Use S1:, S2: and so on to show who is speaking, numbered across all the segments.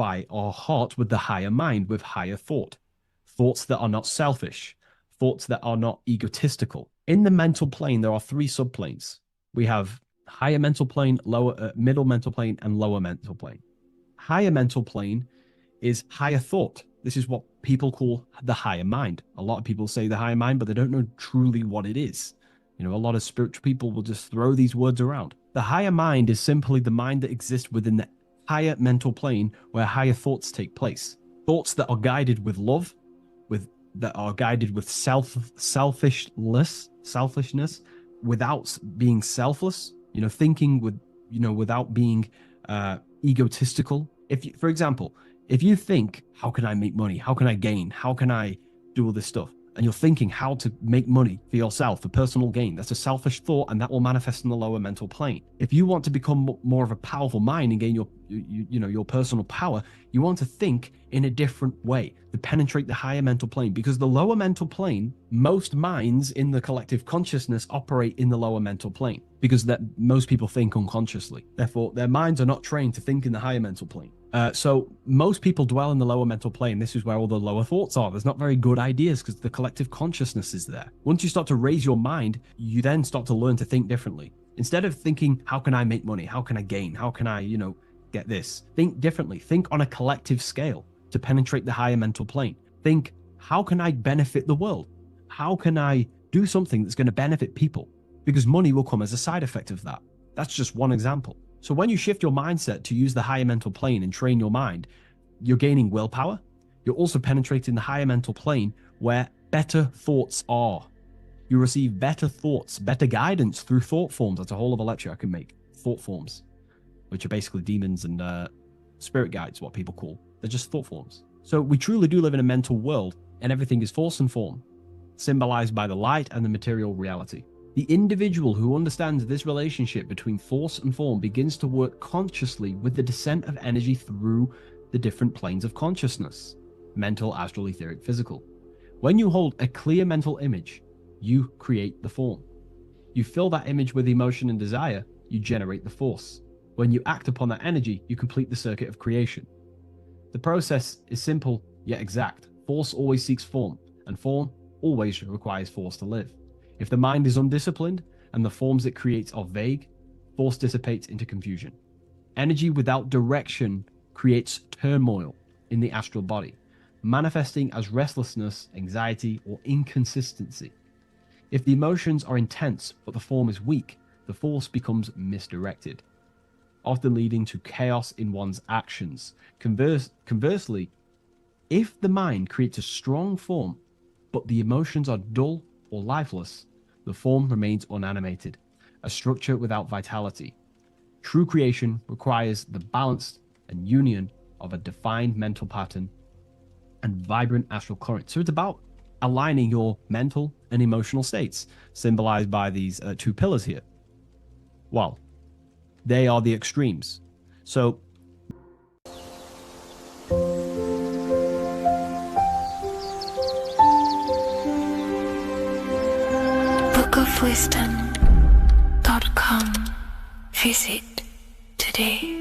S1: by our heart with the higher mind, with higher thought, thoughts that are not selfish, thoughts that are not egotistical. In the mental plane, there are three subplanes. We have higher mental plane, lower, middle mental plane, and lower mental plane. Higher mental plane is higher thought. This is what people call the higher mind. A lot of people say the higher mind, but they don't know truly what it is. You know, a lot of spiritual people will just throw these words around. The higher mind is simply the mind that exists within the higher mental plane where higher thoughts take place. Thoughts that are guided with love, that are guided with selfishness, without being selfless, you know, thinking with, you know, without being egotistical. If you, for example, if you think, how can I make money? How can I gain? How can I do all this stuff? And you're thinking how to make money for yourself, for personal gain. That's a selfish thought, and that will manifest in the lower mental plane. If you want to become more of a powerful mind and gain your personal power, you want to think in a different way to penetrate the higher mental plane, because the lower mental plane, most minds in the collective consciousness operate in the lower mental plane because that most people think unconsciously. Therefore, their minds are not trained to think in the higher mental plane. So most people dwell in the lower mental plane. This is where all the lower thoughts are. There's not very good ideas because the collective consciousness is there. Once you start to raise your mind, you then start to learn to think differently. Instead of thinking, how can I make money? How can I gain? How can I, get this? Think differently. Think on a collective scale to penetrate the higher mental plane. Think, how can I benefit the world? How can I do something that's going to benefit people? Because money will come as a side effect of that. That's just one example. So when you shift your mindset to use the higher mental plane and train your mind, you're gaining willpower. You're also penetrating the higher mental plane where better thoughts are. You receive better thoughts, better guidance through thought forms. That's a whole other lecture I can make. Thought forms, which are basically demons and spirit guides, what people call. They're just thought forms. So we truly do live in a mental world, and everything is force and form, symbolized by the light and the material reality. The individual who understands this relationship between force and form begins to work consciously with the descent of energy through the different planes of consciousness: mental, astral, etheric, physical. When you hold a clear mental image, you create the form. You fill that image with emotion and desire, you generate the force. When you act upon that energy, you complete the circuit of creation. The process is simple yet exact. Force always seeks form, and form always requires force to live. If the mind is undisciplined and the forms it creates are vague, force dissipates into confusion. Energy without direction creates turmoil in the astral body, manifesting as restlessness, anxiety, or inconsistency. If the emotions are intense but the form is weak, the force becomes misdirected, often leading to chaos in one's actions. Conversely, if the mind creates a strong form but the emotions are dull or lifeless, the form remains unanimated, a structure without vitality. True creation requires the balance and union of a defined mental pattern and vibrant astral current. So it's about aligning your mental and emotional states, symbolized by these two pillars here. Well, they are the extremes. So
S2: bookofwisdom.com. Visit today.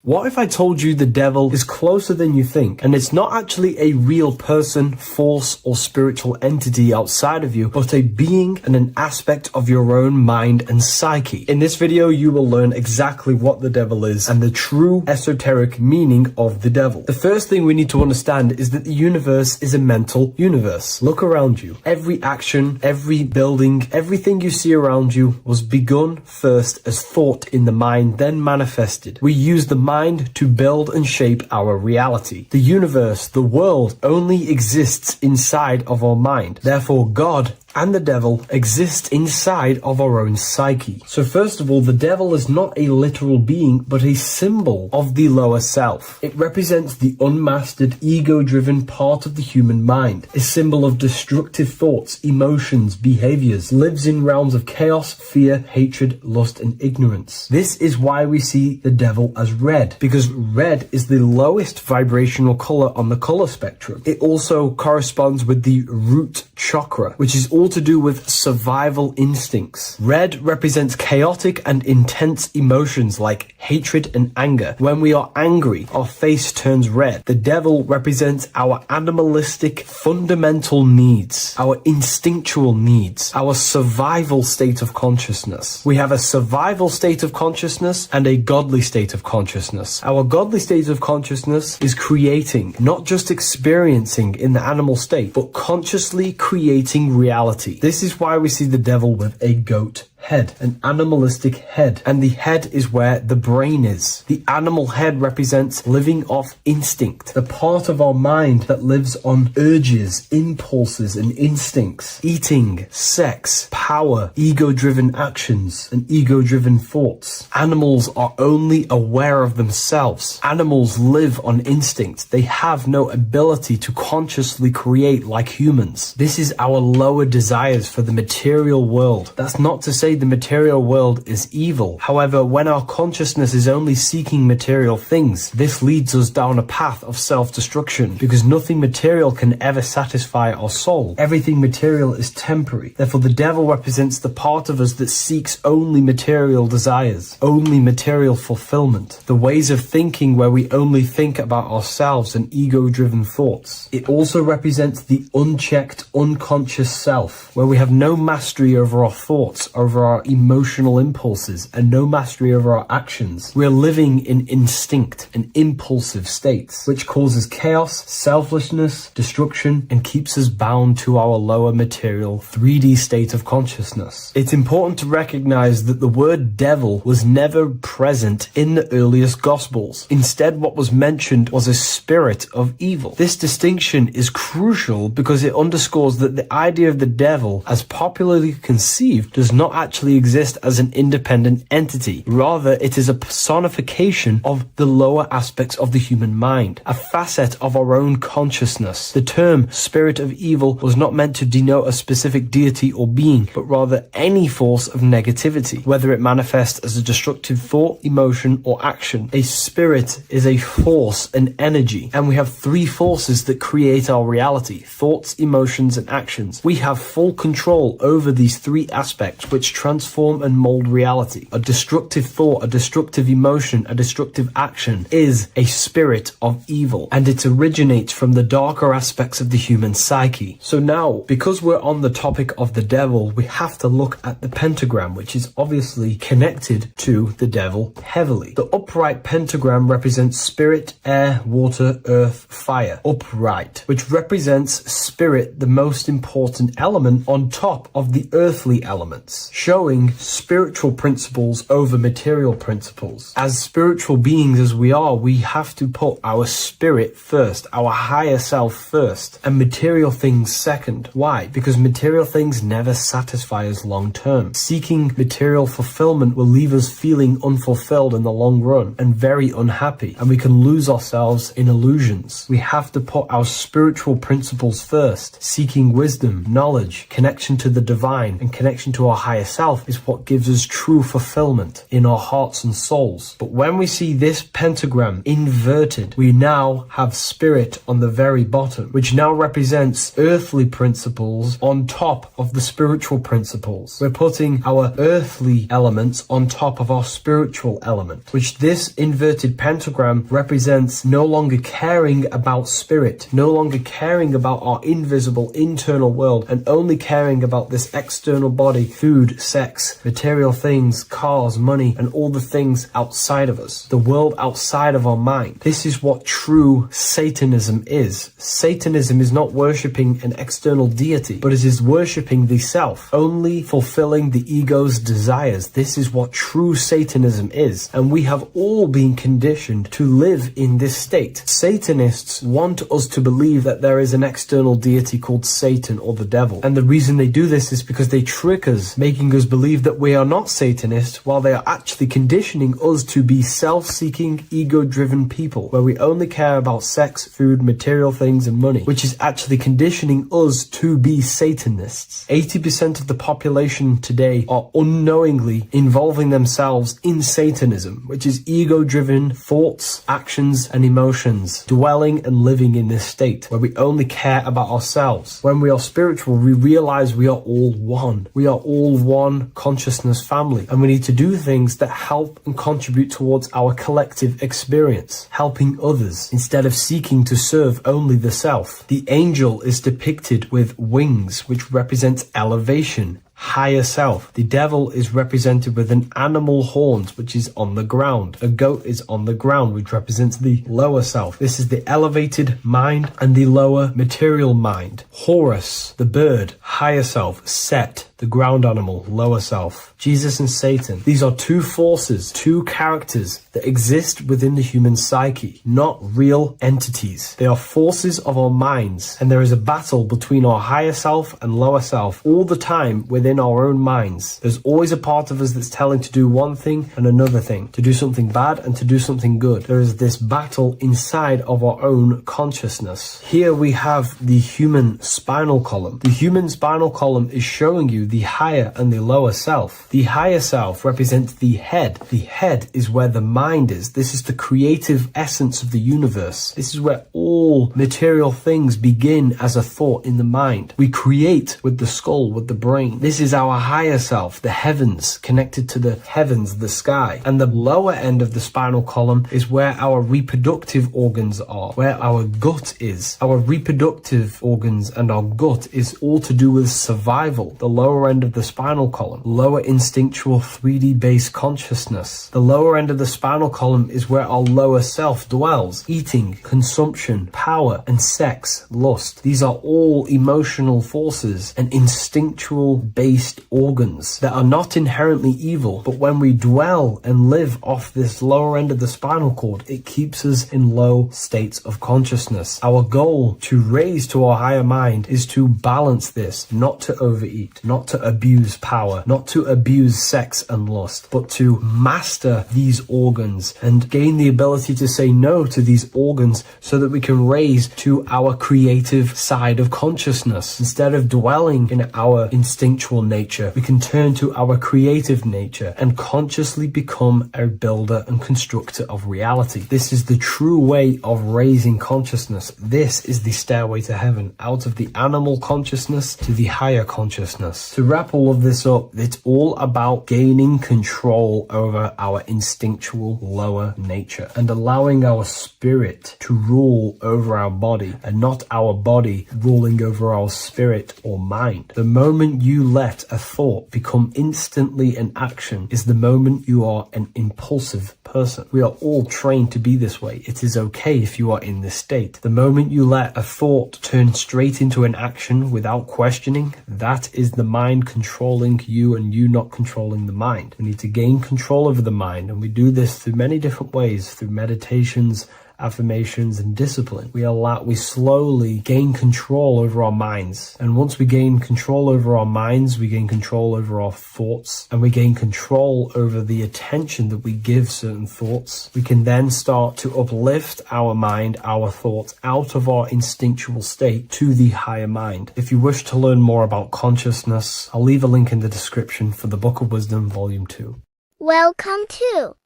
S3: What if I told you the devil is closer than you think, and it's not actually a real person, force, or spiritual entity outside of you, but a being and an aspect of your own mind and psyche? In this video, you will learn exactly what the devil is and the true esoteric meaning of the devil. The first thing we need to understand is that the universe is a mental universe. Look around you. Every action, every building, everything you see around you was begun first as thought in the mind, then manifested. We use the mind to build and shape our reality. The universe, the world, only exists inside of our mind. Therefore, God and the devil exist inside of our own psyche. So first of all, the devil is not a literal being, but a symbol of the lower self. It represents the unmastered, ego-driven part of the human mind, a symbol of destructive thoughts, emotions, behaviors, lives in realms of chaos, fear, hatred, lust, and ignorance. This is why we see the devil as red, because red is the lowest vibrational color on the color spectrum. It also corresponds with the root chakra, which is also all to do with survival instincts. Red represents chaotic and intense emotions like hatred and anger. When we are angry, our face turns red. The devil represents our animalistic fundamental needs, our instinctual needs, our survival state of consciousness. We have a survival state of consciousness and a godly state of consciousness. Our godly state of consciousness is creating, not just experiencing in the animal state, but consciously creating reality. This is why we see the devil with a goat head, an animalistic head, and the head is where the brain is. The animal head represents living off instinct, the part of our mind that lives on urges, impulses, and instincts. Eating, sex, power, ego-driven actions, and ego-driven thoughts. Animals are only aware of themselves. Animals live on instinct. They have no ability to consciously create like humans. This is our lower desires for the material world. That's not to say the material world is evil. However, when our consciousness is only seeking material things, this leads us down a path of self-destruction, because nothing material can ever satisfy our soul. Everything material is temporary. Therefore, the devil represents the part of us that seeks only material desires, only material fulfillment, the ways of thinking where we only think about ourselves and ego-driven thoughts. It also represents the unchecked, unconscious self, where we have no mastery over our thoughts, over our emotional impulses, and no mastery over our actions. We're living in instinct and impulsive states, which causes chaos, selflessness, destruction, and keeps us bound to our lower material 3D state of consciousness. It's important to recognize that the word devil was never present in the earliest Gospels. Instead, what was mentioned was a spirit of evil. This distinction is crucial because it underscores that the idea of the devil, as popularly conceived, does not actually exist as an independent entity. Rather, it is a personification of the lower aspects of the human mind, a facet of our own consciousness. The term spirit of evil was not meant to denote a specific deity or being, but rather any force of negativity, whether it manifests as a destructive thought, emotion, or action. A spirit is a force, an energy, and we have three forces that create our reality: thoughts, emotions, and actions. We have full control over these three aspects, which transform and mold reality. A destructive thought, a destructive emotion, a destructive action is a spirit of evil, and it originates from the darker aspects of the human psyche. So now, because we're on the topic of the devil, we have to look at the pentagram, which is obviously connected to the devil heavily. The upright pentagram represents spirit, air, water, earth, fire. Upright, which represents spirit, the most important element on top of the earthly elements, showing spiritual principles over material principles. As spiritual beings as we are, we have to put our spirit first, our higher self first, and material things second. Why? Because material things never satisfy us long term. Seeking material fulfillment will leave us feeling unfulfilled in the long run and very unhappy, and we can lose ourselves in illusions. We have to put our spiritual principles first. Seeking wisdom, knowledge, connection to the divine, and connection to our higher self is what gives us true fulfillment in our hearts and souls. But when we see this pentagram inverted, we now have spirit on the very bottom, which now represents earthly principles on top of the spiritual principles. We're putting our earthly elements on top of our spiritual element, which this inverted pentagram represents no longer caring about spirit, no longer caring about our invisible internal world, and only caring about this external body, food, sex, material things, cars, money, and all the things outside of us, the world outside of our mind. This is what true Satanism is. Satanism is not worshipping an external deity, but it is worshipping the self, only fulfilling the ego's desires. This is what true Satanism is, and we have all been conditioned to live in this state. Satanists want us to believe that there is an external deity called Satan or the devil, and the reason they do this is because they trick us, making Others believe that we are not Satanists, while they are actually conditioning us to be self-seeking, ego-driven people, where we only care about sex, food, material things, and money, which is actually conditioning us to be Satanists. 80% of the population today are unknowingly involving themselves in Satanism, which is ego-driven thoughts, actions, and emotions, dwelling and living in this state, where we only care about ourselves. When we are spiritual, we realize we are all one. We are all one consciousness family, and we need to do things that help and contribute towards our collective experience, helping others, instead of seeking to serve only the self. The angel is depicted with wings, which represents elevation, higher self. The devil is represented with an animal horns, which is on the ground. A goat is on the ground, which represents the lower self. This is the elevated mind and the lower material mind. Horus, the bird, higher self. Set, the ground animal, lower self. Jesus and Satan. These are two forces, two characters that exist within the human psyche, not real entities. They are forces of our minds, and there is a battle between our higher self and lower self all the time within our own minds. There's always a part of us that's telling to do one thing and another thing, to do something bad and to do something good. There is this battle inside of our own consciousness. Here we have the human spinal column. The human spinal column is showing you the higher and the lower self. The higher self represents the head. The head is where the mind is. This is the creative essence of the universe. This is where all material things begin as a thought in the mind. We create with the skull, with the brain. This is our higher self, the heavens, connected to the heavens, the sky. And the lower end of the spinal column is where our reproductive organs are, where our gut is. Our reproductive organs and our gut is all to do with survival. The lower end of the spinal column, lower instinctual 3D based consciousness. The lower end of the spinal column is where our lower self dwells. Eating, consumption, power, and sex, lust. These are all emotional forces and instinctual based organs that are not inherently evil, but when we dwell and live off this lower end of the spinal cord, it keeps us in low states of consciousness. Our goal to raise to our higher mind is to balance this, not to overeat, not to abuse power, not to abuse sex and lust, but to master these organs and gain the ability to say no to these organs so that we can raise to our creative side of consciousness. Instead of dwelling in our instinctual nature, we can turn to our creative nature and consciously become a builder and constructor of reality. This is the true way of raising consciousness. This is the stairway to heaven, out of the animal consciousness to the higher consciousness. To wrap all of this up, it's all about gaining control over our instinctual lower nature and allowing our spirit to rule over our body and not our body ruling over our spirit or mind. The moment you let a thought become instantly an action is the moment you are an impulsive person. We are all trained to be this way. It is okay if you are in this state. The moment you let a thought turn straight into an action without questioning, that is the mind controlling you and you not controlling the mind. We need to gain control over the mind, and we do this through many different ways, through meditations, affirmations, and discipline. We slowly gain control over our minds. And once we gain control over our minds, we gain control over our thoughts, and we gain control over the attention that we give certain thoughts. We can then start to uplift our mind, our thoughts, out of our instinctual state to the higher mind. If you wish to learn more about consciousness, I'll leave a link in the description for the Book of Wisdom, Volume 2.
S4: Welcome to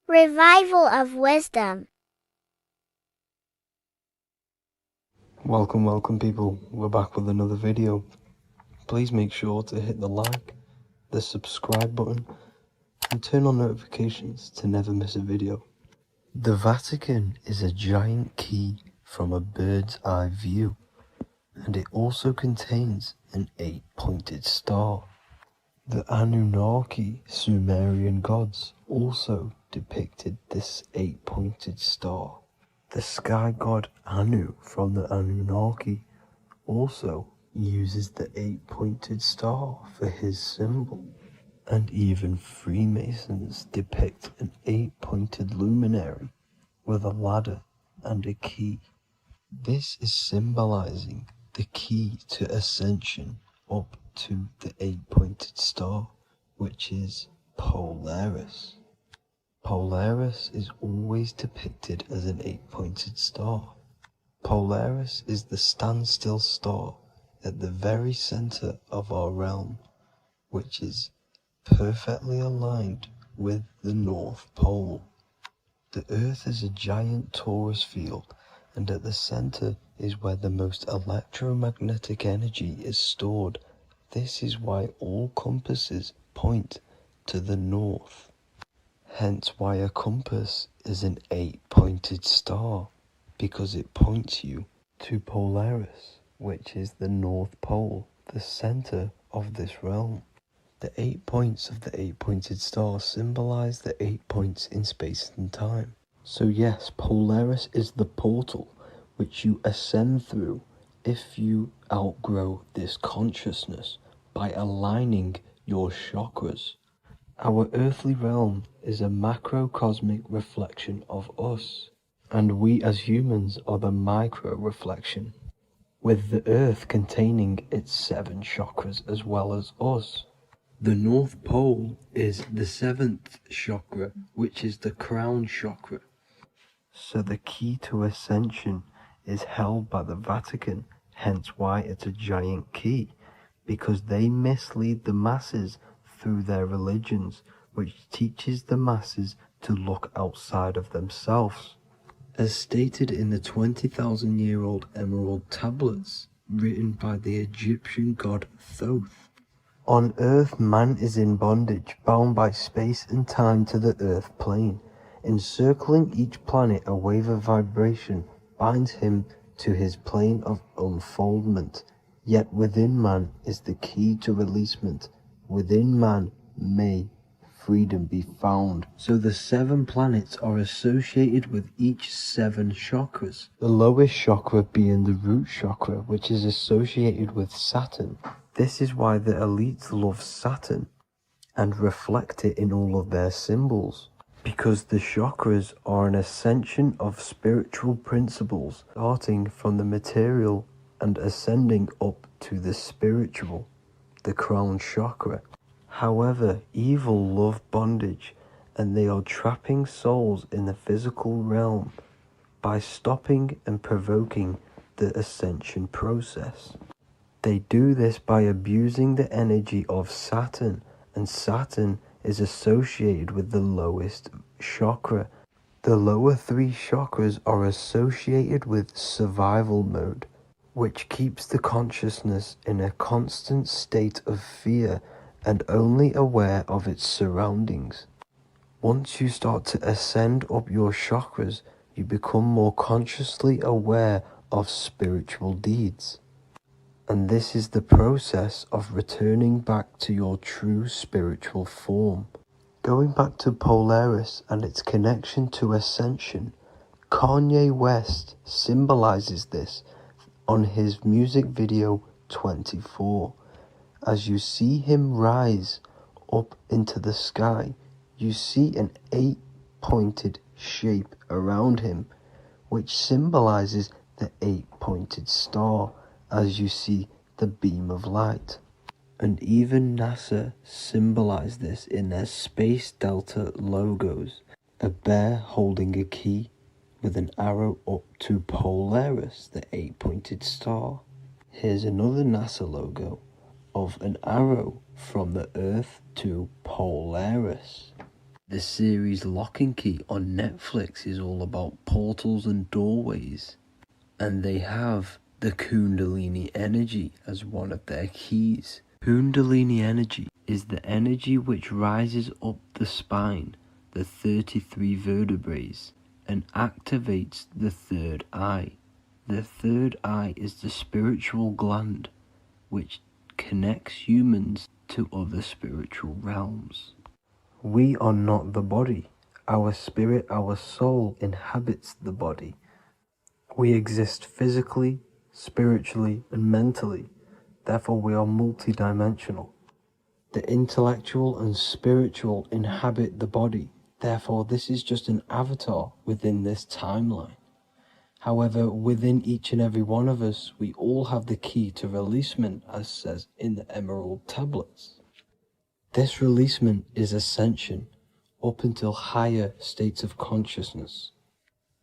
S4: Revival of Wisdom.
S5: Welcome people, we're back with another video. Please make sure to hit the like, the subscribe button, and turn on notifications to never miss a video. The Vatican is a giant key from a bird's eye view, and it also contains an 8-pointed star. The Anunnaki Sumerian gods also depicted this 8-pointed star. The sky god Anu from the Anunnaki also uses the 8-pointed star for his symbol. And even Freemasons depict an 8-pointed luminary with a ladder and a key. This is symbolizing the key to ascension up to the 8-pointed star, which is Polaris. Polaris is always depicted as an 8-pointed star. Polaris is the standstill star at the very center of our realm, which is perfectly aligned with the North Pole. The Earth is a giant torus field, and at the center is where the most electromagnetic energy is stored. This is why all compasses point to the north. Hence why a compass is an 8-pointed star, because it points you to Polaris, which is the North Pole, the center of this realm. The 8 points of the 8-pointed star symbolize the 8 points in space and time. So yes, Polaris is the portal which you ascend through if you outgrow this consciousness by aligning your chakras. Our earthly realm is a macrocosmic reflection of us, and we as humans are the micro reflection, with the earth containing its 7 chakras as well as us. The North Pole is the 7th chakra, which is the crown chakra. So the key to ascension is held by the Vatican, hence why it's a giant key, because they mislead the masses through their religions, which teaches the masses to look outside of themselves. As stated in the 20,000-year-old emerald tablets, written by the Egyptian god Thoth. On Earth, man is in bondage, bound by space and time to the Earth plane. Encircling each planet, a wave of vibration binds him to his plane of unfoldment. Yet within man is the key to releasement. Within man may freedom be found. So the 7 planets are associated with each 7 chakras. The lowest chakra being the root chakra, which is associated with Saturn. This is why the elites love Saturn and reflect it in all of their symbols. Because the chakras are an ascension of spiritual principles, starting from the material and ascending up to the spiritual, the crown chakra. However, evil love bondage, and they are trapping souls in the physical realm by stopping and provoking the ascension process. They do this by abusing the energy of Saturn, and Saturn is associated with the lowest chakra. The lower 3 chakras are associated with survival mode, which keeps the consciousness in a constant state of fear and only aware of its surroundings. Once you start to ascend up your chakras, you become more consciously aware of spiritual deeds. And this is the process of returning back to your true spiritual form. Going back to Polaris and its connection to ascension, Kanye West symbolizes this on his music video 24. As you see him rise up into the sky, you see an 8-pointed shape around him, which symbolizes the 8-pointed star, as you see the beam of light. And even NASA symbolize this in their Space Delta logos, a bear holding a key with an arrow up to Polaris, the 8-pointed star. Here's another NASA logo of an arrow from the Earth to Polaris. The series Lock and Key on Netflix is all about portals and doorways, and they have the Kundalini energy as one of their keys. Kundalini energy is the energy which rises up the spine, the 33 vertebrae, and activates the third eye. The third eye is the spiritual gland which connects humans to other spiritual realms. We are not the body. Our spirit, our soul inhabits the body. We exist physically, spiritually, and mentally. Therefore, we are multidimensional. The intellectual and spiritual inhabit the body. Therefore, this is just an avatar within this timeline. However, within each and every one of us, we all have the key to releasement, as says in the Emerald Tablets. This releasement is ascension up until higher states of consciousness.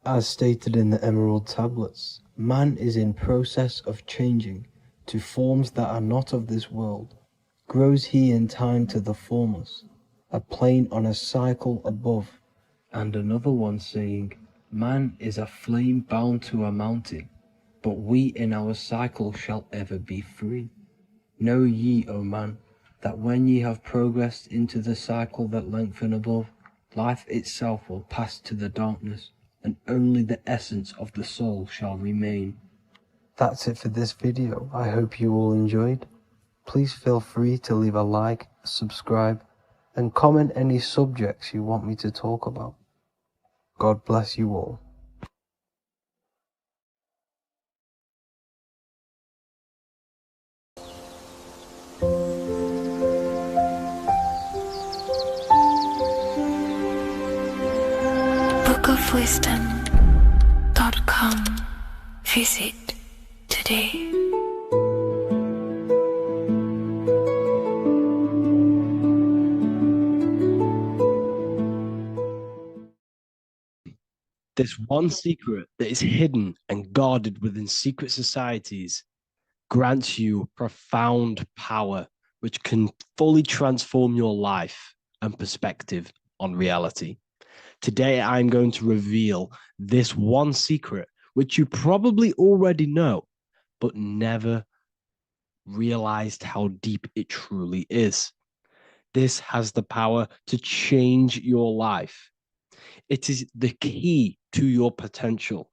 S5: As stated in the Emerald Tablets, man is in process of changing to forms that are not of this world. Grows he in time to the formless, a plane on a cycle above, and another one saying, man is a flame bound to a mountain, but we in our cycle shall ever be free. Know ye, O man, that when ye have progressed into the cycle that lengthen above, life itself will pass to the darkness, and only the essence of the soul shall remain. That's it for this video. I hope you all enjoyed. Please feel free to leave a like, subscribe, and comment any subjects you want me to talk about. God bless you all.
S2: bookofwisdom.com. Visit today.
S3: This one secret that is hidden and guarded within secret societies grants you profound power, which can fully transform your life and perspective on reality. Today, I'm going to reveal this one secret, which you probably already know, but never realized how deep it truly is. This has the power to change your life. It is the key to your potential.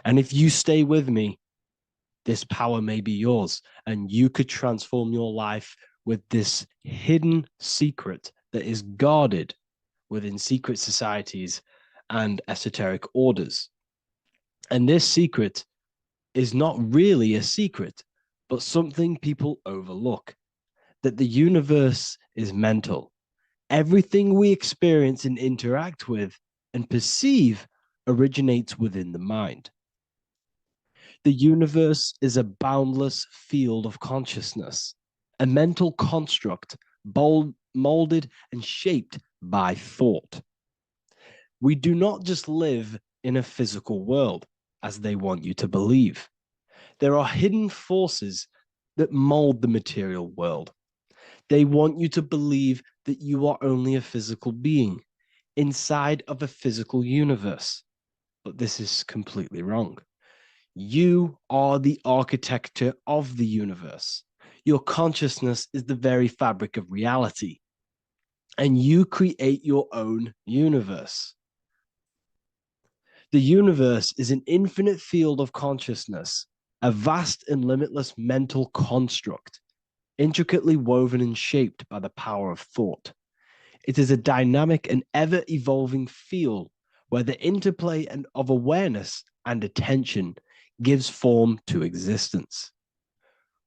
S3: And if you stay with me, this power may be yours, and you could transform your life with this hidden secret that is guarded within secret societies and esoteric orders. And this secret is not really a secret, but something people overlook, that the universe is mental. Everything we experience and interact with and perceive originates within the mind. The universe is a boundless field of consciousness, a mental construct molded and shaped by thought. We do not just live in a physical world, as they want you to believe. There are hidden forces that mold the material world. They want you to believe that you are only a physical being inside of a physical universe. But this is completely wrong. You are the architecture of the universe. Your consciousness is the very fabric of reality, and you create your own universe. The universe is an infinite field of consciousness, a vast and limitless mental construct, intricately woven and shaped by the power of thought. It is a dynamic and ever-evolving field where the interplay of awareness and attention gives form to existence.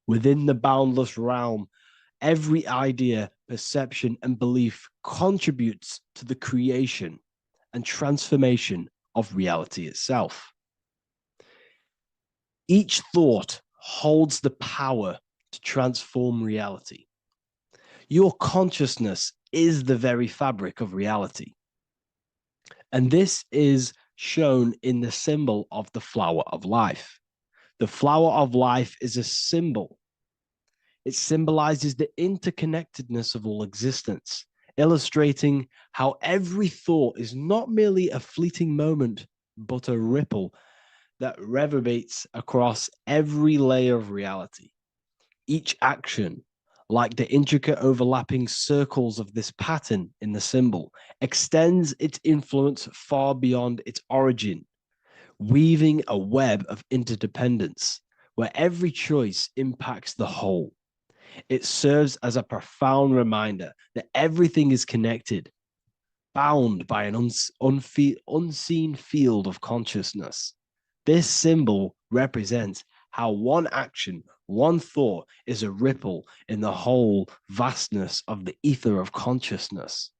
S3: Within the boundless realm, every idea, perception, and belief contributes to the creation and transformation of reality itself. Each thought holds the power to transform reality. Your consciousness is the very fabric of reality. And this is shown in the symbol of the flower of life. The flower of life is a symbol. It symbolizes the interconnectedness of all existence, illustrating how every thought is not merely a fleeting moment, but a ripple that reverberates across every layer of reality. Each action, like the intricate overlapping circles of this pattern in the symbol, extends its influence far beyond its origin, weaving a web of interdependence where every choice impacts the whole. It serves as a profound reminder that everything is connected, bound by an unseen field of consciousness. This symbol represents how one action, one thought is a ripple in the whole vastness of the ether of consciousness.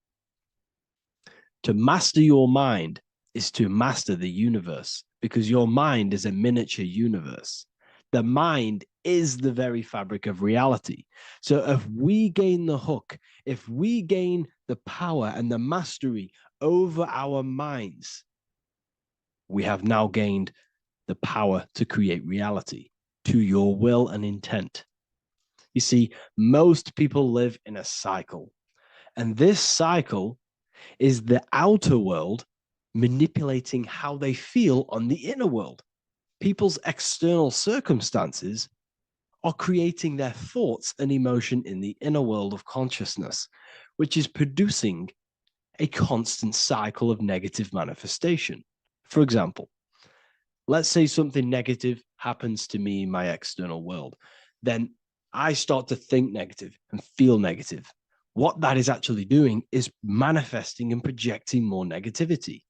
S3: To master your mind is to master the universe,
S1: because your mind is a miniature universe. The mind is the very fabric of reality. So if we gain the hook, if we gain the power and the mastery over our minds, we have now gained the power to create reality to your will and intent. You see, most people live in a cycle, and this cycle is the outer world manipulating how they feel on the inner world. People's external circumstances are creating their thoughts and emotion in the inner world of consciousness, which is producing a constant cycle of negative manifestation. For example, let's say something negative happens to me in my external world, then I start to think negative and feel negative. What that is actually doing is manifesting and projecting more negativity,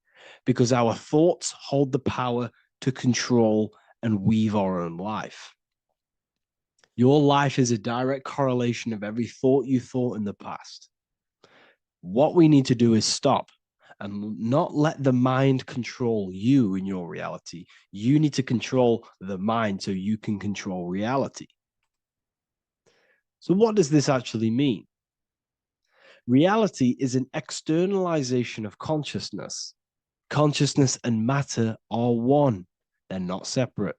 S1: because our thoughts hold the power to control and weave our own life. Your life is a direct correlation of every thought you thought in the past. What we need to do is stop and not let the mind control you in your reality. You need to control the mind so you can control reality. So what does this actually mean? Reality is an externalization of consciousness. Consciousness and matter are one. They're not separate.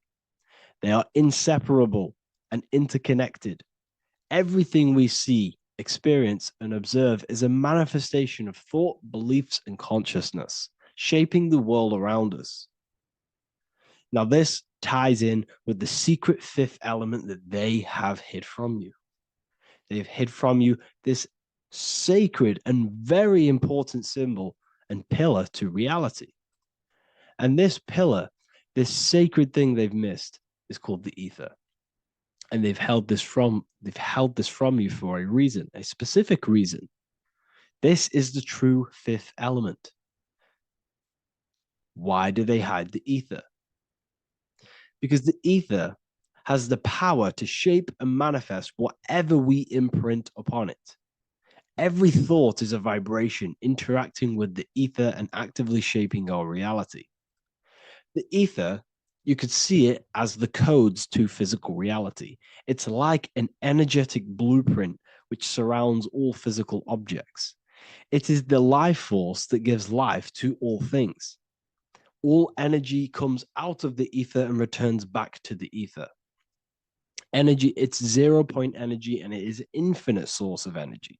S1: They are inseparable and interconnected. Everything we see, experience, and observe is a manifestation of thought, beliefs, and consciousness, shaping the world around us. Now, this ties in with the secret fifth element that they have hid from you. They've hid from you this sacred and very important symbol and pillar to reality. And this pillar, this sacred thing they've missed, is called the ether. And they've held this from you for a reason, a specific reason. This is the true fifth element. Why do they hide the ether? Because the ether has the power to shape and manifest whatever we imprint upon it. Every thought is a vibration interacting with the ether and actively shaping our reality. The ether, you could see it as the codes to physical reality. It's like an energetic blueprint which surrounds all physical objects. It is the life force that gives life to all things. All energy comes out of the ether and returns back to the ether. Energy, it's 0 point energy, and it is an infinite source of energy.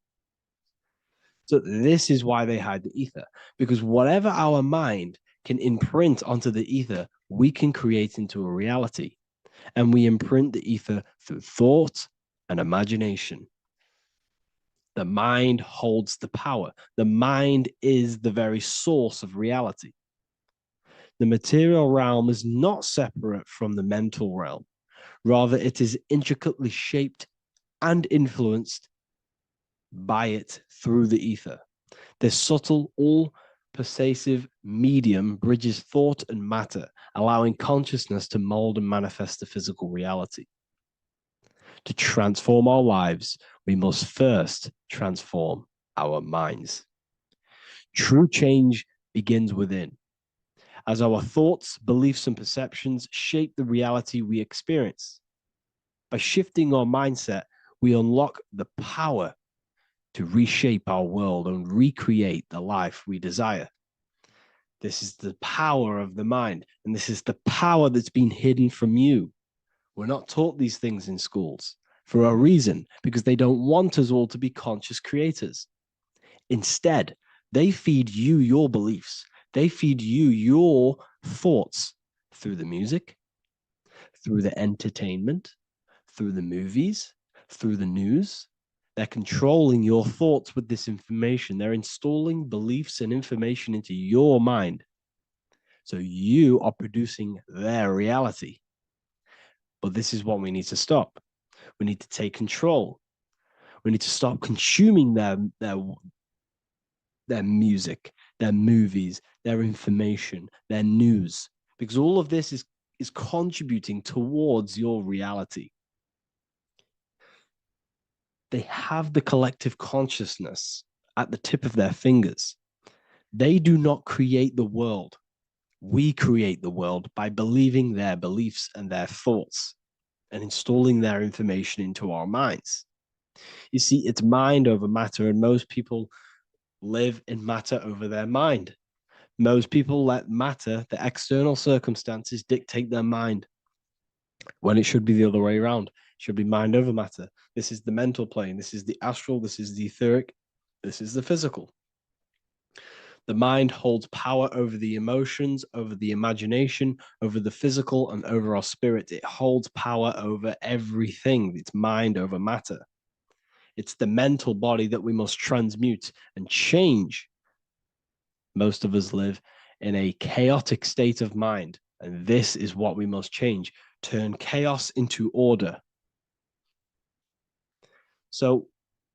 S1: So this is why they hide the ether, because whatever our mind can imprint onto the ether, we can create into a reality. And we imprint the ether through thought and imagination. The mind holds the power. The mind is the very source of reality. The material realm is not separate from the mental realm. Rather, it is intricately shaped and influenced by it through the ether. This subtle, all-pervasive medium bridges thought and matter, allowing consciousness to mold and manifest the physical reality. To transform our lives, we must first transform our minds. True change begins within, as our thoughts, beliefs, and perceptions shape the reality we experience. By shifting our mindset, we unlock the power to reshape our world and recreate the life we desire. This is the power of the mind, and this is the power that's been hidden from you. We're not taught these things in schools for a reason, because they don't want us all to be conscious creators. Instead, they feed you your beliefs. They feed you your thoughts through the music, through the entertainment, through the movies, through the news. They're controlling your thoughts with this information. They're installing beliefs and information into your mind. So you are producing their reality. But this is what we need to stop. We need to take control. We need to stop consuming their music, their movies, their information, their news, because all of this is contributing towards your reality. They have the collective consciousness at the tip of their fingers. They do not create the world. We create the world by believing their beliefs and their thoughts and installing their information into our minds. You see, it's mind over matter, and most people live in matter over their mind. Most people let matter, the external circumstances, dictate their mind when it should be the other way around. It should be mind over matter. This is the mental plane. This is the astral. This is the etheric. This is the physical. The mind holds power over the emotions, over the imagination, over the physical, and over our spirit. It holds power over everything. It's mind over matter. It's the mental body that we must transmute and change. Most of us live in a chaotic state of mind, and this is what we must change. Turn chaos into order. So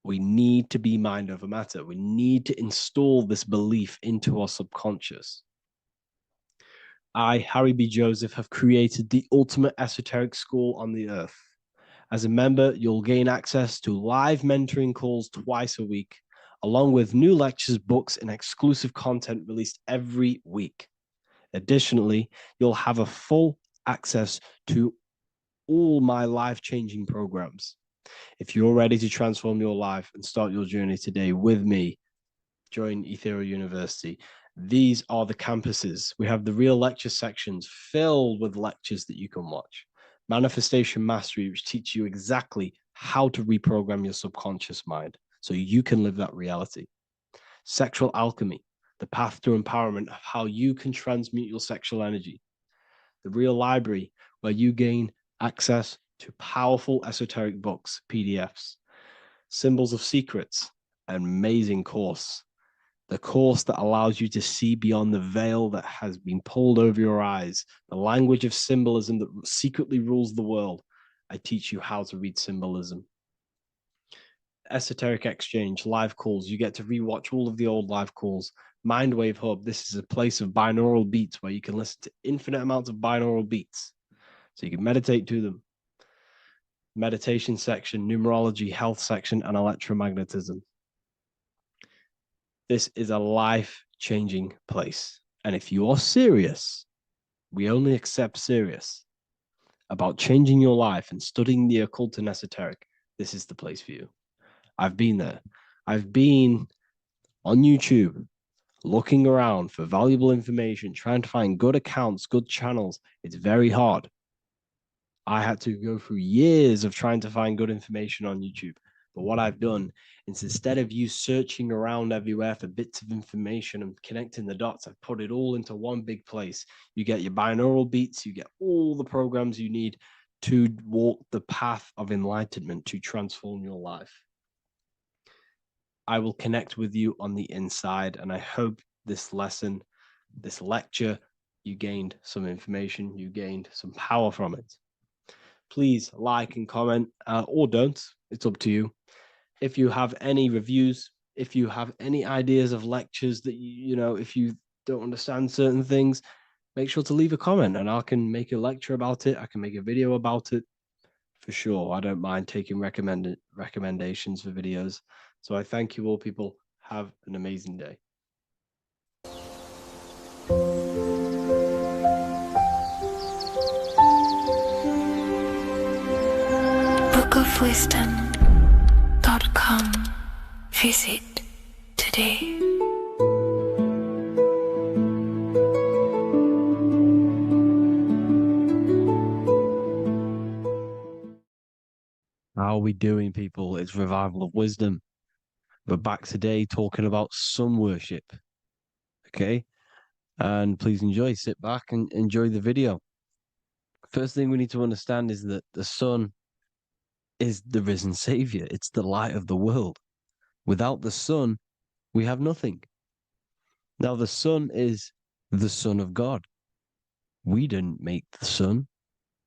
S1: we need to be mind over matter. We need to install this belief into our subconscious. I, Harry B. Joseph, have created the ultimate esoteric school on the earth. As a member, you'll gain access to live mentoring calls twice a week, along with new lectures, books, and exclusive content released every week. Additionally, you'll have a full access to all my life-changing programs. If you're ready to transform your life and start your journey today with me, join Ethereal University. These are the campuses. We have the real lecture sections filled with lectures that you can watch. Manifestation Mastery, which teach you exactly how to reprogram your subconscious mind so you can live that reality. Sexual Alchemy, the path to empowerment of how you can transmute your sexual energy. The Real Library, where you gain access to powerful esoteric books, PDFs. Symbols of Secrets, an amazing course. The course that allows you to see beyond the veil that has been pulled over your eyes, the language of symbolism that secretly rules the world. I teach you how to read symbolism. Esoteric Exchange, live calls. You get to rewatch all of the old live calls. Mindwave Hub, this is a place of binaural beats where you can listen to infinite amounts of binaural beats. So you can meditate to them. Meditation section, numerology, health section, and electromagnetism. This is a life-changing place. And if you are serious, we only accept serious about changing your life and studying the occult and esoteric, this is the place for you. I've been there. I've been on YouTube looking around for valuable information, trying to find good accounts, good channels. It's very hard. I had to go through years of trying to find good information on YouTube. But what I've done is instead of you searching around everywhere for bits of information and connecting the dots, I've put it all into one big place. You get your binaural beats, you get all the programs you need to walk the path of enlightenment to transform your life. I will connect with you on the inside, and I hope this lesson, this lecture, you gained some information, you gained some power from it. Please like and comment, or don't. It's up to you. If you have any reviews, if you have any ideas of lectures that if you don't understand certain things, make sure to leave a comment and I can make a lecture about it. I can make a video about it for sure. I don't mind taking recommendations for videos. So I thank you all, people. Have an amazing day.
S2: bookofwisdom.com. Visit today.
S1: How are we doing, people? It's Revival of Wisdom. We're back today talking about sun worship. Okay? And please enjoy. Sit back and enjoy the video. First thing we need to understand is that the sun is the risen savior. It's the light of the world. Without the sun, we have nothing. Now, the sun is the Son of God. We didn't make the sun.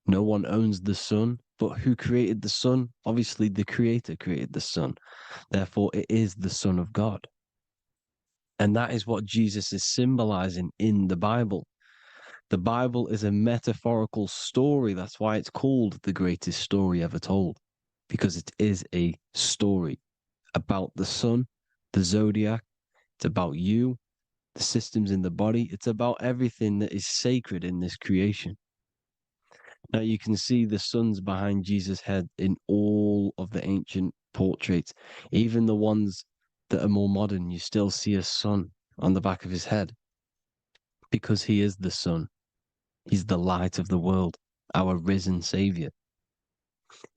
S1: No one owns the sun. But who created the sun? Obviously, the Creator created the sun. Therefore, it is the Son of God. And that is what Jesus is symbolizing in the Bible. The Bible is a metaphorical story. That's why it's called the greatest story ever told, because it is a story about the sun, the zodiac. It's about you.
S6: the systems in the body. It's about everything that is sacred in this creation. Now you can see the suns behind Jesus' head in all of the ancient portraits, even the ones that are more modern. You still see a sun on the back of his head because he is the sun. He's the light of the world, our risen savior.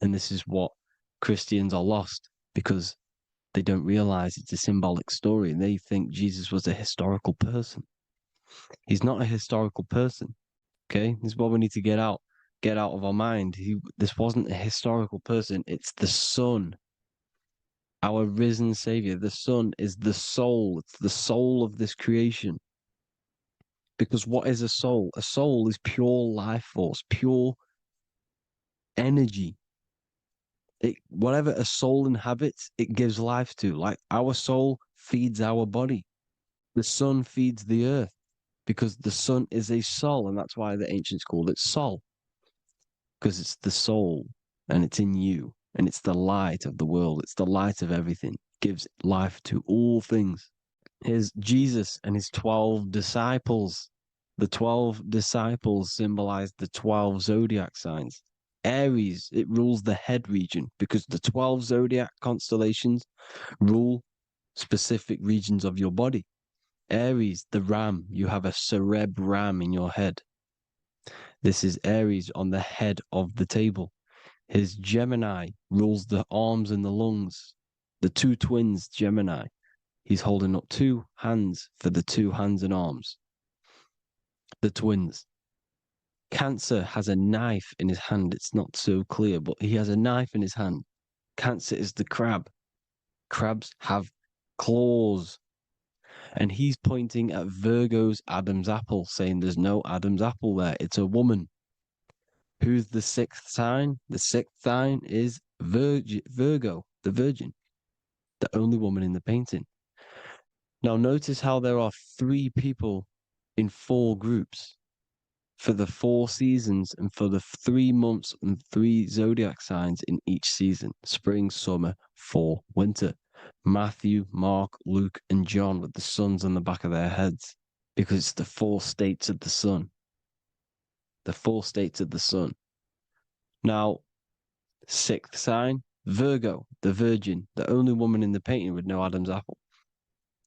S6: And this is what Christians are lost because they don't realize it's a symbolic story and they think Jesus was a historical person. He's not a historical person. Okay, this is what we need to get out of our mind. This wasn't a historical person. It's the Son, our risen Savior. The Son is the soul. It's the soul of this creation. Because what is a soul? A soul is pure life force, pure energy. Whatever a soul inhabits, it gives life to. Like our soul feeds our body. The sun feeds the earth because the sun is a soul, and that's why the ancients called it Sol. Because it's the soul and it's in you and it's the light of the world. It's the light of everything. It gives life to all things. Here's Jesus and his 12 disciples. The 12 disciples symbolize the 12 zodiac signs. Aries, it rules the head region because the 12 zodiac constellations rule specific regions of your body. Aries, the ram, you have a cerebrum in your head. This is Aries on the head of the table. His Gemini rules the arms and the lungs. The two twins, Gemini. He's holding up two hands for the two hands and arms. The twins. Cancer has a knife in his hand. It's not so clear, but he has a knife in his hand. Cancer is the crab. Crabs have claws. And he's pointing at Virgo's Adam's apple, saying there's no Adam's apple there. It's a woman. Who's the sixth sign? The sixth sign is Virgo, the Virgin, the only woman in the painting. Now notice how there are 3 people in 4 groups for the 4 seasons and for the 3 months and 3 zodiac signs in each season: spring, summer, fall, winter. Matthew, Mark, Luke, and John with the suns on the back of their heads because it's the 4 states of the sun. The 4 states of the sun. Now, 6th sign, Virgo, the Virgin, the only woman in the painting with no Adam's apple.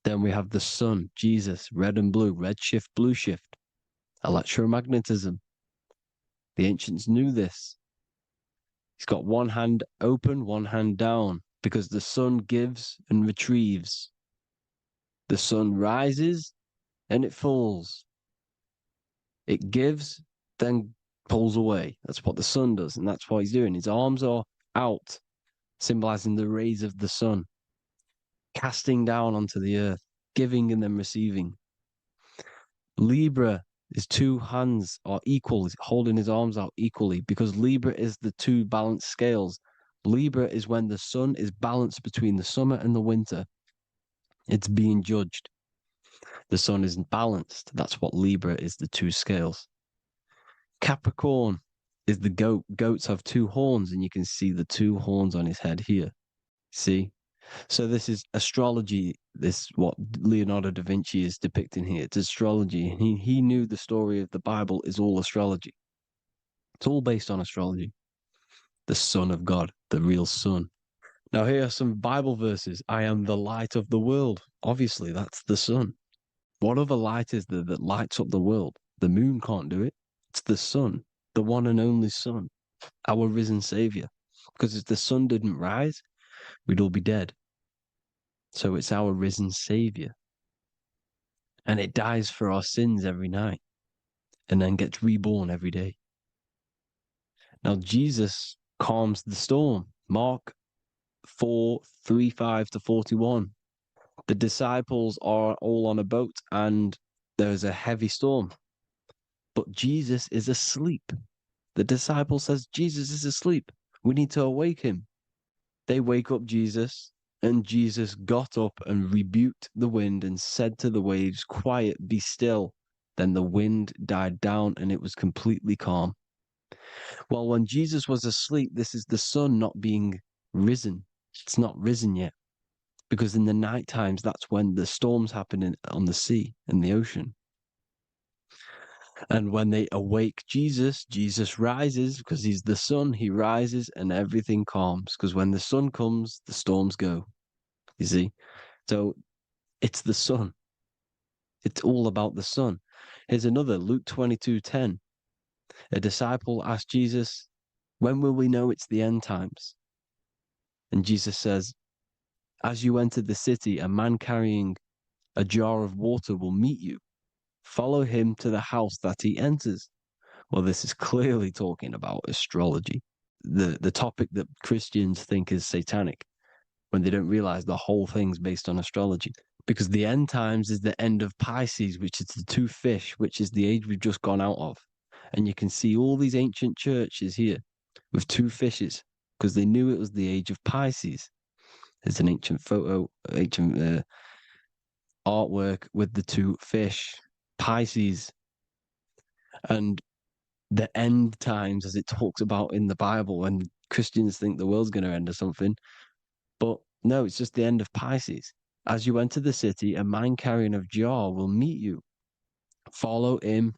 S6: Then we have the sun, Jesus, red and blue, red shift, blue shift. Electromagnetism. The ancients knew this. He's got one hand open, one hand down, because the sun gives and retrieves. The sun rises and it falls. It gives, then pulls away. That's what the sun does, and that's what he's doing. His arms are out, symbolizing the rays of the sun, casting down onto the earth, giving and then receiving. Libra, his 2 hands are equal. He's holding his arms out equally because Libra is the 2 balanced scales. Libra is when the sun is balanced between the summer and the winter. It's being judged. The sun isn't balanced. That's what Libra is, the 2 scales. Capricorn is the goat. Goats have 2 horns, and you can see the 2 horns on his head here. See? So this is astrology. This is what Leonardo da Vinci is depicting here. It's astrology. He knew the story of the Bible is all astrology. It's all based on astrology. The Son of God, the real Son. Now here are some Bible verses. I am the light of the world. Obviously, that's the sun. What other light is there that lights up the world? The moon can't do it. It's the sun, the one and only Son, our risen Savior. Because if the sun didn't rise, we'd all be dead. So it's our risen Savior. And it dies for our sins every night and then gets reborn every day. Now, Jesus calms the storm. Mark 4:35-41. The disciples are all on a boat and there's a heavy storm. But Jesus is asleep. The disciple says, Jesus is asleep. We need to awake him. They wake up Jesus, and Jesus got up and rebuked the wind and said to the waves, quiet, be still. Then the wind died down and it was completely calm. Well, when Jesus was asleep, this is the sun not being risen. It's not risen yet. because in the night times, that's when the storms happen on the sea, in the ocean. And when they awake Jesus, Jesus rises because he's the sun. He rises and everything calms, because when the sun comes, the storms go. You see? So it's the sun. It's all about the sun. Here's another, Luke 22:10. A disciple asked Jesus, when will we know it's the end times? And Jesus says, as you enter the city, a man carrying a jar of water will meet you. Follow him to the house that he enters. Well, this is clearly talking about astrology, the topic that Christians think is satanic, when they don't realize the whole thing's based on astrology. Because the end times is the end of Pisces, which is the two fish, which is the age we've just gone out of. And you can see all these ancient churches here with two fishes, because they knew it was the age of Pisces. There's an ancient photo, ancient artwork with the two fish, Pisces. And the end times, as it talks about in the Bible, when Christians think the world's going to end or something. But no, it's just the end of Pisces. As you enter the city, a man carrying a jar will meet you. Follow him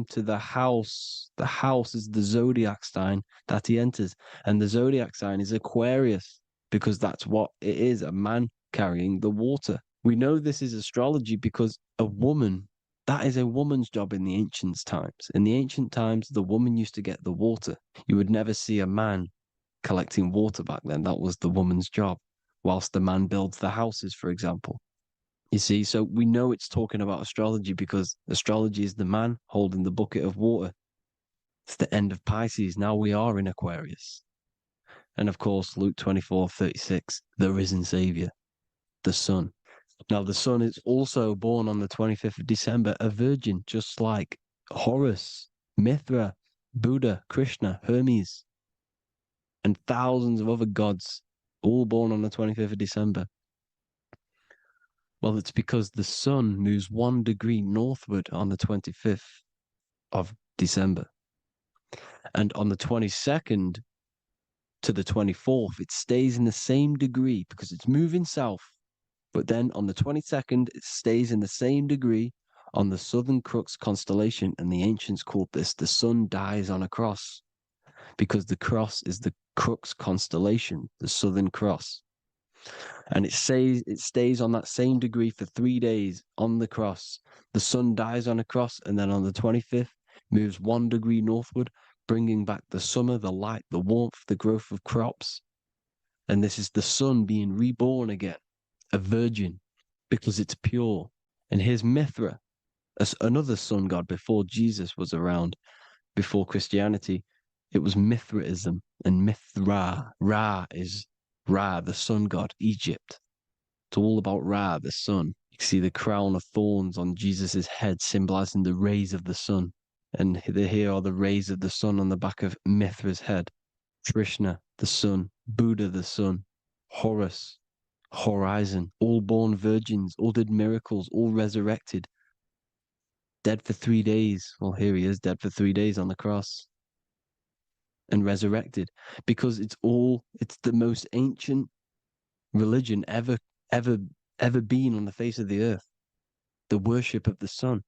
S6: to the house. The house is the zodiac sign that he enters. And the zodiac sign is Aquarius, because that's what it is, a man carrying the water. We know this is astrology because a woman, that is a woman's job in the ancient times. In the ancient times, the woman used to get the water. You would never see a man collecting water back then. That was the woman's job, whilst the man builds the houses, for example. You see, so we know it's talking about astrology because astrology is the man holding the bucket of water. It's the end of Pisces. Now we are in Aquarius. And of course, Luke 24:36, the risen Savior, the Son. Now, the Son is also born on the 25th of December, a virgin, just like Horus, Mithra, Buddha, Krishna, Hermes, and thousands of other gods, all born on the 25th of December. Well, it's because the sun moves 1 degree northward on the 25th of December. And on the 22nd to the 24th, it stays in the same degree because it's moving south. But then on the 22nd, it stays in the same degree on the Southern Crux constellation. And the ancients called this the sun dies on a cross, because the cross is the Crux constellation, the Southern Cross. And it stays on that same degree for 3 days on the cross. The sun dies on a cross, and then on the 25th, moves 1 degree northward, bringing back the summer, the light, the warmth, the growth of crops. And this is the sun being reborn again, a virgin, because it's pure. And here's Mithra, another sun god before Jesus was around, before Christianity. It was Mithraism, and Mithra, Ra is Ra, the sun god, Egypt. It's all about Ra, the sun. You see the crown of thorns on Jesus' head, symbolizing the rays of the sun. And here are the rays of the sun on the back of Mithra's head. Krishna, the sun. Buddha, the sun. Horus, horizon. All born virgins, all did miracles, all resurrected. Dead for 3 days. Well, here he is, dead for 3 days on the cross. And resurrected, because it's the most ancient religion ever been on the face of the earth, the worship of the sun.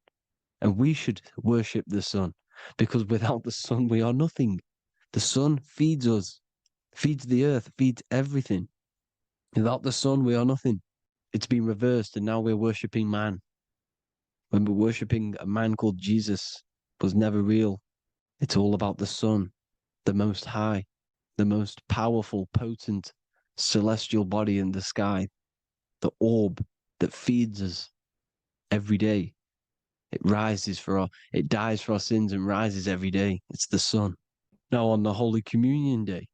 S6: And we should worship the sun, because without the sun we are nothing. The sun feeds us, feeds the earth, feeds everything. Without the sun we are nothing. It's been reversed, and now we're worshiping man. When we're worshiping a man called Jesus, was never real. It's all about the sun, the most high, the most powerful, potent, celestial body in the sky, the orb that feeds us every day. It dies for our sins and rises every day. It's the sun. Now on the Holy Communion Day,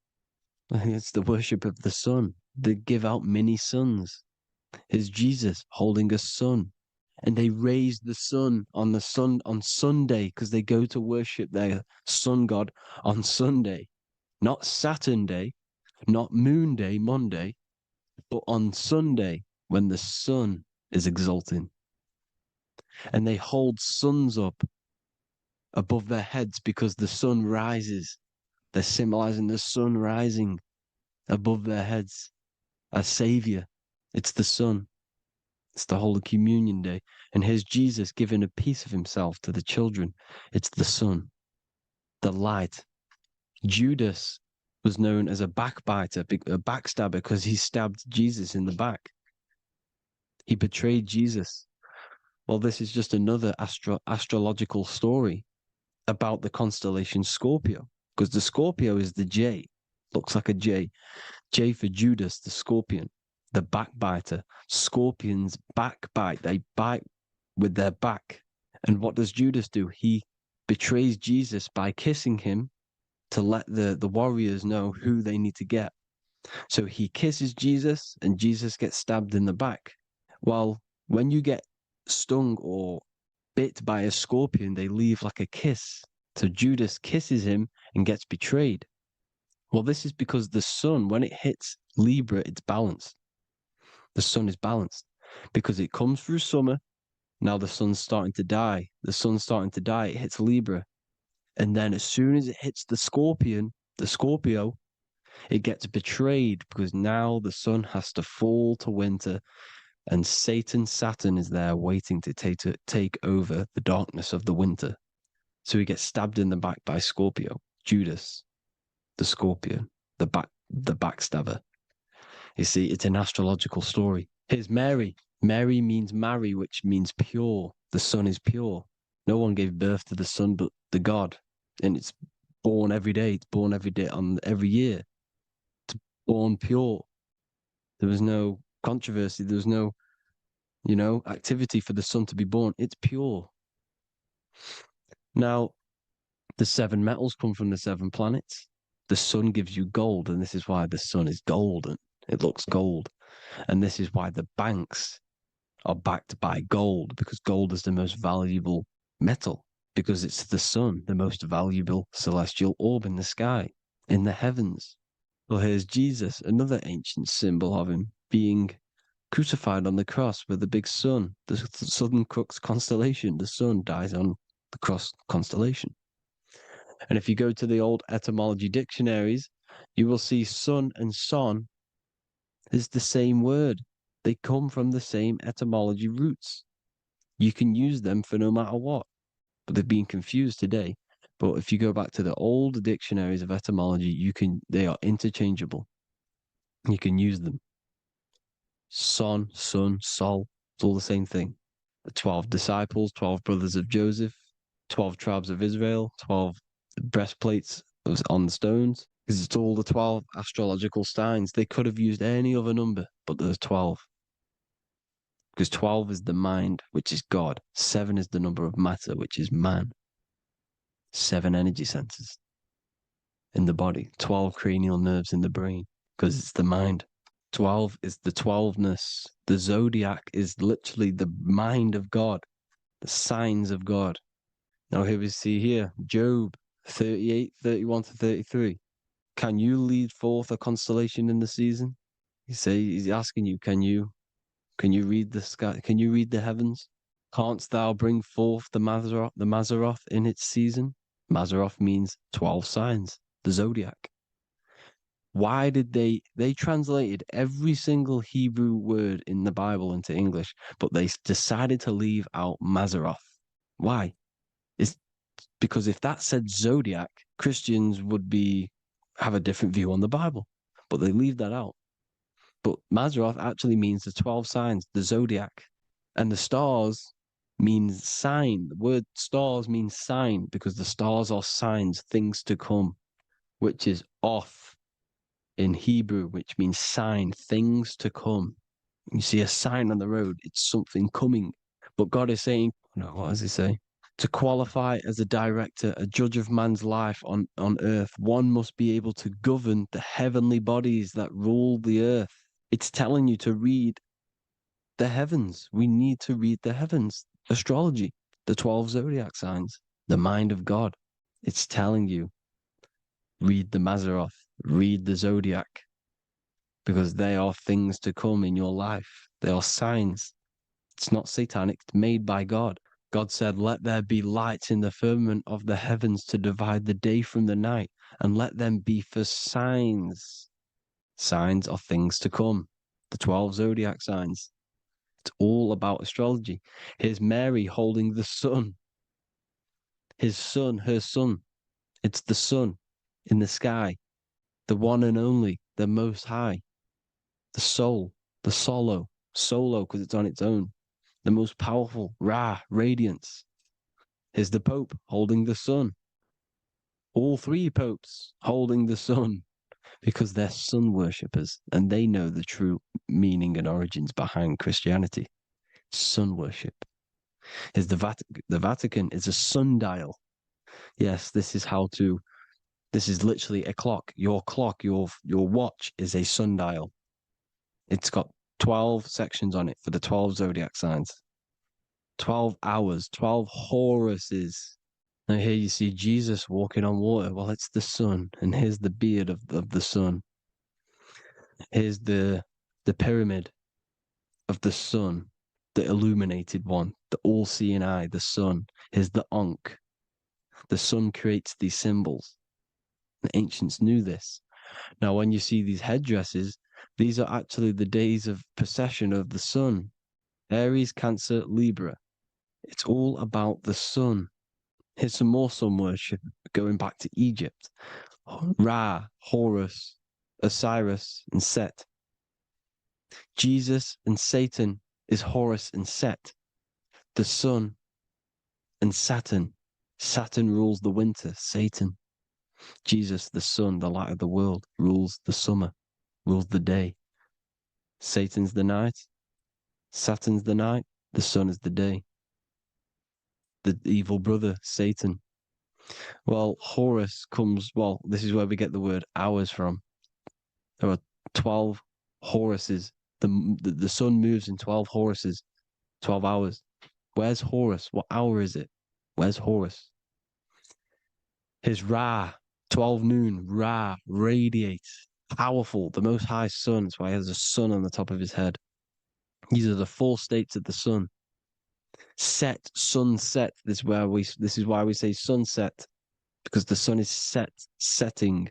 S6: it's the worship of the sun. They give out mini suns. It's Jesus holding a sun. And they raise the sun on Sunday, because they go to worship their sun god on Sunday. Not Saturn Day, not Moon Day, Monday, but on Sunday when the sun is exalting. And they hold suns up above their heads because the sun rises. They're symbolizing the sun rising above their heads as savior. It's the sun. It's the Holy Communion Day. And here's Jesus giving a piece of himself to the children. It's the sun, the light. Judas was known as a backbiter, a backstabber, because he stabbed Jesus in the back. He betrayed Jesus. Well, this is just another astrological story about the constellation Scorpio, because the Scorpio is the J, looks like a J. J for Judas, the scorpion, the backbiter. Scorpions backbite, they bite with their back. And what does Judas do? He betrays Jesus by kissing him to let the warriors know who they need to get. So he kisses Jesus, and Jesus gets stabbed in the back. Well, when you get stung or bit by a scorpion, they leave like a kiss. So Judas kisses him and gets betrayed. Well, this is because the sun, when it hits Libra, it's balanced. The sun is balanced because it comes through summer. Now the sun's starting to die. The sun's starting to die. It hits Libra. And then as soon as it hits the scorpion, the Scorpio, it gets betrayed because now the sun has to fall to winter, and Saturn is there waiting to take over the darkness of the winter. So he gets stabbed in the back by Scorpio, Judas, the scorpion, the backstabber. You see, it's an astrological story. Here's Mary. Mary means marry, which means pure. The sun is pure. No one gave birth to the sun but the God. And it's born every day. It's born every day on every year. It's born pure. There was no controversy. There was no, activity for the sun to be born. It's pure. Now, the 7 metals come from the 7 planets. The sun gives you gold, and this is why the sun is golden. It looks gold. And this is why the banks are backed by gold, because gold is the most valuable metal, because it's the sun, the most valuable celestial orb in the sky, in the heavens. Well, here's Jesus, another ancient symbol of him being crucified on the cross with the big sun, the Southern Cross constellation. The sun dies on the cross constellation. And if you go to the old etymology dictionaries, you will see sun and son is the same word. They come from the same etymology roots. You can use them for no matter what, but they've been confused today. But if you go back to the old dictionaries of etymology, they are interchangeable. You can use them. Son, sun, sol, it's all the same thing. The 12 disciples, 12 brothers of Joseph, 12 tribes of Israel, 12 breastplates on the stones, because it's all the 12 astrological signs. They could have used any other number, but there's 12. Because 12 is the mind, which is God. 7 is the number of matter, which is man. 7 energy centers in the body. 12 cranial nerves in the brain, because it's the mind. 12 is the 12ness. The zodiac is literally the mind of God, the signs of God. Now here we see here, Job 38, 31 to 33. Can you lead forth a constellation in the season? He's asking you, can you read the sky? Can you read the heavens? Canst thou bring forth the Mazzaroth in its season? Mazzaroth means 12 signs, the zodiac. Why did they translated every single Hebrew word in the Bible into English, but they decided to leave out Mazzaroth? Why? It's because if that said zodiac, Christians would have a different view on the Bible, but they leave that out. But Mazzaroth actually means the 12 signs, the zodiac, and the stars means sign. The word stars means sign because the stars are signs, things to come, which is off in Hebrew, which means sign, things to come. You see a sign on the road, it's something coming. But God is saying, what does he say? To qualify as a director, a judge of man's life on earth, one must be able to govern the heavenly bodies that rule the earth. It's telling you to read the heavens. We need to read the heavens. Astrology, the 12 zodiac signs, the mind of God. It's telling you, read the Mazzaroth, read the zodiac, because they are things to come in your life. They are signs. It's not satanic, it's made by God. God said, let there be lights in the firmament of the heavens to divide the day from the night, and let them be for signs. Signs are things to come. the 12 zodiac signs. It's all about astrology. Here's Mary holding the sun. His son, her son. It's the sun in the sky, the one and only, the most high, the soul, the solo because it's on its own, the most powerful, Ra, radiance. Here's the Pope holding the sun. All three popes holding the sun because they're sun worshippers and they know the true meaning and origins behind Christianity. Sun worship. Here's the Vatican. The Vatican is a sundial. Yes, this is literally a clock. Your clock, your watch is a sundial. It's got 12 sections on it for the 12 zodiac signs. 12 hours, 12 Horuses. Now here you see Jesus walking on water. Well, it's the sun, and here's the beard of the sun. Here's the pyramid of the sun, the illuminated one, the all-seeing eye, the sun. Here's the Ankh. The sun creates these symbols. The ancients knew this. Now, when you see these headdresses, these are actually the days of procession of the sun. Aries, Cancer, Libra. It's all about the sun. Here's some more sun worship going back to Egypt. Ra, Horus, Osiris, and Set. Jesus and Satan is Horus and Set. The sun and Saturn. Saturn rules the winter, Satan. Jesus, the sun, the light of the world, rules the summer, rules the day. Satan's the night, Saturn's the night, the sun is the day. The evil brother, Satan. Well, Horus comes, well, this is where we get the word hours from. There are 12 Horuses. The sun moves in 12 Horuses, 12 hours. Where's Horus? What hour is it? Where's Horus? His Ra, 12 noon, Ra, radiates, powerful, the most high sun. That's why he has a sun on the top of his head. These are the four states of the sun. Set, sunset. This is why we say sunset, because the sun is setting.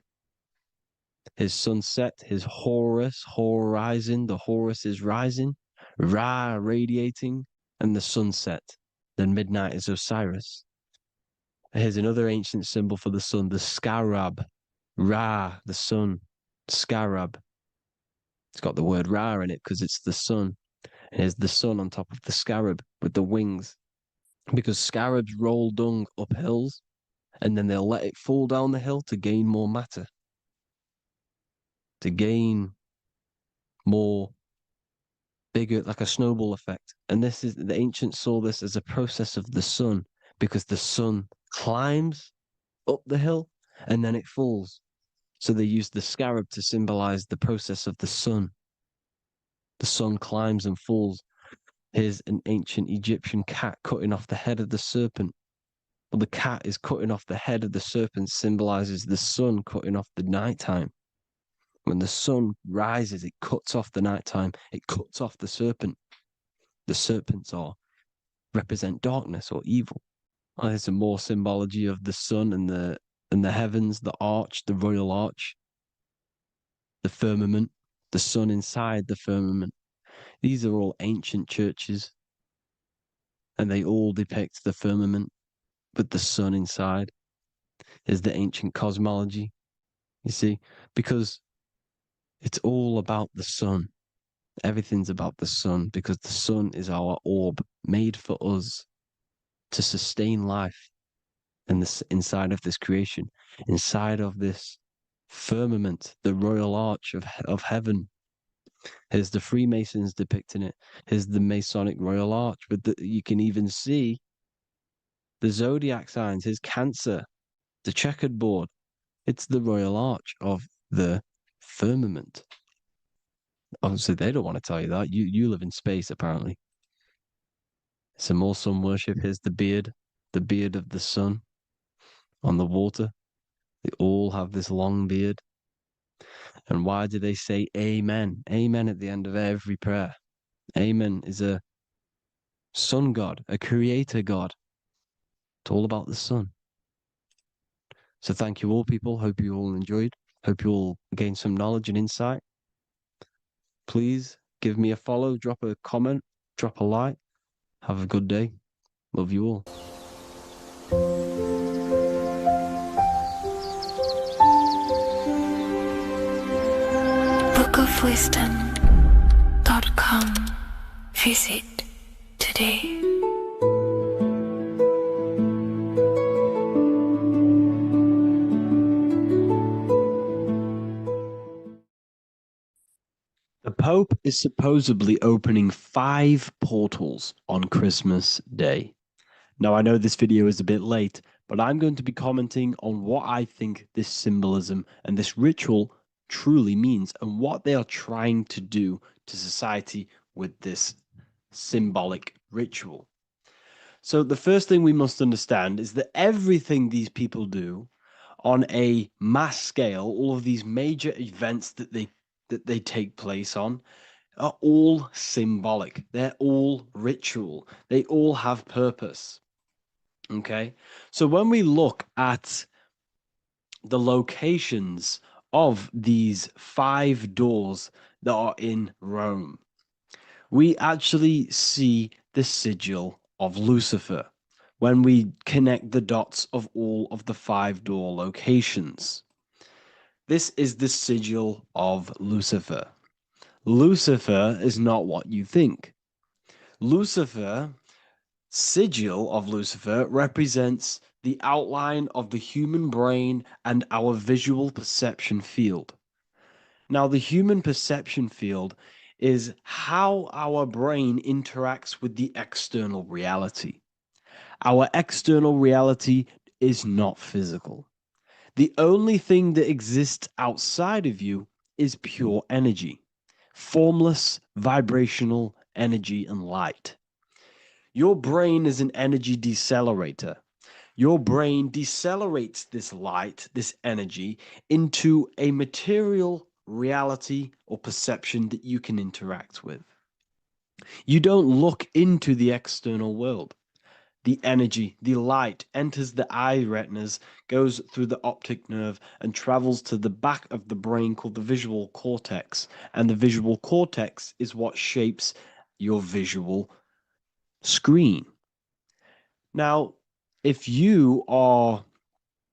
S6: His sunset, his Horus, horizon, the Horus is rising, Ra radiating, and the sunset. Then midnight is Osiris. Here's another ancient symbol for the sun, the scarab. Ra, the sun, scarab. It's got the word Ra in it because it's the sun. And here's the sun on top of the scarab with the wings. Because scarabs roll dung up hills and then they'll let it fall down the hill to gain more matter. To gain more bigger, like a snowball effect. And this is, the ancients saw this as a process of the sun because the sun climbs up the hill and then it falls. So they used the scarab to symbolize the process of the sun. The sun climbs and falls. Here's an ancient Egyptian cat cutting off the head of the serpent. Well, the cat is cutting off the head of the serpent, symbolizes the sun cutting off the nighttime. When the sun rises, it cuts off the nighttime. It cuts off the serpent. The serpents represent darkness or evil. Well, there's some more symbology of the sun and the heavens, the arch, the royal arch, the firmament, the sun inside the firmament. These are all ancient churches, and they all depict the firmament with the sun inside. Is the ancient cosmology, you see, because it's all about the sun. Everything's about the sun because the sun is our orb made for us to sustain life in this, inside of this creation, inside of this firmament, the royal arch of heaven. Here's the Freemasons depicting it. Here's the Masonic royal arch. You can even see the zodiac signs. Here's Cancer, the checkered board. It's the royal arch of the firmament. Obviously, they don't want to tell you that. You live in space, apparently. Some more sun worship. Here's the beard of the sun on the water. They all have this long beard. And why do they say amen? Amen at the end of every prayer. Amen is a sun god, a creator god. It's all about the sun. So thank you all, people. Hope you all enjoyed. Hope you all gained some knowledge and insight. Please Give me a follow, drop a comment, drop a like. Have a good day. Love you all.
S2: bookofwisdom.com. Visit today.
S6: The Pope is supposedly opening 5 portals on Christmas Day. Now, I know this video is a bit late, but I'm going to be commenting on what I think this symbolism and this ritual truly means and what they are trying to do to society with this symbolic ritual. So the first thing we must understand is that everything these people do on a mass scale, all of these major events that they take place on, are all symbolic. They're all ritual. They all have purpose. Okay? So when we look at the locations of these 5 doors that are in Rome, we actually see the sigil of Lucifer when we connect the dots of all of the 5 door locations. This is the sigil of Lucifer. Lucifer is not what you think. Lucifer, sigil of Lucifer, represents the outline of the human brain and our visual perception field. Now, the human perception field is how our brain interacts with the external reality. Our external reality is not physical. The only thing that exists outside of you is pure energy, formless, vibrational energy and light. Your brain is an energy decelerator. Your brain decelerates this light, this energy, into a material reality or perception that you can interact with. You don't look into the external world. The energy, the light enters the eye retinas, goes through the optic nerve, and travels to the back of the brain called the visual cortex. And the visual cortex is what shapes your visual screen. Now, if you are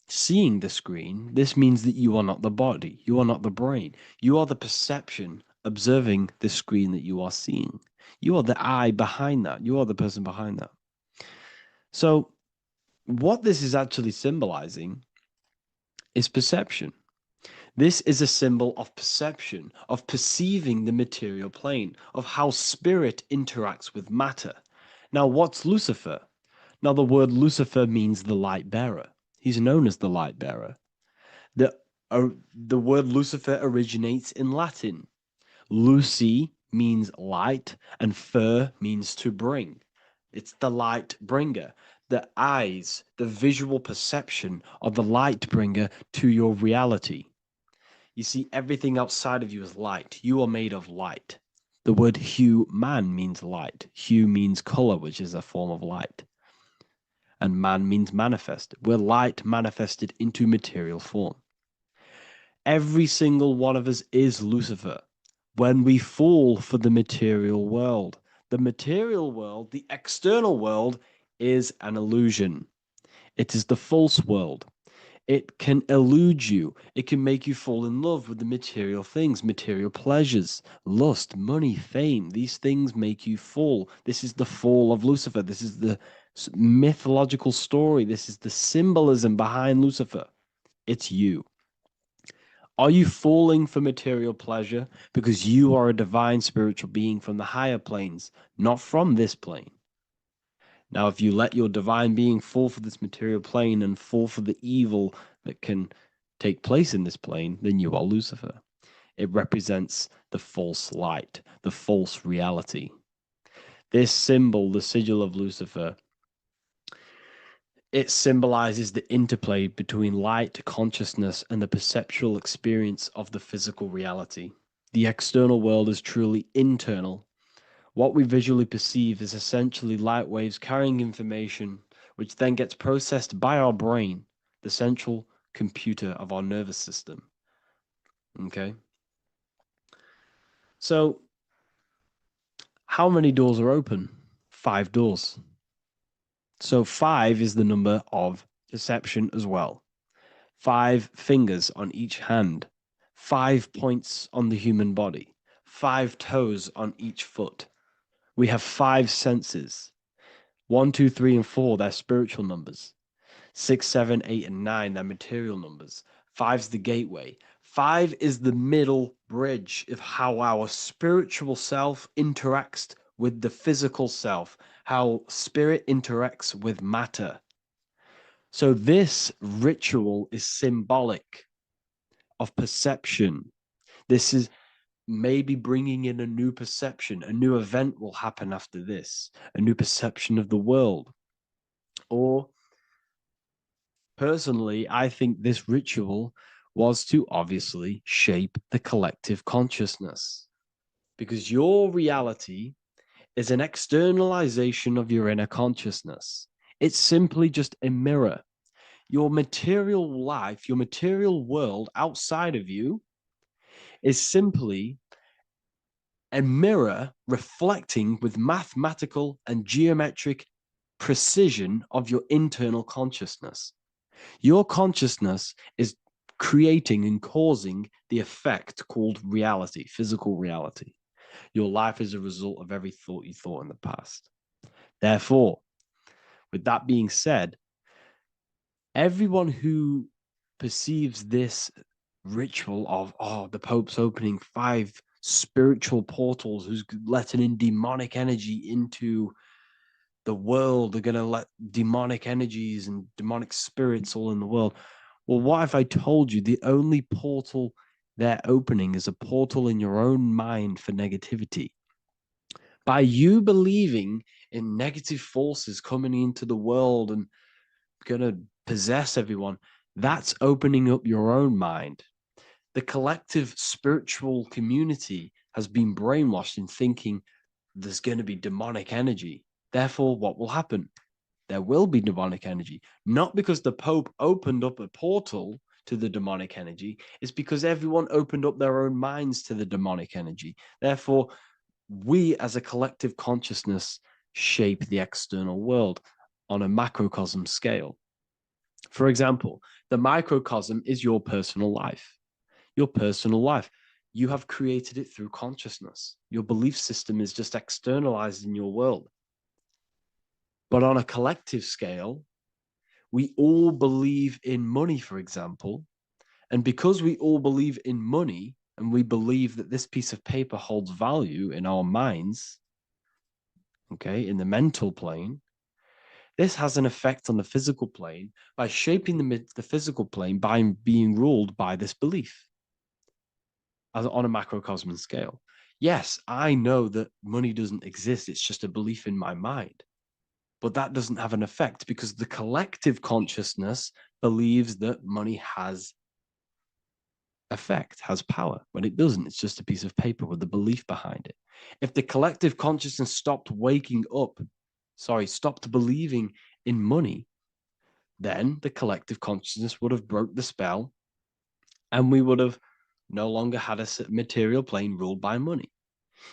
S6: seeing the screen, this means that you are not the body, you are not the brain, you are the perception observing the screen that you are seeing. You are the eye behind that, you are the person behind that. So, what this is actually symbolizing is perception. This is a symbol of perception, of perceiving the material plane, of how spirit interacts with matter. Now, what's Lucifer? Now, the word Lucifer means the light bearer. He's known as the light bearer. The word Lucifer originates in Latin. Luci means light, and fer means to bring. It's the light bringer. The eyes, the visual perception of the light bringer to your reality. You see, everything outside of you is light. You are made of light. The word hue man means light. Hue means color, which is a form of light. And man means manifest. We're light manifested into material form. Every single one of us is Lucifer. When we fall for the material world, the external world, is an illusion. It is the false world. It can elude you. It can make you fall in love with the material things, material pleasures, lust, money, fame. These things make you fall. This is the fall of Lucifer. This is the mythological story. This is the symbolism behind Lucifer. It's you. Are you falling for material pleasure because you are a divine spiritual being from the higher planes, not from this plane? Now, if you let your divine being fall for this material plane and fall for the evil that can take place in this plane, then you are Lucifer. It represents the false light, the false reality. This symbol, the sigil of Lucifer, it symbolizes the interplay between light, consciousness, and the perceptual experience of the physical reality. The external world is truly internal. What we visually perceive is essentially light waves carrying information, which then gets processed by our brain, the central computer of our nervous system. Okay? So, How many doors are open? 5 doors. So 5 is the number of perception as well. 5 fingers on each hand, 5 points on the human body, 5 toes on each foot. We have 5 senses. 1, 2, 3, and 4, they're spiritual numbers. 6, 7, 8, and 9, they're material numbers. 5's the gateway. 5 is the middle bridge of how our spiritual self interacts with the physical self, how spirit interacts with matter. So this ritual is symbolic of perception. This is maybe bringing in a new perception. A new event will happen after this, a new perception of the world. Or personally, I think this ritual was to obviously shape the collective consciousness, because your reality is an externalization of your inner consciousness. It's simply just a mirror. Your material life, your material world outside of you is simply a mirror reflecting with mathematical and geometric precision of your internal consciousness. Your consciousness is creating and causing the effect called reality, physical reality. Your life is a result of every thought you thought in the past. Therefore, with that being said, everyone who perceives this ritual of, oh, the Pope's opening 5 spiritual portals, who's letting in demonic energy into the world, they're going to let demonic energies and demonic spirits all in the world. Well, what if I told you the only portal they're opening is a portal in your own mind for negativity? By you believing in negative forces coming into the world and going to possess everyone, that's opening up your own mind. The collective spiritual community has been brainwashed in thinking there's going to be demonic energy. Therefore, what will happen? There will be demonic energy. Not because the Pope opened up a portal to the demonic energy, it's because everyone opened up their own minds to the demonic energy. Therefore, we as a collective consciousness shape the external world on a macrocosm scale. For example, the microcosm is your personal life. Your personal life. You have created it through consciousness. Your belief system is just externalized in your world. But on a collective scale, we all believe in money, for example. And because we all believe in money and we believe that this piece of paper holds value in our minds, okay, in the mental plane, this has an effect on the physical plane by shaping the physical plane by being ruled by this belief as on a macrocosm scale. Yes, I know that money doesn't exist. It's just a belief in my mind. But that doesn't have an effect because the collective consciousness believes that money has effect, has power. When it doesn't, it's just a piece of paper with a belief behind it. If the collective consciousness stopped stopped believing in money, then the collective consciousness would have broke the spell and we would have no longer had a material plane ruled by money.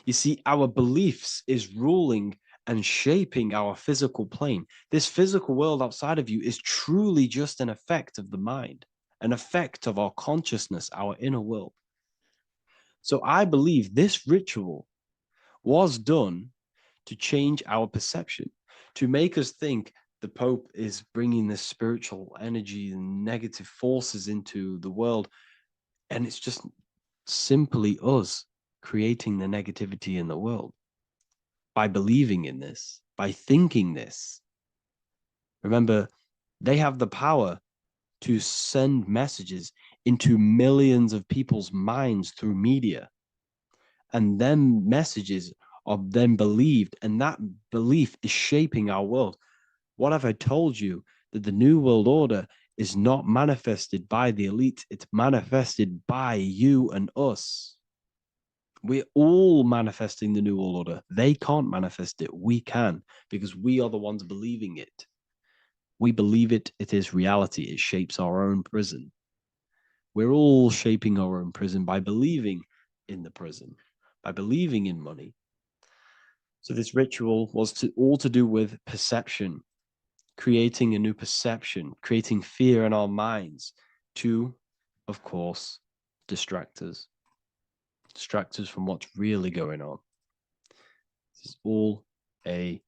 S6: You see, our beliefs is ruling and shaping our physical plane. This physical world outside of you is truly just an effect of the mind, an effect of our consciousness, our inner world. So I believe this ritual was done to change our perception, to make us think the Pope is bringing this spiritual energy and negative forces into the world. And it's just simply us creating the negativity in the world by believing in this, by thinking this. Remember, they have the power to send messages into millions of people's minds through media. And then messages are then believed, and that belief is shaping our world. What have I told you? That the New World Order is not manifested by the elite, it's manifested by you and us. We're all manifesting the New World Order. They can't manifest it. We can, because we are the ones believing it. We believe it. It is reality. It shapes our own prison. We're all shaping our own prison by believing in the prison, by believing in money. So this ritual was all to do with perception, creating a new perception, creating fear in our minds to, of course, distract us from what's really going on. This is all a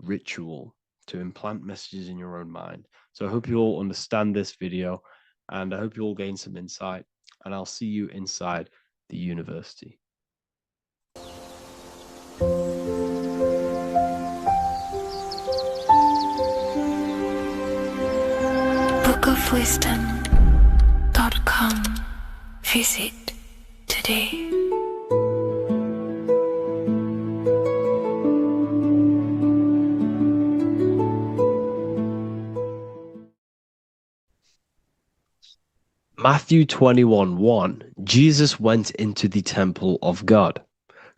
S6: ritual to implant messages in your own mind. So I hope you all understand this video, and I hope you all gain some insight, and I'll see you inside the university.
S2: bookofwisdom.com. Visit today.
S6: Matthew 21:1, Jesus went into the temple of God.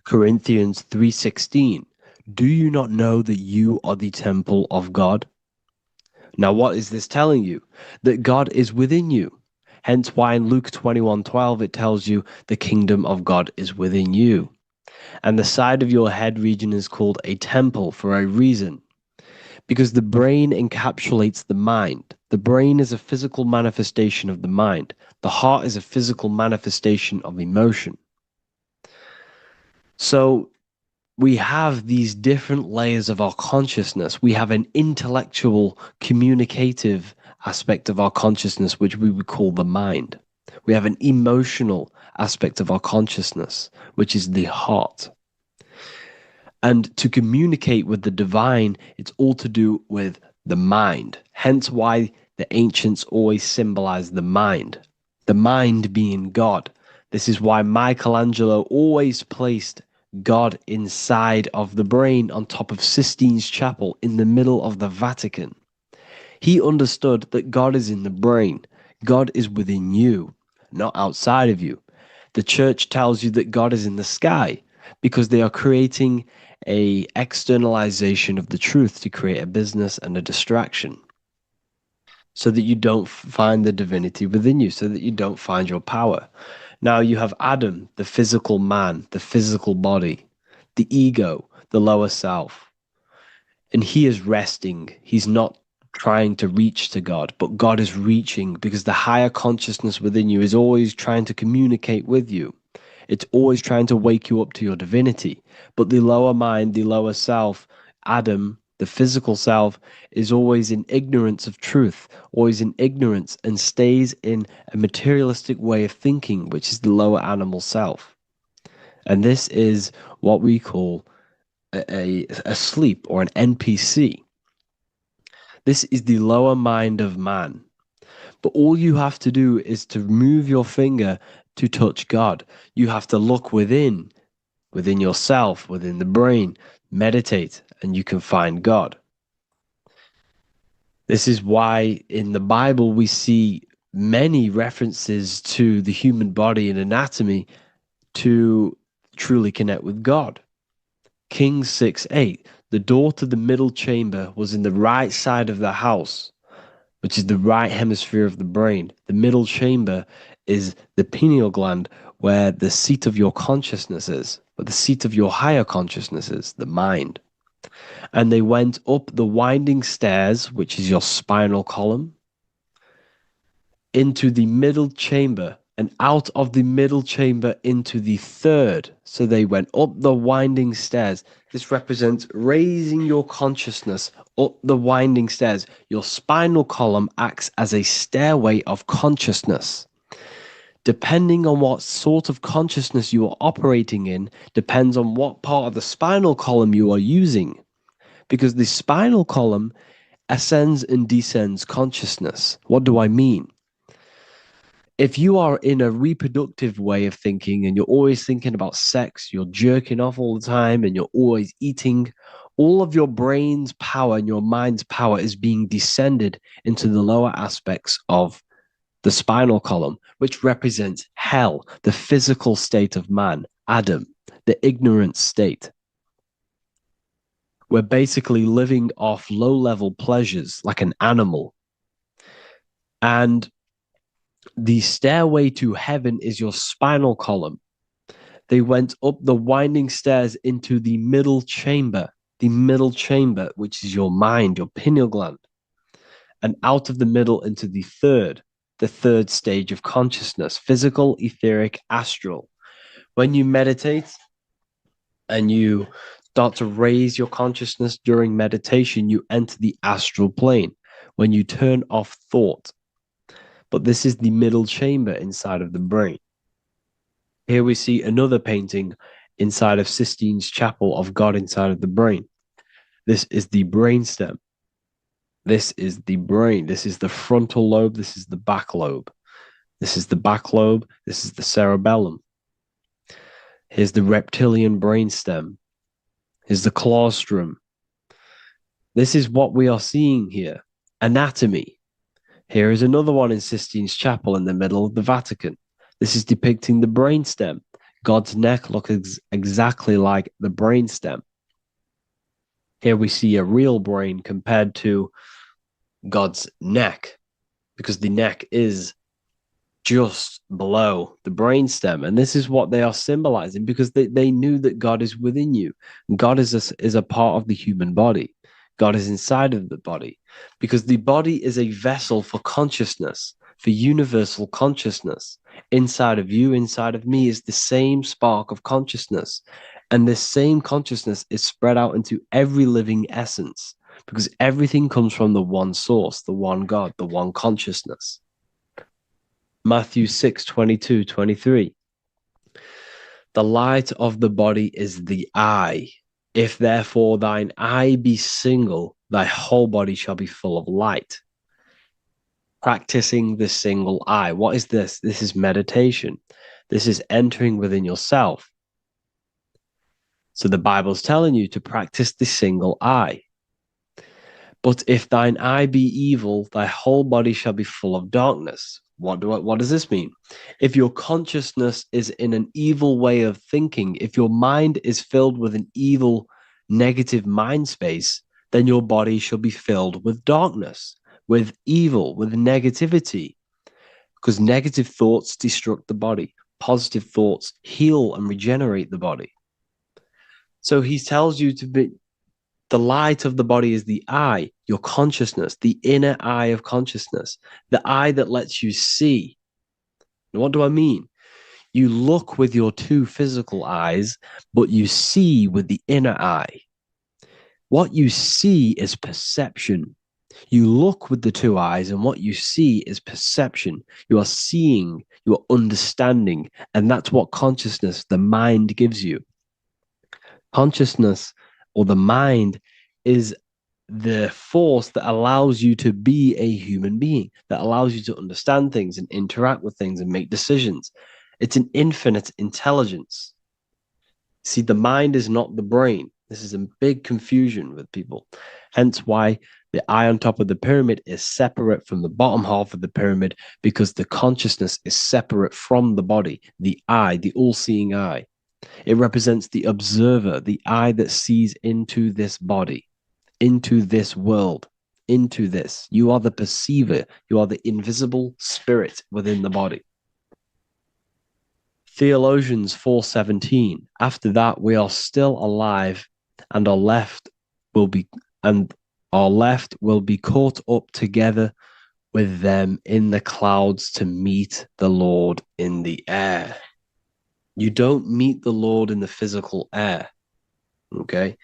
S6: Corinthians 3:16, do you not know that you are the temple of God? Now, what is this telling you? That God is within you. Hence why in Luke 21:12 it tells you the kingdom of God is within you. And the side of your head region is called a temple for a reason. Because the brain encapsulates the mind. The brain is a physical manifestation of the mind. The heart is a physical manifestation of emotion. So we have these different layers of our consciousness. We have an intellectual, communicative aspect of our consciousness, which we would call the mind. We have an emotional aspect of our consciousness, which is the heart. And to communicate with the divine, it's all to do with the mind. Hence why the ancients always symbolize the mind being God. This is why Michelangelo always placed God inside of the brain on top of Sistine Chapel in the middle of the Vatican. He understood that God is in the brain. God is within you, not outside of you. The church tells you that God is in the sky because they are creating a externalization of the truth to create a business and a distraction so that you don't find the divinity within you, so that you don't find your power. Now you have Adam, the physical man, the physical body, the ego, the lower self. And he is resting. He's not trying to reach to God, but God is reaching because the higher consciousness within you is always trying to communicate with you. It's always trying to wake you up to your divinity. But the lower mind, the lower self, Adam, the physical self, is always in ignorance of truth, always in ignorance, and stays in a materialistic way of thinking, which is the lower animal self. And this is what we call a sleep or an NPC. This is the lower mind of man. But all you have to do is to move your finger to touch God. You have to look within yourself, within the brain, meditate, and you can find God. This is why in the Bible we see many references to the human body and anatomy to truly connect with God. Kings 6:8, the door to the middle chamber was in the right side of the house, which is the right hemisphere of the brain. The middle chamber is the pineal gland, where the seat of your consciousness is, where the seat of your higher consciousness is, the mind. And they went up the winding stairs, which is your spinal column, into the middle chamber, and out of the middle chamber into the third. So they went up the winding stairs. This represents raising your consciousness up the winding stairs. Your spinal column acts as a stairway of consciousness. Depending on what sort of consciousness you are operating in, depends on what part of the spinal column you are using. Because the spinal column ascends and descends consciousness. What do I mean? If you are in a reproductive way of thinking and you're always thinking about sex, you're jerking off all the time and you're always eating, all of your brain's power and your mind's power is being descended into the lower aspects of the spinal column, which represents hell, the physical state of man, Adam, the ignorant state. We're basically living off low-level pleasures like an animal. And the stairway to heaven is your spinal column. They went up the winding stairs into the middle chamber, which is your mind, your pineal gland, and out of the middle into the third stage of consciousness, physical, etheric, astral. When you meditate and you start to raise your consciousness during meditation, you enter the astral plane when you turn off thought. But this is the middle chamber inside of the brain. Here we see another painting inside of Sistine's chapel of God inside of the brain. This is the brainstem. This is the brain. This is the frontal lobe. This is the back lobe. This is the back lobe. This is the cerebellum. Here's the reptilian brainstem. Here's the claustrum. This is what we are seeing here. Anatomy. Here is another one in Sistine's chapel in the middle of the Vatican. This is depicting the brainstem. God's neck looks exactly like the brainstem. Here we see a real brain compared to God's neck, because the neck is just below the brainstem. And this is what they are symbolizing, because they knew that God is within you. God is a part of the human body. God is inside of the body, because the body is a vessel for consciousness, for universal consciousness. Inside of you, inside of me, is the same spark of consciousness. And this same consciousness is spread out into every living essence, because everything comes from the one source, the one God, the one consciousness. Matthew 6:22-23. The light of the body is the eye. If therefore thine eye be single, thy whole body shall be full of light. Practicing the single eye. What is this? This is meditation. This is entering within yourself. So the Bible's telling you to practice the single eye. But if thine eye be evil, thy whole body shall be full of darkness. What does this mean? If your consciousness is in an evil way of thinking, if your mind is filled with an evil, negative mind space, then your body shall be filled with darkness, with evil, with negativity. Because negative thoughts destruct the body. Positive thoughts heal and regenerate the body. So he tells you to be, the light of the body is the eye, your consciousness, the inner eye of consciousness, the eye that lets you see. And what do I mean? You look with your two physical eyes, but you see with the inner eye. What you see is perception. You look with the two eyes, and what you see is perception. You are seeing, you are understanding, and that's what consciousness, the mind, gives you. Consciousness, or the mind, is the force that allows you to be a human being, that allows you to understand things and interact with things and make decisions. It's an infinite intelligence. See, the mind is not the brain. This is a big confusion with people. Hence why the eye on top of the pyramid is separate from the bottom half of the pyramid, because the consciousness is separate from the body, the eye, the all-seeing eye. It represents the observer, the eye that sees into this body, into this world, into this. You are the perceiver. You are the invisible spirit within the body. Theologians 4:17. After that, we are still alive, and our left will be caught up together with them in the clouds to meet the Lord in the air. You don't meet the Lord in the physical air. Okay?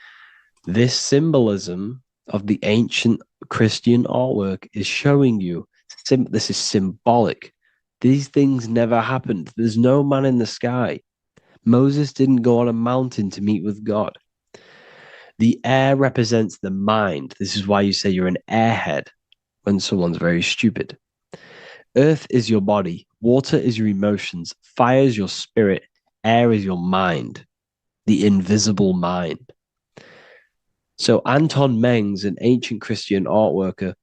S6: This symbolism of the ancient Christian artwork is showing you this is symbolic. These things never happened. There's no man in the sky. Moses didn't go on a mountain to meet with God. The air represents the mind. This is why you say you're an airhead when someone's very stupid. Earth is your body. Water is your emotions. Fire is your spirit. Air is your mind, the invisible mind. So Anton Mengs, an ancient Christian art worker,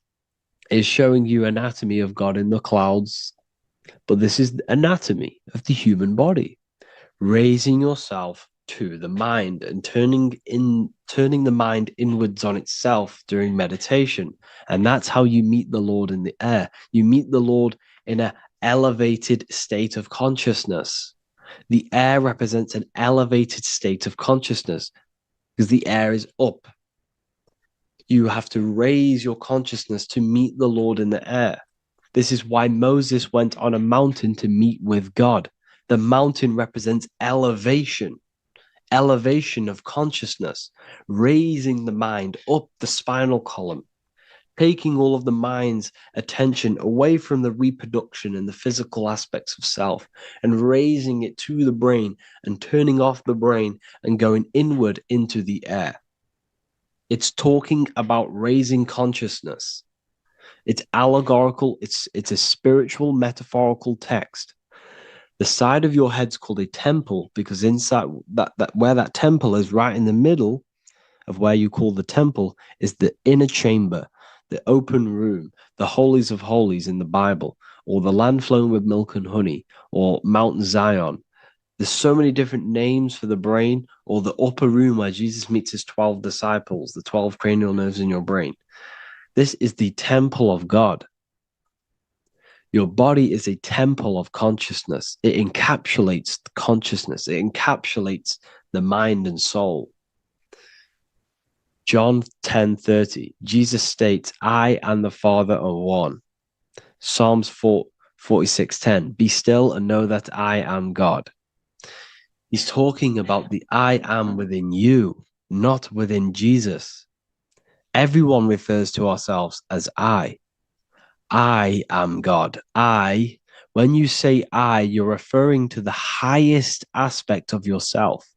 S6: is showing you anatomy of God in the clouds. But this is the anatomy of the human body, raising yourself to the mind and turning the mind inwards on itself during meditation. And that's how you meet the Lord in the air. You meet the Lord in an elevated state of consciousness. The air represents an elevated state of consciousness because the air is up. You have to raise your consciousness to meet the Lord in the air. This is why Moses went on a mountain to meet with God. The mountain represents elevation of consciousness, raising the mind up the spinal column, taking all of the mind's attention away from the reproduction and the physical aspects of self and raising it to the brain and turning off the brain and going inward into the air. It's talking about raising consciousness. It's allegorical. It's a spiritual, metaphorical text. The side of your head's called a temple because inside that where that temple is, right in the middle of where you call the temple, is the inner chamber, the open room, the holies of holies in the Bible, or the land flowing with milk and honey, or Mount Zion. There's so many different names for the brain, or the upper room where Jesus meets his 12 disciples, the 12 cranial nerves in your brain. This is the temple of God. Your body is a temple of consciousness. It encapsulates the consciousness. It encapsulates the mind and soul. John 10:30, Jesus states, I and the Father are one. Psalms 46:10, be still and know that I am God. He's talking about the I am within you, not within Jesus. Everyone refers to ourselves as I. I am God. When you say I, you're referring to the highest aspect of yourself,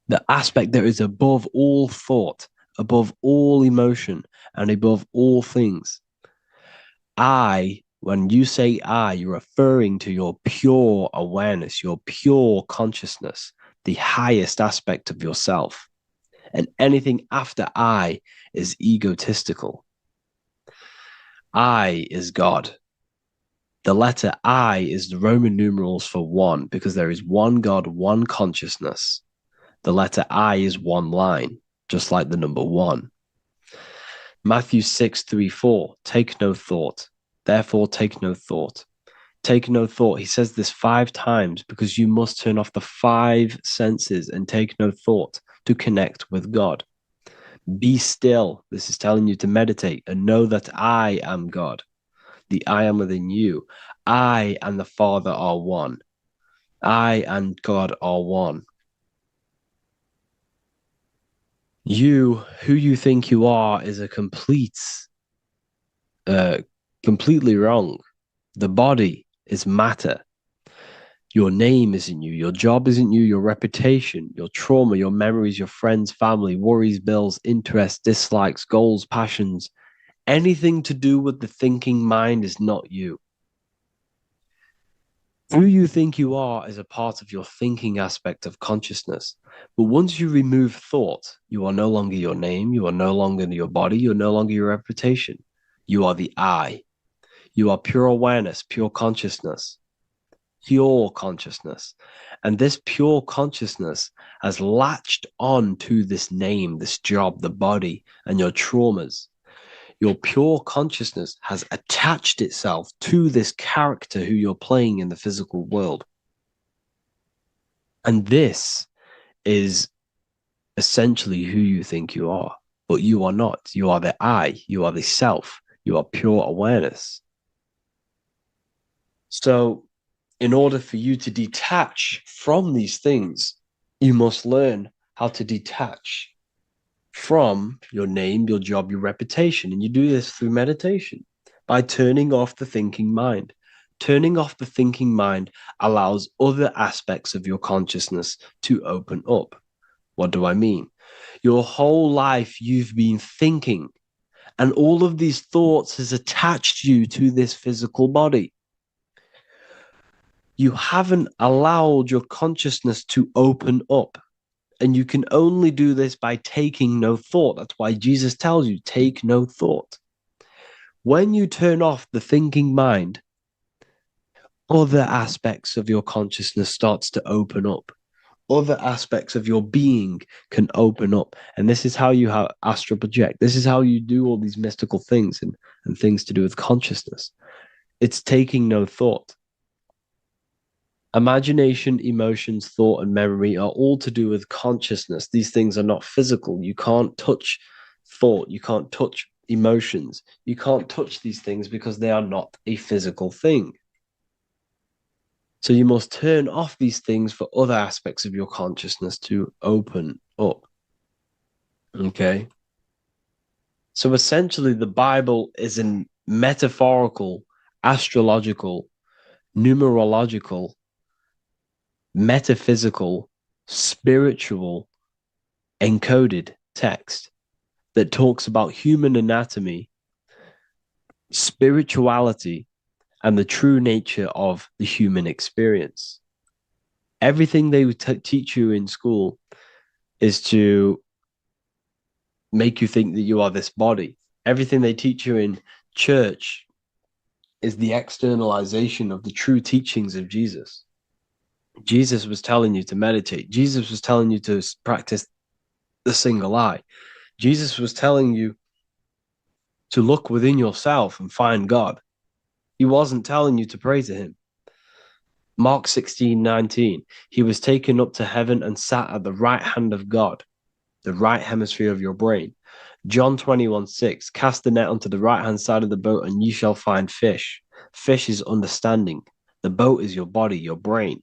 S6: the aspect that is above all thought, above all emotion, and above all things. When you say I, you're referring to your pure awareness, your pure consciousness, the highest aspect of yourself. And anything after I is egotistical. I is God. The letter I is the Roman numerals for one, because there is one God, one consciousness. The letter I is one line, just like the number one. Matthew 6:3-4, take no thought. Therefore, take no thought. Take no thought. He says this 5 times because you must turn off the 5 senses and take no thought to connect with God. Be still. This is telling you to meditate and know that I am God. The I am within you. I and the Father are one. I and God are one. You, who you think you are, is a completely wrong. The body is matter. Your name isn't you. Your job isn't you. Your reputation, your trauma, your memories, your friends, family, worries, bills, interests, dislikes, goals, passions, anything to do with the thinking mind is not you. Who you think you are is a part of your thinking aspect of consciousness. But once you remove thought, you are no longer your name. You are no longer your body. You're no longer your reputation. You are the I. You are pure awareness, pure consciousness. Pure consciousness. And this pure consciousness has latched on to this name, this job, the body, and your traumas. Your pure consciousness has attached itself to this character who you're playing in the physical world. And this is essentially who you think you are, but you are not. You are the I, you are the self, you are pure awareness. So in order for you to detach from these things, you must learn how to detach from your name, your job, your reputation. And you do this through meditation by turning off the thinking mind. Turning off the thinking mind allows other aspects of your consciousness to open up. What do I mean? Your whole life you've been thinking, and all of these thoughts has attached you to this physical body. You haven't allowed your consciousness to open up. And you can only do this by taking no thought. That's why Jesus tells you, take no thought. When you turn off the thinking mind, other aspects of your consciousness starts to open up. Other aspects of your being can open up. And this is how you astral project. This is how you do all these mystical things and things to do with consciousness. It's taking no thought. Imagination, emotions, thought, and memory are all to do with consciousness. These things are not physical. You can't touch thought. You can't touch emotions. You can't touch these things because they are not a physical thing. So you must turn off these things for other aspects of your consciousness to open up. Okay? So essentially, the Bible is a metaphorical, astrological, numerological, metaphysical, spiritual, encoded text that talks about human anatomy, spirituality, and the true nature of the human experience. Everything they would teach you in school is to make you think that you are this body. Everything they teach you in church is the externalization of the true teachings of Jesus. Jesus was telling you to meditate. Jesus was telling you to practice the single eye. Jesus was telling you to look within yourself and find God. He wasn't telling you to pray to him. Mark 16:19, he was taken up to heaven and sat at the right hand of God, the right hemisphere of your brain. John 21:6, cast the net onto the right hand side of the boat and ye shall find fish. Fish is understanding. The boat is your body, your brain.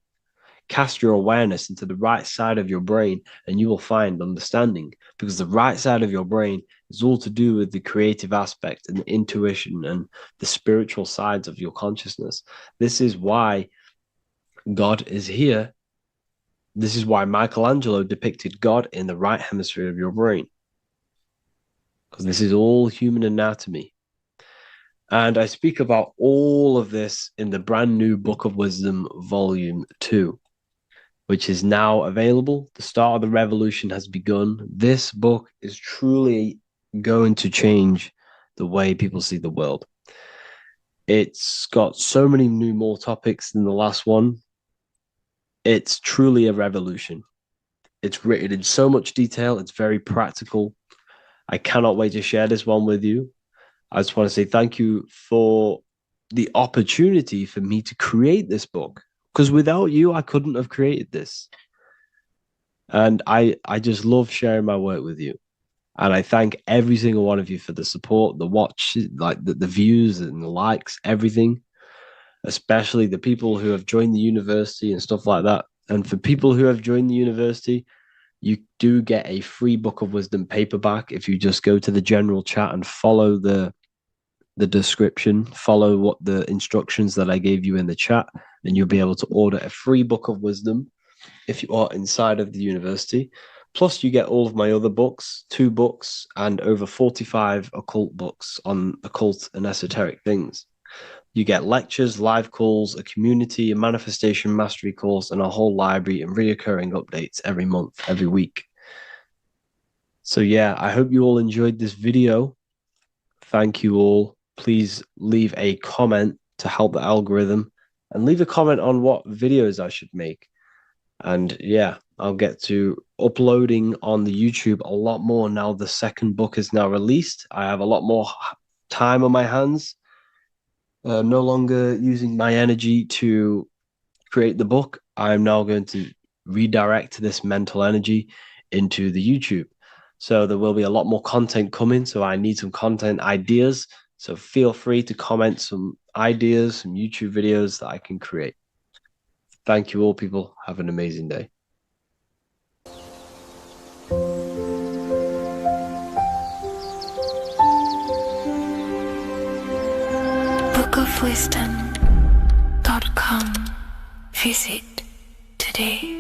S6: Cast your awareness into the right side of your brain and you will find understanding, because the right side of your brain is all to do with the creative aspect and the intuition and the spiritual sides of your consciousness. This is why God is here. This is why Michelangelo depicted God in the right hemisphere of your brain, because this is all human anatomy. And I speak about all of this in the brand new Book of Wisdom, Volume 2, which is now available. The start of the revolution has begun. This book is truly going to change the way people see the world. It's got so many more topics than the last one. It's truly a revolution. It's written in so much detail. It's very practical. I cannot wait to share this one with you. I just want to say thank you for the opportunity for me to create this book, because without you, I couldn't have created this. And I just love sharing my work with you. And I thank every single one of you for the support, the watch, like the views and the likes, everything, especially the people who have joined the university and stuff like that. And for people who have joined the university, you do get a free Book of Wisdom paperback if you just go to the general chat and follow the description, follow what the instructions that I gave you in the chat, and you'll be able to order a free Book of Wisdom if you are inside of the university. Plus, you get all of my other books, 2 books, and over 45 occult books on occult and esoteric things. You get lectures, live calls, a community, a manifestation mastery course, and a whole library and reoccurring updates every month, every week. So yeah, I hope you all enjoyed this video. Thank you all. Please leave a comment to help the algorithm, and leave a comment on what videos I should make. And yeah, I'll get to uploading on the YouTube a lot more now. The second book is now released. I have a lot more time on my hands. No longer using my energy to create the book. I'm now going to redirect this mental energy into the YouTube. So there will be a lot more content coming. So I need some content ideas. So feel free to comment some ideas, some YouTube videos that I can create. Thank you all, people. Have an amazing day.
S2: bookofwisdom.com. Visit today.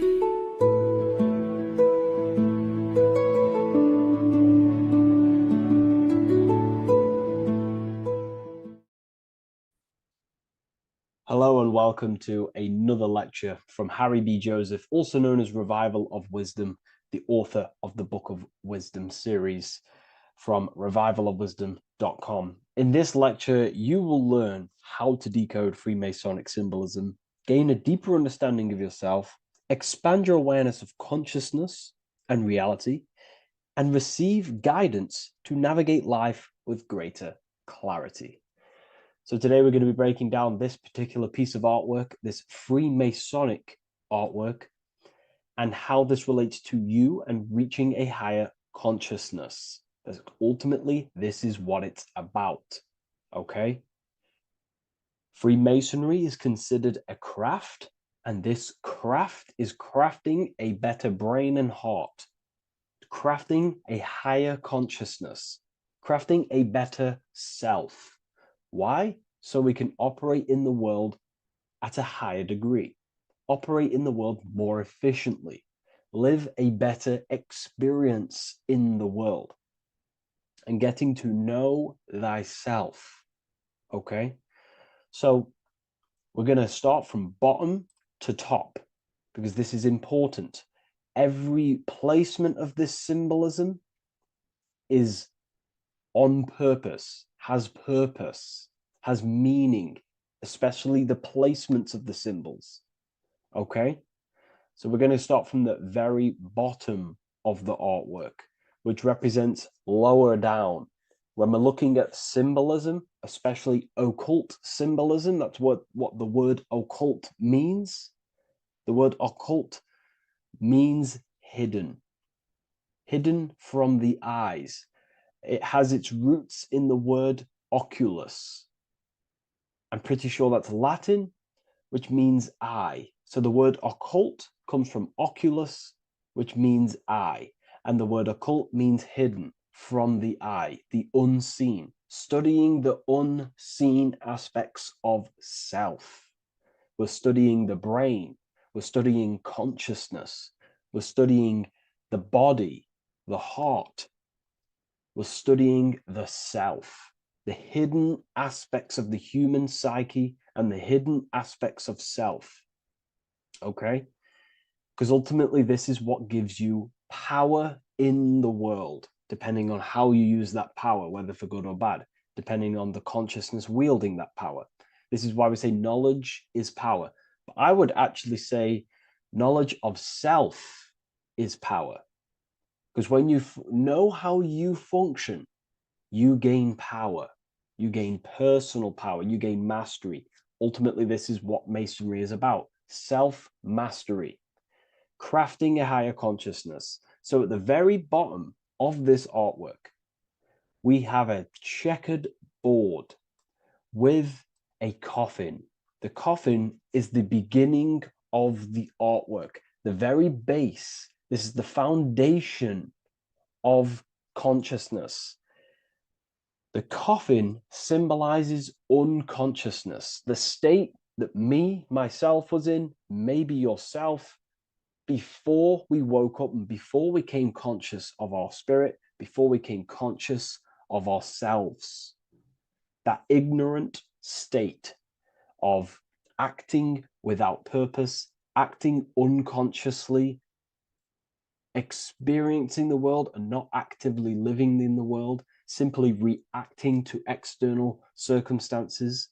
S6: Hello and welcome to another lecture from Harry B. Joseph, also known as Revival of Wisdom, the author of the Book of Wisdom series from revivalofwisdom.com. In this lecture, you will learn how to decode Freemasonic symbolism, gain a deeper understanding of yourself, expand your awareness of consciousness and reality, and receive guidance to navigate life with greater clarity.
S1: So today we're going to be breaking down this particular piece of artwork, this Freemasonic artwork, and how this relates to you and reaching a higher consciousness. Because ultimately, this is what it's about, okay? Freemasonry is considered a craft, and this craft is crafting a better brain and heart, crafting a higher consciousness, crafting a better self. Why? So we can operate in the world at a higher degree, operate in the world more efficiently, live a better experience in the world, and getting to know thyself. Okay? So we're going to start from bottom to top because this is important. Every placement of this symbolism is on purpose, has meaning, especially the placements of the symbols. Okay? So we're going to start from the very bottom of the artwork, which represents lower down. When we're looking at symbolism, especially occult symbolism, that's what the word occult means. The word occult means hidden, hidden from the eyes. It has its roots in the word oculus. I'm pretty sure that's Latin, which means eye. So the word occult comes from oculus, which means eye. And the word occult means hidden, from the eye, the unseen, studying the unseen aspects of self. We're studying the brain, we're studying consciousness, we're studying the body, the heart, we're studying the self, the hidden aspects of the human psyche and the hidden aspects of self. Okay? Because ultimately, this is what gives you power in the world, depending on how you use that power, whether for good or bad, depending on the consciousness wielding that power. This is why we say knowledge is power. But I would actually say knowledge of self is power. Because when you know how you function, you gain power. You gain personal power. You gain mastery. Ultimately, this is what Masonry is about. Self-mastery. Crafting a higher consciousness. So at the very bottom of this artwork, we have a checkered board with a coffin. The coffin is the beginning of the artwork, the very base. This is the foundation of consciousness. The coffin symbolizes unconsciousness, the state that myself was in, maybe yourself, before we woke up and before we came conscious of our spirit, before we came conscious of ourselves. That ignorant state of acting without purpose, acting unconsciously, experiencing the world and not actively living in the world, simply reacting to external circumstances.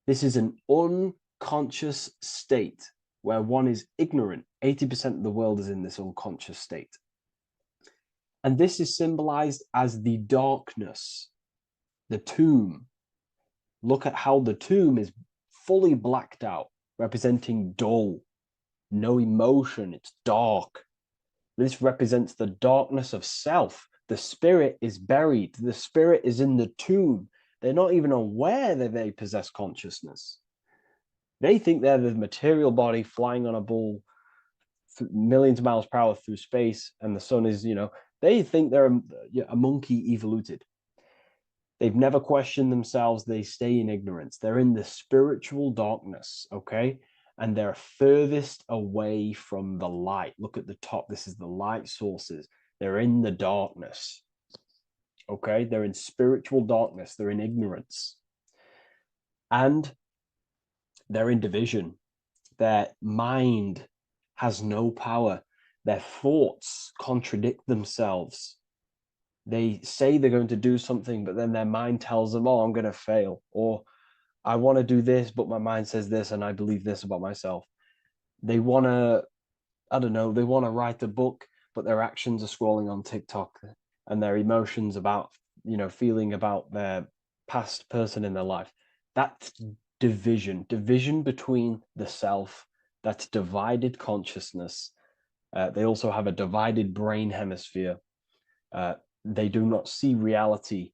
S1: This is an unconscious state where one is ignorant. 80% of the world is in this unconscious state. And this is symbolized as the darkness, the tomb. Look at how the tomb is fully blacked out, representing dull, no emotion, it's dark. This represents the darkness of self. The spirit is buried. The spirit is in the tomb. They're not even aware that they possess consciousness. They think they're the material body flying on a ball millions of miles per hour through space, and the sun is, they think they're a monkey evoluted. They've never questioned themselves. They stay in ignorance. They're in the spiritual darkness, okay? And they're furthest away from the light. Look at the top. This is the light sources. They're in the darkness, okay? They're in spiritual darkness. They're in ignorance. And they're in division. Their mind has no power. Their thoughts contradict themselves. They say they're going to do something, but then their mind tells them, oh, I'm going to fail. Or I want to do this, but my mind says this, and I believe this about myself. They want to, they want to write a book, but their actions are scrolling on TikTok, and their emotions about, feeling about their past person in their life. That's division between the self. That's divided consciousness. They also have a divided brain hemisphere. They do not see reality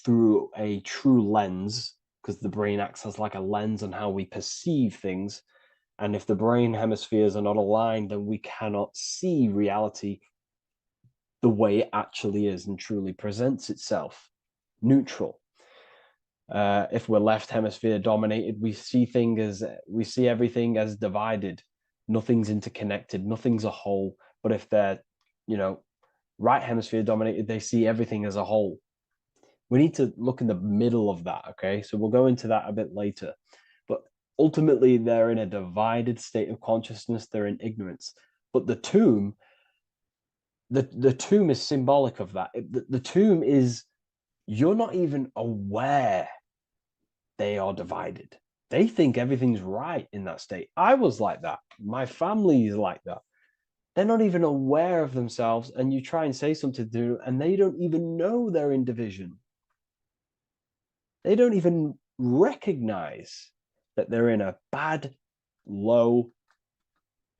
S1: through a true lens, because the brain acts as like a lens on how we perceive things. And if the brain hemispheres are not aligned, then we cannot see reality the way it actually is and truly presents itself, neutral. If we're left hemisphere dominated, we see everything as divided. Nothing's interconnected, nothing's a whole. But if they're, right hemisphere dominated, they see everything as a whole. We need to look in the middle of that, okay? So we'll go into that a bit later. But ultimately, they're in a divided state of consciousness. They're in ignorance. But the tomb is symbolic of that. The tomb is, you're not even aware they are divided. They think everything's right in that state. I was like that. My family is like that. They're not even aware of themselves, and you try and say something to them, and they don't even know they're in division. They don't even recognize that they're in a bad, low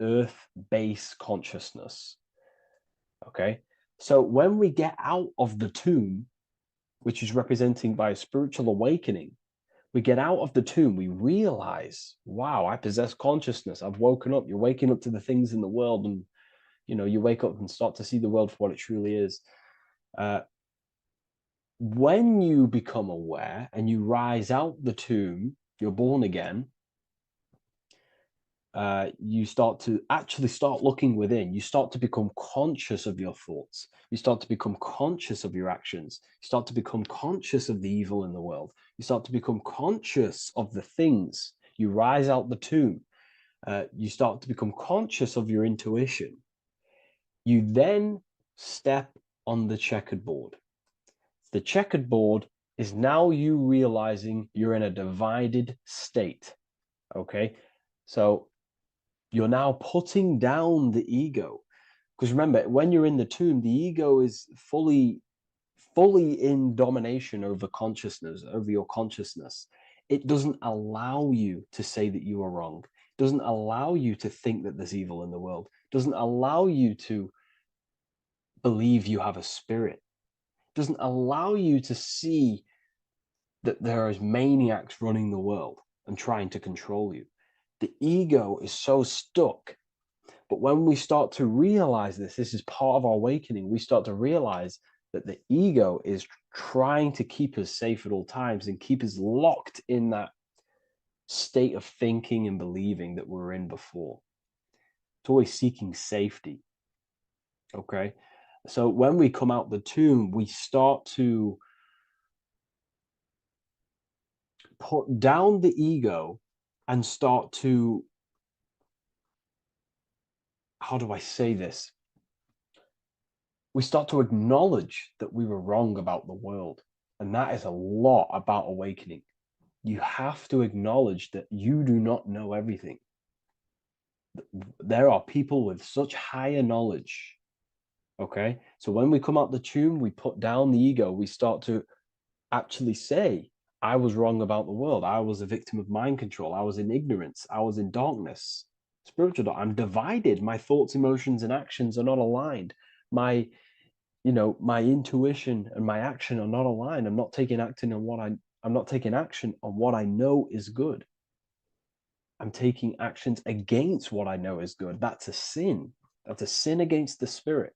S1: earth base consciousness. Okay? So when we get out of the tomb, which is representing by a spiritual awakening, we get out of the tomb, we realize, wow, I possess consciousness. I've woken up. You're waking up to the things in the world, and you wake up and start to see the world for what it truly is. When you become aware and you rise out the tomb, you're born again. You start to actually start looking within. You start to become conscious of your thoughts. You start to become conscious of your actions. You start to become conscious of the evil in the world. You start to become conscious of the things. You rise out the tomb. You start to become conscious of your intuition. You then step on the checkered board. The checkered board is now you realizing you're in a divided state. Okay, so you're now putting down the ego, because remember, when you're in the tomb, the ego is fully in domination over consciousness, over your consciousness. It doesn't allow you to say that you are wrong. It doesn't allow you to think that there's evil in the world. It doesn't allow you to believe you have a spirit. It doesn't allow you to see that there is maniacs running the world and trying to control you. The ego is so stuck. But when we start to realize this is part of our awakening, we start to realize that the ego is trying to keep us safe at all times and keep us locked in that state of thinking and believing that we were in before. It's always seeking safety. Okay? So when we come out the tomb, we start to put down the ego and start to, how do I say this? We start to acknowledge that we were wrong about the world. And that is a lot about awakening. You have to acknowledge that you do not know everything. There are people with such higher knowledge. Okay? So when we come out the tomb, we put down the ego. We start to actually say, I was wrong about the world. I was a victim of mind control. I was in ignorance. I was in darkness. Spiritual, I'm divided. My thoughts, emotions, and actions are not aligned. My intuition and my action are not aligned. I'm not taking action on what I know is good. I'm taking actions against what I know is good. That's a sin. That's a sin against the spirit.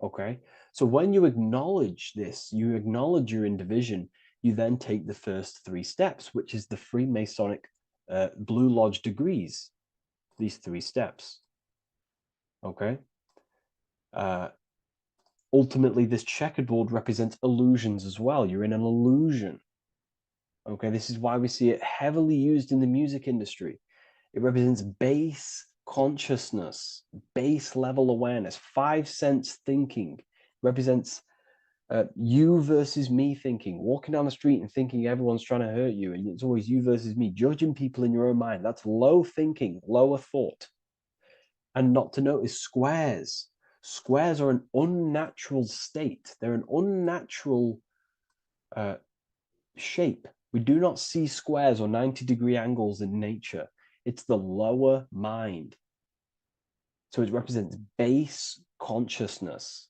S1: Okay? So when you acknowledge this, you acknowledge you're in division, you then take the first 3 steps, which is the Freemasonic Blue Lodge degrees. These 3 steps. Okay? Ultimately, this checkerboard represents illusions as well. You're in an illusion. Okay, this is why we see it heavily used in the music industry. It represents base consciousness, base level awareness, 5 sense thinking. It represents you versus me thinking, walking down the street and thinking everyone's trying to hurt you, and it's always you versus me, judging people in your own mind. That's low thinking, lower thought. And not to notice squares. Squares are an unnatural state. They're an unnatural
S6: shape. We do not see squares or 90-degree angles in nature. It's the lower mind. So it represents base consciousness,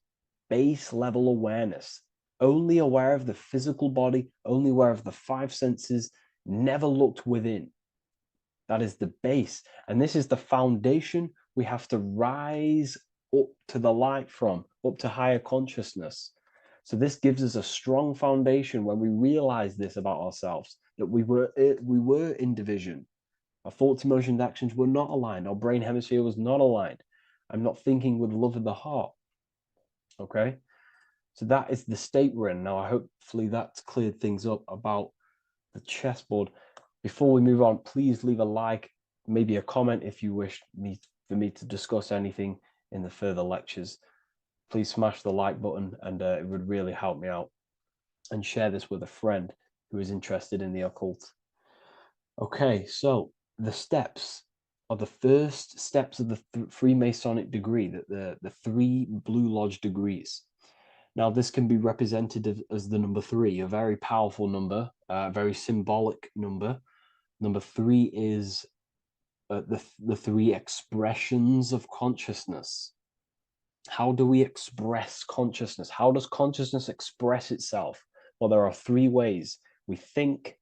S6: base level awareness, only aware of the physical body, only aware of the five senses, never looked within. That is the base. And this is the foundation we have to rise up to the light from, up to higher consciousness. So this gives us a strong foundation when we realize this about ourselves, that we were in division. Our thoughts, emotions, actions were not aligned. Our brain hemisphere was not aligned. I'm not thinking with love of the heart. Okay? So that is the state we're in. Now, hopefully that's cleared things up about the chessboard. Before we move on, please leave a like, maybe a comment if you wish for me to discuss anything in the further lectures. Please smash the like button, and it would really help me out. And share this with a friend who is interested in the occult. Okay, so the steps are the first steps of the Freemasonic degree, the 3 Blue Lodge degrees. Now, this can be represented as the number 3, a very powerful number, a very symbolic number. Number 3 is the 3 expressions of consciousness. How do we express consciousness? How does consciousness express itself? Well, there are 3 ways. We think,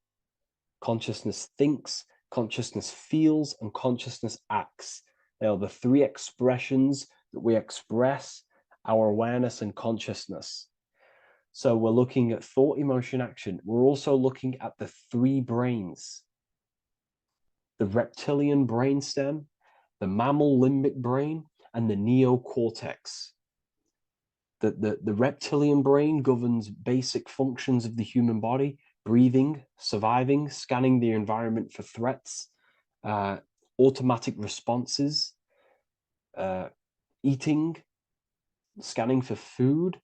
S6: consciousness thinks, consciousness feels, and consciousness acts. They are the 3 expressions that we express our awareness and consciousness. So we're looking at thought, emotion, action. We're also looking at the 3 brains: the reptilian brainstem, the mammal limbic brain, and the neocortex. The reptilian brain governs basic functions of the human body: breathing, surviving, scanning the environment for threats, automatic responses, eating, scanning for food.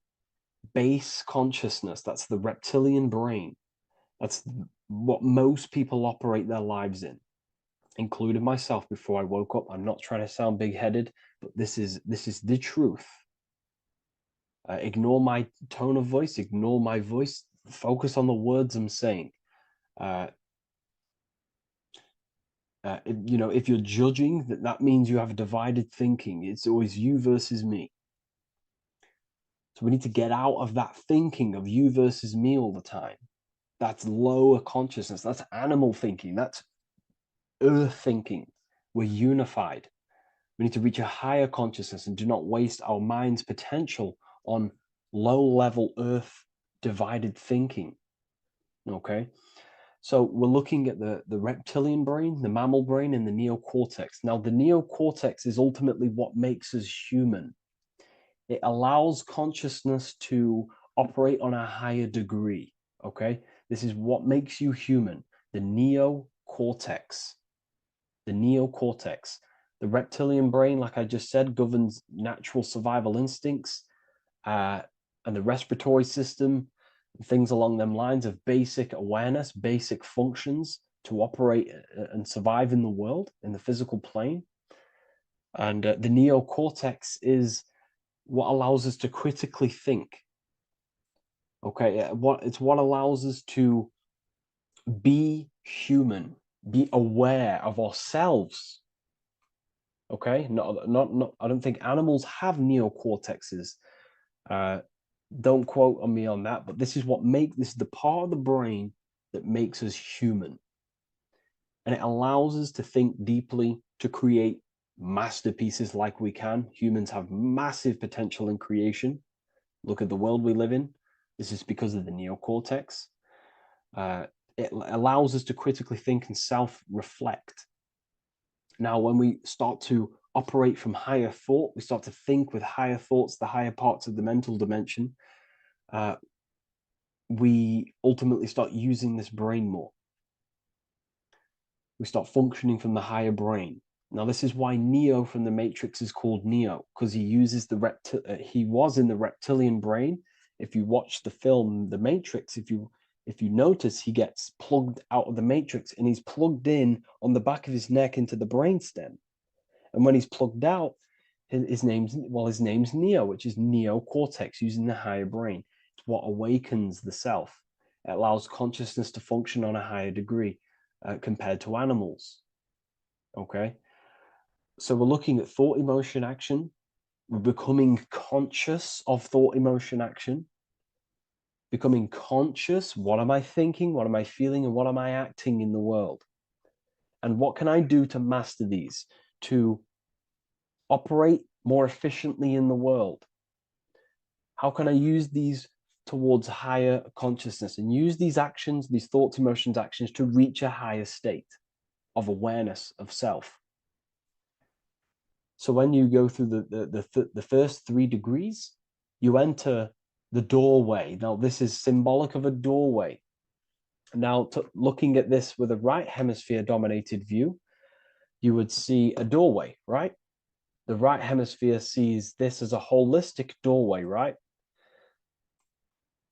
S6: Base consciousness, that's the reptilian brain. That's what most people operate their lives in, including myself before I woke up. I'm not trying to sound big-headed, but this is the truth. Ignore my tone of voice, ignore my voice, focus on the words I'm saying. If you're judging, that means you have divided thinking. It's always you versus me. So we need to get out of that thinking of you versus me all the time. That's lower consciousness. That's animal thinking. That's earth thinking. We're unified. We need to reach a higher consciousness and do not waste our mind's potential on low-level earth divided thinking. Okay? So we're looking at the reptilian brain, the mammal brain, and the neocortex. Now, the neocortex is ultimately what makes us human. It allows consciousness to operate on a higher degree. Okay? This is what makes you human. The neocortex. The neocortex. The reptilian brain, like I just said, governs natural survival instincts and the respiratory system, things along them lines of basic awareness, basic functions to operate and survive in the world, in the physical plane. And the neocortex is what allows us to critically think. Okay, it's what allows us to be human, be aware of ourselves. Okay, not. I don't think animals have neocortexes. Don't quote on me on that, but this is the part of the brain that makes us human, and it allows us to think deeply, to create masterpieces like we can. Humans have massive potential in creation. Look at the world we live in. This is because of the neocortex. It allows us to critically think and self-reflect. Now, when we start to operate from higher thought, we start to think with higher thoughts, the higher parts of the mental dimension, we ultimately start using this brain more. We start functioning from the higher brain. Now, this is why Neo from the Matrix is called Neo, because he uses he was in the reptilian brain. If you watch the film The Matrix, if you notice, he gets plugged out of the Matrix and he's plugged in on the back of his neck into the brainstem. And when he's plugged out, his name's Neo, which is neocortex, using the higher brain. It's what awakens the self. It allows consciousness to function on a higher degree compared to animals. Okay. So we're looking at thought, emotion, action. We're becoming conscious of thought, emotion, action. Becoming conscious. What am I thinking? What am I feeling? And what am I acting in the world? And what can I do to master these? To operate more efficiently in the world? How can I use these towards higher consciousness and use these actions, these thoughts, emotions, actions to reach a higher state of awareness of self? So when you go through the first 3 degrees, you enter the doorway. Now, this is symbolic of a doorway. Now, looking at this with a right hemisphere dominated view, you would see a doorway, right? The right hemisphere sees this as a holistic doorway, right?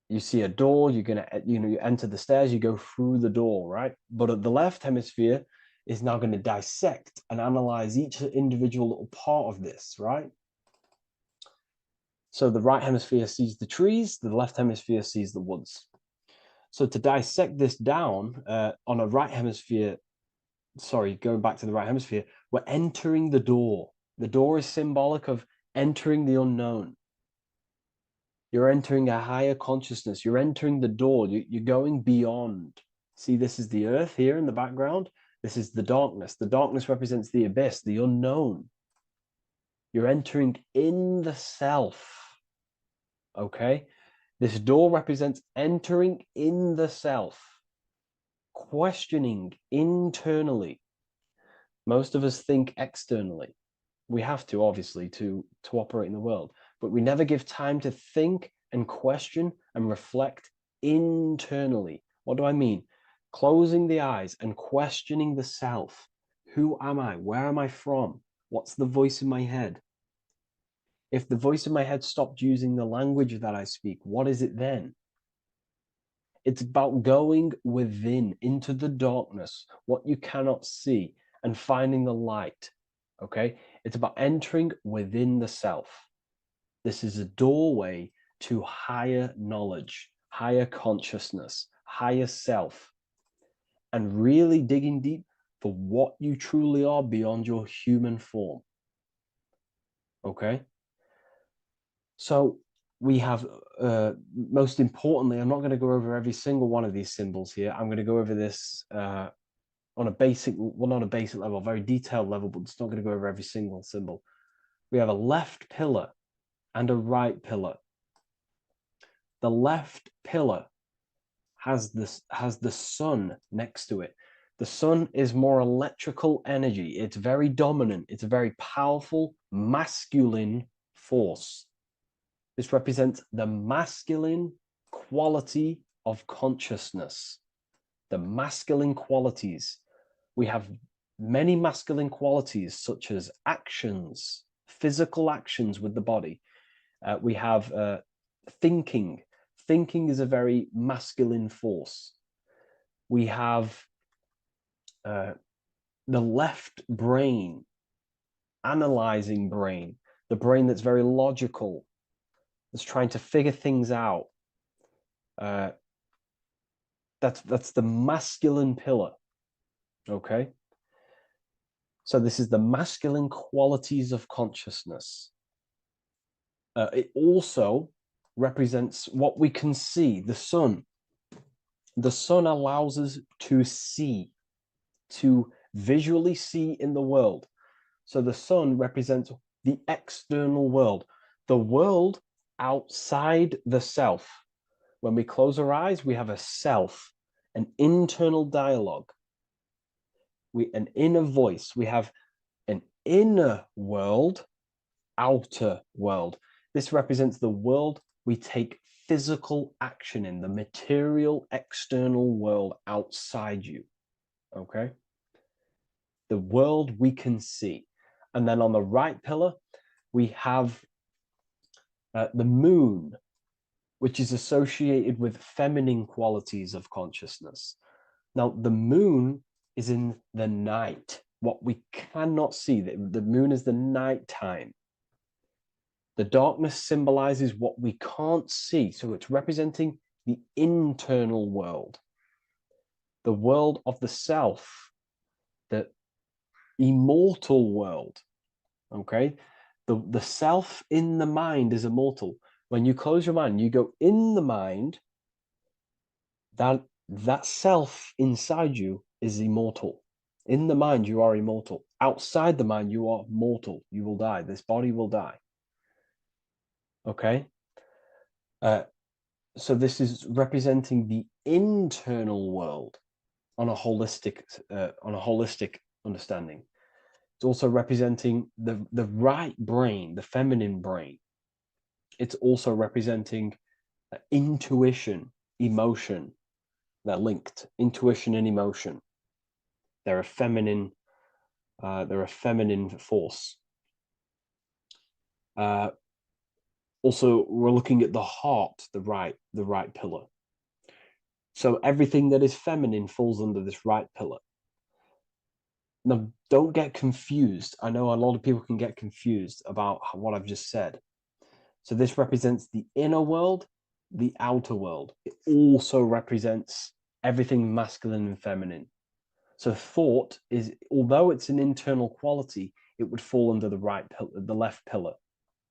S6: You see a door, you're gonna, you enter the stairs, you go through the door, right? But at the left hemisphere is now going to dissect and analyze each individual little part of this, right? So the right hemisphere sees the trees, the left hemisphere sees the woods. So to dissect this down on a right hemisphere, sorry, going back to the right hemisphere, we're entering the door. The door is symbolic of entering the unknown. You're entering a higher consciousness. You're entering the door. You're going beyond. See, this is the earth here in the background. This is the darkness. The darkness represents the abyss, the unknown. You're entering in the self. Okay? This door represents entering in the self, questioning internally. Most of us think externally. We have to, obviously, to operate in the world, but we never give time to think and question and reflect internally. What do I mean? Closing the eyes and questioning the self. Who am I? Where am I from? What's the voice in my head? If the voice in my head stopped using the language that I speak, what is it then? It's about going within, into the darkness, what you cannot see, and finding the light. Okay? It's about entering within the self. This is a doorway to higher knowledge, higher consciousness, higher self, and really digging deep for what you truly are beyond your human form. Okay? So we have, most importantly, I'm not going to go over every single one of these symbols here. I'm going to go over this on a basic, well, not a basic level, a very detailed level, but it's not going to go over every single symbol. We have a left pillar and a right pillar. The left pillar has the sun next to it. The sun is more electrical energy. It's very dominant. It's a very powerful masculine force. This represents the masculine quality of consciousness. The masculine qualities. We have many masculine qualities, such as actions, physical actions with the body. We have thinking. Thinking is a very masculine force. We have the left brain, analyzing brain, the brain that's very logical, that's trying to figure things out. That's the masculine pillar. Okay. So this is the masculine qualities of consciousness. It also represents what we can see, the sun. The sun allows us to see, to visually see in the world. So the sun represents the external world, the world outside the self. When we close our eyes, we have a self, an internal dialogue, an inner voice. We have an inner world, outer world. This represents the world we take physical action in, the material external world outside you. Okay? The world we can see. And then on the right pillar, we have the moon, which is associated with feminine qualities of consciousness. Now, the moon is in the night, what we cannot see. The moon is the nighttime. The darkness symbolizes what we can't see. So it's representing
S1: the internal world, the world of the self, the immortal world. Okay, the self in the mind is immortal. When you close your mind, you go in the mind, that self inside you is immortal. In the mind, you are immortal. Outside the mind, you are mortal. You will die. This body will die. Okay? So this is representing the internal world on a holistic understanding. It's also representing the right brain, the feminine brain. It's also representing intuition, emotion. They're linked. Intuition and emotion. They're a feminine force. Also, we're looking at the heart, the right pillar. So everything that is feminine falls under this right pillar. Now, don't get confused. I know a lot of people can get confused about what I've just said. So this represents the inner world, the outer world. It also represents everything masculine and feminine. So thought is, although it's an internal quality, it would fall under the left pillar,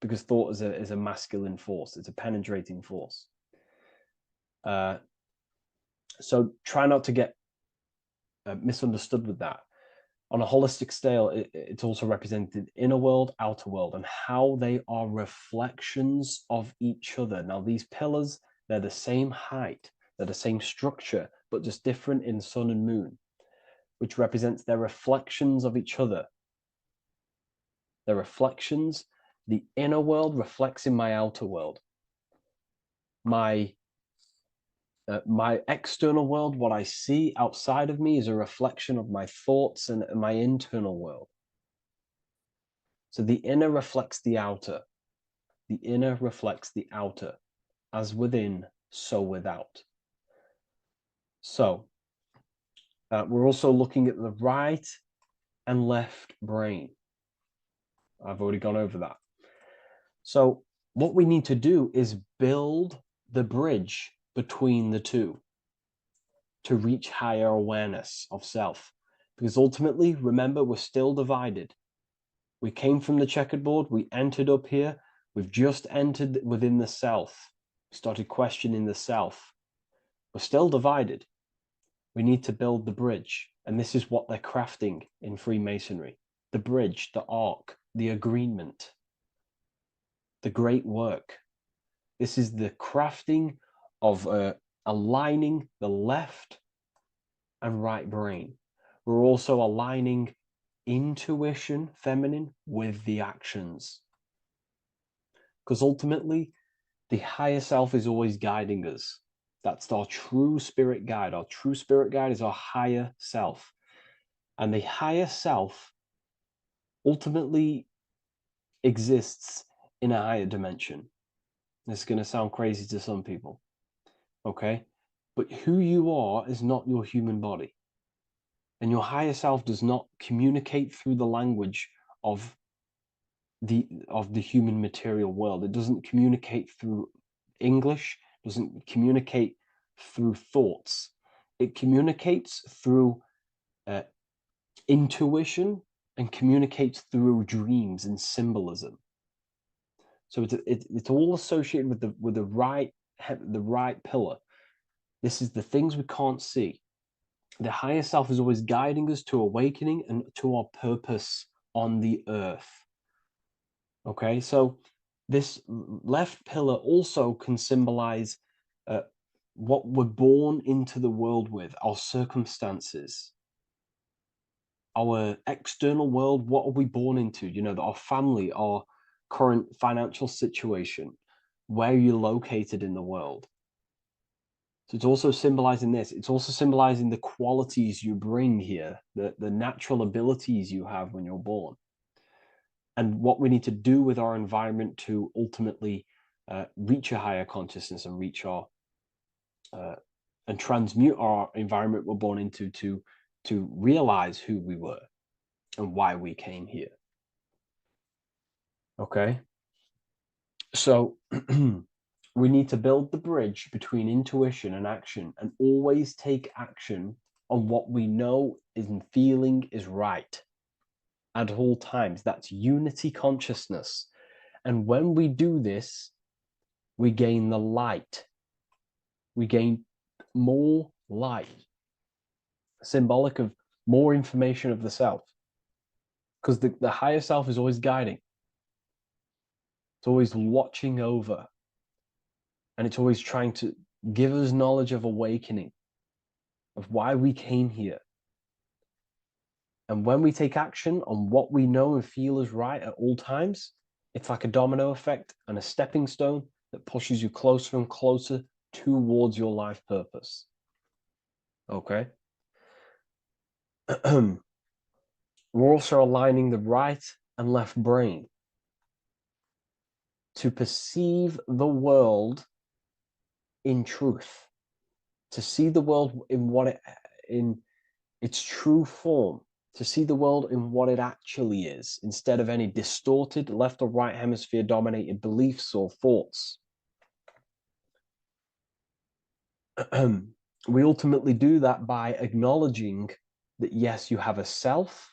S1: because thought is a masculine force. It's a penetrating force. So try not to get misunderstood with that. On a holistic scale, it's also represented inner world, outer world, and how they are reflections of each other. Now, these pillars, they're the same height, they're the same structure, but just different in sun and moon, which represents their reflections of each other. Their reflections, the inner world reflects in my outer world. My external world, what I see outside of me, is a reflection of my thoughts and my internal world. So the inner reflects the outer. The inner reflects the outer. As within, so without. So we're also looking at the right and left brain. I've already gone over that. So what we need to do is build the bridge between the two to reach higher awareness of self. Because ultimately, remember, we're still divided. We came from the checkerboard, we entered up here, we've just entered within the self, started questioning the self. We're still divided. We need to build the bridge. And this is what they're crafting in Freemasonry. The bridge, the arc, the agreement, the great work. This is the crafting of aligning the left and right brain. We're also aligning intuition, feminine, with the actions. Because ultimately, the higher self is always guiding us. That's our true spirit guide. Our true spirit guide is our higher self. And the higher self ultimately exists in a higher dimension. This is going to sound crazy to some people, okay? But who you are is not your human body. And your higher self does not communicate through the language of the human material world. It doesn't communicate through English, doesn't communicate through thoughts. It communicates through intuition and communicates through dreams and symbolism. So it's all associated with the right pillar. This is the things we can't see. The higher self is always guiding us to awakening and to our purpose on the earth. Okay, so this left pillar also can symbolize what we're born into the world with, our circumstances, our external world. What are we born into? You know, our family, our current financial situation, where you're located in the world. So it's also symbolizing this. It's also symbolizing the qualities you bring here, the natural abilities you have when you're born, and what we need to do with our environment to ultimately reach a higher consciousness and reach our and transmute our environment we're born into to realize who we were and why we came here. Okay, so
S6: we need to build the bridge between intuition and action, and always take action on what we know and feeling is right at all times. That's unity consciousness. And when we do this, we gain the light. We gain more light, symbolic of more information of the self. Because the higher self is always guiding. It's always watching over. And it's always trying to give us knowledge of awakening, of why we came here. And when we take action on what we know and feel is right at all times, it's like a domino effect and a stepping stone that pushes you closer and closer towards your life purpose. Okay? We're also aligning the right and left brain to perceive the world in truth, to see the world in its true form, to see the world in what it actually is, instead of any distorted left or right hemisphere dominated beliefs or thoughts. We ultimately do that by acknowledging that, yes, you have a self,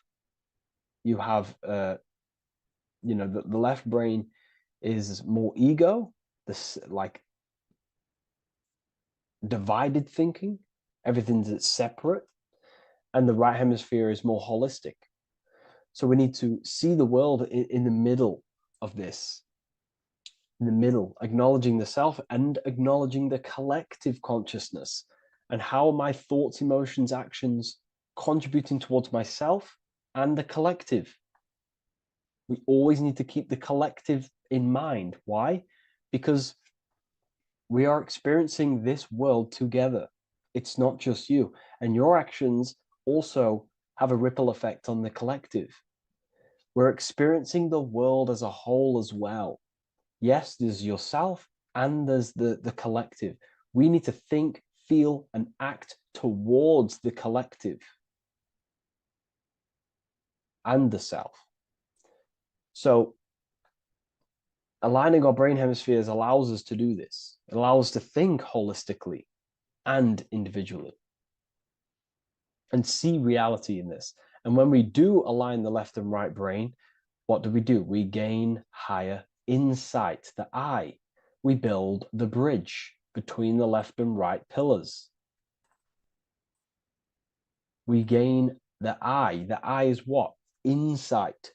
S6: you have, the left brain is more ego, this like divided thinking, everything's separate, and the right hemisphere is more holistic. So we need to see the world in the middle of this, in the middle, acknowledging the self and acknowledging the collective consciousness and how my thoughts, emotions, actions contributing towards myself and the collective. We always need to keep the collective in mind. Why? Because we are experiencing this world together. It's not just you. And your actions also have a ripple effect on the collective. We're experiencing the world as a whole as well. Yes, there's yourself and there's the collective. We need to think, feel, and act towards the collective and the self. So aligning our brain hemispheres allows us to do this. It allows us to think holistically and individually and see reality in this. And when we do align the left and right brain, what do? We gain higher insight, the eye. We build the bridge between the left and right pillars. We gain the eye. The eye is what? Insight.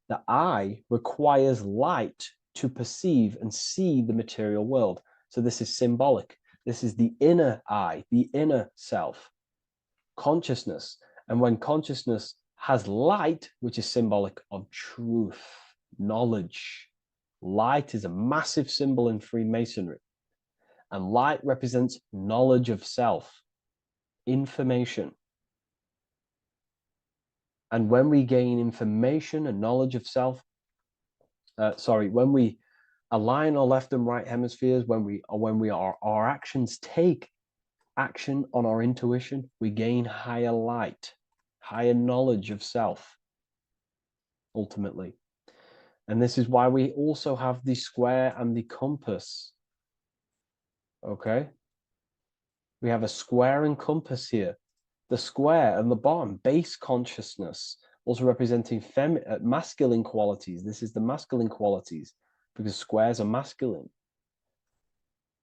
S6: The eye requires light to perceive and see the material world. So this is symbolic. This is the inner eye, the inner self, consciousness. And when consciousness has light, which is symbolic of truth, knowledge, light is a massive symbol in Freemasonry. And light represents knowledge of self, information. And when we gain information and knowledge of self, when we align our left and right hemispheres, our actions take action on our intuition, we gain higher light, higher knowledge of self, ultimately. And this is why we also have the square and the compass. Okay? We have a square and compass here. The square and the bottom, base consciousness, also representing masculine qualities. This is the masculine qualities because squares are masculine.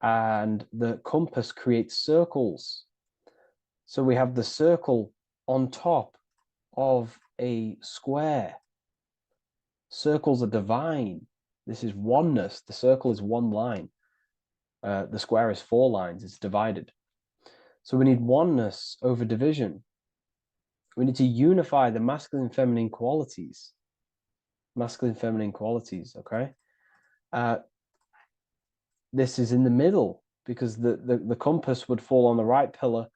S6: And the compass creates circles. So we have the circle on top of a square. Circles are divine. This is oneness. The circle is one line. The square is 4 lines. It's divided. So we need oneness over division. We need to unify the masculine and feminine qualities. Masculine, feminine qualities, okay? This is in the middle because the compass would fall on the right pillar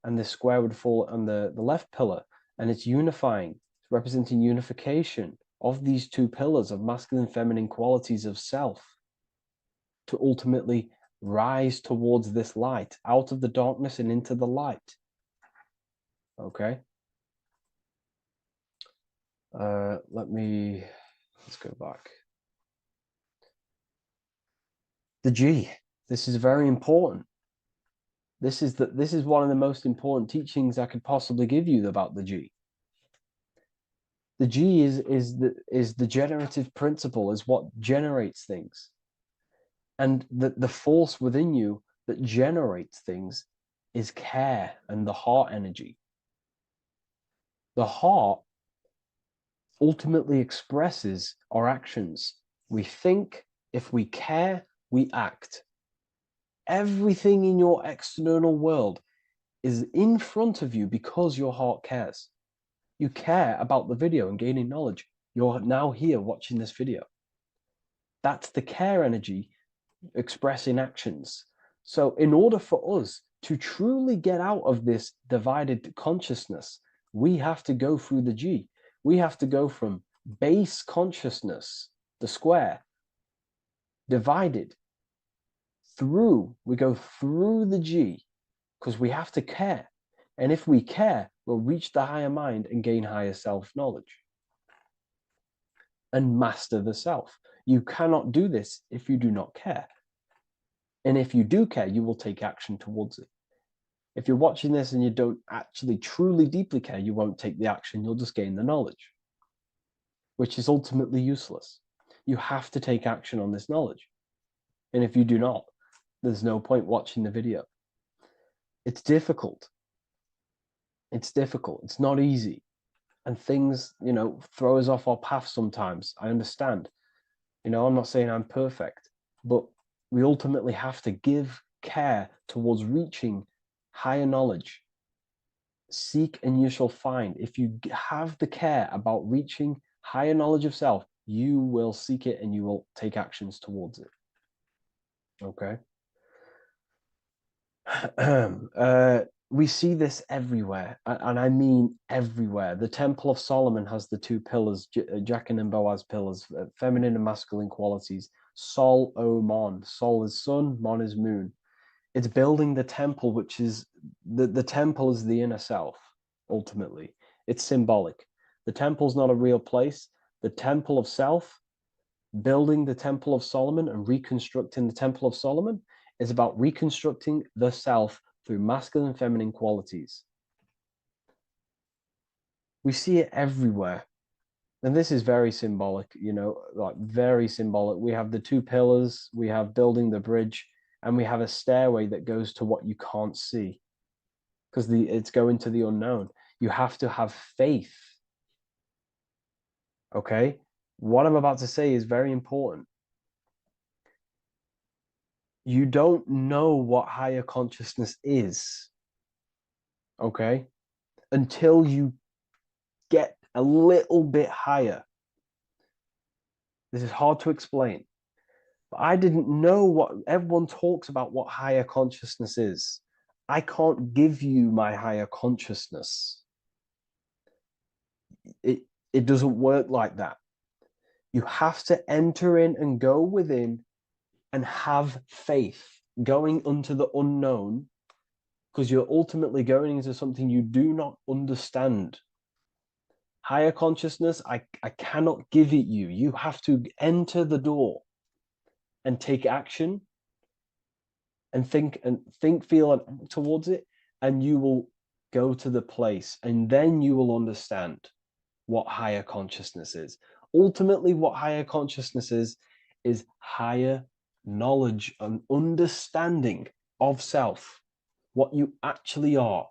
S6: and the square would fall on the left pillar. And it's unifying. It's representing unification of these 2 pillars of masculine and feminine qualities of self to ultimately rise towards this light, out of the darkness and into the light. Okay? Let's go back. The G. This is very important. This is one of the most important teachings I could possibly give you about the G. The G is the generative principle, is what generates things. And the force within you that generates things is care and the heart energy. The heart ultimately expresses our actions. We think, if we care, we act. Everything in your external world is in front of you because your heart cares. You care about the video and gaining knowledge. You're now here watching this video. That's the care energy expressing actions. So in order for us to truly get out of this divided consciousness, we have to go through the G. We have to go from base consciousness, the square, divided, through, we go through the G, because we have to care. And if we care, we'll reach the higher mind and gain higher self-knowledge and master the self. You cannot do this if you do not care. And if you do care, you will take action towards it. If you're watching this and you don't actually truly deeply care, you won't take the action, you'll just gain the knowledge, which is ultimately useless. You have to take action on this knowledge. And if you do not, there's no point watching the video. It's difficult. It's difficult. It's not easy. And things, throw us off our path sometimes. I understand. I'm not saying I'm perfect, but we ultimately have to give care towards reaching higher knowledge. Seek and you shall find. If you have the care about reaching higher knowledge of self, you will seek it and you will take actions towards it. Okay. We see this everywhere, and I mean everywhere. The Temple of Solomon has the two pillars, Jachin and Boaz pillars, feminine and masculine qualities. Sol, O, Mon. Sol is sun, Mon is moon. It's building the temple, which is, the temple is the inner self, ultimately. It's symbolic. The temple's not a real place. The temple of self, building the Temple of Solomon and reconstructing the Temple of Solomon, is about reconstructing the self through masculine and feminine qualities. We see it everywhere. And this is very symbolic, like very symbolic. We have the two pillars, we have building the bridge, and we have a stairway that goes to what you can't see, because it's going to the unknown. You have to have faith. Okay? What I'm about to say is very important. You don't know what higher consciousness is, okay, until you get a little bit higher. This is hard to explain, but I didn't know what everyone talks about, what higher consciousness is. I can't give you my higher consciousness. It doesn't work like that. You have to enter in and go within and have faith, going into the unknown, because you're ultimately going into something you do not understand. Higher consciousness, I cannot give it you. You have to enter the door and take action and think, feel, and act towards it, and you will go to the place, and then you will understand what higher consciousness is. Ultimately, what higher consciousness is higher knowledge and understanding of self, what you actually are.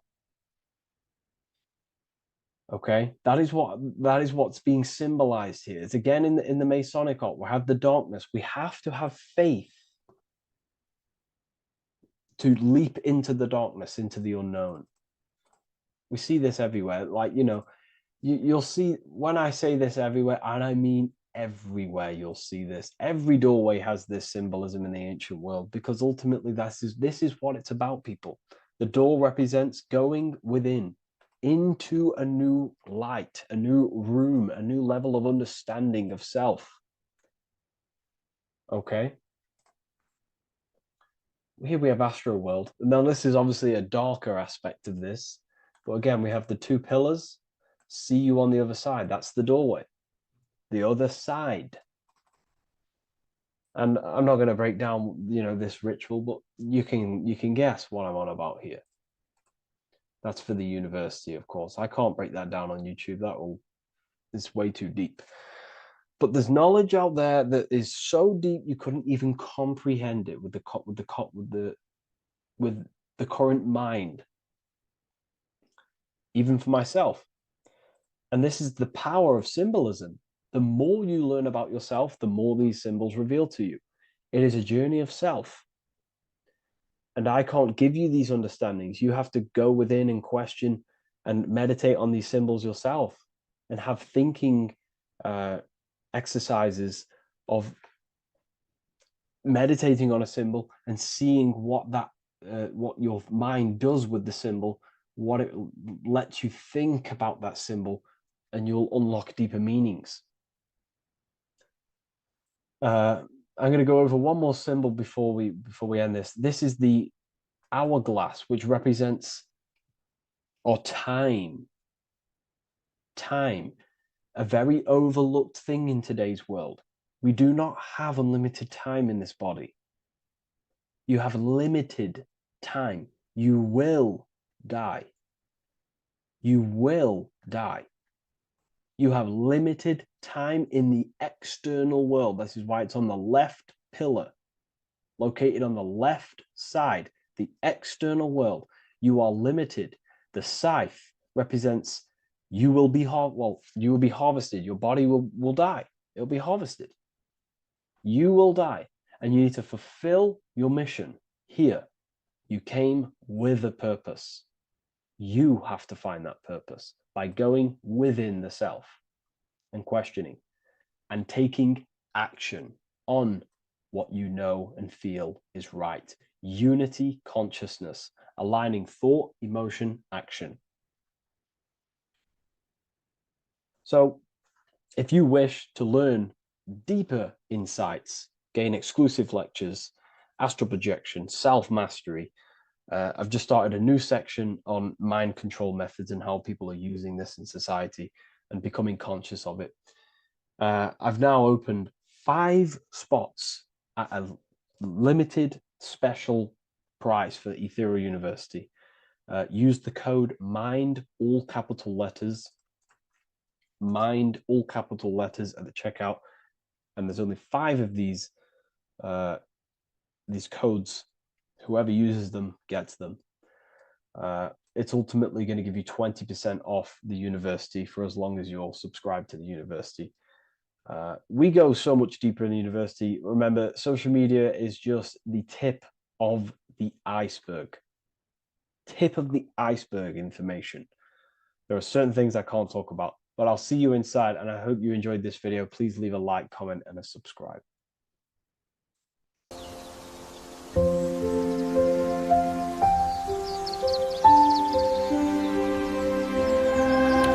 S6: Okay, that is what's being symbolized here. It's again in the Masonic art. We have the darkness. We have to have faith to leap into the darkness, into the unknown. We see this everywhere. Like, you'll see, when I say this everywhere, and I mean everywhere, you'll see this. Every doorway has this symbolism in the ancient world, because ultimately this is what it's about, people. The door represents going within, into a new light, a new room, a new level of understanding of self. Okay. Here we have Astro World. Now, this is obviously a darker aspect of this, but again, we have the two pillars. See you on the other side. That's the doorway. The other side. And I'm not going to break down, this ritual, but you can guess what I'm on about here. That's for the university, of course. I can't break that down on YouTube. It's way too deep. But there's knowledge out there that is so deep you couldn't even comprehend it with the current mind, even for myself. And this is the power of symbolism. The more you learn about yourself, the more these symbols reveal to you. It is a journey of self. And I can't give you these understandings. You have to go within and question and meditate on these symbols yourself and have thinking exercises of meditating on a symbol and seeing what your mind does with the symbol, what it lets you think about that symbol, and you'll unlock deeper meanings. I'm going to go over one more symbol before we end this. This is the hourglass, which represents time, a very overlooked thing in today's world. We do not have unlimited time in this body. You have limited time. You will die. You will die. You have limited time in the external world. This is why it's on the left pillar, located on the left side, the external world. You are limited. The scythe represents you will be harvested. Your body will die. It'll be harvested. You will die, and you need to fulfill your mission here. You came with a purpose. You have to find that purpose by going within the self and questioning and taking action on what you know and feel is right. Unity consciousness, aligning thought, emotion, action. So if you wish to learn deeper insights, gain exclusive lectures, astral projection, self-mastery, I've just started a new section on mind control methods and how people are using this in society and becoming conscious of it. I've now opened 5 spots at a limited special price for Ethereal University. Use the code MIND, all capital letters, MIND, all capital letters at the checkout. And there's only 5 of these codes. Whoever uses them gets them. It's ultimately going to give you 20% off the university for as long as you're subscribed to the university. We go so much deeper in the university. Remember, social media is just the tip of the iceberg. Tip of the iceberg information. There are certain things I can't talk about, but I'll see you inside, and I hope you enjoyed this video. Please leave a like, comment, and a subscribe.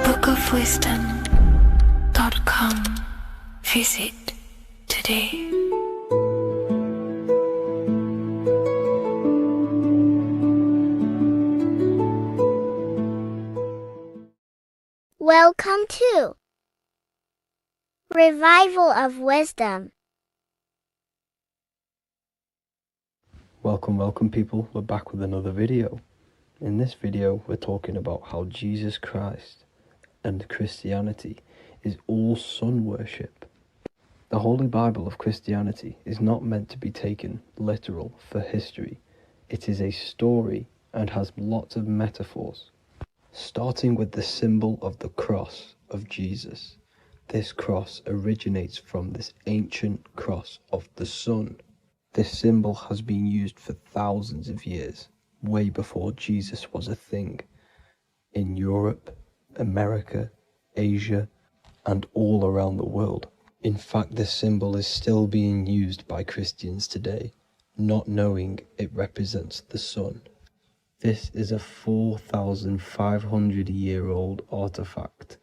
S2: bookofwisdom.com. Visit today.
S4: Welcome to Revival of Wisdom.
S5: Welcome people, we're back with another video. In this video we're talking about how Jesus Christ and Christianity is all sun worship. The Holy Bible of Christianity is not meant to be taken literal for history. It is a story and has lots of metaphors. Starting with the symbol of the cross of Jesus. This cross originates from this ancient cross of the sun. This symbol has been used for thousands of years, way before Jesus was a thing, in Europe, America, Asia, and all around the world. In fact, this symbol is still being used by Christians today, not knowing it represents the sun. This is a 4,500-year-old artifact,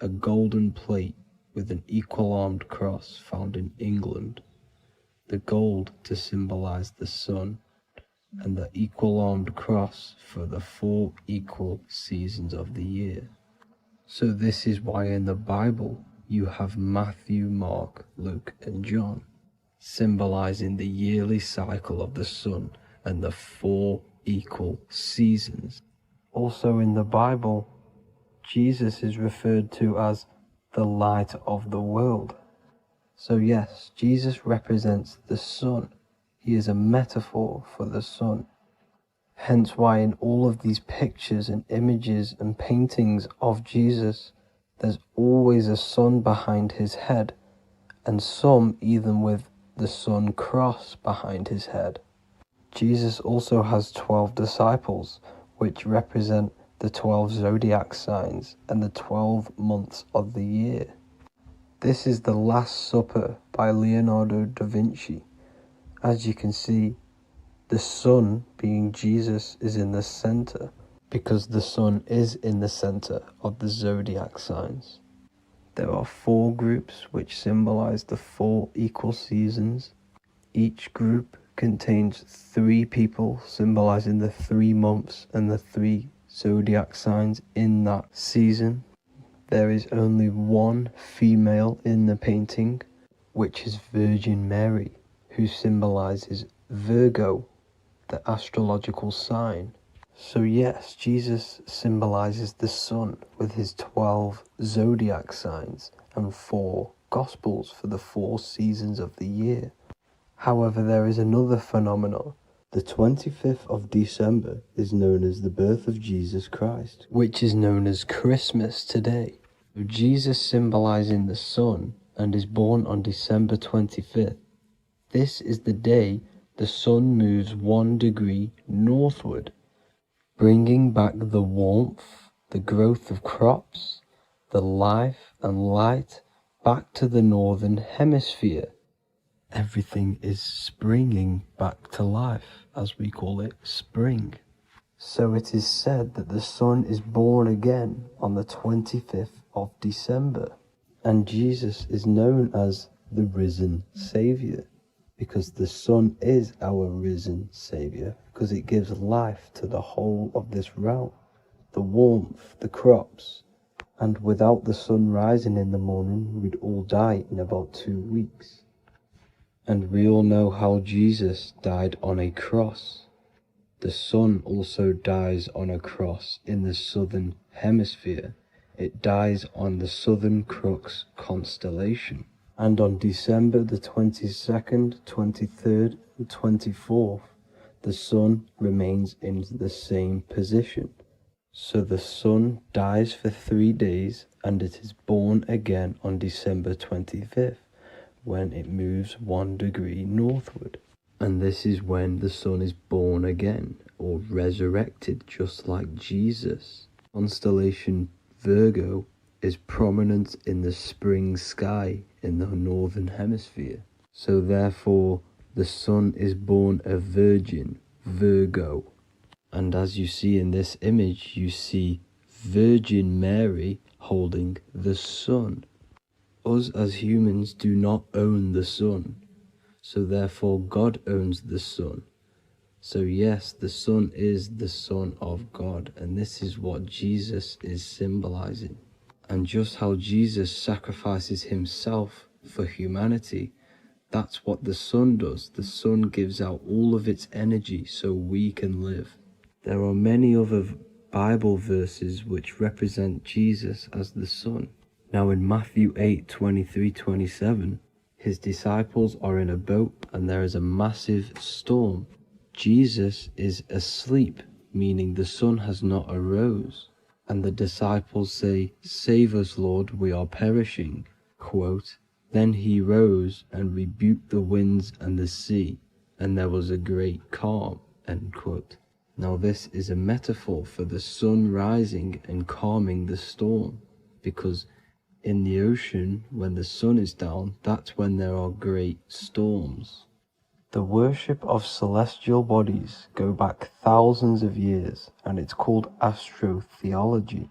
S5: a golden plate with an equal-armed cross found in England. The gold to symbolize the sun, and the equal-armed cross for the 4 equal seasons of the year. So this is why in the Bible you have Matthew, Mark, Luke, and John. symbolizing the yearly cycle of the sun and the 4 equal seasons. Also in the Bible, Jesus is referred to as the light of the world. So yes, Jesus represents the sun. He is a metaphor for the sun. Hence why in all of these pictures and images and paintings of Jesus, there's always a sun behind his head, and some even with the sun cross behind his head. Jesus also has 12 disciples, which represent the 12 zodiac signs and the 12 months of the year. This is the Last Supper by Leonardo da Vinci. As you can see, the sun, being Jesus, is in the center, because the sun is in the center of the zodiac signs. There are 4 groups which symbolize the 4 equal seasons. Each group contains 3 people symbolizing the 3 months and the 3 zodiac signs in that season. There is only 1 female in the painting, which is Virgin Mary, who symbolizes Virgo, the astrological sign. So yes, Jesus symbolizes the sun with his 12 zodiac signs and 4 gospels for the 4 seasons of the year. However, there is another phenomenon. The 25th of December is known as the birth of Jesus Christ, which is known as Christmas today. Jesus symbolizing the sun and is born on December 25th. This is the day the sun moves 1 degree northward, bringing back the warmth, the growth of crops, the life and light back to the northern hemisphere. Everything is springing back to life, as we call it, spring. So it is said that the sun is born again on the 25th of December, and Jesus is known as the risen Saviour, because the sun is our risen Saviour, because it gives life to the whole of this realm, the warmth, the crops, and without the sun rising in the morning, we'd all die in about 2 weeks. And we all know how Jesus died on a cross. The sun also dies on a cross in the southern hemisphere. It dies on the Southern Crux constellation. And on December the 22nd, 23rd, and 24th, the sun remains in the same position. So the sun dies for 3 days, and it is born again on December 25th. When it moves 1 degree northward. And this is when the sun is born again, or resurrected, just like Jesus. Constellation Virgo is prominent in the spring sky in the northern hemisphere. So therefore, the sun is born a virgin, Virgo. And as you see in this image, you see Virgin Mary holding the sun. Us as humans do not own the sun, so therefore God owns the sun. So yes, the sun is the Son of God, and this is what Jesus is symbolizing. And just how Jesus sacrifices himself for humanity, that's what the sun does. The sun gives out all of its energy so we can live. There are many other Bible verses which represent Jesus as the sun. Now in Matthew 8:23-27, his disciples are in a boat and there is a massive storm. Jesus is asleep, meaning the sun has not arose. And the disciples say, "Save us, Lord, we are perishing." Quote, "Then he rose and rebuked the winds and the sea, and there was a great calm." End quote. Now this is a metaphor for the sun rising and calming the storm, because in the ocean, when the sun is down, that's when there are great storms. The worship of celestial bodies go back thousands of years, and it's called astrotheology,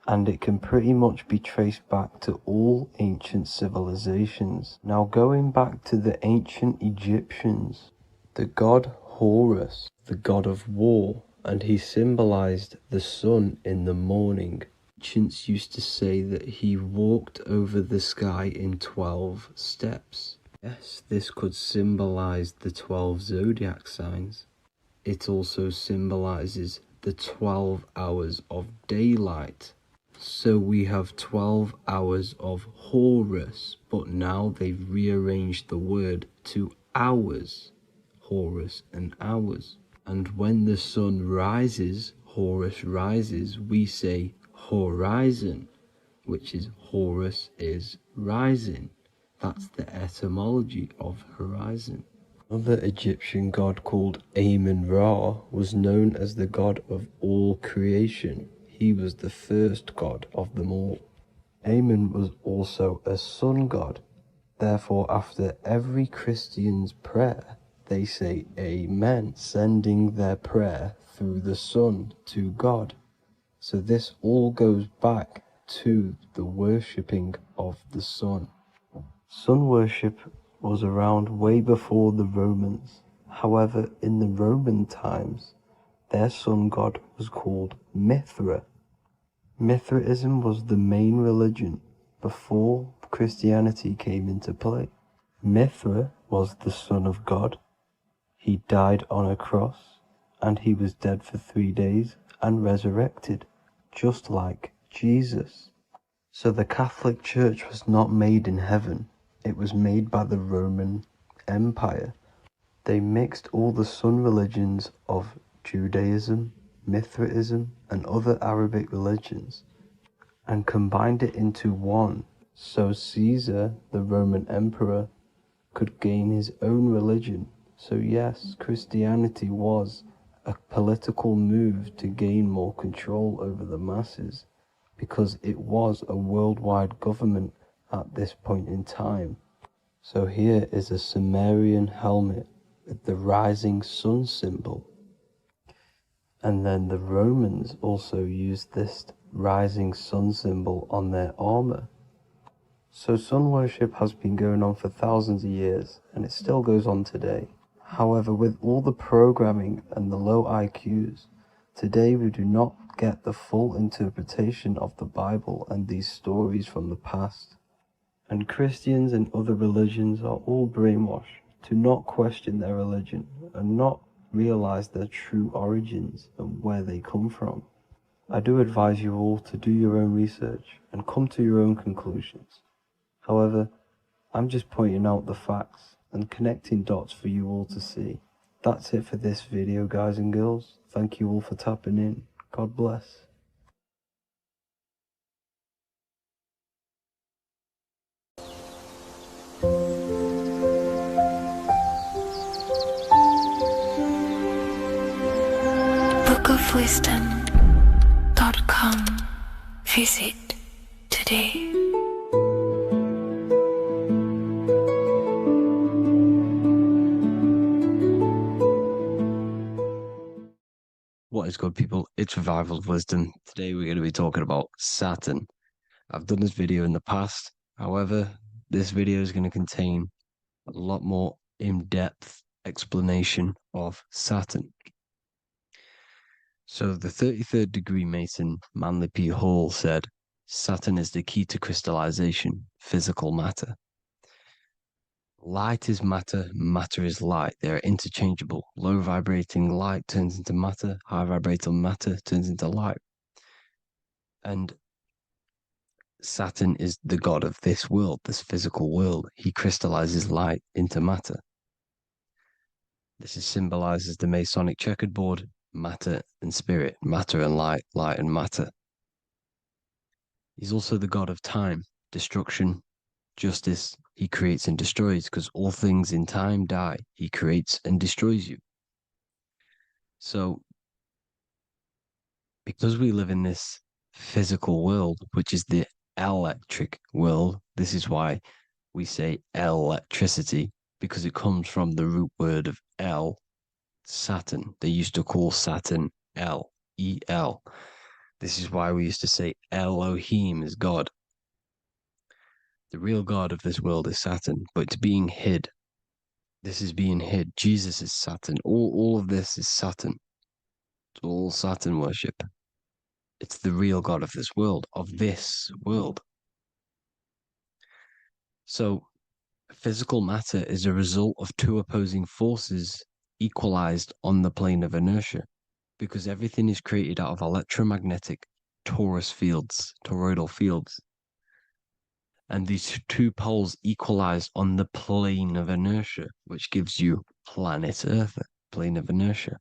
S5: and it can pretty much be traced back to all ancient civilizations. Now going back to the ancient Egyptians, the god Horus, the god of war, and he symbolized the sun in the morning. Ancients used to say that he walked over the sky in 12 steps. Yes, this could symbolize the 12 zodiac signs. It also symbolizes the 12 hours of daylight. So we have 12 hours of Horus, but now they've rearranged the word to hours. Horus and hours. And when the sun rises, Horus rises, we say horizon, which is Horus is rising. That's the etymology of horizon. Another Egyptian god called Amun-Ra was known as the god of all creation. He was the first god of them all. Amun was also a sun god. Therefore, after every Christian's prayer, they say Amen, sending their prayer through the sun to God. So this all goes back to the worshipping of the sun. Sun worship was around way before the Romans. However, in the Roman times, their sun god was called Mithra. Mithraism was the main religion before Christianity came into play. Mithra was the son of God. He died on a cross, and he was dead for 3 days and resurrected, just like Jesus. So the Catholic Church was not made in heaven, it was made by the Roman Empire. They mixed all the sun religions of Judaism, Mithraism, and other Arabic religions, and combined it into one, so Caesar, the Roman emperor, could gain his own religion. So yes, Christianity was a political move to gain more control over the masses, because it was a worldwide government at this point in time. So here is a Sumerian helmet with the rising sun symbol. And then the Romans also used this rising sun symbol on their armor. So sun worship has been going on for thousands of years, and it still goes on today. However, with all the programming and the low IQs, today we do not get the full interpretation of the Bible and these stories from the past. And Christians and other religions are all brainwashed to not question their religion and not realize their true origins and where they come from. I do advise you all to do your own research and come to your own conclusions. However, I'm just pointing out the facts and connecting dots for you all to see. That's it for this video, guys and girls. Thank you all for tapping in. God bless.
S2: bookofwisdom.com. Visit today.
S6: What is good, people? It's Revival of Wisdom. Today we're going to be talking about Saturn. I've done this video in the past. However, this video is going to contain a lot more in-depth explanation of Saturn. So the 33rd degree Mason, Manly P. Hall, said, Saturn is the key to crystallization, physical matter. Light is matter, matter is light. They are interchangeable. Low vibrating light turns into matter, high vibrating matter turns into light. And Saturn is the god of this world, this physical world. He crystallizes light into matter. This is symbolized as the Masonic checkered board, matter and spirit, matter and light, light and matter. He's also the god of time, destruction, justice. He creates and destroys, because all things in time die. He creates and destroys you. So, because we live in this physical world, which is the electric world, this is why we say electricity, because it comes from the root word of El, Saturn. They used to call Saturn El, E-L. This is why we used to say Elohim is God. The real God of this world is Saturn, but it's being hid. This is being hid. Jesus is Saturn. All of this is Saturn. It's all Saturn worship. It's the real God of this world, So, Physical matter is a result of two opposing forces equalized on the plane of inertia, because everything is created out of electromagnetic toroidal fields. And these two poles equalize on the plane of inertia, which gives you planet Earth, plane of inertia.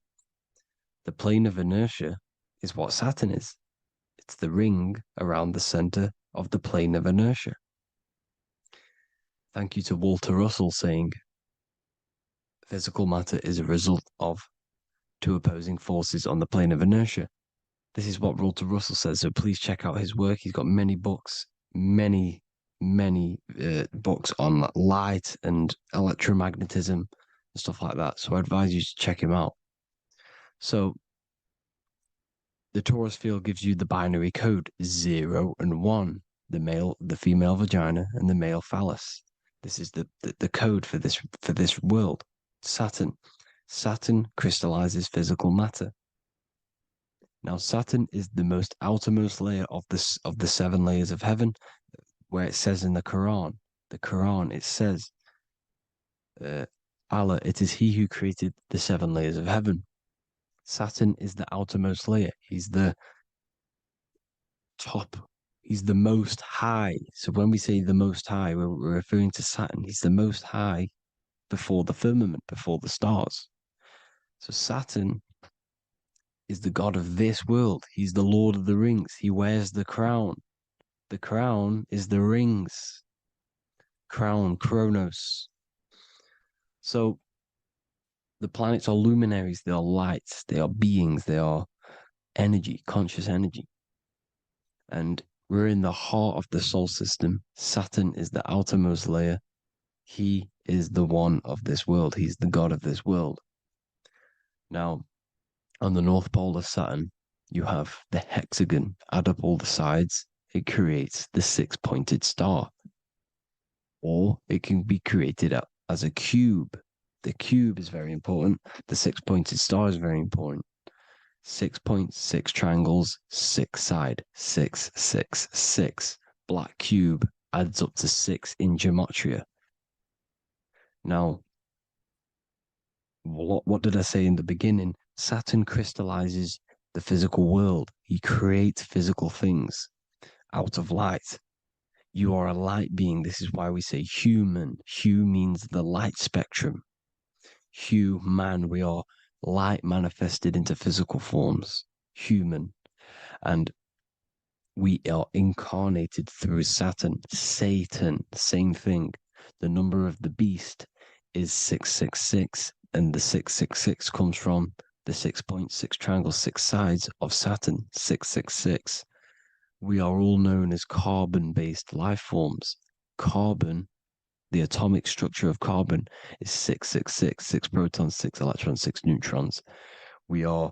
S6: The plane of inertia is what Saturn is. It's the ring around the center of the plane of inertia. Thank you to Walter Russell saying, physical matter is a result of two opposing forces on the plane of inertia. This is what Walter Russell says, so please check out his work. He's got many books, many books on light and electromagnetism and stuff like that. So I advise you to check him out. So the torus field gives you the binary code 0 and 1, the female vagina and the male phallus. This is the code for this world. Saturn crystallizes physical matter. Now Saturn is the most outermost layer of the 7 layers of heaven, where it says in the Quran, it says, Allah, it is He who created the 7 layers of heaven. Saturn is the outermost layer. He's the top. He's the most high. So when we say the most high, we're referring to Saturn. He's the most high before the firmament, before the stars. So Saturn is the god of this world. He's the Lord of the Rings. He wears the crown. The crown is the rings. Crown, Chronos. So the planets are luminaries. They are lights. They are beings. They are energy, conscious energy. And we're in the heart of the solar system. Saturn is the outermost layer. He is the one of this world. He's the god of this world. Now, on the North Pole of Saturn, you have the hexagon. Add up all the sides. It creates the 6-pointed star. Or it can be created as a cube. The cube is very important. The 6-pointed star is very important. 6 points, 6 triangles, 6 side, 6, 6, 6. Black cube adds up to 6 in gematria. Now, what did I say in the beginning? Saturn crystallizes the physical world. He creates physical things out of light. You are a light being. This is why we say human. Hue means the light spectrum. Hue, man, we are light manifested into physical forms, human. And we are incarnated through Saturn. Satan, same thing. The number of the beast is 666, and the 666 comes from the 6 points, 6 triangles, 6 sides of Saturn, 666. We are all known as carbon-based life forms. Carbon, the atomic structure of carbon, is 666, 6 protons, 6 electrons, 6 neutrons. We are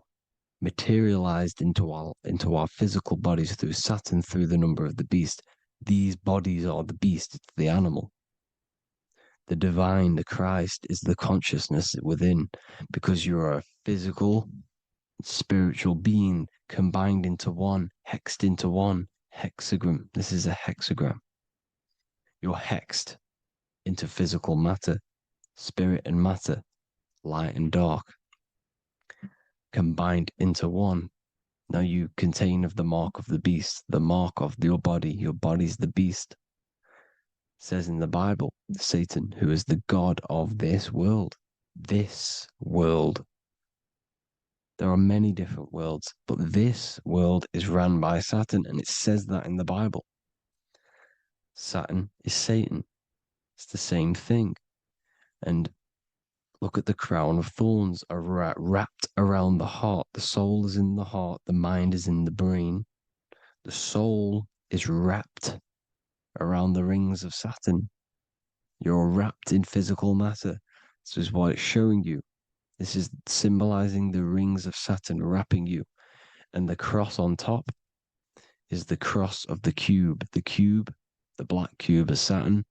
S6: materialized into our physical bodies through Saturn, through the number of the beast. These bodies are the beast, it's the animal. The divine, the Christ, is the consciousness within, because you're a physical, spiritual being combined into one, hexed into one. Hexagram. This is a hexagram. You're hexed into physical matter, spirit and matter, light and dark, combined into one. Now you contain of the mark of the beast, the mark of your body. Your body's the beast. It says in the Bible, Satan, who is the god of this world. This world. There are many different worlds, but this world is run by Saturn, and it says that in the Bible. Saturn is Satan. It's the same thing. And look at the crown of thorns are wrapped around the heart. The soul is in the heart. The mind is in the brain. The soul is wrapped around the rings of Saturn. You're wrapped in physical matter. This is what it's showing you. This is symbolizing the rings of Saturn wrapping you. And the cross on top is the cross of the cube. The cube, the black cube of Saturn,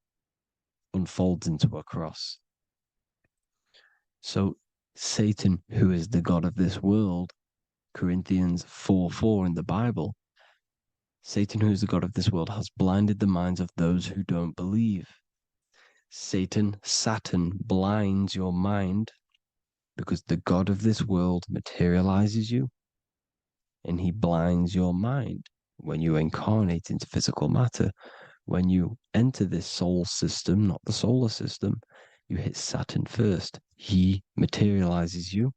S6: unfolds into a cross. So Satan, who is the god of this world, Corinthians 4:4 in the Bible, Satan, who is the god of this world, has blinded the minds of those who don't believe. Saturn blinds your mind because the God of this world materializes you and he blinds your mind when you incarnate into physical matter. When you enter this soul system, not the solar system, you hit Saturn first. He materializes you.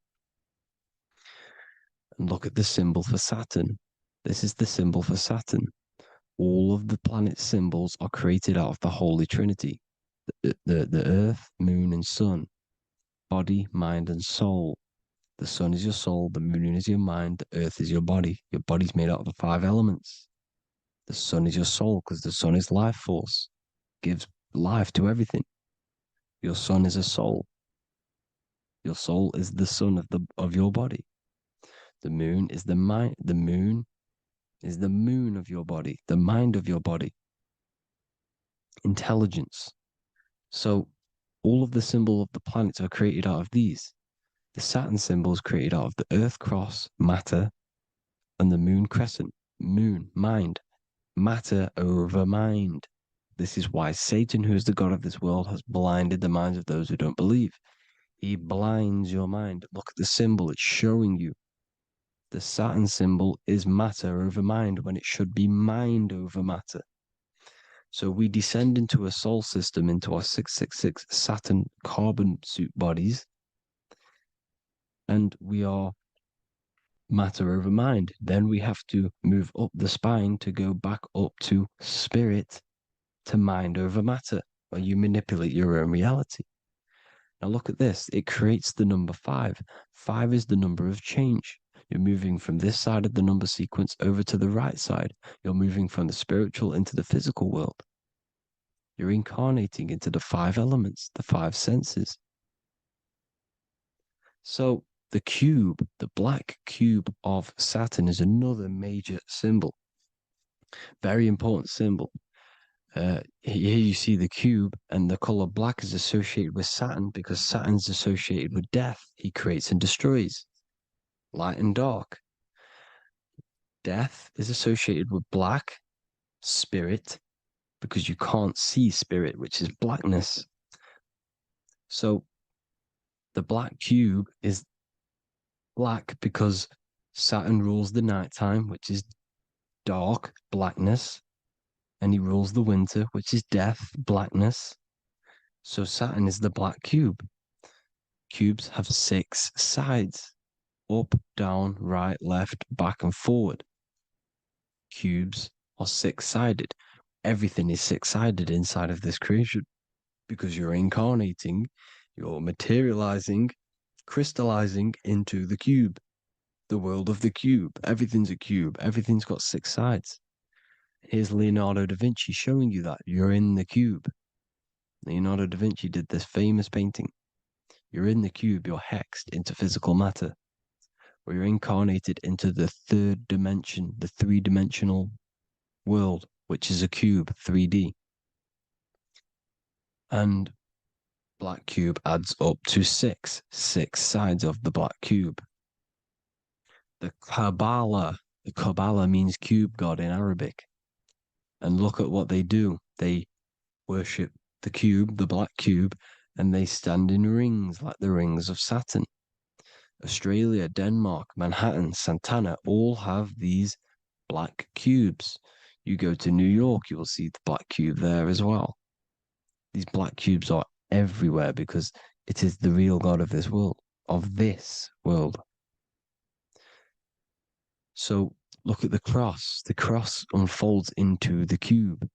S6: And look at the symbol for Saturn. This is the symbol for Saturn. All of the planet symbols are created out of the Holy Trinity. The Earth, Moon, and Sun. Body, mind, and soul. The sun is your soul, the moon is your mind, the earth is your body. Your body's made out of the 5 elements. The sun is your soul because the sun is life force, gives life to everything. Your sun is a soul. Your soul is the sun of your body. The moon is the mind. The moon is the moon of your body, the mind of your body. Intelligence. So all of the symbols of the planets are created out of these. The Saturn symbol is created out of the Earth cross, matter, and the moon crescent, moon, mind, matter over mind. This is why Satan, who is the God of this world, has blinded the minds of those who don't believe. He blinds your mind. Look at the symbol, it's showing you. The Saturn symbol is matter over mind when it should be mind over matter. So we descend into a soul system, into our 666 Saturn carbon suit bodies, and we are matter over mind. Then we have to move up the spine to go back up to spirit, to mind over matter, where you manipulate your own reality. Now look at this. It creates the number 5. 5 is the number of change. You're moving from this side of the number sequence over to the right side. You're moving from the spiritual into the physical world. You're incarnating into the 5 elements, the 5 senses. So the cube, the black cube of Saturn, is another major symbol. Very important symbol. Here you see the cube, and the color black is associated with Saturn because Saturn is associated with death. He creates and destroys, light and dark. Death is associated with black, spirit, because you can't see spirit, which is blackness. So the black cube is black because Saturn rules the nighttime, which is dark, blackness, and he rules the winter, which is death, blackness. So Saturn is the black cube. Cubes have 6 sides: up, down, right, left, back, and forward. Cubes are 6-sided. Everything is 6-sided inside of this creation because you're incarnating, you're materializing, crystallizing into the cube, the world of the cube. Everything's a cube. Everything's got 6 sides. Here's Leonardo da Vinci showing you that you're in the cube. Leonardo da Vinci did this famous painting. You're in the cube, you're hexed into physical matter, or you're incarnated into the 3rd dimension, the 3-dimensional world, which is a cube, 3D. And black cube adds up to 6 sides of the black cube. The Kabbalah means cube god in Arabic. And look at what they do. They worship the cube, the black cube, and they stand in rings like the rings of Saturn. Australia, Denmark, Manhattan, Santana all have these black cubes. You go to New York, you will see the black cube there as well. These black cubes are everywhere because it is the real God of this world, So look at the cross. The cross unfolds into the cube.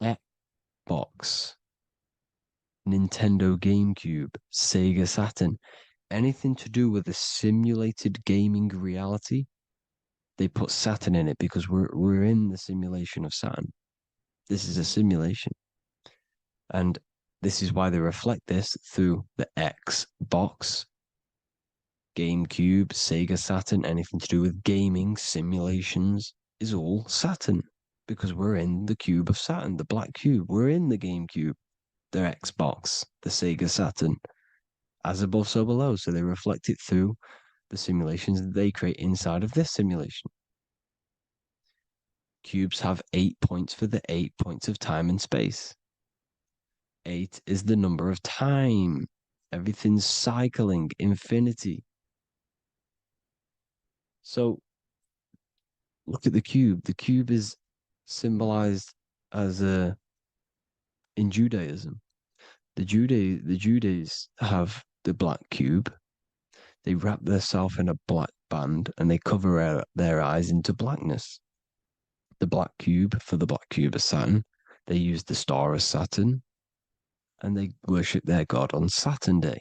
S6: Xbox, Nintendo GameCube, Sega Saturn, anything to do with a simulated gaming reality, they put Saturn in it because we're in the simulation of Saturn. This is a simulation. And this is why they reflect this through the Xbox, GameCube, Sega Saturn, anything to do with gaming, simulations, is all Saturn. Because we're in the cube of Saturn, the black cube. We're in the GameCube, the Xbox, the Sega Saturn. As above, so below. So they reflect it through the simulations that they create inside of this simulation. Cubes have 8 points for the 8 points of time and space. 8 is the number of time. Everything's cycling, infinity. So look at the cube. The cube is symbolized as in Judaism. The Judees have the black cube. They wrap themselves in a black band and they cover their eyes into blackness. The black cube for the black cube of Saturn. They use the star of Saturn and they worship their god on Saturn Day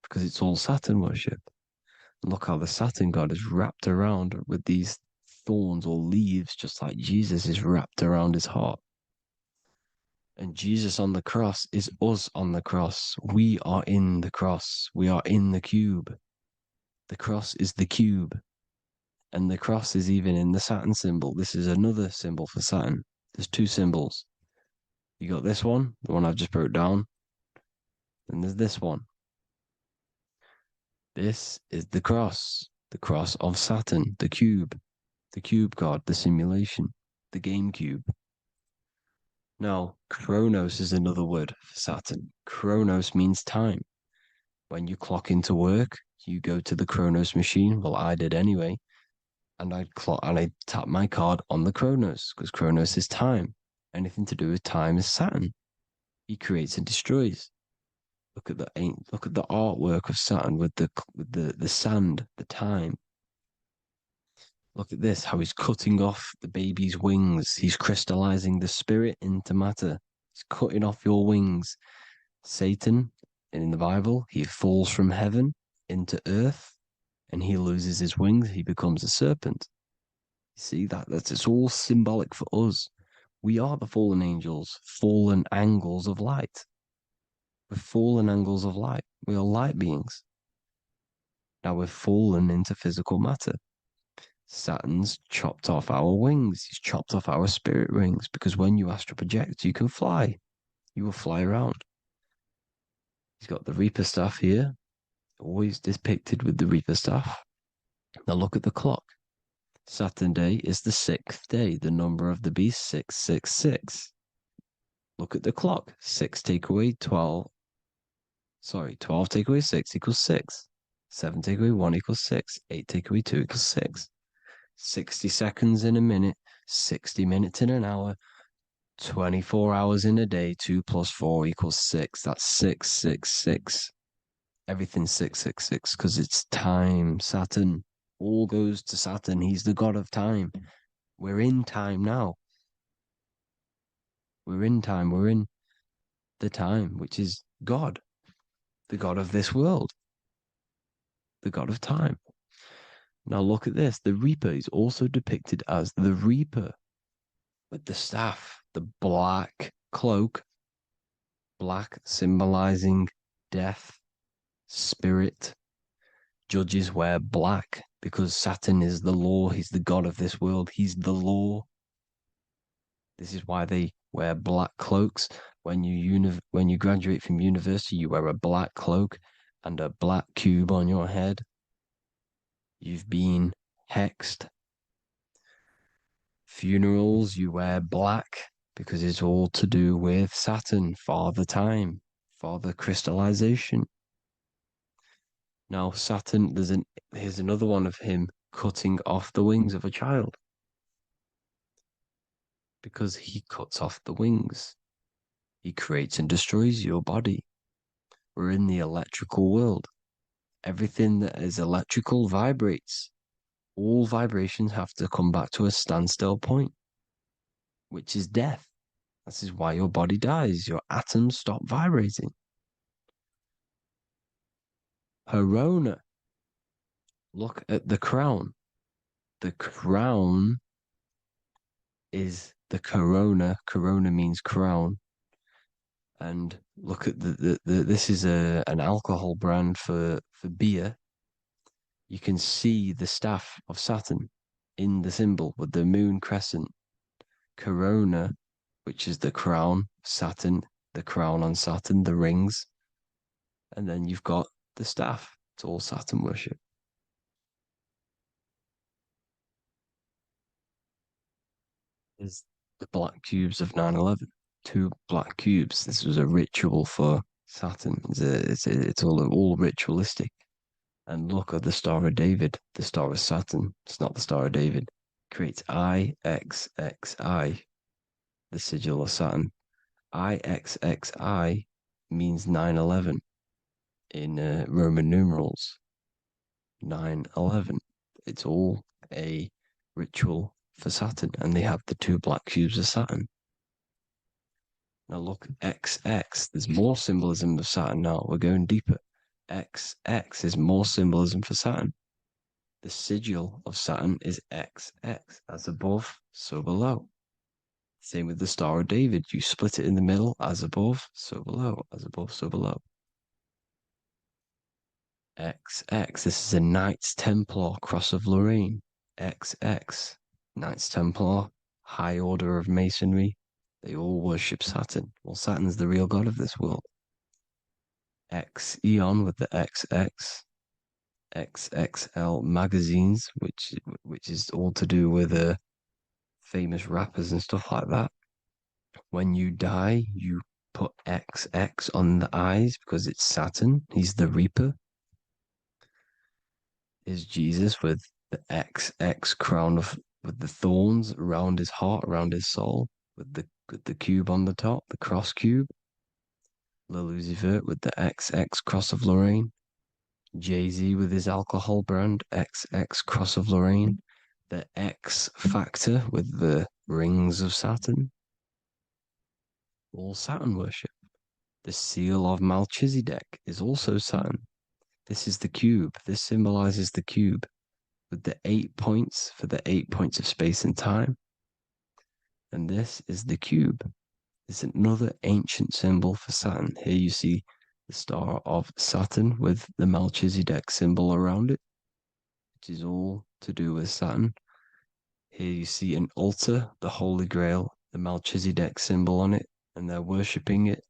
S6: because it's all Saturn worship. And look how the Saturn god is wrapped around with these thorns or leaves, just like Jesus is wrapped around his heart. And Jesus on the cross is us on the cross. We are in the cross. We are in the cube. The cross is the cube. And the cross is even in the Saturn symbol. This is another symbol for Saturn. There's two symbols. You got this one, the one I've just broke down. And there's this one. This is the cross of Saturn, the cube god, the simulation, the game cube. Now, Chronos is another word for Saturn. Chronos means time. When you clock into work, you go to the Chronos machine. Well, I did anyway. And I tap my card on the Chronos because Chronos is time. Anything to do with time is Saturn. He creates and destroys. Look at the artwork of Saturn with the sand, the time. Look at this, how he's cutting off the baby's wings. He's crystallizing the spirit into matter. He's cutting off your wings. Satan, in the Bible, he falls from heaven into earth and he loses his wings. He becomes a serpent. You see, it's all symbolic for us. We are the fallen angels, fallen angles of light. We're fallen angles of light. We are light beings. Now we're fallen into physical matter. Saturn's chopped off our wings. He's chopped off our spirit wings because when you astral project, you can fly. You will fly around. He's got the Reaper staff here, always depicted with the Reaper staff. Now look at the clock. Saturn Day is the 6th day, the number of the beast 666. Look at the clock. 6 take away 12. 12 take away 6 equals 6. 7 take away 1 equals 6. 8 take away 2 equals 6. 60 seconds in a minute, 60 minutes in an hour, 24 hours in a day, 2 plus 4 equals 6. That's 666. Everything's 666 because it's time. Saturn. All goes to Saturn. He's the god of time. We're in time now. We're in time. We're in the time, which is God, the god of this world, the god of time. Now look at this. The Reaper is also depicted as the Reaper with the staff, the black cloak, black symbolizing death, spirit. Judges wear black because Saturn is the law. He's the god of this world. He's the law. This is why they wear black cloaks. When you graduate from university, you wear a black cloak and a black cube on your head. You've been hexed. Funerals, you wear black because it's all to do with Saturn, Father Time, Father Crystallization. Now, Saturn, here's another one of him cutting off the wings of a child because he cuts off the wings. He creates and destroys your body. We're in the electrical world. Everything that is electrical vibrates. All vibrations have to come back to a standstill point, which is death. This is why your body dies. Your atoms stop vibrating. Corona. Look at the crown. The crown is the corona. Corona means crown. And look at this is an alcohol brand for beer. You can see the staff of Saturn in the symbol with the moon crescent. Corona, which is the crown, Saturn, the crown on Saturn, the rings. And then you've got the staff. It's all Saturn worship. Is the black cubes of 9/11. 2 black cubes. This was a ritual for Saturn. It's all ritualistic. And look at the Star of David, the Star of Saturn. It's not the Star of David. Creates IXXI, the sigil of Saturn. IXXI means 9/11 in Roman numerals. 9/11. It's all a ritual for Saturn, and they have the 2 black cubes of Saturn. Now look, XX, there's more symbolism of Saturn now. We're going deeper. XX is more symbolism for Saturn. The sigil of Saturn is XX, as above, so below. Same with the Star of David. You split it in the middle, as above, so below, as above, so below. XX, this is a Knights Templar cross of Lorraine. XX, Knights Templar, high order of Masonry. They all worship Saturn. Well, Saturn's the real god of this world. X Eon with the XX, XXL magazines, which is all to do with famous rappers and stuff like that. When you die, you put XX on the eyes because it's Saturn. He's the Reaper. Is Jesus with the XX crown with the thorns around his heart, around his soul, with the cube on the top, the cross cube. Lil Uzi Vert with the XX cross of Lorraine. Jay-Z with his alcohol brand, XX cross of Lorraine. The X Factor with the rings of Saturn. All Saturn worship. The seal of Melchizedek is also Saturn. This is the cube. This symbolizes the cube with the 8 points for the 8 points of space and time. And this is the cube. It's another ancient symbol for Saturn. Here you see the star of Saturn with the Melchizedek symbol around it, which is all to do with Saturn. Here you see an altar, the Holy Grail, the Melchizedek symbol on it, and they're worshipping it.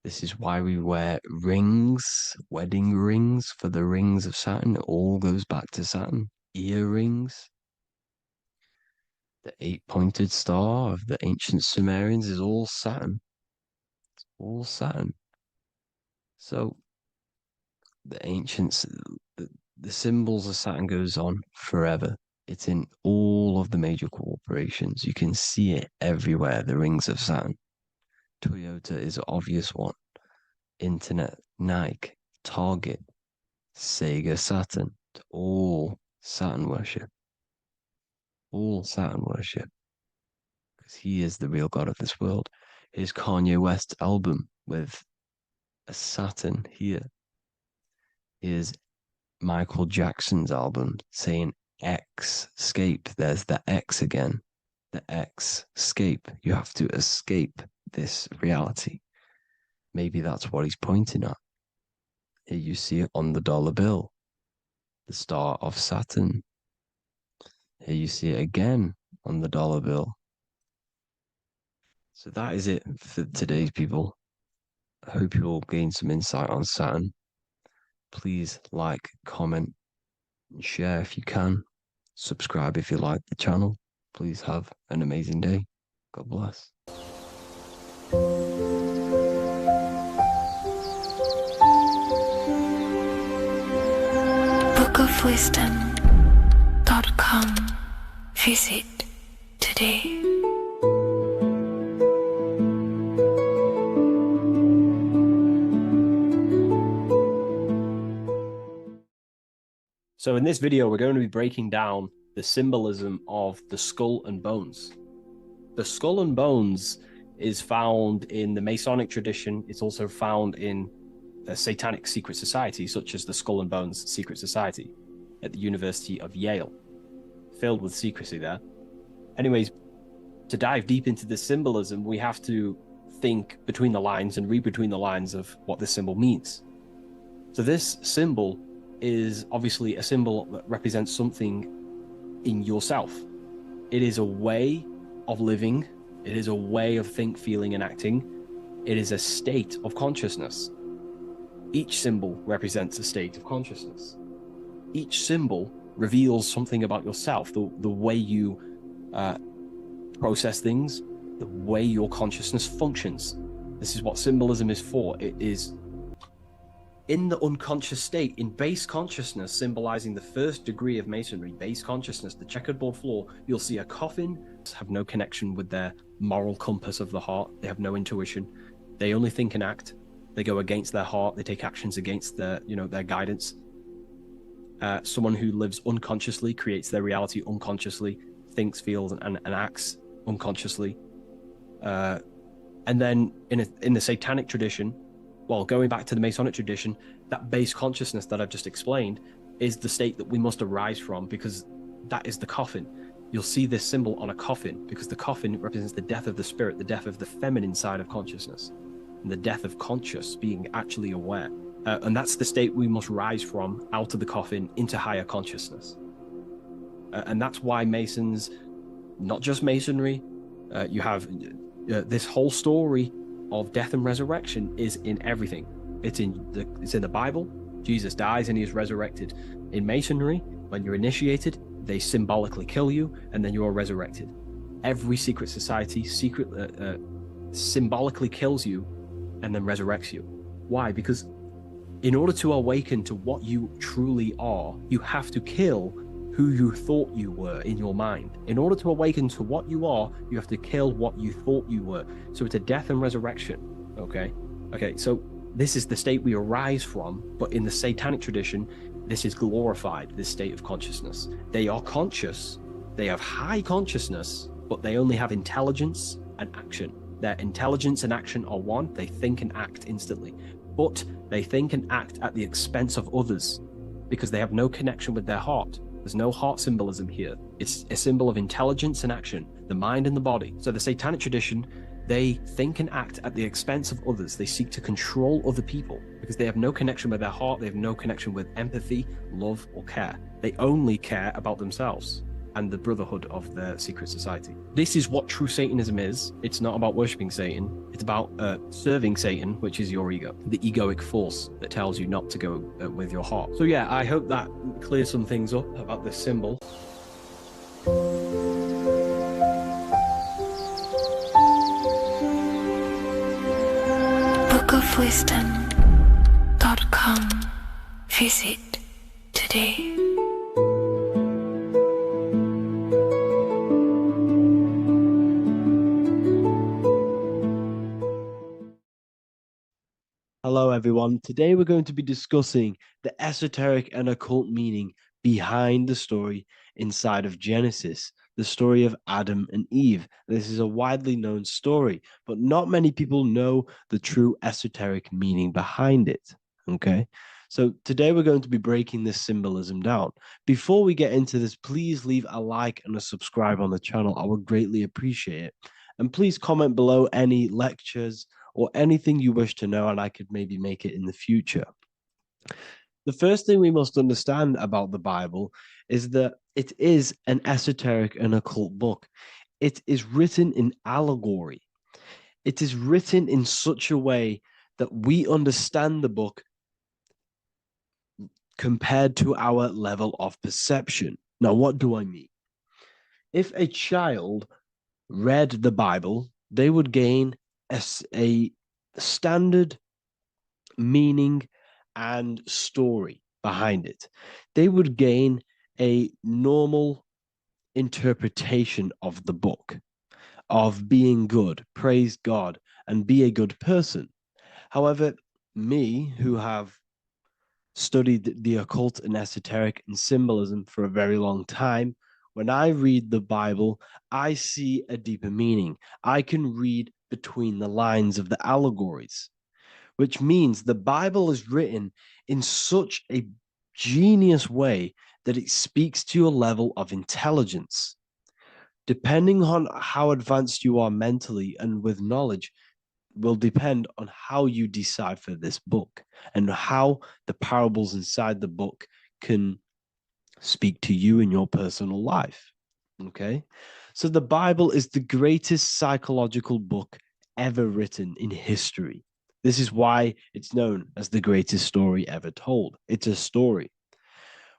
S6: This is why we wear rings, wedding rings for the rings of Saturn. It all goes back to Saturn. Earrings. The 8-pointed star of the ancient Sumerians is all Saturn. It's all Saturn. So the ancients, the symbols of Saturn goes on forever. It's in all of the major corporations. You can see it everywhere, the rings of Saturn. Toyota is an obvious one. Internet, Nike, Target, Sega, Saturn. It's all Saturn worship. All Saturn worship. Because he is the real god of this world. Here's Kanye West's album with a Saturn here. Here's Michael Jackson's album saying escape. There's the X again. The X, escape. You have to escape this reality. Maybe that's what he's pointing at. Here you see it on the dollar bill. The star of Saturn. Here you see it again on the dollar bill. So that is it for today's people. I hope you all gain some insight on Saturn. Please like, comment, and share if you can. Subscribe if you like the channel. Please have an amazing day. God bless.
S2: bookofwisdom.com. Visit today.
S1: So in this video, we're going to be breaking down the symbolism of the skull and bones. The skull and bones is found in the Masonic tradition. It's also found in a satanic secret society, such as the Skull and Bones Secret Society at the University of Yale, filled with secrecy there. Anyways, to dive deep into the symbolism, we have to think between the lines and read between the lines of what this symbol means. So this symbol is obviously a symbol that represents something in yourself. It is a way of living. It is a way of think, feeling, and acting. It is a state of consciousness. Each symbol represents a state of consciousness. Each symbol reveals something about yourself, the way you process things, the way your consciousness functions. This is what symbolism is for. It is in the unconscious state, in base consciousness, symbolizing the first degree of masonry, base consciousness, the checkerboard floor, you'll see a coffin, have no connection with their moral compass of the heart. They have no intuition. They only think and act. They go against their heart. They take actions against their, their guidance. Someone who lives unconsciously creates their reality unconsciously, thinks, feels, and acts unconsciously. And then in the satanic tradition, well, going back to the Masonic tradition, that base consciousness that I've just explained is the state that we must arise from, because that is the coffin. You'll see this symbol on a coffin because the coffin represents the death of the spirit, the death of the feminine side of consciousness, and the death of conscious, being actually aware. And that's the state we must rise from, out of the coffin into higher consciousness. And that's why Masons, not just Masonry, you have this whole story of death and resurrection is in everything. It's in the Bible. Jesus dies and he is resurrected. In Masonry, when you're initiated, they symbolically kill you and then you are resurrected. Every secret society symbolically kills you and then resurrects you. Why? Because in order to awaken to what you truly are, you have to kill who you thought you were in your mind. In order to awaken to what you are, you have to kill what you thought you were. So it's a death and resurrection, okay? So this is the state we arise from, but in the satanic tradition, this is glorified, this state of consciousness. They are conscious, they have high consciousness, but they only have intelligence and action. Their intelligence and action are one, they think and act instantly, but they think and act at the expense of others because they have no connection with their heart. There's no heart symbolism here. It's a symbol of intelligence and action, the mind and the body. So the satanic tradition, they think and act at the expense of others. They seek to control other people because they have no connection with their heart. They have no connection with empathy, love, or care. They only care about themselves and the brotherhood of their secret society. This is what true Satanism is. It's not about worshiping Satan. It's about serving Satan, which is your ego, the egoic force that tells you not to go with your heart. So yeah, I hope that clears some things up about this symbol.
S2: bookofwisdom.com. Visit today.
S6: Hello, everyone. Today we're going to be discussing the esoteric and occult meaning behind the story inside of Genesis, the story of Adam and Eve. This is a widely known story, but not many people know the true esoteric meaning behind it. Okay, so today we're going to be breaking this symbolism down. Before we get into this, please leave a like and a subscribe on the channel. I would greatly appreciate it. And please comment below any lectures or anything you wish to know, and I could maybe make it in the future. The first thing we must understand about the Bible is that it is an esoteric and occult book. It is written in allegory. It is written in such a way that we understand the book compared to our level of perception. Now, what do I mean? If a child read the Bible, they would gain a standard meaning and story behind it. They would gain a normal interpretation of the book, of being good, praise God, and be a good person. However, me, who have studied the occult and esoteric and symbolism for a very long time, when I read the Bible, I see a deeper meaning. I can read between the lines of the allegories, which means the Bible is written in such a genius way that it speaks to your level of intelligence. Depending on how advanced you are mentally and with knowledge will depend on how you decipher this book and how the parables inside the book can speak to you in your personal life. Okay, so the Bible is the greatest psychological book ever written in history. This is why it's known as the greatest story ever told. It's a story.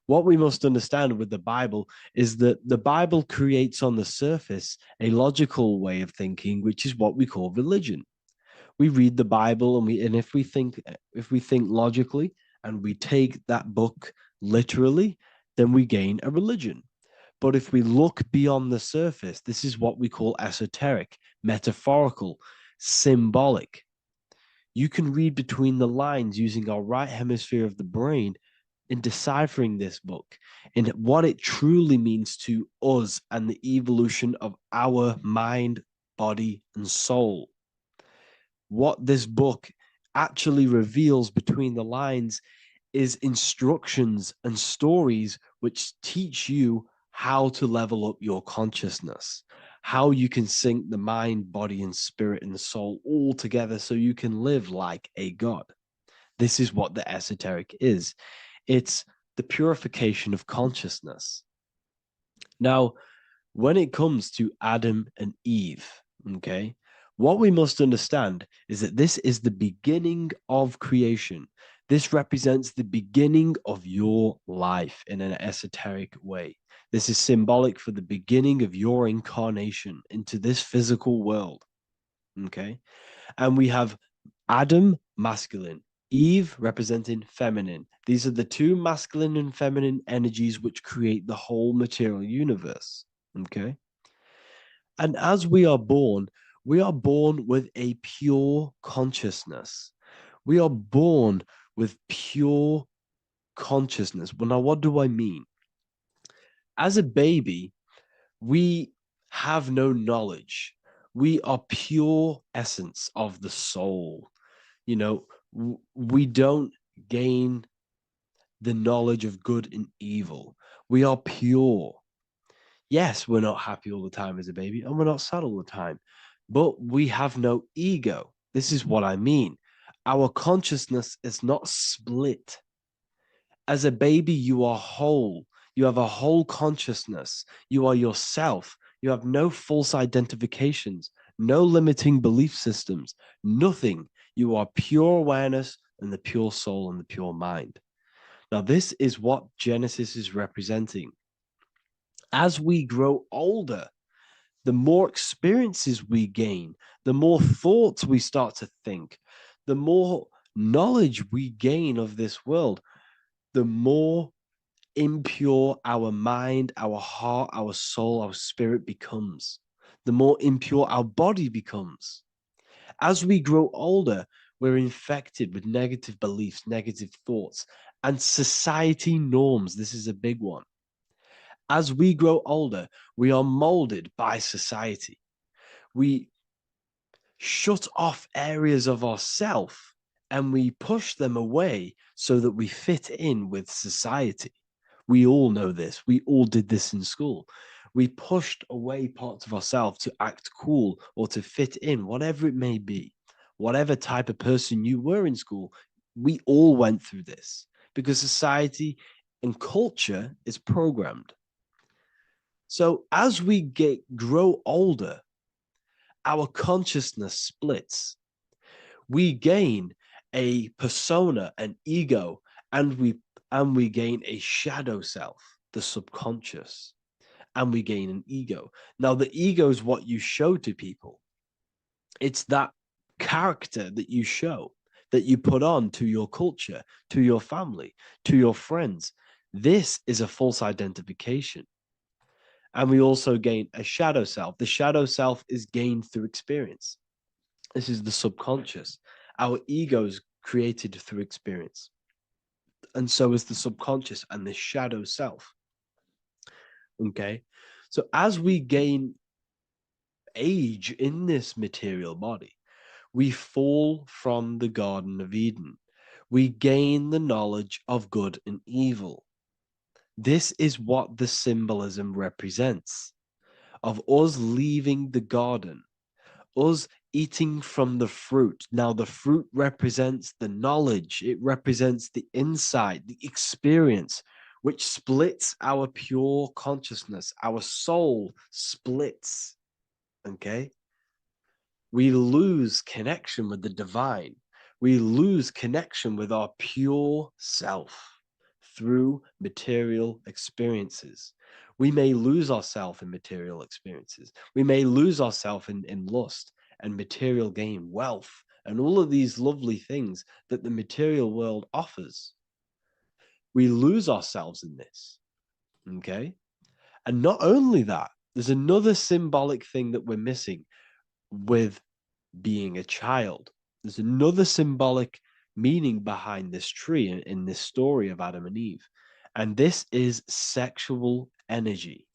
S6: What we must understand with the Bible is that the Bible creates on the surface a logical way of thinking, which is what we call religion. We read the Bible and if we think logically and we take that book literally, then we gain a religion. But if we look beyond the surface, this is what we call esoteric, metaphorical, symbolic. You can read between the lines using our right hemisphere of the brain in deciphering this book and what it truly means to us and the evolution of our mind, body, and soul. What this book actually reveals between the lines is instructions and stories which teach you how to level up your consciousness, how you can sync the mind, body, and spirit and the soul all together so you can live like a god. This is what the esoteric is. It's the purification of consciousness. Now, when it comes to Adam and Eve, okay, what we must understand is that this is the beginning of creation. This represents the beginning of your life in an esoteric way. This is symbolic for the beginning of your incarnation into this physical world. Okay. And we have Adam, masculine, Eve representing feminine. These are the two masculine and feminine energies which create the whole material universe. Okay. And as we are born with a pure consciousness. We are born with pure consciousness. Well, now, what do I mean? As a baby, we have no knowledge. We are pure essence of the soul. You know, we don't gain the knowledge of good and evil. We are pure. Yes, we're not happy all the time as a baby, and we're not sad all the time, but we have no ego. This is what I mean. Our consciousness is not split. As a baby, you are whole. You have a whole consciousness. You are yourself. You have no false identifications, no limiting belief systems, nothing. You are pure awareness and the pure soul and the pure mind. Now, this is what Genesis is representing. As we grow older, the more experiences we gain, the more thoughts we start to think, the more knowledge we gain of this world, the more impure our mind, our heart, our soul, our spirit becomes, the more impure our body becomes. As we grow older, we're infected with negative beliefs, negative thoughts, and society norms. This is a big one. As we grow older, we are molded by society. We shut off areas of ourself and we push them away so that we fit in with society. We all know this. We all did this in school. We pushed away parts of ourselves to act cool or to fit in, whatever it may be. Whatever type of person you were in school, we all went through this because society and culture is programmed. So as we grow older, our consciousness splits. We gain a persona, an ego, and we gain a shadow self, the subconscious, and we gain an ego. Now, the ego is what you show to people. It's that character that you show, that you put on to your culture, to your family, to your friends. This is a false identification. And we also gain a shadow self. The shadow self is gained through experience. This is the subconscious. Our ego is created through experience. And so is the subconscious and the shadow self. Okay. So as we gain age in this material body, we fall from the Garden of Eden. We gain the knowledge of good and evil. This is what the symbolism represents of us leaving the garden, us eating from the fruit. Now, the fruit represents the knowledge, it represents the insight, the experience, which splits our pure consciousness. Our soul splits. Okay? We lose connection with the divine. We lose connection with our pure self. through material experiences. We may lose ourselves in material experiences. We may lose ourselves in lust and material gain, wealth, and all of these lovely things that the material world offers. We lose ourselves in this, okay? And not only that, there's another symbolic thing that we're missing with being a child. There's another symbolic meaning behind this tree in this story of Adam and Eve. And this is sexual energy.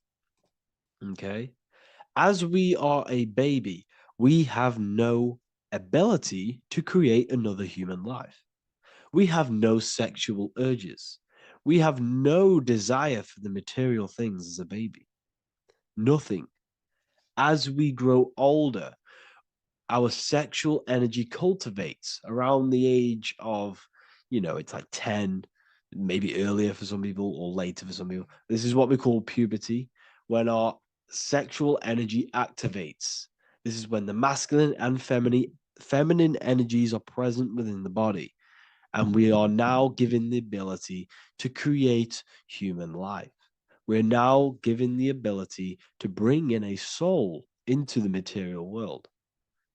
S6: Okay? As we are a baby, we have no ability to create another human life. We have no sexual urges. We have no desire for the material things as a baby. Nothing. As we grow older, our sexual energy cultivates around the age of, it's like 10, maybe earlier for some people or later for some people. This is what we call puberty, when our sexual energy activates. This is when the masculine and feminine energies are present within the body. And we are now given the ability to create human life. We're now given the ability to bring in a soul into the material world.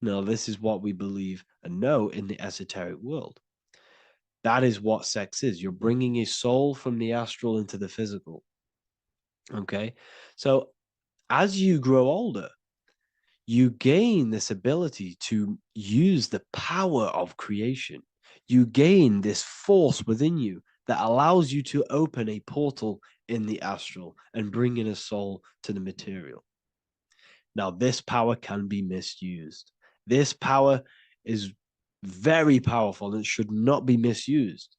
S6: Now, this is what we believe and know in the esoteric world. That is what sex is. You're bringing a soul from the astral into the physical. Okay? So, as you grow older, you gain this ability to use the power of creation. You gain this force within you that allows you to open a portal in the astral and bring in a soul to the material. Now, this power can be misused. This power is very powerful and it should not be misused.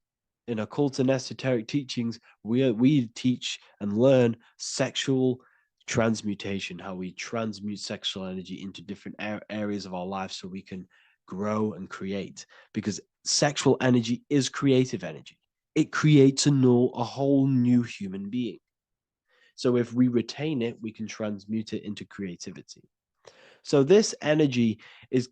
S6: In occult and esoteric teachings, we teach and learn sexual transmutation, how we transmute sexual energy into different areas of our life so we can grow and create. Because sexual energy is creative energy. It creates a whole new human being. So if we retain it, we can transmute it into creativity. So this energy is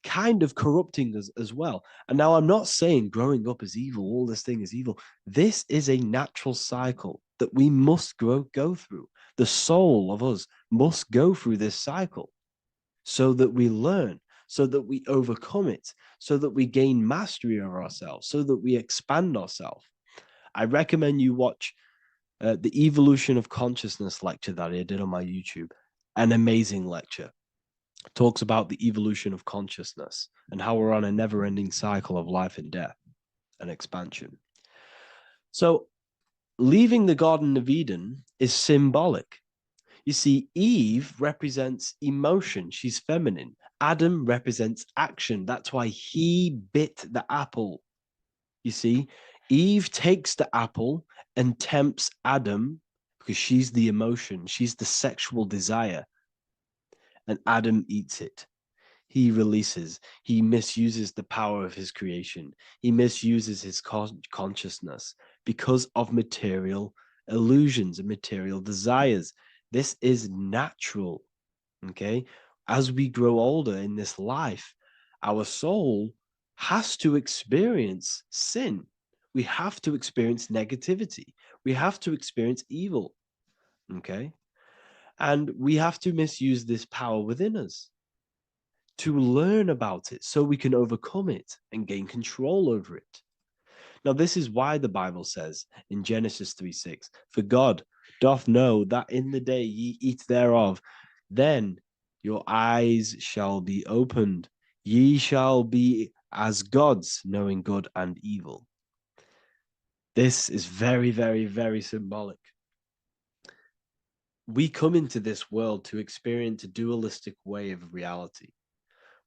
S6: kind of corrupting us as well. And now I'm not saying growing up is evil, all this thing is evil. This is a natural cycle that we must go through. The soul of us must go through this cycle so that we learn, so that we overcome it, so that we gain mastery over ourselves, so that we expand ourselves. I recommend you watch the Evolution of Consciousness lecture that I did on my YouTube. An amazing lecture. Talks about the evolution of consciousness and how we're on a never-ending cycle of life and death and expansion. So leaving the Garden of Eden is symbolic. You see, Eve represents emotion. She's feminine. Adam represents action. That's why he bit the apple. You see, Eve takes the apple and tempts Adam because she's the emotion. She's the sexual desire. And Adam eats it. He releases. He misuses the power of his creation. He misuses his consciousness because of material illusions and material desires. This is natural, okay? As we grow older in this life, our soul has to experience sin. We have to experience negativity. We have to experience evil, okay? And we have to misuse this power within us to learn about it so we can overcome it and gain control over it. Now, this is why the Bible says in Genesis 3:6, "For God doth know that in the day ye eat thereof, then your eyes shall be opened. Ye shall be as gods, knowing good and evil." This is very, very, very symbolic. We come into this world to experience a dualistic way of reality.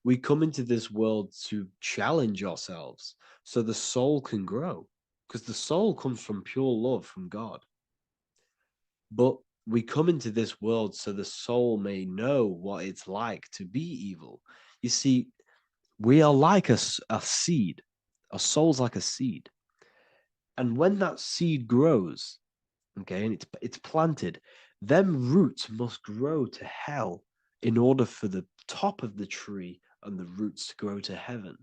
S6: We come into this world to challenge ourselves so the soul can grow, because the soul comes from pure love from God. But we come into this world so the soul may know what it's like to be evil. You see, we are like a seed. Our soul's like a seed. And when that seed grows, okay, and it's planted, them roots must grow to hell in order for the top of the tree and the roots to grow to heaven.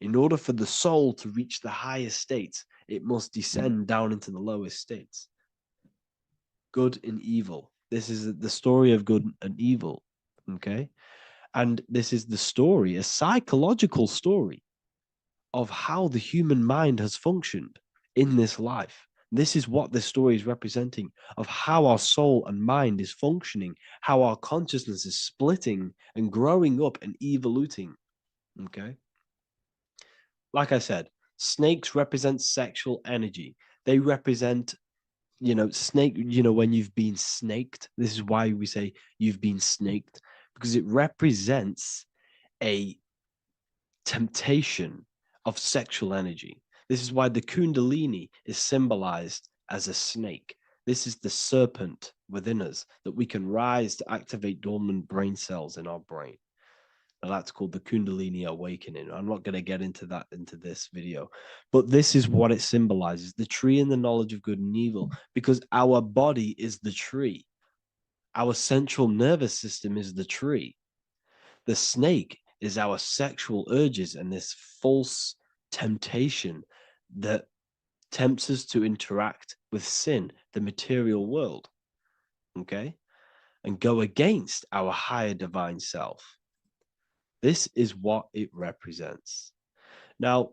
S6: In order for the soul to reach the highest states, it must descend down into the lowest states. Good and evil. This is the story of good and evil. Okay. And this is the story, a psychological story of how the human mind has functioned in this life. This is what this story is representing of how our soul and mind is functioning, how our consciousness is splitting and growing up and evoluting. Okay. Like I said, snakes represent sexual energy. They represent, snake, when you've been snaked. This is why we say you've been snaked, because it represents a temptation of sexual energy. This is why the Kundalini is symbolized as a snake. This is the serpent within us that we can rise to activate dormant brain cells in our brain. Now that's called the Kundalini awakening. I'm not going to get into that into this video, but this is what it symbolizes, the tree and the knowledge of good and evil, because our body is the tree. Our central nervous system is the tree. The snake is our sexual urges and this false temptation that tempts us to interact with sin, the material world, okay, and go against our higher divine self. This is what it represents. Now,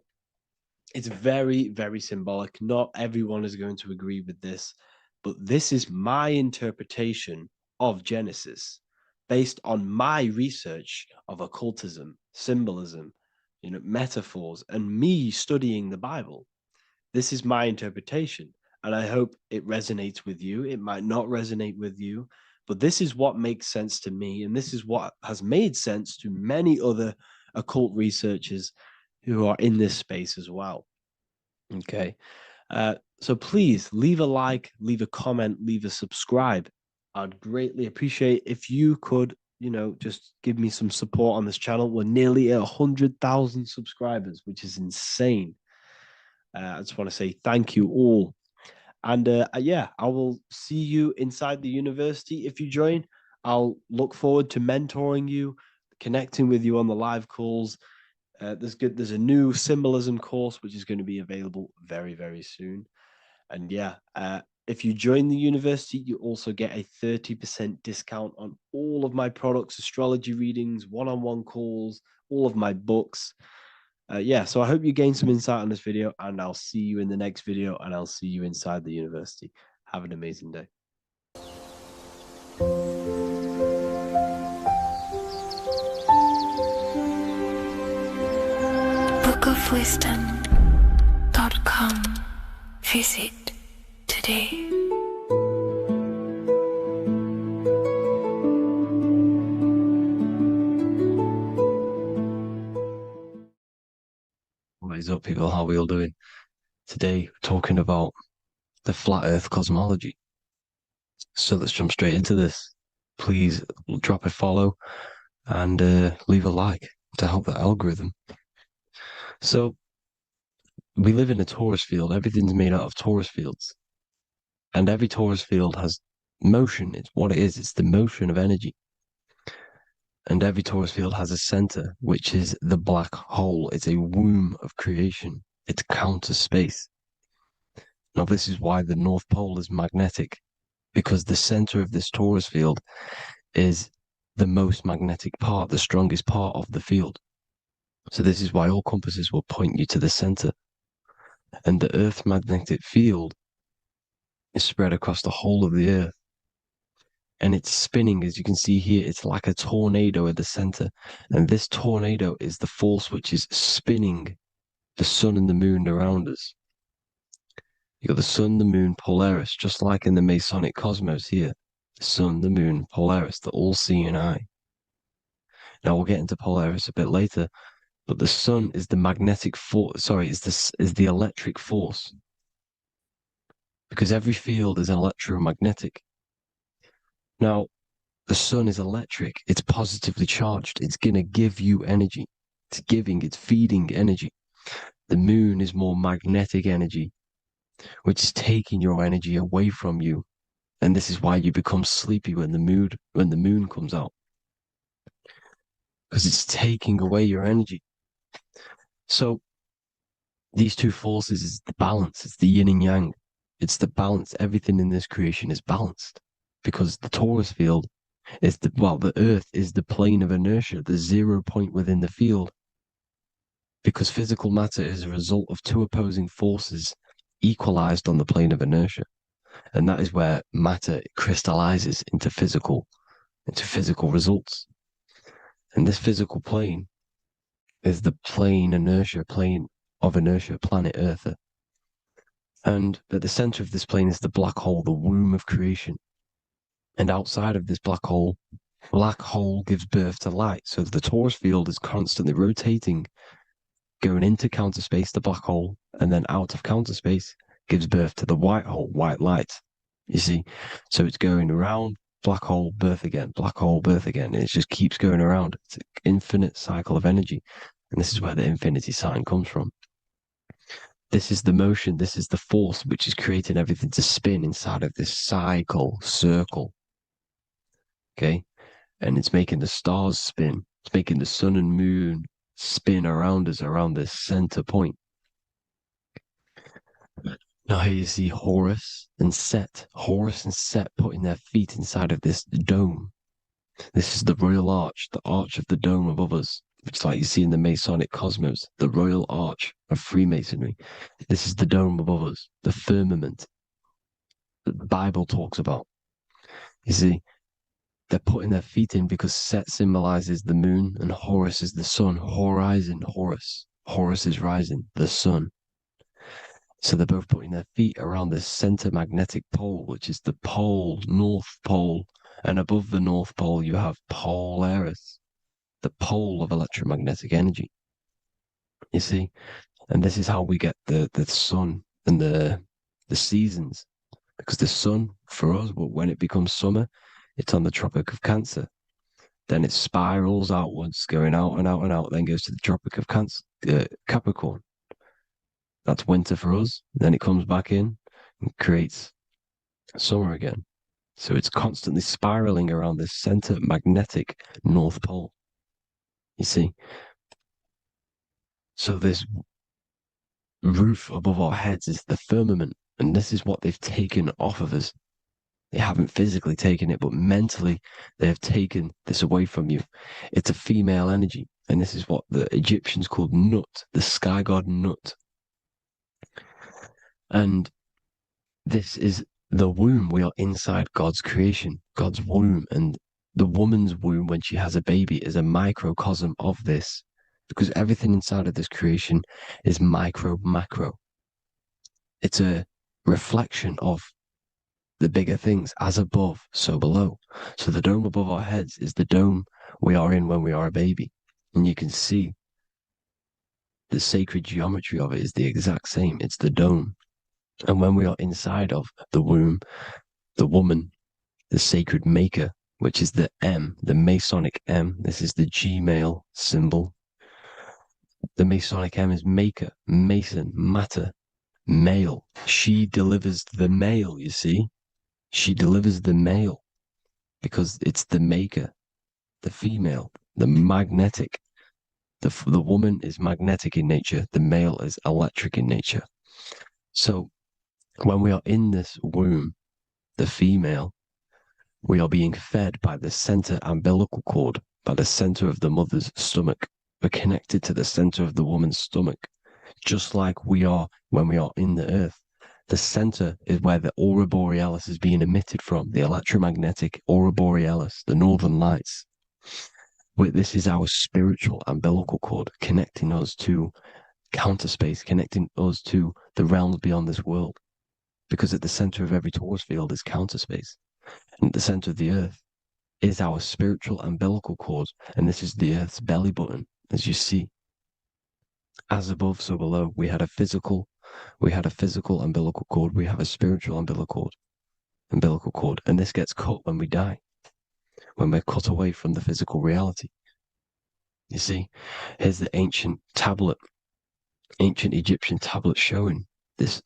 S6: it's very, very symbolic. Not everyone is going to agree with this, but this is my interpretation of Genesis based on my research of occultism, symbolism, metaphors, and me studying the Bible. This is my interpretation, and I hope it resonates with you. It might not resonate with you, but this is what makes sense to me, and this is what has made sense to many other occult researchers who are in this space as well. Okay. So please leave a like, leave a comment, leave a subscribe. I'd greatly appreciate if you could, just give me some support on this channel. We're nearly at 100,000 subscribers, which is insane. I just want to say thank you all. And yeah, I will see you inside the university. If you join, I'll look forward to mentoring you, connecting with you on the live calls. There's a new symbolism course, which is going to be available very, very soon. And yeah, if you join the university, you also get a 30% discount on all of my products, astrology readings, one-on-one calls, all of my books. Yeah, so I hope you gain some insight on this video, and I'll see you in the next video, and I'll see you inside the university. Have an amazing day.
S2: bookofwisdom.com. Visit today.
S6: What is up, people? How are we all doing? Today, we're talking about the flat earth cosmology. So let's jump straight into this. Please drop a follow and leave a like to help the algorithm. So we live in a torus field. Everything's made out of torus fields. And every torus field has motion. It's what it is. It's the motion of energy. And every torus field has a center, which is the black hole. It's a womb of creation. It's counter space. Now, this is why the North Pole is magnetic, because the center of this torus field is the most magnetic part, the strongest part of the field. So this is why all compasses will point you to the center. And the Earth's magnetic field is spread across the whole of the Earth. And it's spinning, as you can see here. It's like a tornado at the center. And this tornado is the force which is spinning the sun and the moon around us. You got the sun, the moon, Polaris, just like in the Masonic cosmos here. The sun, the moon, Polaris, the all-seeing eye. Now we'll get into Polaris a bit later, but the sun is the magnetic force. Sorry, is the electric force, because every field is electromagnetic. Now, the sun is electric. It's positively charged. It's going to give you energy. It's feeding energy. The moon is more magnetic energy, which is taking your energy away from you. And this is why you become sleepy when the moon comes out, because it's taking away your energy. So these two forces is the balance. It's the yin and yang. It's the balance. Everything in this creation is balanced because the torus field is the earth is the plane of inertia, the 0 point within the field. Because physical matter is a result of two opposing forces equalized on the plane of inertia. And that is where matter crystallizes into physical results. And this physical plane is the plane of inertia, planet Earth. And at the center of this plane is the black hole, the womb of creation. And outside of this black hole gives birth to light. So the torus field is constantly rotating, going into counter space, the black hole, and then out of counter space gives birth to the white hole, white light. You see? So it's going around, black hole, birth again, black hole, birth again. And it just keeps going around. It's an infinite cycle of energy. And this is where the infinity sign comes from. This is the motion, this is the force which is creating everything to spin inside of this circle. Okay? And it's making the stars spin. It's making the sun and moon spin around us, around this center point. Now here you see Horus and Set putting their feet inside of this dome. This is the royal arch, the arch of the dome above us, which is like you see in the Masonic cosmos, the royal arch of Freemasonry. This is the dome above us, the firmament that the Bible talks about. You see, they're putting their feet in because Set symbolizes the moon and Horus is the sun. Horizon, Horus. Horus is rising, the sun. So they're both putting their feet around the center magnetic pole, which is the pole, North Pole. And above the North Pole, you have Polaris, the pole of electromagnetic energy. You see? And this is how we get the sun and the seasons. Because the sun, for us, when it becomes summer, it's on the Tropic of Cancer. Then it spirals outwards, going out and out and out, then goes to the Tropic of Capricorn. That's winter for us. Then it comes back in and creates summer again. So it's constantly spiraling around this center magnetic North Pole. You see? So this roof above our heads is the firmament. And this is what they've taken off of us. They haven't physically taken it, but mentally they have taken this away from you. It's a female energy. And this is what the Egyptians called Nut, the sky god Nut. And this is the womb. We are inside God's creation, God's womb. And the woman's womb, when she has a baby, is a microcosm of this, because everything inside of this creation is macro. It's a reflection of the bigger things, as above, so below. So the dome above our heads is the dome we are in when we are a baby. And you can see the sacred geometry of it is the exact same. It's the dome. And when we are inside of the womb, the woman, the sacred maker, which is the M, the Masonic M, this is the Gmail symbol. The Masonic M is maker, mason, matter, male. She delivers the male, you see. She delivers the male because it's the maker, the female, the magnetic. The woman is magnetic in nature. The male is electric in nature. So when we are in this womb, the female, we are being fed by the center umbilical cord, by the center of the mother's stomach. We're connected to the center of the woman's stomach, just like we are when we are in the earth. The center is where the aurora borealis is being emitted from, the electromagnetic aurora borealis, the northern lights. This is our spiritual umbilical cord, connecting us to counter space, connecting us to the realms beyond this world. Because at the center of every torus field is counter space. And at the center of the earth is our spiritual umbilical cord. And this is the earth's belly button, as you see. As above, so below. We had a physical umbilical cord. We have a spiritual umbilical cord. And this gets cut when we die, when we're cut away from the physical reality. You see, here's the ancient Egyptian tablet showing this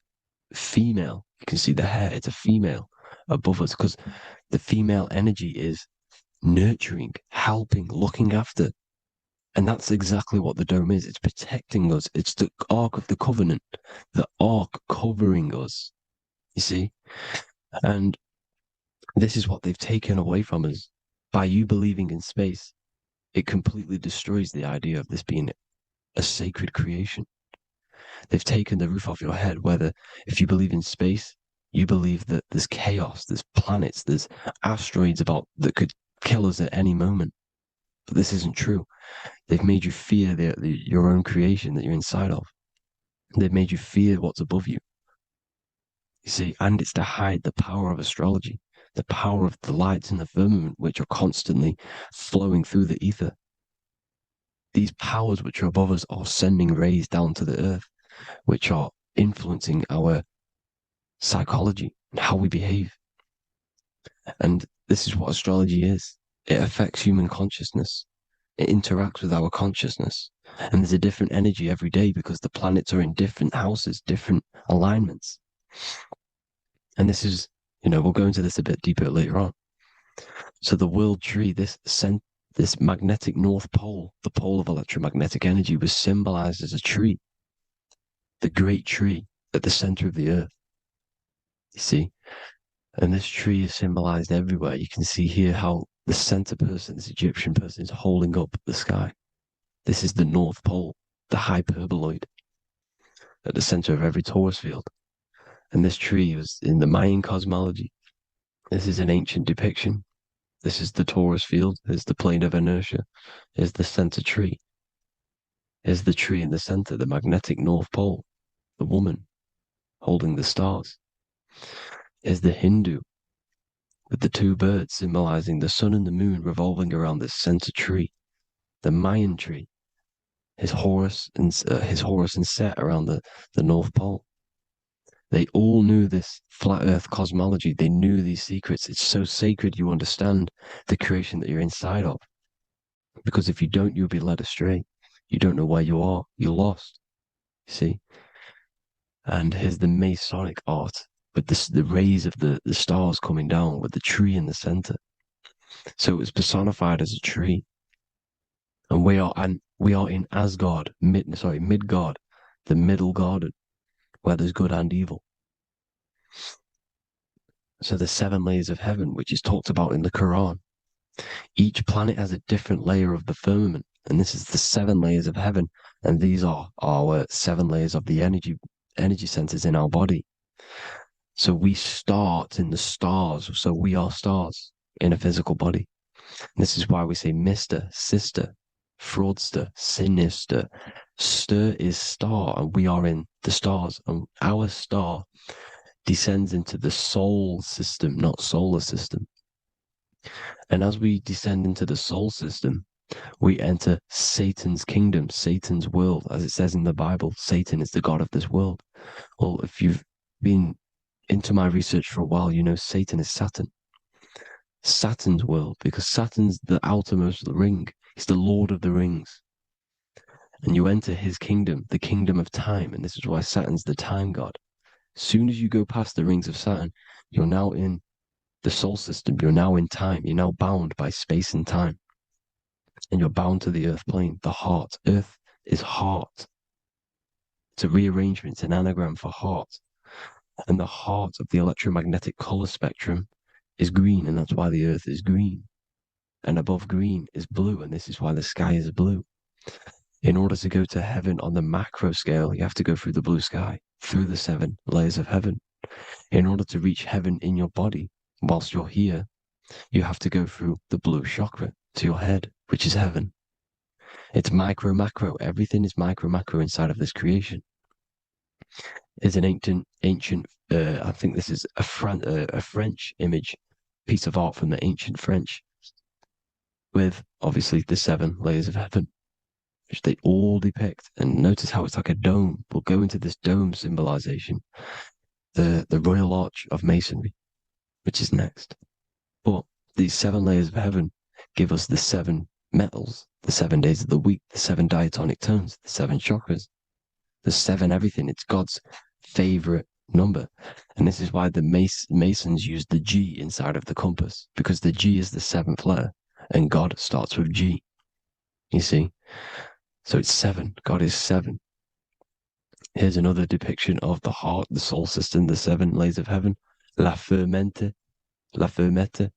S6: female. You can see the hair, it's a female above us, because the female energy is nurturing, helping, looking after. And that's exactly what the dome is. It's protecting us. It's the Ark of the Covenant, the Ark covering us, you see? And this is what they've taken away from us. By you believing in space, it completely destroys the idea of this being a sacred creation. They've taken the roof off your head, whether if you believe in space, you believe that there's chaos, there's planets, there's asteroids about that could kill us at any moment. But this isn't true. They've made you fear your own creation that you're inside of. They've made you fear what's above you. You see, and it's to hide the power of astrology, the power of the lights in the firmament, which are constantly flowing through the ether. These powers which are above us are sending rays down to the earth, which are influencing our psychology and how we behave. And this is what astrology is. It affects human consciousness. It interacts with our consciousness. And there's a different energy every day because the planets are in different houses, different alignments. And this is, we'll go into this a bit deeper later on. So the world tree, this magnetic north pole, the pole of electromagnetic energy, was symbolized as a tree, the great tree at the center of the earth. You see? And this tree is symbolized everywhere. You can see here how the center person, this Egyptian person, is holding up the sky. This is the North Pole, the hyperboloid, at the center of every torus field. And this tree was in the Mayan cosmology. This is an ancient depiction. This is the torus field. There's the plane of inertia. Here's the center tree. Here's the tree in the center, the magnetic North Pole, the woman holding the stars. Here's the Hindu with the two birds symbolizing the sun and the moon revolving around this center tree. The Mayan tree, his Horus and Set around the North Pole. They all knew this flat earth cosmology. They knew these secrets. It's so sacred you understand the creation that you're inside of. Because if you don't, you'll be led astray. You don't know where you are. You're lost. You see? And here's the Masonic art with the rays of the stars coming down with the tree in the center. So it was personified as a tree. And we are in Asgard, Midgard, the middle garden, where there's good and evil. So the 7 layers of heaven, which is talked about in the Quran. Each planet has a different layer of the firmament, and this is the 7 layers of heaven, and these are our 7 layers of the energy centers in our body. So we start in the stars, so we are stars in a physical body. And this is why we say Mr., Sister, Fraudster, Sinister. Stir is star, and we are in the stars, and our star descends into the soul system, not solar system. And as we descend into the soul system, we enter Satan's kingdom, Satan's world. As it says in the Bible, Satan is the god of this world. Well, if you've been into my research for a while, you know Satan is Saturn. Saturn's world, because Saturn's the outermost ring. He's the Lord of the Rings. And you enter his kingdom, the kingdom of time. And this is why Saturn's the time god. As soon as you go past the rings of Saturn, you're now in the soul system. You're now in time. You're now bound by space and time. And you're bound to the earth plane, the heart. Earth is heart. It's a rearrangement, it's an anagram for heart. And the heart of the electromagnetic color spectrum is green, and that's why the earth is green. And above green is blue, and this is why the sky is blue. In order to go to heaven on the macro scale, you have to go through the blue sky, through the 7 layers of heaven. In order to reach heaven in your body, whilst you're here, you have to go through the blue chakra to your head, which is heaven. It's micro, macro. Everything is micro, macro inside of this creation. It's an ancient. I think this is a French image, piece of art from the ancient French, with obviously the 7 layers of heaven, which they all depict. And notice how it's like a dome. We'll go into this dome symbolization, the Royal Arch of Masonry, which is next. But these 7 layers of heaven give us the 7 metals, the 7 days of the week, the 7 diatonic tones, the 7 chakras, the 7 everything. It's God's favorite number. And this is why the Masons use the G inside of the compass, because the G is the 7th letter, and God starts with G. You see? So it's 7. God is 7. Here's another depiction of the heart, the soul system, the 7 layers of heaven. La fermente, la fermette.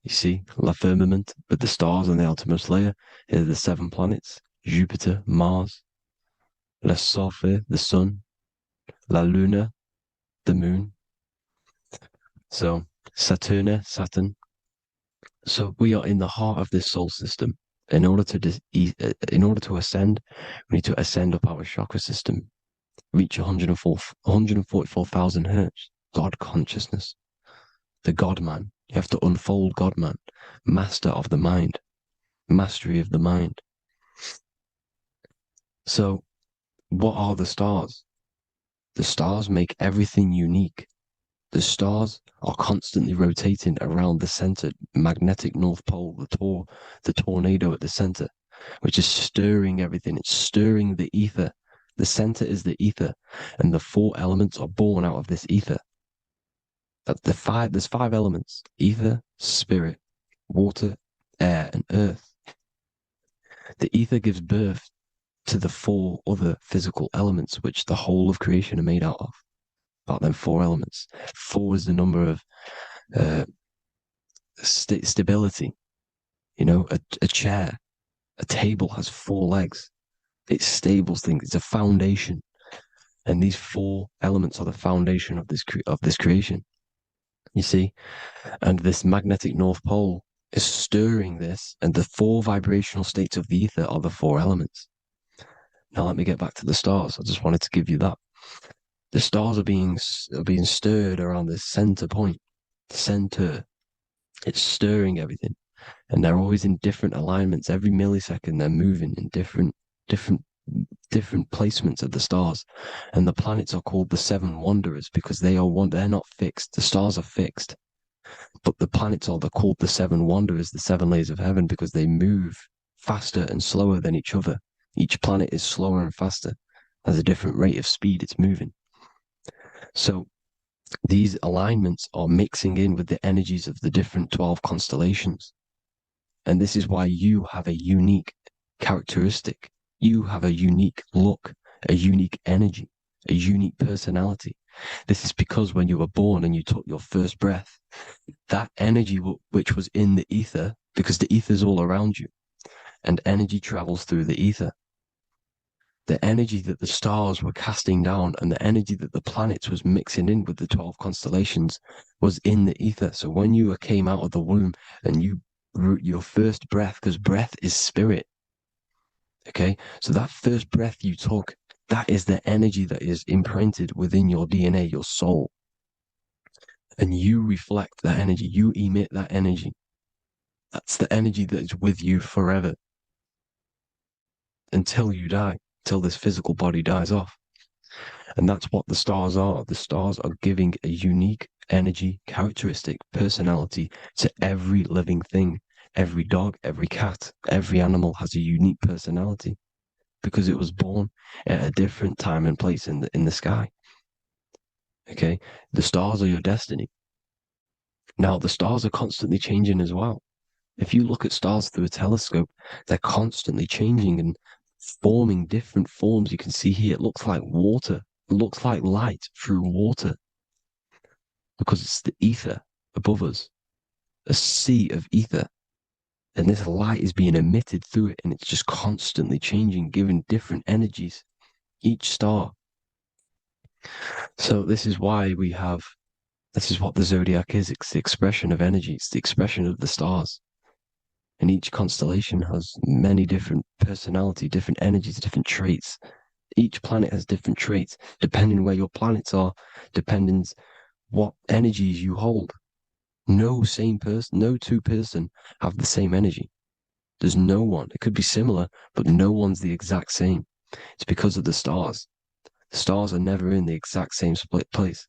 S6: You see, la firmament, with the stars on the outermost layer. Here are the 7 planets: Jupiter, Mars, la Sophie, the sun, la luna, the moon. So Saturn. So we are in the heart of this soul system. In order to ascend, we need to ascend up our chakra system, reach 144,000 hertz, God consciousness, the God man. You have to unfold God man, master of the mind, mastery of the mind. So what are the stars? The stars make everything unique. The stars are constantly rotating around the center, magnetic North Pole, the tornado at the center, which is stirring everything. It's stirring the ether. The center is the ether, and the 4 elements are born out of this ether. There's 5 elements: ether, spirit, water, air, and earth. The ether gives birth to the 4 other physical elements, which the whole of creation are made out of. About them 4 elements. 4 is the number of stability. You know, a chair, a table has 4 legs. It stables things. It's a foundation, and these 4 elements are the foundation of this creation. You see, and this magnetic North Pole is stirring this, and the 4 vibrational states of the ether are the 4 elements. Now let me get back to the stars. I just wanted to give you that. The stars are being stirred around this center point. Center. It's stirring everything. And they're always in different alignments. Every millisecond they're moving in different placements of the stars. And the planets are called the 7 wanderers because they're not fixed. The stars are fixed. But the planets they're called the 7 wanderers, the 7 layers of heaven, because they move faster and slower than each other. Each planet is slower and faster, has a different rate of speed it's moving. So these alignments are mixing in with the energies of the different 12 constellations. And this is why you have a unique characteristic. You have a unique look, a unique energy, a unique personality. This is because when you were born and you took your first breath, that energy which was in the ether, because the ether is all around you, and energy travels through the ether. The energy that the stars were casting down and the energy that the planets was mixing in with the 12 constellations was in the ether. So when you came out of the womb and your first breath, because breath is spirit, okay? So that first breath you took, that is the energy that is imprinted within your DNA, your soul. And you reflect that energy, you emit that energy. That's the energy that is with you forever until you die. Till this physical body dies off. And that's what the stars are. The stars are giving a unique energy, characteristic, personality to every living thing. Every dog, every cat, every animal has a unique personality because it was born at a different time and place in the sky. Okay? The stars are your destiny. Now, the stars are constantly changing as well. If you look at stars through a telescope, they're constantly changing and forming different forms. You can see here, it looks like water. It looks like light through water because it's the ether above us, a sea of ether. And this light is being emitted through it, and it's just constantly changing, giving different energies, each star. So this is why this is what the zodiac is. It's the expression of energy. It's the expression of the stars. And each constellation has many different personality, different energies, different traits. Each planet has different traits, depending where your planets are, depending what energies you hold. No two person have the same energy. There's no one. It could be similar, but no one's the exact same. It's because of the stars. The stars are never in the exact same split place.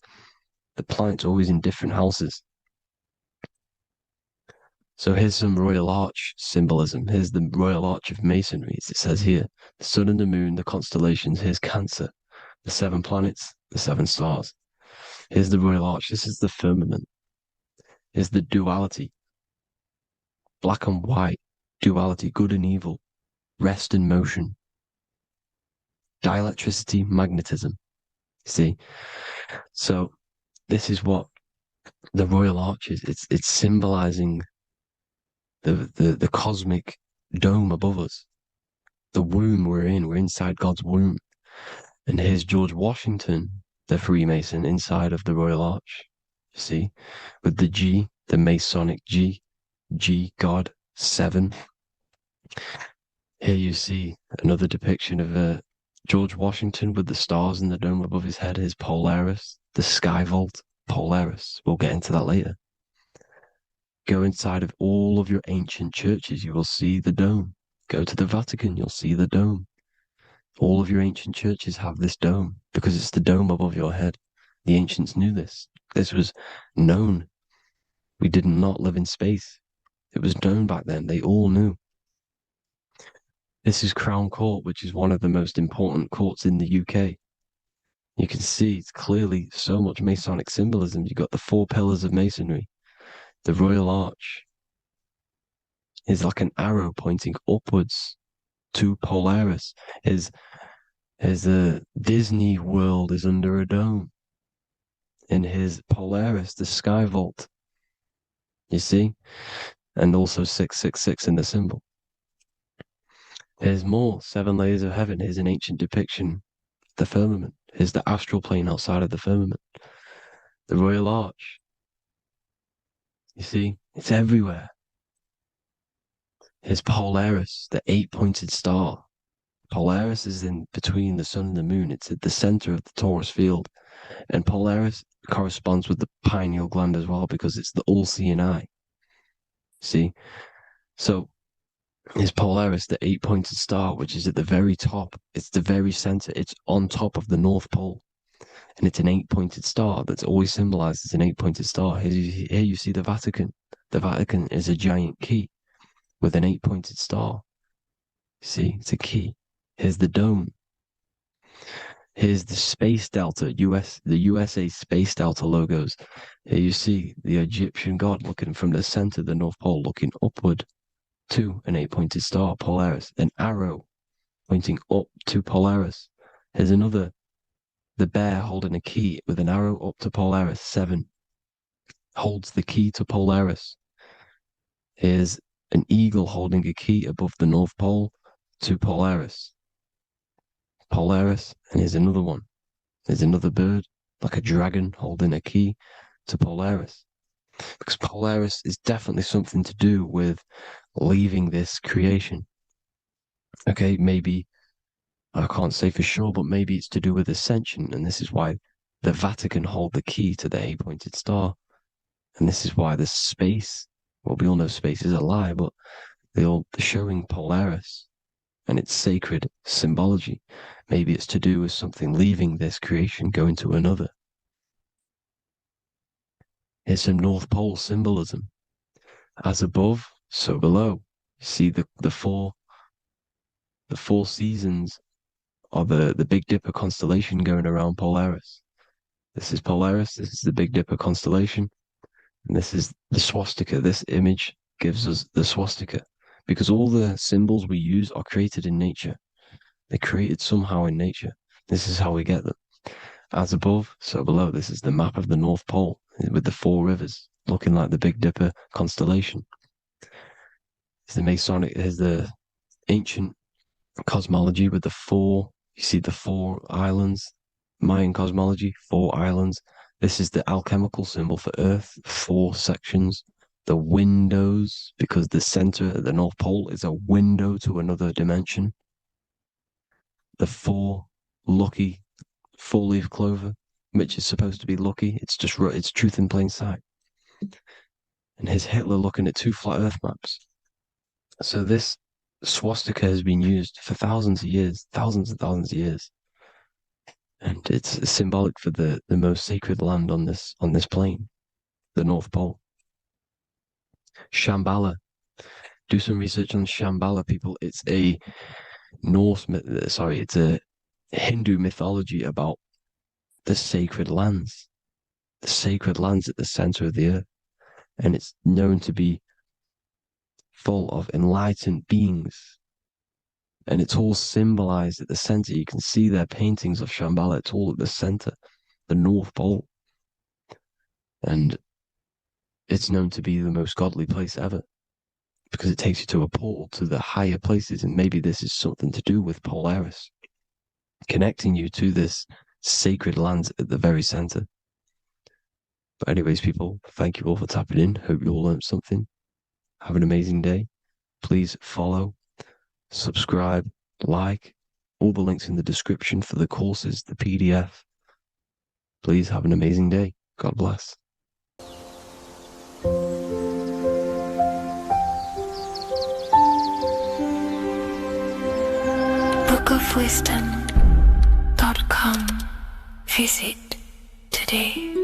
S6: The planets are always in different houses. So here's some Royal Arch symbolism. Here's the Royal Arch of Masonry, as it says here. The sun and the moon, the constellations. Here's Cancer, the 7 planets, the 7 stars. Here's the Royal Arch. This is the firmament. Here's the duality. Black and white, duality, good and evil. rest and motion, dielectricity, magnetism. See? So this is what the Royal Arch is. It's symbolizing the cosmic dome above us. The womb we're in. We're inside God's womb. And here's George Washington, the Freemason, inside of the Royal Arch. You see? With the G, the Masonic G, God, 7. Here you see another depiction of George Washington with the stars in the dome above his head, his Polaris, the sky vault, Polaris. We'll get into that later. Go inside of all of your ancient churches, you will see the dome. Go to the Vatican, you'll see the dome. All of your ancient churches have this dome because it's the dome above your head. The ancients knew this. This was known. We did not live in space. It was known back then. They all knew. This is Crown Court, which is one of the most important courts in the UK. You can see it's clearly so much Masonic symbolism. You've got the 4 pillars of Masonry. The Royal Arch is like an arrow pointing upwards to Polaris. His Disney World is under a dome. In his Polaris, the sky vault. You see? And also 666 in the symbol. There's more 7 layers of heaven. Here's an ancient depiction. The firmament. Here's the astral plane outside of the firmament. The Royal Arch. You see? It's everywhere. Here's Polaris, the 8-pointed star. Polaris is in between the sun and the moon. It's at the center of the Taurus field. And Polaris corresponds with the pineal gland as well because it's the all-seeing eye. See? So, is Polaris, the 8-pointed star, which is at the very top. It's the very center. It's on top of the North Pole. And it's an 8-pointed star that's always symbolized as an 8-pointed star. Here you see the Vatican. The Vatican is a giant key with an 8-pointed star. See, it's a key. Here's the dome. Here's the Space Delta, the USA Space Delta logos. Here you see the Egyptian god looking from the center of the North Pole, looking upward to an 8-pointed star, Polaris. An arrow pointing up to Polaris. Here's another, the bear holding a key with an arrow up to Polaris, 7. Holds the key to Polaris. Here's an eagle holding a key above the North Pole to Polaris. Polaris, and here's another one. There's another bird, like a dragon, holding a key to Polaris. Because Polaris is definitely something to do with leaving this creation. Okay, maybe, I can't say for sure, but maybe it's to do with ascension, and this is why the Vatican hold the key to the 8-pointed star. And this is why the space, well, we all know space is a lie, but they're showing Polaris and its sacred symbology. Maybe it's to do with something leaving this creation, going to another. Here's some North Pole symbolism. As above, so below. You see the four seasons of the Big Dipper constellation going around Polaris. This is Polaris, this is the Big Dipper constellation, and this is the swastika. This image gives us the swastika, because all the symbols we use are created in nature. They're created somehow in nature. This is how we get them. As above, so below. This is the map of the North Pole with the 4 rivers, looking like the Big Dipper constellation. It's the Masonic, there's the ancient cosmology with the 4, you see the 4 islands, Mayan cosmology, 4 islands. This is the alchemical symbol for Earth, 4 sections. The windows, because the center of the North Pole is a window to another dimension. The 4 lucky 4-leaf clover, which is supposed to be lucky. It's truth in plain sight. And here's Hitler looking at 2 flat Earth maps. So this swastika has been used for thousands of years, thousands and thousands of years. And it's symbolic for the most sacred land on this plane, the North Pole. Shambhala. Do some research on Shambhala, people. It's a it's a Hindu mythology about the sacred lands at the center of the earth. And it's known to be full of enlightened beings And it's all symbolized at the center. You can see their paintings of Shambhala. It's all at the center, the North Pole. And it's known to be the most godly place ever because it takes you to a portal to the higher places. And maybe this is something to do with Polaris, connecting you to this sacred land at the very center. But anyways, people, thank you all for tapping in. Hope you all learned something. Have an amazing day. Please follow, subscribe, like, all the links in the description for the courses, the PDF. Please have an amazing day. God bless.
S2: bookofwisdom.com. Visit today.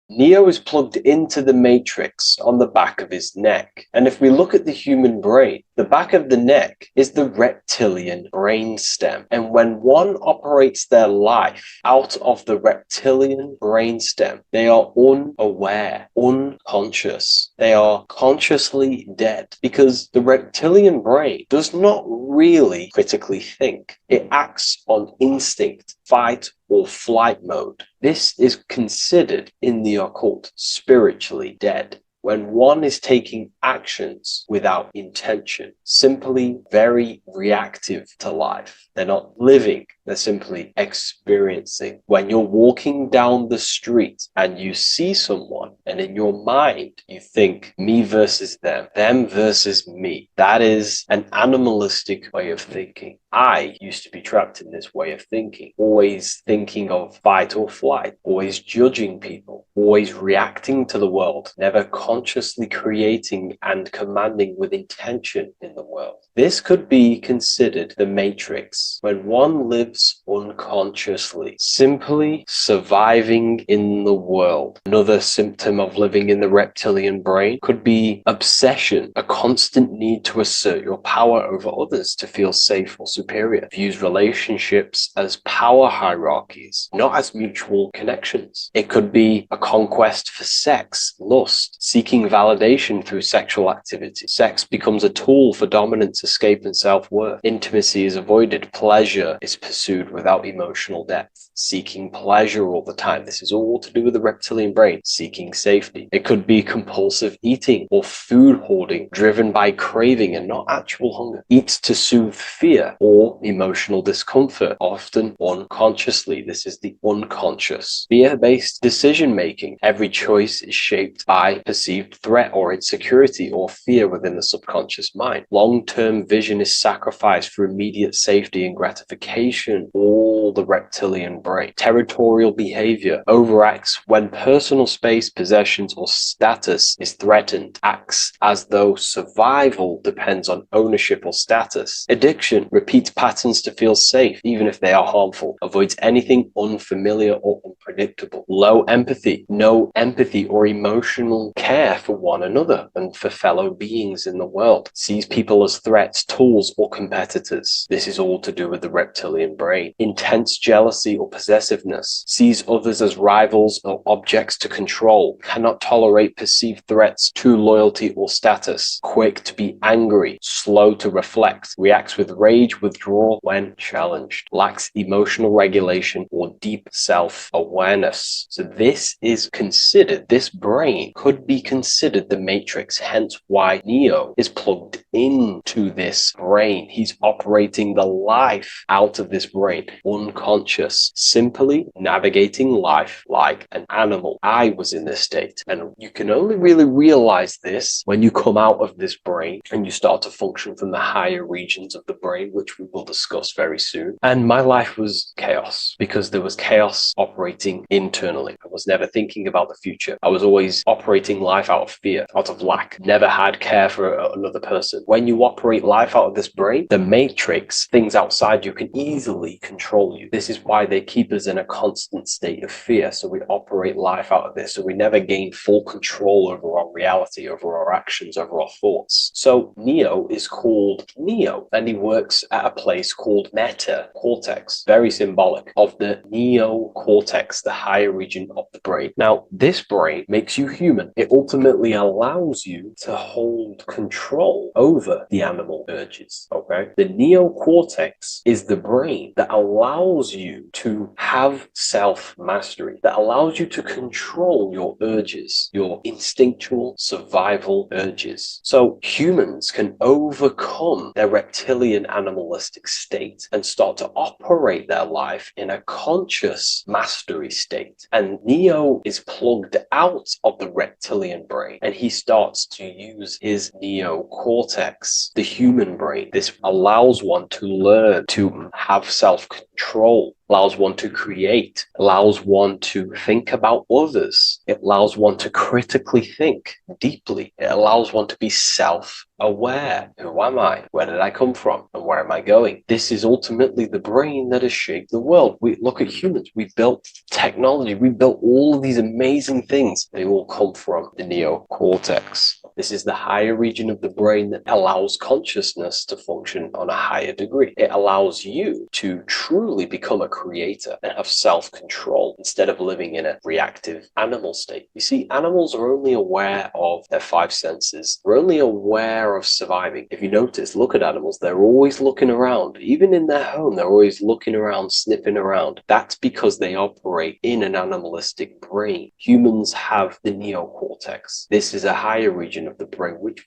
S7: Neo is plugged into the matrix on the back of his neck. And if we look at the human brain, the back of the neck is the reptilian brain stem. And when one operates their life out of the reptilian brain stem, they are unaware, unconscious. They are consciously dead because the reptilian brain does not really critically think. It acts on instinct, fight or flight mode. This is considered in the occult spiritually dead. When one is taking actions without intention, simply very reactive to life. They're not living, they're simply experiencing. When you're walking down the street and you see someone, and in your mind you think me versus them versus me, that is an animalistic way of thinking. I used to be trapped in this way of thinking, always thinking of fight or flight, always judging people, always reacting to the world, never consciously creating and commanding with intention in the world. This could be considered the matrix, when one lives unconsciously, simply surviving in the world. Another symptom of living in the reptilian brain could be obsession, a constant need to assert your power over others to feel safe or superior. Views relationships as power hierarchies, not as mutual connections. It could be a conquest for sex, lust, seeking validation through sexual activity. Sex becomes a tool for dominance, escape, and self-worth. Intimacy is avoided. Pleasure is pursued without emotional depth. Seeking pleasure all the time. This is all to do with the reptilian brain. Seeking safety. It could be compulsive eating or food hoarding, driven by craving and not actual hunger. Eats to soothe fear or emotional discomfort, often unconsciously. This is the unconscious. Fear-based decision-making. Every choice is shaped by perceived threat or insecurity or fear within the subconscious mind. Long-term vision is sacrificed for immediate safety and gratification. All the reptilian brain. Territorial behavior overacts when personal space, possessions, or status is threatened. Acts as though survival depends on ownership or status. Addiction repeats patterns to feel safe, even if they are harmful. Avoids anything unfamiliar or unpredictable. Low empathy. No empathy or emotional care for one another and for fellow beings in the world. Sees people as threats, tools, or competitors. This is all to do with the reptilian brain. Intense jealousy or possessiveness. Sees others as rivals or objects to control. Cannot tolerate perceived threats to loyalty or status. Quick to be angry. Slow to reflect. Reacts with rage, withdrawal when challenged. Lacks emotional regulation or deep self-awareness. So this is considered, this brain could be considered the matrix, hence why Neo is plugged into this brain. He's operating the life out of this brain, unconscious, simply navigating life like an animal. I was in this state, and you can only really realize this when you come out of this brain and you start to function from the higher regions of the brain, which we will discuss very soon. And my life was chaos because there was chaos operating internally. I was never thinking about the future. I was always operating life life out of fear, out of lack, never had care for another person. When you operate life out of this brain, the matrix, things outside you, can easily control you. This is why they keep us in a constant state of fear. So we operate life out of this. So we never gain full control over our reality, over our actions, over our thoughts. So Neo is called Neo, and he works at a place called meta cortex, very symbolic of the neocortex, the higher region of the brain. Now, this brain makes you human. It ultimately allows you to hold control over the animal urges, okay? The neocortex is the brain that allows you to have self-mastery, that allows you to control your urges, your instinctual survival urges. So humans can overcome their reptilian animalistic state and start to operate their life in a conscious mastery state. And Neo is plugged out of the reptilian brain, and he starts to use his neocortex, the human brain. This allows one to learn to have self-control, allows one to create, allows one to think about others. It allows one to critically think deeply. It allows one to be self-aware. Who am I? Where did I come from? And where am I going? This is ultimately the brain that has shaped the world. We look at humans. We built technology. We built all of these amazing things. They all come from the neocortex. This is the higher region of the brain that allows consciousness to function on a higher degree. It allows you to truly become a creator and have self-control instead of living in a reactive animal state. You see, animals are only aware of their five senses. They're only aware of surviving. If you notice, look at animals, they're always looking around. Even in their home, they're always looking around, sniffing around. That's because they operate in an animalistic brain. Humans have the neocortex. This is a higher region of the brain, which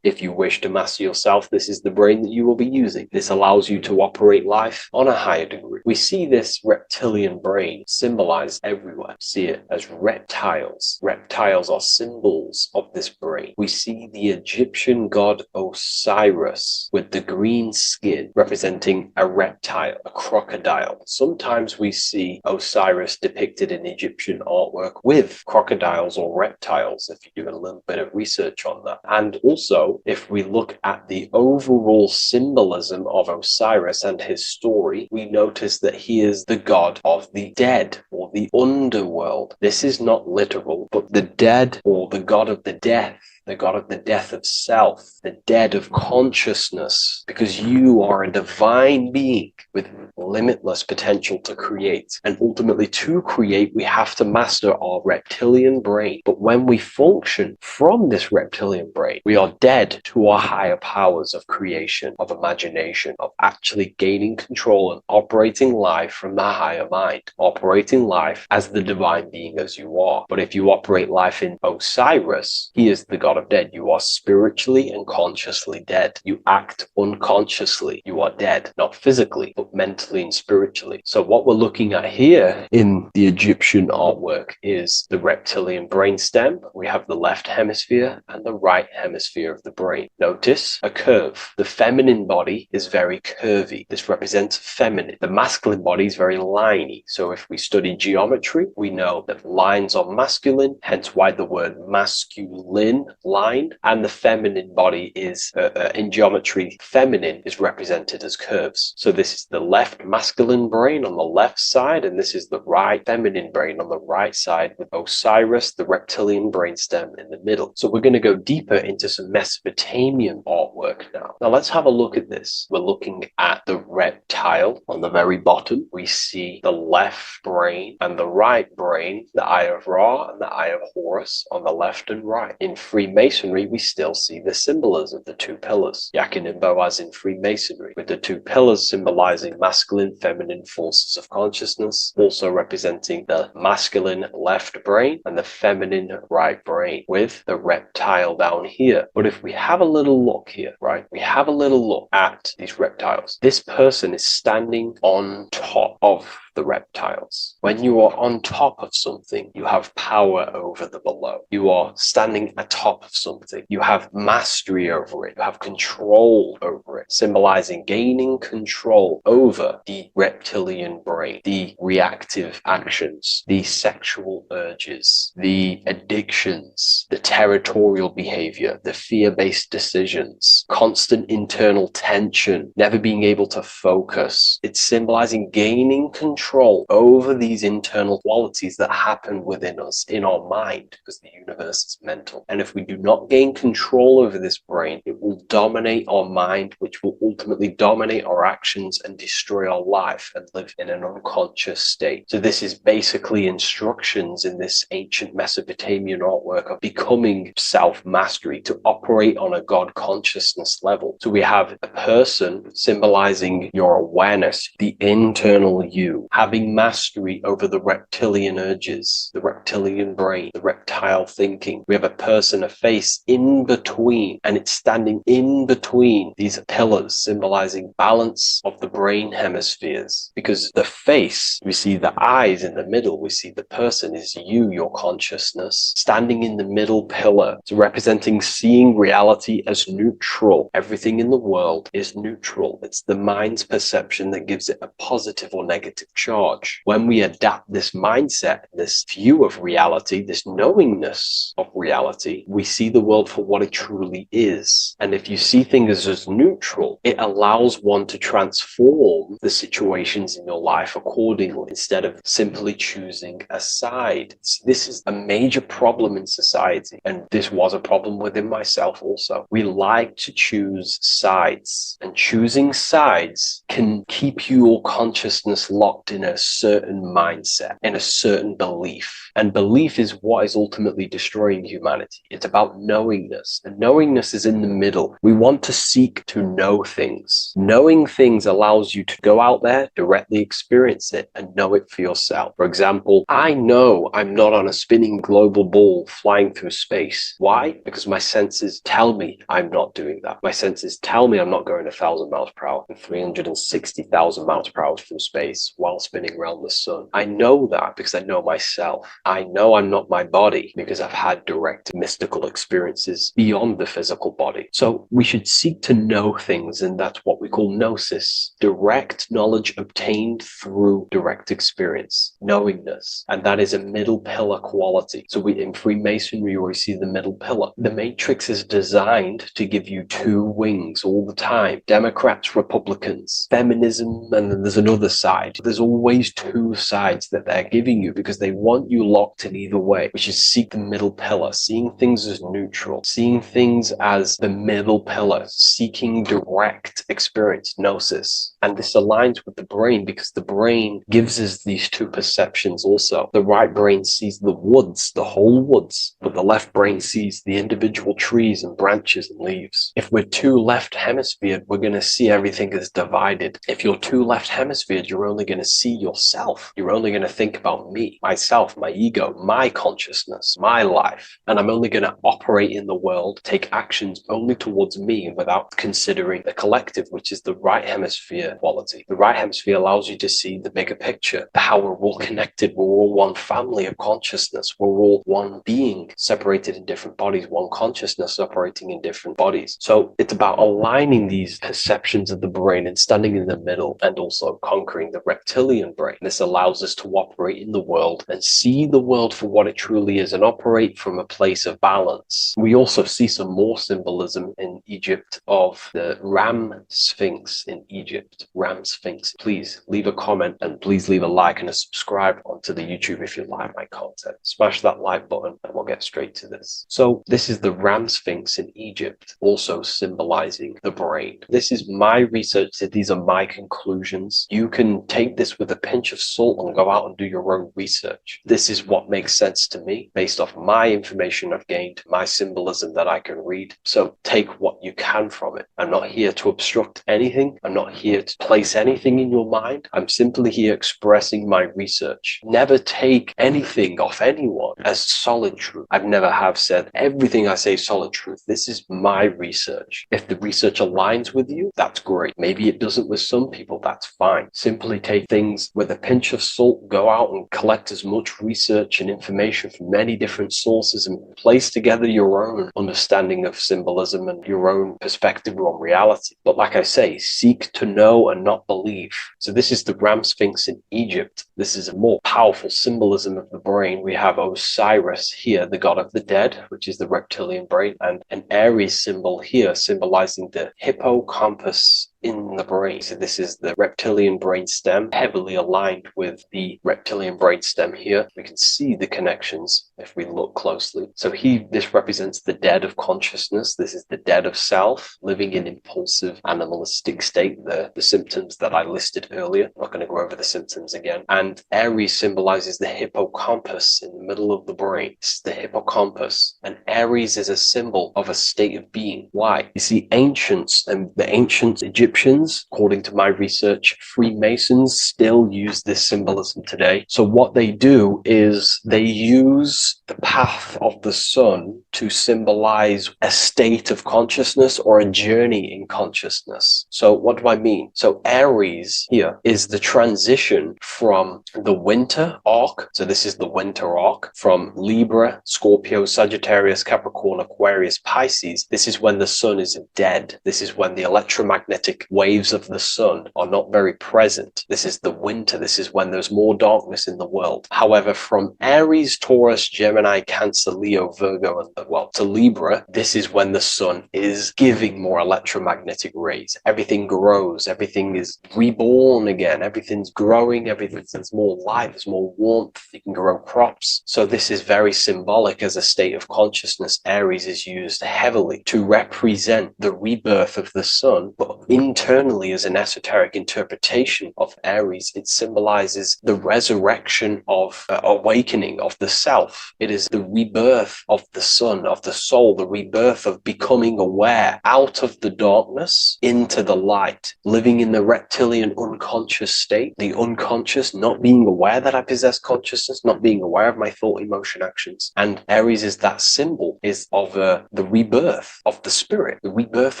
S7: if you wish to master yourself, this is the brain that you will be using. This allows you to operate life on a higher degree. We see this reptilian brain symbolized everywhere. See it as reptiles. Reptiles are symbols of this brain. We see the Egyptian god Osiris with the green skin representing a reptile, a crocodile. Sometimes we see Osiris depicted in Egyptian artwork with crocodiles or reptiles, if you do a little bit of research on that. And also, if we look at the overall symbolism of Osiris and his story, we notice that he is the god of the dead or the underworld. This is not literal, but the dead or the god of the death, the god of the death of self, the dead of consciousness, because you are a divine being with limitless potential to create. And ultimately, to create, we have to master our reptilian brain. But when we function from this reptilian brain, we are dead to our higher powers of creation, of imagination, of actually gaining control and operating life from the higher mind, operating life as the divine being as you are. But if you operate life in Osiris, he is the god of dead. You are spiritually and consciously dead. You act unconsciously. You are dead, not physically, but mentally and spiritually. So what we're looking at here in the Egyptian artwork is the reptilian brainstem. We have the left hemisphere and the right hemisphere of the brain. Notice a curve. The feminine body is very curvy. This represents feminine. The masculine body is very liney. So if we study geometry, we know that lines are masculine, hence why the word masculine, line, and the feminine body is, in geometry, feminine is represented as curves. So this is the left masculine brain on the left side, and this is the right feminine brain on the right side, with Osiris, the reptilian brainstem, in the middle. So we're going to go deeper into some Mesopotamian artwork now. Now let's have a look at this. We're looking at the reptile on the very bottom. We see the left brain and the right brain, the Eye of Ra and the Eye of Horus on the left and right. In Freemasonry, we still see the symbolism of the two pillars. Yakin and Boaz in Freemasonry, with the two pillars symbolizing masculine, feminine forces of consciousness, also representing the masculine left brain and the feminine right brain, with the reptile down here. But if we have a little look here, right, we have a little look at these reptiles. This person is standing on top top of the reptiles. When you are on top of something, you have power over the below. You are standing atop of something. You have mastery over it. You have control over it, symbolizing gaining control over the reptilian brain, the reactive actions, the sexual urges, the addictions, the territorial behavior, the fear-based decisions, constant internal tension, never being able to focus. It's symbolizing gaining control over these internal qualities that happen within us in our mind, because the universe is mental. And if we do not gain control over this brain, it will dominate our mind, which will ultimately dominate our actions and destroy our life and live in an unconscious state. So this is basically instructions in this ancient Mesopotamian artwork of becoming self-mastery, to operate on a God consciousness level. So we have a person symbolizing your awareness, the internal you, having mastery over the reptilian urges, the reptilian brain, the reptile thinking. We have a person, a face in between, and it's standing in between these pillars, symbolizing balance of the brain hemispheres. Because the face, we see the eyes in the middle, we see the person is you, your consciousness, standing in the middle pillar. It's representing seeing reality as neutral. Everything in the world is neutral. It's the mind's perception that gives it a positive or negative charge. When we adapt this mindset, this view of reality, this knowingness of reality, we see the world for what it truly is. And if you see things as neutral, it allows one to transform the situations in your life accordingly, instead of simply choosing a side. This is a major problem in society, and this was a problem within myself also. We like to choose sides, and choosing sides can keep your consciousness locked in a certain mindset, in a certain belief. And belief is what is ultimately destroying humanity. It's about knowingness, and knowingness is in the middle. We want to seek to know things. Knowing things allows you to go out there, directly experience it, and know it for yourself. For example, I know I'm not on a spinning global ball flying through space. Why? Because my senses tell me I'm not doing that. My senses tell me I'm not going 1,000 miles per hour and 360,000 miles per hour through space while spinning around the sun. I know that because I know myself. I know I'm not my body because I've had direct mystical experiences beyond the physical body. So we should seek to know things, and that's what we call gnosis, direct knowledge obtained through direct experience, knowingness. And that is a middle pillar quality. So in Freemasonry, we see the middle pillar. The matrix is designed to give you two wings all the time: Democrats, Republicans, feminism, and then there's another side. There's always two sides that they're giving you because they want you locked in either way, which is seek the middle pillar, seeing things as neutral, seeing things as the middle pillar, seeking direct experience, gnosis. And this aligns with the brain because the brain gives us these two perceptions also. The right brain sees the woods, the whole woods, but the left brain sees the individual trees and branches and leaves. If we're too left hemisphered, we're going to see everything as divided. If you're too left hemisphered, you're only going to see yourself. You're only going to think about me, myself, my ego, my consciousness, my life. And I'm only going to operate in the world, take actions only towards me without considering the collective, which is the right hemisphere quality. The right hemisphere allows you to see the bigger picture, how we're all connected. We're all one family of consciousness. We're all one being separated in different bodies, one consciousness operating in different bodies. So it's about aligning these perceptions of the brain and standing in the middle, and also conquering the reptilian brain. This allows us to operate in the world and see the world for what it truly is and operate from a place of balance. We also see some more symbolism in Egypt of the ram sphinx in Egypt. Ram sphinx. Please leave a comment, and please leave a like and a subscribe onto the YouTube if you like my content. Smash that like button and we'll get straight to this. So this is the ram sphinx in Egypt, also symbolizing the brain. This is my research. These are my conclusions. You can take this with a pinch of salt and go out and do your own research. This is what makes sense to me based off my information I've gained, my symbolism that I can read. So take what you can from it. I'm not here to obstruct anything. I'm not here to place anything in your mind. I'm simply here expressing my research. Never take anything off anyone as solid truth. I've never have said everything I say is solid truth. This is my research. If the research aligns with you, that's great. Maybe it doesn't with some people, that's fine. Simply take things with a pinch of salt, go out and collect as much research and information from many different sources and place together your own understanding of symbolism and your own perspective on reality. But like I say, seek to know and not believe. So this is the Ram Sphinx in Egypt. This is a more powerful symbolism of the brain. We have Osiris here, the god of the dead, which is the reptilian brain, and an Aries symbol here symbolizing the hippocampus in the brain. So this is the reptilian brain stem, heavily aligned with the reptilian brain stem here. We can see the connections if we look closely. So this represents the dead of consciousness. This is the dead of self, living in impulsive animalistic state, the symptoms that I listed earlier. I'm not going to go over the symptoms again. And Aries symbolizes the hippocampus in the middle of the brain. It's the hippocampus. And Aries is a symbol of a state of being. Why? You see, ancients and the ancient Egyptians, according to my research, Freemasons still use this symbolism today. So what they do is they use the path of the sun to symbolize a state of consciousness or a journey in consciousness. So what do I mean? So Aries here is the transition from the winter arc. So this is the winter arc from Libra, Scorpio, Sagittarius, Capricorn, Aquarius, Pisces. This is when the sun is dead. This is when the electromagnetic waves of the sun are not very present. This is the winter. This is when there's more darkness in the world. However, from Aries, Taurus, Gemini, Cancer, Leo, Virgo, and to Libra, this is when the sun is giving more electromagnetic rays. Everything grows. Everything is reborn again. Everything's growing. There's more light. There's more warmth. You can grow crops. So this is very symbolic as a state of consciousness. Aries is used heavily to represent the rebirth of the sun, but internally as an esoteric interpretation of Aries, it symbolizes the resurrection of awakening of the self. It is the rebirth of the sun, of the soul, the rebirth of becoming aware out of the darkness into the light, living in the reptilian unconscious state, the unconscious, not being aware that I possess consciousness, not being aware of my thought, emotion, actions. And Aries is that symbol of the rebirth of the spirit, the rebirth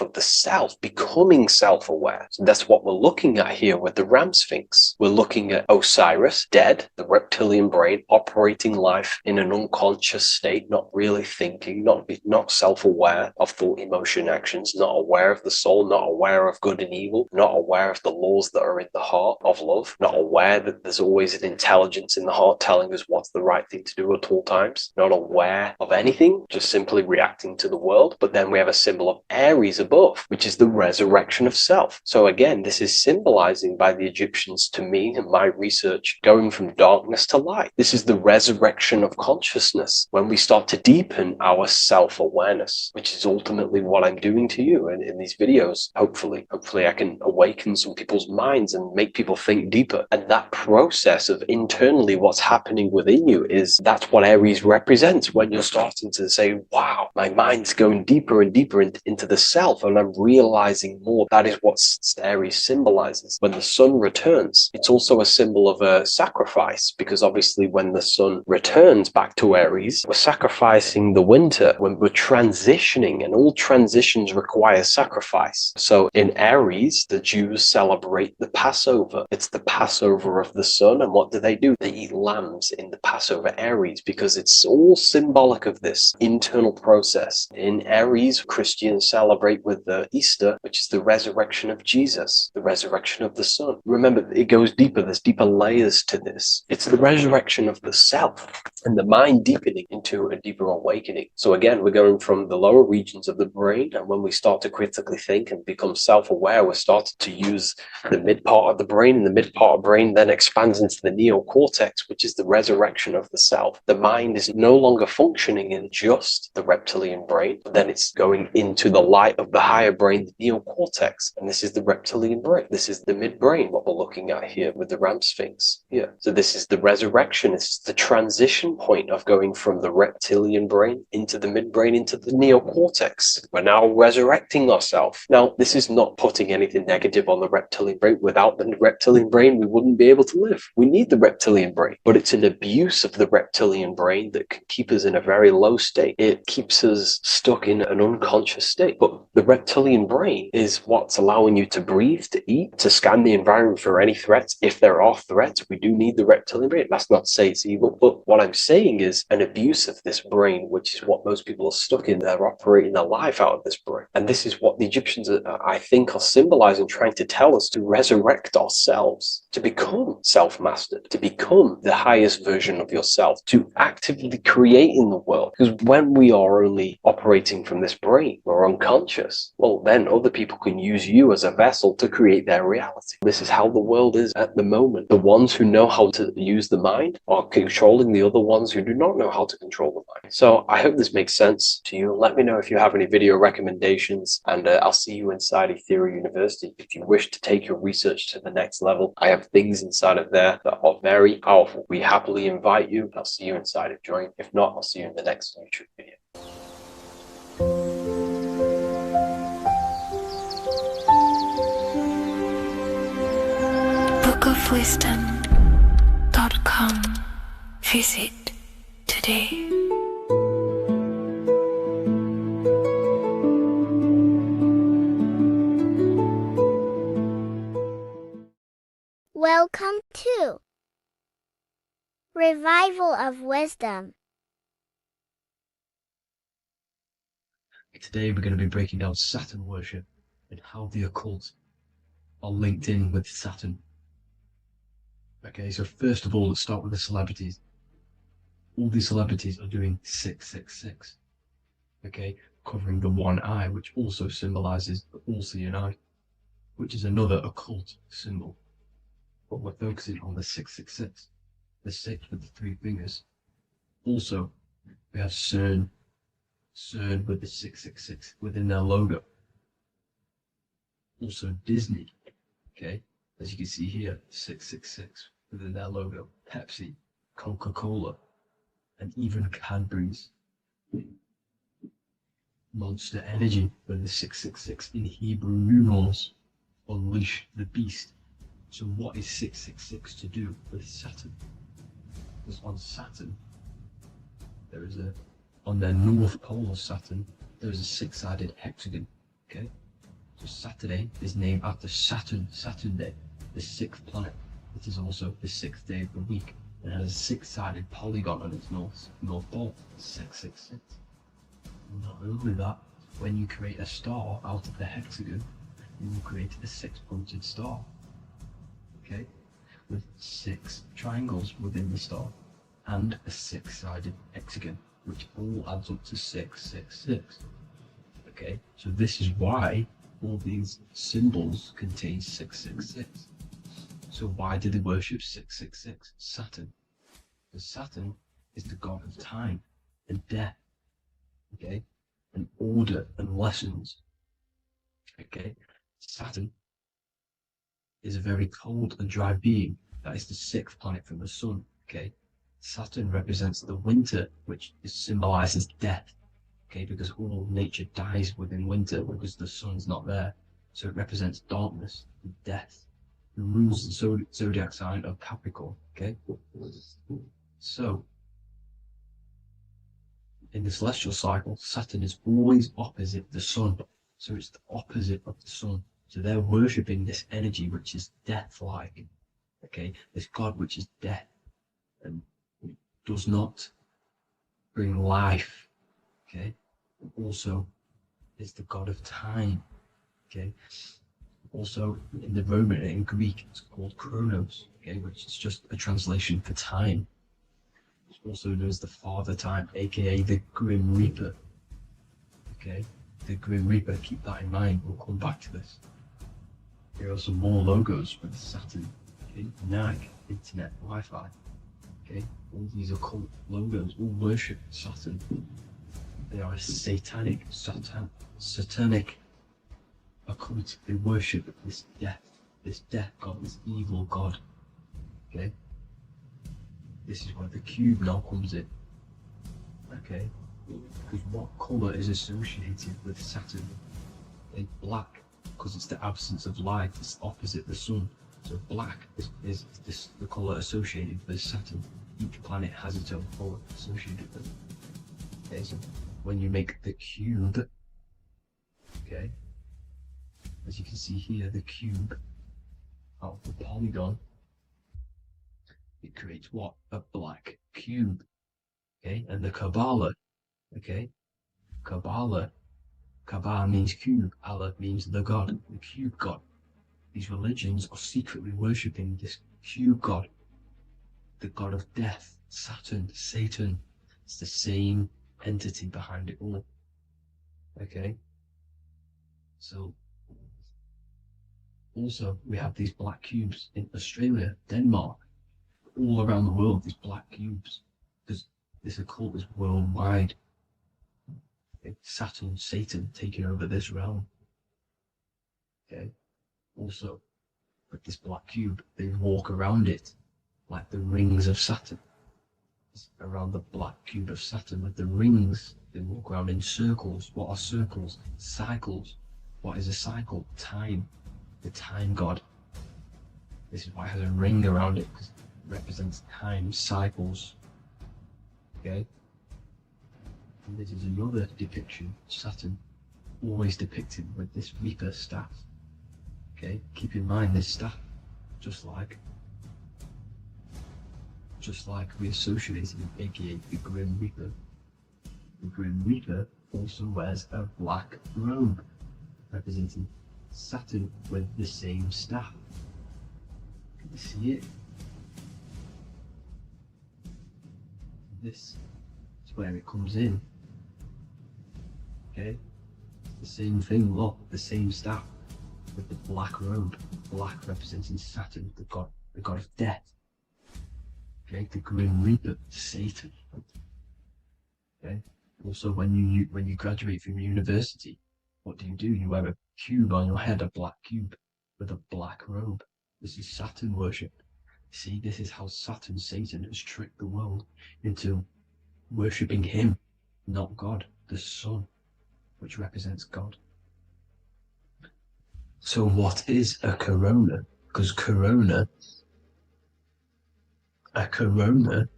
S7: of the self, becoming self-aware. So that's what we're looking at here with the Ram Sphinx. We're looking at Osiris, dead, the reptilian brain, operating life in an unconscious state, not really thinking, not self-aware of thought, emotion, actions, not aware of the soul, not aware of good and evil, not aware of the laws that are in the heart of love, not aware that there's always an intelligence in the heart telling us what's the right thing to do at all times, not aware of anything, just simply reacting to the world. But then we have a symbol of Aries above, which is the resurrection of self. So again, this is symbolizing by the Egyptians to me and my research going from darkness to light. This is the resurrection of consciousness when we start to deepen our self-awareness, which is ultimately what I'm doing to you in these videos. Hopefully I can awaken some people's minds and make people think deeper. And that process of internally what's happening within you that's what Aries represents when you're starting to say, wow, my mind's going deeper and deeper into the self and I'm realizing more. That is what Aries symbolizes. When the sun returns, it's also a symbol of a sacrifice, because obviously when the sun returns back to Aries, we're sacrificing the winter, when we're transitioning, and all transitions require sacrifice. So in Aries, the Jews celebrate the Passover. It's the Passover of the sun. And what do? They eat lambs in the Passover Aries, because it's all symbolic of this internal process. In Aries, Christians celebrate with the Easter, which is the resurrection of Jesus, the resurrection of the sun. Remember, it goes deeper. There's deeper layers to this. It's the resurrection of the self and the mind deepening into a deeper awakening. So again, we're going from the lower regions of the brain, and when we start to critically think and become self-aware, we're starting to use the mid part of the brain, and the mid part of the brain then expands into the neocortex, which is the resurrection of the self. The mind is no longer functioning in just the reptilian brain, but then it's going into the light of the higher brain, the neocortex. And this is the reptilian brain. This is the midbrain, what we're looking at here with the ram sphinx here. So this is the resurrection. It's the transition point of going from the reptilian brain into the midbrain, into the neocortex. We're now resurrecting ourselves. Now, this is not putting anything negative on the reptilian brain. Without the reptilian brain, we wouldn't be able to live. We need the reptilian brain, but it's an abuse of the reptilian brain that can keep us in a very low state. It keeps us stuck in an unconscious state. But the reptilian brain is what's allowing you to breathe, to eat, to scan the environment for any threats. If there are threats, we do need the reptilian brain. That's not to say it's evil, but what I'm saying is an abuse of this brain, which is what most people are stuck in. They're operating their life out of this brain. And this is what the Egyptians, I think, are symbolizing, trying to tell us to resurrect ourselves, to become self-mastered, to become the highest version of yourself, to actively create in the world. Because when we are only operating from this brain, we're unconscious, well, then other people can use you as a vessel to create their reality. This is how the world is at the moment. The ones who know how to use the mind are controlling the other ones who do not know how to control the mind. So I hope this makes sense to you. Let me know if you have any video recommendations, and I'll see you inside Ethereum University. If you wish to take your research to the next level, I have things inside of there that are very powerful. We happily invite you. I'll see you inside of Join. If not, I'll see you in the next YouTube video.
S2: bookofwisdom.com. Visit today.
S4: Welcome to Revival of Wisdom.
S3: Today we're going to be breaking down Saturn worship and how the occult are linked in with Saturn. Okay, so first of all, let's start with the celebrities. All these celebrities are doing 666. Okay, covering the one eye, which also symbolizes the all-seeing eye, which is another occult symbol. But we're focusing on the 666, the 6 with the 3 fingers. Also, we have CERN with the 666 within their logo. Also Disney, okay, as you can see here, 666 within their logo. Pepsi, Coca-Cola, and even Cadbury's. Monster Energy with the 666 in Hebrew numerals. Unleash the beast. So what is 666 to do with Saturn? Because on Saturn, there is on the north pole of Saturn, there is a 6-sided hexagon, okay? So Saturday is named after Saturn Day, the 6th planet. It is also the 6th day of the week, and has a 6-sided polygon on its north pole, 666. Not only that, when you create a star out of the hexagon, you will create a 6-pointed star, okay? With 6 triangles within the star, and a 6-sided hexagon, which all adds up to 666. Okay, so this is why all these symbols contain 666. So why do they worship 666? Saturn. Because Saturn is the god of time and death, okay, and order and lessons. Okay, Saturn is a very cold and dry being. That is the 6th planet from the sun. Okay, Saturn represents the winter, which symbolizes death. Okay, because all nature dies within winter because the sun's not there. So it represents darkness and death. It rules the zodiac sign of Capricorn. Okay, so in the celestial cycle, Saturn is always opposite the sun. So it's the opposite of the sun. So they're worshipping this energy which is death-like. Okay, this god which is death and does not bring life. Okay, and also is the god of time. Okay, also in the Roman and in Greek it's called Chronos. Okay, which is just a translation for time. It's also known as the Father Time, aka the Grim Reaper. Okay, the Grim Reaper. Keep that in mind. We'll come back to this. Here are some more logos with Saturn. Okay, NAG, Internet, Wi-Fi. Okay, all these occult logos all worship Saturn. They are a satanic a cult, they worship this death god, this evil god. Okay? This is where the cube now comes in. Okay? Because what colour is associated with Saturn? It's black, because it's the absence of light, it's opposite the sun. So black is the colour associated with Saturn. Each planet has its own colour associated with it. Okay, so when you make the cube, okay, as you can see here, the cube out of the polygon, it creates what? A black cube. Okay, and the Kabbalah, okay, Kabbalah means cube, Allah means the God, the cube God. These religions are secretly worshipping this cube God, the god of death, Saturn, Satan. It's the same entity behind it all. Okay? So, also, we have these black cubes in Australia, Denmark, all around the world, these black cubes. Because this occult is worldwide. It's Saturn, Satan taking over this realm. Okay? Also, with this black cube, they walk around it like the rings of Saturn. It's around the black cube of Saturn with the rings, they walk around in circles. What are circles? Cycles. What is a cycle? Time. The time god. This is why it has a ring around it, because it represents time, cycles. Okay? And this is another depiction of Saturn, always depicted with this Reaper staff. Okay, keep in mind this staff, just like we associated with aka the Grim Reaper. The Grim Reaper also wears a black robe, representing Saturn with the same staff. Can you see it? This is where it comes in. Okay, the same thing, look, the same staff. With the black robe, black representing Saturn, the god of death. Okay, the Grim Reaper, Satan. Okay. Also, when you graduate from university, what do? You wear a cube on your head, a black cube with a black robe. This is Saturn worship. See, this is how Saturn, Satan, has tricked the world into worshipping him, not God, the sun, which represents God. So what is a corona? Because a corona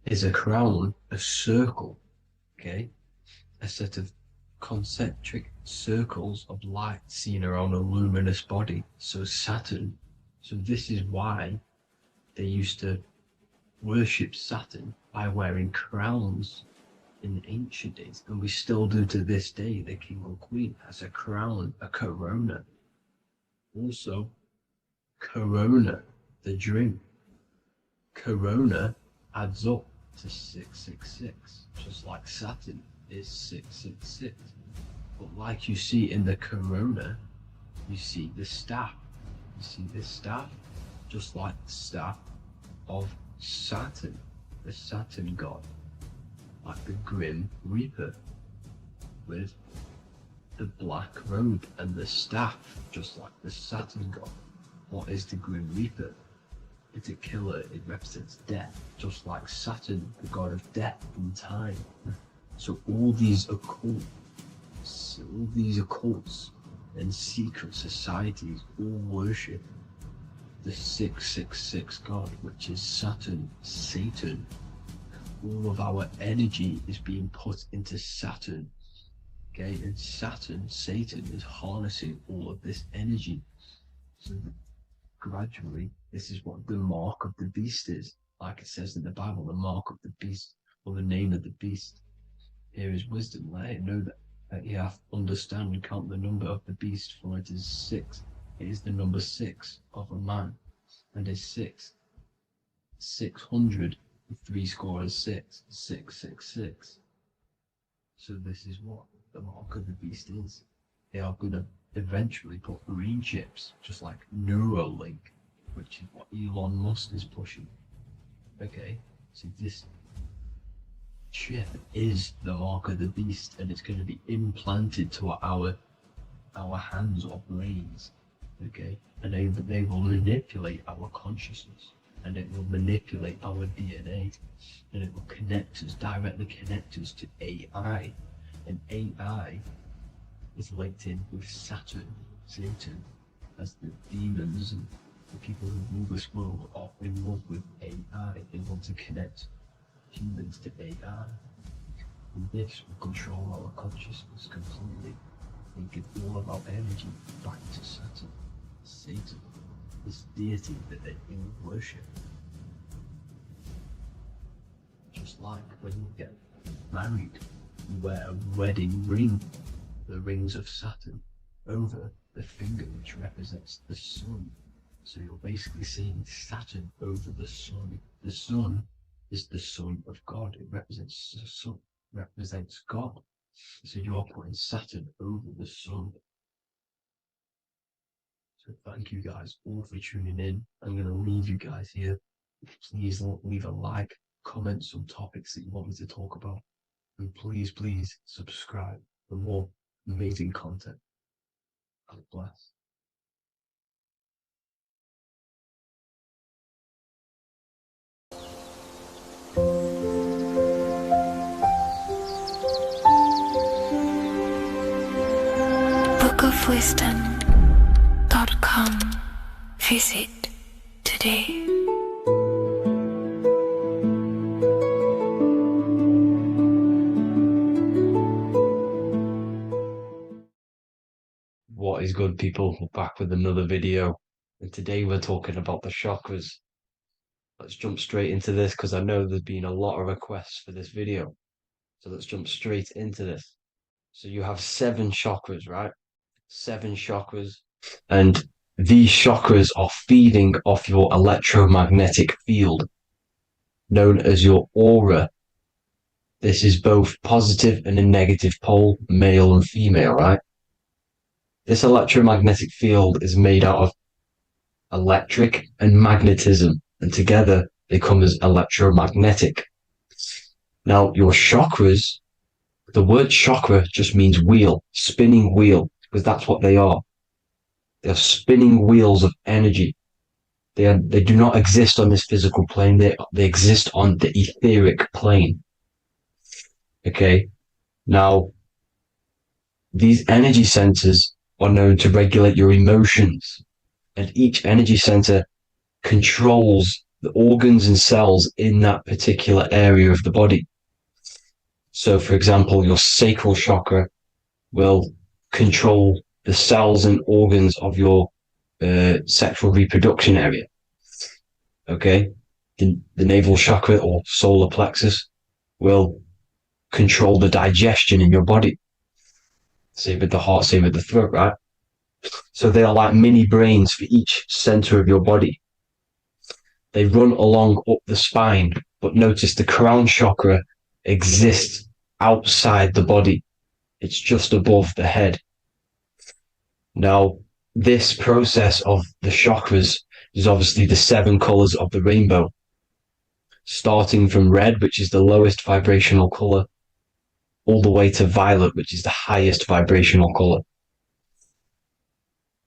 S3: is a crown, a circle, okay? A set of concentric circles of light seen around a luminous body. So Saturn, so this is why they used to worship Saturn by wearing crowns in ancient days. And we still do to this day. The king or queen has a crown, a corona. Also, corona, the drink. Corona adds up to 666, just like Saturn is 666. But like you see in the corona, you see the staff. You see this staff, just like the staff of Saturn, the Saturn god, like the Grim Reaper, with the black robe and the staff, just like the Saturn god. What is the Grim Reaper? It's a killer, it represents death, just like Saturn, the god of death and time. So all these occults and secret societies all worship the 666 god, which is Saturn, Satan. All of our energy is being put into Saturn. Okay, and Saturn, Satan, is harnessing all of this energy. So gradually, this is what the mark of the beast is. Like it says in the Bible, the mark of the beast, or the name of the beast. Here is wisdom. Let it know that you have to understand and count the number of the beast, for it is 6. It is the number 6 of a man, and is 6. 600, 666, 666. So this is what the mark of the beast is. They are going to eventually put green chips, just like Neuralink, which is what Elon Musk is pushing. Okay, so this chip is the mark of the beast, and it's going to be implanted to our our hands or brains, okay? And they will manipulate our consciousness, and it will manipulate our DNA, and it will directly connect us to AI. And AI is linked in with Saturn, Satan, as the demons and the people who rule this world are in love with AI. They want to connect humans to AI. And this will control our consciousness completely and give all of our energy back to Saturn, Satan, this deity that they all worship. Just like when you get married, you wear a wedding ring, the rings of Saturn, over the finger, which represents the sun. So you're basically seeing Saturn over the sun. The sun is the Son of God. It represents the sun, represents God. So you're putting Saturn over the sun. So thank you guys all for tuning in. I'm going to leave you guys here. Please leave a like, comment some topics that you want me to talk about. And please, please subscribe for more amazing content. God bless.
S2: bookofwisdom.com. Visit today.
S3: What is good, people? We're back with another video, and today we're talking about the chakras. Let's jump straight into this because I know there's been a lot of requests for this video. So let's jump straight into this. So you have 7 chakras, right? 7 chakras, and these chakras are feeding off your electromagnetic field, known as your aura. This is both positive and a negative pole, male and female, right? This electromagnetic field is made out of electric and magnetism, and together they come as electromagnetic. Now, your chakras, the word chakra just means wheel, spinning wheel, because that's what they are. They're spinning wheels of energy. They do not exist on this physical plane. They exist on the etheric plane. Okay. Now, these energy centers are known to regulate your emotions, and each energy center controls the organs and cells in that particular area of the body. So, for example, your sacral chakra will control the cells and organs of your sexual reproduction area. Okay, the navel chakra or solar plexus will control the digestion in your body. Same with the heart, same with the throat, right? So they are like mini brains for each center of your body. They run along up the spine, but notice the crown chakra exists outside the body. It's just above the head. Now, this process of the chakras is obviously the 7 colors of the rainbow, starting from red, which is the lowest vibrational color, all the way to violet, which is the highest vibrational color.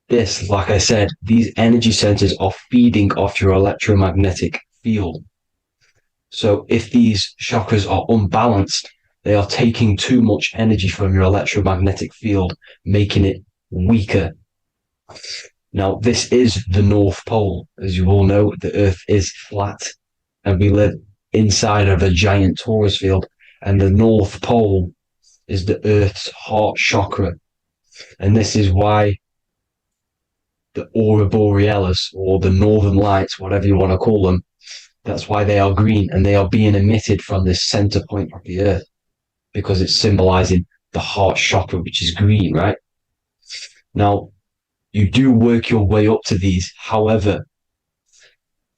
S3: This, like I said, these energy centers are feeding off your electromagnetic field. So if these chakras are unbalanced, they are taking too much energy from your electromagnetic field, making it weaker. Now, this is the North Pole. As you all know, the Earth is flat, and we live inside of a giant torus field, and the North Pole is the Earth's heart chakra. And this is why the aurora borealis, or the northern lights, whatever you want to call them, that's why they are green, and they are being emitted from this center point of the Earth, because it's symbolizing the heart chakra, which is green, right? Now, you do work your way up to these. However,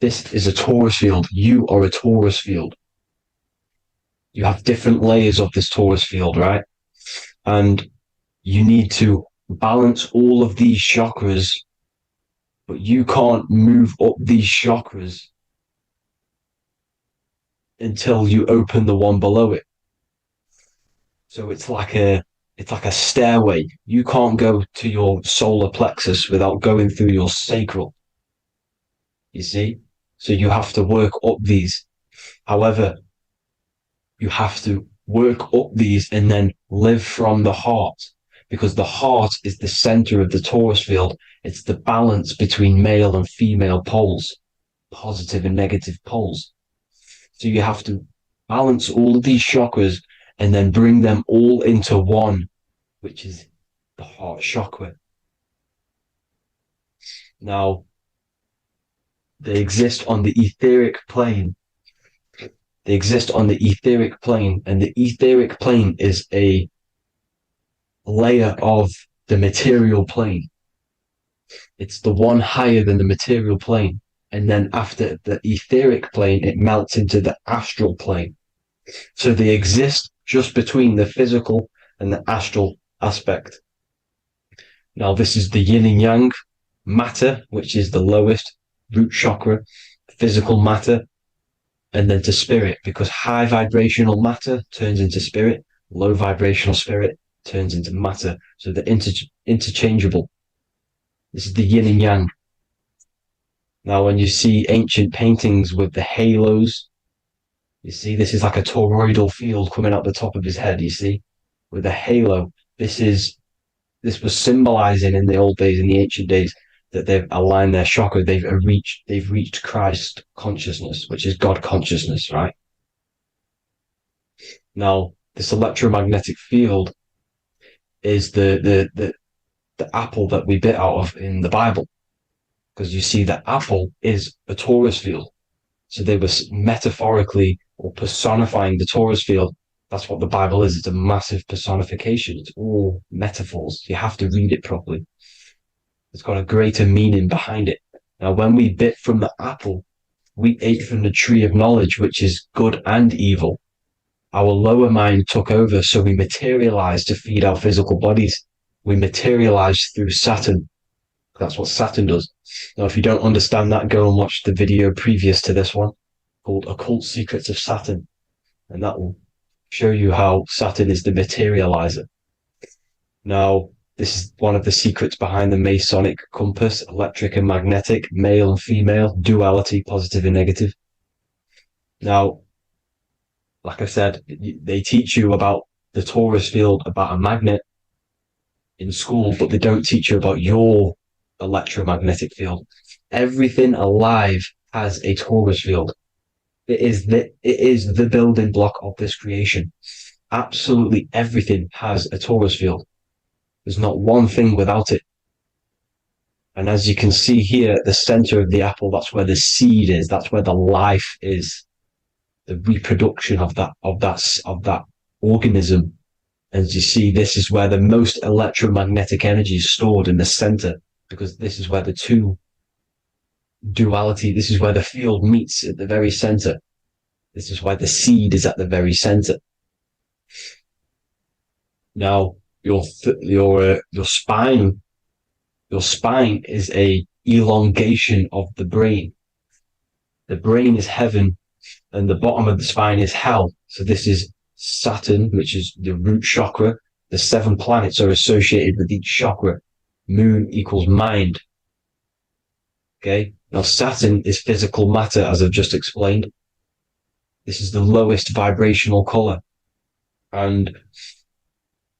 S3: this is a torus field. You are a torus field. You have different layers of this torus field, right? And you need to balance all of these chakras, but you can't move up these chakras until you open the one below it. So it's like
S6: It's like a stairway. You can't go to your solar plexus without going through your sacral. You see? So you have to work up these. However, you have to work up these and then live from the heart, because the heart is the center of the torus field. It's the balance between male and female poles, positive and negative poles. So you have to balance all of these chakras and then bring them all into one, which is the heart chakra. Now, they exist on the etheric plane. They exist on the etheric plane, and the etheric plane is a layer of the material plane. It's the one higher than the material plane. And then after the etheric plane, it melts into the astral plane. So they exist just between the physical and the astral aspect. Now, this is the yin and yang matter, which is the lowest root chakra, physical matter, and then to spirit, because high vibrational matter turns into spirit, low vibrational spirit turns into matter. So they're interchangeable. This is the yin and yang. Now, when you see ancient paintings with the halos, you see this is like a toroidal field coming out the top of his head, you see, with a halo. This was symbolizing in the old days, in the ancient days, that they've aligned their chakra, they've reached Christ consciousness, which is God consciousness, right? Now, this electromagnetic field is the apple that we bit out of in the Bible, because you see that apple is a torus field. So they were metaphorically or personifying the torus field. That's what the Bible is. It's a massive personification. It's all metaphors. You have to read it properly. It's got a greater meaning behind it. Now, when we bit from the apple, we ate from the tree of knowledge, which is good and evil. Our lower mind took over, so we materialized to feed our physical bodies. We materialized through Saturn. That's what Saturn does. Now, if you don't understand that, go and watch the video previous to this one called Occult Secrets of Saturn. And that will show you how Saturn is the materializer. Now, this is one of the secrets behind the Masonic compass, electric and magnetic, male and female, duality, positive and negative. Now, like I said, they teach you about the torus field, about a magnet in school, but they don't teach you about your electromagnetic field. Everything alive has a torus field. It is the building block of this creation. Absolutely everything has a torus field. There's not one thing without it. And as you can see here at the center of the apple, that's where the seed is. That's where the life is. The reproduction of that organism. As you see, this is where the most electromagnetic energy is stored, in the center, because this is where the two duality, this is where the field meets at the very center. This is why the seed is at the very center. Now, your spine is a elongation of the brain. The brain is heaven, and the bottom of the spine is hell. So this is Saturn, which is the root chakra. The 7 planets are associated with each chakra. Moon equals mind. Okay. Now, Saturn is physical matter, as I've just explained. This is the lowest vibrational color. And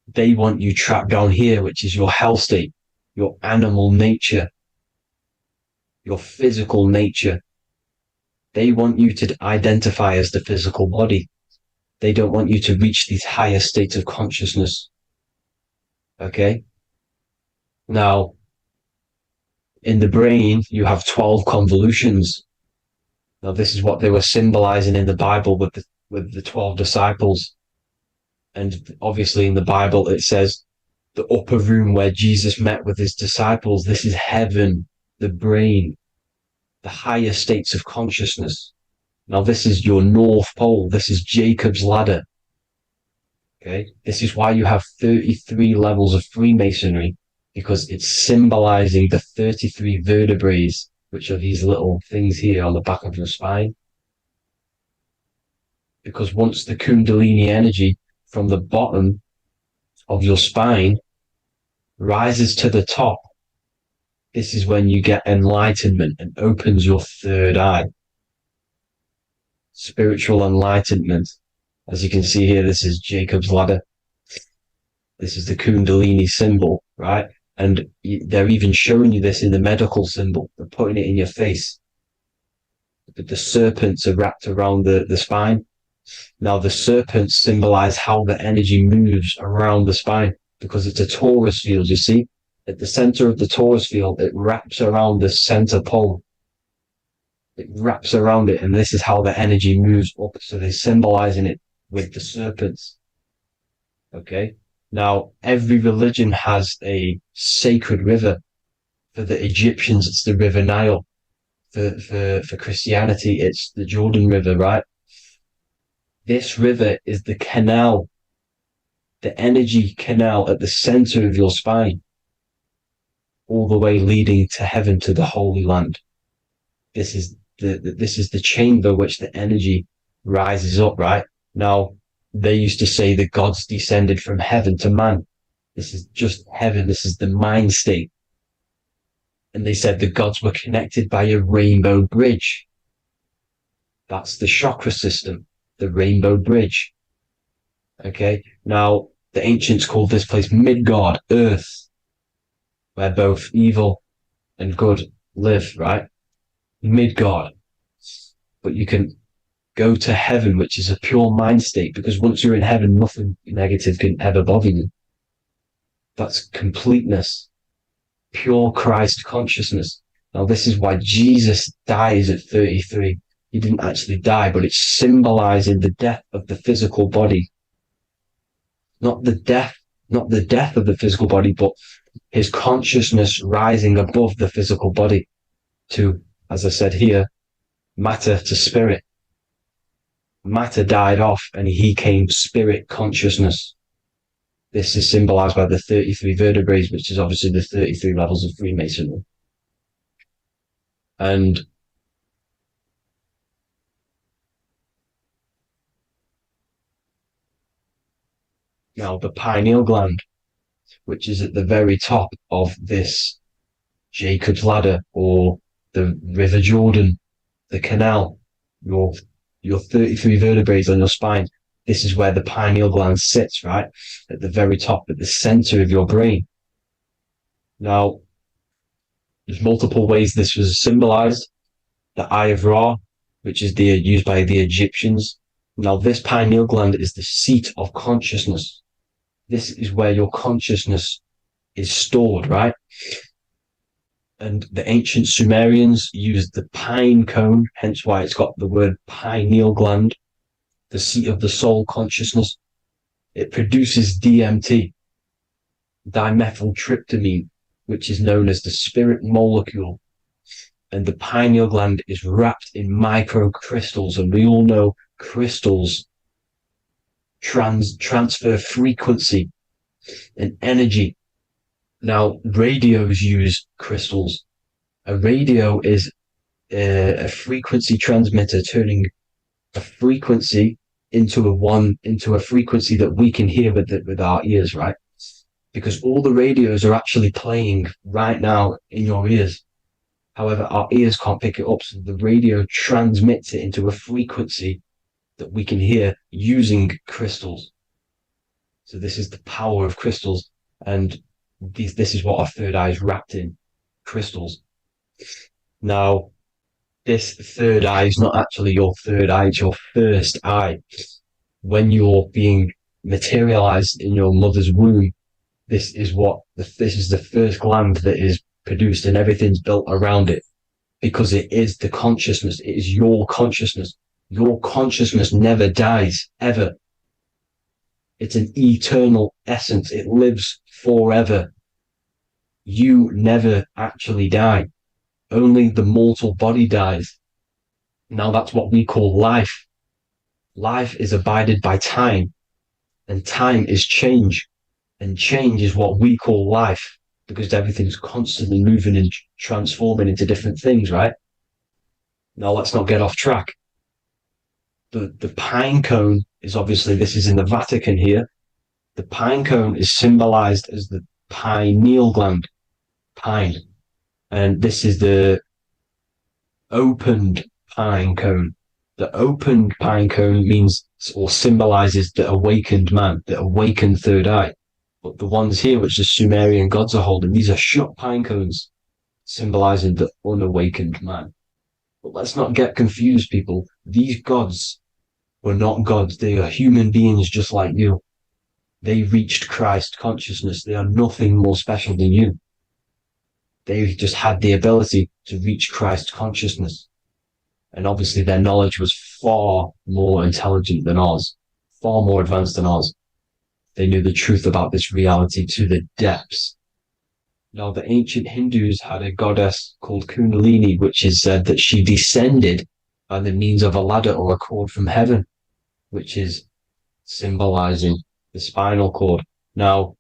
S6: they want you trapped down here, which is your hell state, your animal nature, your physical nature. They want you to identify as the physical body. They don't want you to reach these higher states of consciousness. Okay? Now, in the brain, you have 12 convolutions. Now, this is what they were symbolizing in the Bible with the 12 disciples. And obviously in the Bible, it says the upper room where Jesus met with his disciples. This is heaven, the brain, the higher states of consciousness. Now, this is your North Pole. This is Jacob's ladder. Okay. This is why you have 33 levels of Freemasonry, because it's symbolizing the 33 vertebrae, which are these little things here on the back of your spine. Because once the Kundalini energy from the bottom of your spine rises to the top, this is when you get enlightenment and opens your third eye. Spiritual enlightenment. As you can see here, this is Jacob's ladder. This is the Kundalini symbol, right? And they're even showing you this in the medical symbol. They're putting it in your face. The serpents are wrapped around the spine. Now, the serpents symbolize how the energy moves around the spine because it's a torus field, you see? At the center of the torus field, it wraps around the center pole. It wraps around it, and this is how the energy moves up. So they're symbolizing it with the serpents. Okay? Now, every religion has a sacred river. For the Egyptians, it's the River Nile. For Christianity, it's the Jordan River, right? This river is the canal, the energy canal at the center of your spine, all the way leading to heaven, to the Holy Land. This is the chamber which the energy rises up, right? Now, they used to say the gods descended from heaven to man. This is just heaven. This is the mind state. And they said the gods were connected by a rainbow bridge. That's the chakra system, the rainbow bridge. Okay. Now, the ancients called this place Midgard, Earth, where both evil and good live, right? Midgard. But you can go to heaven, which is a pure mind state, because once you're in heaven, nothing negative can ever bother you. That's completeness, pure Christ consciousness. Now, this is why Jesus dies at 33. He didn't actually die, but it's symbolizing the death of the physical body. Not the death of the physical body, but his consciousness rising above the physical body to, as I said here, matter to spirit. Matter died off and he came spirit consciousness. This is symbolized by the 33 vertebrae, which is obviously the 33 levels of Freemasonry. And now the pineal gland, which is at the very top of this Jacob's ladder or the River Jordan, the canal, your 33 vertebrae on your spine. This is where the pineal gland sits, right? At the very top, at the center of your brain. Now, there's multiple ways this was symbolized. The Eye of Ra, which is used by the Egyptians. Now, this pineal gland is the seat of consciousness. This is where your consciousness is stored, right? And the ancient Sumerians used the pine cone, hence why it's got the word pineal gland, the seat of the soul consciousness. It produces DMT, dimethyltryptamine, which is known as the spirit molecule. And the pineal gland is wrapped in microcrystals, and we all know crystals transfer frequency and energy. Now, radios use crystals. A radio is a frequency transmitter, turning a frequency into a frequency that we can hear with our ears, right? Because all the radios are actually playing right now in your ears. However, our ears can't pick it up, so the radio transmits it into a frequency that we can hear using crystals. So this is the power of crystals, and this is what our third eye is wrapped in, crystals. Now, this third eye is not actually your third eye, it's your first eye. When you're being materialized in your mother's womb, this is the first gland that is produced, and everything's built around it, because it is the consciousness. It is your consciousness. Your consciousness never dies, ever. It's an eternal essence. It lives forever. You never actually die. Only the mortal body dies. Now that's what we call life. Life is abided by time, and time is change. And change is what we call life, because everything's constantly moving and transforming into different things, right? Now let's not get off track. The pine cone is obviously, this is in the Vatican here. The pine cone is symbolized as the pineal gland, pine. And this is the opened pine cone. The opened pine cone means or symbolizes the awakened man, the awakened third eye. But the ones here, which the Sumerian gods are holding, these are shut pine cones, symbolizing the unawakened man. But let's not get confused, people. These gods were not gods. They are human beings just like you. They reached Christ consciousness. They are nothing more special than you. They just had the ability to reach Christ consciousness. And obviously their knowledge was far more intelligent than ours, far more advanced than ours. They knew the truth about this reality to the depths. Now, the ancient Hindus had a goddess called Kundalini, which is said that she descended by the means of a ladder or a cord from heaven, which is symbolizing the spinal cord. Now,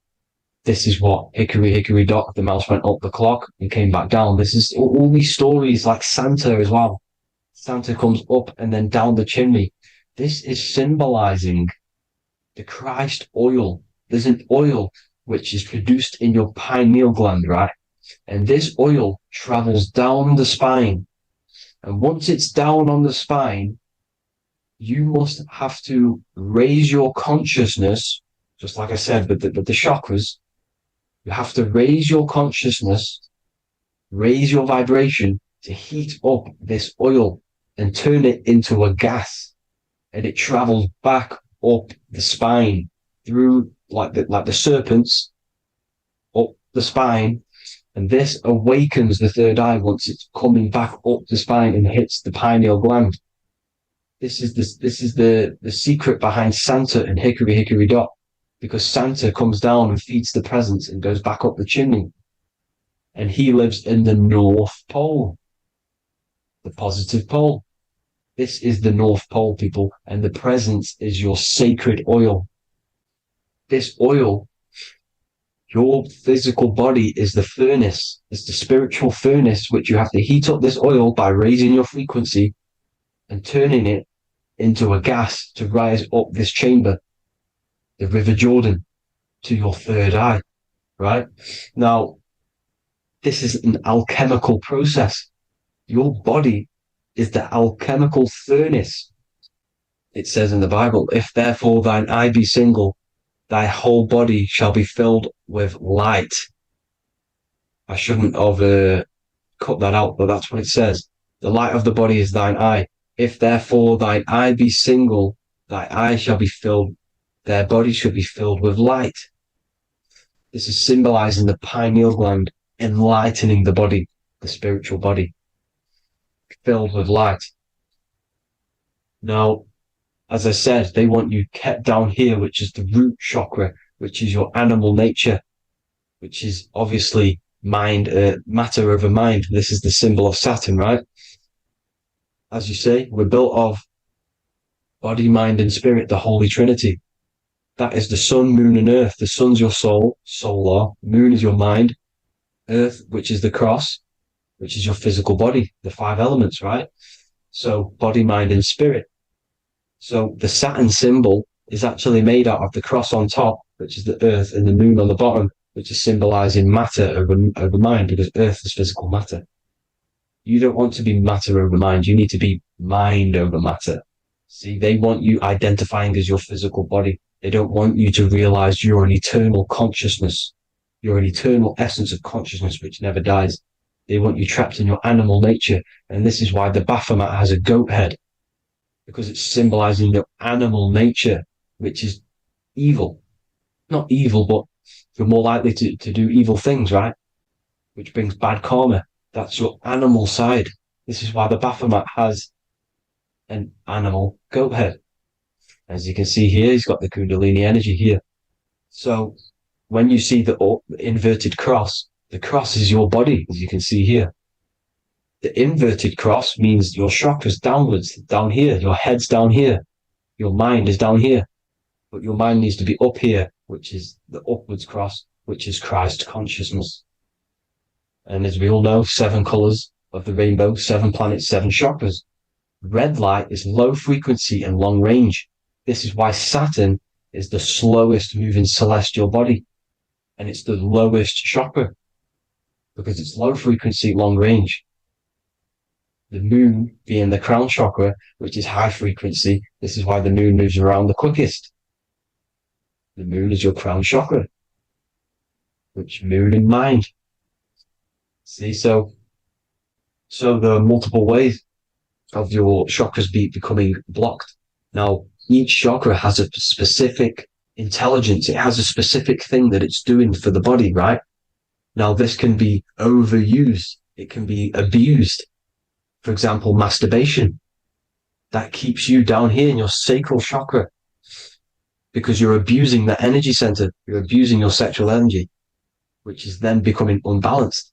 S6: this is what Hickory Hickory Dock, the mouse went up the clock and came back down. This is all these stories like Santa as well. Santa comes up and then down the chimney. This is symbolizing the Christ oil. There's an oil which is produced in your pineal gland, right? And this oil travels down the spine. And once it's down on the spine, you must have to raise your consciousness, just like I said, with the chakras. You have to raise your consciousness, raise your vibration to heat up this oil and turn it into a gas. And it travels back up the spine through like the serpents up the spine, and this awakens the third eye once it's coming back up the spine and hits the pineal gland. This is the secret behind Santa and Hickory Hickory Dock, because Santa comes down and feeds the presents and goes back up the chimney, and he lives in the North Pole, the positive pole. This is the North Pole, people, and the presence is your sacred oil. This oil, your physical body is the furnace. It's the spiritual furnace, which you have to heat up this oil by raising your frequency and turning it into a gas to rise up this chamber, the River Jordan, to your third eye, right? Now, this is an alchemical process. Your body is the alchemical furnace. It says in the Bible, if therefore thine eye be single, thy whole body shall be filled with light. I shouldn't have cut that out, but that's what it says. The light of the body is thine eye. If therefore thine eye be single, thy eye shall be filled, their body shall be filled with light. This is symbolizing the pineal gland, enlightening the body, the spiritual body, filled with light. Now, as I said, they want you kept down here, which is the root chakra, which is your animal nature, which is obviously mind, matter over mind. This is the symbol of Saturn, right? As you say, we're built of body, mind, and spirit, the Holy Trinity. That is the sun, moon, and earth. The sun's your soul, solar. Moon is your mind. Earth, which is the cross, which is your physical body, the 5 elements, right? So body, mind, and spirit. So the Saturn symbol is actually made out of the cross on top, which is the earth, and the moon on the bottom, which is symbolizing matter over mind, because earth is physical matter. You don't want to be matter over mind. You need to be mind over matter. See, they want you identifying as your physical body. They don't want you to realize you're an eternal consciousness. You're an eternal essence of consciousness which never dies. They want you trapped in your animal nature. And this is why the Baphomet has a goat head, because it's symbolizing your animal nature, which is evil. Not evil, but you're more likely to do evil things, right? Which brings bad karma. That's your animal side. This is why the Baphomet has an animal goat head. As you can see here, he's got the Kundalini energy here. So when you see the inverted cross, the cross is your body, as you can see here. The inverted cross means your chakras downwards, down here. Your head's down here. Your mind is down here. But your mind needs to be up here, which is the upwards cross, which is Christ consciousness. And as we all know, 7 colors of the rainbow, 7 planets, 7 chakras. Red light is low frequency and long range. This is why Saturn is the slowest moving celestial body, and it's the lowest chakra because it's low frequency, long range. The moon being the crown chakra, which is high frequency. This is why the moon moves around the quickest. The moon is your crown chakra, which moon in mind. See, so there are multiple ways of your chakras becoming blocked. Now, each chakra has a specific intelligence. It has a specific thing that it's doing for the body, right? Now, this can be overused. It can be abused. For example, masturbation. That keeps you down here in your sacral chakra because you're abusing the energy center. You're abusing your sexual energy, which is then becoming unbalanced.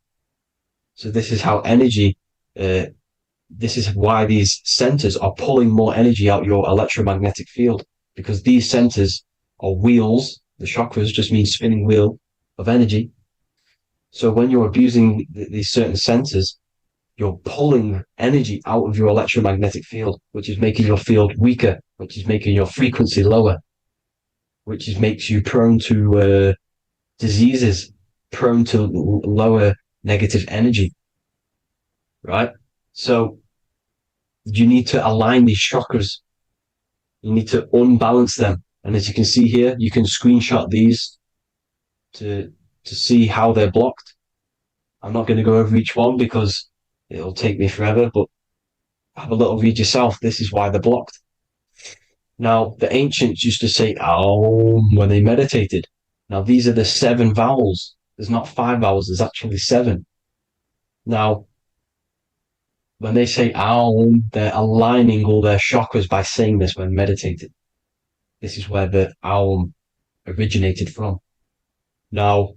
S6: So this is how energy, this is why these centers are pulling more energy out your electromagnetic field, because these centers are wheels. The chakras just mean spinning wheel of energy. So when you're abusing these certain centers, you're pulling energy out of your electromagnetic field, which is making your field weaker, which is making your frequency lower, which makes you prone to diseases, prone to lower negative energy, right? So you need to align these chakras. You need to unbalance them. And as you can see here, you can screenshot these to see how they're blocked. I'm not going to go over each one because it'll take me forever, but have a little read yourself. This is why they're blocked. Now, the ancients used to say Aum when they meditated. Now, these are the 7 vowels. There's not 5 vowels, there's actually 7. Now, when they say Aum, they're aligning all their chakras by saying this when meditated. This is where the Aum originated from. Now,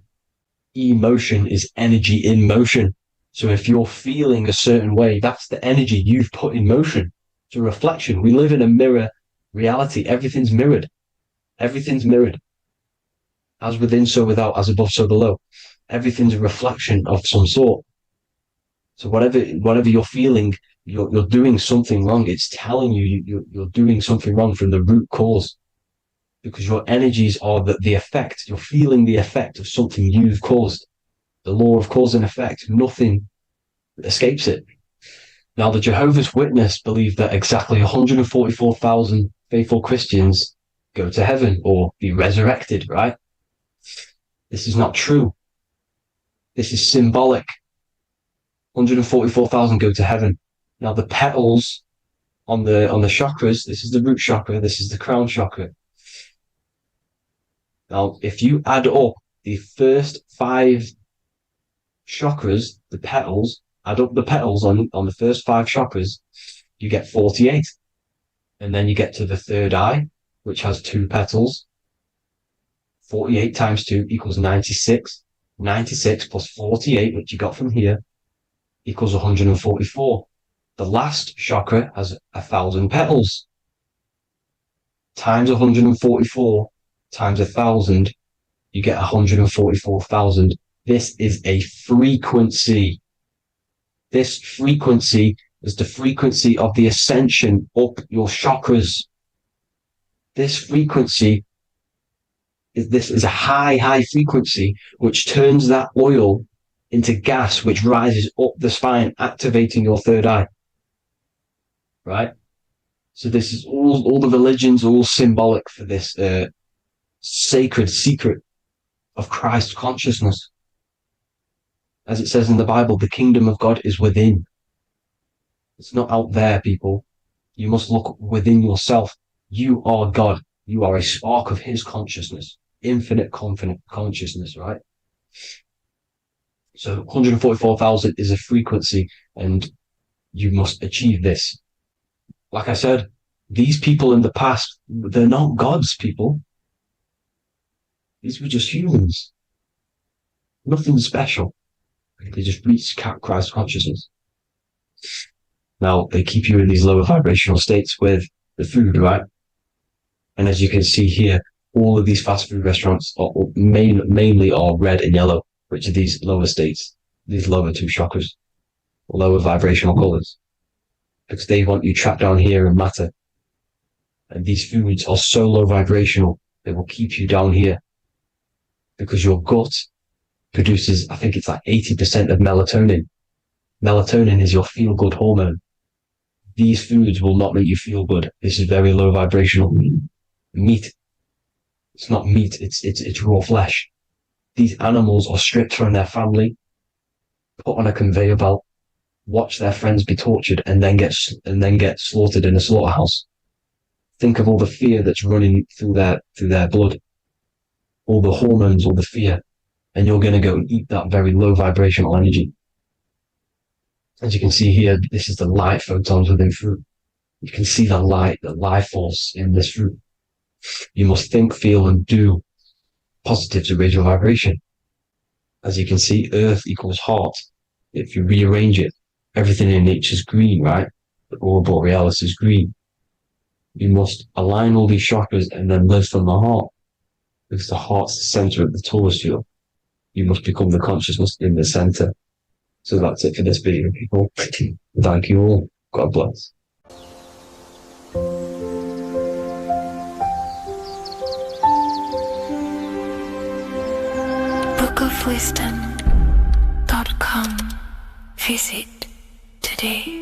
S6: emotion is energy in motion. So if you're feeling a certain way, that's the energy you've put in motion. It's a reflection. We live in a mirror reality. Everything's mirrored. Everything's mirrored. As within, so without, as above, so below. Everything's a reflection of some sort. So whatever you're feeling, you're doing something wrong. It's telling you you're doing something wrong from the root cause. Because your energies are the effect. You're feeling the effect of something you've caused. The law of cause and effect. Nothing escapes it. Now, the Jehovah's Witness believe that exactly 144,000 faithful Christians go to heaven or be resurrected, right? This is not true. This is symbolic. 144,000 go to heaven. Now, the petals on the chakras, this is the root chakra, this is the crown chakra. Now, if you add up the first 5 chakras, the petals, add up the petals on the first 5 chakras, you get 48. And then you get to the third eye, which has 2 petals. 48 times 2 equals 96. 96 plus 48, which you got from here, equals 144. The last chakra has 1,000 petals. Times 144 times 1,000, you get 144,000. This is a frequency. This frequency is the frequency of the ascension up your chakras. This frequency is a high frequency, which turns that oil into gas, which rises up the spine, activating your third eye. Right? So this is all the religions are all symbolic for this sacred secret of Christ consciousness. As it says in the Bible, the kingdom of God is within. It's not out there, people. You must look within yourself. You are God. You are a spark of his consciousness, infinite consciousness, right? So 144,000 is a frequency, and you must achieve this. Like I said, these people in the past, they're not gods, people. These were just humans. Nothing special. They just reach Christ consciousness. Now, they keep you in these lower vibrational states with the food, right? And as you can see here, all of these fast food restaurants are mainly are red and yellow, which are these lower states, these lower 2 chakras, lower vibrational colors, because they want you trapped down here in matter. And these foods are so low vibrational
S8: It will keep you down here because your gut produces, I think it's like 80% of melatonin. Melatonin is your feel-good hormone. These foods will not make you feel good. This is very low vibrational. Meat. It's not meat. It's raw flesh. These animals are stripped from their family, put on a conveyor belt, watch their friends be tortured, and then get slaughtered in a slaughterhouse. Think of all the fear that's running through their blood, all the hormones, all the fear, and you're going to go and eat that very low vibrational energy. As you can see here, this is the light photons within fruit. You can see the light, the life force in this fruit. You must think, feel, and do positive to raise your vibration. As you can see, earth equals heart. If you rearrange it, everything in nature is green, right? The aurora borealis is green. You must align all these chakras and then live from the heart, because the heart's the center of the Taurus field. You must become the consciousness in the center. So that's it for this video, people. Thank you all. God bless.
S2: bookofwisdom.com. Visit today.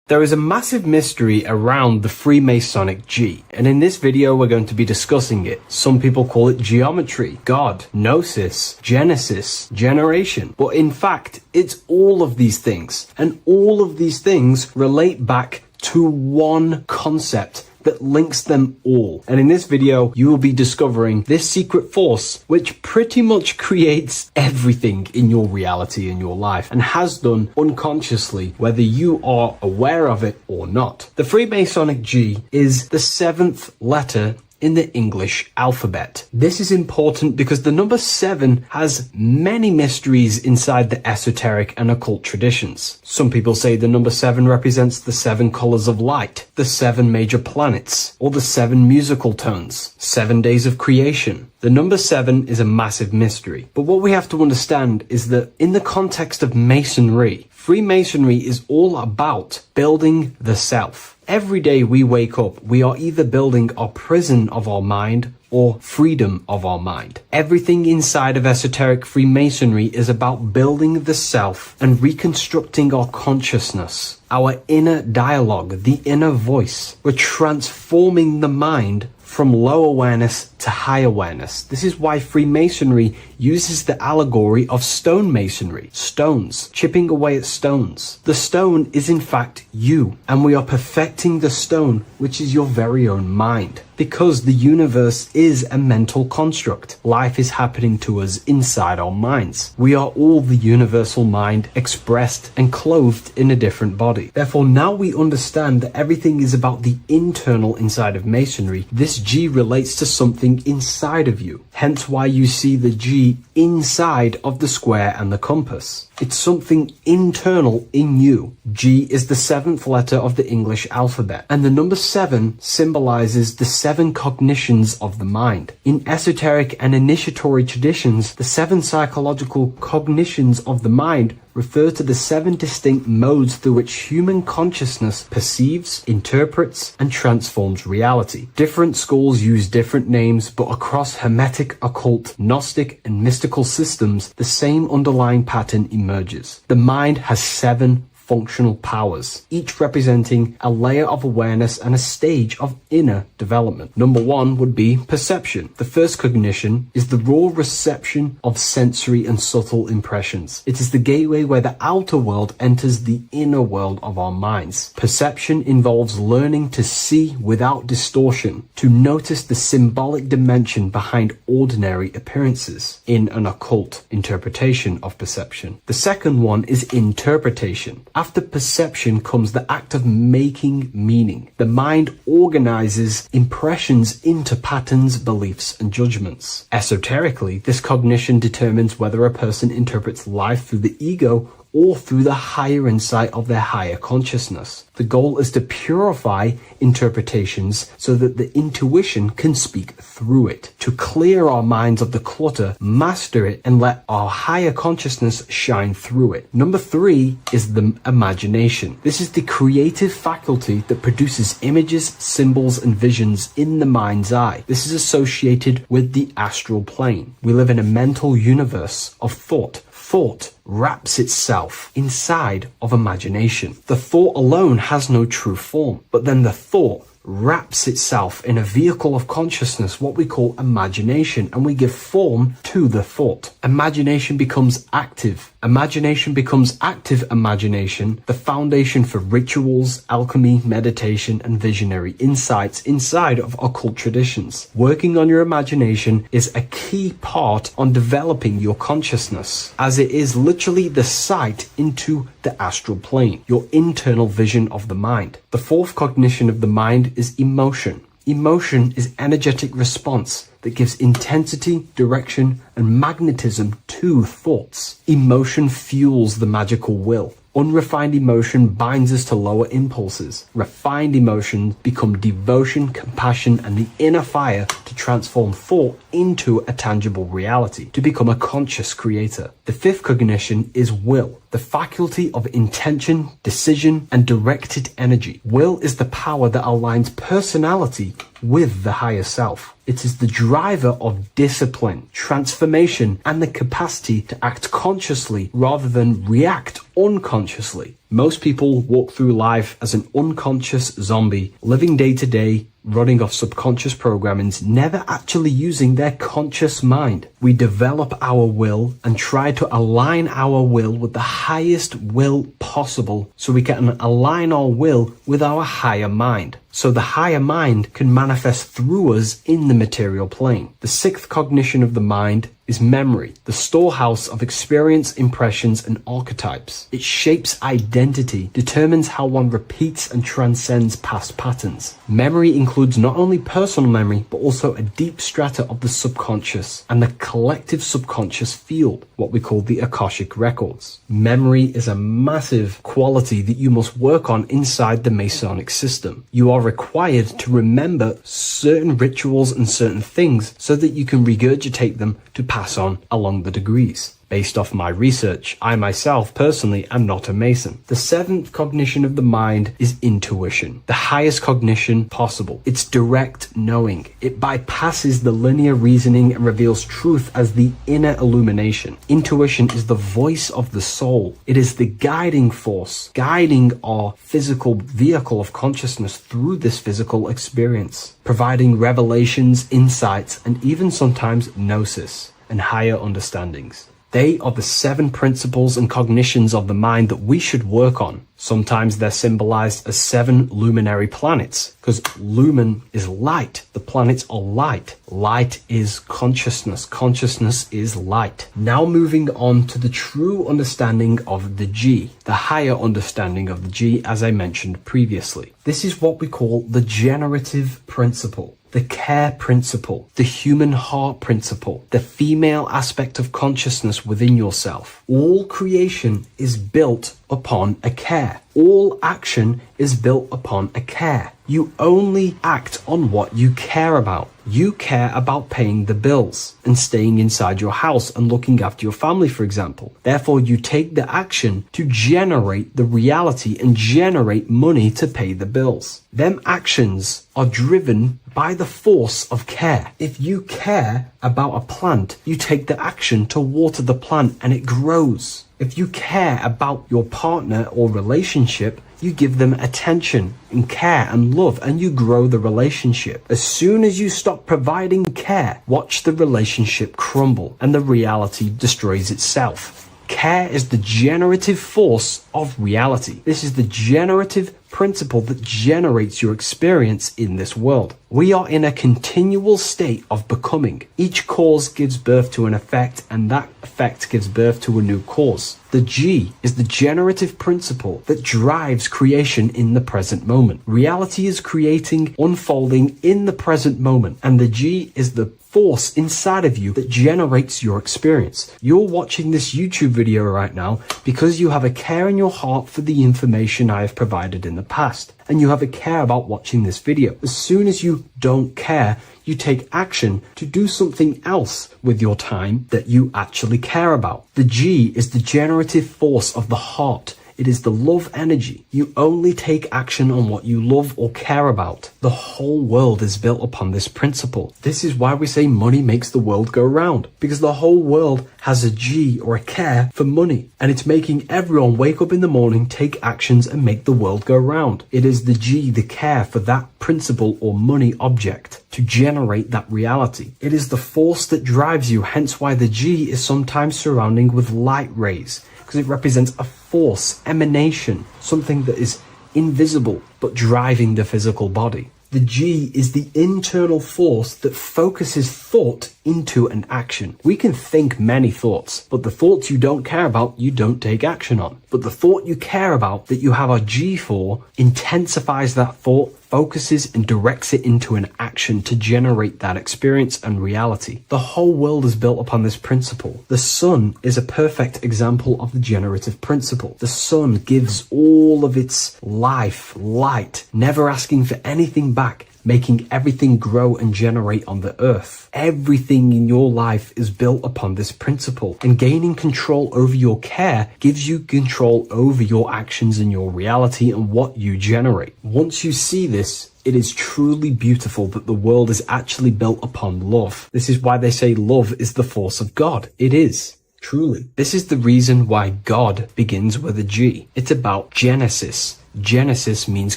S3: There is a massive mystery around the Freemasonic G, and in this video we're going to be discussing it. Some people call it geometry, God, gnosis, genesis, generation, but in fact it's all of these things, and all of these things relate back to one concept that links them all. And in this video, you will be discovering this secret force, which pretty much creates everything in your reality, in your life, and has done unconsciously, whether you are aware of it or not. The Freemasonic G is the 7th letter in the English alphabet. This is important because the number 7 has many mysteries inside the esoteric and occult traditions. Some people say the number 7 represents the 7 colors of light, the 7 major planets, or the 7 musical tones, 7 days of creation. The number 7 is a massive mystery. But what we have to understand is that in the context of Masonry, Freemasonry is all about building the self. Every day we wake up, we are either building our prison of our mind or freedom of our mind. Everything inside of esoteric Freemasonry is about building the self and reconstructing our consciousness, our inner dialogue, the inner voice. We're transforming the mind from low awareness to high awareness. This is why Freemasonry uses the allegory of stonemasonry, stones, chipping away at stones. The stone is in fact you, and we are perfecting the stone, which is your very own mind. Because the universe is a mental construct. Life is happening to us inside our minds. We are all the universal mind expressed and clothed in a different body. Therefore, now we understand that everything is about the internal inside of Masonry. This G relates to something inside of you. Hence why you see the G inside of the square and the compass. It's something internal in you. G is the 7th letter of the English alphabet, and the number 7 symbolizes the 7 cognitions of the mind. In esoteric and initiatory traditions, the 7 psychological cognitions of the mind refer to the 7 distinct modes through which human consciousness perceives, interprets, and transforms reality. Different schools use different names, but across Hermetic, occult, Gnostic, and mystical systems, the same underlying pattern emerges. The mind has 7 functional powers, each representing a layer of awareness and a stage of inner development. Number 1 would be perception. The first cognition is the raw reception of sensory and subtle impressions. It is the gateway where the outer world enters the inner world of our minds. Perception involves learning to see without distortion, to notice the symbolic dimension behind ordinary appearances in an occult interpretation of perception. The second one is interpretation. After perception comes the act of making meaning. The mind organizes impressions into patterns, beliefs, and judgments. Esoterically, this cognition determines whether a person interprets life through the ego or through the higher insight of their higher consciousness. The goal is to purify interpretations so that the intuition can speak through it, to clear our minds of the clutter, master it, and let our higher consciousness shine through it. Number 3 is the imagination. This is the creative faculty that produces images, symbols, and visions in the mind's eye. This is associated with the astral plane. We live in a mental universe of thought. Thought wraps itself inside of imagination. The thought alone has no true form, but then the thought wraps itself in a vehicle of consciousness, what we call imagination, and we give form to the thought. Imagination becomes active. Imagination becomes active imagination, the foundation for rituals, alchemy, meditation, and visionary insights inside of occult traditions. Working on your imagination is a key part on developing your consciousness, as it is literally the sight into the astral plane, your internal vision of the mind. The 4th cognition of the mind is emotion. Emotion is energetic response that gives intensity, direction, and magnetism to thoughts. Emotion fuels the magical will. Unrefined emotion binds us to lower impulses. Refined emotions become devotion, compassion, and the inner fire to transform thought into a tangible reality, to become a conscious creator. The 5th cognition is will, the faculty of intention, decision, and directed energy. Will is the power that aligns personality with the higher self. It is the driver of discipline, transformation, and the capacity to act consciously rather than react unconsciously. Most people walk through life as an unconscious zombie, living day to day, running off subconscious programmings, never actually using their conscious mind. We develop our will and try to align our will with the highest will possible so we can align our will with our higher mind, so the higher mind can manifest through us in the material plane. The 6th cognition of the mind is memory, the storehouse of experience, impressions, and archetypes. It shapes identity, determines how one repeats and transcends past patterns. Memory includes not only personal memory, but also a deep strata of the subconscious and the collective subconscious field, what we call the Akashic records. Memory is a massive quality that you must work on inside the Masonic system. You are required to remember certain rituals and certain things so that you can regurgitate them to pass on along the degrees. Based off my research, I myself personally am not a Mason. The 7th cognition of the mind is intuition, the highest cognition possible. It's direct knowing. It bypasses the linear reasoning and reveals truth as the inner illumination. Intuition is the voice of the soul. It is the guiding force, guiding our physical vehicle of consciousness through this physical experience, providing revelations, insights, and even sometimes gnosis and higher understandings. They are the 7 principles and cognitions of the mind that we should work on. Sometimes they're symbolized as 7 luminary planets, because lumen is light. The planets are light. Light is consciousness. Consciousness is light. Now moving on to the true understanding of the G, the higher understanding of the G, as I mentioned previously. This is what we call the generative principle, the care principle, the human heart principle, the female aspect of consciousness within yourself. All creation is built upon a care. All action is built upon a care. You only act on what you care about. You care about paying the bills and staying inside your house and looking after your family, for example. Therefore, you take the action to generate the reality and generate money to pay the bills. Them actions are driven by the force of care. If you care about a plant, you take the action to water the plant and it grows. If you care about your partner or relationship, you give them attention and care and love, and you grow the relationship. As soon as you stop providing care, watch the relationship crumble and the reality destroys itself. Care is the generative force of reality. This is the generative principle that generates your experience in this world. We are in a continual state of becoming. Each cause gives birth to an effect, and that effect gives birth to a new cause. The G is the generative principle that drives creation in the present moment. Reality is creating, unfolding in the present moment, and the G is the force inside of you that generates your experience. You're watching this YouTube video right now because you have a care in your heart for the information I have provided in the past, and you have a care about watching this video. As soon as you don't care, you take action to do something else with your time that you actually care about. The G is the generative force of the heart. It is the love energy. You only take action on what you love or care about. The whole world is built upon this principle. This is why we say money makes the world go round, because the whole world has a G or a care for money, and it's making everyone wake up in the morning, take actions, and make the world go round. It is the G, the care for that principle or money object to generate that reality. It is the force that drives you, hence why the G is sometimes surrounding with light rays, because it represents a force, emanation, something that is invisible but driving the physical body. The G is the internal force that focuses thought into an action. We can think many thoughts, but the thoughts you don't care about, you don't take action on. But the thought you care about, that you have a G for, intensifies that thought, focuses and directs it into an action to generate that experience and reality. The whole world is built upon this principle. The sun is a perfect example of the generative principle. The sun gives all of its life, light, never asking for anything back, making everything grow and generate on the earth. Everything in your life is built upon this principle, and gaining control over your care gives you control over your actions and your reality and what you generate. Once you see this, it is truly beautiful that the world is actually built upon love. This is why they say love is the force of God. It is. Truly. This is the reason why God begins with a G. It's about Genesis. Genesis means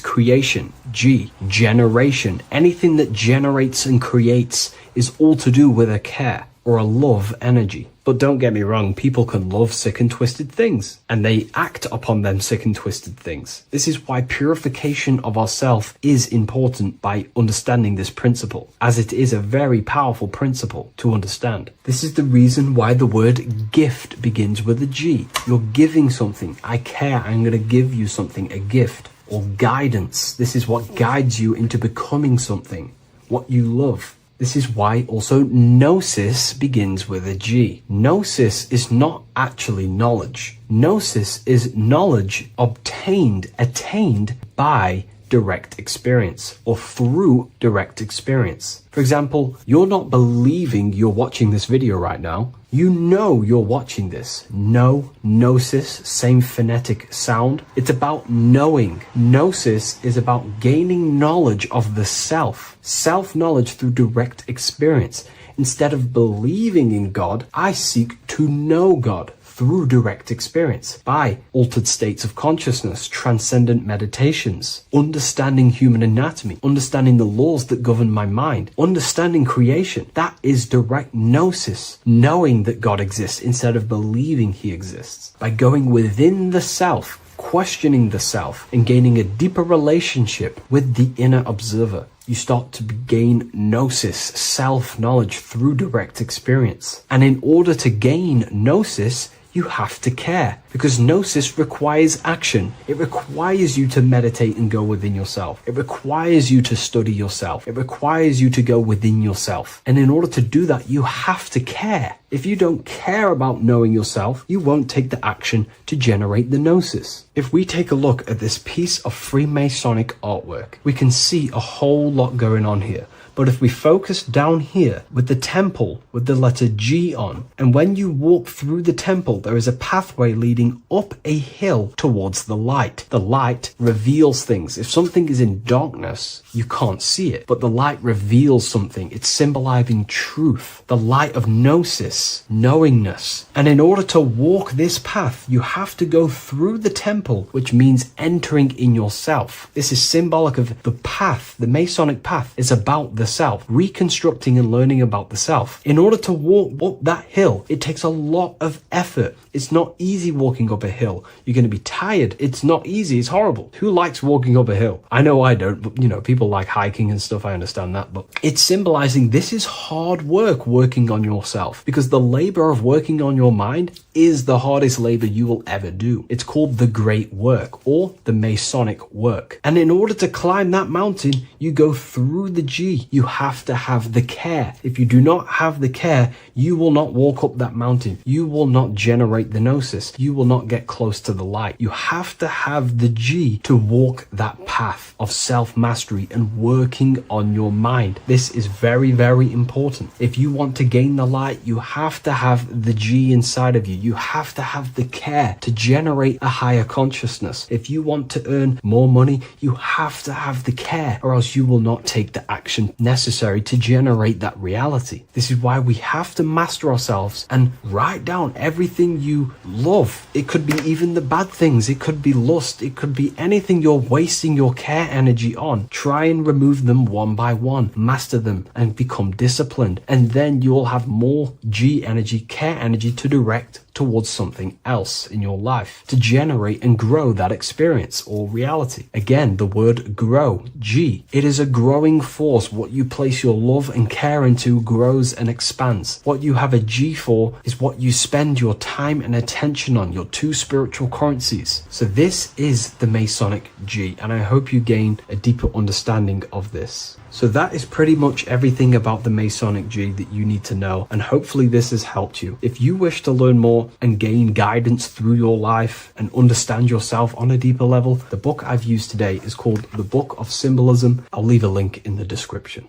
S3: creation. G, generation. Anything that generates and creates is all to do with a care or a love energy. But don't get me wrong, people can love sick and twisted things, and they act upon them sick and twisted things. This is why purification of ourself is important by understanding this principle, as it is a very powerful principle to understand. This is the reason why the word gift begins with a G. You're giving something. I care, I'm going to give you something, a gift. Or guidance. This is what guides you into becoming something, what you love. This is why also gnosis begins with a G. Gnosis is not actually knowledge. Gnosis is knowledge obtained, attained by direct experience or through direct experience. For example, you're not believing you're watching this video right now. You know you're watching this. Know, gnosis, same phonetic sound. It's about knowing. Gnosis is about gaining knowledge of the self. Self-knowledge through direct experience. Instead of believing in God, I seek to know God through direct experience by altered states of consciousness, transcendent meditations, understanding human anatomy, understanding the laws that govern my mind, understanding creation. That is direct gnosis, knowing that God exists instead of believing he exists. By going within the self, questioning the self, and gaining a deeper relationship with the inner observer, you start to gain gnosis, self-knowledge through direct experience. And in order to gain gnosis, you have to care, because gnosis requires action. It requires you to meditate and go within yourself. It requires you to study yourself. It requires you to go within yourself. And in order to do that, you have to care. If you don't care about knowing yourself, you won't take the action to generate the gnosis. If we take a look at this piece of Freemasonic artwork, we can see a whole lot going on here. But if we focus down here with the temple with the letter G on, and when you walk through the temple, there is a pathway leading up a hill towards the light. The light reveals things. If something is in darkness, you can't see it, but the light reveals something. It's symbolizing truth, the light of gnosis, knowingness. And in order to walk this path, you have to go through the temple, which means entering in yourself. This is symbolic of the path. The Masonic path is about the the self, reconstructing and learning about the self. In order to walk up that hill, it takes a lot of effort. It's not easy walking up a hill. You're going to be tired. It's not easy. It's horrible. Who likes walking up a hill? I know I don't, but people like hiking and stuff. I understand that, but it's symbolizing this is hard work working on yourself, because the labor of working on your mind is the hardest labor you will ever do. It's called the great work, or the Masonic work. And in order to climb that mountain, you go through the G. You have to have the care. If you do not have the care, you will not walk up that mountain. You will not generate the gnosis. You will not get close to the light. You have to have the G to walk that path of self-mastery and working on your mind. This is very, very important. If you want to gain the light, you have to have the G inside of you. You have to have the care to generate a higher consciousness. If you want to earn more money, you have to have the care, or else you will not take the action necessary to generate that reality. This is why we have to master ourselves and write down everything you love. It could be even the bad things. It could be lust. It could be anything you're wasting your care energy on. Try and remove them one by one. Master them and become disciplined. And then you'll have more G energy, care energy to direct towards something else in your life to generate and grow that experience or reality. Again, the word grow, G. It is a growing force. What you place your love and care into grows and expands. What you have a G for is what you spend your time and attention on, your two spiritual currencies. So this is the Masonic G, and I hope you gain a deeper understanding of this. So that is pretty much everything about the Masonic G that you need to know, and hopefully this has helped you. If you wish to learn more and gain guidance through your life and understand yourself on a deeper level, the book I've used today is called The Book of Symbolism. I'll leave a link in the description.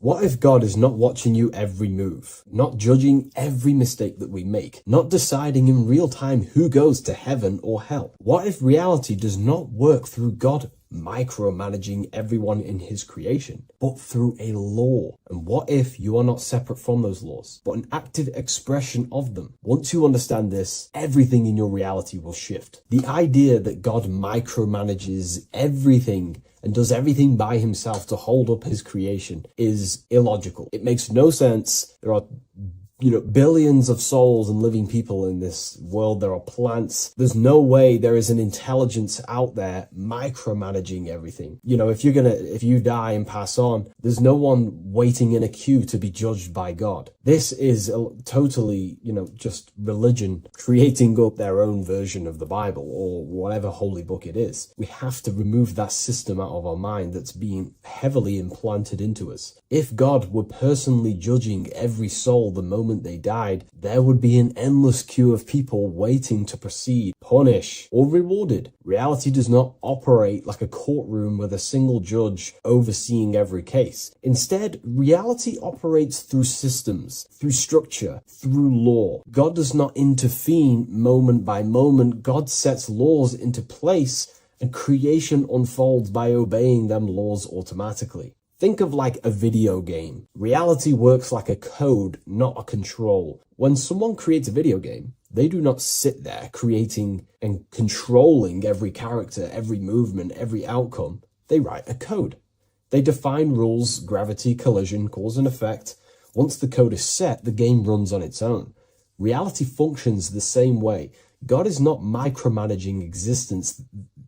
S3: What if God is not watching you every move, not judging every mistake that we make, not deciding in real time who goes to heaven or hell? What if reality does not work through God micromanaging everyone in his creation, but through a law? And what if you are not separate from those laws, but an active expression of them? Once you understand this, everything in your reality will shift. The idea that God micromanages everything and does everything by himself to hold up his creation is illogical. It makes no sense. There are billions of souls and living people in this world. There are plants. There's no way there is an intelligence out there micromanaging everything. If you die and pass on, there's no one waiting in a queue to be judged by God. This is totally, just religion creating up their own version of the Bible or whatever holy book it is. We have to remove that system out of our mind that's being heavily implanted into us. If God were personally judging every soul the moment they died, there would be an endless queue of people waiting to proceed, punish, or rewarded. Reality does not operate like a courtroom with a single judge overseeing every case. Instead, reality operates through systems, through structure, through law. God does not intervene moment by moment. God sets laws into place, and creation unfolds by obeying them laws automatically. Think of like a video game. Reality works like a code, not a control. When someone creates a video game, they do not sit there creating and controlling every character, every movement, every outcome. They write a code. They define rules, gravity, collision, cause and effect. Once the code is set, the game runs on its own. Reality functions the same way. God is not micromanaging existence.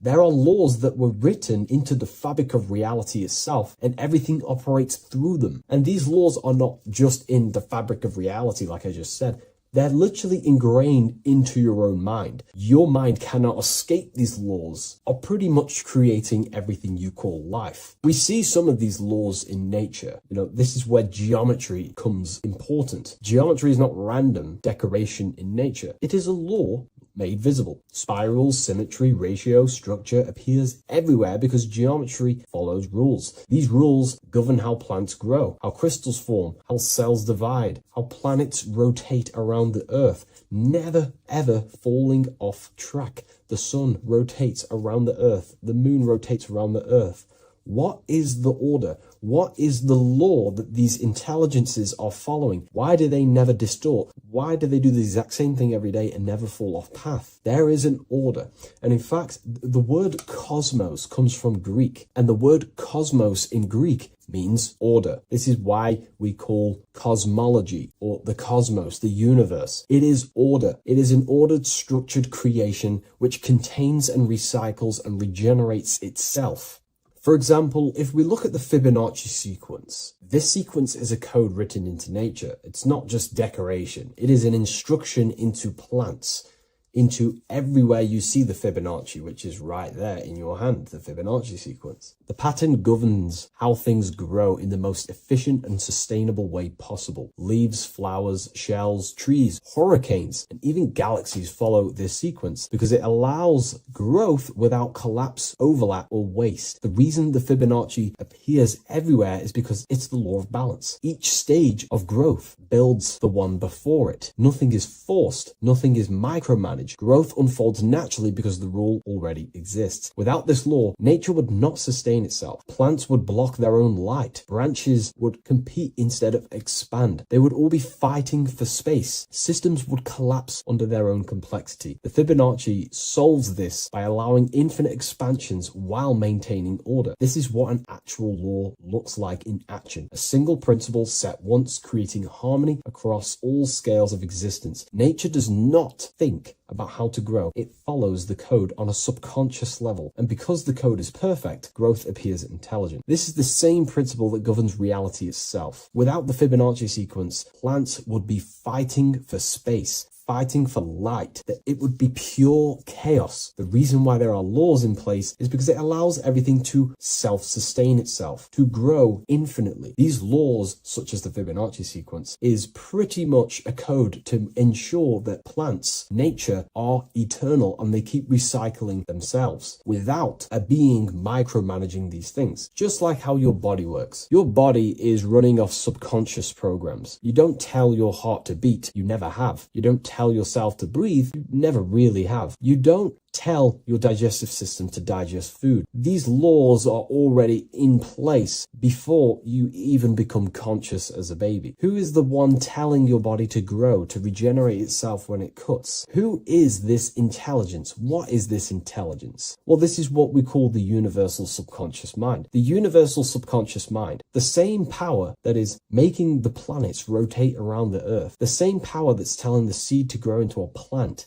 S3: There are laws that were written into the fabric of reality itself, and everything operates through them. And these laws are not just in the fabric of reality, like I just said. They're literally ingrained into your own mind. Your mind cannot escape these laws, are pretty much creating everything you call life. We see some of these laws in nature. This is where geometry comes important. Geometry is not random decoration in nature. It is a law made visible. Spirals, symmetry, ratio, structure appears everywhere because geometry follows rules. These rules govern how plants grow, how crystals form, how cells divide, how planets rotate around the Earth, never ever falling off track. The sun rotates around the Earth. The moon rotates around the Earth. What is the order? What is the law that these intelligences are following? Why do they never distort? Why do they do the exact same thing every day and never fall off path? There is an order. And in fact, the word cosmos comes from Greek, and the word cosmos in Greek means order. This is why we call cosmology or the cosmos, the universe. It is order. It is an ordered, structured creation which contains and recycles and regenerates itself. For example, if we look at the Fibonacci sequence, this sequence is a code written into nature. It's not just decoration. It is an instruction into plants, into everywhere you see the Fibonacci, which is right there in your hand, the Fibonacci sequence. The pattern governs how things grow in the most efficient and sustainable way possible. Leaves, flowers, shells, trees, hurricanes, and even galaxies follow this sequence because it allows growth without collapse, overlap, or waste. The reason the Fibonacci appears everywhere is because it's the law of balance. Each stage of growth builds the one before it. Nothing is forced. Nothing is micromanaged. Growth unfolds naturally because the rule already exists. Without this law, nature would not sustain itself. Plants would block their own light. Branches would compete instead of expand. They would all be fighting for space. Systems would collapse under their own complexity. The Fibonacci solves this by allowing infinite expansions while maintaining order. This is what an actual law looks like in action. A single principle set once, creating harmony across all scales of existence. Nature does not think about how to grow. It follows the code on a subconscious level. And because the code is perfect, growth appears intelligent. This is the same principle that governs reality itself. Without the Fibonacci sequence, plants would be fighting for space, fighting for light, that it would be pure chaos. The reason why there are laws in place is because it allows everything to self-sustain itself, to grow infinitely. These laws, such as the Fibonacci sequence, is pretty much a code to ensure that plants, nature, are eternal and they keep recycling themselves without a being micromanaging these things. Just like how your body works. Your body is running off subconscious programs. You don't tell your heart to beat, you never have. You don't tell yourself to breathe, you never really have. You don't tell your digestive system to digest food. These laws are already in place before you even become conscious as a baby. Who is the one telling your body to grow, to regenerate itself when it cuts? Who is this intelligence? What is this intelligence? Well, this is what we call the universal subconscious mind. The universal subconscious mind, the same power that is making the planets rotate around the earth, the same power that's telling the seed to grow into a plant,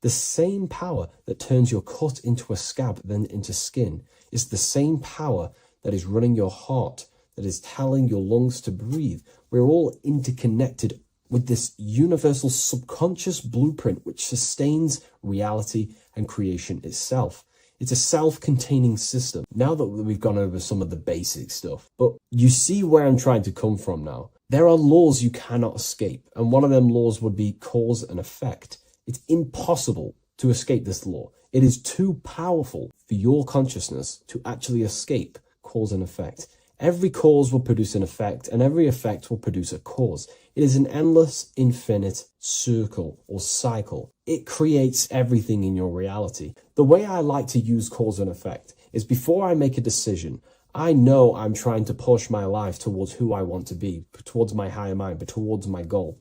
S3: the same power that turns your cut into a scab, then into skin, is the same power that is running your heart, that is telling your lungs to breathe. We're all interconnected with this universal subconscious blueprint which sustains reality and creation itself. It's a self-containing system. Now that we've gone over some of the basic stuff, but you see where I'm trying to come from now. There are laws you cannot escape, and one of them laws would be cause and effect. It's impossible to escape this law. It is too powerful for your consciousness to actually escape cause and effect. Every cause will produce an effect, and every effect will produce a cause. It is an endless, infinite circle or cycle. It creates everything in your reality. The way I like to use cause and effect is before I make a decision, I know I'm trying to push my life towards who I want to be, towards my higher mind, but towards my goal.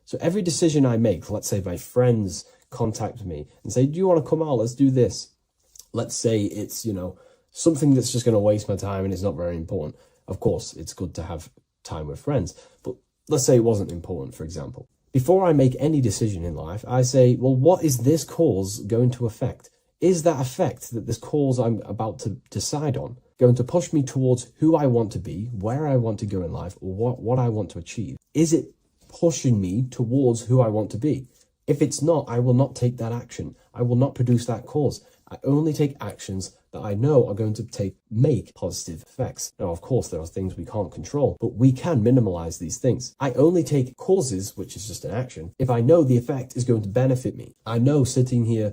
S3: So every decision I make, let's say my friends contact me and say, do you want to come out? Let's do this. Let's say it's, something that's just going to waste my time and it's not very important. Of course, it's good to have time with friends, but let's say it wasn't important, for example. Before I make any decision in life, I say, well, what is this cause going to affect? Is that effect that this cause I'm about to decide on going to push me towards who I want to be, where I want to go in life, or what I want to achieve? Is it pushing me towards who I want to be? If it's not, I will not take that action. I will not produce that cause. I only take actions that I know are going to make positive effects. Now, of course, there are things we can't control, but we can minimize these things. I only take causes, which is just an action, if I know the effect is going to benefit me. I know sitting here,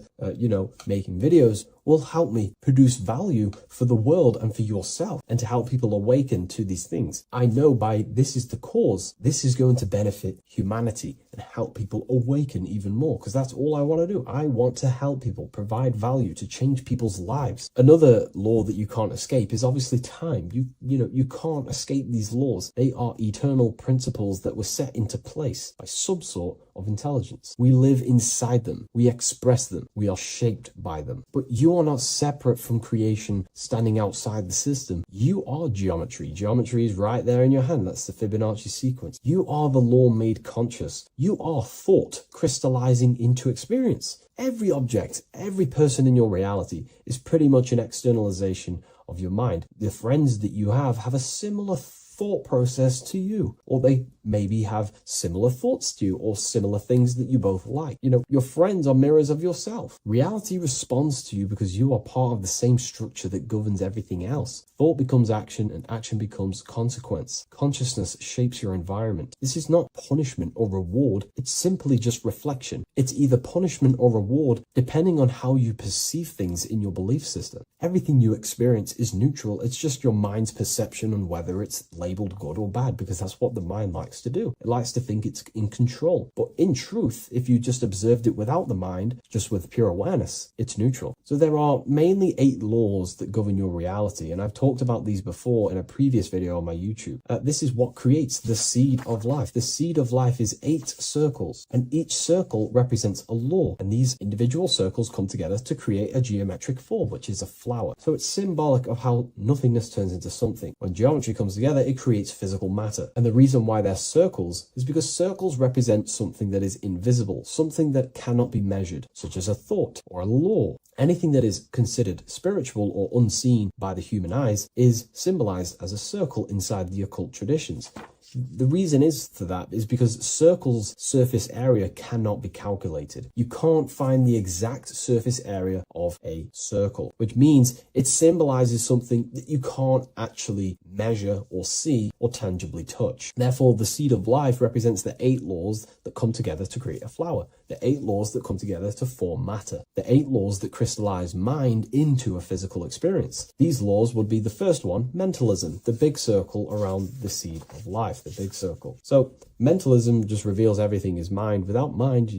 S3: making videos will help me produce value for the world and for yourself and to help people awaken to these things. I know by this is the cause, this is going to benefit humanity and help people awaken even more, because that's all I want to do. I want to help people, provide value, to change people's lives. Another law that you can't escape is obviously time. You can't escape these laws. They are eternal principles that were set into place by some sort of intelligence. We live inside them. We express them. We are shaped by them. But you are not separate from creation standing outside the system. You are geometry. Geometry is right there in your hand. That's the Fibonacci sequence. You are the law made conscious. You are thought crystallizing into experience. Every object, every person in your reality is pretty much an externalization of your mind. The friends that you have a similar thought process to you, or they maybe have similar thoughts to you, or similar things that you both like. Your friends are mirrors of yourself. Reality responds to you because you are part of the same structure that governs everything else. Thought becomes action, and action becomes consequence. Consciousness shapes your environment. This is not punishment or reward. It's simply just reflection. It's either punishment or reward depending on how you perceive things in your belief system. Everything you experience is neutral. It's just your mind's perception on whether it's labeled good or bad, because that's what the mind likes to do. It likes to think it's in control. But in truth, if you just observed it without the mind, just with pure awareness, it's neutral. So there are mainly 8 laws that govern your reality, and I've talked about these before in a previous video on my YouTube. This is what creates the seed of life. The seed of life is 8 circles, and each circle represents a law, and these individual circles come together to create a geometric form, which is a flower. So it's symbolic of how nothingness turns into something. When geometry comes together, it creates physical matter. And the reason why they're circles is because circles represent something that is invisible, something that cannot be measured, such as a thought or a law. Anything that is considered spiritual or unseen by the human eyes is symbolized as a circle inside the occult traditions. The reason for that is because circles' surface area cannot be calculated. You can't find the exact surface area of a circle, which means it symbolizes something that you can't actually measure or see or tangibly touch. Therefore, the seed of life represents the 8 laws that come together to create a flower, the 8 laws that come together to form matter, the 8 laws that crystallize mind into a physical experience. These laws would be the first one, mentalism, the big circle around the seed of life, the big circle. So mentalism just reveals everything is mind. Without mind,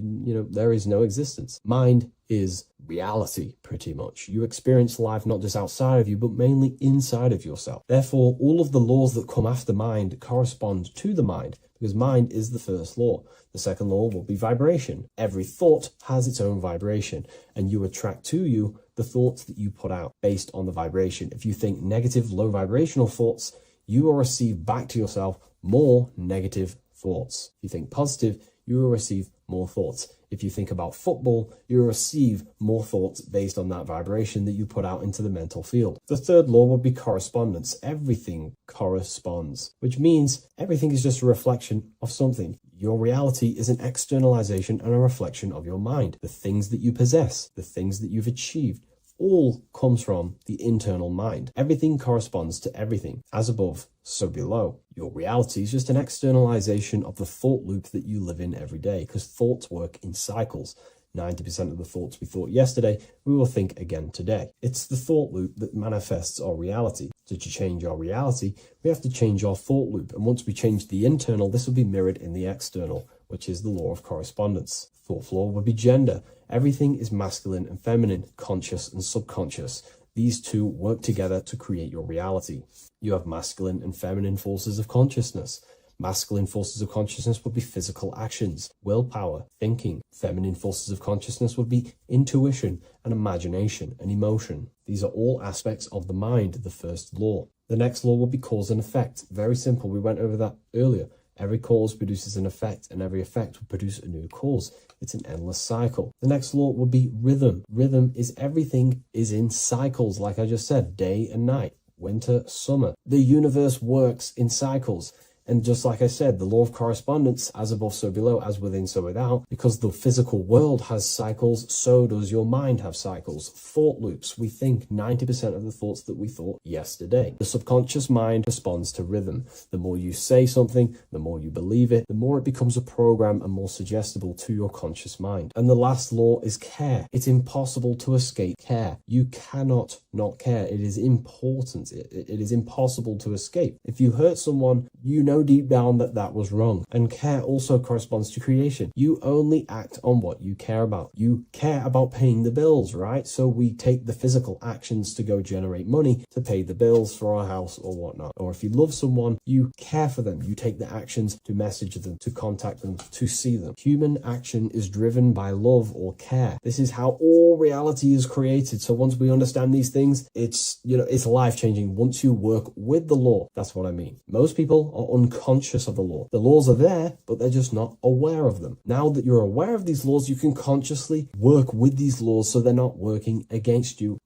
S3: there is no existence. Mind is reality, pretty much. You experience life not just outside of you, but mainly inside of yourself. Therefore, all of the laws that come after mind correspond to the mind, because mind is the first law. The second law will be vibration. Every thought has its own vibration, and you attract to you the thoughts that you put out based on the vibration. If you think negative, low vibrational thoughts, you will receive back to yourself more negative thoughts. If you think positive, you will receive more thoughts. If you think about football, you will receive more thoughts based on that vibration that you put out into the mental field. The third law would be correspondence. Everything corresponds, which means everything is just a reflection of something. Your reality is an externalization and a reflection of your mind. The things that you possess, the things that you've achieved, all comes from the internal mind. Everything corresponds to everything. As above, so below. Your reality is just an externalization of the thought loop that you live in every day, because thoughts work in cycles. 90% of the thoughts we thought yesterday, we will think again today. It's the thought loop that manifests our reality. To change our reality, we have to change our thought loop. And once we change the internal, this will be mirrored in the external, which is the law of correspondence. Fourth law would be gender. Everything is masculine and feminine, conscious and subconscious. These two work together to create your reality. You have masculine and feminine forces of consciousness. Masculine forces of consciousness would be physical actions, willpower, thinking. Feminine forces of consciousness would be intuition and imagination and emotion. These are all aspects of the mind, the first law. The next law would be cause and effect. Very simple. We went over that earlier. Every cause produces an effect, and every effect will produce a new cause. It's an endless cycle. The next law would be rhythm. Rhythm is everything is in cycles, like I just said, day and night, winter, summer. The universe works in cycles. And just like I said, the law of correspondence, as above, so below, as within, so without, because the physical world has cycles, so does your mind have cycles. Thought loops. We think 90% of the thoughts that we thought yesterday. The subconscious mind responds to rhythm. The more you say something, the more you believe it, the more it becomes a program and more suggestible to your conscious mind. And the last law is care. It's impossible to escape care. You cannot not care. It is important. It is impossible to escape. If you hurt someone, you know know deep down that that was wrong. And care also corresponds to creation. You only act on what you care about. You care about paying the bills, right? So we take the physical actions to go generate money to pay the bills for our house or whatnot. Or if you love someone, you care for them. You take the actions to message them, to contact them, to see them. Human action is driven by love or care. This is how all reality is created. So once we understand these things, it's life-changing once you work with the law. That's what I mean. Most people are unconscious of the law. The laws are there, but they're just not aware of them. Now that you're aware of these laws, you can consciously work with these laws so they're not working against you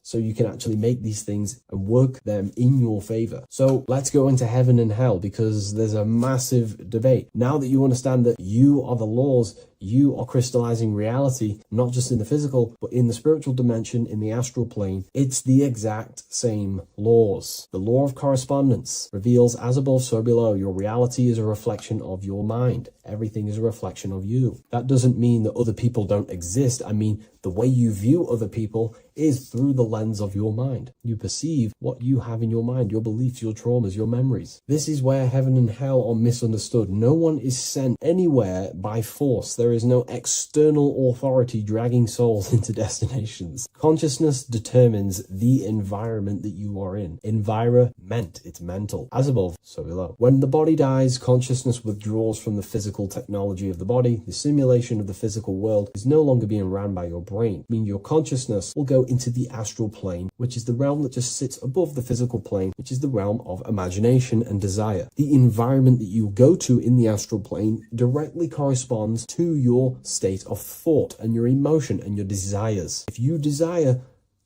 S3: so you can actually make these things and work them in your favor. So let's go into heaven and hell, because there's a massive debate. Now that you understand that you are the laws, you are crystallizing reality, not just in the physical, but in the spiritual dimension, in the astral plane. It's the exact same laws. The law of correspondence reveals as above, so below. Your reality is a reflection of your mind. Everything is a reflection of you. That doesn't mean that other people don't exist. I mean, the way you view other people is through the lens of your mind. You perceive what you have in your mind, your beliefs, your traumas, your memories. This is where heaven and hell are misunderstood. No one is sent anywhere by force. There is no external authority dragging souls into destinations. Consciousness determines the environment that you are in. Environment, it's mental. As above, so below. When the body dies, consciousness withdraws from the physical technology of the body. The simulation of the physical world is no longer being ran by your brain. I mean, your consciousness will go into the astral plane, which is the realm that just sits above the physical plane, which is the realm of imagination and desire. The environment that you go to in the astral plane directly corresponds to your state of thought and your emotion and your desires. If you desire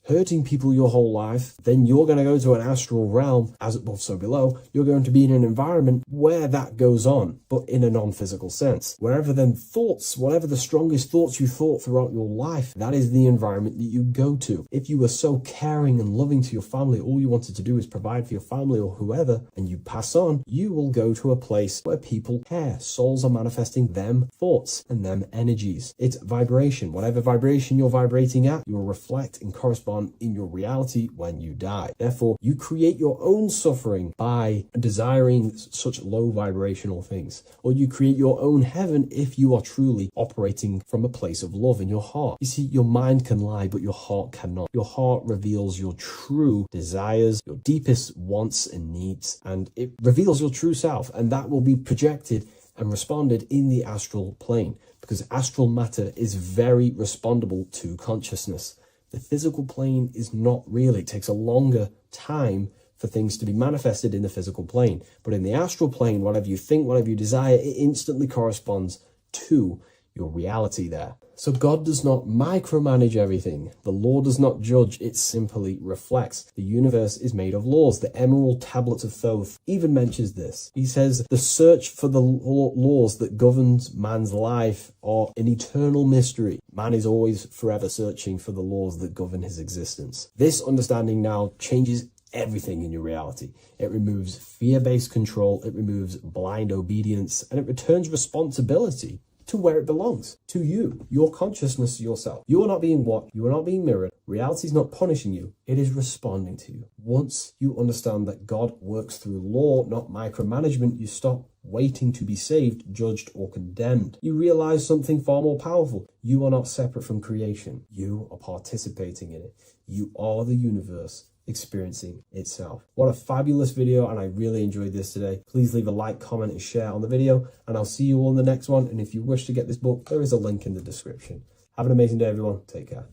S3: hurting people your whole life, then you're going to go to an astral realm, as above so below. You're going to be in an environment where that goes on, but in a non-physical sense. Wherever then thoughts, whatever the strongest thoughts you thought throughout your life, that is the environment that you go to. If you were so caring and loving to your family, all you wanted to do is provide for your family or whoever, and you pass on, you will go to a place where people care. Souls are manifesting them thoughts and them energies. It's vibration. Whatever vibration you're vibrating at, you will reflect and correspond in your reality when you die. Therefore, you create your own suffering by desiring such low vibrational things, or you create your own heaven if you are truly operating from a place of love in your heart. You see, your mind can lie, but your heart cannot. Your heart reveals your true desires, your deepest wants and needs, and it reveals your true self, and that will be projected and responded in the astral plane, because astral matter is very respondable to consciousness. The physical plane is not real. It takes a longer time for things to be manifested in the physical plane. But in the astral plane, whatever you think, whatever you desire, it instantly corresponds to your reality there. So God does not micromanage everything. The law does not judge, it simply reflects. The universe is made of laws. The Emerald Tablets of Thoth even mentions this. He says, the search for the laws that governs man's life are an eternal mystery. Man is always forever searching for the laws that govern his existence. This understanding now changes everything in your reality. It removes fear-based control, it removes blind obedience, and it returns responsibility to where it belongs, to you, your consciousness, yourself. You are not being watched, you are not being mirrored. Reality is not punishing you, it is responding to you. Once you understand that God works through law, not micromanagement, you stop waiting to be saved, judged, or condemned. You realize something far more powerful. You are not separate from creation. You are participating in it. You are the universe experiencing itself. What a fabulous video, and I really enjoyed this today. Please leave a like, comment, and share on the video, and I'll see you all in the next one. And if you wish to get this book, there is a link in the description. Have an amazing day, everyone. Take care.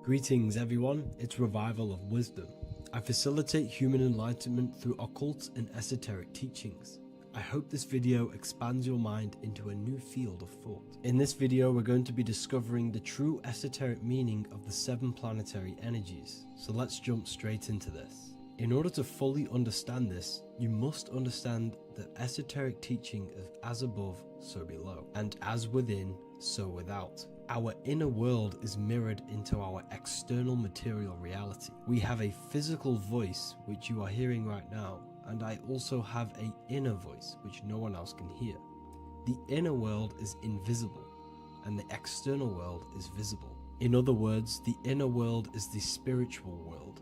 S3: Greetings, everyone. It's Revival of Wisdom. I facilitate human enlightenment through occult and esoteric teachings. I hope this video expands your mind into a new field of thought. In this video, we're going to be discovering the true esoteric meaning of the 7 planetary energies. So let's jump straight into this. In order to fully understand this, you must understand the esoteric teaching of as above, so below, and as within, so without. Our inner world is mirrored into our external material reality. We have a physical voice, which you are hearing right now, and I also have an inner voice, which no one else can hear. The inner world is invisible, and the external world is visible. In other words, the inner world is the spiritual world,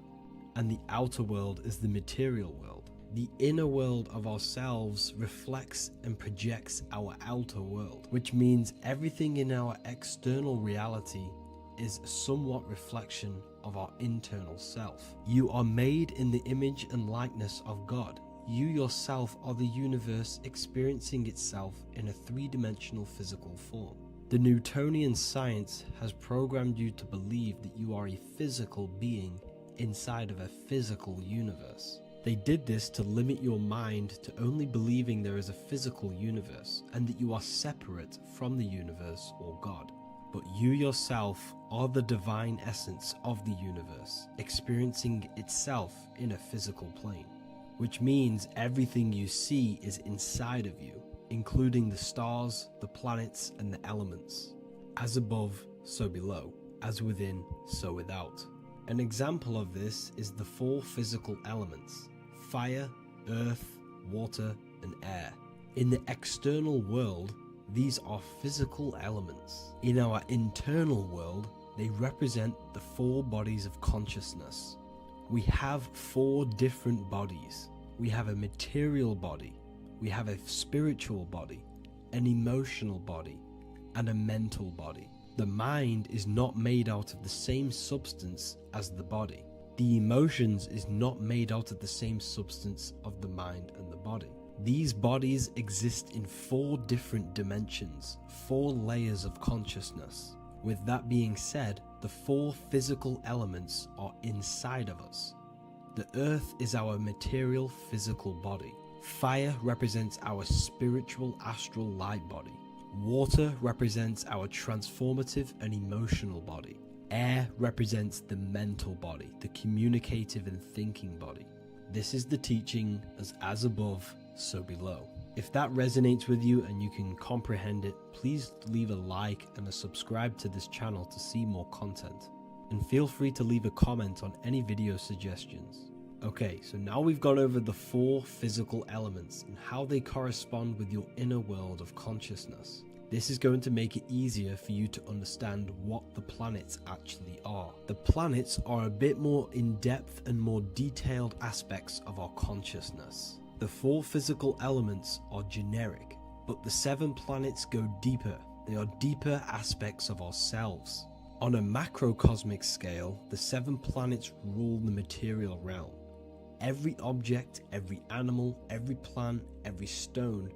S3: and the outer world is the material world. The inner world of ourselves reflects and projects our outer world, which means everything in our external reality is somewhat reflection of our internal self. You are made in the image and likeness of God. You yourself are the universe experiencing itself in a three-dimensional physical form. The Newtonian science has programmed you to believe that you are a physical being inside of a physical universe. They did this to limit your mind to only believing there is a physical universe and that you are separate from the universe or God. But you yourself are the divine essence of the universe, experiencing itself in a physical plane, which means everything you see is inside of you, including the stars, the planets, and the elements. As above, so below. As within, so without. An example of this is the four physical elements: fire, earth, water, and air. In the external world, these are physical elements. In our internal world, they represent the four bodies of consciousness. We have four different bodies. We have a material body, we have a spiritual body, an emotional body, and a mental body. The mind is not made out of the same substance as the body. The emotions is not made out of the same substance of the mind and the body. These bodies exist in four different dimensions, four layers of consciousness. With that being said, the four physical elements are inside of us. The earth is our material physical body. Fire represents our spiritual astral light body. Water represents our transformative and emotional body. Air represents the mental body, the communicative and thinking body. This is the teaching as above, so below. If that resonates with you and you can comprehend it, please leave a like and a subscribe to this channel to see more content. And feel free to leave a comment on any video suggestions. Okay, so now we've gone over the four physical elements and how they correspond with your inner world of consciousness. This is going to make it easier for you to understand what the planets actually are. The planets are a bit more in-depth and more detailed aspects of our consciousness. The four physical elements are generic, but the 7 planets go deeper. They are deeper aspects of ourselves. On a macrocosmic scale, the 7 planets rule the material realm. Every object, every animal, every plant, every stone,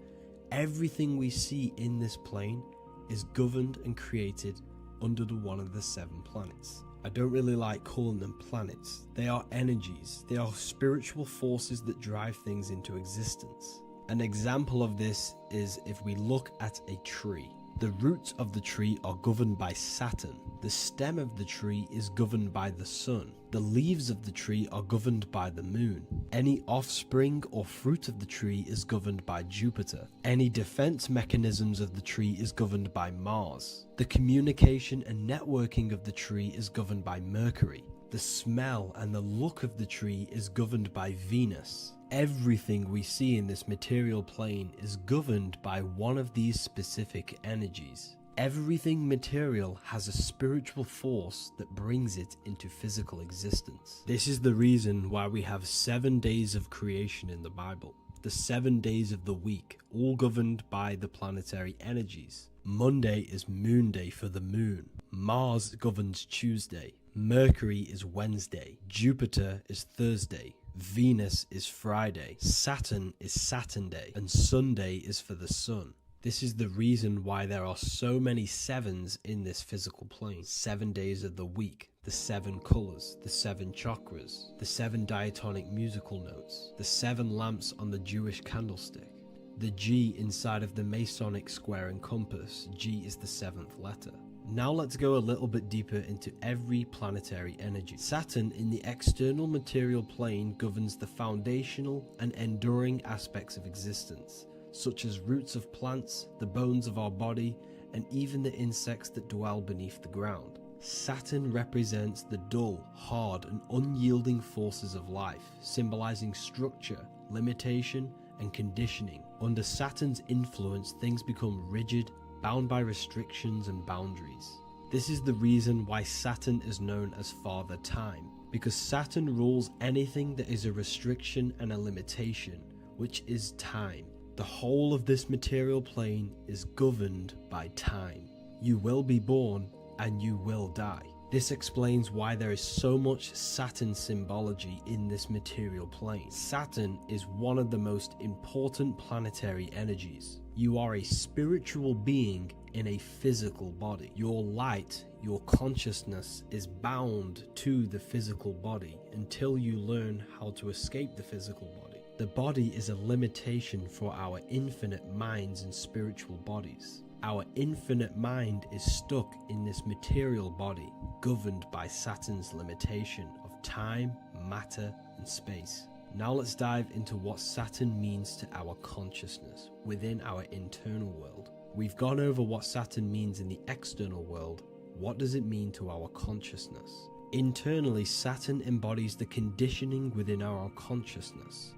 S3: everything we see in this plane is governed and created under one of the 7 planets. I don't really like calling them planets. They are energies. They are spiritual forces that drive things into existence. An example of this is if we look at a tree. The roots of the tree are governed by Saturn. The stem of the tree is governed by the sun. The leaves of the tree are governed by the moon. Any offspring or fruit of the tree is governed by Jupiter. Any defense mechanisms of the tree is governed by Mars. The communication and networking of the tree is governed by Mercury. The smell and the look of the tree is governed by Venus. Everything we see in this material plane is governed by one of these specific energies. Everything material has a spiritual force that brings it into physical existence. This is the reason why we have 7 days of creation in the Bible. The 7 days of the week, all governed by the planetary energies. Monday is moon day for the moon. Mars governs Tuesday. Mercury is Wednesday. Jupiter is Thursday. Venus is Friday. Saturn is Saturn day. And Sunday is for the sun. This is the reason why there are so many 7s in this physical plane. 7 days of the week, the 7 colors, the 7 chakras, the 7 diatonic musical notes, the 7 lamps on the Jewish candlestick, the G inside of the Masonic square and compass. G is the 7th letter. Now let's go a little bit deeper into every planetary energy. Saturn in the external material plane governs the foundational and enduring aspects of existence, such as roots of plants, the bones of our body, and even the insects that dwell beneath the ground. Saturn represents the dull, hard, and unyielding forces of life, symbolizing structure, limitation, and conditioning. Under Saturn's influence, things become rigid, bound by restrictions and boundaries. This is the reason why Saturn is known as Father Time. because Saturn rules anything that is a restriction and a limitation, which is time. The whole of this material plane is governed by time. You will be born and you will die. This explains why there is so much Saturn symbology in this material plane. Saturn is one of the most important planetary energies. You are a spiritual being in a physical body. Your light, your consciousness is bound to the physical body until you learn how to escape the physical body. The body is a limitation for our infinite minds and spiritual bodies. Our infinite mind is stuck in this material body, governed by Saturn's limitation of time, matter, and space. Now let's dive into what Saturn means to our consciousness within our internal world. We've gone over what Saturn means in the external world. What does it mean to our consciousness? Internally, Saturn embodies the conditioning within our consciousness.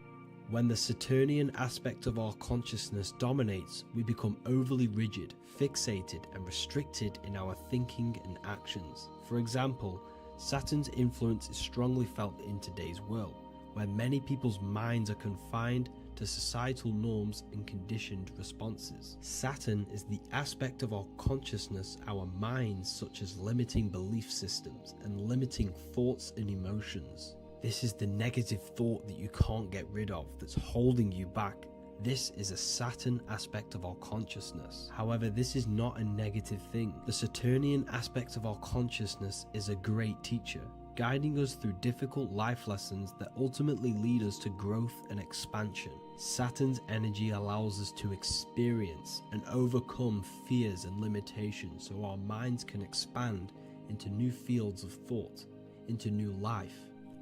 S3: When the Saturnian aspect of our consciousness dominates, we become overly rigid, fixated, and restricted in our thinking and actions. For example, Saturn's influence is strongly felt in today's world, where many people's minds are confined to societal norms and conditioned responses. Saturn is the aspect of our consciousness, our minds, such as limiting belief systems and limiting thoughts and emotions. This is the negative thought that you can't get rid of, that's holding you back. This is a Saturn aspect of our consciousness. However, this is not a negative thing. The Saturnian aspect of our consciousness is a great teacher, guiding us through difficult life lessons that ultimately lead us to growth and expansion. Saturn's energy allows us to experience and overcome fears and limitations so our minds can expand into new fields of thought, into new life.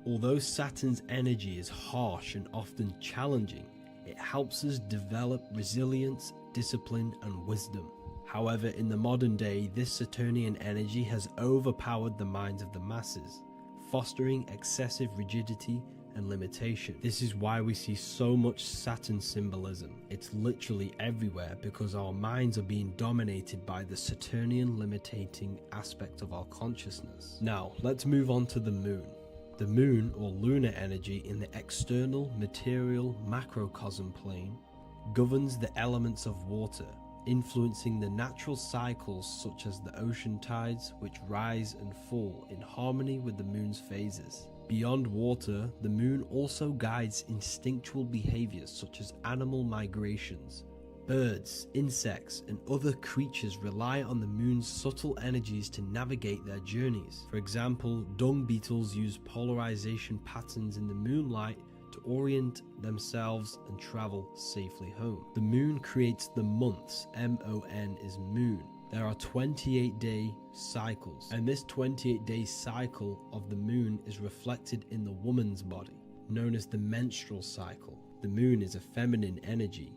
S3: Although Saturn's energy is harsh and often challenging, it helps us develop resilience, discipline, and wisdom. However, in the modern day, this Saturnian energy has overpowered the minds of the masses, fostering excessive rigidity and limitation. This is why we see so much Saturn symbolism. It's literally everywhere because our minds are being dominated by the Saturnian limiting aspect of our consciousness. Now, let's move on to the moon. The moon, or lunar energy, in the external material macrocosm plane governs the elements of water, influencing the natural cycles such as the ocean tides, which rise and fall in harmony with the moon's phases. Beyond water, the moon also guides instinctual behaviors such as animal migrations. Birds, insects, and other creatures rely on the moon's subtle energies to navigate their journeys. For example, dung beetles use polarization patterns in the moonlight to orient themselves and travel safely home. The moon creates the months. M-O-N is moon. There are 28-day cycles, and this 28-day cycle of the moon is reflected in the woman's body, known as the menstrual cycle. The moon is a feminine energy,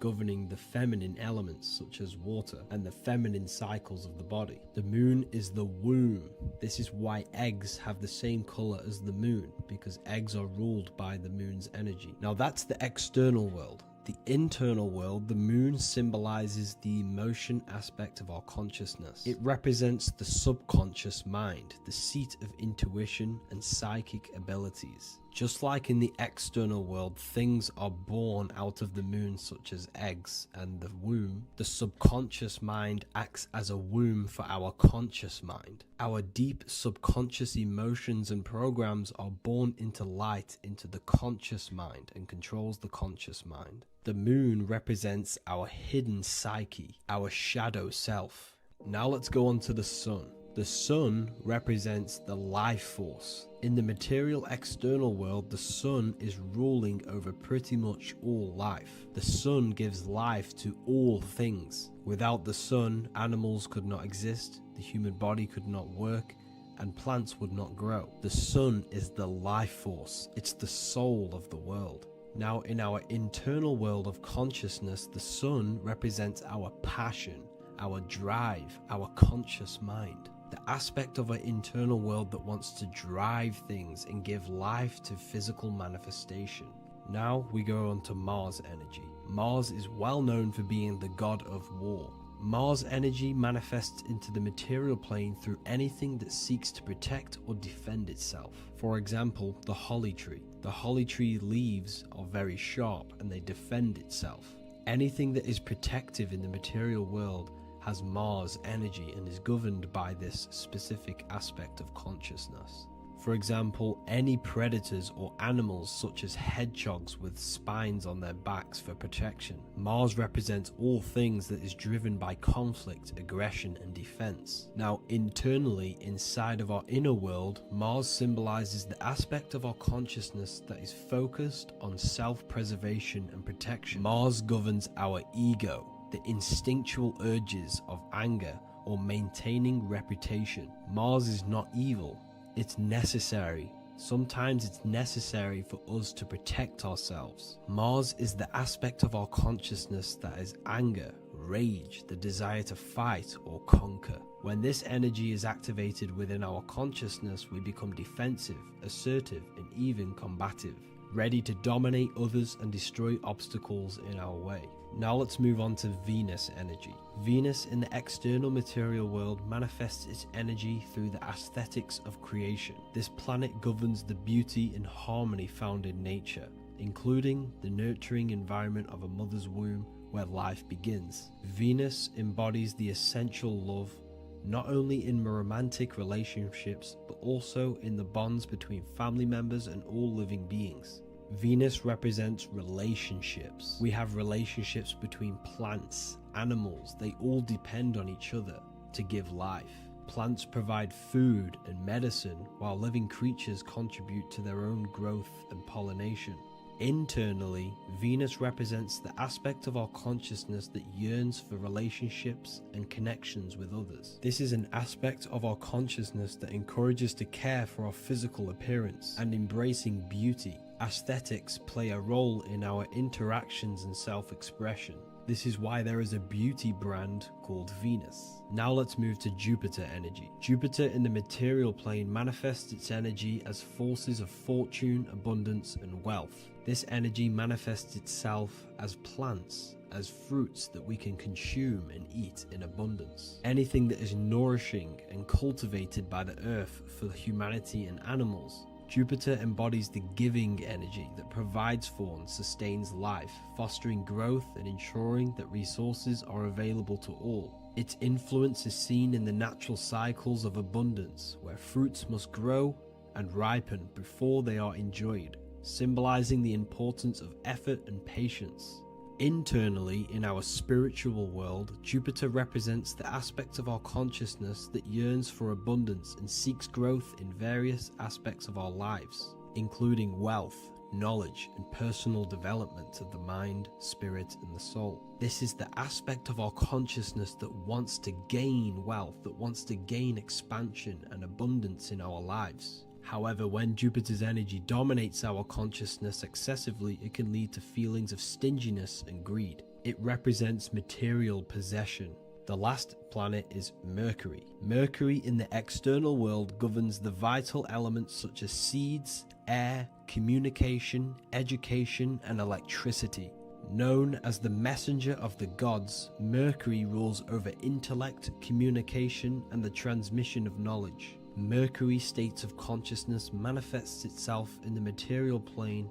S3: governing the feminine elements such as water and the feminine cycles of the body. The moon is the womb. This is why eggs have the same color as the moon, because eggs are ruled by the moon's energy. Now that's the external world. The internal world, the moon symbolizes the emotion aspect of our consciousness. It represents the subconscious mind, the seat of intuition and psychic abilities. Just like in the external world, things are born out of the moon, such as eggs and the womb. The subconscious mind acts as a womb for our conscious mind. Our deep subconscious emotions and programs are born into light into the conscious mind and controls the conscious mind. The moon represents our hidden psyche, our shadow self. Now let's go on to the sun. The sun represents the life force. In the material external world, the sun is ruling over pretty much all life. The sun gives life to all things. Without the sun, animals could not exist, the human body could not work, and plants would not grow. The sun is the life force. It's the soul of the world. Now, in our internal world of consciousness, the sun represents our passion, our drive, our conscious mind. The aspect of our internal world that wants to drive things and give life to physical manifestation. Now we go on to Mars energy. Mars is well known for being the god of war. Mars energy manifests into the material plane through anything that seeks to protect or defend itself. For example, the holly tree. The holly tree leaves are very sharp and they defend itself. Anything that is protective in the material world has Mars energy and is governed by this specific aspect of consciousness. For example, any predators or animals such as hedgehogs with spines on their backs for protection. Mars represents all things that is driven by conflict, aggression and defense. Now internally, inside of our inner world, Mars symbolizes the aspect of our consciousness that is focused on self-preservation and protection. Mars governs our ego, the instinctual urges of anger or maintaining reputation. Mars is not evil. It's necessary. Sometimes it's necessary for us to protect ourselves. Mars is the aspect of our consciousness that is anger, rage, the desire to fight or conquer. When this energy is activated within our consciousness, we become defensive, assertive, and even combative, ready to dominate others and destroy obstacles in our way. Now let's move on to Venus energy. Venus in the external material world manifests its energy through the aesthetics of creation. This planet governs the beauty and harmony found in nature, including the nurturing environment of a mother's womb where life begins. Venus embodies the essential love, not only in romantic relationships, but also in the bonds between family members and all living beings. Venus represents relationships. We have relationships between plants, animals, they all depend on each other to give life. Plants provide food and medicine, while living creatures contribute to their own growth and pollination. Internally, Venus represents the aspect of our consciousness that yearns for relationships and connections with others. This is an aspect of our consciousness that encourages to care for our physical appearance and embracing beauty. Aesthetics play a role in our interactions and self-expression. This is why there is a beauty brand called Venus. Now let's move to Jupiter energy. Jupiter in the material plane manifests its energy as forces of fortune, abundance, and wealth. This energy manifests itself as plants, as fruits that we can consume and eat in abundance. Anything that is nourishing and cultivated by the earth for humanity and animals. Jupiter embodies the giving energy that provides for and sustains life, fostering growth and ensuring that resources are available to all. Its influence is seen in the natural cycles of abundance, where fruits must grow and ripen before they are enjoyed, symbolizing the importance of effort and patience. Internally, in our spiritual world, Jupiter represents the aspect of our consciousness that yearns for abundance and seeks growth in various aspects of our lives, including wealth, knowledge, and personal development of the mind, spirit, and the soul. This is the aspect of our consciousness that wants to gain wealth, that wants to gain expansion and abundance in our lives. However, when Jupiter's energy dominates our consciousness excessively, it can lead to feelings of stinginess and greed. It represents material possession. The last planet is Mercury. Mercury in the external world governs the vital elements such as seeds, air, communication, education, and electricity. Known as the messenger of the gods, Mercury rules over intellect, communication, and the transmission of knowledge. Mercury's states of consciousness manifests itself in the material plane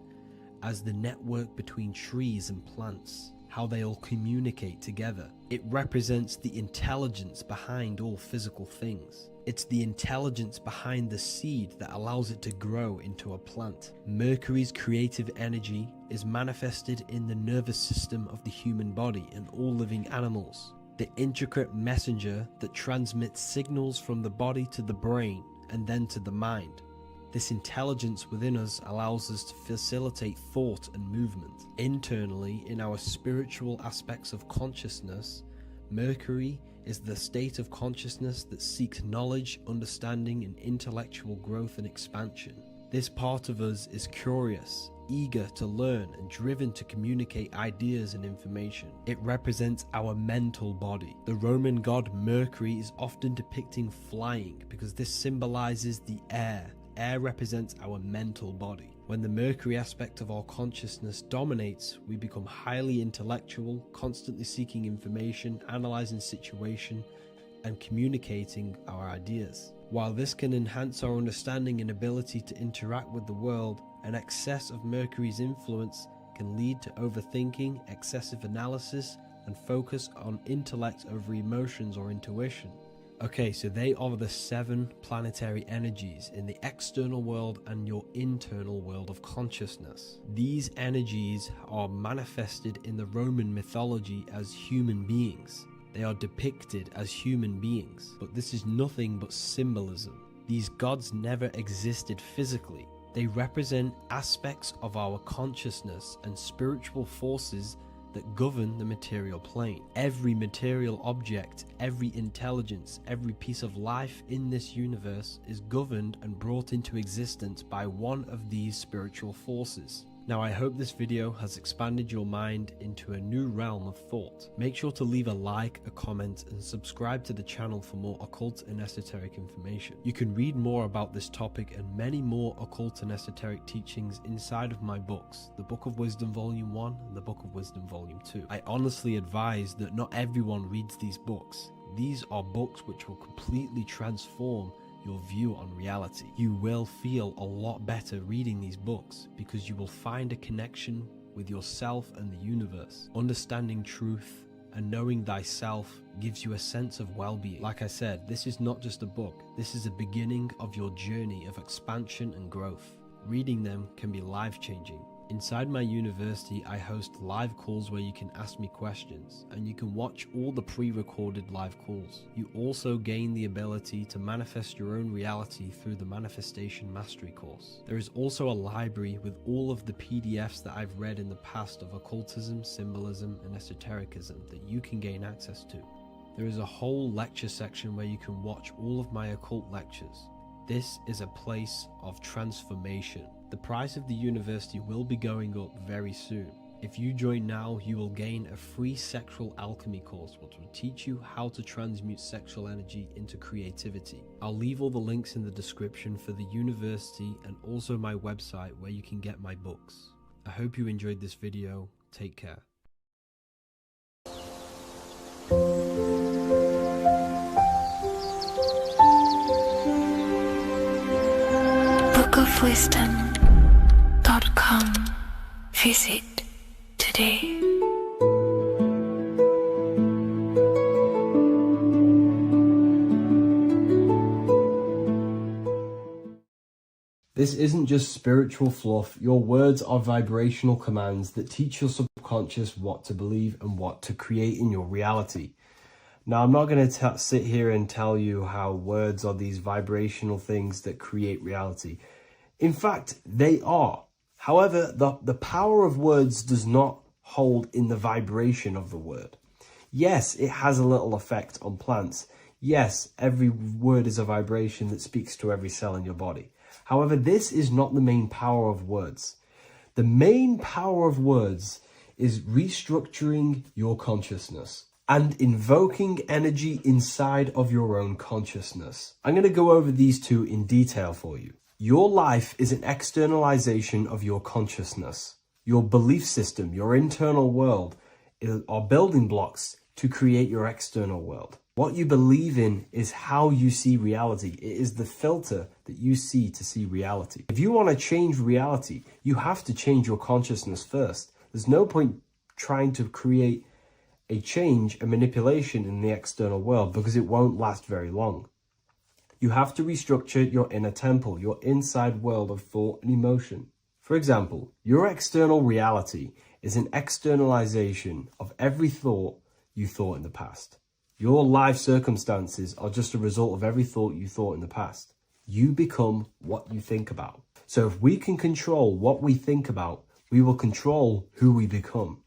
S3: as the network between trees and plants, how they all communicate together. It represents the intelligence behind all physical things. It's the intelligence behind the seed that allows it to grow into a plant. Mercury's creative energy is manifested in the nervous system of the human body and all living animals. The intricate messenger that transmits signals from the body to the brain and then to the mind. This intelligence within us allows us to facilitate thought and movement. Internally, in our spiritual aspects of consciousness, Mercury is the state of consciousness that seeks knowledge, understanding, and intellectual growth and expansion. This part of us is curious, eager to learn, and driven to communicate ideas and information. It represents our mental body. The Roman god Mercury is often depicting flying because this symbolizes the air. Air represents our mental body. When the Mercury aspect of our consciousness dominates, we become highly intellectual, constantly seeking information, analyzing situation, and communicating our ideas. While this can enhance our understanding and ability to interact with the world, an excess of Mercury's influence can lead to overthinking, excessive analysis, and focus on intellect over emotions or intuition. Okay, so they are the 7 planetary energies in the external world and your internal world of consciousness. These energies are manifested in the Roman mythology as human beings. They are depicted as human beings, but this is nothing but symbolism. These gods never existed physically. They represent aspects of our consciousness and spiritual forces that govern the material plane. Every material object, every intelligence, every piece of life in this universe is governed and brought into existence by one of these spiritual forces. Now, I hope this video has expanded your mind into a new realm of thought. Make sure to leave a like, a comment, and subscribe to the channel for more occult and esoteric information. You can read more about this topic and many more occult and esoteric teachings inside of my books, the Book of Wisdom Volume 1 and the Book of Wisdom Volume 2. I honestly advise that not everyone reads these books. These are books which will completely transform your view on reality. You will feel a lot better reading these books because you will find a connection with yourself and the universe. Understanding truth and knowing thyself gives you a sense of well-being. Like I said, this is not just a book. This is a beginning of your journey of expansion and growth. Reading them can be life-changing. Inside my university, I host live calls where you can ask me questions, and you can watch all the pre-recorded live calls. You also gain the ability to manifest your own reality through the Manifestation Mastery course. There is also a library with all of the PDFs that I've read in the past of occultism, symbolism, and esotericism that you can gain access to. There is a whole lecture section where you can watch all of my occult lectures. This is a place of transformation. The price of the university will be going up very soon. If you join now, you will gain a free sexual alchemy course which will teach you how to transmute sexual energy into creativity. I'll leave all the links in the description for the university and also my website where you can get my books. I hope you enjoyed this video. Take care.
S2: bookofwisdom.com. Visit today.
S3: This isn't just spiritual fluff. Your words are vibrational commands that teach your subconscious what to believe and what to create in your reality. Now, I'm not going to sit here and tell you how words are these vibrational things that create reality. In fact, they are. However, the power of words does not hold in the vibration of the word. Yes, it has a little effect on plants. Yes, every word is a vibration that speaks to every cell in your body. However, this is not the main power of words. The main power of words is restructuring your consciousness and invoking energy inside of your own consciousness. I'm going to go over these two in detail for you. Your life is an externalization of your consciousness. Your belief system, your internal world, are building blocks to create your external world. What you believe in is how you see reality. It is the filter that you see to see reality. If you want to change reality, you have to change your consciousness first. There's no point trying to create a change, a manipulation in the external world, because it won't last very long. You have to restructure your inner temple, your inside world of thought and emotion. For example, your external reality is an externalization of every thought you thought in the past. Your life circumstances are just a result of every thought you thought in the past. You become what you think about. So if we can control what we think about, we will control who we become.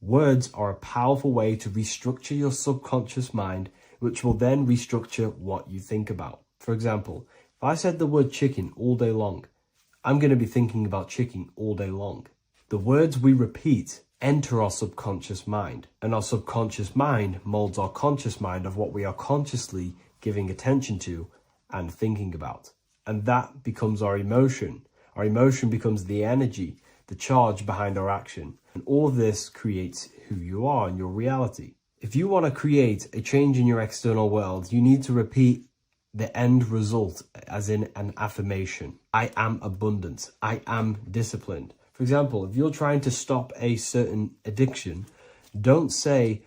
S3: Words are a powerful way to restructure your subconscious mind, which will then restructure what you think about. For example, if I said the word chicken all day long, I'm going to be thinking about chicken all day long. The words we repeat enter our subconscious mind, and our subconscious mind molds our conscious mind of what we are consciously giving attention to and thinking about. And that becomes our emotion. Our emotion becomes the energy, the charge behind our action. And all of this creates who you are and your reality. If you want to create a change in your external world, you need to repeat the end result as in an affirmation. I am abundant. I am disciplined. For example, if you're trying to stop a certain addiction, don't say,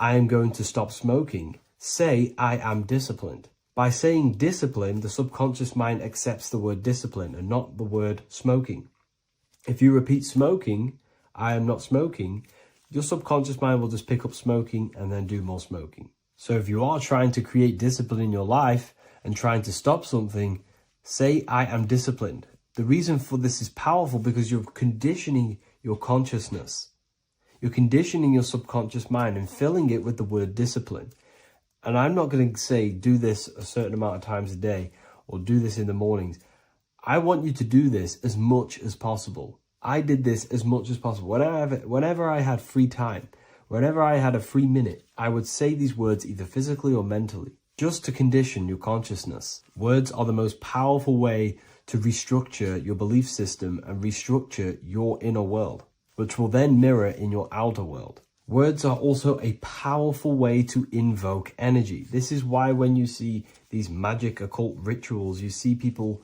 S3: I am going to stop smoking. Say, I am disciplined. By saying discipline, the subconscious mind accepts the word discipline and not the word smoking. If you repeat smoking, I am not smoking, your subconscious mind will just pick up smoking and then do more smoking. So if you are trying to create discipline in your life and trying to stop something, say, I am disciplined. The reason for this is powerful because you're conditioning your consciousness. You're conditioning your subconscious mind and filling it with the word discipline. And I'm not going to say do this a certain amount of times a day or do this in the mornings. I want you to do this as much as possible. I did this as much as possible. Whenever I had free time, whenever I had a free minute, I would say these words either physically or mentally, just to condition your consciousness. Words are the most powerful way to restructure your belief system and restructure your inner world, which will then mirror in your outer world. Words are also a powerful way to invoke energy. This is why when you see these magic occult rituals, you see people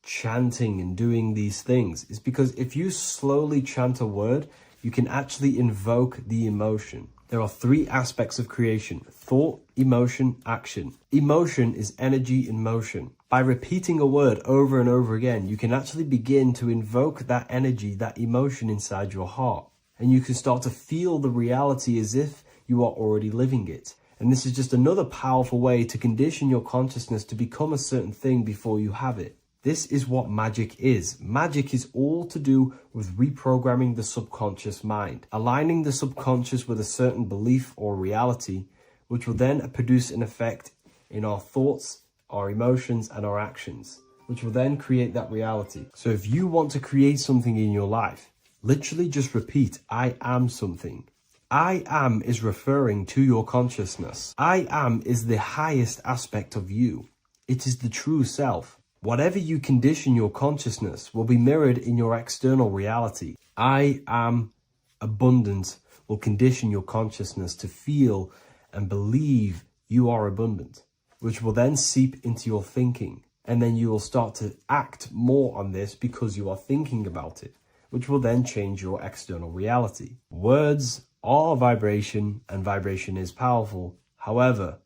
S3: chanting and doing these things. It's because if you slowly chant a word, you can actually invoke the emotion. There are three aspects of creation: thought, emotion, action. Emotion is energy in motion. By repeating a word over and over again, you can actually begin to invoke that energy, that emotion inside your heart. And you can start to feel the reality as if you are already living it. And this is just another powerful way to condition your consciousness to become a certain thing before you have it. This is what magic is. Magic is all to do with reprogramming the subconscious mind, aligning the subconscious with a certain belief or reality, which will then produce an effect in our thoughts, our emotions, and our actions, which will then create that reality. So if you want to create something in your life, literally just repeat, I am something. I am is referring to your consciousness. I am is the highest aspect of you. It is the true self. Whatever you condition your consciousness will be mirrored in your external reality. I am abundant will condition your consciousness to feel and believe you are abundant, which will then seep into your thinking. And then you will start to act more on this because you are thinking about it, which will then change your external reality. Words are vibration, and vibration is powerful. However,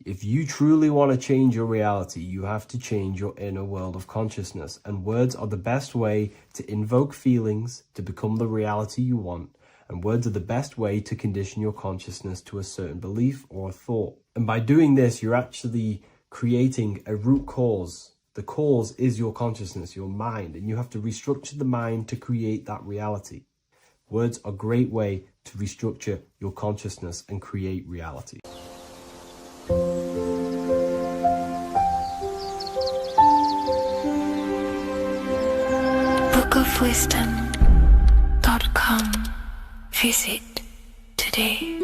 S3: if you truly want to change your reality, you have to change your inner world of consciousness. And words are the best way to invoke feelings to become the reality you want. And words are the best way to condition your consciousness to a certain belief or a thought. And by doing this, you're actually creating a root cause. The cause is your consciousness, your mind, and you have to restructure the mind to create that reality. Words are a great way to restructure your consciousness and create reality.
S2: bookofwisdom.com. Visit today.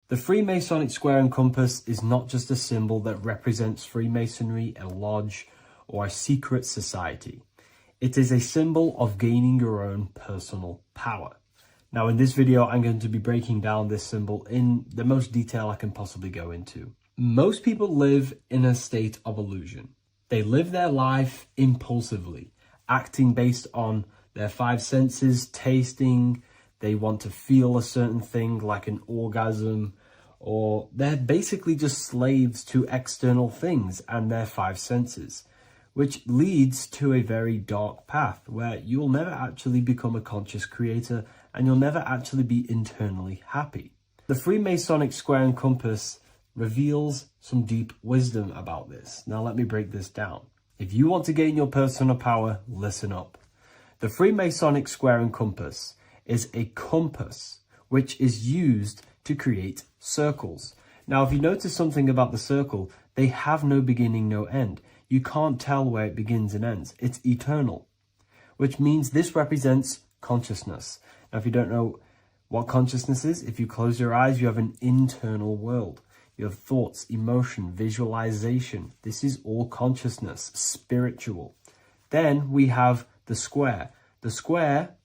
S3: The Freemasonic square and compass is not just a symbol that represents Freemasonry, a lodge, or a secret society. It is a symbol of gaining your own personal power. Now, in this video, I'm going to be breaking down this symbol in the most detail I can possibly go into. Most people live in a state of illusion. They live their life impulsively, acting based on their five senses, tasting. They want to feel a certain thing like an orgasm, or they're basically just slaves to external things and their five senses, which leads to a very dark path where you'll never actually become a conscious creator and you'll never actually be internally happy. The Freemasonic square and compass reveals some deep wisdom about this. Now let me break this down. If you want to gain your personal power, listen up. The Freemasonic square and compass is a compass which is used to create circles. Now, if you notice something about the circle, they have no beginning, no end. You can't tell where it begins and ends. It's eternal, which means this represents consciousness. Now, if you don't know What consciousness is? If you close your eyes, you have an internal world. You have thoughts, emotion, visualization. This is all consciousness, spiritual. Then we have the square. The square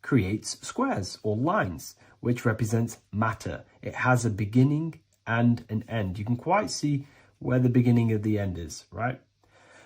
S3: creates squares or lines, which represents matter. It has a beginning and an end. You can quite see where the beginning of the end is, right?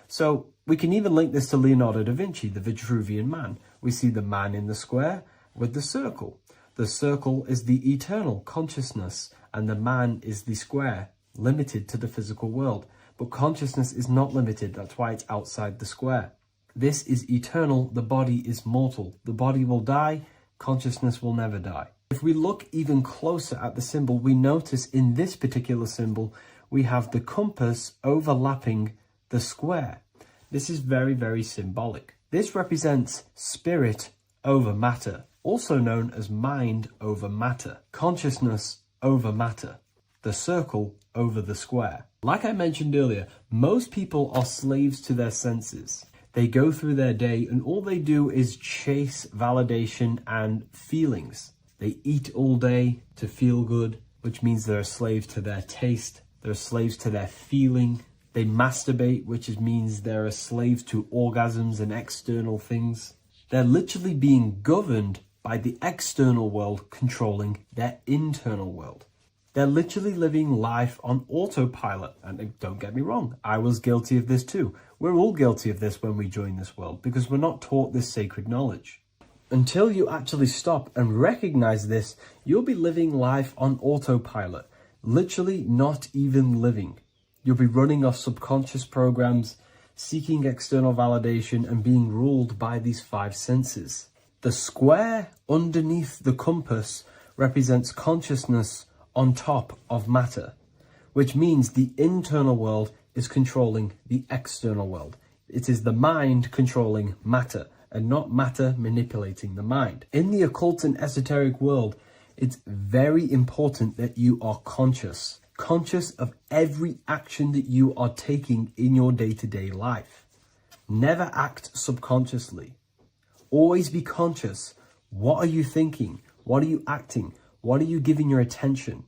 S3: So we can even link this to Leonardo da Vinci, the Vitruvian Man. We see the man in the square with the circle. The circle is the eternal consciousness, and the man is the square, limited to the physical world. But consciousness is not limited, that's why it's outside the square. This is eternal, the body is mortal. The body will die, consciousness will never die. If we look even closer at the symbol, we notice in this particular symbol, we have the compass overlapping the square. This is very, very symbolic. This represents spirit over matter, also known as mind over matter, consciousness over matter, the circle over the square. Like I mentioned earlier, most people are slaves to their senses. They go through their day and all they do is chase validation and feelings. They eat all day to feel good, which means they're a slave to their taste. They're slaves to their feeling. They masturbate, which means they're a slave to orgasms and external things. They're literally being governed by the external world controlling their internal world. They're literally living life on autopilot. And don't get me wrong, I was guilty of this too. We're all guilty of this when we join this world because we're not taught this sacred knowledge. Until you actually stop and recognize this, you'll be living life on autopilot, literally not even living. You'll be running off subconscious programs, seeking external validation and being ruled by these five senses. The square underneath the compass represents consciousness on top of matter, which means the internal world is controlling the external world. It is the mind controlling matter and not matter manipulating the mind. In the occult and esoteric world, it's very important that you are conscious of every action that you are taking in your day-to-day life. Never act subconsciously. Always be conscious. What are you thinking? What are you acting? What are you giving your attention?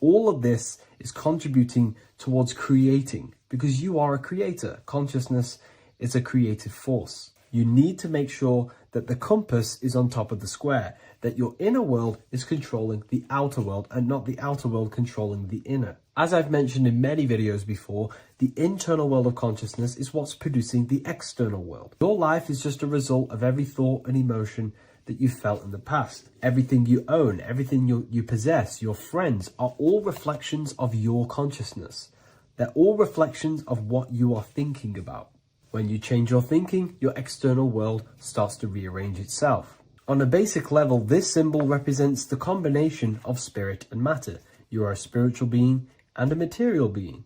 S3: All of this is contributing towards creating because you are a creator. Consciousness is a creative force. You need to make sure that the compass is on top of the square, that your inner world is controlling the outer world and not the outer world controlling the inner. As I've mentioned in many videos before, the internal world of consciousness is what's producing the external world. Your life is just a result of every thought and emotion that you felt in the past. Everything you own, everything you possess, your friends are all reflections of your consciousness. They're all reflections of what you are thinking about. When you change your thinking, your external world starts to rearrange itself. On a basic level, this symbol represents the combination of spirit and matter. You are a spiritual being and a material being.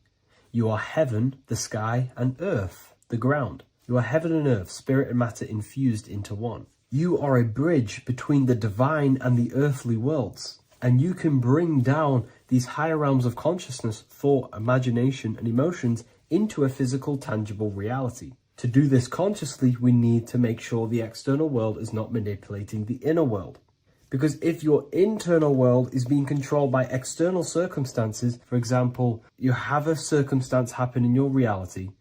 S3: You are heaven, the sky, and earth, the ground. You are heaven and earth, spirit and matter infused into one. You are a bridge between the divine and the earthly worlds. And you can bring down these higher realms of consciousness, thought, imagination, and emotions into a physical, tangible reality. To do this consciously, we need to make sure the external world is not manipulating the inner world. Because if your internal world is being controlled by external circumstances, for example, you have a circumstance happen in your reality,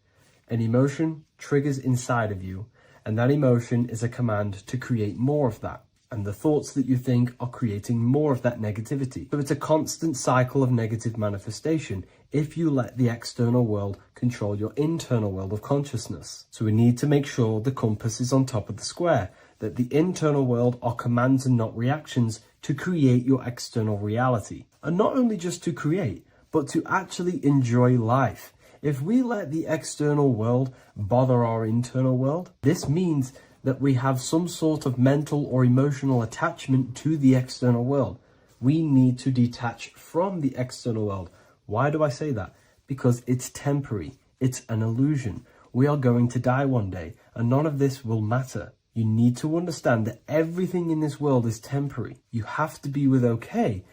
S3: an emotion triggers inside of you, and that emotion is a command to create more of that. And the thoughts that you think are creating more of that negativity. So it's a constant cycle of negative manifestation if you let the external world control your internal world of consciousness. So we need to make sure the compass is on top of the square, that the internal world are commands and not reactions to create your external reality. And not only just to create, but to actually enjoy life. If we let the external world bother our internal world, this means that we have some sort of mental or emotional attachment to the external world. We need to detach from the external world. Why do I say that? Because it's temporary. It's an illusion. We are going to die one day, and none of this will matter. You need to understand that everything in this world is temporary. You have to be okay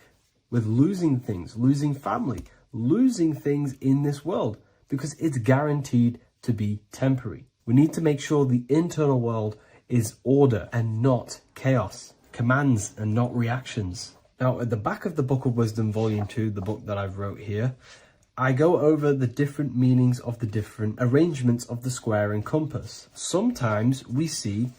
S3: with losing things, losing family, losing things in this world, because it's guaranteed to be temporary. We need to make sure the internal world is order and not chaos. commands and not reactions. Now, at the back of the Book of Wisdom, Volume 2, the book that I've wrote here, I go over the different meanings of the different arrangements of the square and compass. Sometimes we see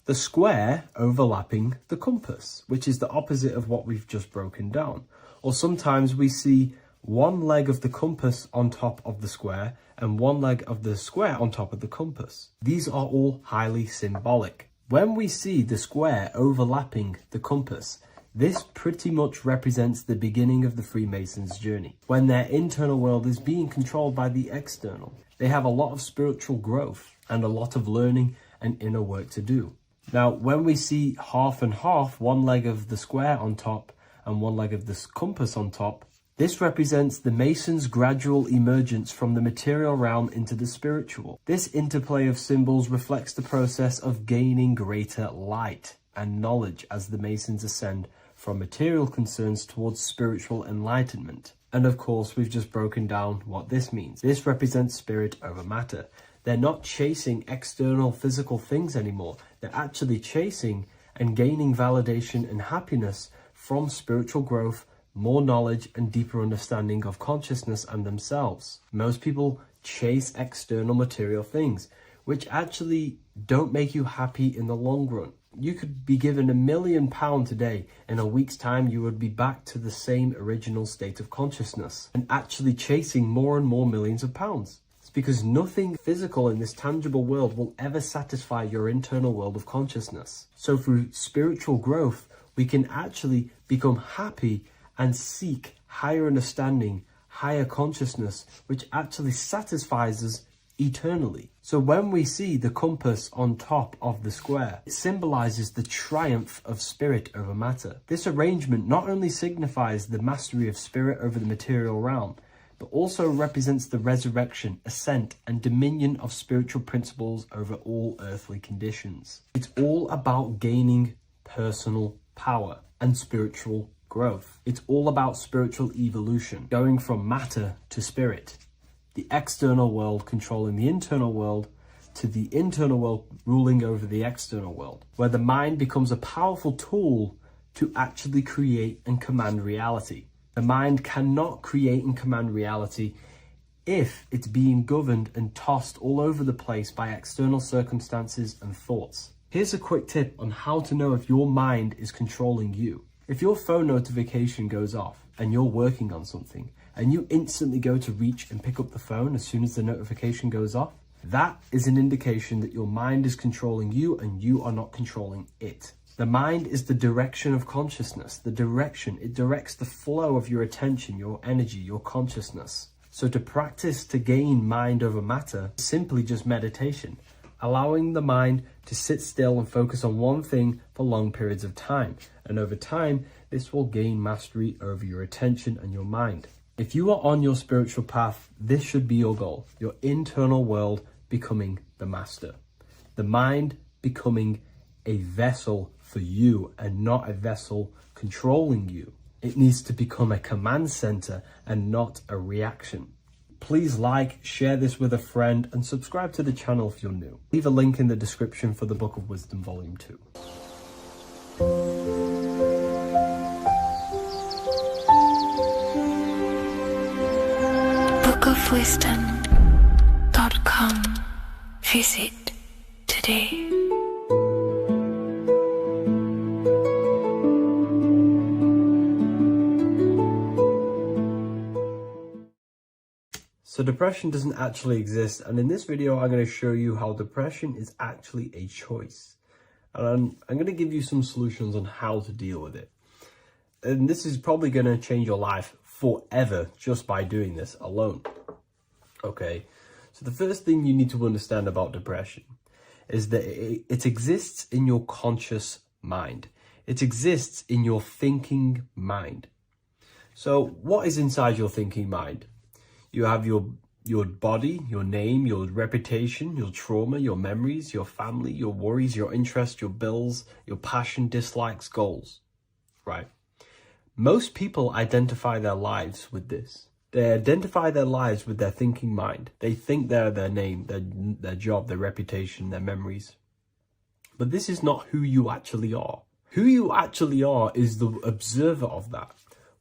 S3: the square overlapping the compass, which is the opposite of what we've just broken down. Or sometimes we see one leg of the compass on top of the square and one leg of the square on top of the compass. These are all highly symbolic. When we see the square overlapping the compass, this pretty much represents the beginning of the Freemasons' journey, when their internal world is being controlled by the external. They have a lot of spiritual growth and a lot of learning and inner work to do. Now, when we see half and half, one leg of the square on top and one leg of the compass on top, this represents the Masons' gradual emergence from the material realm into the spiritual. This interplay of symbols reflects the process of gaining greater light and knowledge as the Masons ascend from material concerns towards spiritual enlightenment. And of course, we've just broken down what this means. This represents spirit over matter. They're not chasing external physical things anymore. They're actually chasing and gaining validation and happiness from spiritual growth, more knowledge, and deeper understanding of consciousness and themselves. Most people chase external material things, which actually don't make you happy in the long run. You could be given £1 million today. In a week's time, you would be back to the same original state of consciousness and actually chasing more and more millions of pounds. It's because nothing physical in this tangible world will ever satisfy your internal world of consciousness. So through spiritual growth, we can actually become happy and seek higher understanding, higher consciousness, which actually satisfies us eternally. So when we see the compass on top of the square, it symbolizes the triumph of spirit over matter. This arrangement not only signifies the mastery of spirit over the material realm, but also represents the resurrection, ascent, and dominion of spiritual principles over all earthly conditions. It's all about gaining personal power and spiritual growth. It's all about spiritual evolution, going from matter to spirit. The external world controlling the internal world, to the internal world ruling over the external world, where the mind becomes a powerful tool to actually create and command reality. The mind cannot create and command reality if it's being governed and tossed all over the place by external circumstances and thoughts. Here's a quick tip on how to know if your mind is controlling you. If your phone notification goes off and you're working on something, and you instantly go to reach and pick up the phone as soon as the notification goes off, that is an indication that your mind is controlling you and you are not controlling it. The mind is the direction of consciousness, the direction. It directs the flow of your attention, your energy, your consciousness. So to practice to gain mind over matter is simply just meditation, allowing the mind to sit still and focus on one thing for long periods of time. And over time, this will gain mastery over your attention and your mind. If you are on your spiritual path, this should be your goal. Your internal world becoming the master. The mind becoming a vessel for you and not a vessel controlling you. It needs to become a command center and not a reaction. Please like, share this with a friend, and subscribe to the channel if you're new. Leave a link in the description for the Book of Wisdom Volume 2.
S2: bookofwisdom.com. Visit today.
S3: So depression doesn't actually exist, and in this video I'm going to show you how depression is actually a choice. And I'm going to give you some solutions on how to deal with it. And this is probably going to change your life forever just by doing this alone. Okay, so the first thing you need to understand about depression is that it exists in your conscious mind. It exists in your thinking mind. So what is inside your thinking mind? You have your body, your name, your reputation, your trauma, your memories, your family, your worries, your interests, your bills, your passion, dislikes, goals, right? Most people identify their lives with this. They identify their lives with their thinking mind. They think they're their name, their job, their reputation, their memories. But this is not who you actually are. Who you actually are is the observer of that.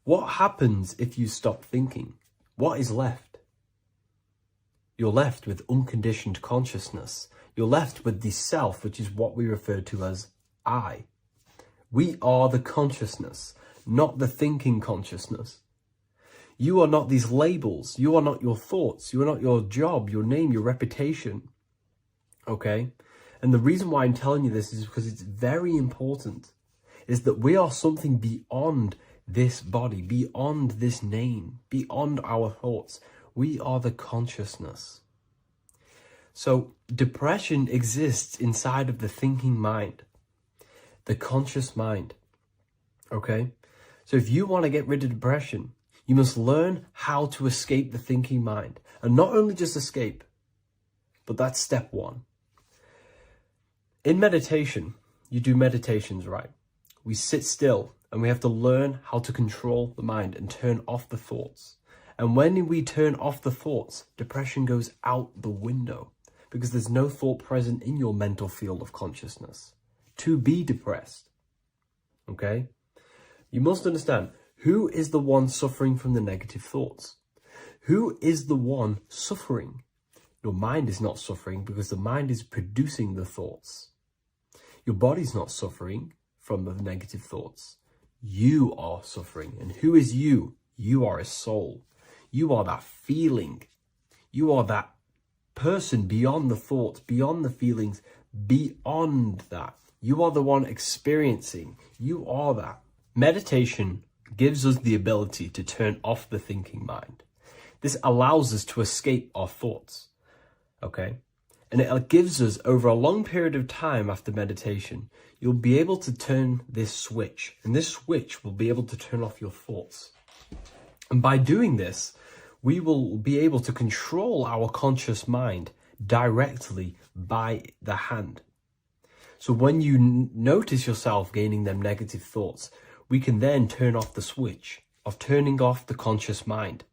S3: What happens if you stop thinking? What is left? You're left with unconditioned consciousness. You're left with the self, which is what we refer to as I. We are the consciousness, not the thinking consciousness. You are not these labels. You are not your thoughts. You are not your job, your name, your reputation. Okay? And the reason why I'm telling you this is because it's very important, is that we are something beyond this body, beyond this name, beyond our thoughts. We are the consciousness. So depression exists inside of the thinking mind, the conscious mind. Okay? So if you want to get rid of depression, you must learn how to escape the thinking mind. And not only just escape, but that's step one. In meditation, you do meditations, right? We sit still and we have to learn how to control the mind and turn off the thoughts. And when we turn off the thoughts, depression goes out the window because there's no thought present in your mental field of consciousness to be depressed. Okay? You must understand, who is the one suffering from the negative thoughts? Who is the one suffering? Your mind is not suffering because the mind is producing the thoughts. Your body's not suffering from the negative thoughts. You are suffering. And who is you? You are a soul. You are that feeling. You are that person beyond the thoughts, beyond the feelings, beyond that. You are the one experiencing. You are that. Meditation gives us the ability to turn off the thinking mind. This allows us to escape our thoughts. Okay? And it gives us, over a long period of time after meditation, you'll be able to turn this switch. And this switch will be able to turn off your thoughts. And by doing this, we will be able to control our conscious mind directly by the hand. So when you notice yourself gaining them negative thoughts, we can then turn off the switch of turning off the conscious mind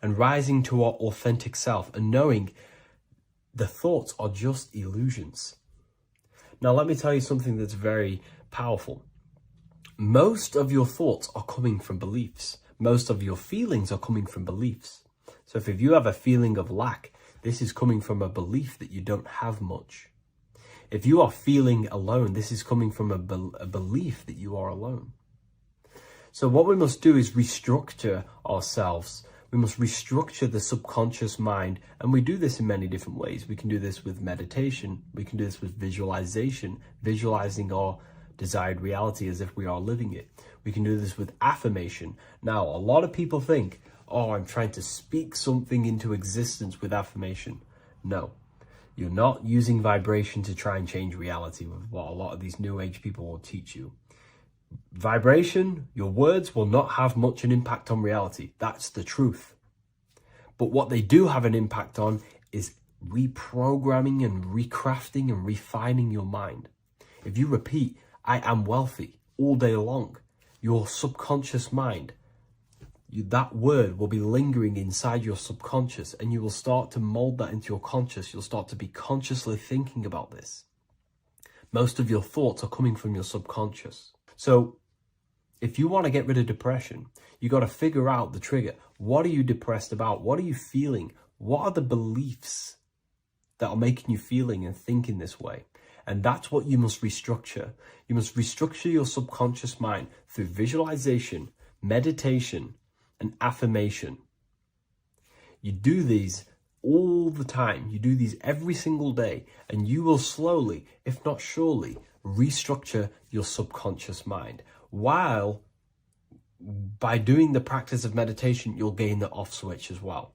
S3: and rising to our authentic self and knowing the thoughts are just illusions. Now, let me tell you something that's very powerful. Most of your thoughts are coming from beliefs. Most of your feelings are coming from beliefs. So if you have a feeling of lack, this is coming from a belief that you don't have much. If you are feeling alone, this is coming from a belief that you are alone. So what we must do is restructure ourselves. We must restructure the subconscious mind. And we do this in many different ways. We can do this with meditation. We can do this with visualization, visualizing our desired reality as if we are living it. We can do this with affirmation. Now, a lot of people think, oh, I'm trying to speak something into existence with affirmation. No, you're not using vibration to try and change reality with what a lot of these new age people will teach you. Vibration, your words will not have much an impact on reality. That's the truth. But what they do have an impact on is reprogramming and recrafting and refining your mind. If you repeat, I am wealthy all day long, your subconscious mind, that word will be lingering inside your subconscious and you will start to mold that into your conscious. You'll start to be consciously thinking about this. Most of your thoughts are coming from your subconscious. So if you want to get rid of depression, you got to figure out the trigger. What are you depressed about? What are you feeling? What are the beliefs that are making you feeling and thinking this way? And that's what you must restructure. You must restructure your subconscious mind through visualization, meditation, and affirmation. You do these all the time. You do these every single day, and you will slowly, if not surely, restructure your subconscious mind. While by doing the practice of meditation, you'll gain the off switch as well.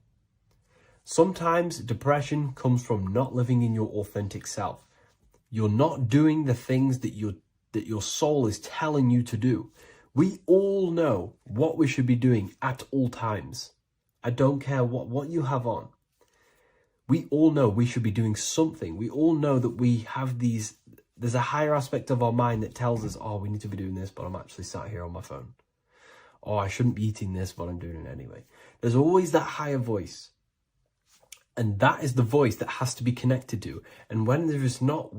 S3: Sometimes depression comes from not living in your authentic self. You're not doing the things that your soul is telling you to do. We all know what we should be doing at all times. I don't care what you have on. We all know we should be doing something. We all know that we have there's a higher aspect of our mind that tells us, oh, we need to be doing this, but I'm actually sat here on my phone. Oh, I shouldn't be eating this, but I'm doing it anyway. There's always that higher voice. And that is the voice that has to be connected to. And when there is not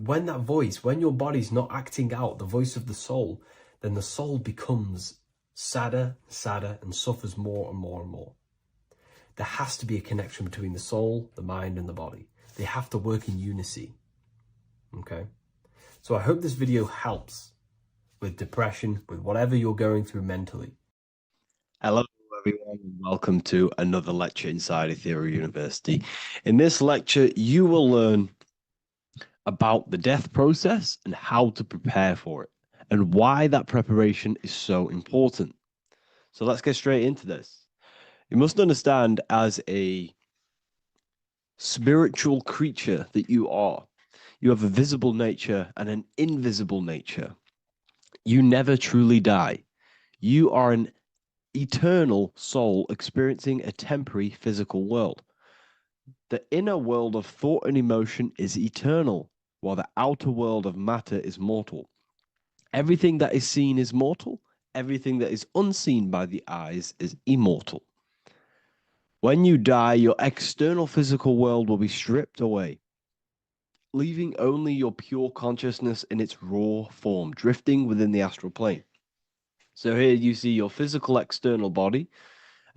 S3: when that voice, when your body's not acting out the voice of the soul, then the soul becomes sadder, sadder, and suffers more and more and more. There has to be a connection between the soul, the mind, and the body. They have to work in unison. Okay? So I hope this video helps with depression, with whatever you're going through mentally.
S6: Hello, everyone, and welcome to another lecture inside Ethereal University. In this lecture, you will learn about the death process and how to prepare for it, and why that preparation is so important. So let's get straight into this. You must understand, as a spiritual creature that you are, you have a visible nature and an invisible nature. You never truly die. You are an eternal soul experiencing a temporary physical world. The inner world of thought and emotion is eternal, while the outer world of matter is mortal. Everything that is seen is mortal. Everything that is unseen by the eyes is immortal. When you die, your external physical world will be stripped away, leaving only your pure consciousness in its raw form, drifting within the astral plane. So here you see your physical external body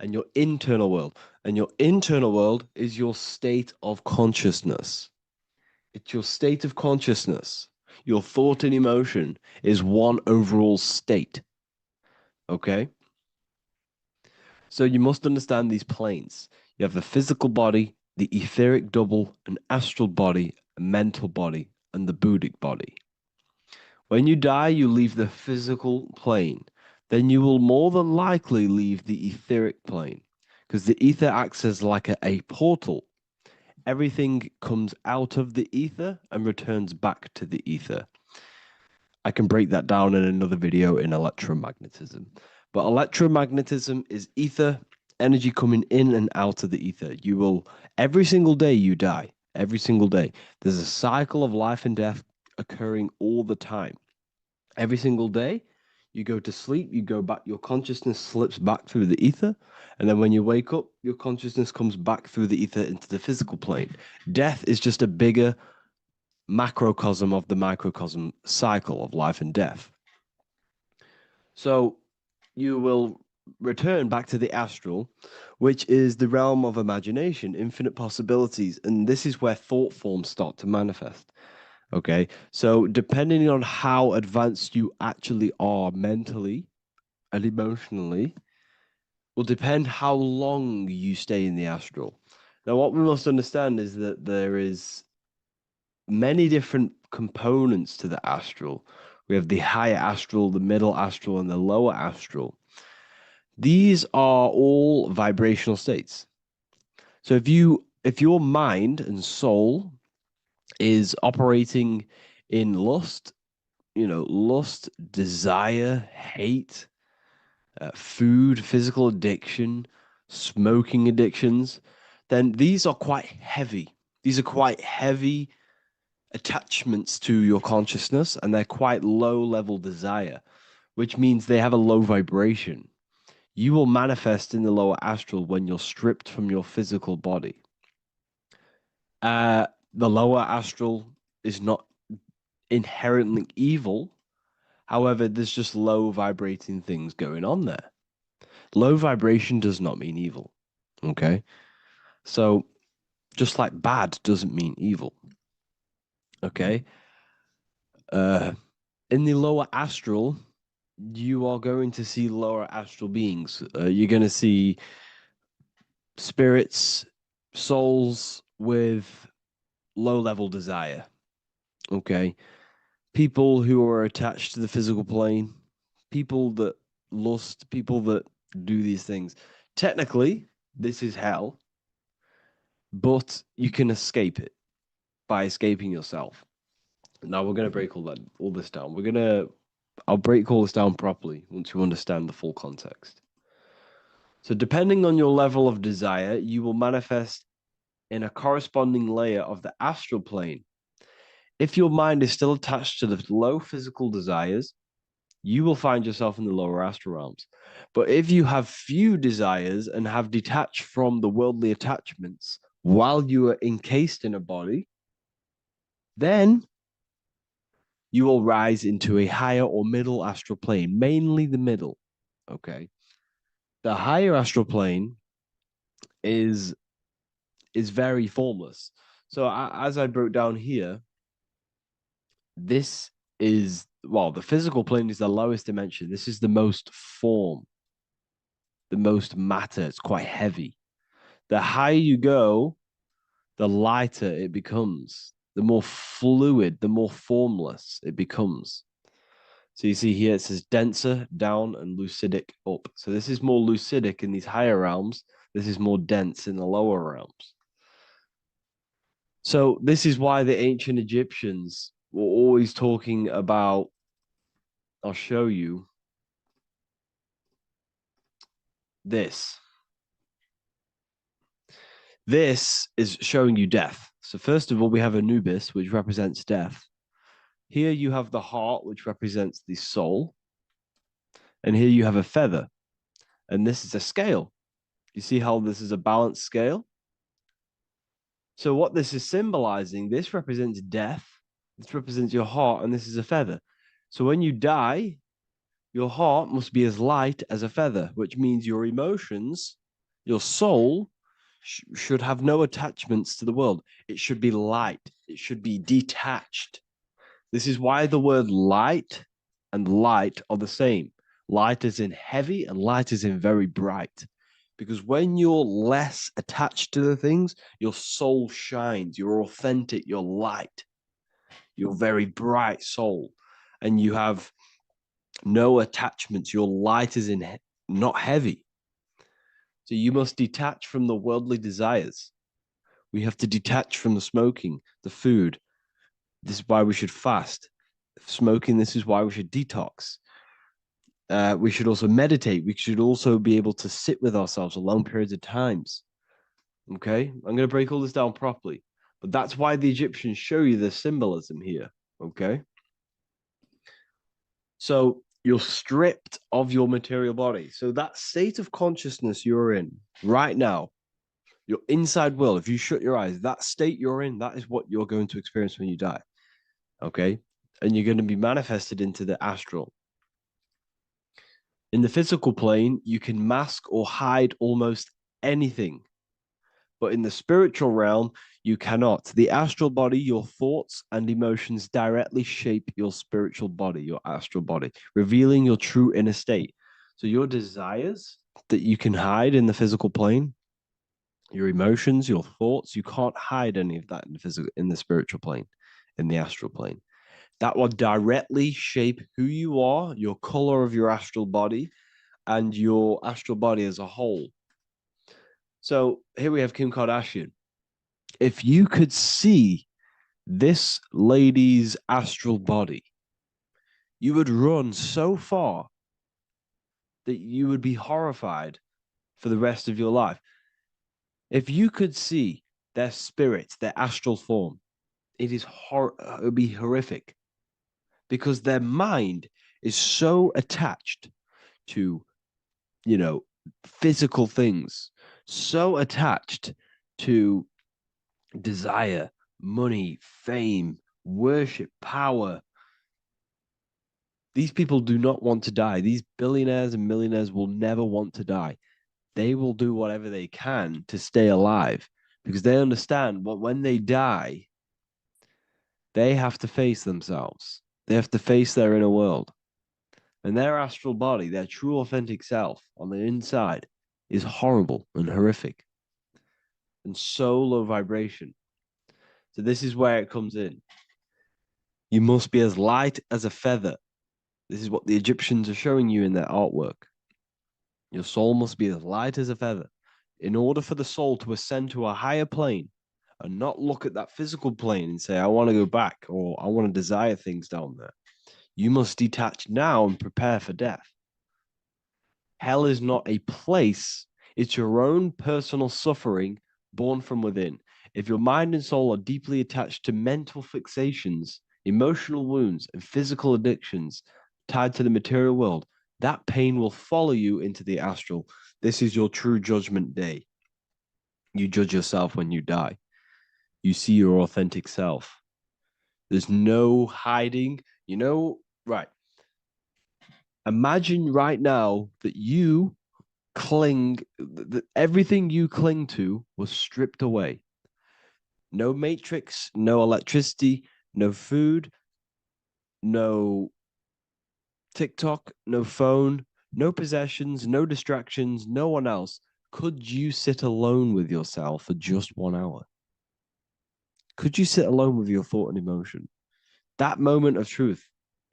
S6: and your internal world. And your internal world is your state of consciousness. It's your state of consciousness. Your thought and emotion is one overall state. Okay? So you must understand these planes. You have the physical body, the etheric double, an astral body, a mental body, and the Buddhic body. When you die, you leave the physical plane. Then you will more than likely leave the etheric plane, because the ether acts as like a portal. Everything comes out of the ether and returns back to the ether. I can break that down in another video in electromagnetism. But electromagnetism is ether, energy coming in and out of the ether. You will, every single day you die, every single day. There's a cycle of life and death occurring all the time. Every single day, you go to sleep, you go back, your consciousness slips back through the ether. And then when you wake up, your consciousness comes back through the ether into the physical plane. Death is just a bigger macrocosm of the microcosm cycle of life and death. So you will return back to the astral, which is the realm of imagination, infinite possibilities. And this is where thought forms start to manifest. Okay, so depending on how advanced you actually are mentally and emotionally, will depend how long you stay in the astral. Now, what we must understand is that there is many different components to the astral. We have the higher astral, the middle astral, and the lower astral. These are all vibrational states. So if your mind and soul is operating in lust, lust, desire, hate, food, physical addiction, smoking addictions, then these are quite heavy. These are quite heavy attachments to your consciousness, and they're quite low level desire, which means they have a low vibration. You will manifest in the lower astral when you're stripped from your physical body. The lower astral is not inherently evil. However, there's just low vibrating things going on there. Low vibration does not mean evil. Okay? So, just like bad doesn't mean evil. Okay? In the lower astral, you are going to see lower astral beings. You're going to see spirits, souls with low level desire. Okay? People who are attached to the physical plane, people that lust, people that do these things. Technically, this is hell, but you can escape it by escaping yourself. Now we're going to break all this down. I'll break all this down properly once you understand the full context. So depending on your level of desire, you will manifest in a corresponding layer of the astral plane. If your mind is still attached to the low physical desires, you will find yourself in the lower astral realms. But if you have few desires and have detached from the worldly attachments while you are encased in a body, then you will rise into a higher or middle astral plane, mainly the middle. Okay. The higher astral plane is very formless. So as I broke down here, this is, well, the physical plane is the lowest dimension. This is the most form, the most matter. It's quite heavy. The higher you go, the lighter it becomes, the more fluid, the more formless it becomes. So you see here it says denser down and lucidic up. So this is more lucidic in these higher realms. This is more dense in the lower realms. So this is why the ancient Egyptians were always talking about, I'll show you this. This is showing you death. So first of all, we have Anubis, which represents death. Here you have the heart, which represents the soul. And here you have a feather. And this is a scale. You see how this is a balanced scale? So what this is symbolizing, this represents death. This represents your heart, and this is a feather. So when you die, your heart must be as light as a feather, which means your emotions, your soul, should have no attachments to the world. It should be light. It should be detached. This is why the word light and light are the same. Light is in heavy and light is in very bright. Because when you're less attached to the things, your soul shines. You're authentic. You're light. You're very bright soul. And you have no attachments. Your light is in not heavy. So you must detach from the worldly desires. We have to detach from the smoking, the food. This is why we should fast. Smoking, this is why we should detox. We should also meditate. We should also be able to sit with ourselves for long periods of times. Okay, I'm going to break all this down properly. But that's why the Egyptians show you the symbolism here. Okay. So you're stripped of your material body. So that state of consciousness you're in right now, your inside world, if you shut your eyes, that state you're in, that is what you're going to experience when you die. Okay. And you're going to be manifested into the astral. In the physical plane, you can mask or hide almost anything. But in the spiritual realm, you cannot. The astral body, your thoughts and emotions directly shape your spiritual body, your astral body, revealing your true inner state. So your desires that you can hide in the physical plane, your emotions, your thoughts, you can't hide any of that in the spiritual plane, in the astral plane. That will directly shape who you are, your color of your astral body, and your astral body as a whole. So here we have Kim Kardashian. If you could see this lady's astral body, you would run so far that you would be horrified for the rest of your life. If you could see their spirit, their astral form, it would be horrific because their mind is so attached to, physical things, so attached to desire, money, fame, worship, power. These people do not want to die. These billionaires and millionaires will never want to die. They will do whatever they can to stay alive because they understand what when they die, they have to face themselves. They have to face their inner world. And their astral body, their true authentic self on the inside is horrible and horrific and so low vibration. So this is where it comes in. You must be as light as a feather. This is what the Egyptians are showing you in their artwork. Your soul must be as light as a feather. In order for the soul to ascend to a higher plane and not look at that physical plane and say, I want to go back or I want to desire things down there, you must detach now and prepare for death. Hell is not a place. It's your own personal suffering born from within. If your mind and soul are deeply attached to mental fixations, emotional wounds, and physical addictions tied to the material world, that pain will follow you into the astral. This is your true judgment day. You judge yourself when you die. You see your authentic self. There's no hiding. You know, right. Imagine right now that you that everything you cling to was stripped away. No matrix, no electricity, no food, no TikTok, no phone, no possessions, no distractions, no one else. Could you sit alone with yourself for just 1 hour? Could you sit alone with your thought and emotion? That moment of truth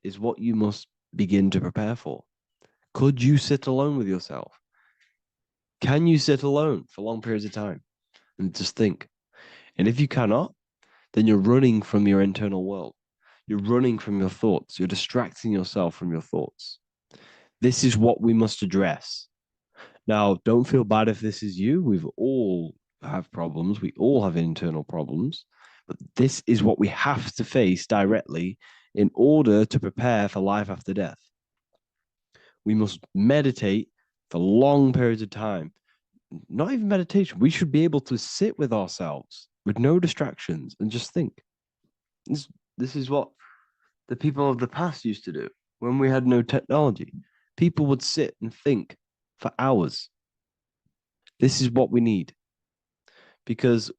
S6: is what you must begin to prepare for. Could you sit alone with yourself? Can you sit alone for long periods of time and just think? And if you cannot, then you're running from your internal world. You're running from your thoughts. You're distracting yourself from your thoughts. This is what we must address. Now, don't feel bad if this is you. We've all have problems. We all have internal problems. But this is what we have to face directly in order to prepare for life after death. We must meditate for long periods of time. Not even meditation. We should be able to sit with ourselves with no distractions and just think. This is what the people of the past used to do when we had no technology. People would sit and think for hours. This is what we need. Because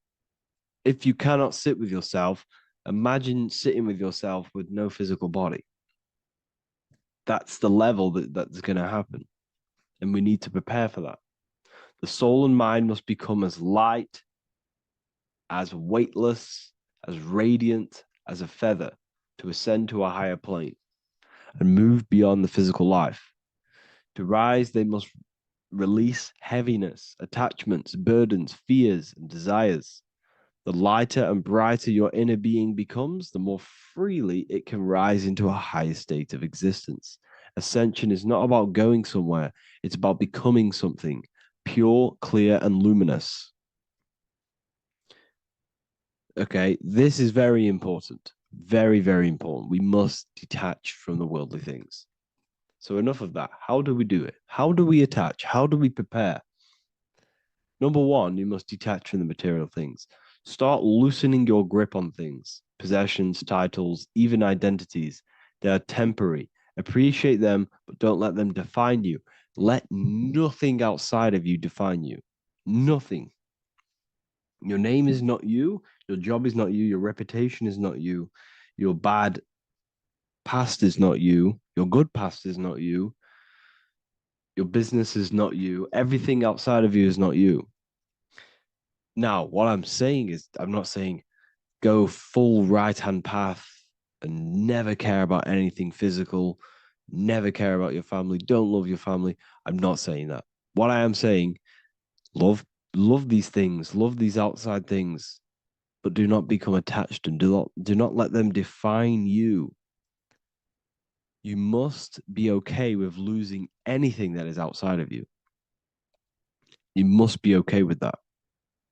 S6: if you cannot sit with yourself, imagine sitting with yourself with no physical body. That's the level that's going to happen. And we need to prepare for that. The soul and mind must become as light, as weightless, as radiant as a feather to ascend to a higher plane and move beyond the physical life. To rise, they must release heaviness, attachments, burdens, fears, and desires. The lighter and brighter your inner being becomes, the more freely it can rise into a higher state of existence. Ascension is not about going somewhere, it's about becoming something pure, clear, and luminous. Okay, this is very important. Very, very important. We must detach from the worldly things. So, enough of that. How do we do it? How do we attach? How do we prepare? Number one, you must detach from the material things. Start loosening your grip on things, possessions, titles, even identities. They are temporary. Appreciate them, but don't let them define you. Let nothing outside of you define you. Nothing. Your name is not you. Your job is not you. Your reputation is not you. Your bad past is not you. Your good past is not you. Your business is not you. Everything outside of you is not you. Now, what I'm saying is, I'm not saying go full right hand path and never care about anything physical, never care about your family, don't love your family. I'm not saying that. What I am saying, love these things, love these outside things, but do not become attached and do not let them define you. You must be okay with losing anything that is outside of you. You must be okay with that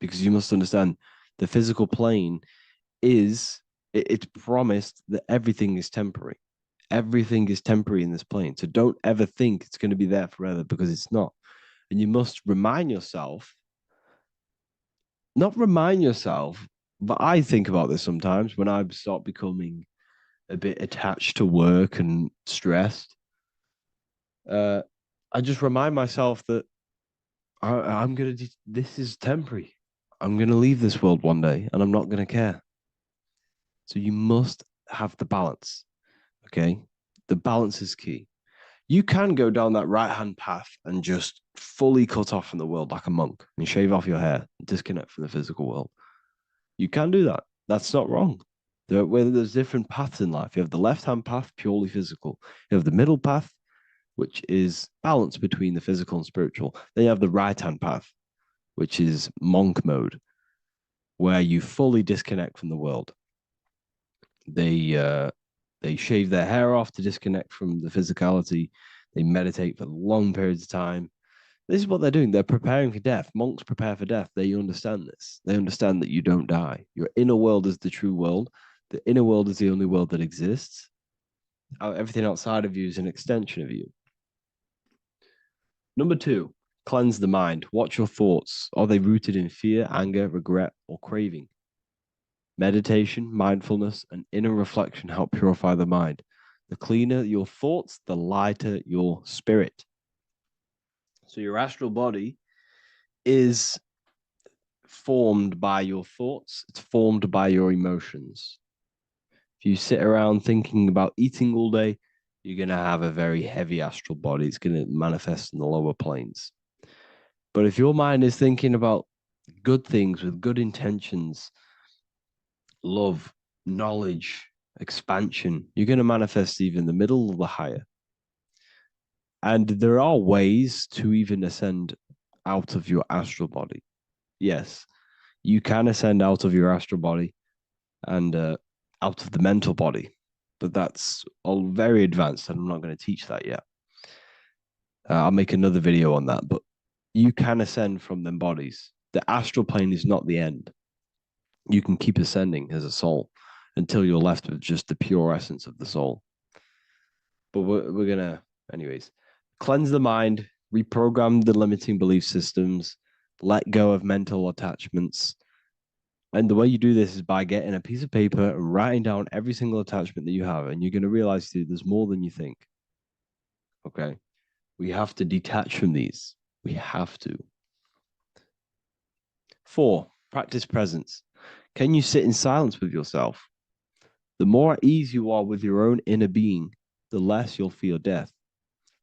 S6: because you must understand the physical plane it's promised that everything is temporary. Everything is temporary in this plane. So don't ever think it's going to be there forever because it's not. And you must remind yourself, not remind yourself, but I think about this sometimes when I start becoming a bit attached to work and stressed. I just remind myself that I'm going to, this is temporary. I'm going to leave this world one day and I'm not going to care. So you must have the balance. Okay. The balance is key. You can go down that right hand path and just fully cut off from the world like a monk and shave off your hair, disconnect from the physical world. You can do that. That's not wrong. There's different paths in life. You have the left hand path, purely physical. You have the middle path, which is balance between the physical and spiritual. Then you have the right hand path, which is monk mode, where you fully disconnect from the world. They shave their hair off to disconnect from the physicality. They meditate for long periods of time. This is what they're doing. They're preparing for death. Monks prepare for death. They understand this. They understand that you don't die. Your inner world is the true world. The inner world is the only world that exists. Everything outside of you is an extension of you. Number two, cleanse the mind. Watch your thoughts. Are they rooted in fear, anger, regret, or craving? Meditation, mindfulness, and inner reflection help purify the mind. The cleaner your thoughts, the lighter your spirit. So your astral body is formed by your thoughts, it's formed by your emotions. If you sit around thinking about eating all day, you're going to have a very heavy astral body. It's going to manifest in the lower planes. But if your mind is thinking about good things with good intentions, love, knowledge, expansion, you're going to manifest even the middle or the higher. And there are ways to even ascend out of your astral body. Yes, you can ascend out of your astral body and out of the mental body, but that's all very advanced, and I'm not going to teach that yet. I'll make another video on that, but you can ascend from them bodies. The astral plane is not the end. You can keep ascending as a soul until you're left with just the pure essence of the soul. But we're going to, anyways, cleanse the mind, reprogram the limiting belief systems, let go of mental attachments. And the way you do this is by getting a piece of paper and writing down every single attachment that you have. And you're going to realize, dude, there's more than you think. Okay. We have to detach from these. We have to. 4, practice presence. Can you sit in silence with yourself? The more at ease you are with your own inner being, the less you'll feel death.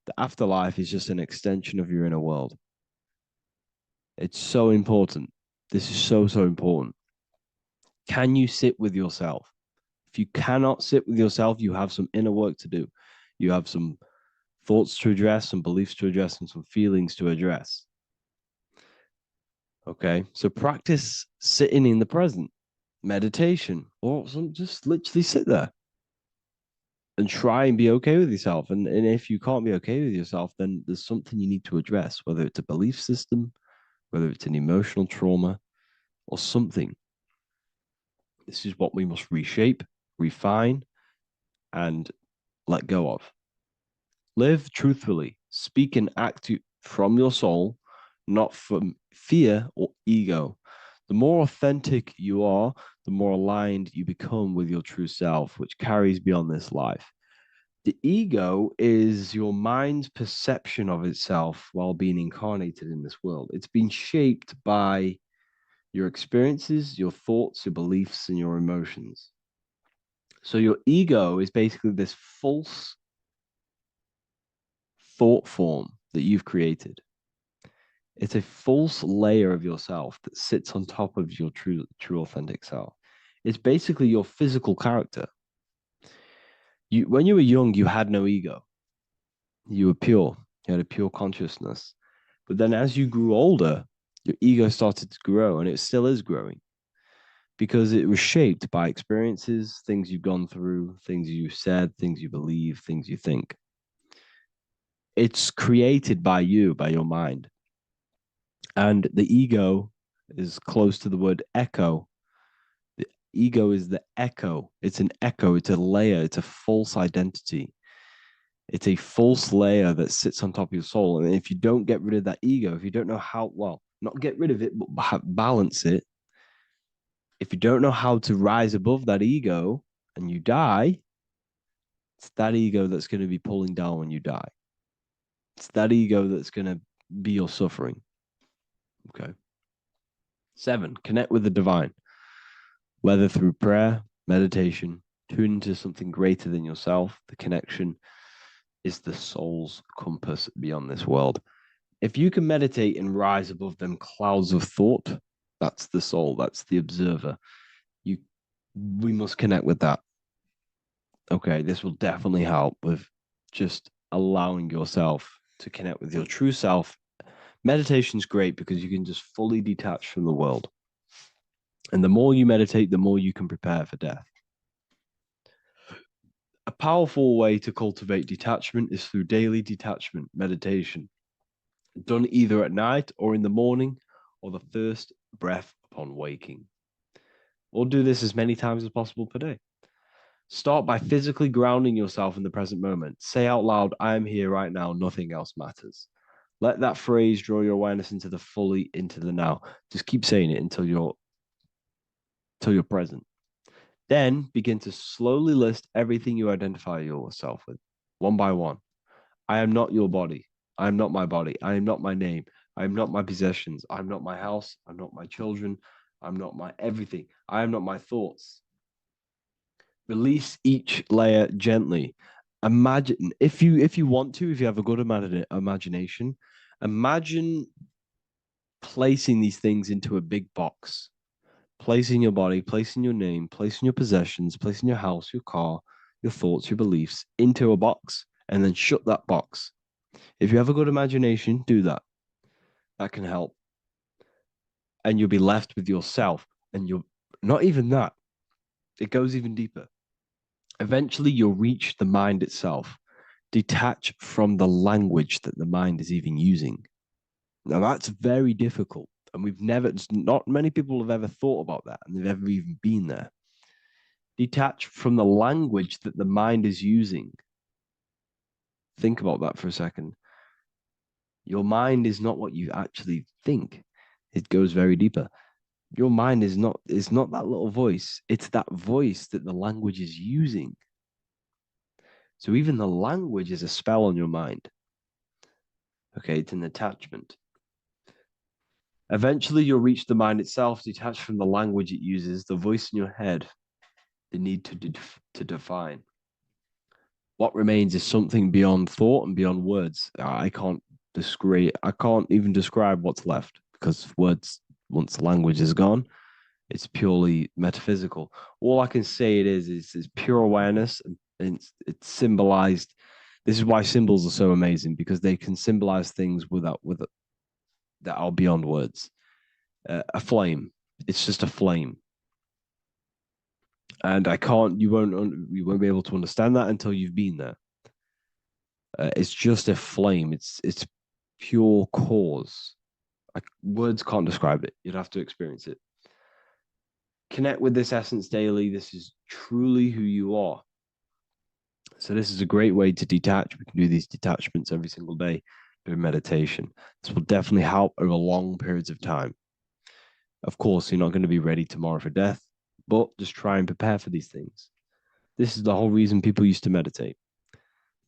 S6: The afterlife is just an extension of your inner world. It's so important. This is so, so important. Can you sit with yourself? If you cannot sit with yourself, you have some inner work to do. You have some thoughts to address, some beliefs to address, and some feelings to address. Okay, so practice sitting in the present, meditation, or just literally sit there and try and be okay with yourself. And if you can't be okay with yourself, then there's something you need to address, whether it's a belief system, whether it's an emotional trauma, or something. This is what we must reshape, refine, and let go of. Live truthfully, speak and act from your soul, not from fear or ego. The more authentic you are, the more aligned you become with your true self, which carries beyond this life. The ego is your mind's perception of itself while being incarnated in this world. It's been shaped by your experiences, your thoughts, your beliefs, and your emotions. So your ego is basically this false thought form that you've created. It's a false layer of yourself that sits on top of your true authentic self. It's basically your physical character. When you were young, you had no ego. You were pure. You had a pure consciousness. But then as you grew older, your ego started to grow, and it still is growing because it was shaped by experiences, things you've gone through, things you said, things you believe, things you think. It's created by you, by your mind. And the ego is close to the word echo. The ego is the echo. It's an echo. It's a layer. It's a false identity. It's a false layer that sits on top of your soul. And if you don't get rid of that ego, if you don't know how, well, not get rid of it, but balance it. If you don't know how to rise above that ego and you die, it's that ego that's going to be pulling down when you die. It's that ego that's going to be your suffering. Okay. 7, connect with the divine, whether through prayer, meditation, tune into something greater than yourself. The connection is the soul's compass beyond this world. If you can meditate and rise above them clouds of thought, that's the soul, that's the observer. We must connect with that. Okay, this will definitely help with just allowing yourself to connect with your true self. Meditation is great because you can just fully detach from the world. And the more you meditate, the more you can prepare for death. A powerful way to cultivate detachment is through daily detachment meditation, done either at night or in the morning or the first breath upon waking. Or do this as many times as possible per day. Start by physically grounding yourself in the present moment. Say out loud, I am here right now, nothing else matters. Let that phrase draw your awareness into the now. Just keep saying it until you're present. Then begin to slowly list everything you identify yourself with, one by one. I am not your body. I am not my body. I am not my name. I am not my possessions. I'm not my house. I'm not my children. I'm not my everything. I am not my thoughts. Release each layer gently. Imagine if you want to, if you have a good imagination, imagine placing these things into a big box. Placing your body, placing your name, placing your possessions, placing your house, your car, your thoughts, your beliefs into a box, and then shut that box. If you have a good imagination, do that. That can help. And you'll be left with yourself. And you're not even that. It goes even deeper. Eventually, you'll reach the mind itself. Detach from the language that the mind is even using. Now, that's very difficult. And not many people have ever thought about that, and they've ever even been there. Detach from the language that the mind is using. Think about that for a second. Your mind is not what you actually think. It goes very deeper. Your mind is not that little voice. It's that voice that the language is using. So even the language is a spell on your mind. Okay, it's an attachment. Eventually, you'll reach the mind itself, detached from the language it uses, the voice in your head, the need to define. What remains is something beyond thought and beyond words. I can't even describe what's left, because words, once the language is gone, it's purely metaphysical. All I can say is pure awareness, and it's symbolized. This is why symbols are so amazing, because they can symbolize things that are beyond words. A flame, it's just a flame, and you won't be able to understand that until you've been there. It's just a flame. It's pure cause. Words can't describe it. You'd have to experience it. Connect with this essence daily. This is truly who you are. So this is a great way to detach. We can do these detachments every single day during meditation. This will definitely help over long periods of time. Of course, you're not going to be ready tomorrow for death, but just try and prepare for these things. This is the whole reason people used to meditate.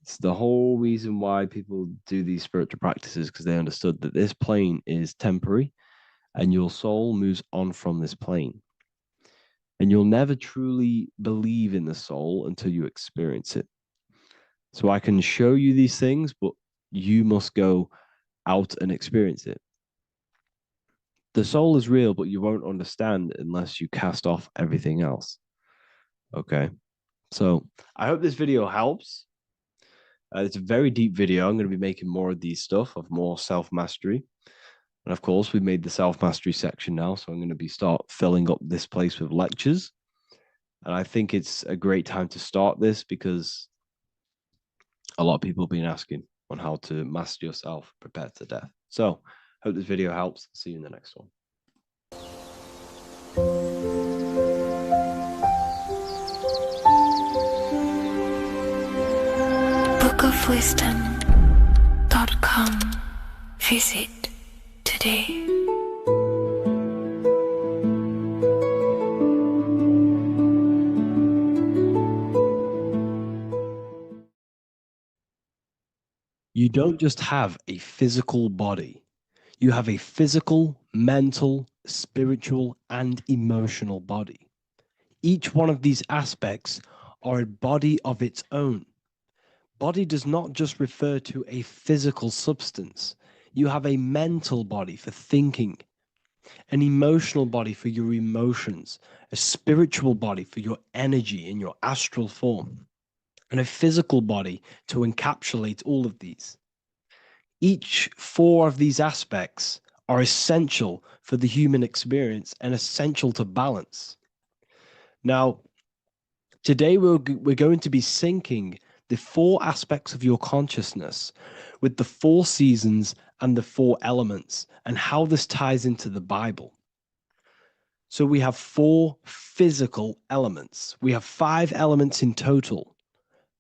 S6: It's the whole reason why people do these spiritual practices, because they understood that this plane is temporary and your soul moves on from this plane. And you'll never truly believe in the soul until you experience it. So I can show you these things, but you must go out and experience it. The soul is real, but you won't understand unless you cast off everything else. Okay. So I hope this video helps. It's a very deep video. I'm going to be making more of these stuff, of more self-mastery. And of course, we've made the self-mastery section now. So I'm going to start filling up this place with lectures. And I think it's a great time to start this, because a lot of people have been asking on how to master yourself, prepare to death. So hope this video helps. See you in the next one.
S2: bookofwisdom.com. Visit today.
S6: You don't just have a physical body. You have a physical, mental, spiritual, and emotional body. Each one of these aspects are a body of its own. Body does not just refer to a physical substance. You have a mental body for thinking, an emotional body for your emotions, a spiritual body for your energy in your astral form, and a physical body to encapsulate all of these. Each four of these aspects are essential for the human experience and essential to balance. Now, today we're going to be syncing the four aspects of your consciousness with the four seasons and the four elements, and how this ties into the Bible. So we have four physical elements. We have 5 elements in total,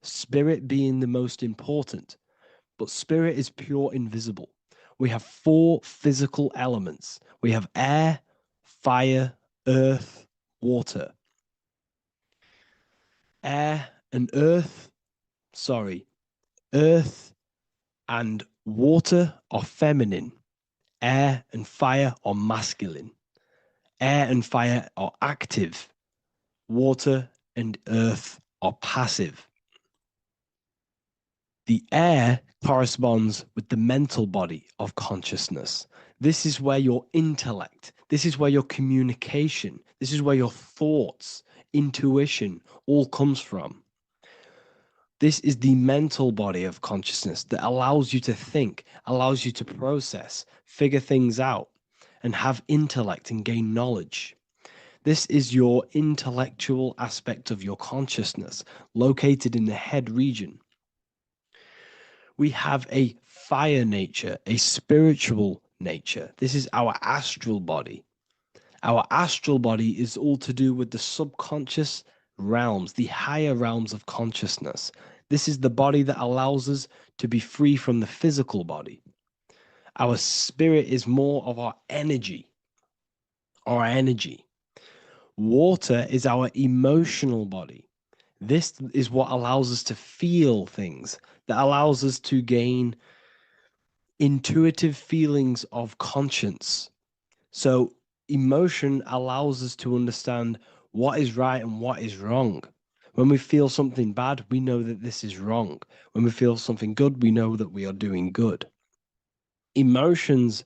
S6: spirit being the most important, but spirit is pure invisible. We have 4 physical elements. We have air, fire, earth, water. Air and earth, sorry, earth and water are feminine. Air and fire are masculine. Air and fire are active. Water and earth are passive. The air corresponds with the mental body of consciousness. This is where your intellect, this is where your communication, this is where your thoughts, intuition all comes from. This is the mental body of consciousness that allows you to think, allows you to process, figure things out, and have intellect and gain knowledge. This is your intellectual aspect of your consciousness, located in the head region. We have a fire nature, a spiritual nature. This is our astral body. Our astral body is all to do with the subconscious realms, the higher realms of consciousness. This is the body that allows us to be free from the physical body. Our spirit is more of our energy. Our energy. Water is our emotional body. This is what allows us to feel things, that allows us to gain intuitive feelings of conscience. So, emotion allows us to understand what is right and what is wrong. When we feel something bad, we know that this is wrong. When we feel something good, we know that we are doing good. Emotions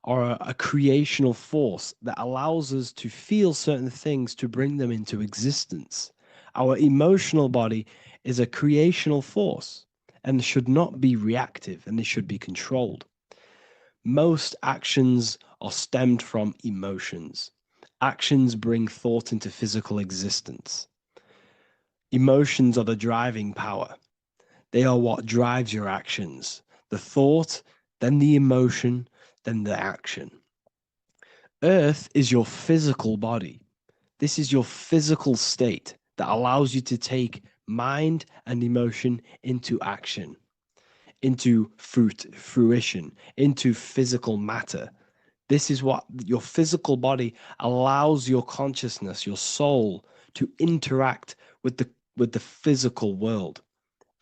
S6: are a creational force that allows us to feel certain things to bring them into existence. Our emotional body is a creational force and should not be reactive, and they should be controlled. Most actions are stemmed from emotions. Actions bring thought into physical existence. Emotions are the driving power. They are what drives your actions. The thought, then the emotion, then the action. Earth is your physical body. This is your physical state that allows you to take mind and emotion into action, into fruition, into physical matter. This is what your physical body allows your consciousness, your soul, to interact with the physical world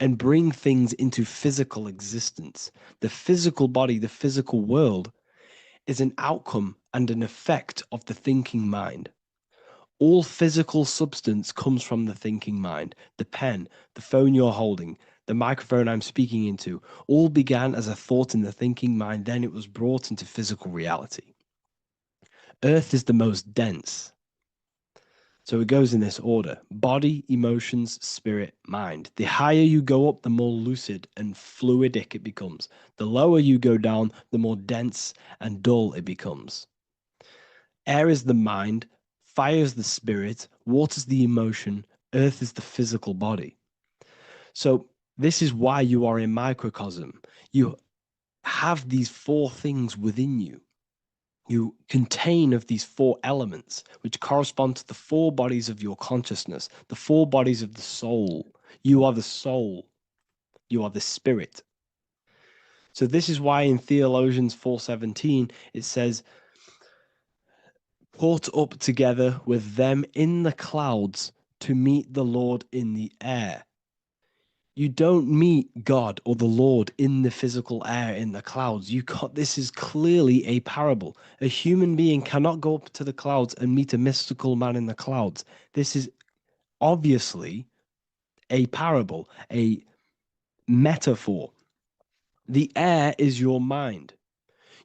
S6: and bring things into physical existence. The physical body, the physical world, is an outcome and an effect of the thinking mind. All physical substance comes from the thinking mind. The pen, the phone you're holding, the microphone I'm speaking into, all began as a thought in the thinking mind, then it was brought into physical reality. Earth is the most dense. So it goes in this order: body, emotions, spirit, mind. The higher you go up, the more lucid and fluidic it becomes. The lower you go down, the more dense and dull it becomes. Air is the mind, fire is the spirit, water is the emotion, earth is the physical body. So this is why you are a microcosm. You have these four things within you. You contain of these four elements, which correspond to the four bodies of your consciousness, the four bodies of the soul. You are the soul. You are the spirit. So this is why in Theologians 4:17 it says, "Caught up together with them in the clouds to meet the Lord in the air." You don't meet God or the Lord in the physical air, in the clouds. This is clearly a parable. A human being cannot go up to the clouds and meet a mystical man in the clouds. This is obviously a parable, a metaphor. The air is your mind.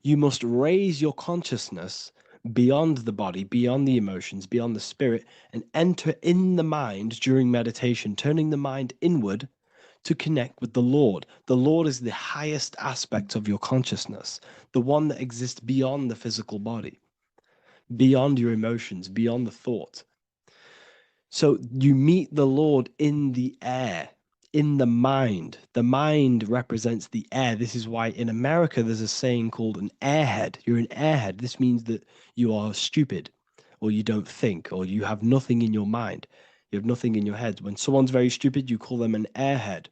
S6: You must raise your consciousness beyond the body, beyond the emotions, beyond the spirit, and enter in the mind during meditation, turning the mind inward to connect with the Lord. The Lord is the highest aspect of your consciousness, the one that exists beyond the physical body, beyond your emotions, beyond the thought. So you meet the Lord in the air, in the mind. The mind represents the air. This is why in America there's a saying called an airhead. You're an airhead. This means that you are stupid, or you don't think, or you have nothing in your mind. You have nothing in your head. When someone's very stupid, you call them an airhead,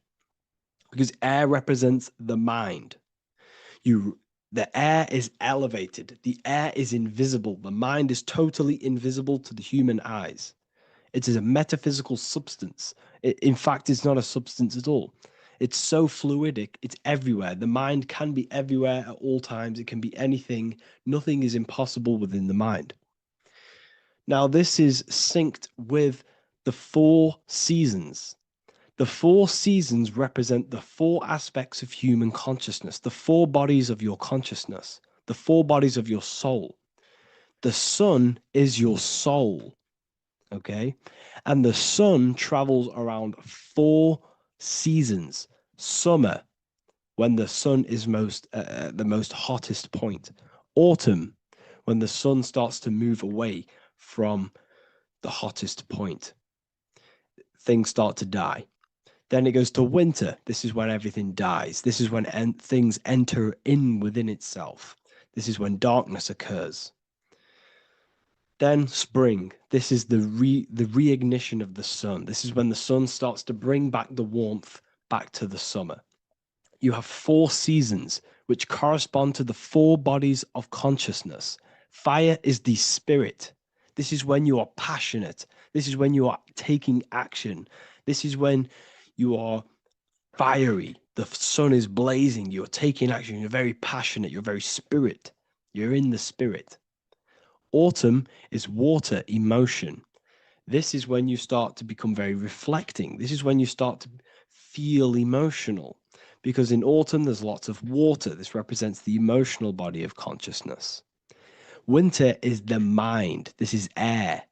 S6: because air represents the mind. The air is elevated. The air is invisible. The mind is totally invisible to the human eyes. It is a metaphysical substance. In fact, it's not a substance at all. It's so fluidic, it's everywhere. The mind can be everywhere at all times. It can be anything. Nothing is impossible within the mind. Now, this is synced with the 4 seasons. The 4 seasons represent the 4 aspects of human consciousness, the 4 bodies of your consciousness, the 4 bodies of your soul. The sun is your soul, okay? And the sun travels around 4 seasons. Summer, when the sun is the most hottest point. Autumn, when the sun starts to move away from the hottest point. Things start to die. Then it goes to winter. This is when everything dies. This is when things enter in within itself. This is when darkness occurs. Then spring. This is the reignition of the sun. This is when the sun starts to bring back the warmth back to the summer. You have 4 seasons, which correspond to the 4 bodies of consciousness. Fire is the spirit. This is when you are passionate. This is when you are taking action. This is when you are fiery. The sun is blazing. You're taking action. You're very passionate. You're very spirit. You're in the spirit. Autumn is water, emotion. This is when you start to become very reflecting. This is when you start to feel emotional. Because in autumn, there's lots of water. This represents the emotional body of consciousness. Winter is the mind. This is air.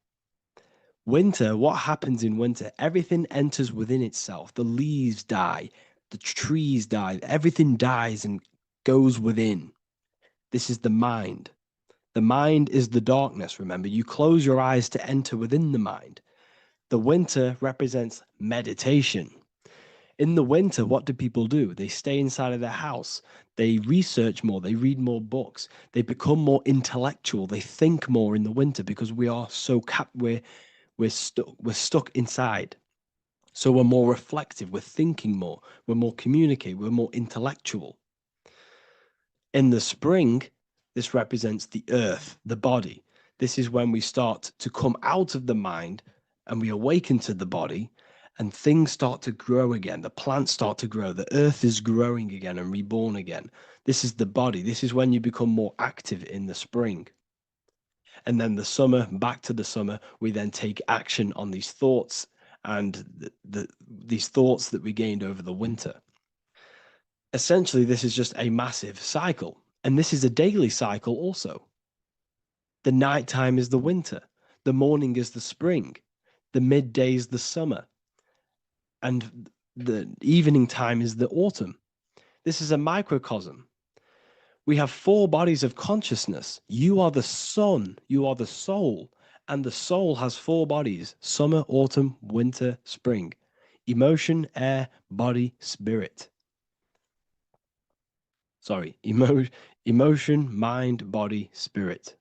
S6: Winter, what happens in winter? Everything enters within itself. The leaves die. The trees die. Everything dies and goes within. This is the mind. The mind is the darkness, remember. You close your eyes to enter within the mind. The winter represents meditation. In the winter, what do people do? They stay inside of their house. They research more. They read more books. They become more intellectual. They think more in the winter because we are so we're stuck inside. So we're more reflective. We're thinking more. We're more communicative. We're more intellectual. In the spring, this represents the earth, the body. This is when we start to come out of the mind and we awaken to the body and things start to grow again. The plants start to grow. The earth is growing again and reborn again. This is the body. This is when you become more active in the spring. And then the summer, back to the summer, we then take action on these thoughts and these thoughts that we gained over the winter. Essentially, this is just a massive cycle. And this is a daily cycle also. The nighttime is the winter. The morning is the spring. The midday is the summer. And the evening time is the autumn. This is a microcosm. We have 4 bodies of consciousness. You are the sun. You are the soul. And the soul has 4 bodies: summer, autumn, winter, spring. Emotion, air, body, spirit. Sorry, emotion, mind, body, spirit.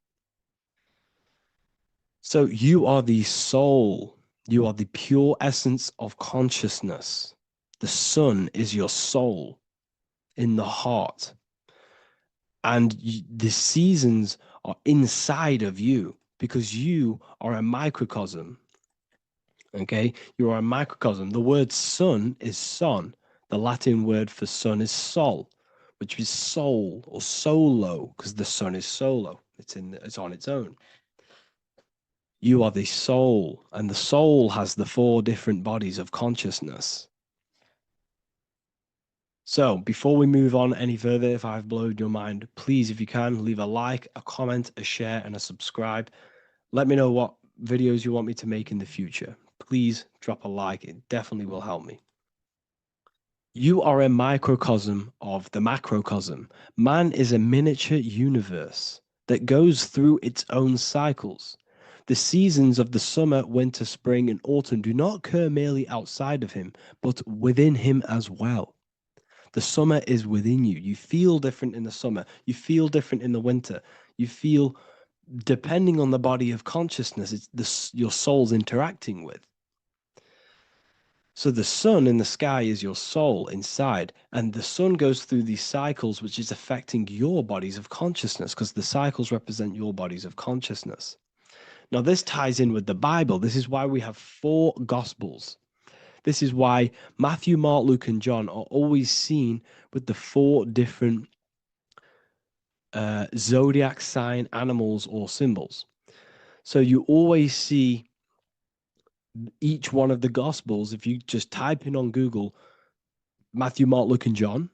S6: So you are the soul. You are the pure essence of consciousness. The sun is your soul in the heart. And the seasons are inside of you because you are a microcosm. Okay? You are a microcosm. The word sun is son. The Latin word for sun is sol, which is soul or solo, because the sun is solo. It's on its own. You are the soul, and the soul has the 4 different bodies of consciousness. So before we move on any further, if I've blown your mind, please, if you can, leave a like, a comment, a share, and a subscribe. Let me know what videos you want me to make in the future. Please drop a like. It definitely will help me. You are a microcosm of the macrocosm. Man is a miniature universe that goes through its own cycles. The seasons of the summer, winter, spring, and autumn do not occur merely outside of him, but within him as well. The summer is within you. You feel different in the summer. You feel different in the winter. You feel, depending on the body of consciousness, it's your soul's interacting with. So the sun in the sky is your soul inside, and the sun goes through these cycles, which is affecting your bodies of consciousness, because the cycles represent your bodies of consciousness. Now, this ties in with the Bible. This is why we have 4 Gospels. This is why Matthew, Mark, Luke, and John are always seen with the 4 different zodiac sign animals or symbols. So you always see each one of the Gospels. If you just type in on Google Matthew, Mark, Luke, and John,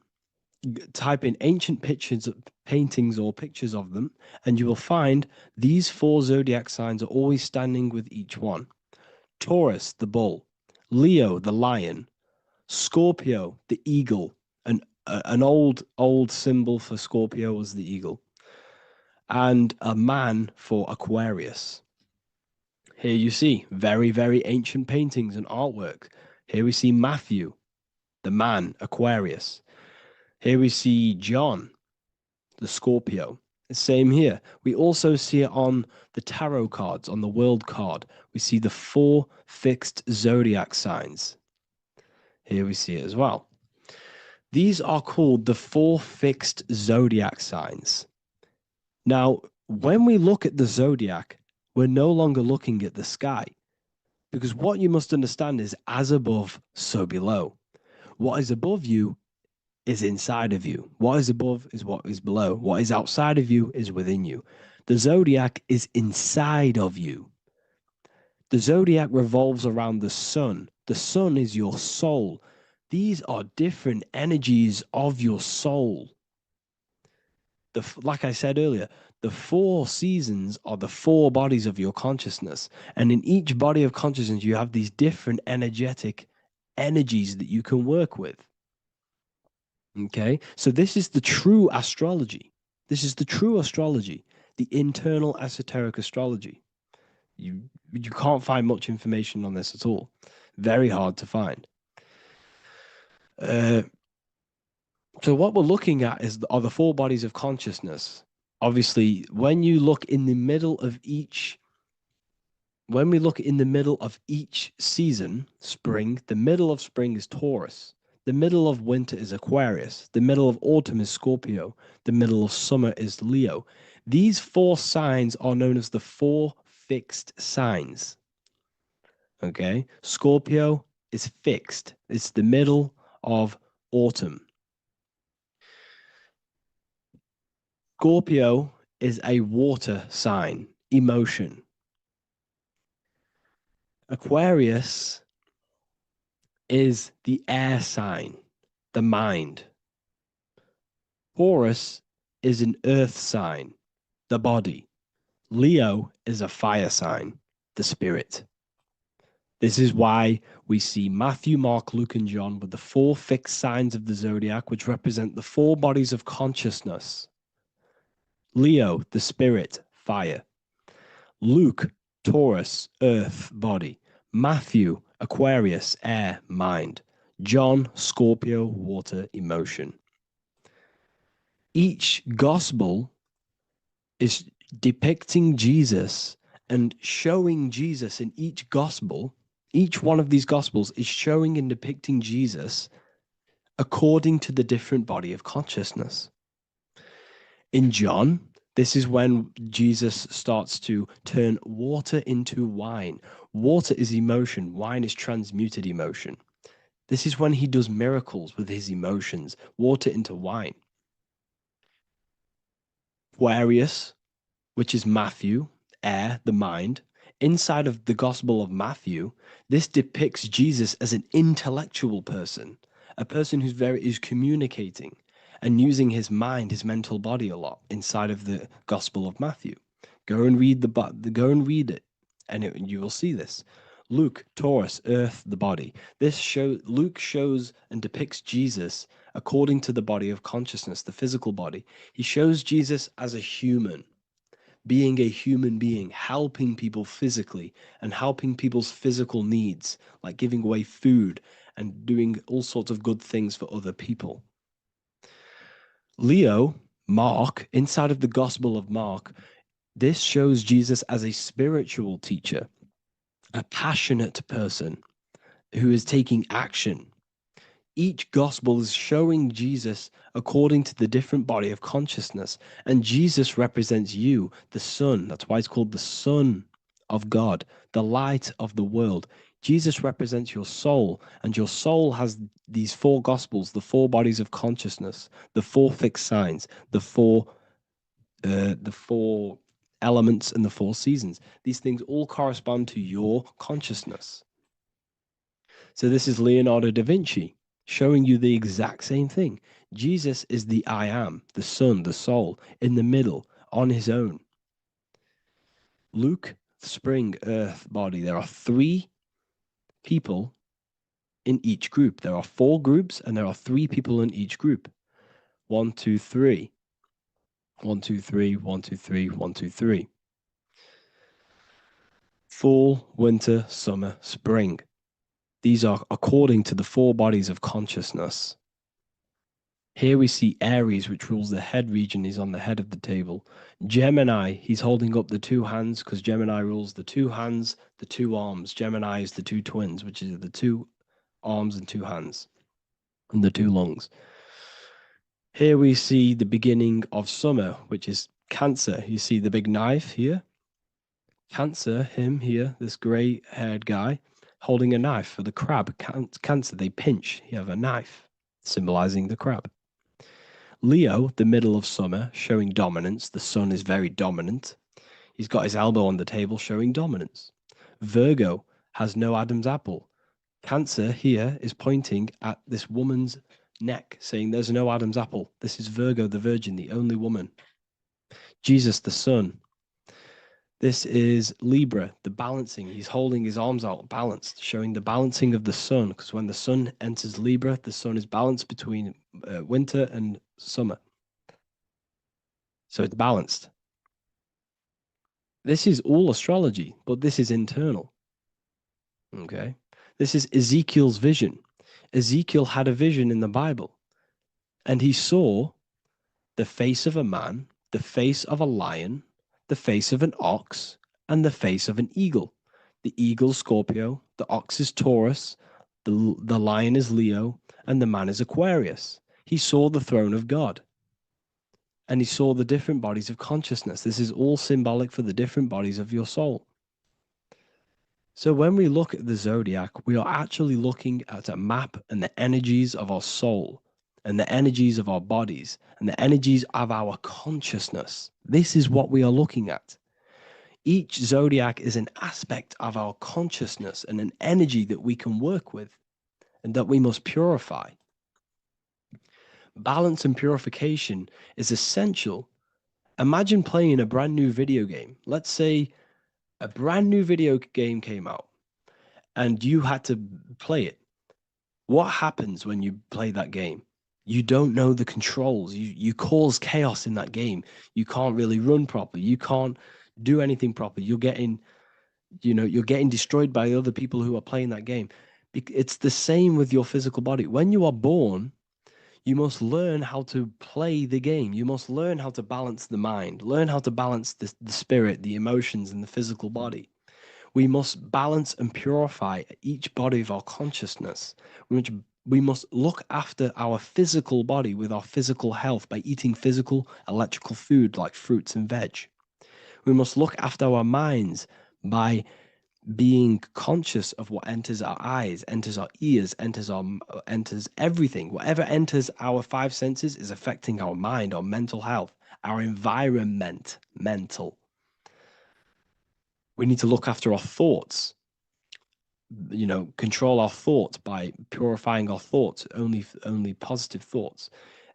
S6: type in ancient pictures, paintings, or pictures of them, and you will find these 4 zodiac signs are always standing with each one. Taurus, the bull; Leo, the lion; Scorpio, the eagle. An old symbol for Scorpio was the eagle, and a man for Aquarius. Here you see very, very ancient paintings and artwork. Here we see Matthew, the man, Aquarius. Here we see John, the Scorpio. Same here. We also see it on the tarot cards, on the world card. We see the 4 fixed zodiac signs. Here we see it as well. These are called the 4 fixed zodiac signs. Now, when we look at the zodiac, we're no longer looking at the sky, because what you must understand is as above, so below. What is above you is inside of you. What is above is what is below. What is outside of you is within you. The zodiac is inside of you. The zodiac revolves around the sun. The sun is your soul. These are different energies of your soul. Like I said earlier, the 4 seasons are the 4 bodies of your consciousness. And in each body of consciousness, you have these different energetic energies that you can work with. Okay, so this is the true astrology. This is the true astrology, the internal esoteric astrology. You can't find much information on this at all. Very hard to find. So what we're looking at are the 4 bodies of consciousness. Obviously, when we look in the middle of each season, spring, the middle of spring is Taurus. The middle of winter is Aquarius. The middle of autumn is Scorpio. The middle of summer is Leo. These 4 signs are known as the 4 fixed signs. Okay, Scorpio is fixed. It's the middle of autumn. Scorpio is a water sign, emotion. Aquarius is the air sign, the mind. Taurus is an earth sign, the body. Leo is a fire sign, the spirit. This is why we see Matthew, Mark, Luke, and John with the 4 fixed signs of the zodiac, which represent the 4 bodies of consciousness. Leo, the spirit, fire. Luke, Taurus, earth, body. Matthew, Aquarius, air, mind. John, Scorpio, water, emotion. Each gospel is depicting Jesus and showing Jesus in each gospel. Each one of these gospels is showing and depicting Jesus according to the different body of consciousness. In John, this is when Jesus starts to turn water into wine. Water is emotion. Wine is transmuted emotion. This is when he does miracles with his emotions, water into wine. Aquarius, which is Matthew, air, the mind. Inside of the Gospel of Matthew, this depicts Jesus as an intellectual person, a person who's communicating and using his mind, his mental body a lot inside of the Gospel of Matthew. Go and read it, and you will see this. Luke, Taurus, earth, the body. Luke shows and depicts Jesus according to the body of consciousness, the physical body. He shows Jesus as a human, being a human being, helping people physically and helping people's physical needs, like giving away food and doing all sorts of good things for other people. Leo, Mark, inside of the Gospel of Mark, this shows Jesus as a spiritual teacher, a passionate person who is taking action. Each gospel is showing Jesus according to the different body of consciousness, and Jesus represents you, the sun. That's why it's called the sun of God, the light of the world. Jesus represents your soul, and your soul has these four gospels, the four bodies of consciousness, the four fixed signs, the four elements, and the four seasons. These things all correspond to your consciousness. So this is Leonardo da Vinci showing you the exact same thing. Jesus is the I am, the sun, the soul, in the middle, on his own. Luke, spring, earth, body. There are three people in each group. There are four groups, and there are three people in each group. 1, 2, 3. 1, 2, 3, 1, 2, 3, 1, 2, 3. Fall, winter, summer, spring. These are according to the four bodies of consciousness. Here we see Aries, which rules the head region. He's on the head of the table. Gemini, he's holding up the two hands because Gemini rules the two hands, the two arms. Gemini is the two twins, which is the two arms and two hands, and the two lungs. Here we see the beginning of summer, which is Cancer. You see the big knife here. Cancer, him here, this gray-haired guy, holding a knife for the crab. Cancer, they pinch. You have a knife, symbolizing the crab. Leo, the middle of summer, showing dominance. The sun is very dominant. He's got his elbow on the table, showing dominance. Virgo has no Adam's apple. Cancer here is pointing at this woman's neck, saying there's no Adam's apple. This is Virgo, the virgin, the only woman. Jesus, the sun. This is Libra, the balancing. He's holding his arms out balanced, showing the balancing of the sun, because when the sun enters Libra, the sun is balanced between winter and summer. So it's balanced. This is all astrology, but this is internal. Okay. This is Ezekiel's vision. Ezekiel had a vision in the Bible, and he saw the face of a man, the face of a lion, the face of an ox, and the face of an eagle. The eagle is Scorpio, the ox is Taurus, the lion is Leo, and the man is Aquarius. He saw the throne of God, and he saw the different bodies of consciousness. This is all symbolic for the different bodies of your soul. So when we look at the zodiac, we are actually looking at a map and the energies of our soul, and the energies of our bodies, and the energies of our consciousness. This is what we are looking at. Each zodiac is an aspect of our consciousness and an energy that we can work with and that we must purify. Balance and purification is essential. Imagine playing a brand new video game. Let's say a brand new video game came out and you had to play it. What happens when you play that game? You don't know the controls. You cause chaos in that game. You can't really run properly. You can't do anything properly. You're getting destroyed by other people who are playing that game. It's the same with your physical body. When you are born, you must learn how to play the game. You must learn how to balance the mind, learn how to balance the spirit, the emotions, and the physical body. We must balance and purify each body of our consciousness. We must look after our physical body with our physical health by eating physical, electrical food like fruits and veg. We must look after our minds by being conscious of what enters our eyes, enters our ears, enters everything. Whatever enters our five senses is affecting our mind, our mental health, our environment, mental. We need to look after our thoughts. Control our thoughts by purifying our thoughts, only positive thoughts.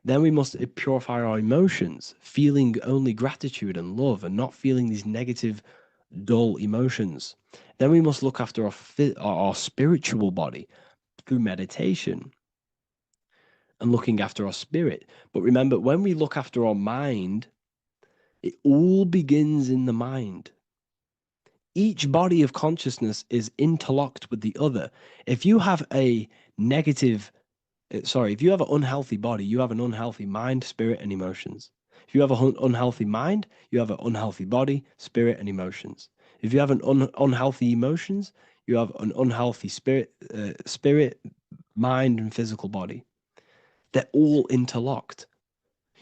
S6: Then we must purify our emotions, feeling only gratitude and love and not feeling these negative, dull emotions. Then we must look after our spiritual body through meditation and looking after our spirit. But remember, when we look after our mind, it all begins in the mind. Each body of consciousness is interlocked with the other. If you have an unhealthy body, you have an unhealthy mind, spirit, and emotions. If you have an unhealthy mind, you have an unhealthy body, spirit, and emotions. If you have an unhealthy emotions, you have an unhealthy spirit, mind, and physical body. They're all interlocked.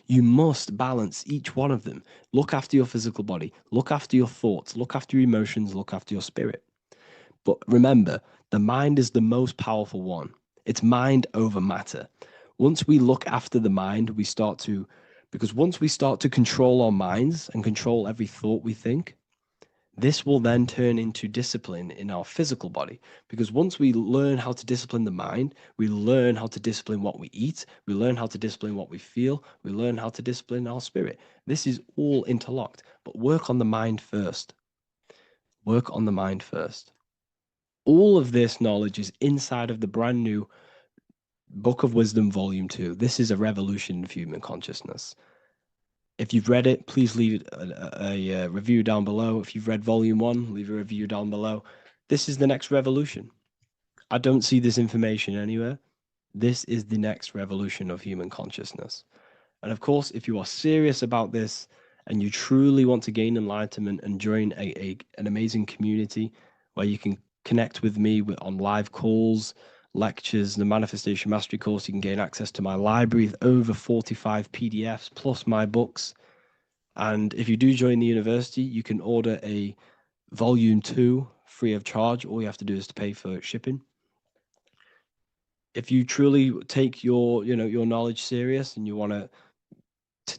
S6: You must balance each one of them. Look after your physical body, look after your thoughts, look after your emotions, look after your spirit. But remember, the mind is the most powerful one. It's mind over matter. Once we look after the mind, because once we start to control our minds and control every thought we think, this will then turn into discipline in our physical body. Because once we learn how to discipline the mind, we learn how to discipline what we eat, we learn how to discipline what we feel, we learn how to discipline our spirit. This is all interlocked, but work on the mind first. Work on the mind first. All of this knowledge is inside of the brand new Book of Wisdom, Volume 2. This is a revolution of human consciousness. If you've read it, please leave a review down below. If you've read Volume 1, leave a review down below. This is the next revolution. I don't see this information anywhere. This is the next revolution of human consciousness. And of course, if you are serious about this and you truly want to gain enlightenment and join an amazing community where you can connect with me on live calls, lectures, the Manifestation Mastery course, you can gain access to my library of over 45 PDFs plus my books. And if you do join the university, you can order a Volume 2 free of charge. All you have to do is to pay for shipping. If you truly take your knowledge serious and you want to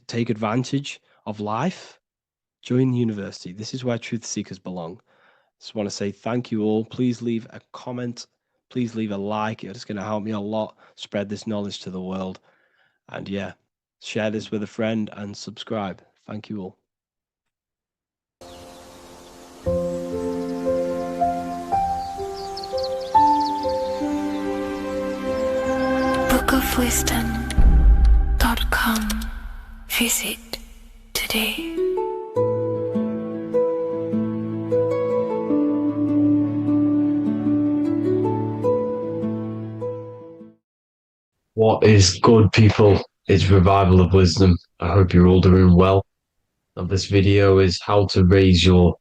S6: take advantage of life, join the university. This is where truth seekers belong. Just want to say thank you all. Please leave a comment. Please leave a like. It's going to help me a lot spread this knowledge to the world. And yeah, share this with a friend and subscribe. Thank you all.
S2: bookofwisdom.com. Visit today.
S8: What is good, people? It's Revival of Wisdom. I hope you're all doing well. Now, this video is how to raise your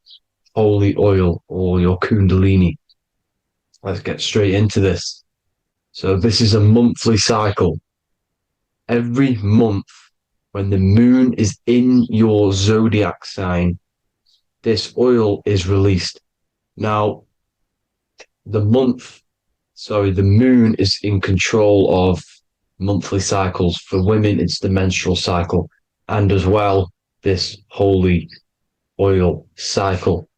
S8: holy oil or your kundalini. Let's get straight into this. So this is a monthly cycle. Every month, when the moon is in your zodiac sign, this oil is released. Now, the moon is in control of monthly cycles. For women, it's the menstrual cycle, and as well, this holy oil cycle.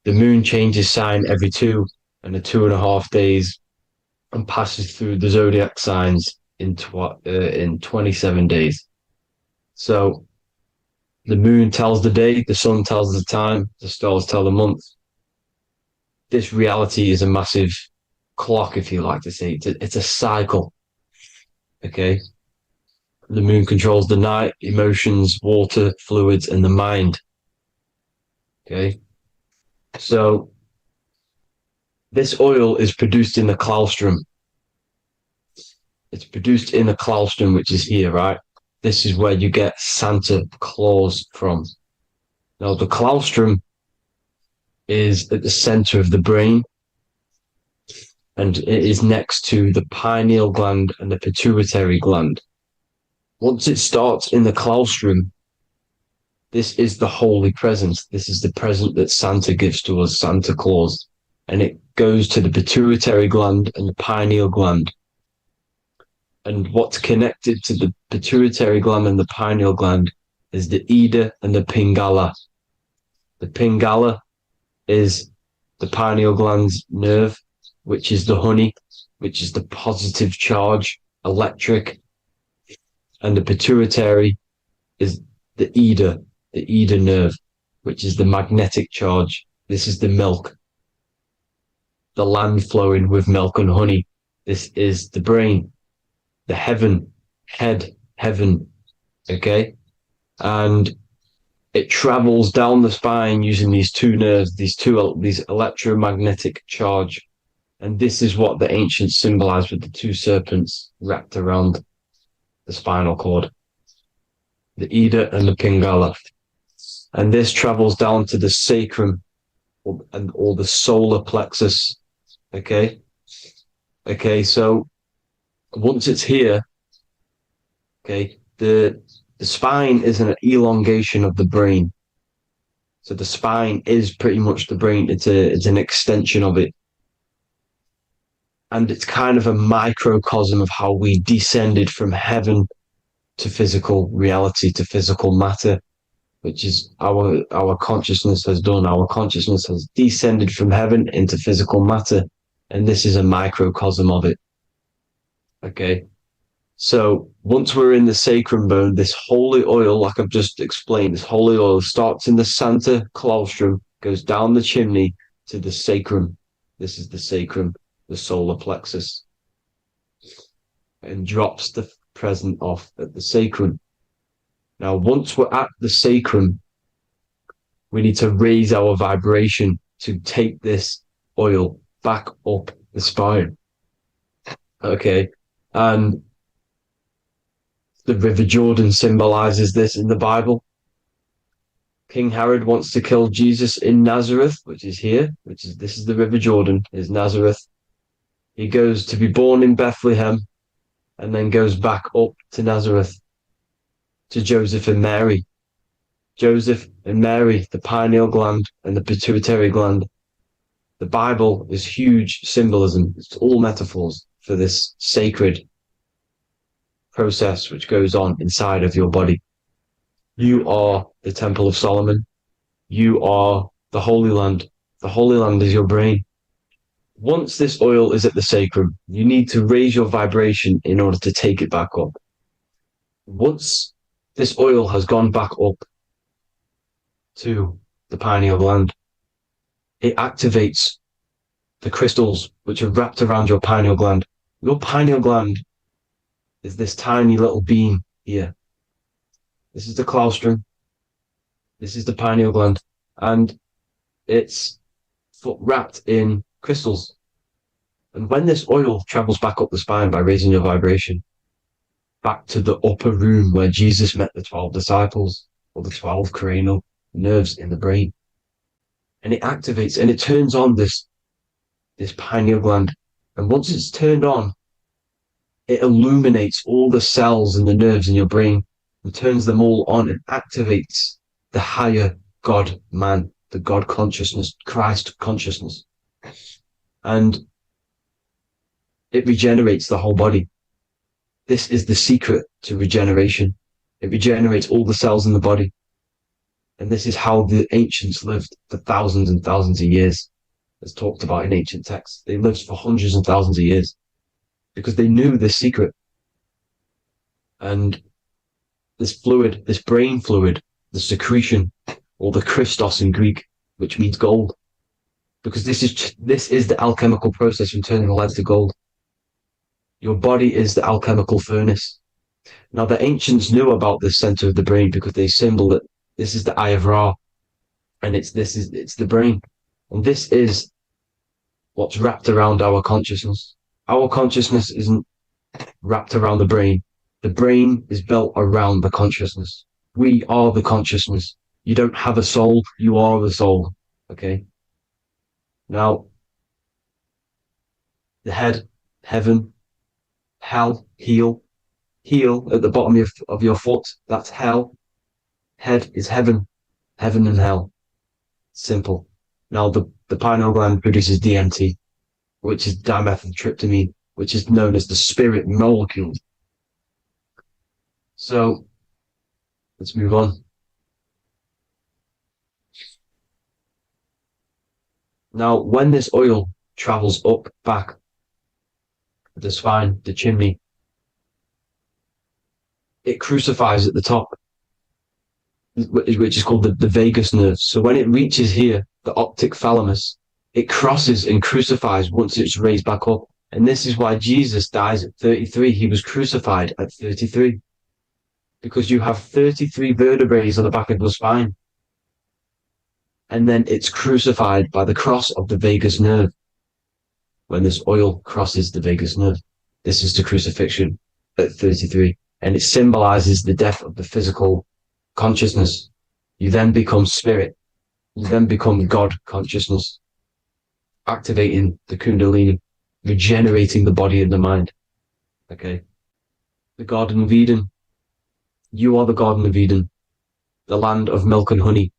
S8: The moon changes sign every 2.5 days and passes through the zodiac signs in 27 days. So the moon tells the day, the sun tells the time, the stars tell the month. This reality is a massive clock, if you like to say. It's a cycle. Okay. The moon controls the night, emotions, water, fluids, and the mind. Okay. So this oil is produced in the claustrum. It's produced in the claustrum, which is here, right? This is where you get Santa Claus from. Now, the claustrum is at the center of the brain, and it is next to the pineal gland and the pituitary gland. Once it starts in the claustrum, this is the holy present. This is the present that Santa gives to us, Santa Claus. And it goes to the pituitary gland and the pineal gland. And what's connected to the pituitary gland and the pineal gland is the Ida and the Pingala. The Pingala is the pineal gland's nerve, which is the honey, which is the positive charge, electric. And the pituitary is the Ida nerve, which is the magnetic charge. This is the milk, the land flowing with milk and honey. This is the brain, the heaven, okay? And it travels down the spine using these two nerves, these electromagnetic charge. And this is what the ancients symbolized with the two serpents wrapped around the spinal cord, the Ida and the Pingala. And this travels down to the sacrum or the solar plexus. Okay. So once it's here, okay, the The spine is an elongation of the brain. So the spine is pretty much the brain. It's an extension of it. And it's kind of a microcosm of how we descended from heaven to physical reality, to physical matter, which is our consciousness has done. Our consciousness has descended from heaven into physical matter. And this is a microcosm of it. Okay. So once we're in the sacrum bone, this holy oil, like I've just explained, this holy oil starts in the Santa claustrum, goes down the chimney to the sacrum. This is the sacrum, the solar plexus, and drops the present off at the sacrum. Now, once we're at the sacrum, we need to raise our vibration to take this oil back up the spine. Okay. And the River Jordan symbolizes this in the Bible. King Herod wants to kill Jesus in Nazareth, which is here, this is the River Jordan, is Nazareth. He goes to be born in Bethlehem and then goes back up to Nazareth to Joseph and Mary. Joseph and Mary, the pineal gland and the pituitary gland. The Bible is huge symbolism. It's all metaphors for this sacred process which goes on inside of your body. You are the Temple of Solomon. You are the Holy Land. The Holy Land is your brain. Once this oil is at the sacrum, you need to raise your vibration in order to take it back up. Once this oil has gone back up to the pineal gland, it activates the crystals which are wrapped around your pineal gland. Your pineal gland is this tiny little beam here. This is the claustrum. This is the pineal gland. And it's wrapped in crystals. And when this oil travels back up the spine by raising your vibration, back to the upper room where Jesus met the 12 disciples, or the 12 cranial nerves in the brain, and it activates and it turns on this pineal gland. And once it's turned on, it illuminates all the cells and the nerves in your brain and turns them all on and activates the higher God man, the God consciousness, Christ consciousness. And it regenerates the whole body. This is the secret to regeneration. It regenerates all the cells in the body. And this is how the ancients lived for thousands and thousands of years, as talked about in ancient texts. They lived for hundreds and thousands of years because they knew this secret. And this fluid, this brain fluid, the secretion, or the Christos in Greek, which means gold, because this is the alchemical process from turning lead to gold. Your body is the alchemical furnace. Now, the ancients knew about this center of the brain because they symboled it. This is the Eye of Ra, and it's the brain. And this is what's wrapped around our consciousness. Our consciousness isn't wrapped around the brain. The brain is built around the consciousness. We are the consciousness. You don't have a soul, you are the soul. Okay? Now, the head, heaven, hell, heel at the bottom of your foot, that's hell. Head is heaven and hell. Simple. Now, the pineal gland produces DMT, which is dimethyltryptamine, which is known as the spirit molecule. So, let's move on. Now, when this oil travels up, back, the spine, the chimney, it crucifies at the top, which is called the vagus nerve. So when it reaches here, the optic thalamus, it crosses and crucifies once it's raised back up. And this is why Jesus dies at 33. He was crucified at 33. Because you have 33 vertebrae on the back of the spine. And then it's crucified by the cross of the vagus nerve. When this oil crosses the vagus nerve, this is the crucifixion at 33. And it symbolizes the death of the physical consciousness. You then become spirit. You then become God consciousness, activating the Kundalini, regenerating the body and the mind. Okay. The Garden of Eden You are the Garden of Eden. The land of milk and honey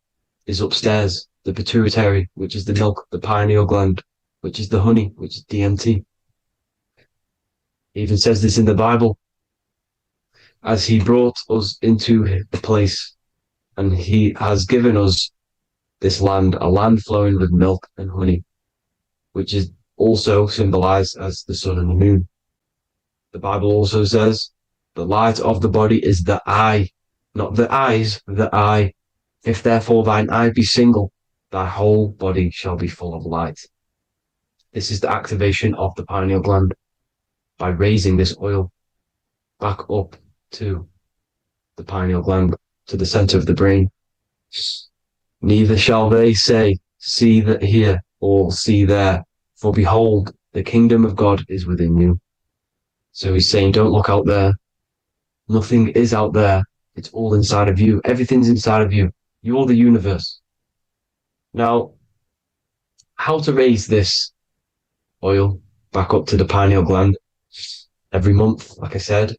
S8: is upstairs. The pituitary, which is the milk, the pineal gland, which is the honey, which is DMT. It even says this in the Bible. As he brought us into the place, and he has given us this land, a land flowing with milk and honey, which is also symbolized as the sun and the moon. The Bible also says, the light of the body is the eye, not the eyes, the eye. If therefore thine eye be single, thy whole body shall be full of light. This is the activation of the pineal gland by raising this oil back up to the pineal gland, to the center of the brain. Neither shall they say, see that here, or see there, for behold, the kingdom of God is within you. So he's saying, don't look out there. Nothing is out there. It's all inside of you. Everything's inside of you. You're the universe. Now, how to raise this oil back up to the pineal gland? Every month, like I said,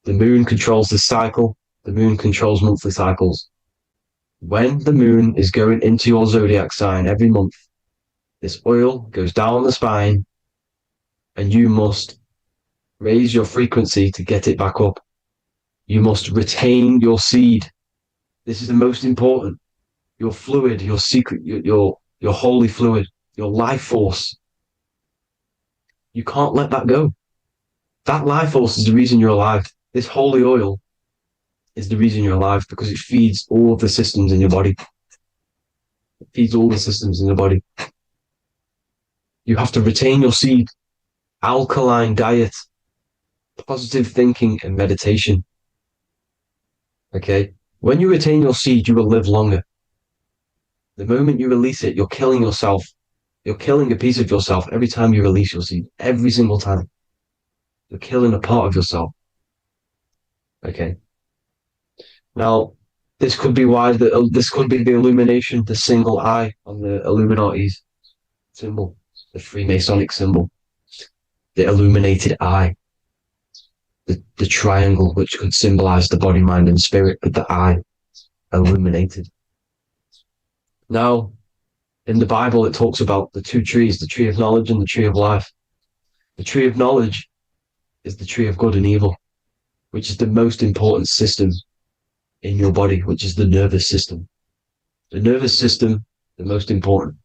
S8: the moon controls the cycle. The moon controls monthly cycles. When the moon is going into your zodiac sign every month, this oil goes down the spine and you must raise your frequency to get it back up. You must retain your seed. This is the most important. Your fluid, your secret, your holy fluid, your life force. You can't let that go. That life force is the reason you're alive. This holy oil is the reason you're alive, because it feeds all of the systems in your body. It feeds all the systems in your body. You have to retain your seed, alkaline diet, positive thinking, and meditation. Okay? When you retain your seed, you will live longer. The moment you release it, you're killing yourself. You're killing a piece of yourself every time you release your seed. Every single time. You're killing a part of yourself. Okay? Now, this could be why this could be the illumination, the single eye on the Illuminati's symbol, the Freemasonic symbol, the illuminated eye, the triangle, which could symbolize the body, mind, and spirit, but the eye illuminated. Now, in the Bible, it talks about the two trees, the tree of knowledge and the tree of life. The tree of knowledge is the tree of good and evil, which is the most important system in your body, which is the nervous system. The nervous system, the most important.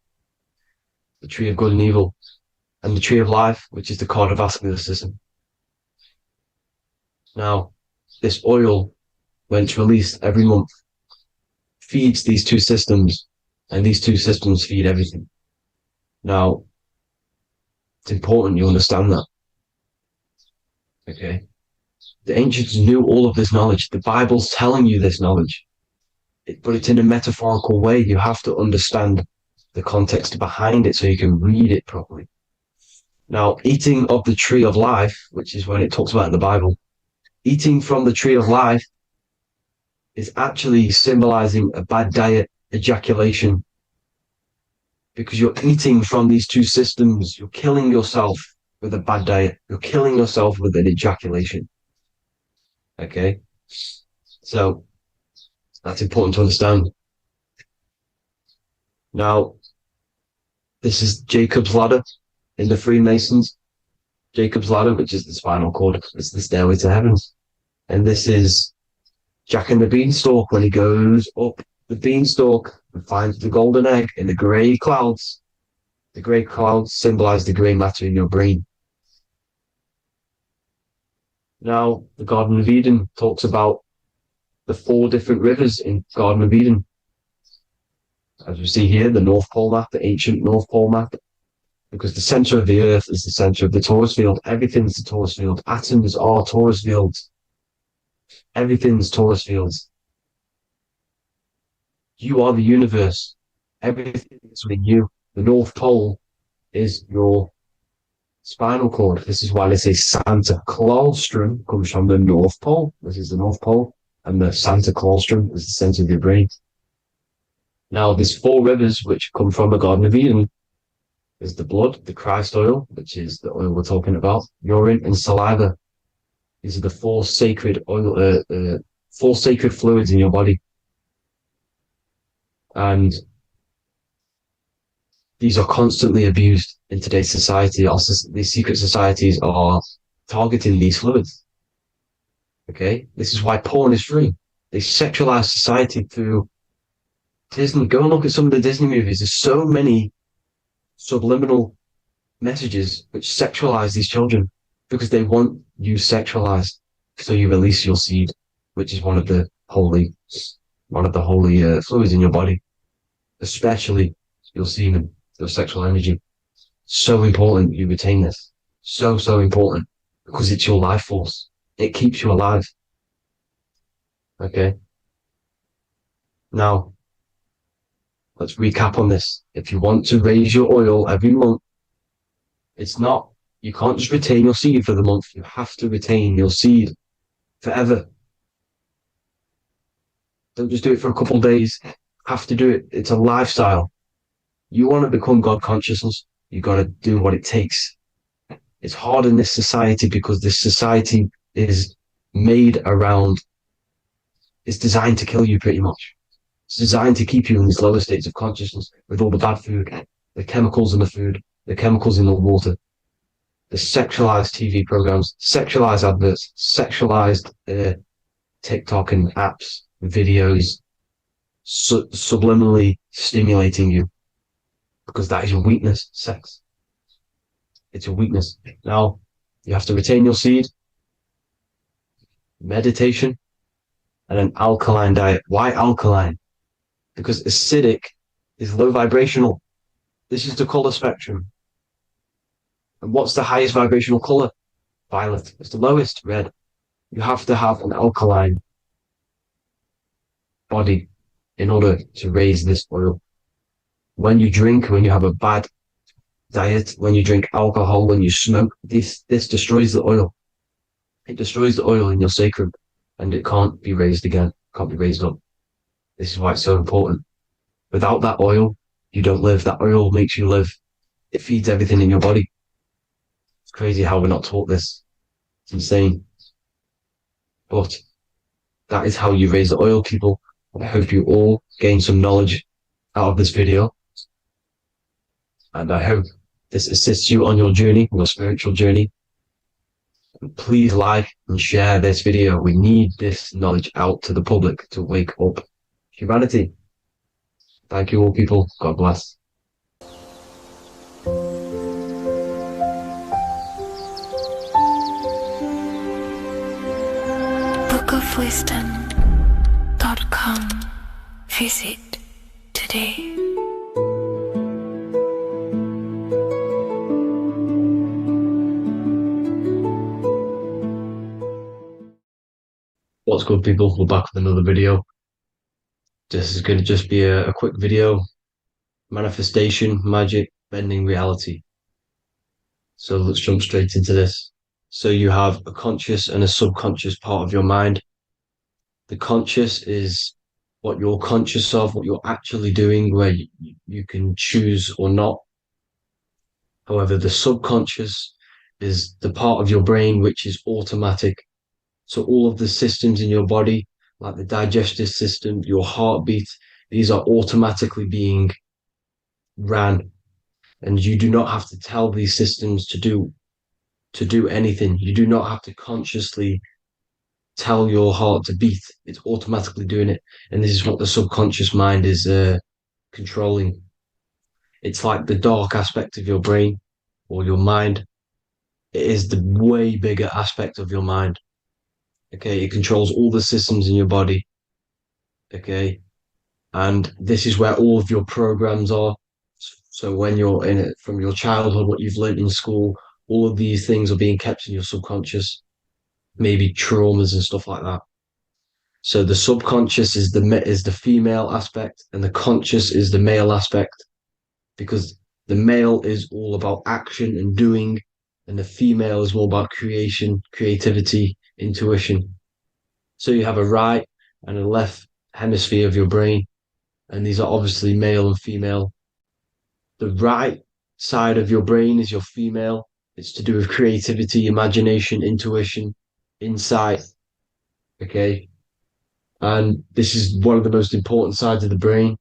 S8: The tree of good and evil. And the tree of life, which is the cardiovascular system. Now, this oil, when it's released every month, feeds these two systems, and these two systems feed everything. Now, it's important you understand that. Okay? The ancients knew all of this knowledge. The Bible's telling you this knowledge. But it's in a metaphorical way. You have to understand the context behind it so you can read it properly. Now, eating of the tree of life, which is when it talks about in the Bible, eating from the tree of life is actually symbolizing a bad diet, ejaculation. Because you're eating from these two systems. You're killing yourself with a bad diet. You're killing yourself with an ejaculation. Okay? So, that's important to understand. Now, this is Jacob's ladder in the Freemasons. Jacob's ladder, which is the spinal cord, it's the stairway to heaven. And this is Jack and the Beanstalk when he goes up the beanstalk and finds the golden egg in the grey clouds. The grey clouds symbolize the grey matter in your brain. Now, the Garden of Eden talks about the 4 different rivers in Garden of Eden. As we see here, the North Pole map, the ancient North Pole map, because the center of the earth is the center of the torus field. Everything's the torus field. Atoms are torus fields. Everything's torus fields. You are the universe. Everything is within you. The North Pole is your spinal cord. This is why they say Santa Claustrum comes from the North Pole. This is the North Pole. And the Santa Claustrum is the center of your brain. Now, there's 4 rivers which come from the Garden of Eden. There's the blood, the Christ oil, which is the oil we're talking about, urine and saliva. These are the four sacred oil, four sacred fluids in your body, and these are constantly abused in today's society. These secret societies are targeting these fluids. Okay, this is why porn is free. They sexualize society through Disney. Go and look at some of the Disney movies. There's so many subliminal messages which sexualize these children because they want you sexualized. So you release your seed, which is one of the holy fluids in your body, especially your semen, your sexual energy. So important you retain this. So important because it's your life force. It keeps you alive. Okay. Now, let's recap on this. If you want to raise your oil every month, you can't just retain your seed for the month. You have to retain your seed forever. Don't just do it for a couple of days. Have to do it. It's a lifestyle. You want to become God consciousness, you got to do what it takes. It's hard in this society because this society is made around, it's designed to kill you pretty much. It's designed to keep you in these lower states of consciousness with all the bad food, the chemicals in the food, the chemicals in the water, the sexualized TV programs, sexualized adverts, sexualized TikTok and apps, videos, subliminally stimulating you because that is your weakness, sex. It's a weakness. Now, you have to retain your seed, meditation, and an alkaline diet. Why alkaline? Because acidic is low vibrational. This is the color spectrum. And what's the highest vibrational color? Violet. It's the lowest, red. You have to have an alkaline body in order to raise this oil. When you drink, when you have a bad diet, when you drink alcohol, when you smoke, this destroys the oil. It destroys the oil in your sacrum and it can't be raised again, can't be raised up. This is why it's so important. Without that oil, you don't live. That oil makes you live. It feeds everything in your body. It's crazy how we're not taught this. It's insane. But that is how you raise the oil, people. I hope you all gain some knowledge out of this video. And I hope this assists you on your journey, your spiritual journey. And please like and share this video. We need this knowledge out to the public to wake up humanity. Thank you all, people. God bless.
S2: bookofwisdom.com. Visit today.
S8: What's good, people? We're back with another video. This is going to just be a quick video. Manifestation, magic, bending reality. So let's jump straight into this. So you have a conscious and a subconscious part of your mind. The conscious is what you're conscious of, what you're actually doing, where you can choose or not. However, the subconscious is the part of your brain which is automatic. So all of the systems in your body, like the digestive system, your heartbeat, these are automatically being ran. And you do not have to tell these systems to do anything. You do not have to consciously tell your heart to beat. It's automatically doing it. And this is what the subconscious mind is controlling. It's like the dark aspect of your brain or your mind. It is the way bigger aspect of your mind. Okay, it controls all the systems in your body. Okay, and this is where all of your programs are. So when you're in it from your childhood, what you've learned in school, all of these things are being kept in your subconscious, maybe traumas and stuff like that. So the subconscious is the female aspect, and the conscious is the male aspect, because the male is all about action and doing, and the female is more about creation, creativity, intuition. So you have a right and a left hemisphere of your brain, and these are obviously male and female. The right side of your brain is your female. It's to do with creativity, imagination, intuition. insight. Okay. And this is one of the most important sides of the brain.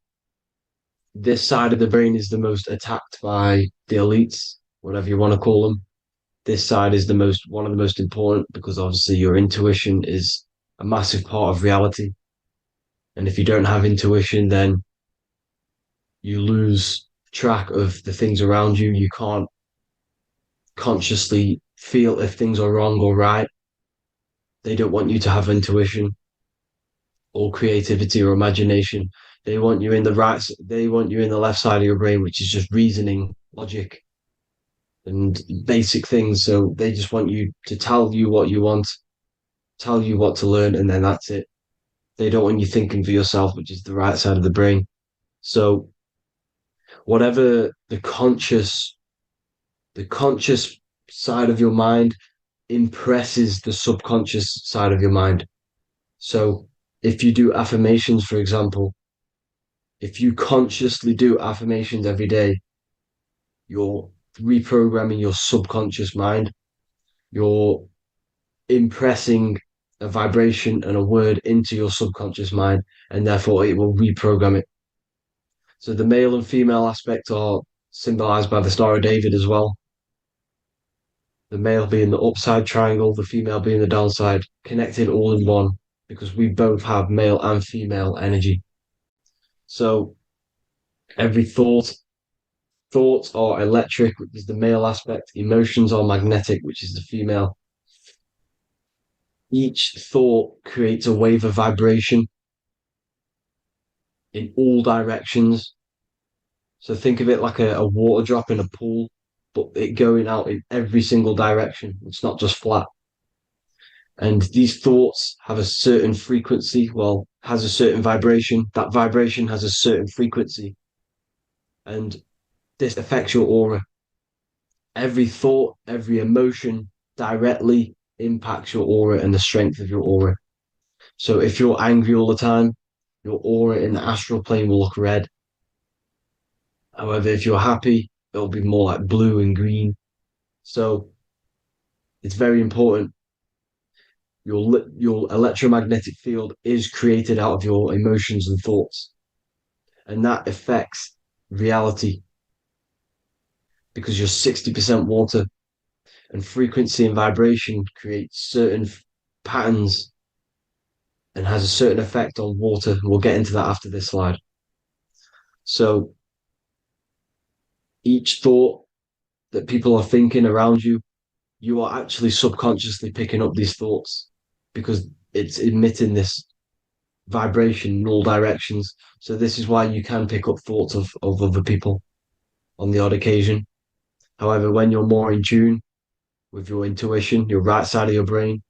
S8: This side of the brain is the most attacked by the elites, whatever you want to call them. This side is the most one of the most important because obviously your intuition is a massive part of reality. And if you don't have intuition, then you lose track of the things around you. You can't consciously feel if things are wrong or right. They don't want you to have intuition or creativity or imagination. They want you in the right, they want you in the left side of your brain, which is just reasoning, logic, and basic things. So they just want you to tell you what you want, tell you what to learn, and then that's it. They don't want you thinking for yourself, which is the right side of the brain. So whatever the conscious side of your mind impresses the subconscious side of your mind. So if you do affirmations, for example, if you consciously do affirmations every day, you're reprogramming your subconscious mind. You're impressing a vibration and a word into your subconscious mind, and therefore it will reprogram it. So the male and female aspect are symbolized by the Star of David as well. The male being the upside triangle, the female being the downside, connected all in one, because we both have male and female energy. So every thoughts are electric, which is the male aspect. Emotions are magnetic, which is the female. Each thought creates a wave of vibration in all directions. So think of it like a water drop in a pool, but it going out in every single direction. It's not just flat. And these thoughts have a certain frequency, well, has a certain vibration. That vibration has a certain frequency. And this affects your aura. Every thought, every emotion directly impacts your aura and the strength of your aura. So if you're angry all the time, your aura in the astral plane will look red. However, if you're happy, it'll be more like blue and green. So it's very important. Your electromagnetic field is created out of your emotions and thoughts, and that affects reality because you're 60% water, and frequency and vibration create certain patterns and has a certain effect on water. We'll get into that after this slide. So each thought that people are thinking around you, you are actually subconsciously picking up these thoughts because it's emitting this vibration in all directions. So this is why you can pick up thoughts of other people on the odd occasion. However, when you're more in tune with your intuition, your right side of your brain,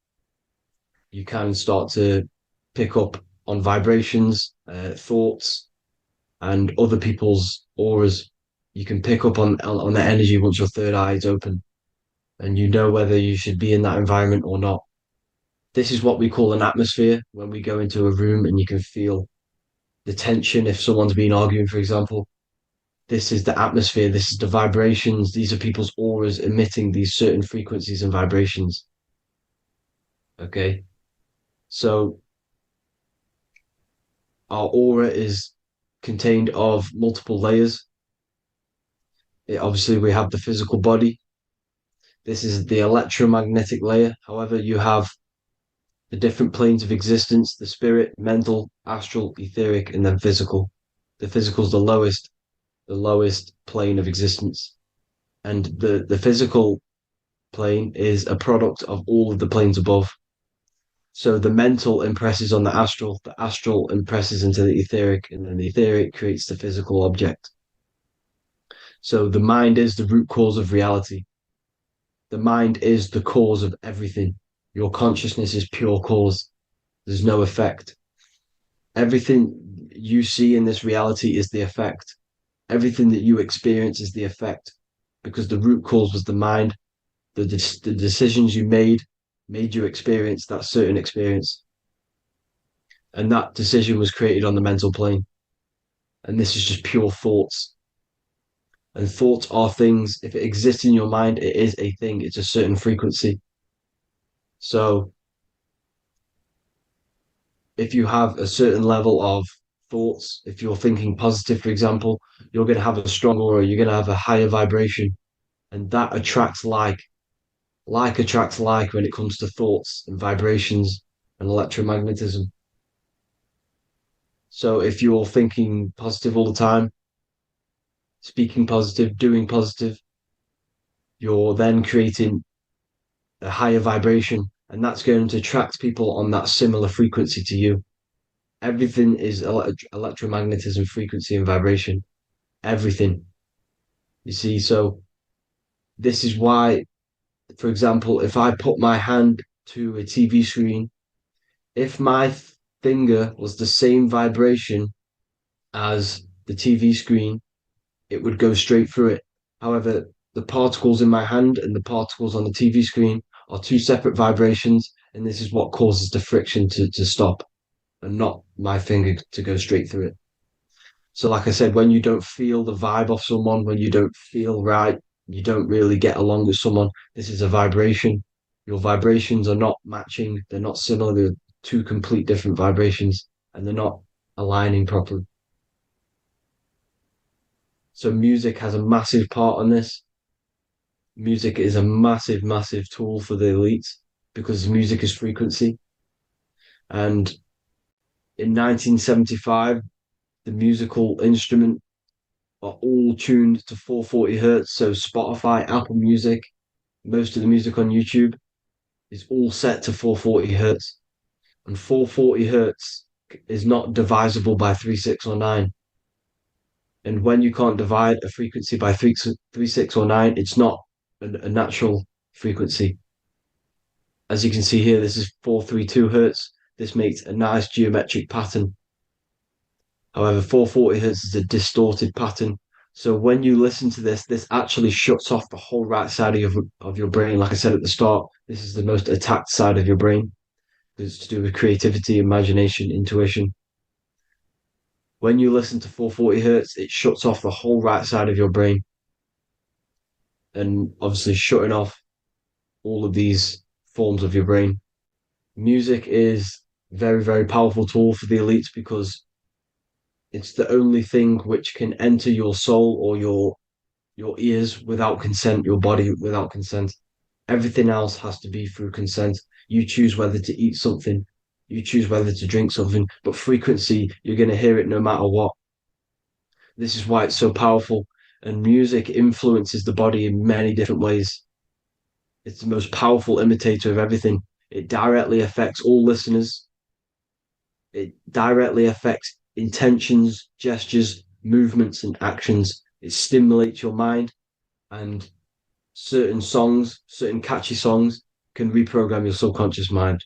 S8: you can start to pick up on vibrations, thoughts, and other people's auras. You can pick up on the energy once your third eye is open, and you know whether you should be in that environment or not. This is what we call an atmosphere when we go into a room and you can feel the tension if someone's been arguing, for example. This is the atmosphere, this is the vibrations, these are people's auras emitting these certain frequencies and vibrations. Okay. So our aura is contained of multiple layers. Obviously, we have the physical body. This is the electromagnetic layer. However, you have the different planes of existence, the spirit, mental, astral, etheric, and then physical. The physical is the lowest plane of existence. And the physical plane is a product of all of the planes above. So the mental impresses on the astral impresses into the etheric, and then the etheric creates the physical object. So the mind is the root cause of reality. The mind is the cause of everything. Your consciousness is pure cause. There's no effect. Everything you see in this reality is the effect. Everything that you experience is the effect because the root cause was the mind. The decisions you made you experience that certain experience. And that decision was created on the mental plane. And this is just pure thoughts. And thoughts are things. If it exists in your mind, it is a thing. It's a certain frequency. So if you have a certain level of thoughts, if you're thinking positive, for example, you're going to have a strong aura, you're going to have a higher vibration, and that attracts like. Like attracts like when it comes to thoughts and vibrations and electromagnetism. So if you're thinking positive all the time, speaking positive, doing positive, you're then creating a higher vibration, and that's going to attract people on that similar frequency to you. Everything is electromagnetism, frequency, and vibration. Everything. You see, so this is why, for example, if I put my hand to a TV screen, if my finger was the same vibration as the TV screen, it would go straight through it. However, the particles in my hand and the particles on the TV screen are two separate vibrations, and this is what causes the friction to stop and not my finger to go straight through it. So, like I said, when you don't feel the vibe of someone, when you don't feel right, you don't really get along with someone, this is a vibration. Your vibrations are not matching, they're not similar, they're two complete different vibrations, and they're not aligning properly. So, music has a massive part on this. Music is a massive, massive tool for the elites because music is frequency. And in 1975, the musical instrument are all tuned to 440 hertz. So Spotify, Apple Music, most of the music on YouTube is all set to 440 hertz. And 440 hertz is not divisible by 3, 6, or 9. And when you can't divide a frequency by 3, 6, or 9, it's not a natural frequency. As you can see here, this is 432 hertz. This makes a nice geometric pattern. However, 440 hertz is a distorted pattern. So when you listen to this actually shuts off the whole right side of your brain. Like I said at the start, this is the most attacked side of your brain. It's to do with creativity, imagination, intuition. When you listen to 440 hertz, it shuts off the whole right side of your brain. And obviously shutting off all of these forms of your brain. Music is very, very powerful tool for the elites because it's the only thing which can enter your soul or your ears without consent, your body without consent. Everything else has to be through consent. You choose whether to eat something, you choose whether to drink something, but frequency, you're going to hear it no matter what. This is why it's so powerful. And music influences the body in many different ways. It's the most powerful imitator of everything. It directly affects all listeners. It directly affects intentions, gestures, movements, and actions. It stimulates your mind, and certain songs, certain catchy songs, can reprogram your subconscious mind,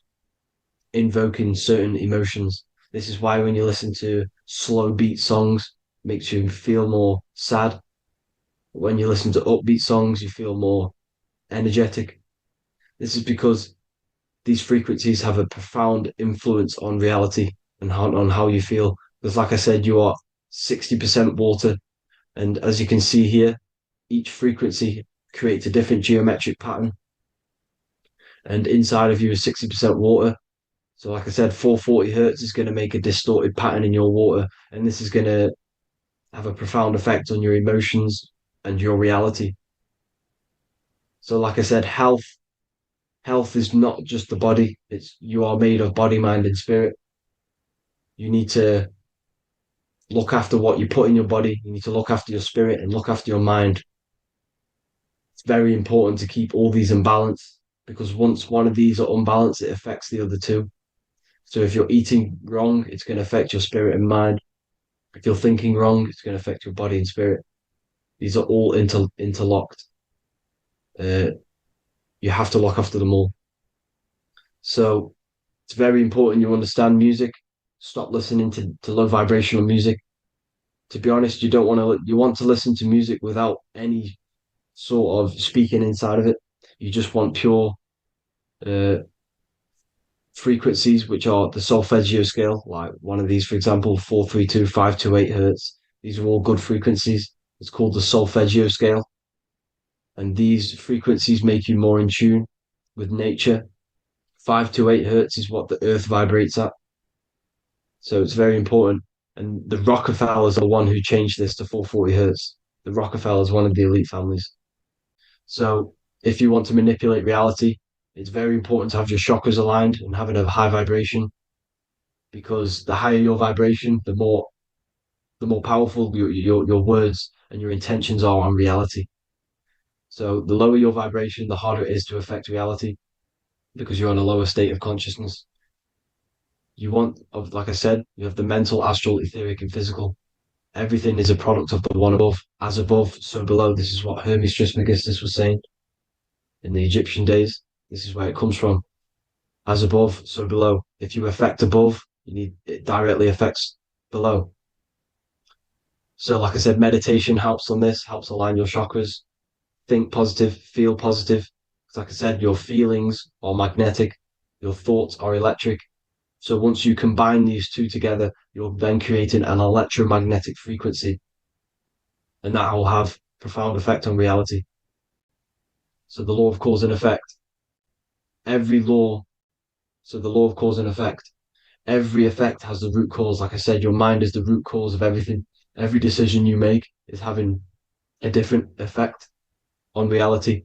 S8: invoking certain emotions. This is why when you listen to slow beat songs, it makes you feel more sad. When you listen to upbeat songs, you feel more energetic. This is because these frequencies have a profound influence on reality and on how you feel. Because, like I said, you are 60% water. And as you can see here, each frequency creates a different geometric pattern. And inside of you is 60% water. So, like I said, 440 hertz is going to make a distorted pattern in your water. And this is going to have a profound effect on your emotions and your reality. So, like I said, health is not just the body. It's you are made of body, mind, and spirit. You need to look after what you put in your body. You need to look after your spirit and look after your mind. It's very important to keep all these in balance because once one of these are unbalanced, it affects the other two. So if you're eating wrong, it's going to affect your spirit and mind. If you're thinking wrong, it's going to affect your body and spirit. These are all interlocked. You have to look after them all. So it's very important you understand music. Stop listening to low vibrational music. To be honest, you want to listen to music without any sort of speaking inside of it. You just want pure uh, frequencies, which are the solfeggio scale, like one of these, for example, 432, 528 hertz. These are all good frequencies. It's called the solfeggio scale. And these frequencies make you more in tune with nature. 528 hertz is what the earth vibrates at. So it's very important. And the Rockefellers are the one who changed this to 440 hertz. The Rockefellers, one of the elite families. So if you want to manipulate reality, it's very important to have your chakras aligned and having a high vibration, because the higher your vibration, the more powerful your words and your intentions are on reality. So the lower your vibration, the harder it is to affect reality because you're on a lower state of consciousness. You want, like I said, you have the mental, astral, etheric, and physical. Everything is a product of the one above. As above, so below. This is what Hermes Trismegistus was saying in the Egyptian days. This is where it comes from. As above, so below. If you affect above, it directly affects below. So, like I said, meditation helps on this, helps align your chakras. Think positive, feel positive. Like I said, your feelings are magnetic, your thoughts are electric. So once you combine these two together, you're then creating an electromagnetic frequency, and that will have profound effect on reality. So the law of cause and effect, every law, so the law of cause and effect, every effect has the root cause. Like I said, your mind is the root cause of everything. Every decision you make is having a different effect on reality.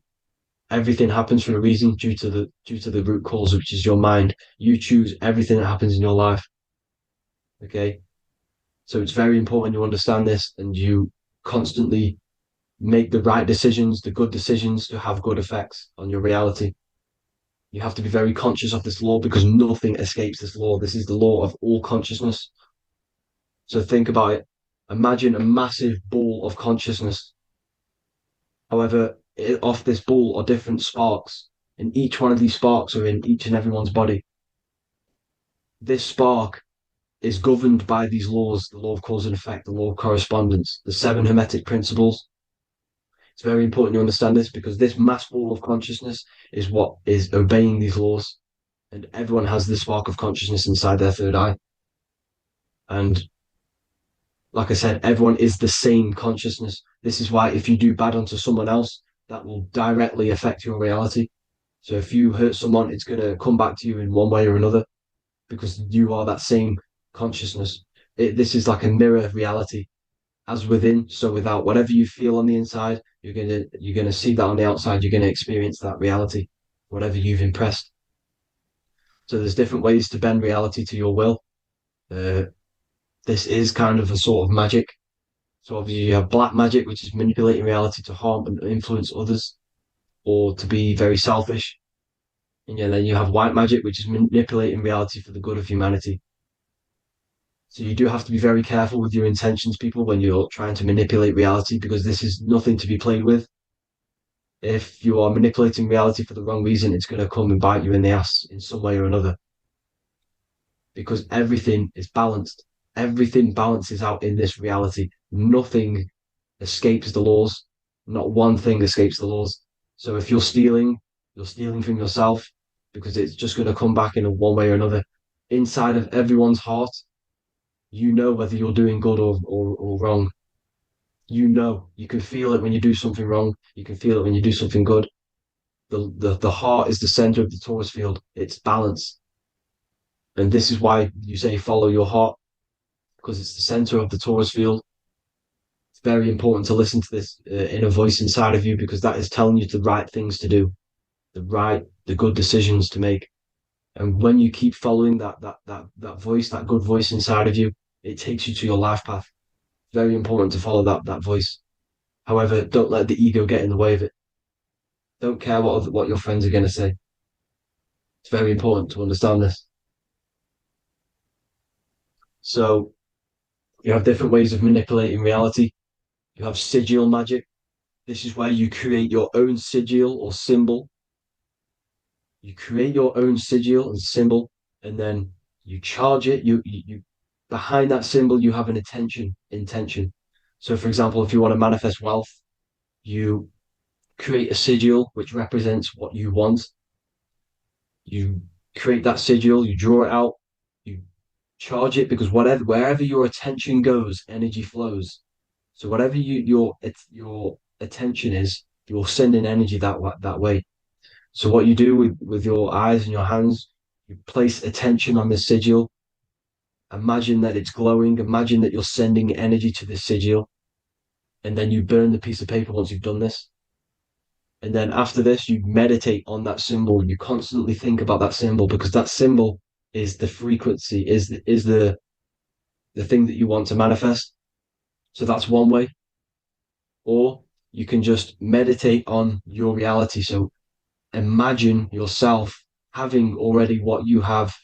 S8: Everything happens for a reason due to the root cause, which is your mind. You choose everything that happens in your life. Okay. So it's very important you understand this and you constantly make the right decisions, the good decisions to have good effects on your reality. You have to be very conscious of this law because nothing escapes this law. This is the law of all consciousness. So think about it. Imagine a massive ball of consciousness. However, off this ball are different sparks, and each one of these sparks are in each and everyone's body. This spark is governed by these laws, the law of cause and effect, the law of correspondence, the seven hermetic principles. It's very important you understand this because this mass ball of consciousness is what is obeying these laws. And everyone has this spark of consciousness inside their third eye. And like I said, everyone is the same consciousness. This is why if you do bad unto someone else, that will directly affect your reality. So if you hurt someone, it's going to come back to you in one way or another because you are that same consciousness. This is like a mirror reality. As within, so without. Whatever you feel on the inside, you're gonna see that on the outside. You're gonna experience that reality, whatever you've impressed. So there's different ways to bend reality to your will. This is kind of a sort of magic. So obviously you have black magic, which is manipulating reality to harm and influence others, or to be very selfish. And yeah, then you have white magic, which is manipulating reality for the good of humanity. So you do have to be very careful with your intentions, people, when you're trying to manipulate reality, because this is nothing to be played with. If you are manipulating reality for the wrong reason, it's going to come and bite you in the ass in some way or another. Because everything is balanced. Everything balances out in this reality. Nothing escapes the laws. Not one thing escapes the laws. So if you're stealing from yourself because it's just going to come back in one way or another. Inside of everyone's heart, you know whether you're doing good or wrong. You can feel it when you do something wrong. You can feel it when you do something good. The heart is the center of the torus field. It's balance. And this is why you say follow your heart, because it's the center of the torus field. It's very important to listen to this inner voice inside of you because that is telling you the right things to do, the good decisions to make. And when you keep following that voice, that good voice inside of you, it takes you to your life path. Very important to follow that voice. However, don't let the ego get in the way of it. Don't care what your friends are going to say. It's very important to understand this. So you have different ways of manipulating reality. You have sigil magic. This is where you create your own sigil or symbol. You create your own sigil and symbol, and then you charge it. You behind that symbol, you have an intention. So, for example, if you want to manifest wealth, you create a sigil which represents what you want. You create that sigil, you draw it out, you charge it because wherever your attention goes, energy flows. So whatever your attention is, you're sending energy that way. So what you do with your eyes and your hands, you place attention on the sigil, Imagine that it's glowing. Imagine that you're sending energy to the sigil, and then you burn the piece of paper once you've done this. And then after this, you meditate on that symbol. You constantly think about that symbol, because that symbol is the frequency, is the thing that you want to manifest. So that's one way. Or you can just meditate on your reality. So imagine yourself having already what you have.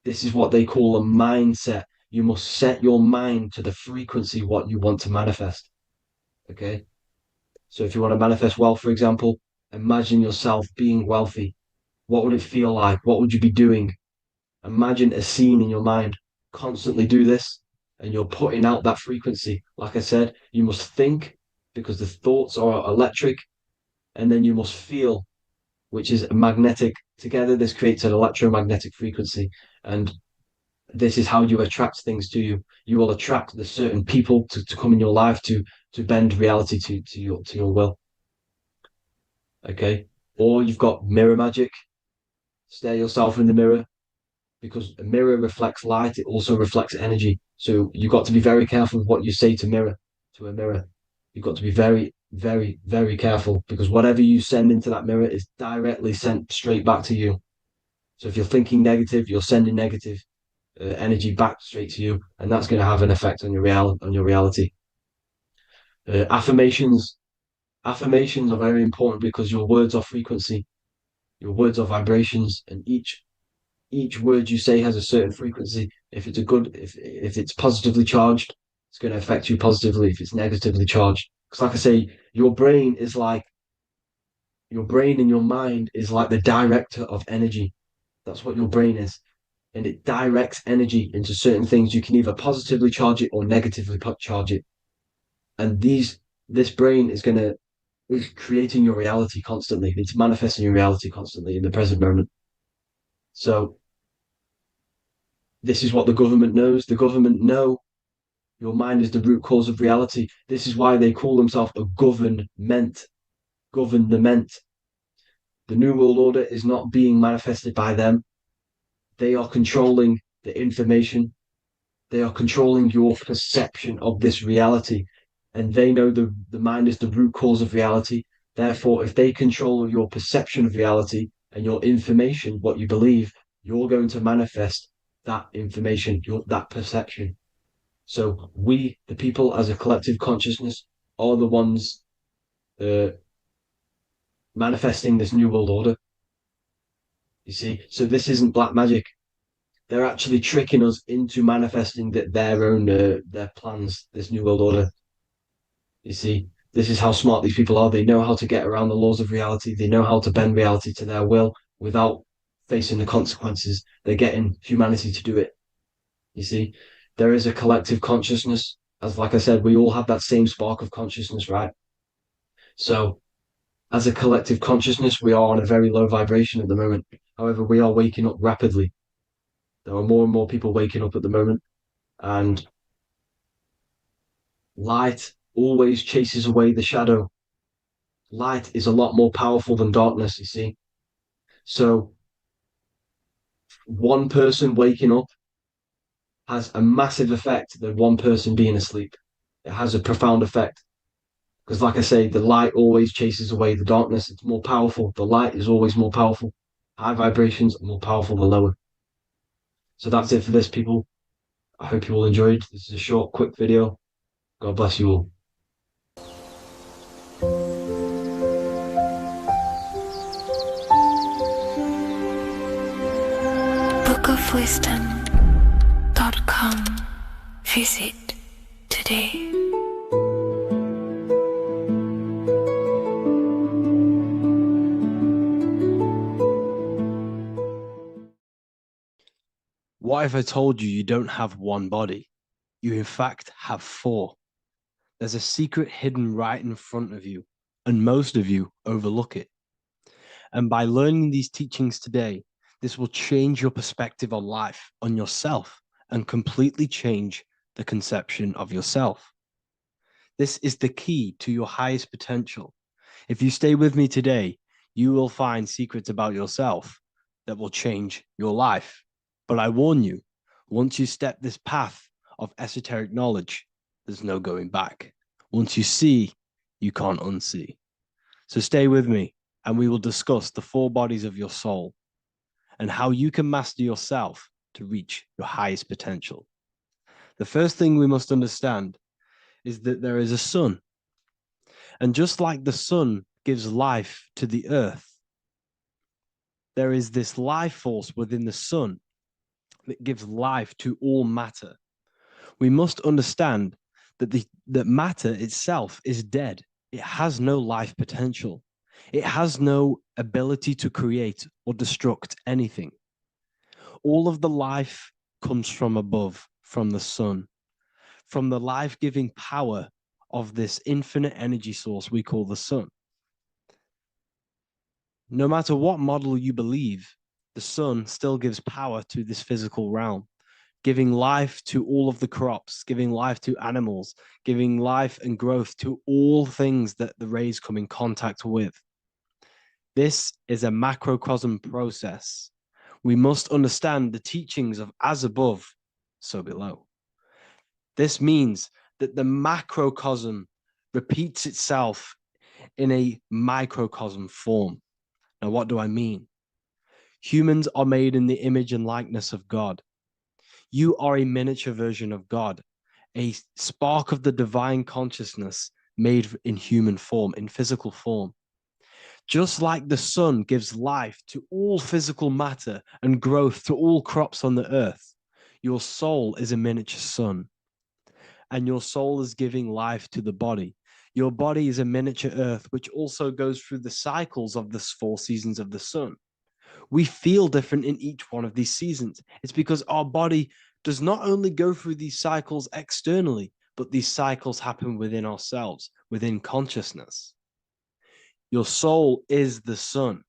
S8: This is what they call a mindset. You must set your mind to the frequency what you want to manifest. Okay. So if you want to manifest wealth, for example, imagine yourself being wealthy. What would it feel like? What would you be doing? Imagine a scene in your mind. Constantly do this, and you're putting out that frequency. Like I said, you must think, because the thoughts are electric, and then you must feel, which is magnetic. Together, this creates an electromagnetic frequency. And this is how you attract things to you. You will attract the certain people to come in your life to bend reality to your will. Okay. Or you've got mirror magic. Stare yourself in the mirror, because a mirror reflects light, it also reflects energy. So you've got to be very careful with what you say to a mirror. You've got to be very, very, very careful, because whatever you send into that mirror is directly sent straight back to you. So if you're thinking negative, you're sending negative energy back straight to you, and that's going to have an effect on your reality. Affirmations are very important, because your words are frequency, your words are vibrations, and each word you say has a certain frequency. If it's if it's positively charged, it's going to affect you positively. If it's negatively charged, because like I say, your brain and your mind is like the director of energy. That's what your brain is, and it directs energy into certain things. You can either positively charge it or negatively charge it, and this brain is creating your reality constantly. It's manifesting your reality constantly in the present moment. So this is what the government knows. The government know your mind is the root cause of reality. This is why they call themselves a government. Government. The New World Order is not being manifested by them. They are controlling the information. They are controlling your perception of this reality. And they know the mind is the root cause of reality. Therefore, if they control your perception of reality and your information, what you believe, you're going to manifest that information, that perception. So we, the people, as a collective consciousness, are the ones manifesting this new world order. You see, so this isn't black magic. They're actually tricking us into manifesting their own their plans. This new world order. You see, this is how smart these people are. They know how to get around the laws of reality. They know how to bend reality to their will without facing the consequences. They're getting humanity to do it. You see, there is a collective consciousness. As like I said, we all have that same spark of consciousness, right? So as a collective consciousness, we are on a very low vibration at the moment. However, we are waking up rapidly. There are more and more people waking up at the moment, and light always chases away the shadow. Light is a lot more powerful than darkness, you see. So one person waking up has a massive effect than one person being asleep. It has a profound effect. Because like I say, the light always chases away the darkness. It's more powerful. The light is always more powerful. High vibrations are more powerful than lower. So that's it for this, people. I hope you all enjoyed. This is a short, quick video. God bless you all.
S2: bookofwisdom.com. Visit today.
S6: What if I told you you don't have one body? You, in fact, have four. There's a secret hidden right in front of you, and most of you overlook it. And by learning these teachings today, this will change your perspective on life, on yourself, and completely change the conception of yourself. This is the key to your highest potential. If you stay with me today, you will find secrets about yourself that will change your life. But I warn you, Once you step this path of esoteric knowledge, there's no going back. Once you see, you can't unsee. So stay with me, and we will discuss the 4 bodies of your soul and how you can master yourself to reach your highest potential. The first thing we must understand is that there is a sun. And just like the sun gives life to the earth, there is this life force within the sun that gives life to all matter. We must understand that that matter itself is dead. It has no life potential. It has no ability to create or destruct anything. All of the life comes from above, from the sun, from the life-giving power of this infinite energy source we call the sun. No matter what model you believe, the sun still gives power to this physical realm, giving life to all of the crops, giving life to animals, giving life and growth to all things that the rays come in contact with. This is a macrocosm process. We must understand the teachings of as above, so below. This means that the macrocosm repeats itself in a microcosm form. Now, what do I mean? Humans are made in the image and likeness of God. You are a miniature version of God, a spark of the divine consciousness made in human form, in physical form. Just like the sun gives life to all physical matter and growth to all crops on the earth, your soul is a miniature sun. And your soul is giving life to the body. Your body is a miniature earth, which also goes through the cycles of the 4 seasons of the sun. We feel different in each one of these seasons. It's because our body does not only go through these cycles externally, but these cycles happen within ourselves, within consciousness. Your soul is the sun.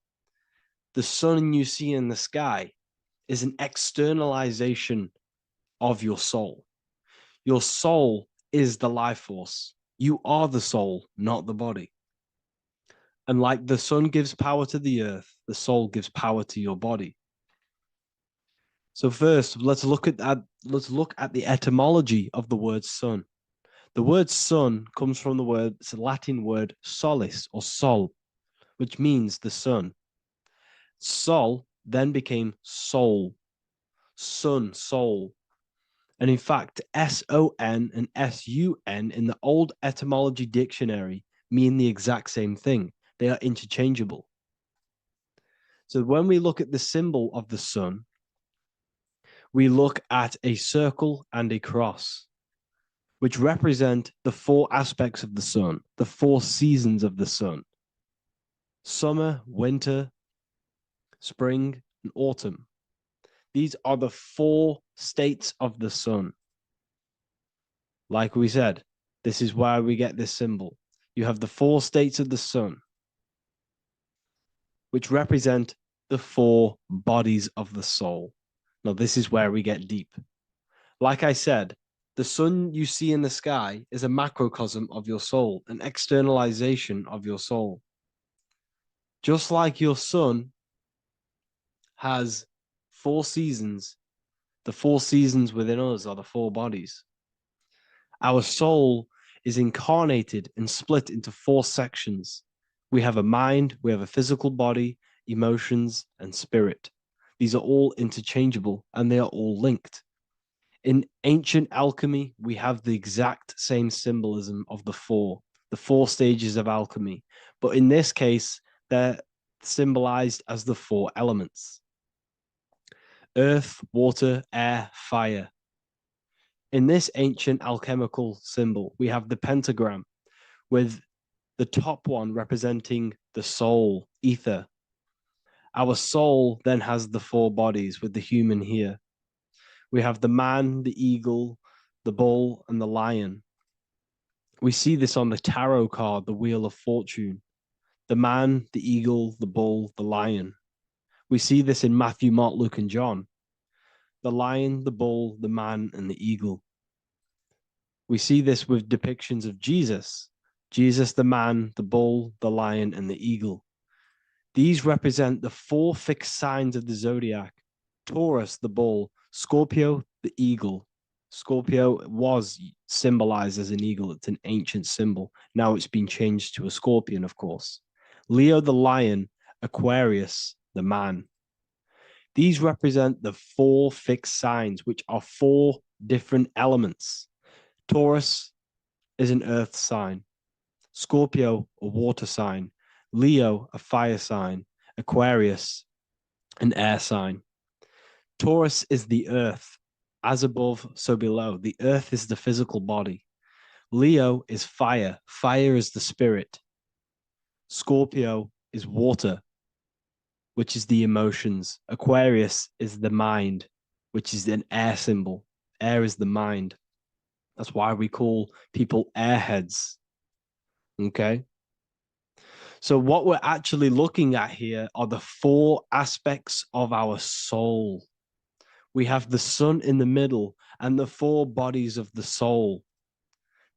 S6: The sun you see in the sky is an externalization of your soul. Your soul is the life force. You are the soul, not the body. And like the sun gives power to the earth, the soul gives power to your body. So first, let's look at the etymology of the word sun. The word sun comes from it's a Latin word solis or sol, which means the sun. Sol then became soul, sun, soul. And in fact, S-O-N and S-U-N in the old etymology dictionary mean the exact same thing. They are interchangeable. So when we look at the symbol of the sun, we look at a circle and a cross, which represent the 4 aspects of the sun, the 4 seasons of the sun: summer, winter, spring, and autumn. These are the 4 states of the sun. Like we said, this is where we get this symbol. You have the 4 states of the sun, which represent the 4 bodies of the soul. Now, this is where we get deep. Like I said, the sun you see in the sky is a macrocosm of your soul, an externalization of your soul. Just like your sun has 4 seasons, the 4 seasons within us are the 4 bodies. Our soul is incarnated and split into 4 sections. We have a mind, we have a physical body, emotions, and spirit. These are all interchangeable and they are all linked. In ancient alchemy, we have the exact same symbolism of the 4 stages of alchemy. But in this case, they're symbolized as the 4 elements: earth, water, air, fire. In this ancient alchemical symbol, we have the pentagram, with the top one representing the soul, ether. Our soul then has the 4 bodies, with the human here. We have the man, the eagle, the bull, and the lion. We see this on the tarot card, the Wheel of Fortune. The man, the eagle, the bull, the lion. We see this in Matthew, Mark, Luke, and John. The lion, the bull, the man, and the eagle. We see this with depictions of Jesus. Jesus, the man, the bull, the lion, and the eagle. These represent the 4 fixed signs of the zodiac: Taurus, the bull, Scorpio, the eagle. Scorpio was symbolized as an eagle. It's an ancient symbol. Now it's been changed to a scorpion, of course. Leo, the lion. Aquarius, the man. These represent the 4 fixed signs, which are 4 different elements. Taurus is an earth sign. Scorpio, a water sign. Leo, a fire sign. Aquarius, an air sign. Taurus is the earth. As above, so below. The earth is the physical body. Leo is fire. Fire is the spirit. Scorpio is water, which is the emotions. Aquarius is the mind, which is an air symbol. Air is the mind. That's why we call people airheads. Okay? So what we're actually looking at here are the 4 aspects of our soul. We have the sun in the middle and the 4 bodies of the soul.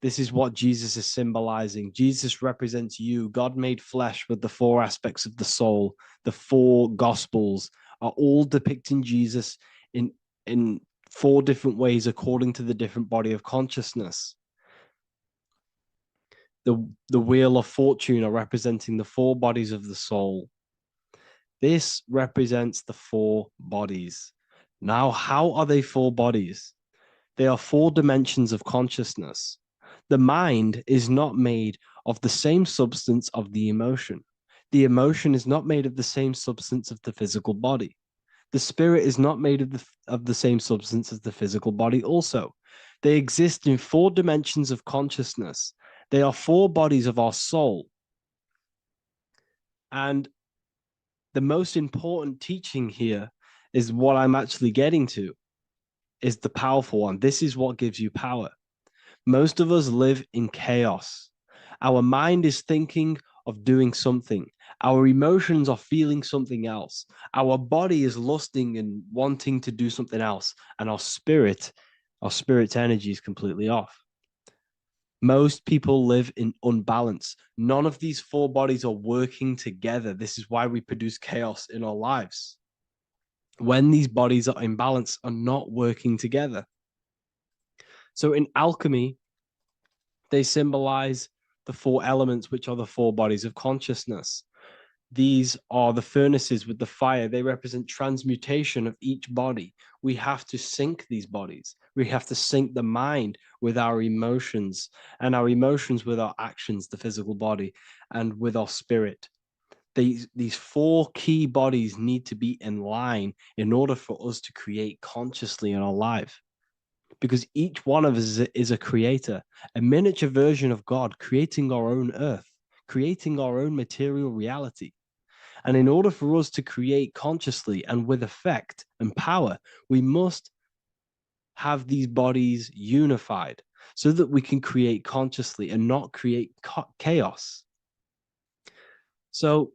S6: This is what Jesus is symbolizing. Jesus represents you. God made flesh with the 4 aspects of the soul. The 4 gospels are all depicting Jesus in 4 different ways according to the different body of consciousness. The wheel of fortune are representing the 4 bodies of the soul. This represents the 4 bodies. Now, how are they 4 bodies? They are 4 dimensions of consciousness. The mind is not made of the same substance of the emotion. The emotion is not made of the same substance of the physical body. The spirit is not made of the same substance as the physical body also. They exist in 4 dimensions of consciousness. They are 4 bodies of our soul. And the most important teaching here is what I'm actually getting to, is the powerful one. This is what gives you power. Most of us live in chaos. Our mind is thinking of doing something. Our emotions are feeling something else. Our body is lusting and wanting to do something else. And our spirit's energy is completely off. Most people live in unbalance. None of these 4 bodies are working together. This is why we produce chaos in our lives. When these bodies are in balance, are not working together. So in alchemy, they symbolize the 4 elements, which are the 4 bodies of consciousness. These are the furnaces with the fire. They represent transmutation of each body. We have to sync these bodies. We have to sync the mind with our emotions, and our emotions with our actions, the physical body, and with our spirit. These 4 key bodies need to be in line in order for us to create consciously in our life. Because each one of us is a creator, a miniature version of God, creating our own earth, creating our own material reality. And in order for us to create consciously and with effect and power, we must have these bodies unified so that we can create consciously and not create chaos. So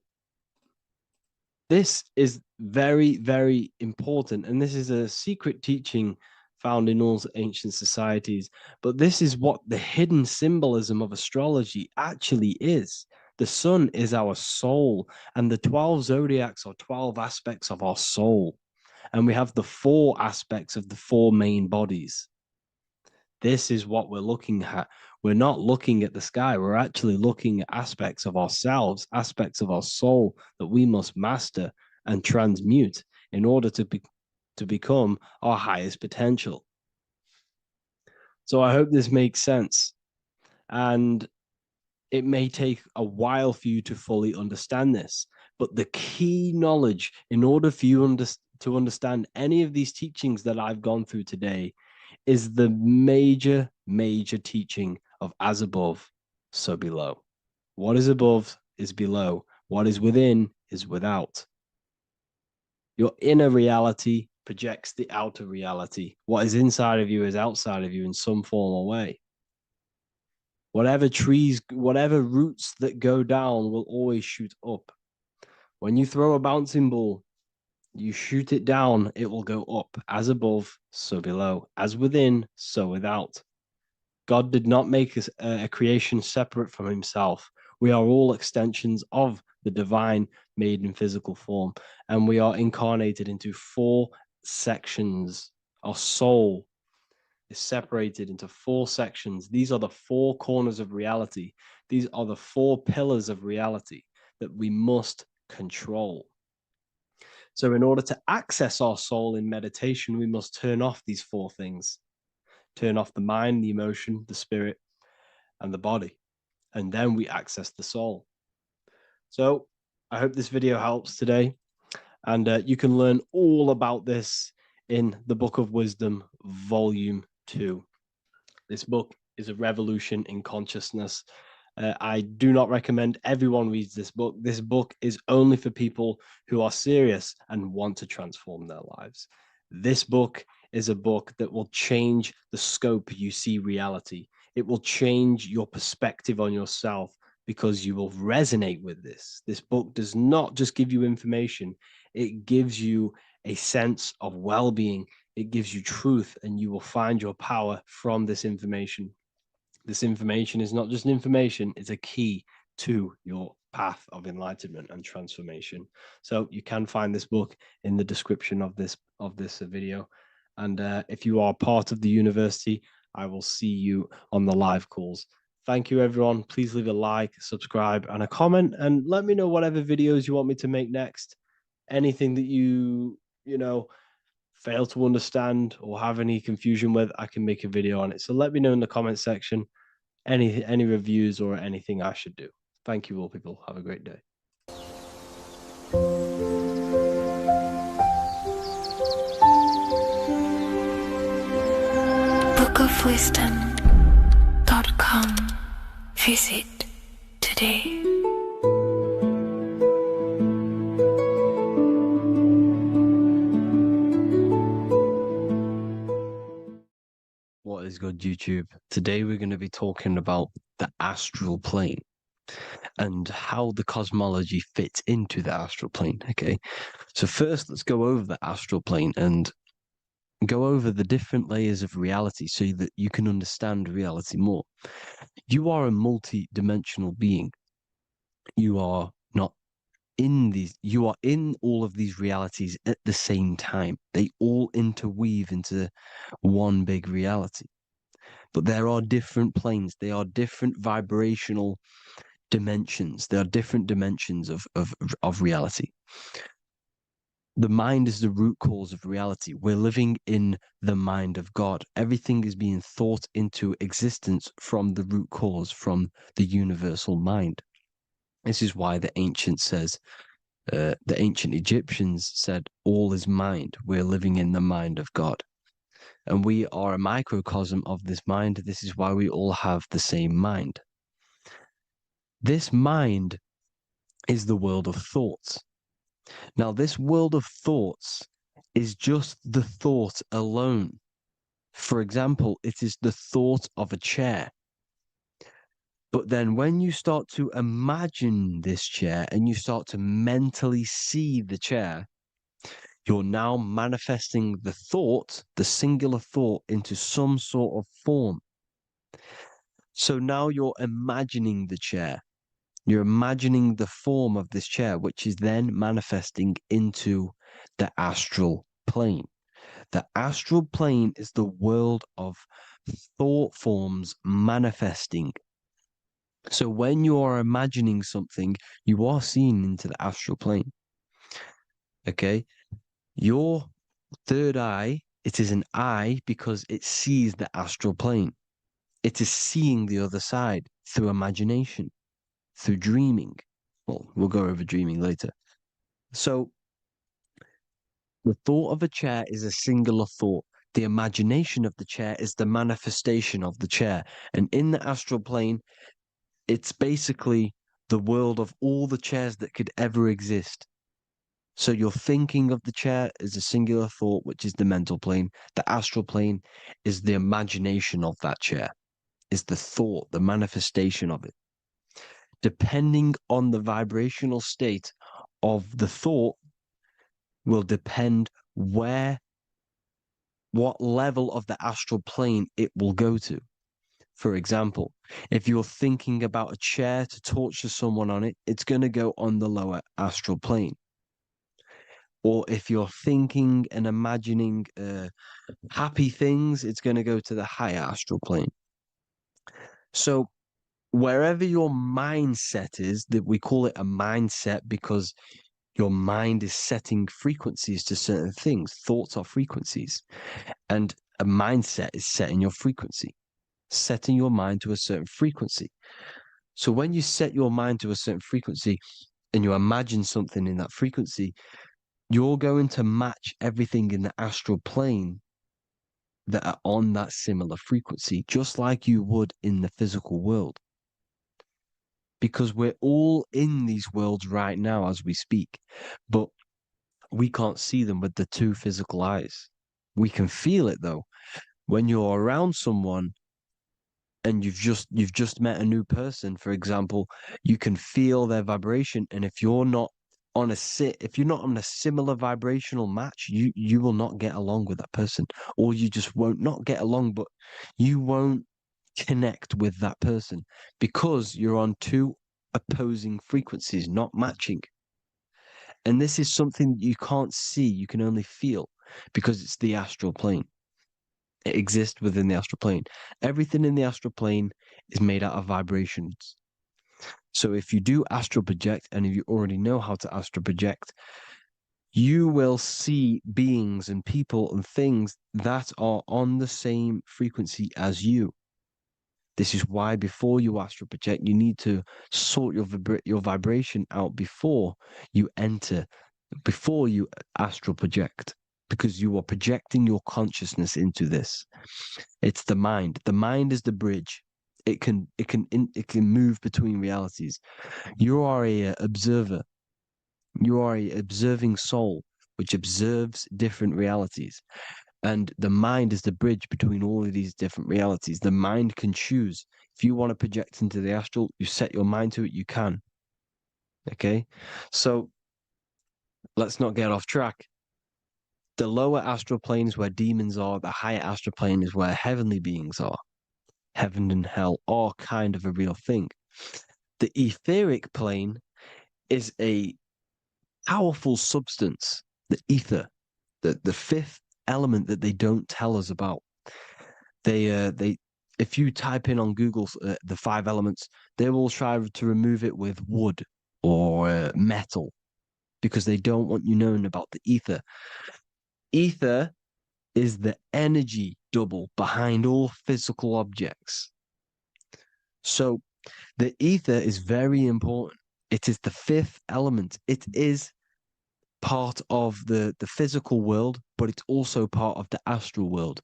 S6: this is very, very important. And this is a secret teaching found in all ancient societies. But this is what the hidden symbolism of astrology actually is. The sun is our soul, and the 12 zodiacs are 12 aspects of our soul. And we have the 4 aspects of the 4 main bodies. This is what we're looking at. We're not looking at the sky. We're actually looking at aspects of ourselves, aspects of our soul that we must master and transmute in order to become our highest potential. So I hope this makes sense. And it may take a while for you to fully understand this, but the key knowledge in order for you to understand any of these teachings that I've gone through today is the major, major teaching of as above, so below. What is above is below. What is within is without. Your inner reality projects the outer reality. What is inside of you is outside of you in some form or way. Whatever trees, whatever roots that go down will always shoot up. When you throw a bouncing ball, you shoot it down, it will go up. As above, so below. As within, so without. God did not make a creation separate from himself. We are all extensions of the divine made in physical form. And we are incarnated into 4 sections Our soul is separated into 4 sections. These are the 4 corners of reality. These are the 4 pillars of reality that we must control. So in order to access our soul in meditation, we must turn off these 4 things. Turn off the mind, the emotion, the spirit, and the body. And then we access the soul. So I hope this video helps today. And you can learn all about this in the Book of Wisdom, Volume 2. This book is a revolution in consciousness. I do not recommend everyone reads this book. This book is only for people who are serious and want to transform their lives. This book is a book that will change the scope you see reality. It will change your perspective on yourself because you will resonate with this. This book does not just give you information, it gives you a sense of well-being. It gives you truth, and you will find your power from this information. This information is not just information, it's a key to your path of enlightenment and transformation. So you can find this book in the description of this video. And if you are part of the university, I will see you on the live calls. Thank you, everyone. Please leave a like, subscribe, and a comment, and let me know whatever videos you want me to make next. Anything that you fail to understand or have any confusion with, I can make a video on it. So let me know in the comment section any reviews or anything I should do. Thank you all, people. Have a great day.
S2: bookofwisdom.com. Visit today.
S6: What is good, YouTube? Today we're going to be talking about the astral plane and how the cosmology fits into the astral plane. Okay, so first let's go over the astral plane and go over the different layers of reality so that you can understand reality more. You are a multi-dimensional being. You are not in these, you are in all of these realities at the same time. They all interweave into one big reality. But there are different planes. They are different vibrational dimensions. There are different dimensions of reality. The mind is the root cause of reality. We're living in the mind of God. Everything is being thought into existence from the root cause, from the universal mind. This is why the ancient Egyptians said, all is mind. We're living in the mind of God. And we are a microcosm of this mind. This is why we all have the same mind. This mind is the world of thoughts. Now, this world of thoughts is just the thought alone. For example, it is the thought of a chair. But then when you start to imagine this chair and you start to mentally see the chair, you're now manifesting the thought, the singular thought, into some sort of form. So now you're imagining the chair. You're imagining the form of this chair, which is then manifesting into the astral plane. The astral plane is the world of thought forms manifesting. So when you are imagining something, you are seeing into the astral plane. Okay? Your third eye, it is an eye because it sees the astral plane. It is seeing the other side through imagination, through dreaming. Well, we'll go over dreaming later. So the thought of a chair is a singular thought. The imagination of the chair is the manifestation of the chair. And in the astral plane, it's basically the world of all the chairs that could ever exist. So you're thinking of the chair as a singular thought, which is the mental plane. The astral plane is the imagination of that chair, is the thought, the manifestation of it. Depending on the vibrational state of the thought will depend what level of the astral plane it will go to. For example, if you're thinking about a chair to torture someone on it, it's going to go on the lower astral plane. Or if you're thinking and imagining happy things, it's going to go to the higher astral plane. So wherever your mindset is, that we call it a mindset because your mind is setting frequencies to certain things. Thoughts are frequencies. And a mindset is setting your frequency, setting your mind to a certain frequency. So when you set your mind to a certain frequency and you imagine something in that frequency, you're going to match everything in the astral plane that are on that similar frequency, just like you would in the physical world. Because we're all in these worlds right now as we speak, but we can't see them with the two physical eyes. We can feel it though. When you're around someone and you've just met a new person, for example, you can feel their vibration. And if you're not if you're not on a similar vibrational match, you will not get along with that person, or you just won't not get along, but you won't connect with that person because you're on two opposing frequencies, not matching. And this is something you can't see, you can only feel because it's the astral plane. It exists within the astral plane. Everything in the astral plane is made out of vibrations. So if you do astral project, and if you already know how to astral project, you will see beings and people and things that are on the same frequency as you. This is why before you astral project, you need to sort your vibration out before you enter, before you astral project, because you are projecting your consciousness into this. It's the mind. The mind is the bridge. It can move between realities. You are a observer. You are a observing soul which observes different realities. And the mind is the bridge between all of these different realities. The mind can choose. If you want to project into the astral, you set your mind to it, you can. Okay? So let's not get off track. The lower astral plane is where demons are. The higher astral plane is where heavenly beings are. Heaven and hell are kind of a real thing. The etheric plane is a powerful substance, the ether, the fifth element that they don't tell us about. If you type in on Google the 5 elements, they will try to remove it with wood or metal because they don't want you knowing about the ether. Ether is the energy double behind all physical objects. So the ether is very important. It is the 5th element. It is part of the physical world, but it's also part of the astral world.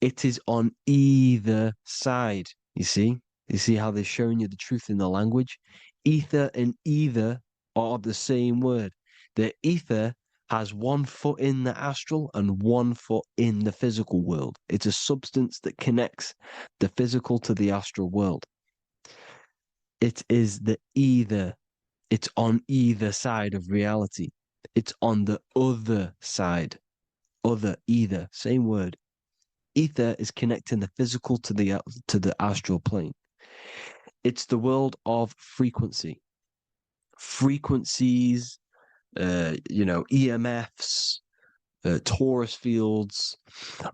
S6: It is on either side. You see how they're showing you the truth in the language? Ether and either are the same word. The ether has 1 foot in the astral and 1 foot in the physical world. It's a substance that connects the physical to the astral world. It is the either. It's on either side of reality. It's on the other side. Other, either, same word. Ether is connecting the physical to the astral plane. It's the world of frequency. Frequencies, EMFs, torus fields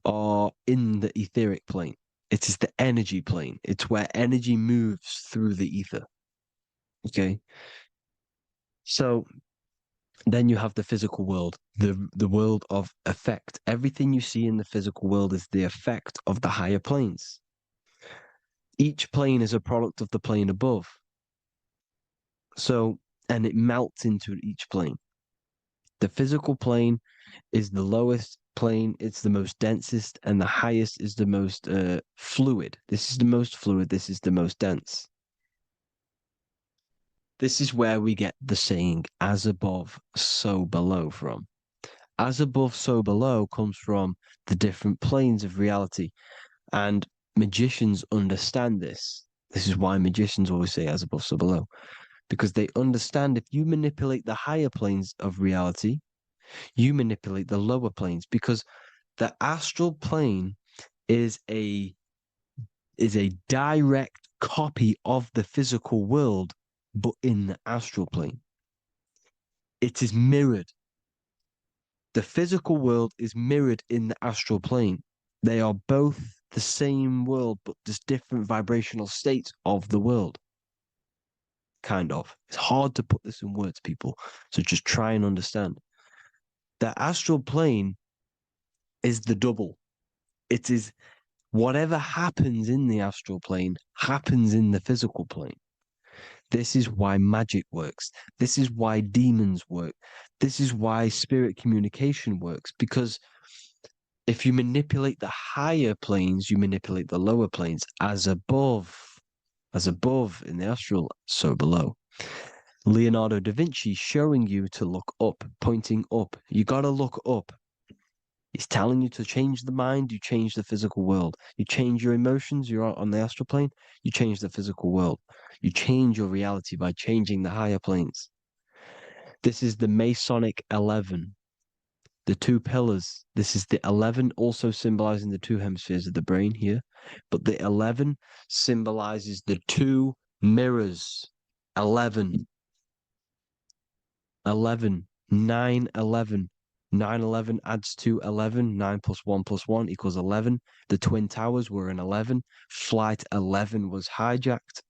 S6: are in the etheric plane. It is the energy plane. It's where energy moves through the ether. Okay? So then you have the physical world, the world of effect. Everything you see in the physical world is the effect of the higher planes. Each plane is a product of the plane above. So, and it melts into each plane. The physical plane is the lowest plane, it's the most densest, and the highest is the most fluid. This is the most fluid, this is the most dense. This is where we get the saying, as above, so below from. As above, so below comes from the different planes of reality. And magicians understand this. This is why magicians always say as above, so below. Because they understand if you manipulate the higher planes of reality, you manipulate the lower planes. Because the astral plane is a direct copy of the physical world, but in the astral plane. It is mirrored. The physical world is mirrored in the astral plane. They are both the same world, but just different vibrational states of the world. Kind of. It's hard to put this in words, people. So just try and understand. The astral plane is the double. It is whatever happens in the astral plane happens in the physical plane. This is why magic works. This is why demons work. This is why spirit communication works. Because if you manipulate the higher planes, you manipulate the lower planes. As above in the astral, so below. Leonardo da Vinci showing you to look up, pointing up. You got to look up. He's telling you to change the mind, you change the physical world. You change your emotions, you're on the astral plane, you change the physical world. You change your reality by changing the higher planes. This is the Masonic 11, the two pillars. This is the 11 also symbolizing the two hemispheres of the brain here. But the 11 symbolizes the two mirrors. 11. 11. 9, 11. 9, 11 adds to 11. 9 plus 1 equals 11. The Twin Towers were an 11. Flight 11 was hijacked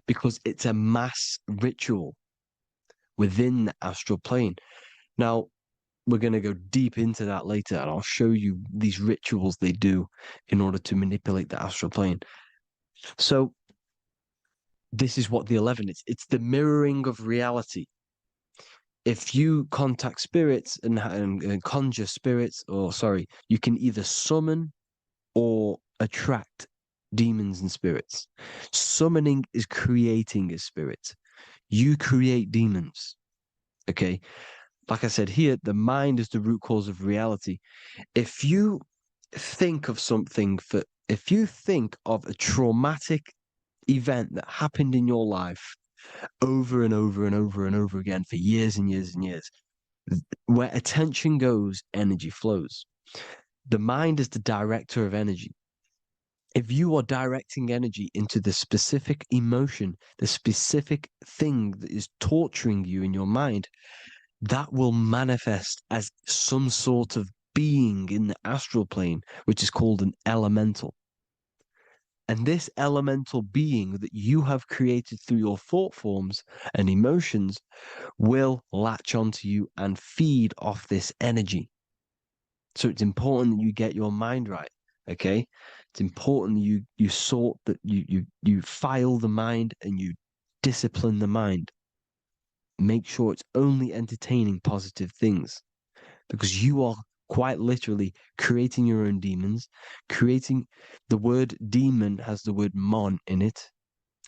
S6: because it's a mass ritual within the astral plane. Now, we're going to go deep into that later, and I'll show you these rituals they do in order to manipulate the astral plane. So, this is what the 11 is. It's the mirroring of reality. If you contact spirits and conjure spirits, you can either summon or attract demons and spirits. Summoning is creating a spirit. You create demons. Okay? Like I said here, the mind is the root cause of reality. If you think of if you think of a traumatic event that happened in your life over and over and over and over again for years and years and years, where attention goes, energy flows. The mind is the director of energy. If you are directing energy into the specific emotion, the specific thing that is torturing you in your mind, that will manifest as some sort of being in the astral plane, which is called an elemental. And this elemental being that you have created through your thought forms and emotions will latch onto you and feed off this energy. So it's important that you get your mind right, okay? It's important you sort that you file the mind and you discipline the mind. Make sure it's only entertaining positive things, because you are quite literally creating your own demons. The word demon has the word mon in it.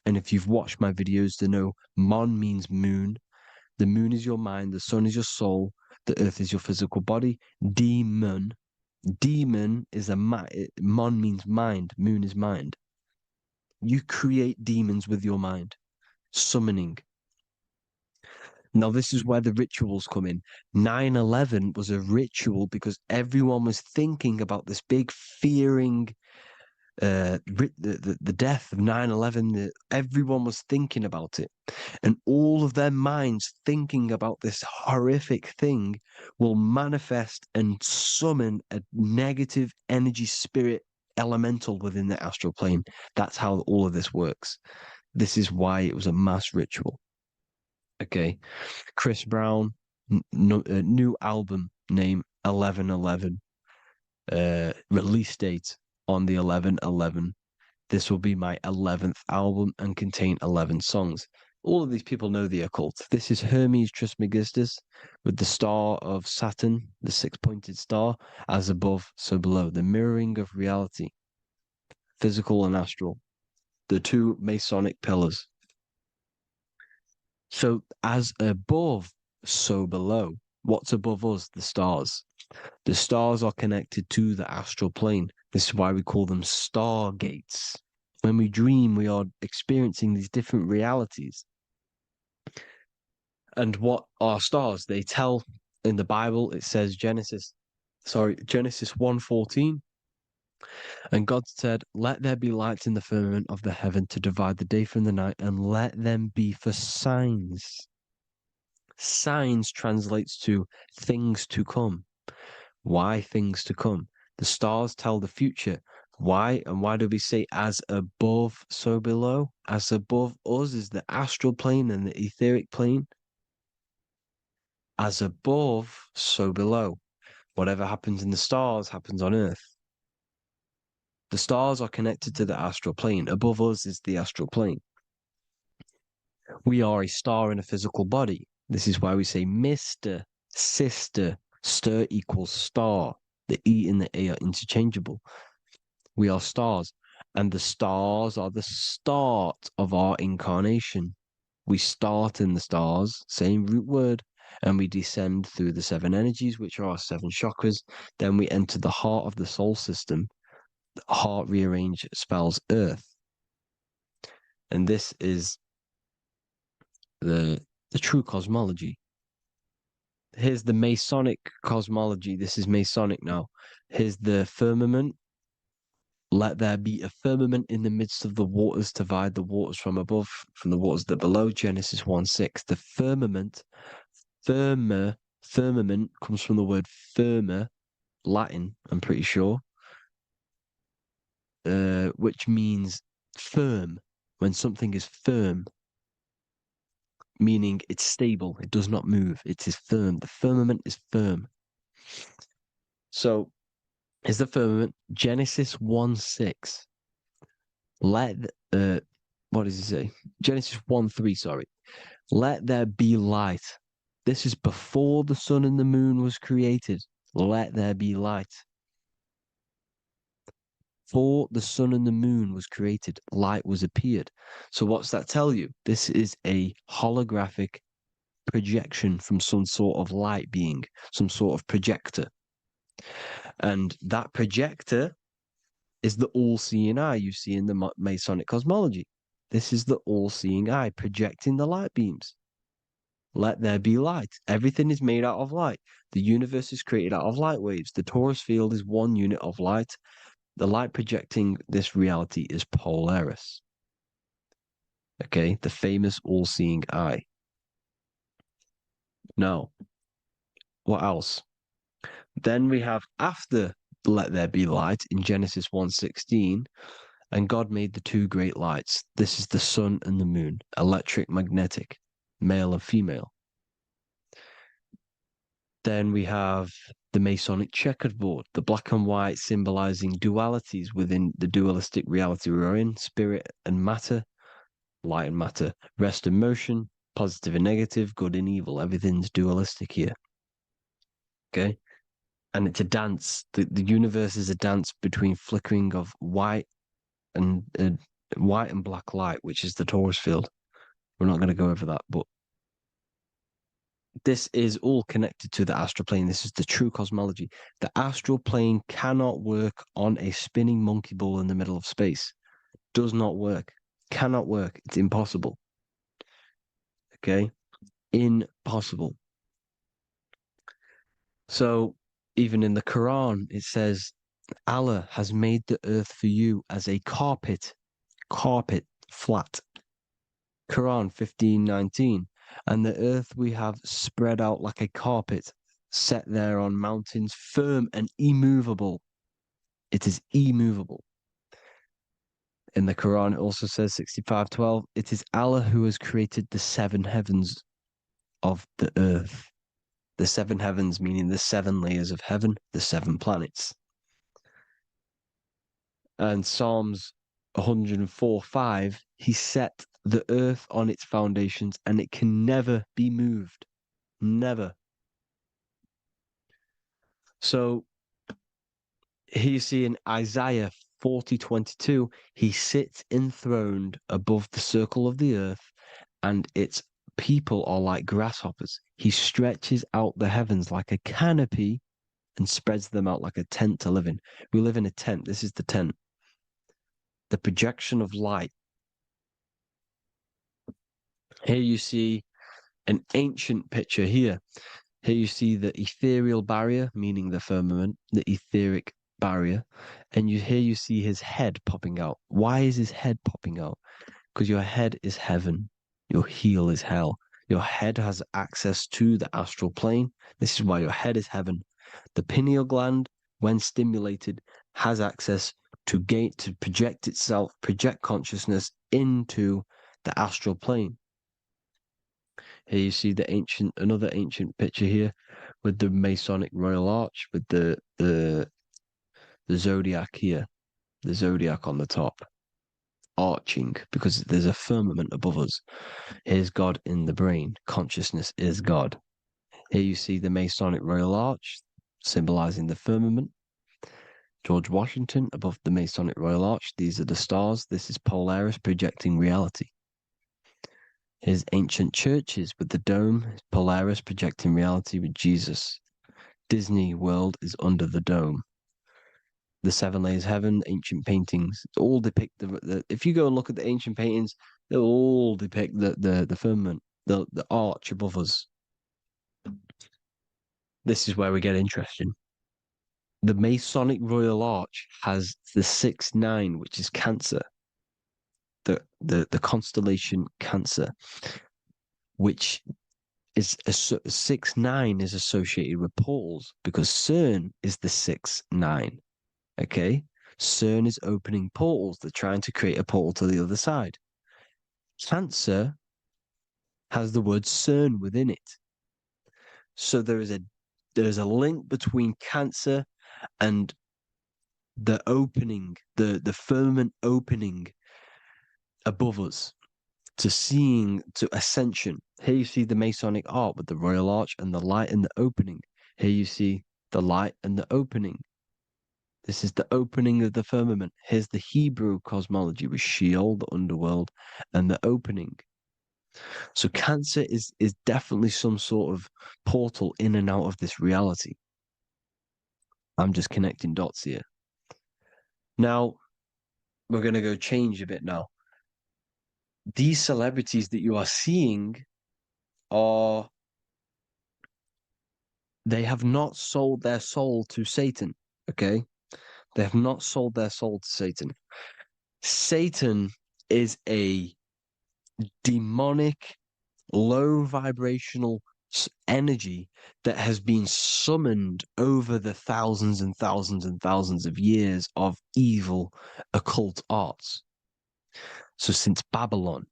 S6: And if you've watched my videos to know, mon means moon. The moon is your mind, the sun is your soul, the earth is your physical body. Demon is mon means mind, moon is mind. You create demons with your mind. Summoning. Now, this is where the rituals come in. 9/11 was a ritual because everyone was thinking about this big fearing, the death of 9/11. Everyone was thinking about it. And all of their minds thinking about this horrific thing will manifest and summon a negative energy spirit elemental within the astral plane. That's how all of this works. This is why it was a mass ritual. Okay, Chris Brown, new album name 11/11, release date on the 11/11. This will be my 11th album and contain 11 songs. All of these people know the occult. This is Hermes Trismegistus with the star of Saturn, the six-pointed star, as above, so below. The mirroring of reality, physical and astral, the two Masonic pillars. So as above, so below. What's above us? The stars. The stars are connected to the astral plane. This is why we call them stargates. When we dream, we are experiencing these different realities. And what are stars? They tell in the Bible, it says Genesis 1:14. And God said, "Let there be lights in the firmament of the heaven to divide the day from the night, and let them be for signs." Signs translates to things to come. Why things to come? The stars tell the future. Why? And why do we say as above, so below? As above us is the astral plane and the etheric plane. As above, so below. Whatever happens in the stars happens on Earth. The stars are connected to the astral plane. Above us is the astral plane. We are a star in a physical body. This is why we say Mr., sister, stir equals star. The E and the A are interchangeable. We are stars, and the stars are the start of our incarnation. We start in the stars, same root word, and we descend through the 7 energies, which are our 7 chakras. Then we enter the heart of the soul system. The heart rearranged spells earth. And this is the true cosmology. Here's the Masonic cosmology. This is Masonic now. Here's the firmament. Let there be a firmament in the midst of the waters to divide the waters from above, from the waters that below. Genesis 1:6. The firmament, firmament comes from the word firma, Latin, I'm pretty sure, which means firm. When something is firm, meaning it's stable, it does not move, it is firm. The firmament is firm. So, is the firmament Genesis 1:6. What does he say? Genesis 1:3, sorry. Let there be light. This is before the sun and the moon was created. Let there be light. Before the sun and the moon was created, light was appeared. So what's that tell you? This is a holographic projection from some sort of light being, some sort of projector. And that projector is the all-seeing eye you see in the Masonic cosmology. This is the all-seeing eye projecting the light beams. Let there be light. Everything is made out of light. The universe is created out of light waves. The torus field is 1 unit of light. The light projecting this reality is Polaris. Okay, the famous all-seeing eye. Now, what else? Then we have after let there be light in Genesis 1:16, and God made the 2 great lights. This is the sun and the moon, electric, magnetic, male and female. Then we have the Masonic checkerboard, the black and white symbolizing dualities within the dualistic reality we're in, spirit and matter, light and matter, rest and motion, positive and negative, good and evil. Everything's dualistic here. Okay? And it's a dance. The universe is a dance between flickering of white and black light, which is the torus field. We're not going to go over that, but this is all connected to the astral plane. This is the true cosmology. The astral plane cannot work on a spinning monkey ball in the middle of space. Does not work. Cannot work. It's impossible. Okay? Impossible. So, even in the Quran, it says, Allah has made the earth for you as a carpet, flat. Quran 15:19. And the earth we have spread out like a carpet, set there on mountains, firm and immovable. It is immovable. In the Quran, it also says 65:12, it is Allah who has created the 7 heavens of the earth. The 7 heavens, meaning the 7 layers of heaven, the 7 planets. And Psalms 104:5, he set the earth on its foundations and it can never be moved. Never. So here you see in Isaiah 40:22, he sits enthroned above the circle of the earth and its people are like grasshoppers. He stretches out the heavens like a canopy and spreads them out like a tent to live in. We live in a tent. This is the tent. The projection of light. Here you see an ancient picture here. Here you see the ethereal barrier, meaning the firmament, the etheric barrier. And here you see his head popping out. Why is his head popping out? Because your head is heaven. Your heel is hell. Your head has access to the astral plane. This is why your head is heaven. The pineal gland, when stimulated, has access to project itself, project consciousness into the astral plane. Here you see another ancient picture here with the Masonic Royal Arch, with the zodiac here, the zodiac on the top, arching, because there's a firmament above us. Here's God in the brain. Consciousness is God. Here you see the Masonic Royal Arch, symbolizing the firmament. George Washington above the Masonic Royal Arch. These are the stars. This is Polaris projecting reality. Here's ancient churches with the dome. Polaris projecting reality with Jesus. Disney World is under the dome. The seven layers heaven, ancient paintings, all depict if you go and look at the ancient paintings, they'll all depict the firmament, the arch above us. This is where we get interesting. The Masonic Royal Arch has the 6-9, which is Cancer. The constellation Cancer, which is 6-9 is associated with portals, because CERN is the 6-9. Okay, CERN is opening portals. They're trying to create a portal to the other side. Cancer has the word CERN within it, so there's a link between Cancer and the opening, the firmament opening above us to ascension. Here you see the Masonic art with the Royal Arch and the light and the opening. Here you see the light and the opening. This is the opening of the firmament. Here's the Hebrew cosmology with Sheol, the underworld, and the opening. So Cancer is definitely some sort of portal in and out of this reality. I'm just connecting dots here. Now, we're going to go change a bit now. These celebrities that you are seeing they have not sold their soul to Satan, okay? They have not sold their soul to Satan. Satan is a demonic, low vibrational energy that has been summoned over the thousands and thousands and thousands of years of evil occult arts. So since Babylon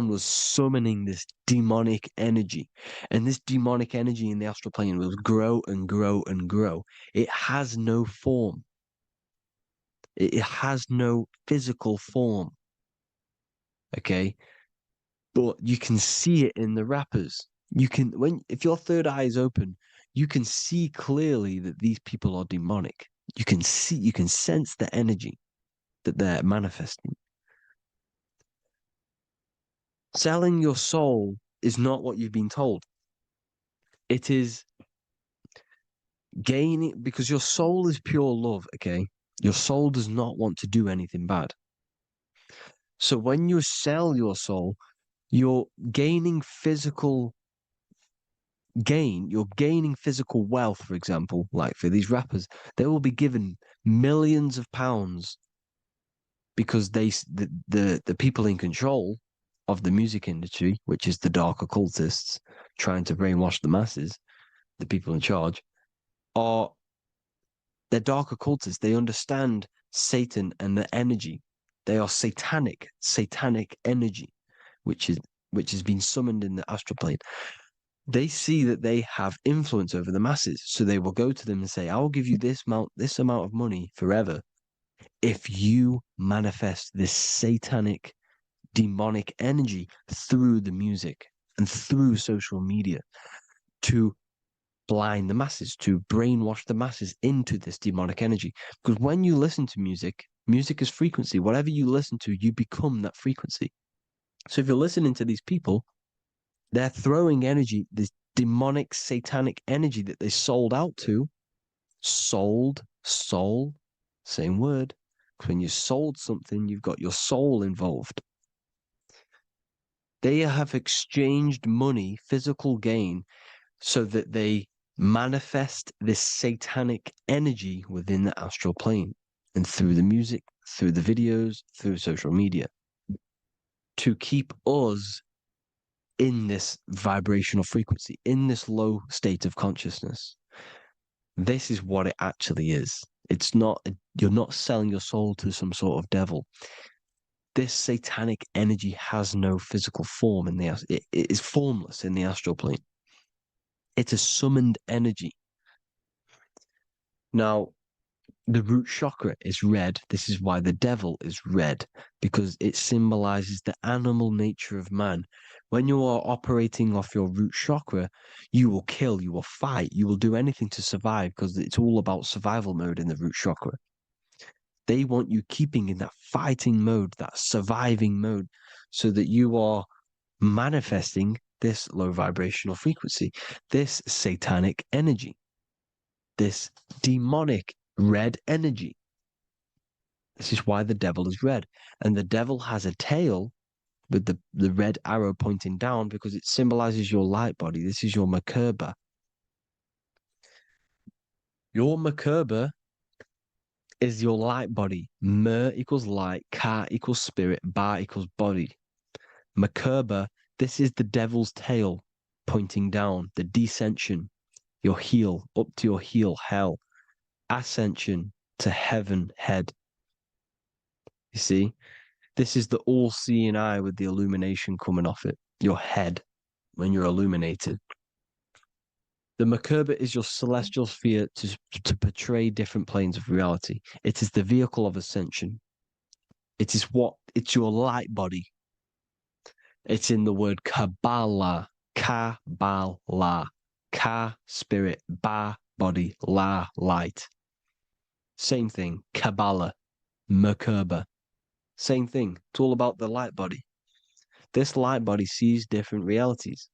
S6: was summoning this demonic energy, and this demonic energy in the astral plane will grow and grow and grow. It has no form. It has no physical form. Okay? But you can see it in the rappers. If your third eye is open, you can see clearly that these people are demonic. You can sense the energy that they're manifesting. Selling your soul is not what you've been told. It is gaining, because your soul is pure love, okay? Your soul does not want to do anything bad. So when you sell your soul, you're gaining physical gain. You're gaining physical wealth, for example, like for these rappers. They will be given millions of pounds because the people in control of the music industry, which is the dark occultists trying to brainwash the masses, the people in charge, they're dark occultists. They understand Satan and the energy. They are satanic energy, which has been summoned in the astral plane. They see that they have influence over the masses, so they will go to them and say, "I will give you this amount of money forever if you manifest this satanic, demonic energy through the music and through social media to blind the masses, to brainwash the masses into this demonic energy." Because when you listen to music is frequency. Whatever you listen to, you become that frequency. So if you're listening to these people, they're throwing energy, this demonic, satanic energy that they sold out to. Sold, soul, same word. When you sold something, you've got your soul involved. They have exchanged money, physical gain, so that they manifest this satanic energy within the astral plane and through the music, through the videos, through social media, to keep us in this vibrational frequency, in this low state of consciousness. This is what it actually is. It's not, you're not selling your soul to some sort of devil. This satanic energy has no physical form it is formless in the astral plane. It's a summoned energy. Now, the root chakra is red. This is why the devil is red, because it symbolizes the animal nature of man. When you are operating off your root chakra, you will kill, you will fight, you will do anything to survive, because it's all about survival mode in the root chakra. They want you keeping in that fighting mode, that surviving mode, so that you are manifesting this low vibrational frequency, this satanic energy, this demonic red energy. This is why the devil is red. And the devil has a tail with the red arrow pointing down, because it symbolizes your light body. This is your Merkaba. Your Merkaba is your light body. Mer equals light, Ka equals spirit, Ba equals body. Merkaba, this is the devil's tail pointing down, the descension, your heel, up to your heel, hell. Ascension to heaven, head. You see? This is the all-seeing eye with the illumination coming off it, your head, when you're illuminated. The Merkaba is your celestial sphere to portray different planes of reality. It is the vehicle of ascension. It's your light body. It's in the word Kabbalah, Kabbalah, Ka, spirit, Ba, body, La, light. Same thing, Kabbalah, Merkaba. Same thing. It's all about the light body. This light body sees different realities.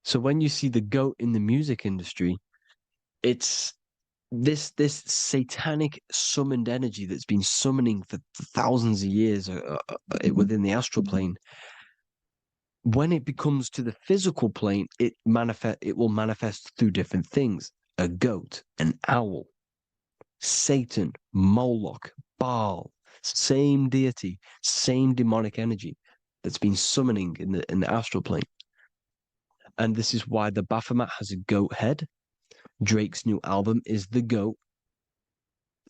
S6: So when you see the goat in the music industry, it's this satanic summoned energy that's been summoning for thousands of years within the astral plane. When it becomes to the physical plane, it will manifest through different things. A goat, an owl, Satan, Moloch, Baal, same deity, same demonic energy that's been summoning in the astral plane. And this is why the Baphomet has a goat head. Drake's new album is the goat.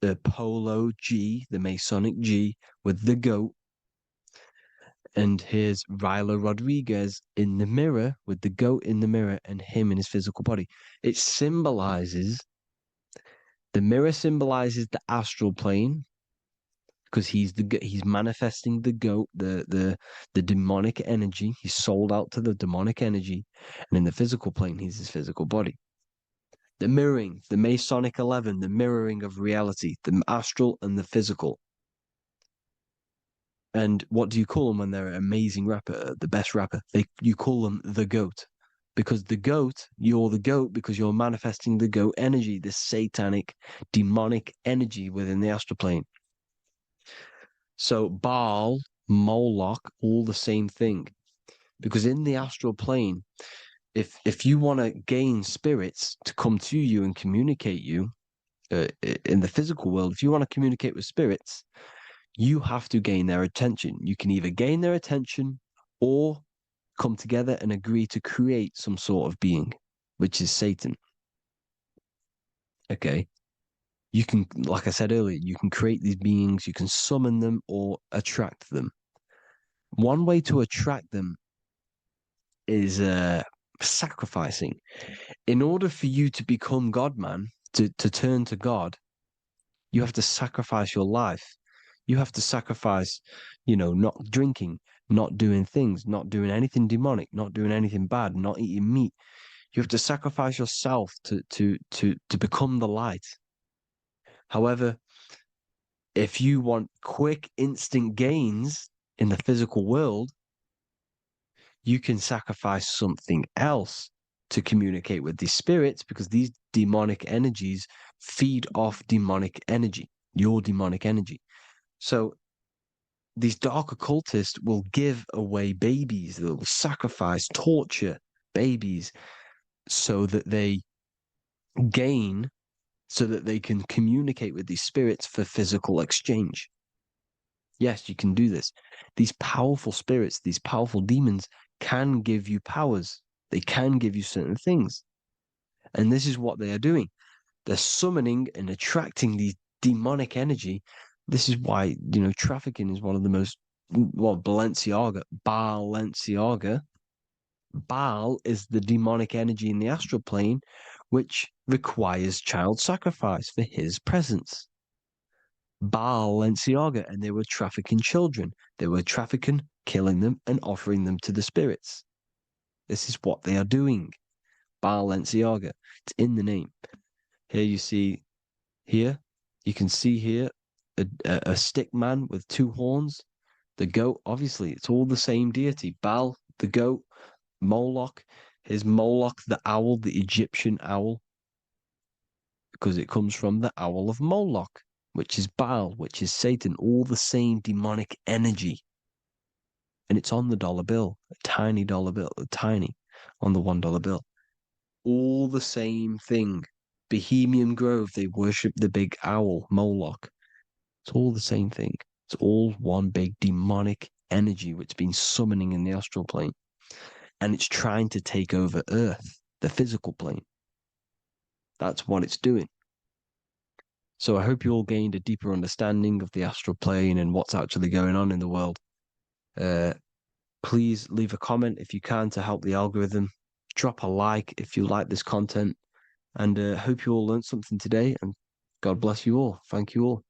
S6: The Polo G, the Masonic G, with the goat. And here's Rylo Rodriguez in the mirror, with the goat in the mirror and him in his physical body. It symbolizes, the mirror symbolizes the astral plane, because he's manifesting the goat, the demonic energy. He's sold out to the demonic energy. And in the physical plane, he's his physical body. The mirroring, the Masonic 11, the mirroring of reality, the astral and the physical. And what do you call them when they're an amazing rapper, the best rapper? You call them the goat. Because you're the goat because you're manifesting the goat energy, this satanic, demonic energy within the astral plane. So Baal, Moloch, all the same thing. Because in the astral plane, if you want to gain spirits to come to you and communicate you in the physical world, if you want to communicate with spirits, you have to gain their attention. You can either gain their attention or come together and agree to create some sort of being, which is Satan. Okay. You can, like I said earlier, you can create these beings, you can summon them or attract them. One way to attract them is sacrificing. In order for you to become God, man, to turn to God, you have to sacrifice your life. You have to sacrifice, not drinking, not doing things, not doing anything demonic, not doing anything bad, not eating meat. You have to sacrifice yourself to become the light. However, if you want quick, instant gains in the physical world, you can sacrifice something else to communicate with these spirits, because these demonic energies feed off demonic energy, your demonic energy. So these dark occultists will give away babies, they'll sacrifice, torture babies so that they gain, so that they can communicate with these spirits for physical exchange. Yes, you can do this. These powerful spirits, these powerful demons can give you powers. They can give you certain things. And this is what they are doing. They're summoning and attracting these demonic energy. This is why, trafficking is one of the most, Balenciaga. Baal is the demonic energy in the astral plane, which requires child sacrifice for his presence. Balenciaga, and they were trafficking children. They were trafficking, killing them, and offering them to the spirits. This is what they are doing. Balenciaga. It's in the name. Here you can see here a stick man with two horns. The goat, obviously, it's all the same deity. Baal, the goat, Moloch, his Moloch, the owl, the Egyptian owl, because it comes from the owl of Moloch, which is Baal, which is Satan, all the same demonic energy. And it's on the dollar bill, a tiny dollar bill, on the $1 bill. All the same thing. Bohemian Grove, they worship the big owl, Moloch. It's all the same thing. It's all one big demonic energy which has been summoning in the astral plane. And it's trying to take over Earth, the physical plane. That's what it's doing. So I hope you all gained a deeper understanding of the astral plane and what's actually going on in the world. Please leave a comment if you can to help the algorithm. Drop a like if you like this content. And hope you all learned something today. And God bless you all. Thank you all.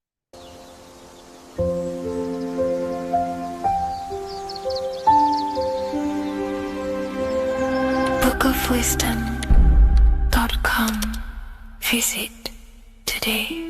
S2: bookofwisdom.com. Visit today.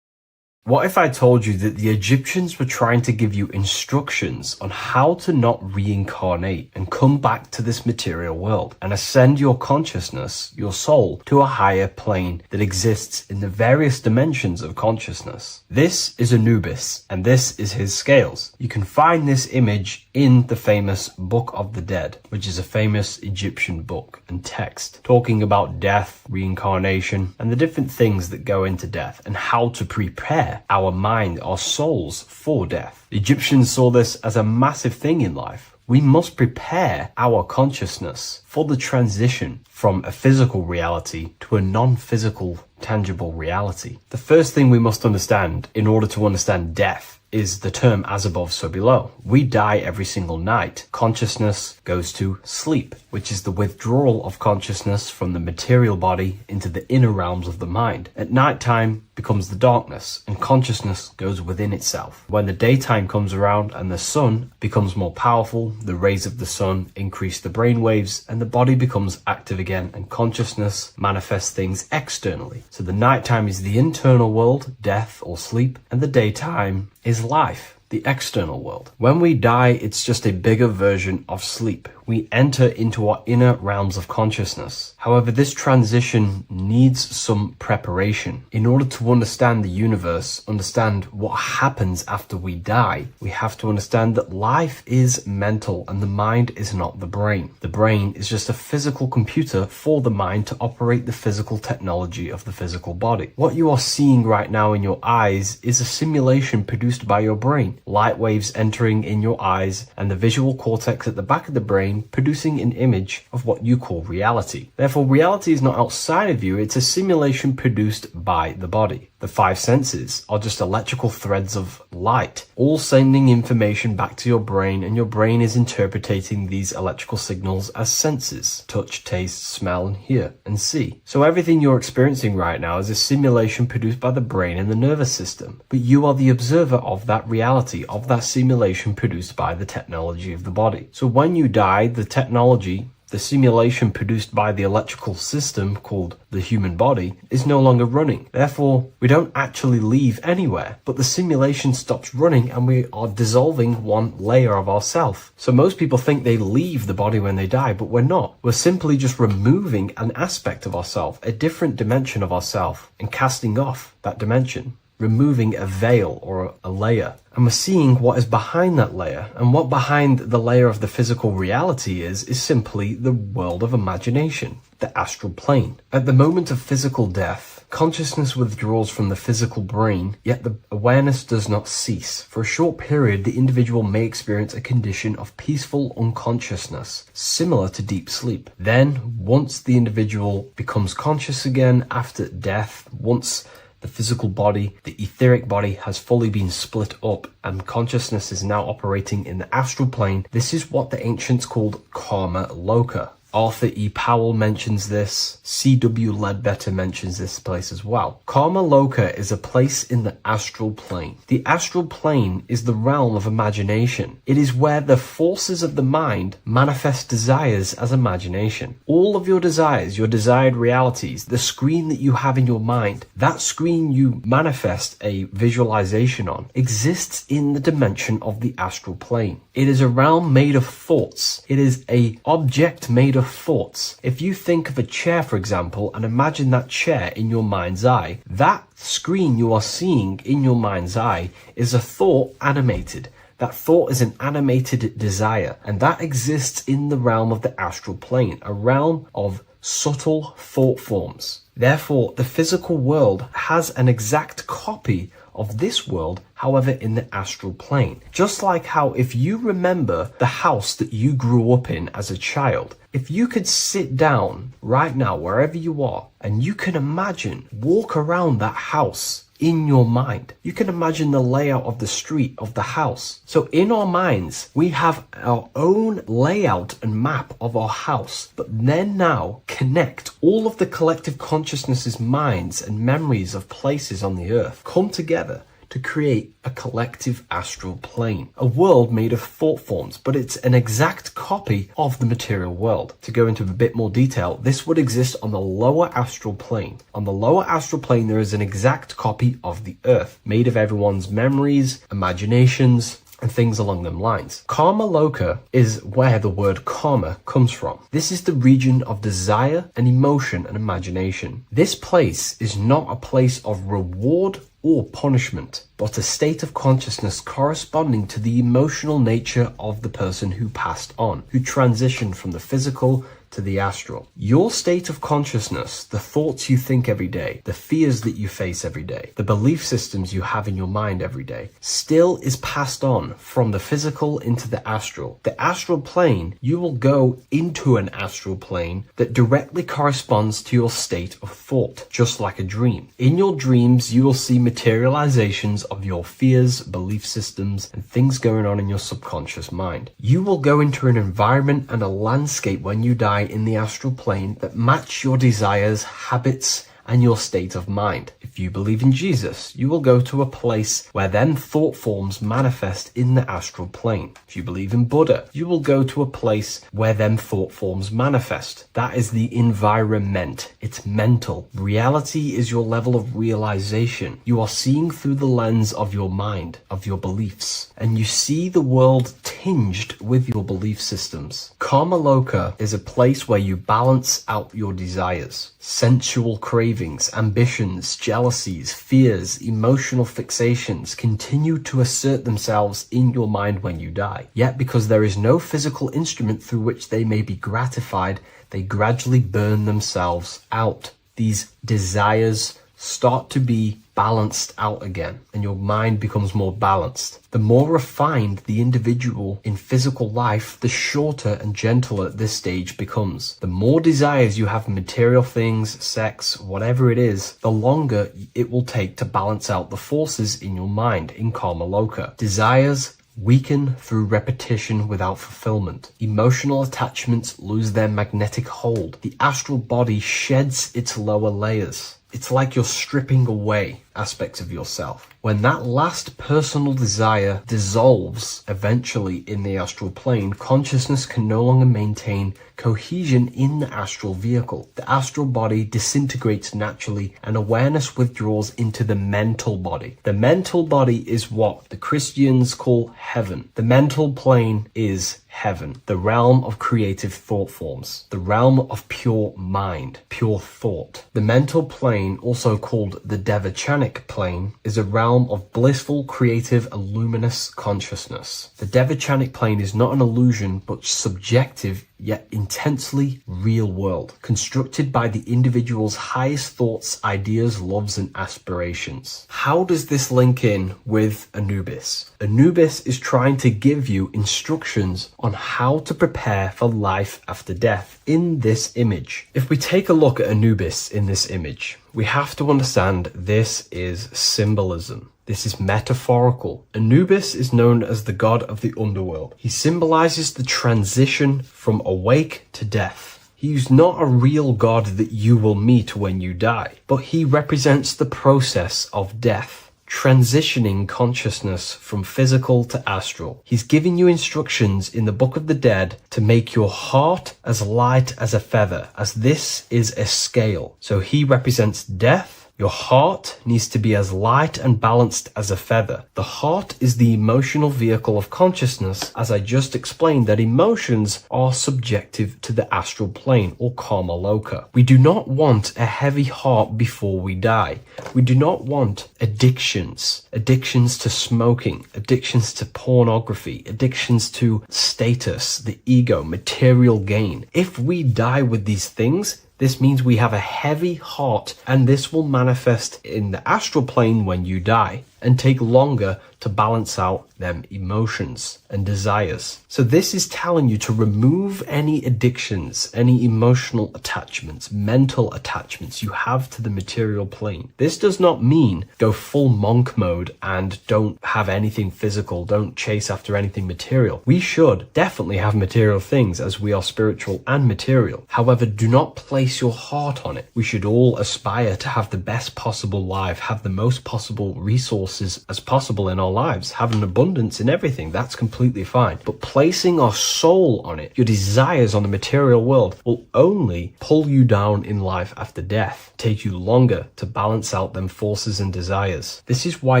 S3: What if I told you that the Egyptians were trying to give you instructions on how to not reincarnate and come back to this material world and ascend your consciousness, your soul, to a higher plane that exists in the various dimensions of consciousness? This is Anubis, and this is his scales. You can find this image in the famous Book of the Dead, which is a famous Egyptian book and text talking about death, reincarnation, and the different things that go into death and how to prepare our mind, our souls for death. The Egyptians saw this as a massive thing in life. We must prepare our consciousness for the transition from a physical reality to a non-physical, tangible reality. The first thing we must understand in order to understand death is the term as above, so below. We die every single night. Consciousness goes to sleep, which is the withdrawal of consciousness from the material body into the inner realms of the mind. At nighttime becomes the darkness, and consciousness goes within itself. When the daytime comes around and the sun becomes more powerful, the rays of the sun increase the brain waves, and the body becomes active again, and consciousness manifests things externally. So the nighttime is the internal world, death or sleep, and the daytime is life, the external world. When we die, it's just a bigger version of sleep. We enter into our inner realms of consciousness. However, this transition needs some preparation. In order to understand the universe, understand what happens after we die, we have to understand that life is mental and the mind is not the brain. The brain is just a physical computer for the mind to operate the physical technology of the physical body. What you are seeing right now in your eyes is a simulation produced by your brain. Light waves entering in your eyes and the visual cortex at the back of the brain producing an image of what you call reality. Therefore, reality is not outside of you, it's a simulation produced by the body. The five senses are just electrical threads of light, all sending information back to your brain, and your brain is interpreting these electrical signals as senses: touch, taste, smell, and hear, and see. So everything you're experiencing right now is a simulation produced by the brain and the nervous system. But you are the observer of that reality, of that simulation produced by the technology of the body. So when you die, the technology, the simulation produced by the electrical system called the human body, is no longer running. Therefore, we don't actually leave anywhere, but the simulation stops running and we are dissolving one layer of ourself. So most people think they leave the body when they die, but we're not. We're simply just removing an aspect of ourself, a different dimension of ourself, and casting off that dimension, removing a veil or a layer. And we're seeing what is behind that layer. And what behind the layer of the physical reality is simply the world of imagination, the astral plane. At the moment of physical death, Consciousness withdraws from the physical brain, yet the awareness does not cease. For a short period, the individual may experience a condition of peaceful unconsciousness, similar to deep sleep. Then, once the individual becomes conscious again after death, once the physical body, the etheric body, has fully been split up and consciousness is now operating in the astral plane, this is what the ancients called karma loka. Arthur E. Powell mentions this. C.W. Ledbetter mentions this place as well. Karma Loka is a place in the astral plane. The astral plane is the realm of imagination. It is where the forces of the mind manifest desires as imagination. All of your desires, your desired realities, the screen that you have in your mind, that screen you manifest a visualization on, exists in the dimension of the astral plane. It is a realm made of thoughts. It is an object made of thoughts. If you think of a chair, for example, and imagine that chair in your mind's eye, that screen you are seeing in your mind's eye is a thought animated. That thought is an animated desire, and that exists in the realm of the astral plane, a realm of subtle thought forms. Therefore, the physical world has an exact copy of this world, however, in the astral plane. Just like how if you remember the house that you grew up in as a child, if you could sit down right now, wherever you are, and you can imagine, walk around that house in your mind. You can imagine the layout of the street of the house. So in our minds, we have our own layout and map of our house, but then now connect all of the collective consciousness's minds and memories of places on the earth, come together to create a collective astral plane, a world made of thought forms, but it's an exact copy of the material world. To go into a bit more detail, this would exist on the lower astral plane. On the lower astral plane, there is an exact copy of the earth, made of everyone's memories, imaginations, and things along them lines. Karma Loka is where the word karma comes from. This is the region of desire and emotion and imagination. This place is not a place of reward or punishment, but a state of consciousness corresponding to the emotional nature of the person who passed on, who transitioned from the physical to the astral. Your state of consciousness, the thoughts you think every day, the fears that you face every day, the belief systems you have in your mind every day, still is passed on from the physical into the astral. The astral plane, you will go into an astral plane that directly corresponds to your state of thought, just like a dream. In your dreams, you will see materializations of your fears, belief systems, and things going on in your subconscious mind. You will go into an environment and a landscape when you die in the astral plane that match your desires, habits, and your state of mind. If you believe in Jesus, you will go to a place where then thought forms manifest in the astral plane. If you believe in Buddha, you will go to a place where then thought forms manifest. That is the environment. It's mental. Reality is your level of realization. You are seeing through the lens of your mind, of your beliefs, and you see the world tinged with your belief systems. Karma Loka is a place where you balance out your desires, sensual cravings, ambitions, jealousies, fears, emotional fixations continue to assert themselves in your mind when you die. Yet because there is no physical instrument through which they may be gratified, they gradually burn themselves out. These desires start to be balanced out again, and your mind becomes more balanced. The more refined the individual in physical life, the shorter and gentler this stage becomes. The more desires you have in material things, sex, whatever it is, the longer it will take to balance out the forces in your mind in Karma Loka. Desires weaken through repetition without fulfillment. Emotional attachments lose their magnetic hold. The astral body sheds its lower layers. It's like you're stripping away aspects of yourself. When that last personal desire dissolves eventually in the astral plane, consciousness can no longer maintain cohesion in the astral vehicle. The astral body disintegrates naturally and awareness withdraws into the mental body. The mental body is what the Christians call heaven. The mental plane is heaven, the realm of creative thought forms, the realm of pure mind, pure thought. The mental plane, also called the Devachanic plane, is a realm of blissful, creative, and luminous consciousness. The Devachanic plane is not an illusion, but subjective yet intensely real world, constructed by the individual's highest thoughts, ideas, loves, and aspirations. How does this link in with Anubis? Anubis is trying to give you instructions on how to prepare for life after death in this image. If we take a look at Anubis in this image, we have to understand this is symbolism. This is metaphorical. Anubis is known as the god of the underworld. He symbolizes the transition from awake to death. He's not a real god that you will meet when you die, but he represents the process of death, transitioning consciousness from physical to astral. He's giving you instructions in the Book of the Dead to make your heart as light as a feather, as this is a scale. So he represents death. Your heart needs to be as light and balanced as a feather. The heart is the emotional vehicle of consciousness, as I just explained that emotions are subjective to the astral plane or karma loka. We do not want a heavy heart before we die. We do not want addictions to smoking, addictions to pornography, addictions to status, the ego, material gain. If we die with these things, this means we have a heavy heart, and this will manifest in the astral plane when you die and take longer to balance out them emotions and desires. So this is telling you to remove any addictions, any emotional attachments, mental attachments you have to the material plane. This does not mean go full monk mode and don't have anything physical, don't chase after anything material. We should definitely have material things as we are spiritual and material. However, do not place your heart on it. We should all aspire to have the best possible life, have the most possible resources as possible in our lives, have an abundance in everything. That's completely fine. But placing our soul on it, your desires on the material world, will only pull you down in life after death, take you longer to balance out them forces and desires. This is why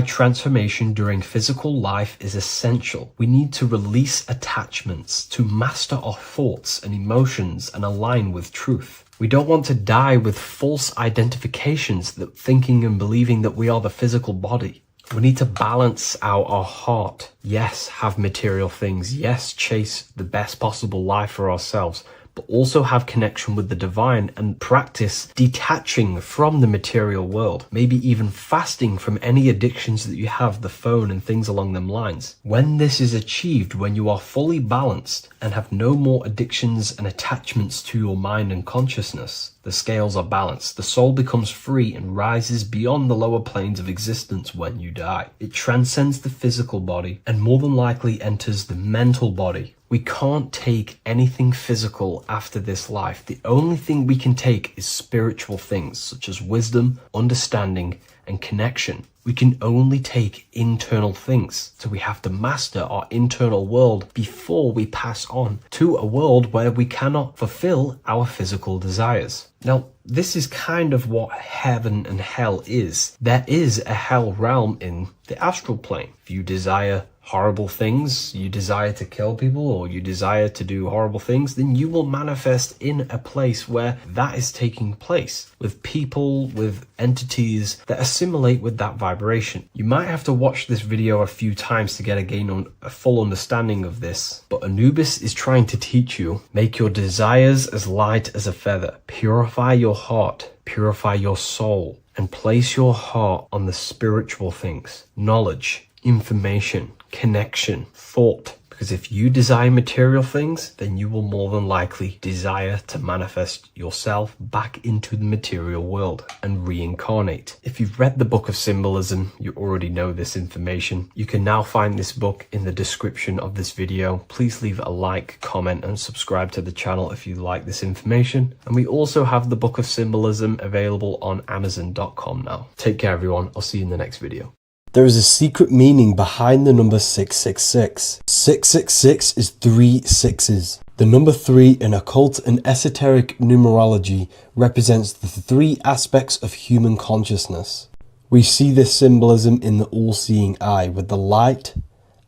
S3: transformation during physical life is essential. We need to release attachments to master our thoughts and emotions and align with truth. We don't want to die with false identifications, that thinking and believing that we are the physical body. We need to balance out our heart. Yes, have material things. Yes, chase the best possible life for ourselves, but also have connection with the divine and practice detaching from the material world. Maybe even fasting from any addictions that you have, the phone and things along them lines. When this is achieved, when you are fully balanced and have no more addictions and attachments to your mind and consciousness, the scales are balanced. The soul becomes free and rises beyond the lower planes of existence when you die. It transcends the physical body and more than likely enters the mental body. We can't take anything physical after this life. The only thing we can take is spiritual things such as wisdom, understanding, and connection. We can only take internal things. So we have to master our internal world before we pass on to a world where we cannot fulfill our physical desires. Now, this is kind of what heaven and hell is. There is a hell realm in the astral plane. If you desire horrible things, you desire to kill people, or you desire to do horrible things, then you will manifest in a place where that is taking place, with people, with entities that assimilate with that vibration. You might have to watch this video a few times to get a full understanding of this, but Anubis is trying to teach you, make your desires as light as a feather, purify your heart, purify your soul, and place your heart on the spiritual things, knowledge, information, connection, thought. Because if you desire material things, then you will more than likely desire to manifest yourself back into the material world and reincarnate. If you've read the Book of Symbolism, you already know this information. You can now find this book in the description of this video. Please leave a like, comment, and subscribe to the channel if you like this information. And we also have the Book of Symbolism available on Amazon.com now. Take care, everyone. I'll see you in the next video.
S9: There is a secret meaning behind the number 666. 666 is 3 sixes. The number 3 in occult and esoteric numerology represents the 3 aspects of human consciousness. We see this symbolism in the all-seeing eye with the light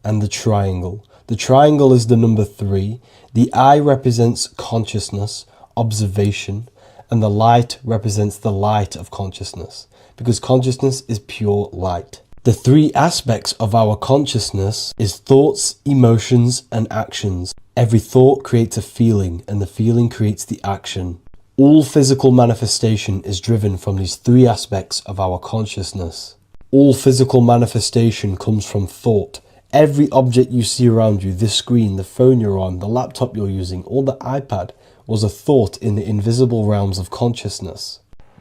S9: and the triangle. The triangle is the number 3. The eye represents consciousness, observation, and the light represents the light of consciousness, because consciousness is pure light. The three aspects of our consciousness is thoughts, emotions, and actions. Every thought creates a feeling, and the feeling creates the action. All physical manifestation is driven from these three aspects of our consciousness. All physical manifestation comes from thought. Every object you see around you, this screen, the phone you're on, the laptop you're using, or the iPad, was a thought in the invisible realms of consciousness.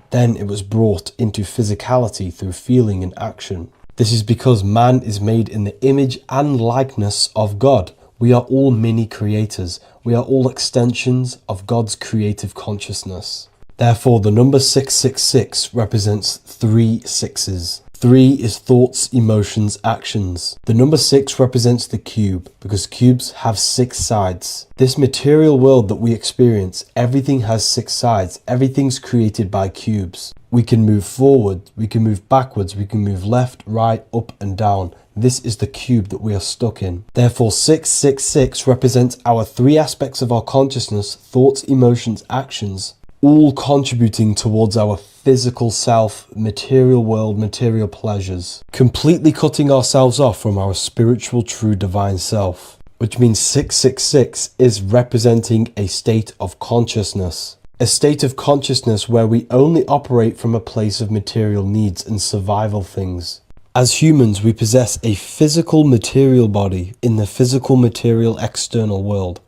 S9: Then it was brought into physicality through feeling and action. This is because man is made in the image and likeness of God. We are all mini creators. We are all extensions of God's creative consciousness. Therefore, the number 666 represents 3 sixes. 3 is thoughts, emotions, actions. The number 6 represents the cube because cubes have 6 sides. This material world that we experience, everything has 6 sides. Everything's created by cubes. We can move forward, we can move backwards, we can move left, right, up and down. This is the cube that we are stuck in. Therefore, 666 represents our 3 aspects of our consciousness, thoughts, emotions, actions, all contributing towards our physical self, material world, material pleasures, completely cutting ourselves off from our spiritual, true, divine self, which means 666 is representing a state of consciousness. A state of consciousness where we only operate from a place of material needs and survival things. As humans, we possess a physical material body in the physical material external world,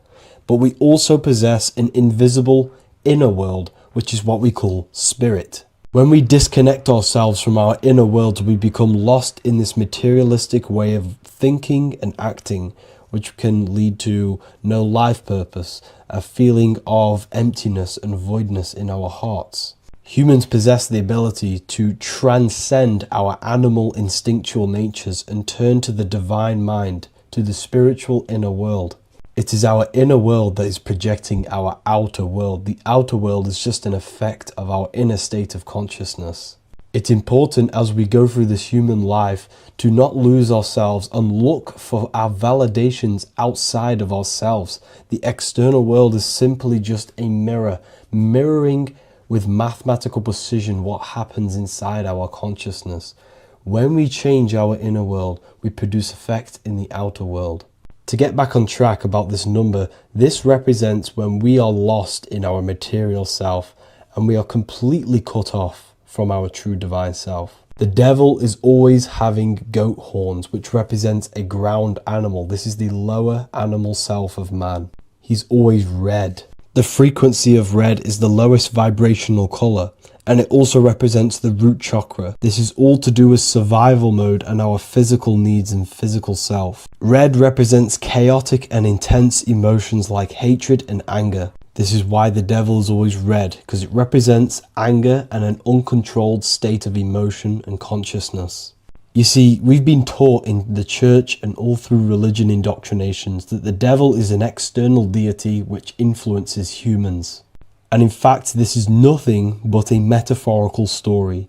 S9: but we also possess an invisible inner world, which is what we call spirit. When we disconnect ourselves from our inner worlds, we become lost in this materialistic way of thinking and acting, which can lead to no life purpose, a feeling of emptiness and voidness in our hearts. Humans possess the ability to transcend our animal instinctual natures and turn to the divine mind, to the spiritual inner world. It is our inner world that is projecting our outer world. The outer world is just an effect of our inner state of consciousness. It's important as we go through this human life to not lose ourselves and look for our validations outside of ourselves. The external world is simply just a mirror, mirroring with mathematical precision what happens inside our consciousness. When we change our inner world, we produce effect in the outer world. To get back on track about this number, this represents when we are lost in our material self and we are completely cut off from our true divine self. The devil is always having goat horns, which represents a ground animal. This is the lower animal self of man. He's always red. The frequency of red is the lowest vibrational color, and it also represents the root chakra. This is all to do with survival mode and our physical needs and physical self. Red represents chaotic and intense emotions like hatred and anger. This is why the devil is always red, because it represents anger and an uncontrolled state of emotion and consciousness. You see, we've been taught in the church and all through religion indoctrinations that the devil is an external deity which influences humans. And in fact, this is nothing but a metaphorical story.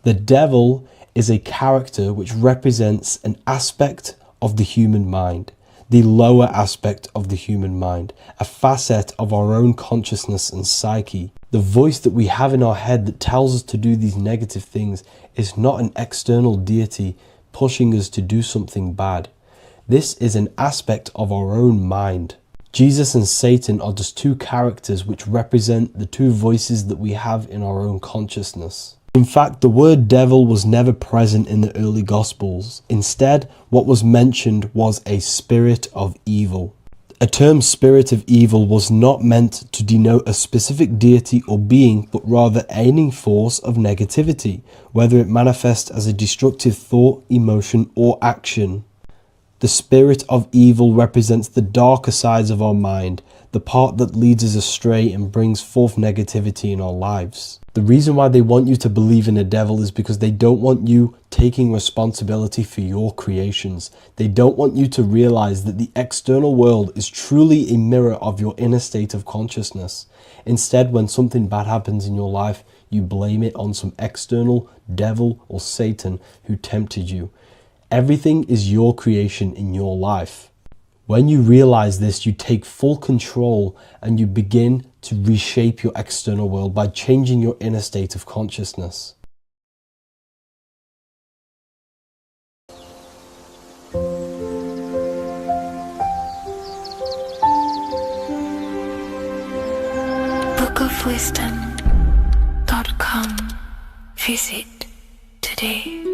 S9: The devil is a character which represents an aspect of the human mind, the lower aspect of the human mind, a facet of our own consciousness and psyche. The voice that we have in our head that tells us to do these negative things is not an external deity pushing us to do something bad. This is an aspect of our own mind. Jesus and Satan are just two characters which represent the two voices that we have in our own consciousness. In fact, the word devil was never present in the early Gospels. Instead, what was mentioned was a spirit of evil. A term spirit of evil was not meant to denote a specific deity or being, but rather any force of negativity, whether it manifests as a destructive thought, emotion, or action. The spirit of evil represents the darker sides of our mind, the part that leads us astray and brings forth negativity in our lives. The reason why they want you to believe in a devil is because they don't want you taking responsibility for your creations. They don't want you to realize that the external world is truly a mirror of your inner state of consciousness. Instead, when something bad happens in your life, you blame it on some external devil or Satan who tempted you. Everything is your creation in your life. When you realize this, you take full control and you begin to reshape your external world by changing your inner state of consciousness.
S2: worldofwisdom.com. Visit today.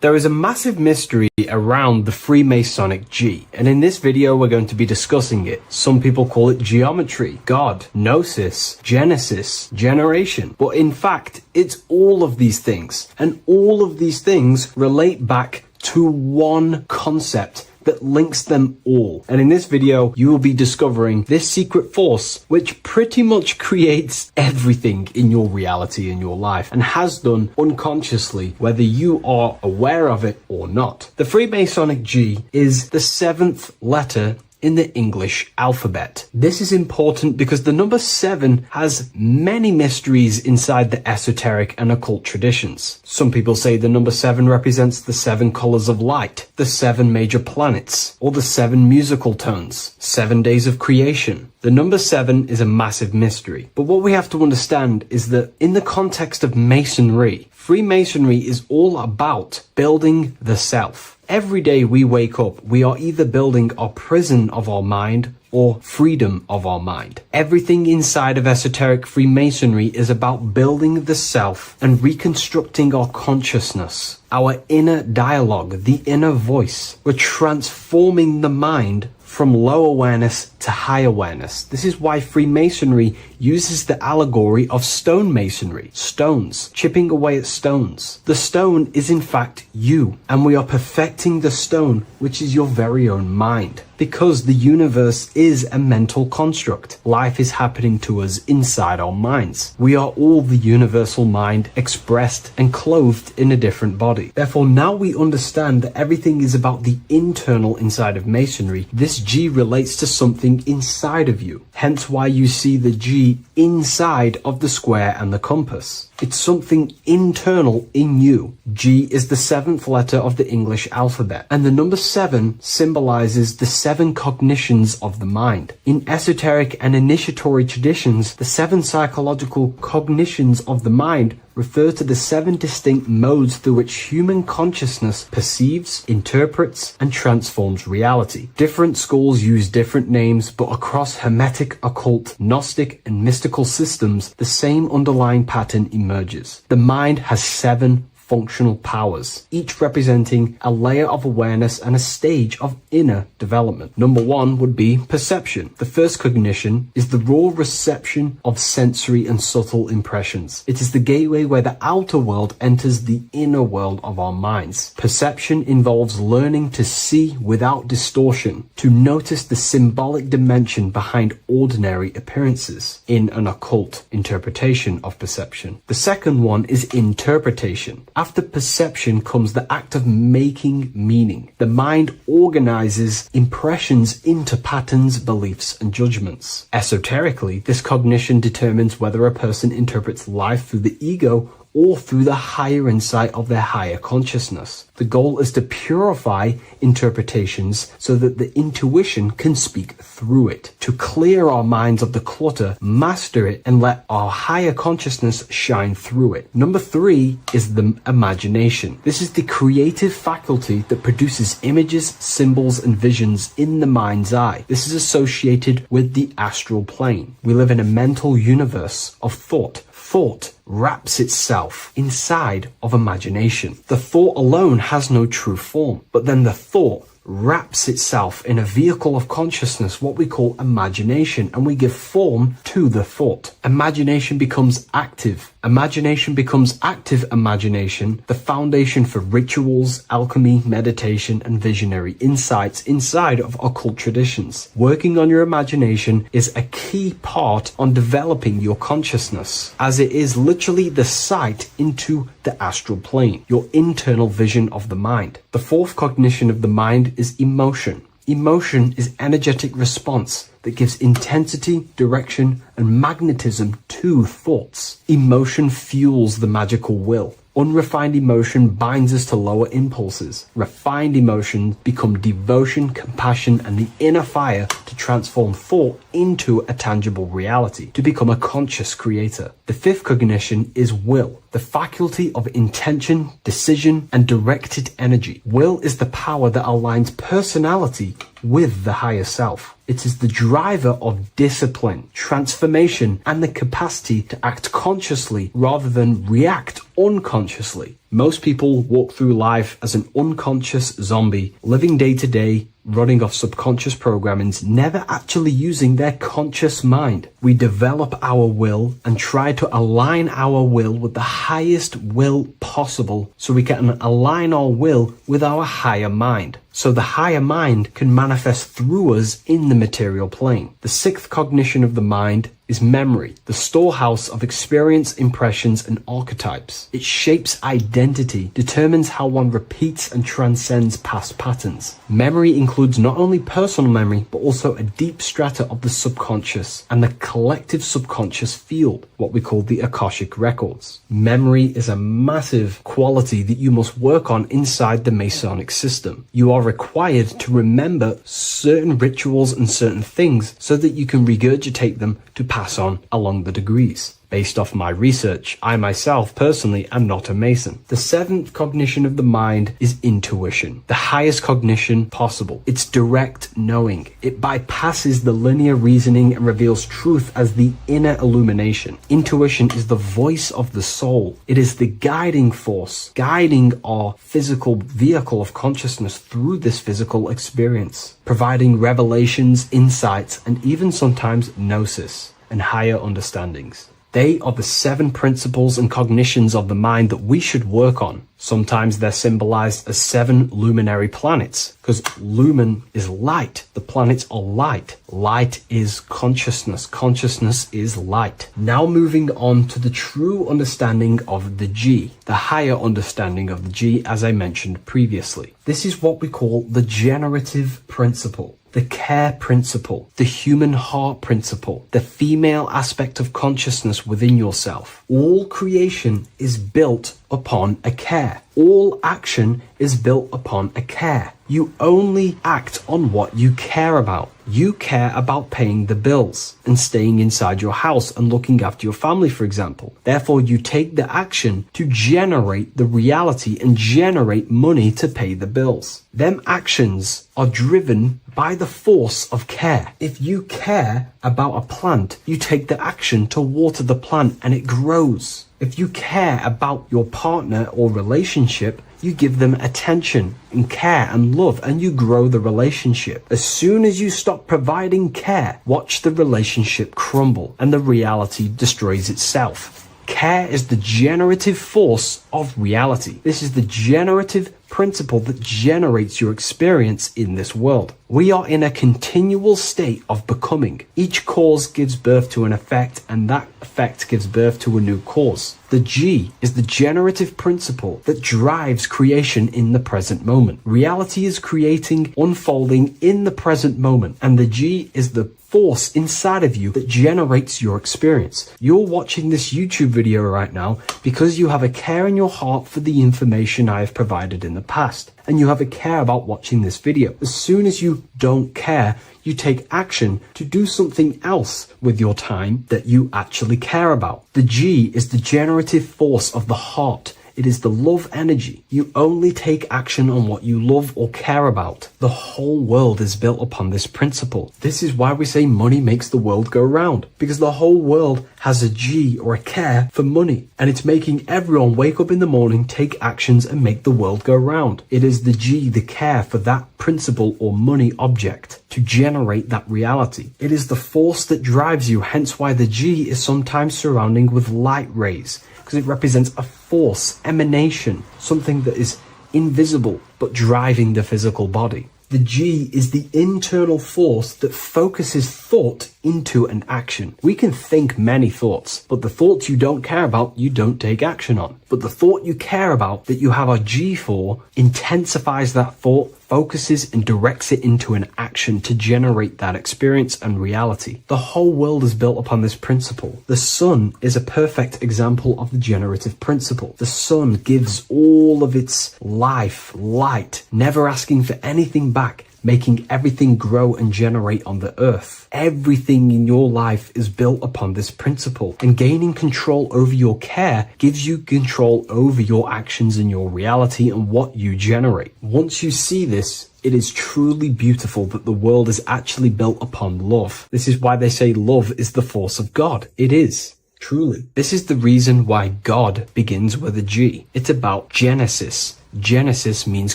S3: There is a massive mystery around the Freemasonic G, and in this video we're going to be discussing it. Some people call it geometry, God, gnosis, Genesis, generation, but in fact it's all of these things, and all of these things relate back to one concept that links them all. And in this video, you will be discovering this secret force, which pretty much creates everything in your reality, in your life, and has done unconsciously, whether you are aware of it or not. The Freemasonic G is the 7th letter in the English alphabet. This is important because the number 7 has many mysteries inside the esoteric and occult traditions. Some people say the number 7 represents the 7 colors of light, the 7 major planets, or the 7 musical tones, 7 days of creation. The number 7 is a massive mystery. But what we have to understand is that in the context of Masonry, Freemasonry is all about building the self. Every day we wake up, we are either building our prison of our mind or freedom of our mind. Everything inside of esoteric Freemasonry is about building the self and reconstructing our consciousness, our inner dialogue, the inner voice. We're transforming the mind from low awareness to high awareness. This is why Freemasonry uses the allegory of stonemasonry, stones, chipping away at stones. The stone is in fact you, and we are perfecting the stone, which is your very own mind. Because the universe is a mental construct. Life is happening to us inside our minds. We are all the universal mind expressed and clothed in a different body. Therefore, now we understand that everything is about the internal inside of Masonry. This G relates to something inside of you. Hence why you see the G inside of the square and the compass. It's something internal in you. G is the 7th letter of the English alphabet, and the number 7 symbolizes the 7 cognitions of the mind. In esoteric and initiatory traditions, the 7 psychological cognitions of the mind refer to the 7 distinct modes through which human consciousness perceives, interprets, and transforms reality. Different schools use different names, but across Hermetic, occult, Gnostic, and mystical systems, the same underlying pattern emerges. The mind has 7 functional powers, each representing a layer of awareness and a stage of inner development. Number 1 would be perception. The first cognition is the raw reception of sensory and subtle impressions. It is the gateway where the outer world enters the inner world of our minds. Perception involves learning to see without distortion, to notice the symbolic dimension behind ordinary appearances in an occult interpretation of perception. The second one is interpretation. After perception comes the act of making meaning. The mind organizes impressions into patterns, beliefs, and judgments. Esoterically, this cognition determines whether a person interprets life through the ego or through the higher insight of their higher consciousness. The goal is to purify interpretations so that the intuition can speak through it, to clear our minds of the clutter, master it, and let our higher consciousness shine through it. Number 3 is the imagination. This is the creative faculty that produces images, symbols, and visions in the mind's eye. This is associated with the astral plane. We live in a mental universe of thought. Thought wraps itself inside of imagination. The thought alone has no true form, but then the thought wraps itself in a vehicle of consciousness, what we call imagination, and we give form to the thought. Imagination becomes active. Imagination becomes active imagination, the foundation for rituals, alchemy, meditation, and visionary insights inside of occult traditions. Working on your imagination is a key part on developing your consciousness, as it is literally the sight into the astral plane, your internal vision of the mind. The fourth cognition of the mind is emotion. Emotion is energetic response that gives intensity, direction, and magnetism to thoughts. Emotion fuels the magical will. Unrefined emotion binds us to lower impulses. Refined emotions become devotion, compassion, and the inner fire to transform thought into a tangible reality, to become a conscious creator. The fifth cognition is will. the faculty of intention, decision, and directed energy. Will is the power that aligns personality with the higher self. It is the driver of discipline, transformation, and the capacity to act consciously rather than react unconsciously. Most people walk through life as an unconscious zombie, living day to day, running off subconscious programmings, never actually using their conscious mind. We develop our will and try to align our will with the highest will possible so we can align our will with our higher mind. So the higher mind can manifest through us in the material plane. The sixth cognition of the mind is memory, the storehouse of experience, impressions, and archetypes. It shapes identity, determines how one repeats and transcends past patterns. Memory includes not only personal memory, but also a deep strata of the subconscious and the collective subconscious field, what we call the Akashic records. Memory is a massive quality that you must work on inside the Masonic system. You are required to remember certain rituals and certain things so that you can regurgitate them to pass on along the degrees. Based off my research, I myself personally am not a Mason. The seventh cognition of the mind is intuition, the highest cognition possible. It's direct knowing. It bypasses the linear reasoning and reveals truth as the inner illumination. Intuition is the voice of the soul. It is the guiding force, guiding our physical vehicle of consciousness through this physical experience, providing revelations, insights, and even sometimes gnosis and higher understandings. They are the seven principles and cognitions of the mind that we should work on. Sometimes they're symbolized as seven luminary planets, because lumen is light. The planets are light. Light is consciousness. Consciousness is light. Now moving on to the true understanding of the G, the higher understanding of the G, as I mentioned previously. This is what we call the generative principle, the care principle, the human heart principle, the female aspect of consciousness within yourself. All creation is built upon a care. All action is built upon a care. You only act on what you care about. You care about paying the bills and staying inside your house and looking after your family, for example. Therefore, you take the action to generate the reality and generate money to pay the bills. Them actions are driven by the force of care. If you care about a plant, you take the action to water the plant and it grows. If you care about your partner or relationship, you give them attention and care and love, and you grow the relationship. As soon as you stop providing care, watch the relationship crumble and the reality destroys itself. Care is the generative force of reality. This is the generative principle that generates your experience in this world. We are in a continual state of becoming. Each cause gives birth to an effect, and that effect gives birth to a new cause. The G is the generative principle that drives creation in the present moment. Reality is creating, unfolding in the present moment, and the G is the force inside of you that generates your experience. You're watching this YouTube video right now because you have a care in your heart for the information I have provided in the past, and you have a care about watching this video. As soon as you don't care, you take action to do something else with your time that you actually care about. The G is the generative force of the heart. It is the love energy. You only take action on what you love or care about. The whole world is built upon this principle. This is why we say money makes the world go round, because the whole world has a G or a care for money, and it's making everyone wake up in the morning, take actions, and make the world go round. It is the G, the care for that principle or money object to generate that reality. It is the force that drives you, hence why the G is sometimes surrounding with light rays, because it represents a force, emanation, something that is invisible but driving the physical body. The G is the internal force that focuses thought into an action. We can think many thoughts, but the thoughts you don't care about, you don't take action on. But the thought you care about, that you have a G for, intensifies that thought, focuses and directs it into an action to generate that experience and reality. The whole world is built upon this principle. The sun is a perfect example of the generative principle. The sun gives all of its life, light, never asking for anything back, making everything grow and generate on the earth. Everything in your life is built upon this principle, and gaining control over your care gives you control over your actions and your reality and what you generate. Once you see this, it is truly beautiful that the world is actually built upon love. This is why they say love is the force of God. It is. Truly. This is the reason why God begins with a G. It's about Genesis. Genesis means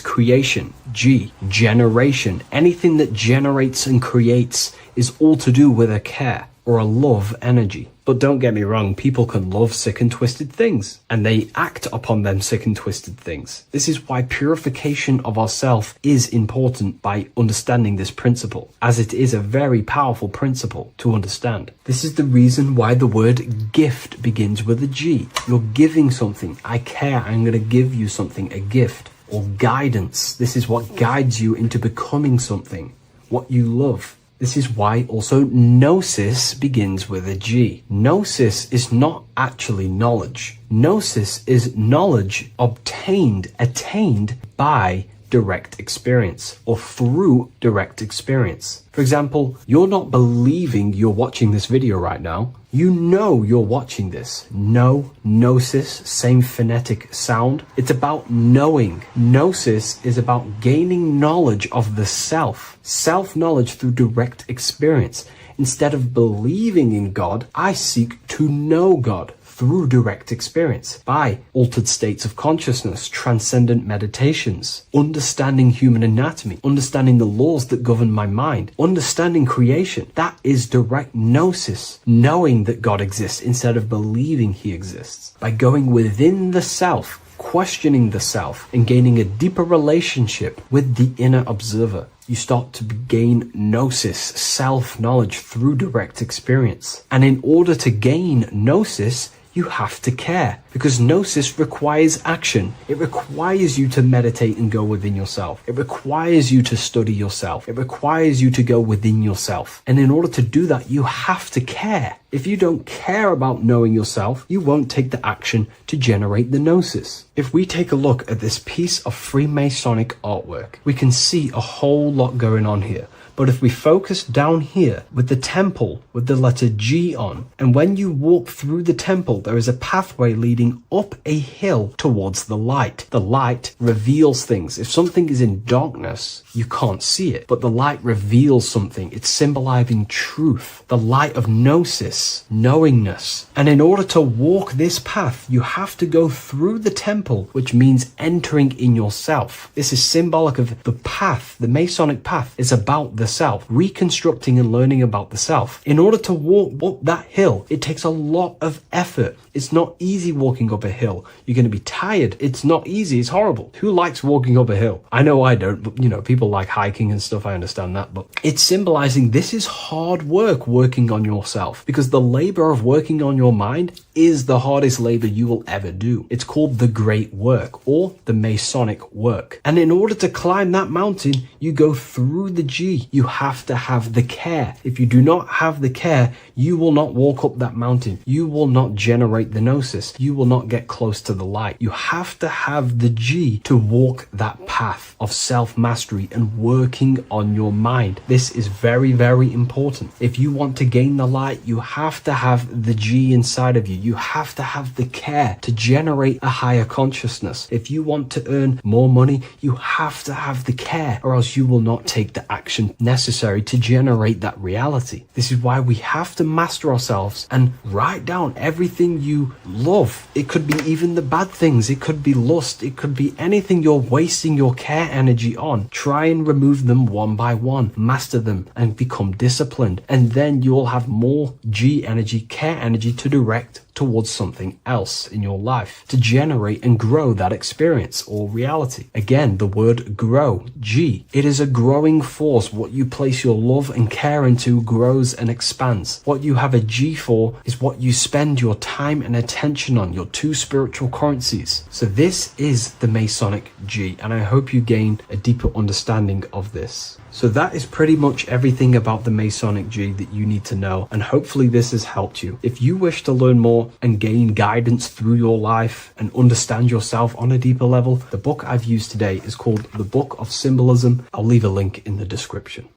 S3: creation. G, generation. Anything that generates and creates is all to do with a care or a love energy. But don't get me wrong, people can love sick and twisted things, and they act upon them sick and twisted things. This is why purification of ourself is important by understanding this principle, as it is a very powerful principle to understand. This is the reason why the word gift begins with a G. You're giving something. I care, I'm going to give you something, a gift. Or guidance. This is what guides you into becoming something, what you love. This is why also gnosis begins with a G. Gnosis is not actually knowledge. Gnosis is knowledge attained by direct experience or through direct experience. For example, you're not believing you're watching this video right now. You know you're watching this. Know, gnosis, same phonetic sound. It's about knowing. Gnosis is about gaining knowledge of the self. Self-knowledge through direct experience. Instead of believing in God, I seek to know God through direct experience by altered states of consciousness, transcendent meditations, understanding human anatomy, understanding the laws that govern my mind, understanding creation. That is direct gnosis, knowing that God exists instead of believing he exists. By going within the self, questioning the self, and gaining a deeper relationship with the inner observer, you start to gain gnosis, self-knowledge through direct experience. And in order to gain gnosis, you have to care, because gnosis requires action. It requires you to meditate and go within yourself. It requires you to study yourself. It requires you to go within yourself. And in order to do that, you have to care. If you don't care about knowing yourself, you won't take the action to generate the gnosis. If we take a look at this piece of Freemasonic artwork, we can see a whole lot going on here. But if we focus down here with the temple with the letter G on, and when you walk through the temple, there is a pathway leading up a hill towards the light. The light reveals things. If something is in darkness, you can't see it, but the light reveals something. It's symbolizing truth, the light of gnosis, knowingness. And in order to walk this path, you have to go through the temple, which means entering in yourself. This is symbolic of the path. The Masonic path is about the self, reconstructing and learning about the self. In order to walk up that hill, it takes a lot of effort. It's not easy walking up a hill. You're going to be tired. It's not easy. It's horrible. Who likes walking up a hill? I know I don't, but people like hiking and stuff. I understand that, but it's symbolizing this is hard work working on yourself, because the labor of working on your mind is the hardest labor you will ever do. It's called the great work or the Masonic work. And in order to climb that mountain, you go through the G. You have to have the care. If you do not have the care, you will not walk up that mountain. You will not generate the gnosis. You will not get close to the light. You have to have the G to walk that path of self-mastery and working on your mind. This is very, very important. If you want to gain the light, you have to have the G inside of you. You have to have the care to generate a higher consciousness. If you want to earn more money, you have to have the care, or else you will not take the action necessary to generate that reality. This is why we have to master ourselves and write down everything you love. It could be even the bad things. It could be lust. It could be anything you're wasting your care energy on. Try and remove them one by one. Master them and become disciplined. And then you'll have more G energy, care energy to direct towards something else in your life to generate and grow that experience or reality. Again, the word grow, G. It is a growing force. What you place your love and care into grows and expands. What you have a G for is what you spend your time and attention on, your two spiritual currencies. So this is the Masonic G, and I hope you gain a deeper understanding of this. So that is pretty much everything about the Masonic G that you need to know, and hopefully this has helped you. If you wish to learn more and gain guidance through your life and understand yourself on a deeper level, the book I've used today is called The Book of Symbolism. I'll leave a link in the description.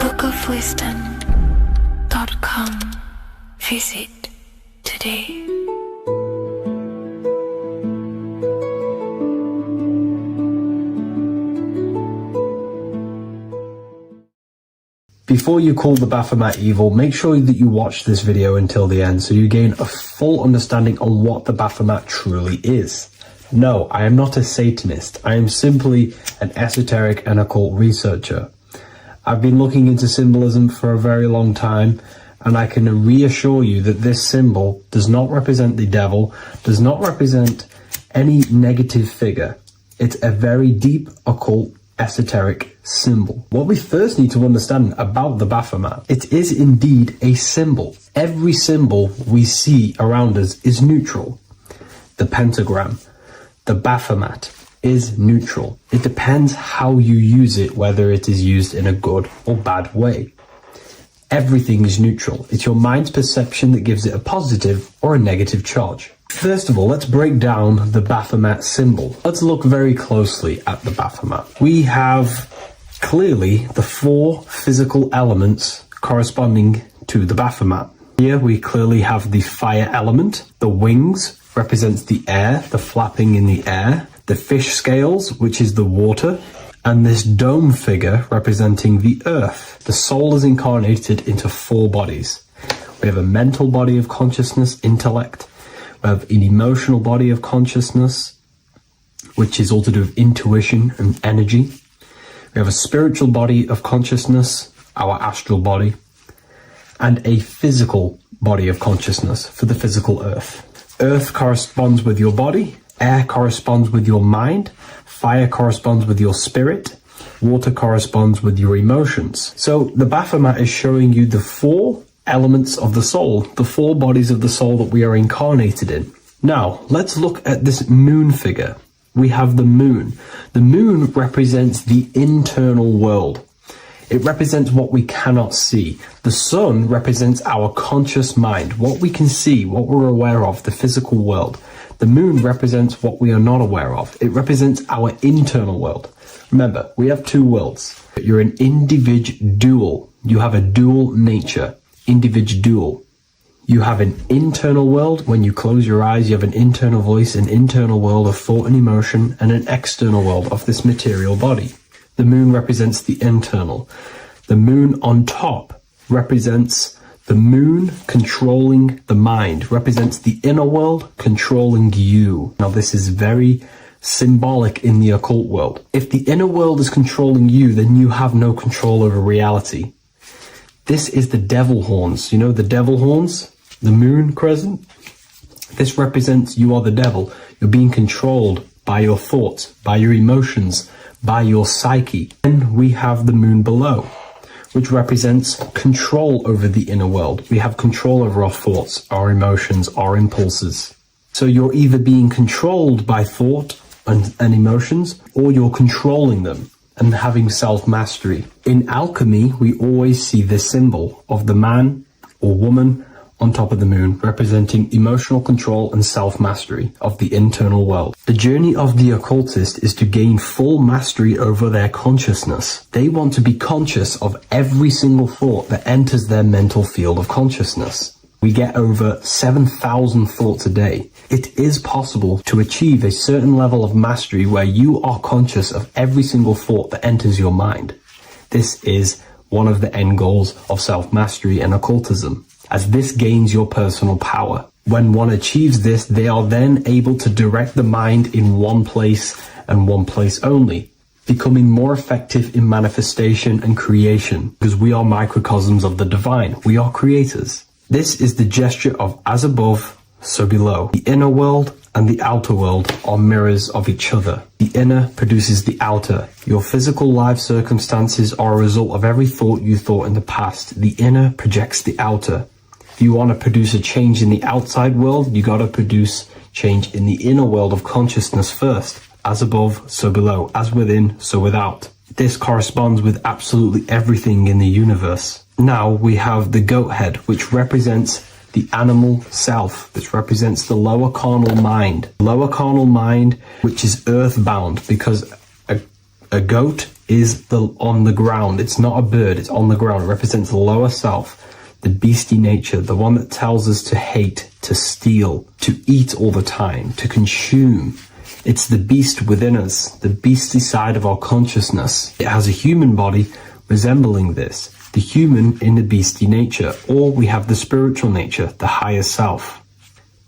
S2: bookofwisdom.com. Visit today.
S3: Before you call the Baphomet evil, make sure that you watch this video until the end so you gain a full understanding on what the Baphomet truly is. No, I am not a Satanist. I am simply an esoteric and occult researcher. I've been looking into symbolism for a very long time, and I can reassure you that this symbol does not represent the devil, does not represent any negative figure. It's a very deep occult esoteric symbol. What we first need to understand about the Baphomet, it is indeed a symbol. Every symbol we see around us is neutral. The pentagram, the Baphomet is neutral. It depends how you use it, whether it is used in a good or bad way. Everything is neutral. It's your mind's perception that gives it a positive or a negative charge. First of all, let's break down the Baphomet symbol. Let's look very closely at the Baphomet. We have clearly the 4 physical elements corresponding to the Baphomet. Here we clearly have the fire element. The wings represents the air, the flapping in the air. The fish scales, which is the water. And this dome figure representing the earth. The soul is incarnated into 4 bodies. We have a mental body of consciousness, intellect. We have an emotional body of consciousness, which is all to do with intuition and energy. We have a spiritual body of consciousness, our astral body, and a physical body of consciousness for the physical earth. Earth corresponds with your body, air corresponds with your mind, fire corresponds with your spirit, water corresponds with your emotions. So the Baphomet is showing you the 4 elements of the soul, the 4 bodies of the soul that we are incarnated in. Now, let's look at this moon figure. We have the moon. The moon represents the internal world. It represents what we cannot see. The sun represents our conscious mind, what we can see, what we're aware of, the physical world. The moon represents what we are not aware of. It represents our internal world. Remember, we have 2 worlds. You're an individual. You have a dual nature. Individual. You have an internal world. When you close your eyes, you have an internal voice, an internal world of thought and emotion, and an external world of this material body. The moon represents the internal. The moon on top represents the moon controlling the mind, represents the inner world controlling you. Now, this is very symbolic in the occult world. If the inner world is controlling you, then you have no control over reality. This is the devil horns. You know the devil horns? The moon crescent? This represents you are the devil. You're being controlled by your thoughts, by your emotions, by your psyche. Then we have the moon below, which represents control over the inner world. We have control over our thoughts, our emotions, our impulses. So you're either being controlled by thought and emotions, or you're controlling them and having self-mastery. In alchemy, we always see this symbol of the man or woman on top of the moon, representing emotional control and self-mastery of the internal world. The journey of the occultist is to gain full mastery over their consciousness. They want to be conscious of every single thought that enters their mental field of consciousness. We get over 7,000 thoughts a day. It is possible to achieve a certain level of mastery where you are conscious of every single thought that enters your mind. This is one of the end goals of self-mastery and occultism, as this gains your personal power. When one achieves this, they are then able to direct the mind in one place and one place only, becoming more effective in manifestation and creation, because we are microcosms of the divine. We are creators. This is the gesture of as above, so below. The inner world and the outer world are mirrors of each other. The inner produces the outer. Your physical life circumstances are a result of every thought you thought in the past. The inner projects the outer. If you want to produce a change in the outside world, you got to produce change in the inner world of consciousness first. As above, so below. As within, so without. This corresponds with absolutely everything in the universe. Now we have the goat head, which represents the animal self, which represents the lower carnal mind. Lower carnal mind, which is earthbound, because a goat is on the ground. It's not a bird, it's on the ground. It represents the lower self, the beastie nature, the one that tells us to hate, to steal, to eat all the time, to consume. It's the beast within us, the beastly side of our consciousness. It has a human body resembling this, the human in the beastie nature, or we have the spiritual nature, the higher self.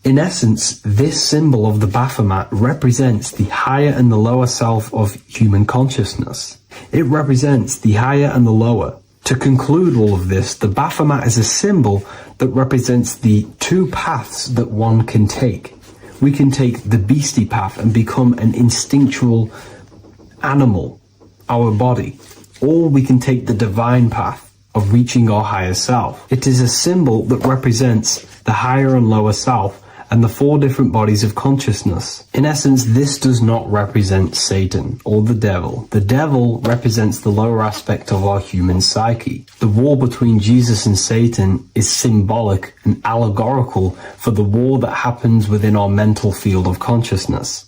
S3: In essence, this symbol of the Baphomet represents the higher and the lower self of human consciousness. It represents the higher and the lower. To conclude all of this, the Baphomet is a symbol that represents the two paths that one can take. We can take the beastie path and become an instinctual animal, our body, or we can take the divine path of reaching our higher self. It is a symbol that represents the higher and lower self and the four different bodies of consciousness. In essence, this does not represent Satan or the devil. The devil represents the lower aspect of our human psyche. The war between Jesus and Satan is symbolic and allegorical for the war that happens within our mental field of consciousness.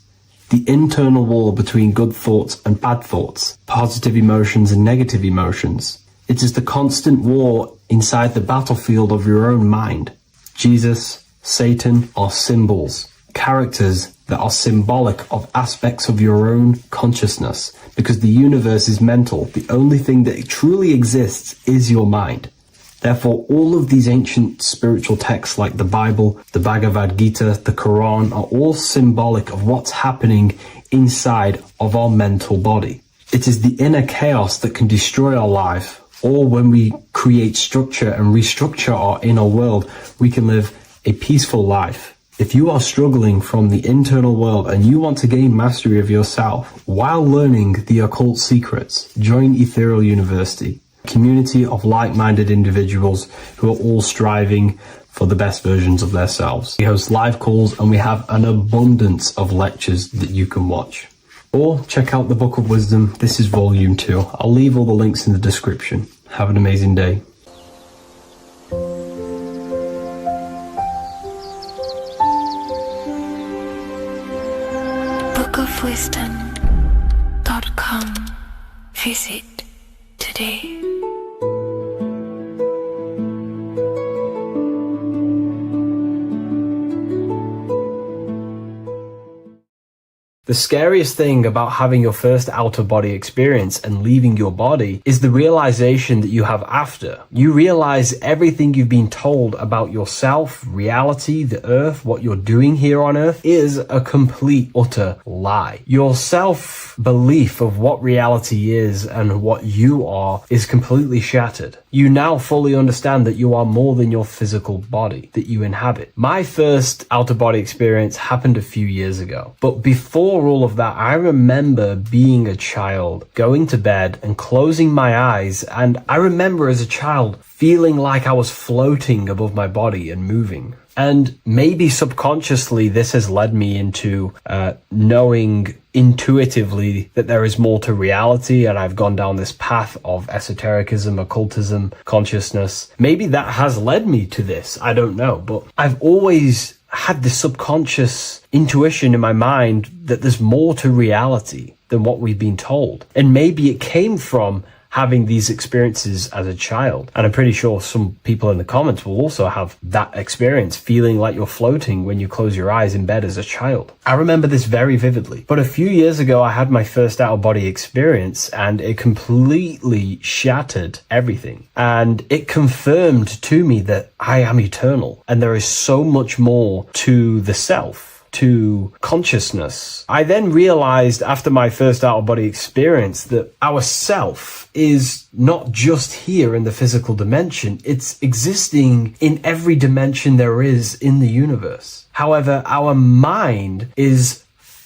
S3: The internal war between good thoughts and bad thoughts, positive emotions and negative emotions. It is the constant war inside the battlefield of your own mind. Jesus, Satan are symbols, characters that are symbolic of aspects of your own consciousness, because the universe is mental. The only thing that truly exists is your mind. Therefore, all of these ancient spiritual texts like the Bible, the Bhagavad Gita, the Quran are all symbolic of what's happening inside of our mental body. It is the inner chaos that can destroy our life, or when we create structure and restructure our inner world, we can live a peaceful life. If you are struggling from the internal world and you want to gain mastery of yourself while learning the occult secrets, join Ethereal University, a community of like-minded individuals who are all striving for the best versions of themselves. We host live calls and we have an abundance of lectures that you can watch. Or check out the Book of Wisdom. This is volume 2. I'll leave all the links in the description. Have an amazing day.
S2: bookofwisdom.com. Visit today.
S3: The scariest thing about having your first out-of-body experience and leaving your body is the realization that you have after. You realize everything you've been told about yourself, reality, the earth, what you're doing here on earth is a complete, utter lie. Your self-belief of what reality is and what you are is completely shattered. You now fully understand that you are more than your physical body that you inhabit. My first out-of-body experience happened a few years ago, but before all of that, I remember being a child, going to bed and closing my eyes, and I remember as a child feeling like I was floating above my body and moving. And maybe subconsciously this has led me into knowing intuitively that there is more to reality, and I've gone down this path of esotericism, occultism, consciousness. Maybe that has led me to this, I don't know, but I've always had this subconscious intuition in my mind that there's more to reality than what we've been told. And maybe it came from having these experiences as a child. And I'm pretty sure some people in the comments will also have that experience, feeling like you're floating when you close your eyes in bed as a child. I remember this very vividly. But a few years ago, I had my first out-of-body experience and it completely shattered everything. And it confirmed to me that I am eternal and there is so much more to the self, to consciousness. I then realized after my first out-of-body experience that our self is not just here in the physical dimension, it's existing in every dimension there is in the universe. However, our mind is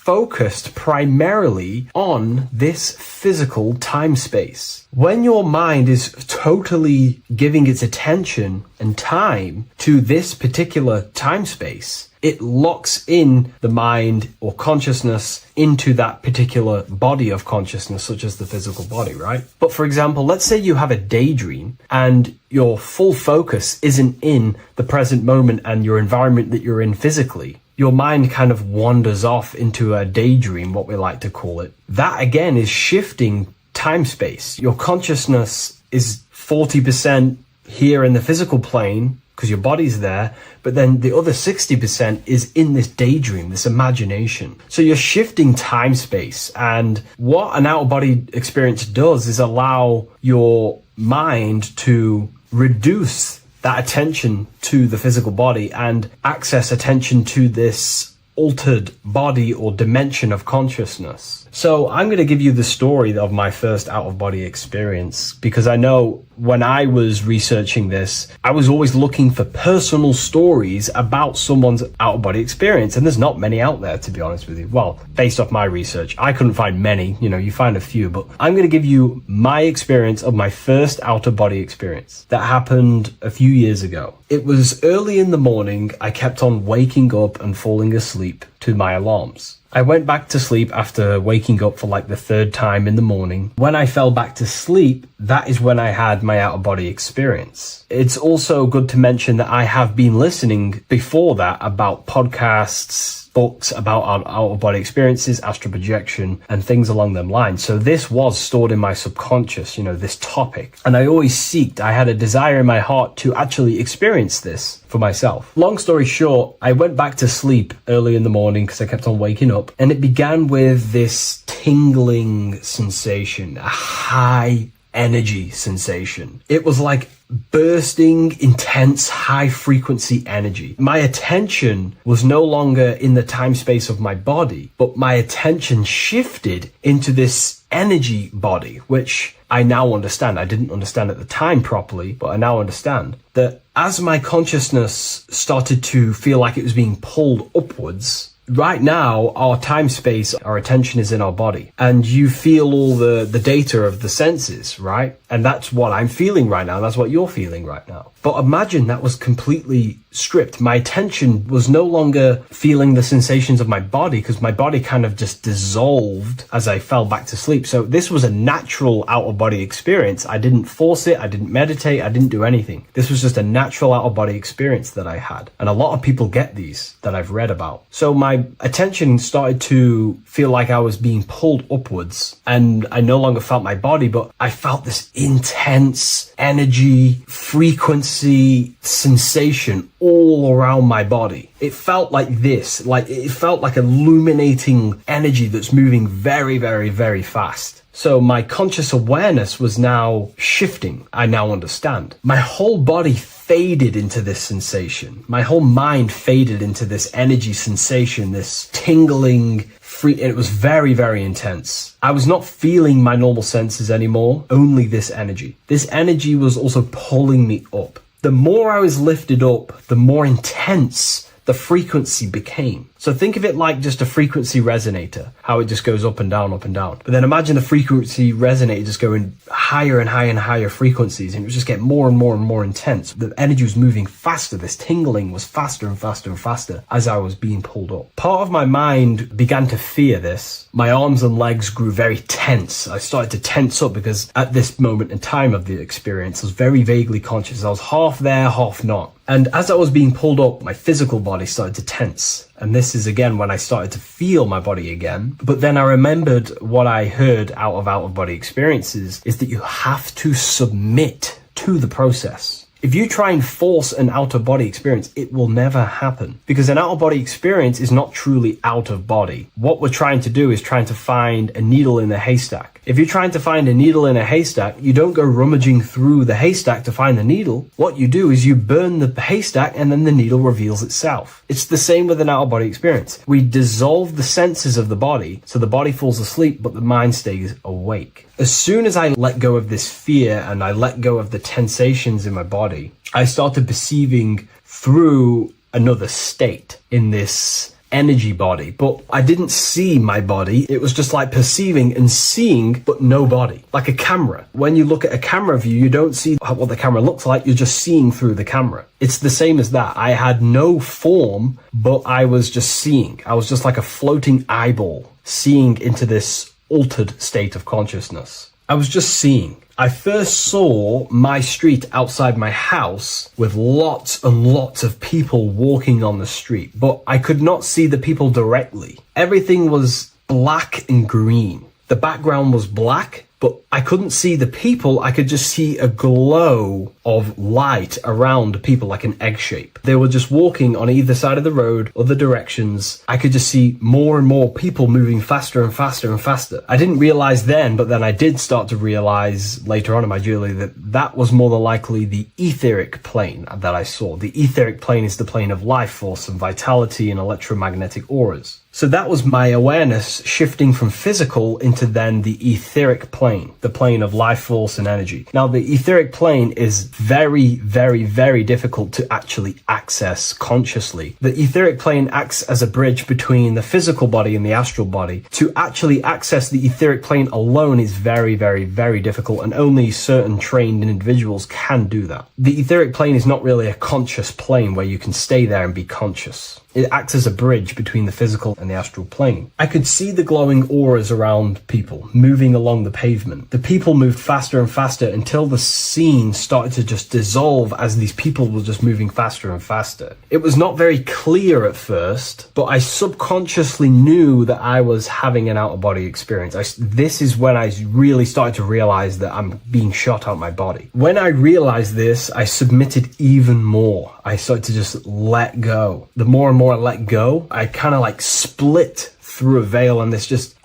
S3: focused primarily on this physical time space. When your mind is totally giving its attention and time to this particular time space, it locks in the mind or consciousness into that particular body of consciousness, such as the physical body, right? But for example, let's say you have a daydream and your full focus isn't in the present moment and your environment that you're in physically. Your mind kind of wanders off into a daydream, what we like to call it. That again is shifting time space. Your consciousness is 40% here in the physical plane because your body's there, but then the other 60% is in this daydream, this imagination. So you're shifting time space, and what an out-of-body experience does is allow your mind to reduce that attention to the physical body and access attention to this altered body or dimension of consciousness. So I'm going to give you the story of my first out-of-body experience, because I know when I was researching this, I was always looking for personal stories about someone's out-of-body experience, and there's not many out there, to be honest with you. Well, based off my research, I couldn't find many. You find a few, but I'm going to give you my experience of my first out-of-body experience that happened a few years ago. It was early in the morning. I kept on waking up and falling asleep to my alarms. I went back to sleep after waking up for like the third time in the morning. When I fell back to sleep, that is when I had my out-of-body experience. It's also good to mention that I have been listening before that about podcasts, books about our out-of-body experiences, astral projection, and things along them lines. So this was stored in my subconscious, this topic. And I had a desire in my heart to actually experience this for myself. Long story short, I went back to sleep early in the morning because I kept on waking up, and it began with this tingling sensation, a high energy sensation. It was like bursting, intense, high frequency energy. My attention was no longer in the time space of my body, but my attention shifted into this energy body, which I now understand. I didn't understand at the time properly, but I now understand that as my consciousness started to feel like it was being pulled upwards, right now, our time space, our attention is in our body, and you feel all the data of the senses, right? And that's what I'm feeling right now. That's what you're feeling right now. But imagine that was completely stripped. My attention was no longer feeling the sensations of my body, because my body kind of just dissolved as I fell back to sleep. So this was a natural out-of-body experience. I didn't force it. I didn't meditate. I didn't do anything. This was just a natural out-of-body experience that I had. And a lot of people get these that I've read about. So my attention started to feel like I was being pulled upwards, and I no longer felt my body, but I felt this intense energy, frequency, sensation all around my body. It felt like this, it felt like illuminating energy that's moving very, very, very fast. So my conscious awareness was now shifting. I now understand. My whole body faded into this sensation. My whole mind faded into this energy sensation, this tingling, free. It was very, very intense. I was not feeling my normal senses anymore, only this energy. This energy was also pulling me up. The more I was lifted up, the more intense the frequency became. So think of it like just a frequency resonator, how it just goes up and down, up and down. But then imagine the frequency resonator just going higher and higher and higher frequencies, and it was just getting more and more and more intense. The energy was moving faster. This tingling was faster and faster and faster as I was being pulled up. Part of my mind began to fear this. My arms and legs grew very tense. I started to tense up because at this moment in time of the experience, I was very vaguely conscious. I was half there, half not. And as I was being pulled up, my physical body started to tense. And this is again when I started to feel my body again. But then I remembered what I heard out of body experiences is that you have to submit to the process. If you try and force an out-of-body experience, it will never happen, because an out-of-body experience is not truly out of body. What we're trying to do is trying to find a needle in a haystack. If you're trying to find a needle in a haystack, you don't go rummaging through the haystack to find the needle. What you do is you burn the haystack and then the needle reveals itself. It's the same with an out-of-body experience. We dissolve the senses of the body, so the body falls asleep, but the mind stays awake. As soon as I let go of this fear and I let go of the tensations in my body, I started perceiving through another state in this energy body, but I didn't see my body. It was just like perceiving and seeing, but no body, like a camera. When you look at a camera view, you don't see what the camera looks like. You're just seeing through the camera. It's the same as that. I had no form, but I was just seeing. I was just like a floating eyeball, seeing into this altered state of consciousness. I was just seeing. I first saw my street outside my house with lots and lots of people walking on the street, but I could not see the people directly. Everything was black and green. The background was black, but I couldn't see the people. I could just see a glow of light around people, like an egg shape. They were just walking on either side of the road, other directions. I could just see more and more people moving faster and faster and faster. I didn't realize then, but then I did start to realize later on in my journey that that was more than likely the etheric plane that I saw. The etheric plane is the plane of life force and vitality and electromagnetic auras. So that was my awareness shifting from physical into then the etheric plane, the plane of life force and energy. Now, the etheric plane is very, very, very difficult to actually access consciously. The etheric plane acts as a bridge between the physical body and the astral body. To actually access the etheric plane alone is very, very, very difficult, and only certain trained individuals can do that. The etheric plane is not really a conscious plane where you can stay there and be conscious. It acts as a bridge between the physical and the astral plane. I could see the glowing auras around people moving along the pavement. The people moved faster and faster until the scene started to just dissolve as these people were just moving faster and faster. It was not very clear at first, but I subconsciously knew that I was having an out-of-body experience. This is when I really started to realize that I'm being shot out my body. When I realized this, I submitted even more. I started to just let go. The more and more I let go, I kind of like split through a veil, and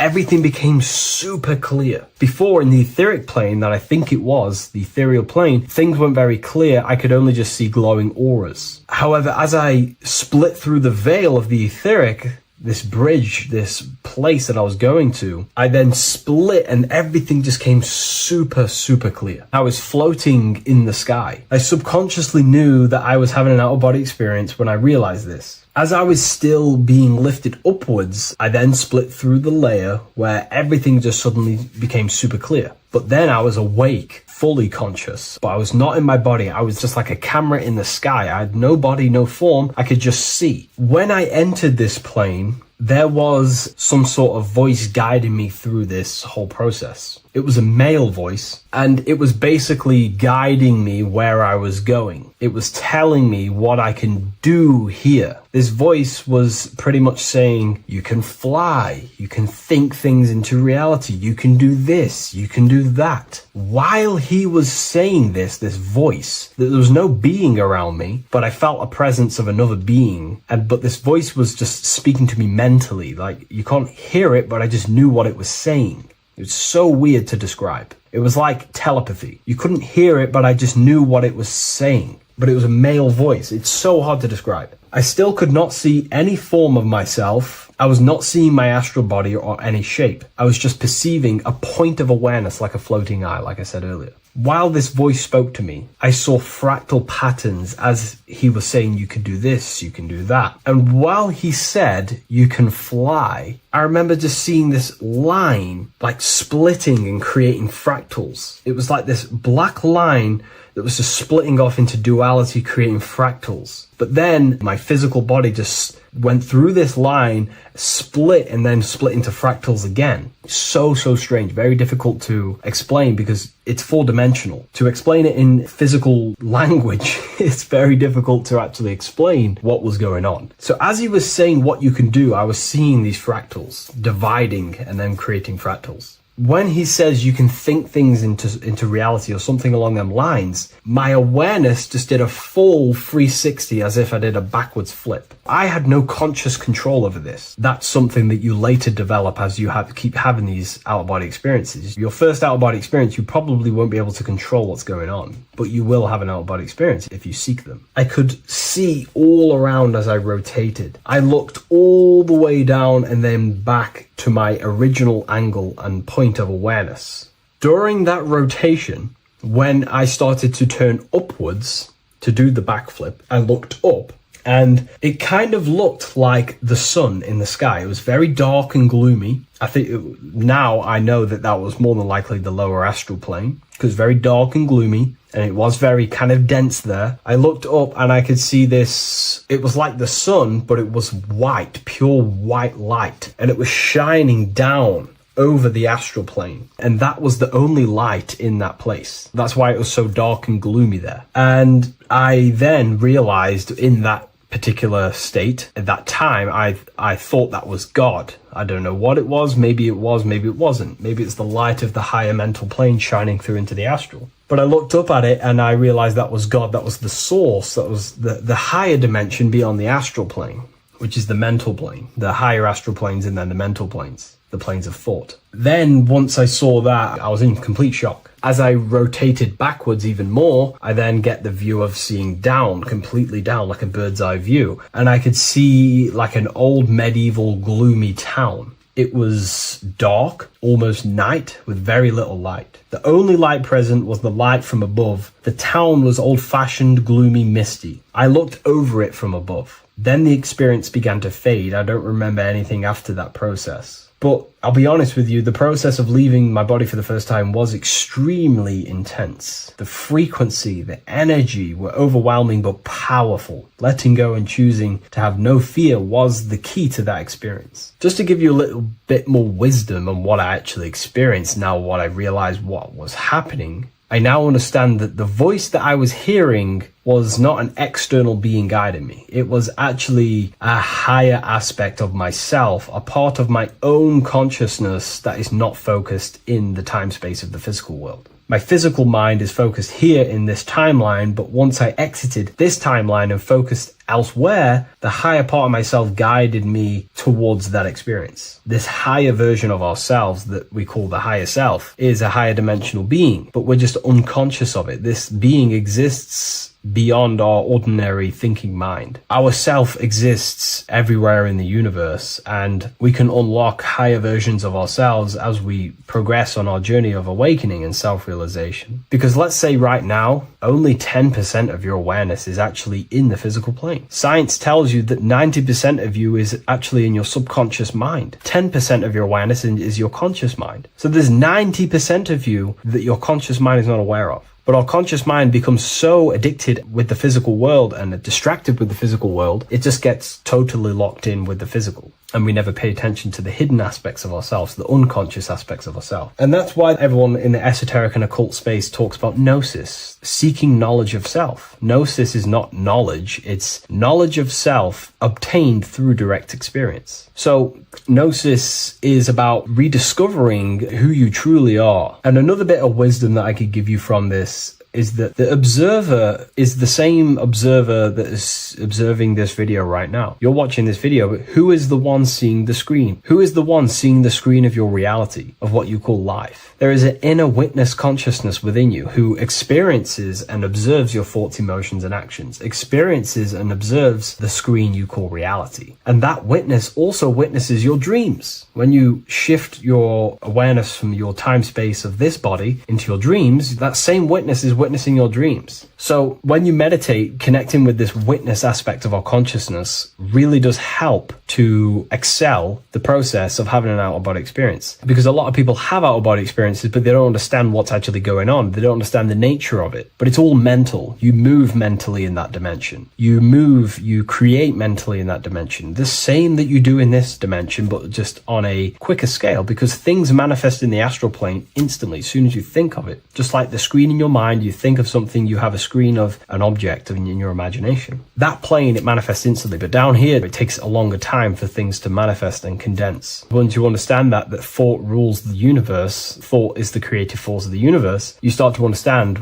S3: everything became super clear. Before, in the etheric plane, that I think it was, the ethereal plane, things weren't very clear. I could only just see glowing auras. However, as I split through the veil of the etheric, this bridge, this place that I was going to, I then split and everything just came super, super clear. I was floating in the sky. I subconsciously knew that I was having an out-of-body experience when I realized this. As I was still being lifted upwards, I then split through the layer where everything just suddenly became super clear. But then I was awake, fully conscious, but I was not in my body. I was just like a camera in the sky. I had no body, no form. I could just see. When I entered this plane, there was some sort of voice guiding me through this whole process. It was a male voice, and it was basically guiding me where I was going. It was telling me what I can do here. This voice was pretty much saying, you can fly, you can think things into reality, you can do this, you can do that. While he was saying this voice, there was no being around me, but I felt a presence of another being. But this voice was just speaking to me mentally. Like, you can't hear it, but I just knew what it was saying. It was so weird to describe. It was like telepathy. You couldn't hear it, but I just knew what it was saying. But it was a male voice. It's so hard to describe. I still could not see any form of myself. I was not seeing my astral body or any shape. I was just perceiving a point of awareness like a floating eye, like I said earlier. While this voice spoke to me, I saw fractal patterns as he was saying, you can do this, you can do that. And while he said, you can fly, I remember just seeing this line like splitting and creating fractals. It was like this black line that was just splitting off into duality, creating fractals. But then my physical body just went through this line, split, and then split into fractals again. So strange, very difficult to explain because it's four-dimensional. To explain it in physical language, it's very difficult to actually explain what was going on. So as he was saying what you can do, I was seeing these fractals dividing and then creating fractals. When he says you can think things into reality or something along them lines, my awareness just did a full 360 as if I did a backwards flip. I had no conscious control over this. That's something that you later develop as you keep having these out-of-body experiences. Your first out-of-body experience, you probably won't be able to control what's going on, but you will have an out-of-body experience if you seek them. I could see all around as I rotated. I looked all the way down and then back to my original angle and point of awareness. During that rotation, when I started to turn upwards to do the backflip, I looked up And it kind of looked like the sun in the sky. It was very dark and gloomy. I think now I know that that was more than likely the lower astral plane, because very dark and gloomy, and it was very kind of dense there. I looked up and I could see this. It was like the sun, but it was white, pure white light, and it was shining down over the astral plane, and that was the only light in that place. That's why it was so dark and gloomy there. And I then realized in that particular state, at that time, I thought that was God. I don't know what it was. Maybe it was, maybe it wasn't. Maybe it's the light of the higher mental plane shining through into the astral. But I looked up at it and I realized that was God. That was the source. That was the higher dimension beyond the astral plane, which is the mental plane, the higher astral planes, and then the mental planes, the planes of thought. Then once I saw that, I was in complete shock. As I rotated backwards even more, I then get the view of seeing down, completely down, like a bird's eye view. And I could see like an old medieval gloomy town. It was dark, almost night, with very little light. The only light present was the light from above. The town was old-fashioned, gloomy, misty. I looked over it from above. Then the experience began to fade. I don't remember anything after that process. But I'll be honest with you, the process of leaving my body for the first time was extremely intense. The frequency, the energy were overwhelming but powerful. Letting go and choosing to have no fear was the key to that experience. Just to give you a little bit more wisdom on what I actually experienced, now what I realized what was happening, I now understand that the voice that I was hearing was not an external being guiding me. It was actually a higher aspect of myself, a part of my own consciousness that is not focused in the time space of the physical world. My physical mind is focused here in this timeline, but once I exited this timeline and focused elsewhere, the higher part of myself guided me towards that experience. This higher version of ourselves that we call the higher self is a higher dimensional being, but we're just unconscious of it. This being exists beyond our ordinary thinking mind. Our self exists everywhere in the universe, and we can unlock higher versions of ourselves as we progress on our journey of awakening and self-realization. Because let's say right now, only 10% of your awareness is actually in the physical plane. Science tells you that 90% of you is actually in your subconscious mind. 10% of your awareness is your conscious mind. So there's 90% of you that your conscious mind is not aware of. But our conscious mind becomes so addicted with the physical world and distracted with the physical world, it just gets totally locked in with the physical. And we never pay attention to the hidden aspects of ourselves, the unconscious aspects of ourselves. And that's why everyone in the esoteric and occult space talks about gnosis, seeking knowledge of self. Gnosis is not knowledge, it's knowledge of self obtained through direct experience. So gnosis is about rediscovering who you truly are. And another bit of wisdom that I could give you from this is that the observer is the same observer that is observing this video right now. You're watching this video, but who is the one seeing the screen? Who is the one seeing the screen of your reality, of what you call life? There is an inner witness consciousness within you who experiences and observes your thoughts, emotions, and actions, experiences and observes the screen you call reality. And that witness also witnesses your dreams. When you shift your awareness from your time space of this body into your dreams, that same witness is witnessing your dreams. So when you meditate, connecting with this witness aspect of our consciousness really does help to excel the process of having an out-of-body experience. Because a lot of people have out-of-body experiences, but they don't understand what's actually going on. They don't understand the nature of it. But it's all mental. You move mentally in that dimension. You create mentally in that dimension. The same that you do in this dimension, but just on a quicker scale, because things manifest in the astral plane instantly as soon as you think of it. Just like the screen in your mind, you think of something, you have a screen of an object in your imagination. That plane, it manifests instantly, but down here, it takes a longer time for things to manifest and condense. Once you understand that thought rules the universe, thought is the creative force of the universe, you start to understand,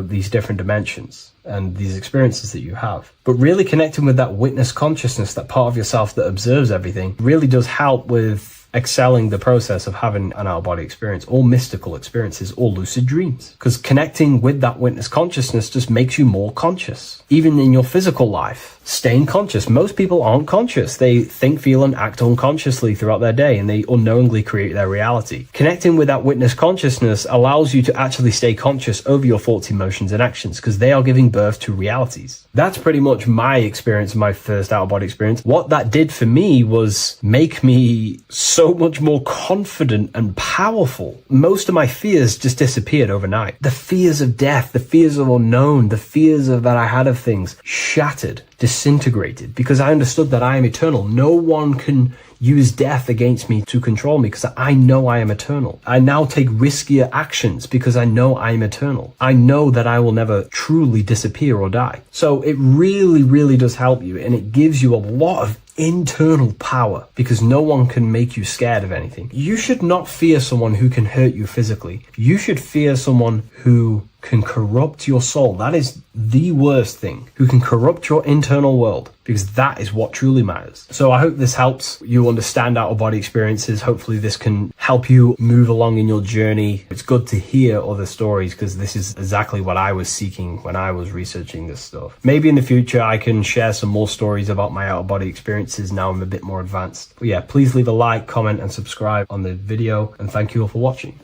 S3: these different dimensions and these experiences that you have. But really connecting with that witness consciousness, that part of yourself that observes everything, really does help with excelling the process of having an out-of-body experience, or mystical experiences, or lucid dreams. Because connecting with that witness consciousness just makes you more conscious. Even in your physical life, staying conscious. Most people aren't conscious. They think, feel, and act unconsciously throughout their day, and they unknowingly create their reality. Connecting with that witness consciousness allows you to actually stay conscious over your thoughts, emotions, and actions, because they are giving birth to realities. That's pretty much my experience, my first out-of-body experience. What that did for me was make me so much more confident and powerful. Most of my fears just disappeared overnight. The fears of death, the fears of unknown, the fears of that I had of things shattered, disintegrated, because I understood that I am eternal. No one can use death against me to control me, because I know I am eternal. I now take riskier actions because I know I am eternal. I know that I will never truly disappear or die. So it really, really does help you, and it gives you a lot of internal power, because no one can make you scared of anything. You should not fear someone who can hurt you physically. You should fear someone who can corrupt your soul. That is the worst thing, who can corrupt your internal world, because that is what truly matters. So I hope this helps you understand out-of-body experiences. Hopefully this can help you move along in your journey. It's good to hear other stories, because this is exactly what I was seeking when I was researching this stuff. Maybe in the future I can share some more stories about my out-of-body experiences now I'm a bit more advanced. But yeah, please leave a like, comment, and subscribe on the video, and thank you all for watching.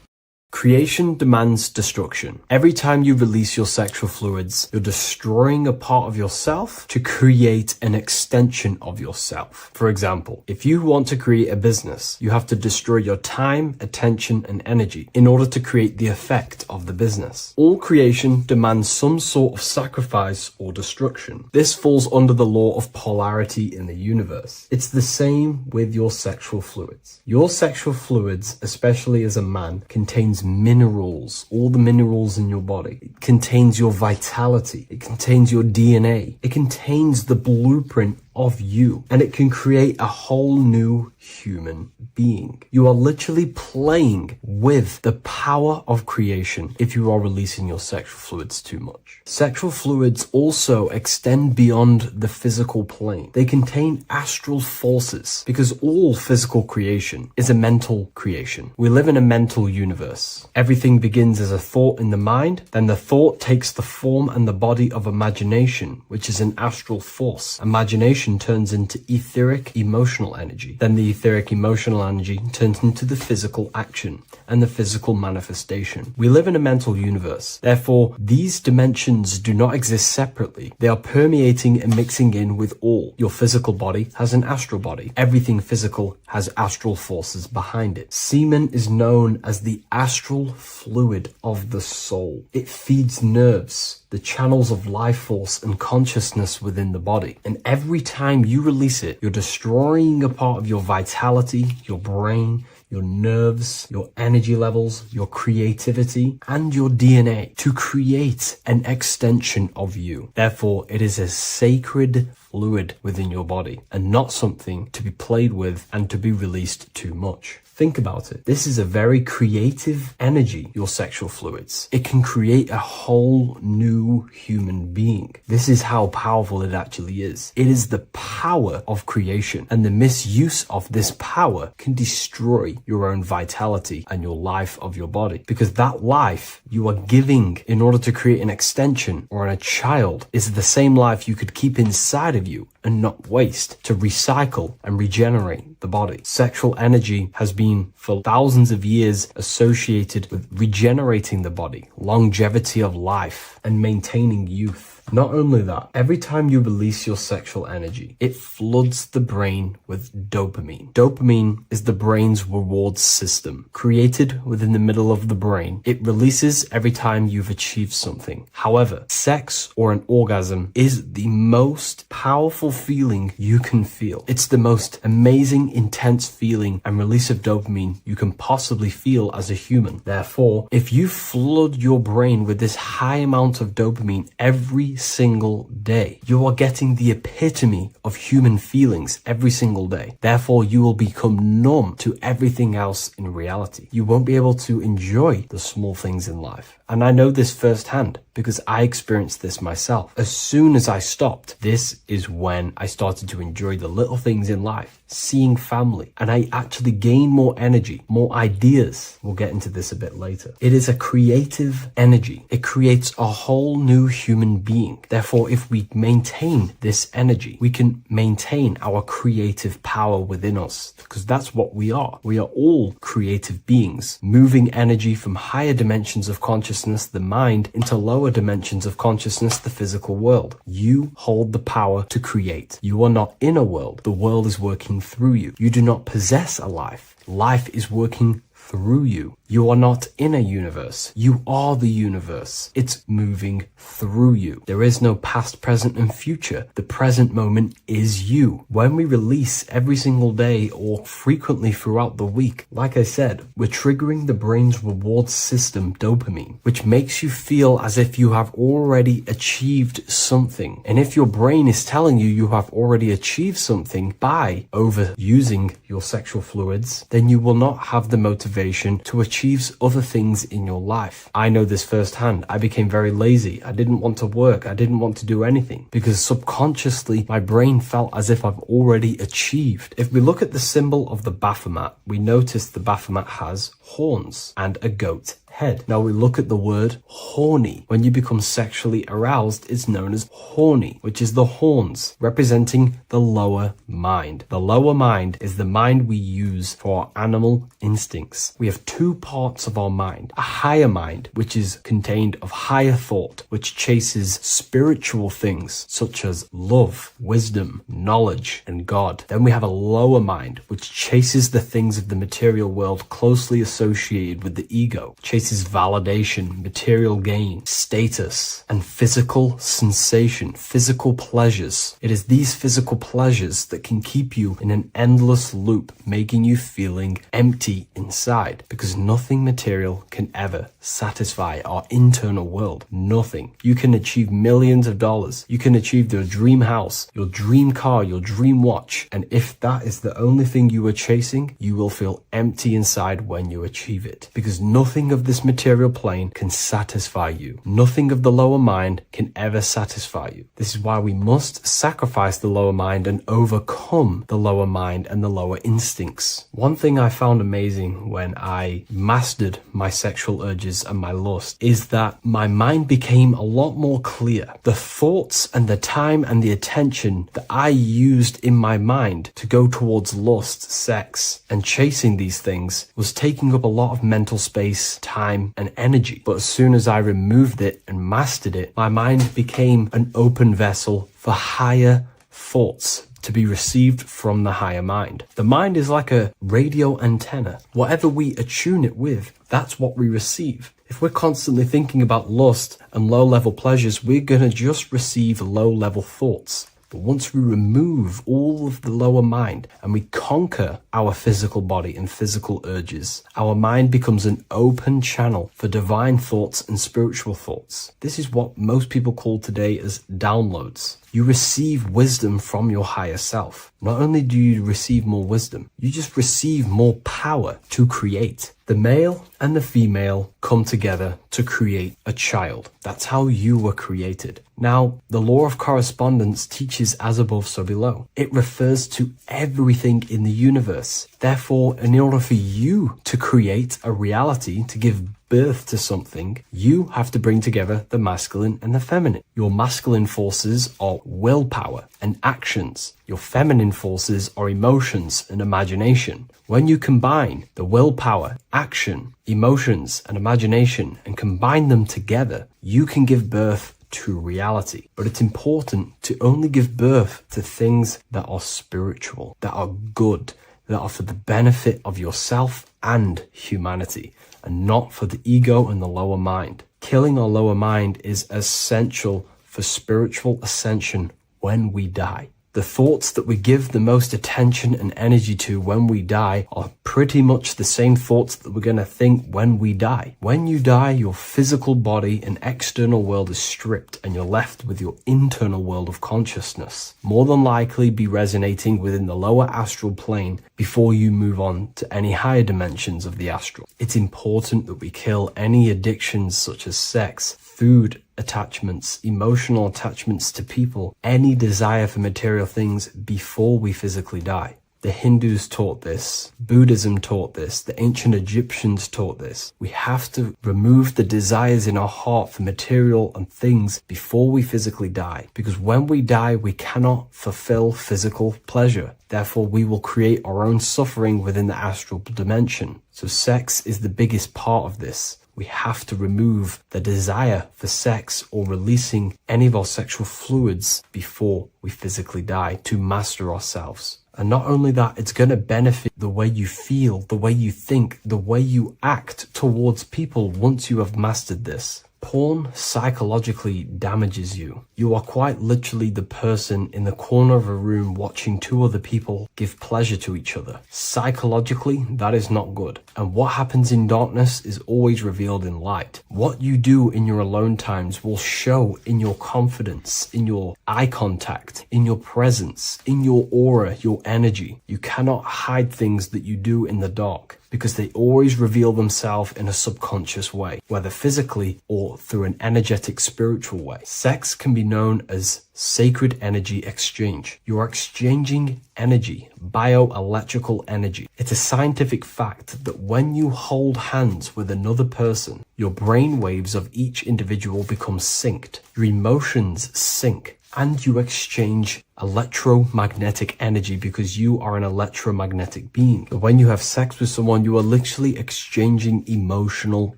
S3: Creation demands destruction. Every time you release your sexual fluids, you're destroying a part of yourself to create an extension of yourself. For example, if you want to create a business, you have to destroy your time, attention, and energy in order to create the effect of the business. All creation demands some sort of sacrifice or destruction. This falls under the law of polarity in the universe. It's the same with your sexual fluids. Your sexual fluids, especially as a man, contains minerals, all the minerals in your body. It contains your vitality. It contains your DNA. It contains the blueprint of you, and it can create a whole new human being. You are literally playing with the power of creation if you are releasing your sexual fluids too much. Sexual fluids also extend beyond the physical plane. They contain astral forces, because all physical creation is a mental creation. We live in a mental universe. Everything begins as a thought in the mind, then the thought takes the form and the body of imagination, which is an astral force. Imagination turns into etheric emotional energy. Then the etheric emotional energy turns into the physical action and the physical manifestation. We live in a mental universe. Therefore, these dimensions do not exist separately. They are permeating and mixing in with all. Your physical body has an astral body. Everything physical has astral forces behind it. Semen is known as the astral fluid of the soul. It feeds nerves, the channels of life force and consciousness within the body. And every time you release it, you're destroying a part of your vitality, your brain, your nerves, your energy levels, your creativity, and your DNA to create an extension of you. Therefore, it is a sacred fluid within your body and not something to be played with and to be released too much. Think about it. This is a very creative energy, your sexual fluids. It can create a whole new human being. This is how powerful it actually is. It is the power of creation, and the misuse of this power can destroy your own vitality and your life of your body, because that life you are giving in order to create an extension or a child is the same life you could keep inside of you and not waste to recycle and regenerate the body. Sexual energy has been for thousands of years associated with regenerating the body, longevity of life, and maintaining youth. Not only that, every time you release your sexual energy, it floods the brain with dopamine. Dopamine is the brain's reward system, created within the middle of the brain. It releases every time you've achieved something. However, sex or an orgasm is the most powerful feeling you can feel. It's the most amazing, intense feeling and release of dopamine you can possibly feel as a human. Therefore, if you flood your brain with this high amount of dopamine every single day, you are getting the epitome of human feelings every single day. Therefore, you will become numb to everything else in reality. You won't be able to enjoy the small things in life. And I know this firsthand because I experienced this myself. As soon as I stopped, this is when I started to enjoy the little things in life. seeing family, and I actually gain more energy, more ideas. We'll get into this a bit later. It is a creative energy. It creates a whole new human being. Therefore, if we maintain this energy, we can maintain our creative power within us, because that's what we are. We are all creative beings, moving energy from higher dimensions of consciousness, the mind, into lower dimensions of consciousness, the physical world. You hold the power to create. You are not in a world. The world is working through you. You do not possess a life. Life is working through you. You are not in a universe. You are the universe. It's moving through you. There is no past, present, and future. The present moment is you. When we release every single day or frequently throughout the week, like I said, we're triggering the brain's reward system, dopamine, which makes you feel as if you have already achieved something. And if your brain is telling you you have already achieved something by overusing your sexual fluids, then you will not have the motivation to achieve other things in your life. I know this firsthand. I became very lazy. I didn't want to work. I didn't want to do anything because subconsciously my brain felt as if I've already achieved. If we look at the symbol of the Baphomet, we notice the Baphomet has horns and a goat head. Now we look at the word horny. When you become sexually aroused, it's known as horny, which is the horns, representing the lower mind. The lower mind is the mind we use for our animal instincts. We have two parts of our mind. A higher mind, which is contained of higher thought, which chases spiritual things such as love, wisdom, knowledge, and God. Then we have a lower mind, which chases the things of the material world closely associated with the ego, chases validation, material gain, status, and physical sensation, physical pleasures. It is these physical pleasures that can keep you in an endless loop, making you feeling empty inside, because nothing material can ever satisfy our internal world. Nothing. You can achieve millions of dollars. You can achieve your dream house, your dream car, your dream watch, and if that is the only thing you are chasing, you will feel empty inside when you achieve it, because nothing of this material plane can satisfy you. Nothing of the lower mind can ever satisfy you. This is why we must sacrifice the lower mind and overcome the lower mind and the lower instincts. One thing I found amazing when I mastered my sexual urges and my lust is that my mind became a lot more clear. The thoughts and the time and the attention that I used in my mind to go towards lust, sex, and chasing these things was taking up a lot of mental space, time, and energy. But as soon as I removed it and mastered it, my mind became an open vessel for higher thoughts to be received from the higher mind. The mind is like a radio antenna. Whatever we attune it with, that's what we receive. If we're constantly thinking about lust and low-level pleasures, we're going to just receive low-level thoughts. But once we remove all of the lower mind and we conquer our physical body and physical urges, our mind becomes an open channel for divine thoughts and spiritual thoughts. This is what most people call today as downloads. You receive wisdom from your higher self. Not only do you receive more wisdom, you just receive more power to create. The male and the female come together to create a child. That's how you were created. Now, the law of correspondence teaches as above, so below. It refers to everything in the universe. Therefore, in order for you to create a reality, to give birth to something, you have to bring together the masculine and the feminine. Your masculine forces are willpower and actions. Your feminine forces are emotions and imagination. When you combine the willpower, action, emotions, and imagination and combine them together, you can give birth to reality. But it's important to only give birth to things that are spiritual, that are good, that are for the benefit of yourself and humanity, and not for the ego and the lower mind. Killing our lower mind is essential for spiritual ascension when we die. The thoughts that we give the most attention and energy to when we die are pretty much the same thoughts that we're going to think when we die. When you die, your physical body and external world is stripped and you're left with your internal world of consciousness, more than likely be resonating within the lower astral plane before you move on to any higher dimensions of the astral. It's important that we kill any addictions such as sex, food, attachments, emotional attachments to people, any desire for material things before we physically die. The Hindus taught this, Buddhism taught this, the ancient Egyptians taught this. We have to remove the desires in our heart for material and things before we physically die. Because when we die, we cannot fulfill physical pleasure. Therefore, we will create our own suffering within the astral dimension. So sex is the biggest part of this. We have to remove the desire for sex or releasing any of our sexual fluids before we physically die to master ourselves. And not only that, it's going to benefit the way you feel, the way you think, the way you act towards people once you have mastered this. Porn psychologically damages you. You are quite literally the person in the corner of a room watching two other people give pleasure to each other. Psychologically, that is not good. And what happens in darkness is always revealed in light. What you do in your alone times will show in your confidence, in your eye contact, in your presence, in your aura, your energy. You cannot hide things that you do in the dark, because they always reveal themselves in a subconscious way, whether physically or through an energetic spiritual way. Sex can be known as sacred energy exchange. You are exchanging energy, bioelectrical energy. It's a scientific fact that when you hold hands with another person, your brain waves of each individual become synced. Your emotions sync. And you exchange electromagnetic energy because you are an electromagnetic being. When you have sex with someone, you are literally exchanging emotional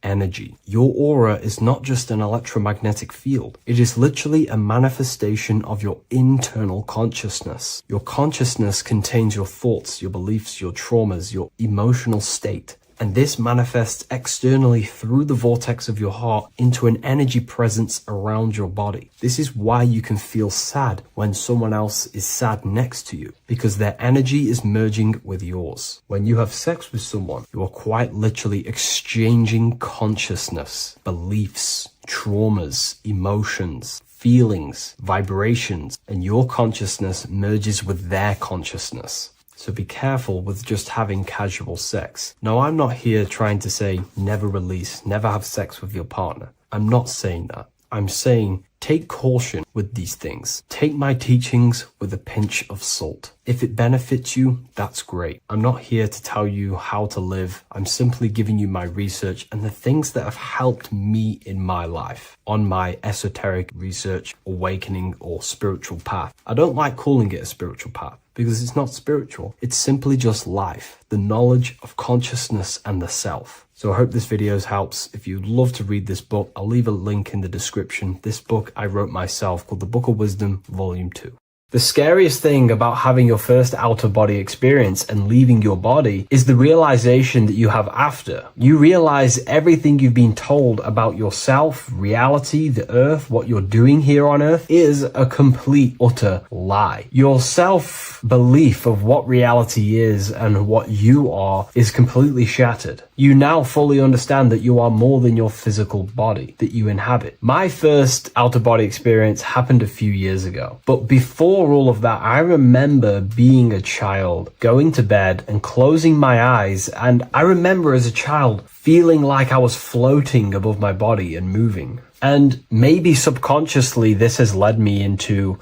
S3: energy. Your aura is not just an electromagnetic field. It is literally a manifestation of your internal consciousness. Your consciousness contains your thoughts, your beliefs, your traumas, your emotional state. And this manifests externally through the vortex of your heart into an energy presence around your body. This is why you can feel sad when someone else is sad next to you, because their energy is merging with yours. When you have sex with someone, you are quite literally exchanging consciousness, beliefs, traumas, emotions, feelings, vibrations, and your consciousness merges with their consciousness. So be careful with just having casual sex. Now, I'm not here trying to say never release, never have sex with your partner. I'm not saying that. I'm saying take caution with these things. Take my teachings with a pinch of salt. If it benefits you, that's great. I'm not here to tell you how to live. I'm simply giving you my research and the things that have helped me in my life on my esoteric research, awakening, or spiritual path. I don't like calling it a spiritual path, because it's not spiritual. It's simply just life, the knowledge of consciousness and the self. So I hope this video helps. If you'd love to read this book, I'll leave a link in the description. This book I wrote myself called The Book of Wisdom, Volume 2. The scariest thing about having your first out-of-body experience and leaving your body is the realization that you have after. You realize everything you've been told about yourself, reality, the earth, what you're doing here on earth is a complete, utter lie. Your self-belief of what reality is and what you are is completely shattered. You now fully understand that you are more than your physical body that you inhabit. My first out-of-body experience happened a few years ago, but before all of that, I remember being a child, going to bed and closing my eyes, and I remember as a child feeling like I was floating above my body and moving. And maybe subconsciously this has led me into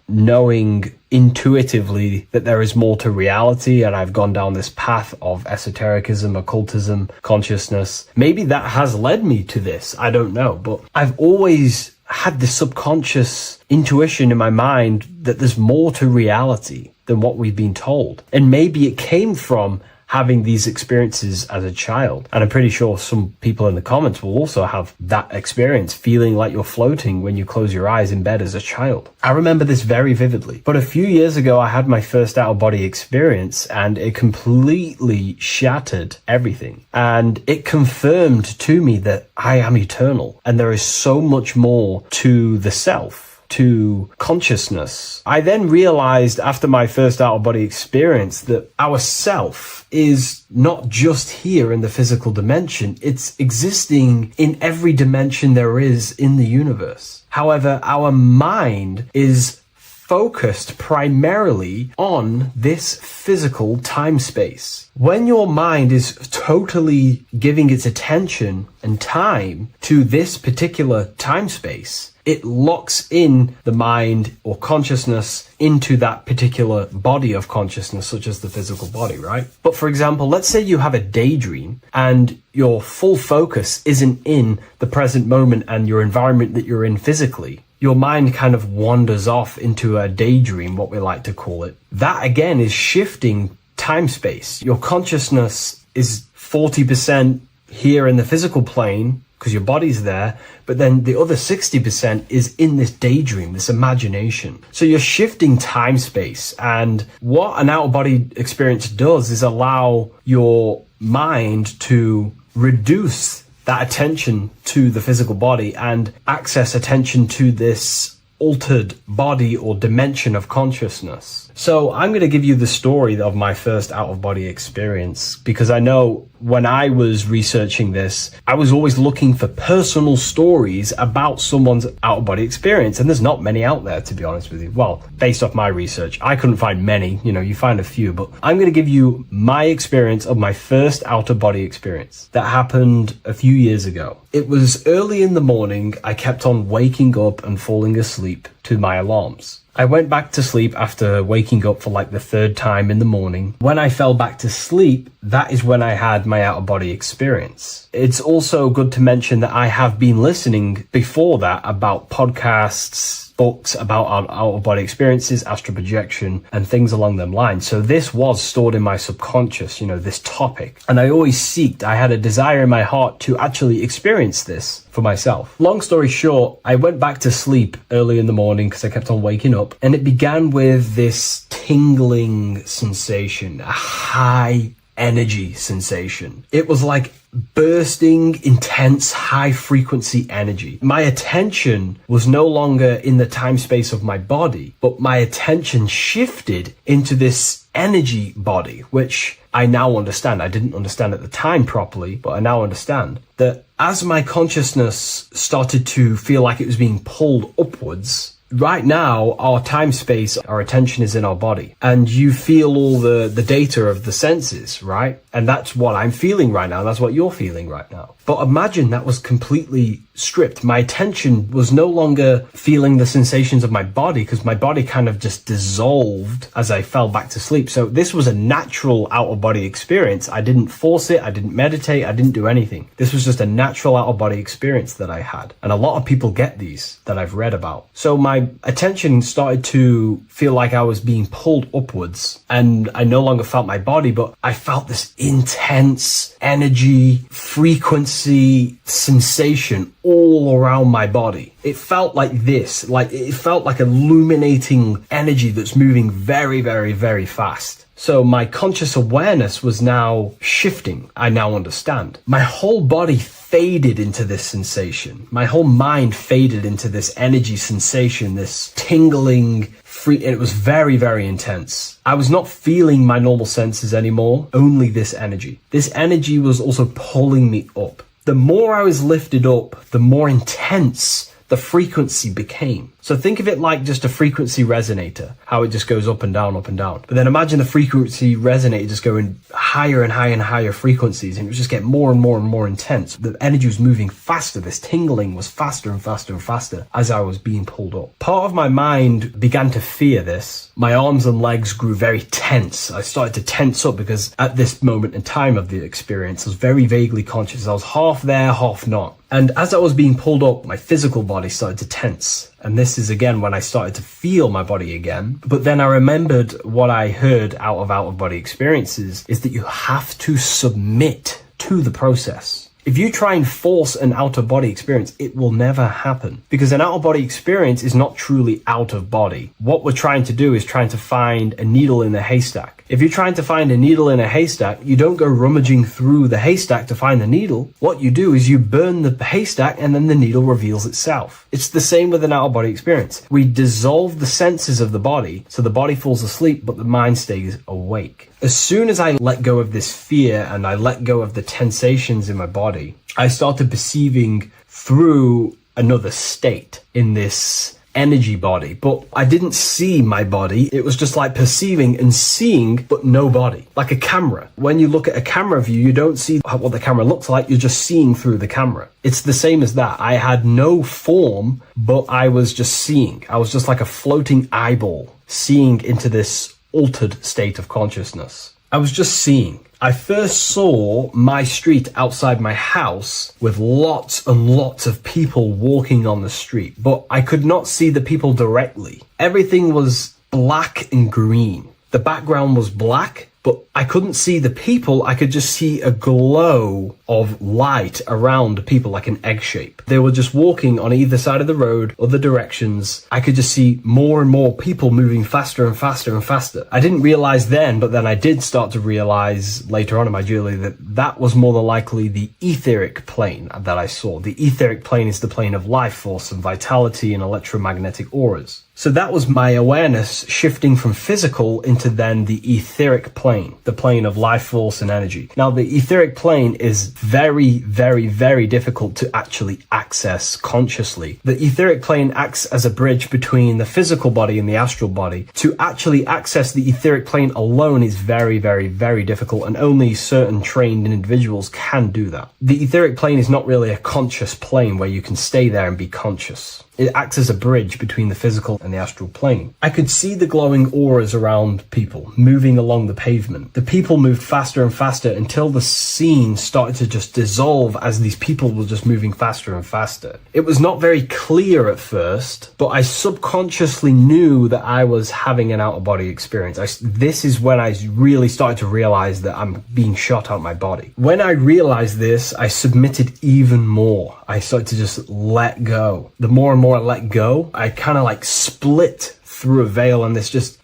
S3: knowing intuitively that there is more to reality, and I've gone down this path of esotericism, occultism, consciousness. Maybe that has led me to this, I don't know, but I've always had this subconscious intuition in my mind that there's more to reality than what we've been told. And maybe it came from having these experiences as a child. And I'm pretty sure some people in the comments will also have that experience, feeling like you're floating when you close your eyes in bed as a child. I remember this very vividly. But a few years ago, I had my first out-of-body experience, and it completely shattered everything. And it confirmed to me that I am eternal, and there is so much more to the self, to consciousness. I then realized after my first out-of-body experience that our self is not just here in the physical dimension, it's existing in every dimension there is in the universe. However, our mind is focused primarily on this physical time space. When your mind is totally giving its attention and time to this particular time space, it locks in the mind or consciousness into that particular body of consciousness, such as the physical body, right? But for example, let's say you have a daydream and your full focus isn't in the present moment and your environment that you're in physically. Your mind kind of wanders off into a daydream, what we like to call it. That again is shifting time space. Your consciousness is 40% here in the physical plane because your body's there, but then the other 60% is in this daydream, this imagination. So you're shifting time space, and what an out-of-body experience does is allow your mind to reduce that attention to the physical body and access attention to this altered body or dimension of consciousness. So I'm going to give you the story of my first out-of-body experience, because I know when I was researching this, I was always looking for personal stories about someone's out-of-body experience, and there's not many out there, to be honest with you. Well, based off my research, I couldn't find many. You find a few, but I'm going to give you my experience of my first out-of-body experience that happened a few years ago. It was early in the morning. I kept on waking up and falling asleep to my alarms. I went back to sleep after waking up for like the third time in the morning. When I fell back to sleep, that is when I had my out-of-body experience. It's also good to mention that I have been listening before that about podcasts, books about out-of-body experiences, astral projection, and things along them lines. So this was stored in my subconscious, this topic. And I had a desire in my heart to actually experience this for myself. Long story short, I went back to sleep early in the morning because I kept on waking up, and it began with this tingling sensation, a high energy sensation. It was like bursting, intense, high frequency energy. My attention was no longer in the time space of my body, but my attention shifted into this energy body, which I now understand. I didn't understand at the time properly, but I now understand that as my consciousness started to feel like it was being pulled upwards, right now, our time space, our attention is in our body, and you feel all the data of the senses, right? And that's what I'm feeling right now. That's what you're feeling right now. But imagine that was completely stripped. My attention was no longer feeling the sensations of my body because my body kind of just dissolved as I fell back to sleep. So this was a natural out-of-body experience. I didn't force it. I didn't meditate. I didn't do anything. This was just a natural out-of-body experience that I had. And a lot of people get these that I've read about. So my attention started to feel like I was being pulled upwards, and I no longer felt my body, but I felt this intense energy, frequency, sensation all around my body. It felt like this, it felt like illuminating energy that's moving very, very, very fast. So my conscious awareness was now shifting. I now understand. My whole body faded into this sensation. My whole mind faded into this energy sensation, this tingling free. It was very, very intense. I was not feeling my normal senses anymore, only this energy. This energy was also pulling me up. The more I was lifted up, the more intense the frequency became. So think of it like just a frequency resonator, how it just goes up and down, up and down. But then imagine the frequency resonator just going higher and higher and higher frequencies, and it would just get more and more and more intense. The energy was moving faster. This tingling was faster and faster and faster as I was being pulled up. Part of my mind began to fear this. My arms and legs grew very tense. I started to tense up because at this moment in time of the experience, I was very vaguely conscious. I was half there, half not. And as I was being pulled up, my physical body started to tense. And this is again when I started to feel my body again. But then I remembered what I heard out of body experiences is that you have to submit to the process. If you try and force an out-of-body experience, it will never happen, because an out-of-body experience is not truly out of body. What we're trying to do is trying to find a needle in a haystack. If you're trying to find a needle in a haystack, you don't go rummaging through the haystack to find the needle. What you do is you burn the haystack and then the needle reveals itself. It's the same with an out-of-body experience. We dissolve the senses of the body, so the body falls asleep, but the mind stays awake. As soon as I let go of this fear and I let go of the tensations in my body, I started perceiving through another state in this energy body, but I didn't see my body. It was just like perceiving and seeing, but no body, like a camera. When you look at a camera view, you don't see what the camera looks like, you're just seeing through the camera. It's the same as that. I had no form, but I was just seeing. I was just like a floating eyeball, seeing into this altered state of consciousness. I was just seeing. I first saw my street outside my house with lots and lots of people walking on the street, but I could not see the people directly. Everything was black and green. The background was black, but I couldn't see the people. I could just see a glow of light around people, like an egg shape. They were just walking on either side of the road, other directions. I could just see more and more people moving faster and faster and faster. I didn't realize then, but then I did start to realize later on in my journey that that was more than likely the etheric plane that I saw. The etheric plane is the plane of life force and vitality and electromagnetic auras. So that was my awareness shifting from physical into then the etheric plane, the plane of life force and energy. Now, the etheric plane is very, very, very difficult to actually access consciously. The etheric plane acts as a bridge between the physical body and the astral body. To actually access the etheric plane alone is very, very, very difficult, and only certain trained individuals can do that. The etheric plane is not really a conscious plane where you can stay there and be conscious. It acts as a bridge between the physical and the astral plane. I could see the glowing auras around people moving along the pavement. The people moved faster and faster until the scene started to just dissolve as these people were just moving faster and faster. It was not very clear at first, but I subconsciously knew that I was having an out-of-body experience. This is when I really started to realize that I'm being shot out of my body. When I realized this, I submitted even more. I started to just let go. The more and more I let go, I kind of like split through a veil, and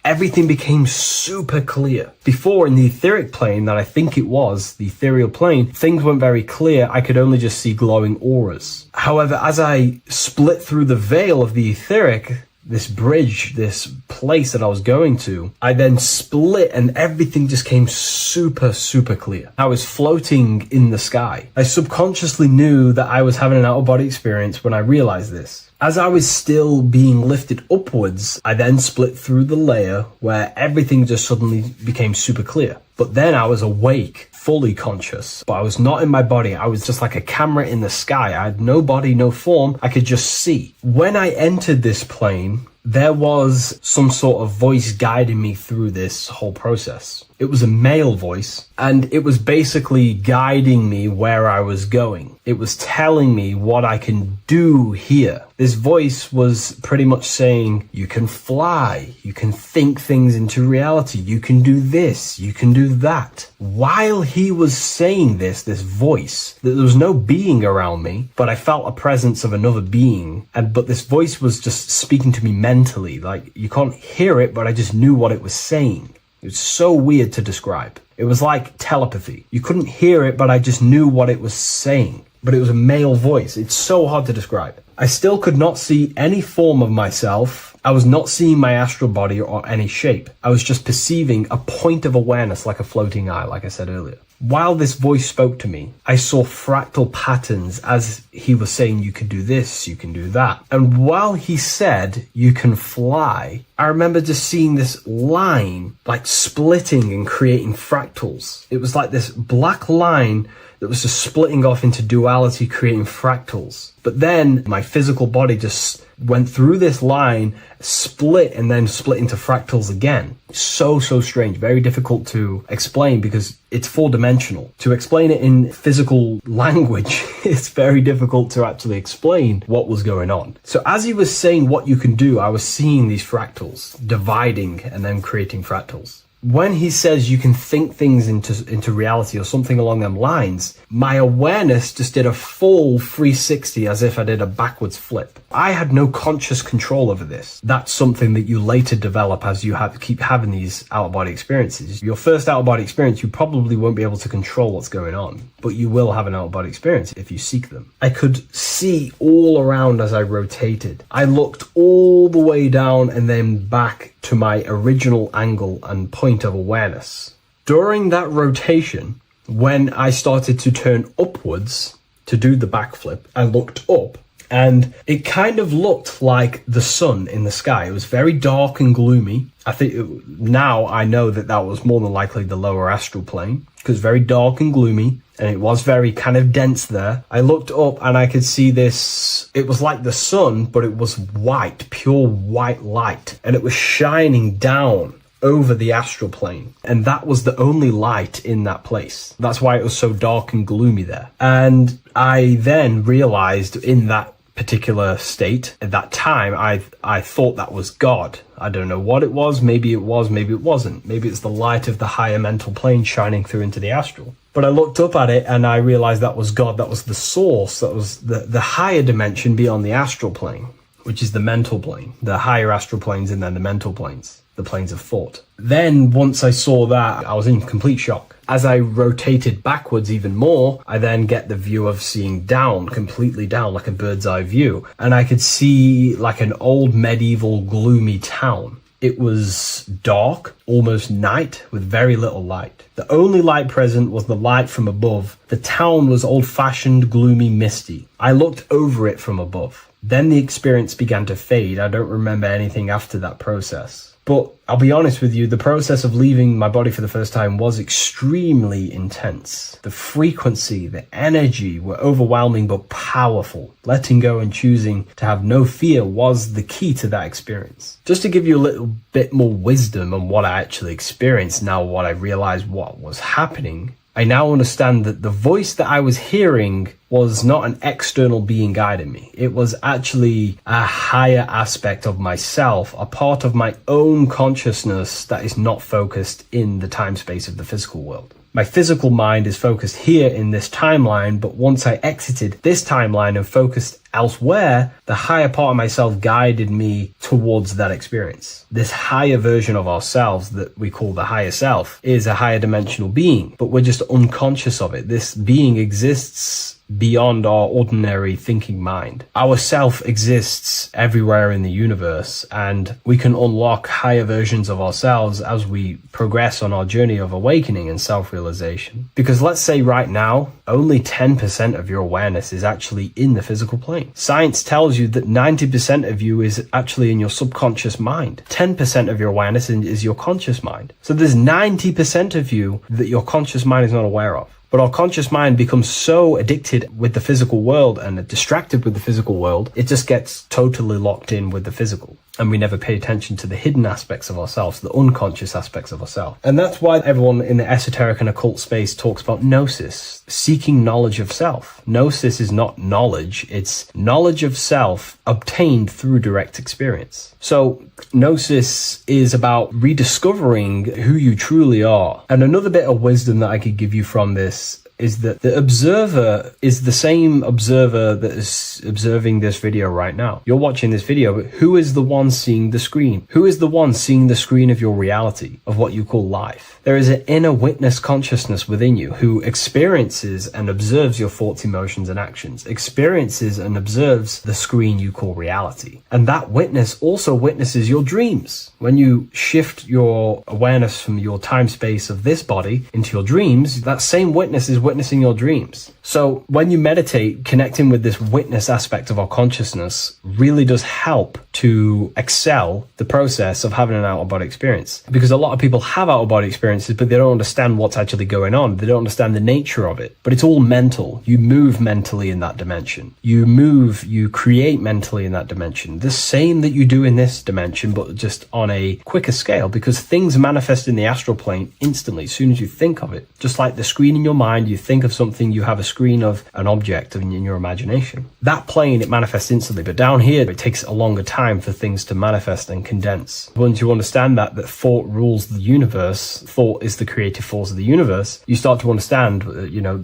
S3: everything became super clear. Before, in the etheric plane that I think it was, the ethereal plane, things weren't very clear. I could only just see glowing auras. However, as I split through the veil of the etheric, this bridge, this place that I was going to, I then split and everything just came super, super clear. I was floating in the sky. I subconsciously knew that I was having an out-of-body experience when I realized this. As I was still being lifted upwards, I then split through the layer where everything just suddenly became super clear. But then I was awake, fully conscious, but I was not in my body. I was just like a camera in the sky. I had no body, no form. I could just see. When I entered this plane, there was some sort of voice guiding me through this whole process. It was a male voice, and it was basically guiding me where I was going. It was telling me what I can do here. This voice was pretty much saying, you can fly, you can think things into reality, you can do this, you can do that. While he was saying this voice, there was no being around me, but I felt a presence of another being, but this voice was just speaking to me mentally. Like, you can't hear it, but I just knew what it was saying. It was so weird to describe. It was like telepathy. You couldn't hear it, but I just knew what it was saying. But it was a male voice. It's so hard to describe. I still could not see any form of myself. I was not seeing my astral body or any shape. I was just perceiving a point of awareness like a floating eye, like I said earlier. While this voice spoke to me, I saw fractal patterns as he was saying, you can do this, you can do that. And while he said, you can fly, I remember just seeing this line like splitting and creating fractals. It was like this black line that was just splitting off into duality, creating fractals. But then my physical body just went through this line, split, and then split into fractals again. So strange, very difficult to explain because it's four-dimensional. To explain it in physical language, it's very difficult to actually explain what was going on. So as he was saying what you can do, I was seeing these fractals dividing and then creating fractals. When he says you can think things into reality or something along them lines, my awareness just did a full 360 as if I did a backwards flip. I had no conscious control over this. That's something that you later develop as you keep having these out-of-body experiences. Your first out-of-body experience, you probably won't be able to control what's going on, but you will have an out-of-body experience if you seek them. I could see all around as I rotated. I looked all the way down and then back to my original angle and point of awareness. During that rotation, when I started to turn upwards to do the backflip, I looked up and it kind of looked like the sun in the sky. It was very dark and gloomy. I think now I know that that was more than likely the lower astral plane, because very dark and gloomy, and it was very kind of dense there. I looked up and I could see this, it was like the sun, but it was white, pure white light, and it was shining down over the astral plane, and that was the only light in that place. That's why it was so dark and gloomy there. And I then realized in that particular state at that time, I thought that was God. I don't know what it was, maybe it wasn't. Maybe it's the light of the higher mental plane shining through into the astral. But I looked up at it and I realized that was God. That was the source. That was the higher dimension beyond the astral plane, which is the mental plane, the higher astral planes, and then the mental planes, the planes of thought. Then once I saw that, I was in complete shock. As I rotated backwards even more, I then get the view of seeing down, completely down, like a bird's eye view. And I could see like an old medieval gloomy town. It was dark, almost night, with very little light. The only light present was the light from above. The town was old-fashioned, gloomy, misty. I looked over it from above. Then the experience began to fade. I don't remember anything after that process. But I'll be honest with you, the process of leaving my body for the first time was extremely intense. The frequency, the energy were overwhelming but powerful. Letting go and choosing to have no fear was the key to that experience. Just to give you a little bit more wisdom on what I actually experienced now, what I realized what was happening, I now understand that the voice that I was hearing was not an external being guiding me. It was actually a higher aspect of myself, a part of my own consciousness that is not focused in the time space of the physical world. My physical mind is focused here in this timeline, but once I exited this timeline and focused elsewhere, the higher part of myself guided me towards that experience. This higher version of ourselves that we call the higher self is a higher dimensional being, but we're just unconscious of it. This being exists beyond our ordinary thinking mind. Our self exists everywhere in the universe, and we can unlock higher versions of ourselves as we progress on our journey of awakening and self-realization. Because let's say right now, only 10% of your awareness is actually in the physical plane. Science tells you that 90% of you is actually in your subconscious mind. 10% of your awareness is your conscious mind. So there's 90% of you that your conscious mind is not aware of. But our conscious mind becomes so addicted with the physical world and distracted with the physical world, it just gets totally locked in with the physical. And we never pay attention to the hidden aspects of ourselves, the unconscious aspects of ourselves. And that's why everyone in the esoteric and occult space talks about gnosis, seeking knowledge of self. Gnosis is not knowledge, it's knowledge of self obtained through direct experience. So gnosis is about rediscovering who you truly are. And another bit of wisdom that I could give you from this is that the observer is the same observer that is observing this video right now. You're watching this video, but who is the one seeing the screen? Who is the one seeing the screen of your reality, of what you call life? There is an inner witness consciousness within you who experiences and observes your thoughts, emotions, and actions, experiences and observes the screen you call reality. And that witness also witnesses your dreams. When you shift your awareness from your time space of this body into your dreams, that same witness is witnessing your dreams. So when you meditate, connecting with this witness aspect of our consciousness really does help to excel the process of having an out-of-body experience. Because a lot of people have out-of-body experiences, but they don't understand what's actually going on. They don't understand the nature of it. But it's all mental. You move mentally in that dimension. You create mentally in that dimension. The same that you do in this dimension, but just on a quicker scale, because things manifest in the astral plane instantly as soon as you think of it. Just like the screen in your mind, you think of something, you have a screen of an object in your imagination. That plane, it manifests instantly, but down here, it takes a longer time for things to manifest and condense. Once you understand that thought rules the universe, thought is the creative force of the universe, you start to understand,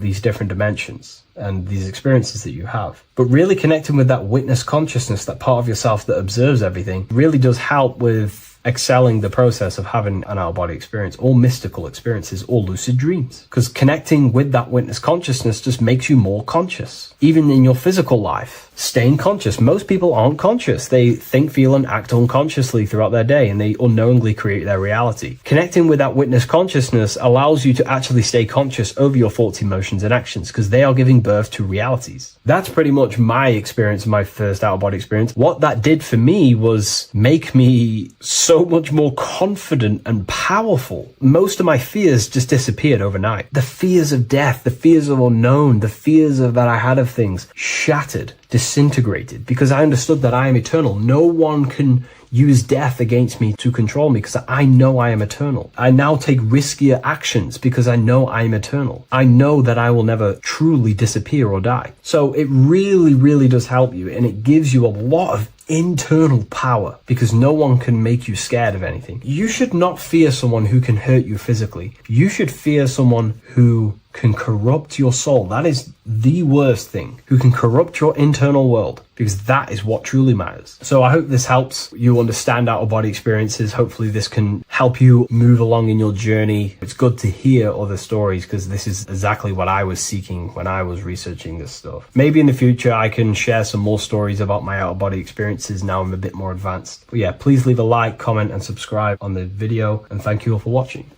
S3: these different dimensions and these experiences that you have. But really connecting with that witness consciousness, that part of yourself that observes everything, really does help with excelling the process of having an out-of-body experience or mystical experiences or lucid dreams. Because connecting with that witness consciousness just makes you more conscious. Even in your physical life, staying conscious. Most people aren't conscious. They think, feel, and act unconsciously throughout their day, and they unknowingly create their reality. Connecting with that witness consciousness allows you to actually stay conscious over your thoughts, emotions, and actions, because they are giving birth to realities. That's pretty much my experience, my first out-of-body experience. What that did for me was make me so much more confident and powerful. Most of my fears just disappeared overnight. The fears of death, the fears of unknown, the fears of that I had of things shattered, disintegrated, because I understood that I am eternal. No one can use death against me to control me, because I know I am eternal. I now take riskier actions because I know I am eternal. I know that I will never truly disappear or die. So it really, really does help you, and it gives you a lot of internal power, because no one can make you scared of anything. You should not fear someone who can hurt you physically. You should fear someone who can corrupt your soul. That is the worst thing. Who can corrupt your internal world, because that is what truly matters. So I hope this helps you understand out-of-body experiences. Hopefully this can help you move along in your journey. It's good to hear other stories, because this is exactly what I was seeking when I was researching this stuff. Maybe in the future I can share some more stories about my out-of-body experiences now I'm a bit more advanced. But yeah, please leave a like, comment, and subscribe on the video, and thank you all for watching.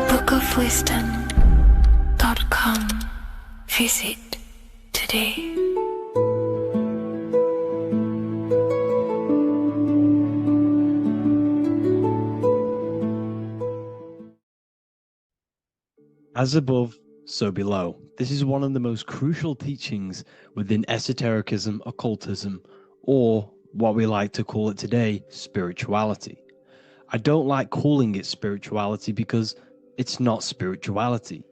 S2: bookofwisdom.com. Visit today.
S6: As above, so below. This is one of the most crucial teachings within esotericism, occultism, or what we like to call it today, spirituality. I don't like calling it spirituality because it's not spirituality.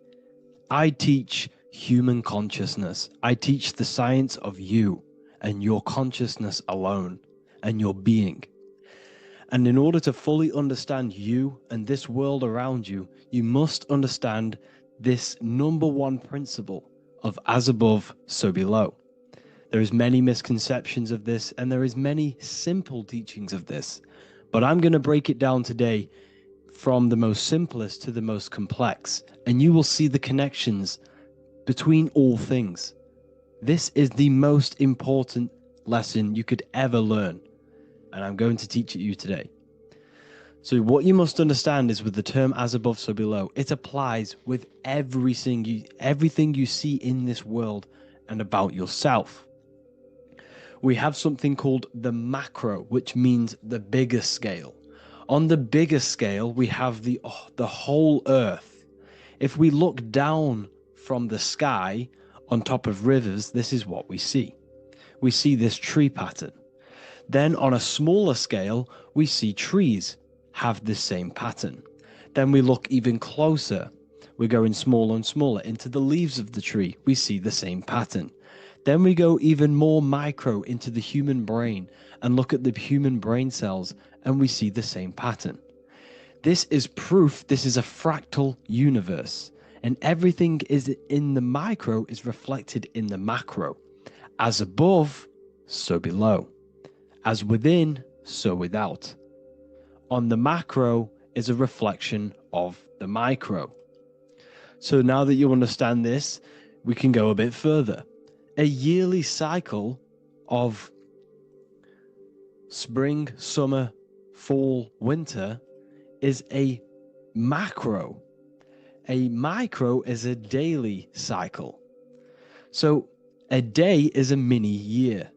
S6: I teach human consciousness. I teach the science of you and your consciousness alone and your being. And in order to fully understand you and this world around you, you must understand this number one principle of as above, so below. There is many misconceptions of this, and there is many simple teachings of this. But I'm going to break it down today from the most simplest to the most complex, and you will see the connections between all things. This is the most important lesson you could ever learn, and I'm going to teach it you today. So what you must understand is, with the term as above, so below, it applies with everything you see in this world and about yourself. We have something called the macro, which means the bigger scale. On the bigger scale, we have the whole earth. If we look down from the sky on top of rivers, this is what we see. We see this tree pattern. Then on a smaller scale, we see trees have the same pattern. Then we look even closer. We're going smaller and smaller into the leaves of the tree. We see the same pattern. Then we go even more micro into the human brain and look at the human brain cells, and we see the same pattern. This is proof this is a fractal universe, and everything is in the micro is reflected in the macro. As above, so below. As within, so without. On the macro is a reflection of the micro. So now that you understand this, we can go a bit further. A yearly cycle of spring, summer, fall, winter is a macro. A micro is a daily cycle. So a day is a mini year.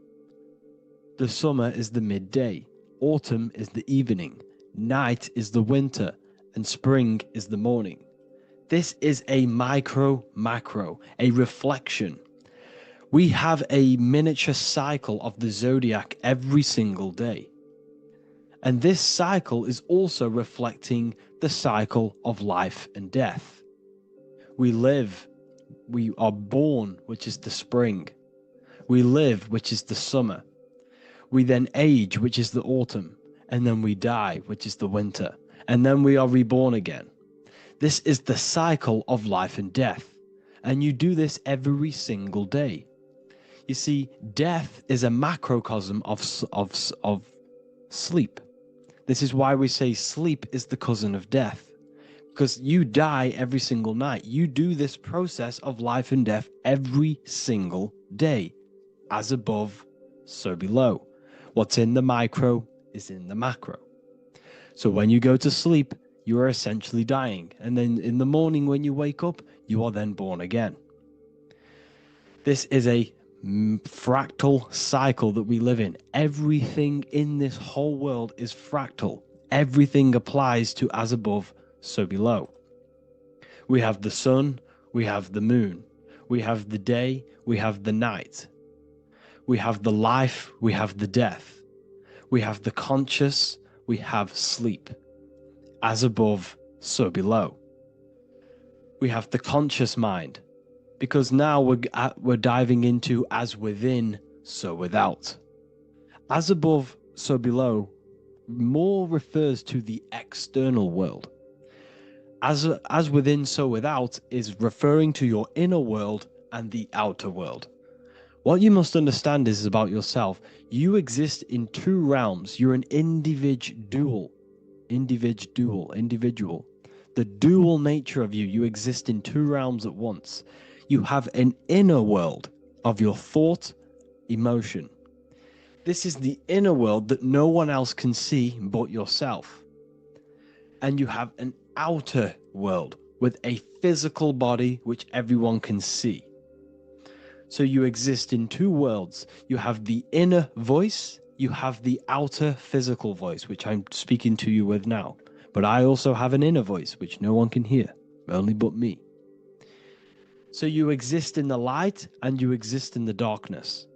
S6: The summer is the midday. Autumn is the evening. Night is the winter, and spring is the morning. This is a macro, a reflection. We have a miniature cycle of the zodiac every single day. And this cycle is also reflecting the cycle of life and death. We live, we are born, which is the spring. We live, which is the summer. We then age, which is the autumn. And then we die, which is the winter. And then we are reborn again. This is the cycle of life and death. And you do this every single day. You see, death is a macrocosm of sleep. This is why we say sleep is the cousin of death. Because you die every single night. You do this process of life and death every single day. As above, so below. What's in the micro is in the macro. So when you go to sleep, you are essentially dying. And then in the morning when you wake up, you are then born again. This is a fractal cycle that we live in. Everything in this whole world is fractal. Everything applies to as above, so below. We have the sun, we have the moon, we have the day, we have the night. We have the life, we have the death. We have the conscious, we have sleep. As above, so below. We have the conscious mind, because now we're diving into as within, so without. As above, so below more refers to the external world. As within, so without is referring to your inner world and the outer world. What you must understand is about yourself. You exist in two realms. You're an individual. The dual nature of you. You exist in two realms at once. You have an inner world of your thought, emotion. This is the inner world that no one else can see but yourself. And you have an outer world with a physical body which everyone can see. So you exist in two worlds. You have the inner voice, you have the outer physical voice, which I'm speaking to you with now. But I also have an inner voice, which no one can hear, only but me. So you exist in the light and you exist in the darkness.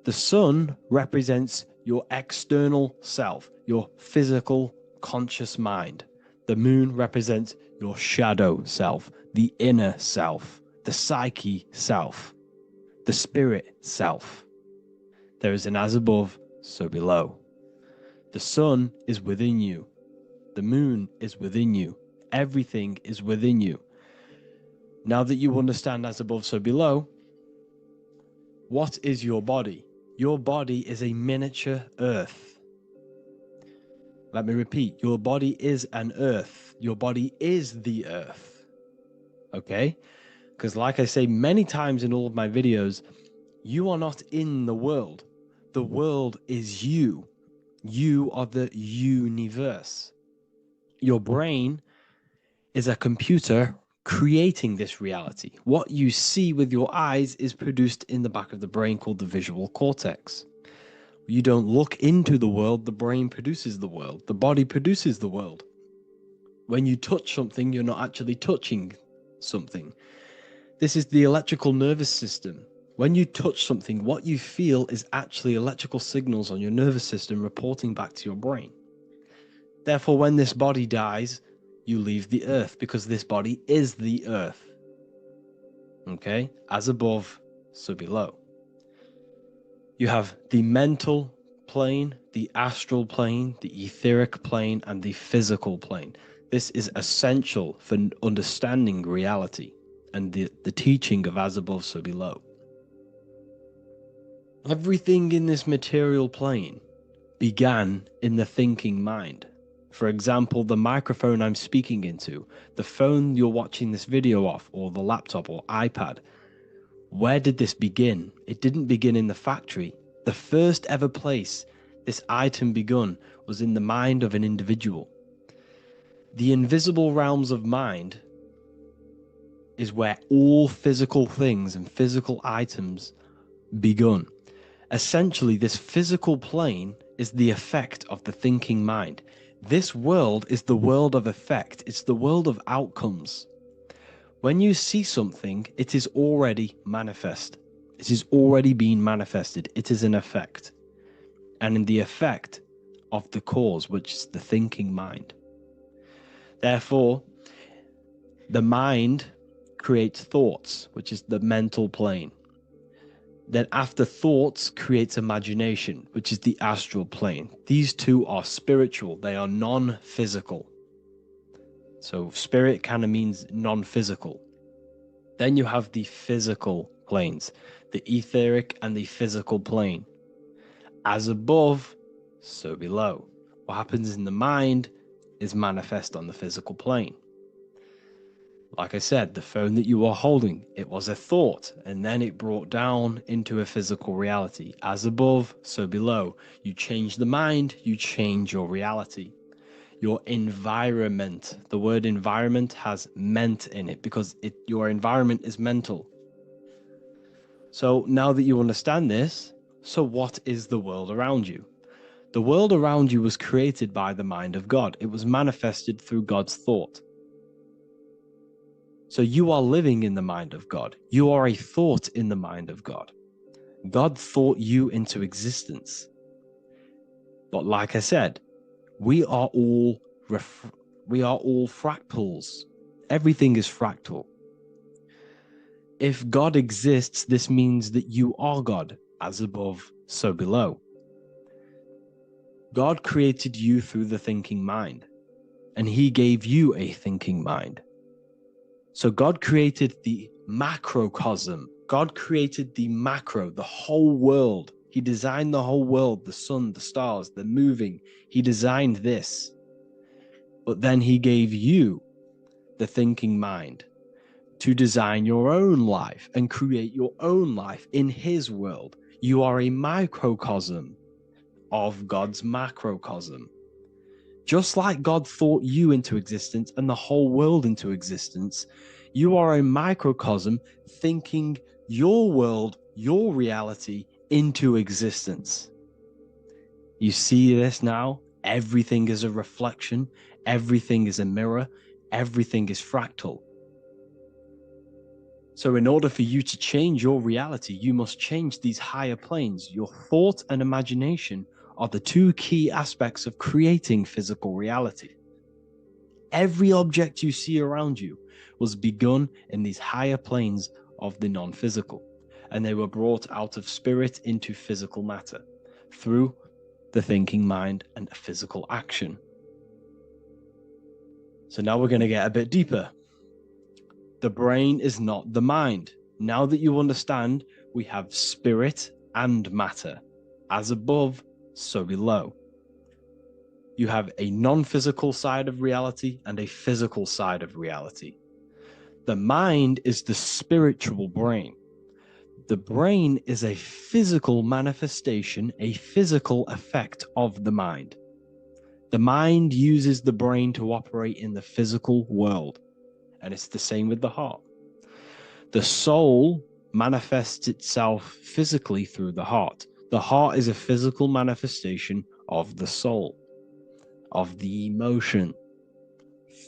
S6: The sun represents your external self, your physical, conscious mind. The moon represents your shadow self, the inner self, the psyche self, the spirit self. There is an as above, so below. The sun is within you. The moon is within you. Everything is within you. Now that you understand as above, so below, what is your body? Your body is a miniature earth. Let me repeat, your body is an earth. Your body is the earth. Okay? Because like I say many times in all of my videos, you are not in the world. The world is you. You are the universe. Your brain is a computer creating this reality. What you see with your eyes is produced in the back of the brain called the visual cortex. You don't look into the world, the brain produces the world. The body produces the world. When you touch something, you're not actually touching something. This is the electrical nervous system. When you touch something, what you feel is actually electrical signals on your nervous system reporting back to your brain. Therefore, when this body dies, you leave the earth because this body is the earth. Okay? As above, so below. You have the mental plane, the astral plane, the etheric plane, and the physical plane. This is essential for understanding reality and the teaching of as above, so below. Everything in this material plane began in the thinking mind. For example, the microphone I'm speaking into, the phone you're watching this video off, or the laptop or iPad. Where did this begin? It didn't begin in the factory. The first ever place this item begun was in the mind of an individual. The invisible realms of mind is where all physical things and physical items begun. Essentially, this physical plane is the effect of the thinking mind. This world is the world of effect. It's the world of outcomes. When you see something, it is already manifest. It is already being manifested. It is an effect. And in the effect of the cause, which is the thinking mind. Therefore, the mind creates thoughts, which is the mental plane. Then after thoughts creates imagination, which is the astral plane. These two are spiritual. They are non-physical. So spirit kind of means non-physical. Then you have the physical planes, the etheric and the physical plane. As above, so below. What happens in the mind is manifest on the physical plane. Like I said, the phone that you are holding, it was a thought, and then it brought down into a physical reality. As above, so below. You change the mind, you change your reality. Your environment, the word environment has ment in it because your environment is mental. So now that you understand this, so what is the world around you? The world around you was created by the mind of God. It was manifested through God's thought. So you are living in the mind of God. You are a thought in the mind of God. God thought you into existence. But like I said, we are all fractals. Everything is fractal. If God exists, this means that you are God, as above, so below. God created you through the thinking mind, and he gave you a thinking mind. So God created the macrocosm. God created the macro, the whole world. He designed the whole world, the sun, the stars, the moving. He designed this. But then he gave you the thinking mind to design your own life and create your own life in his world. You are a microcosm of God's macrocosm. Just like God thought you into existence and the whole world into existence, you are a microcosm thinking your world, your reality into existence. You see this now? Everything is a reflection. Everything is a mirror. Everything is fractal. So in order for you to change your reality, you must change these higher planes. Your thought and imagination are the two key aspects of creating physical reality. Every object you see around you was begun in these higher planes of the non-physical, and they were brought out of spirit into physical matter through the thinking mind and physical action. So now we're going to get a bit deeper. The brain is not the mind. Now that you understand, we have spirit and matter. As above, so below. You have a non-physical side of reality and a physical side of reality. The mind is the spiritual brain. The brain is a physical manifestation, a physical effect of the mind. The mind uses the brain to operate in the physical world, and it's the same with the heart. The soul manifests itself physically through the heart. The heart is a physical manifestation of the soul, of the emotion,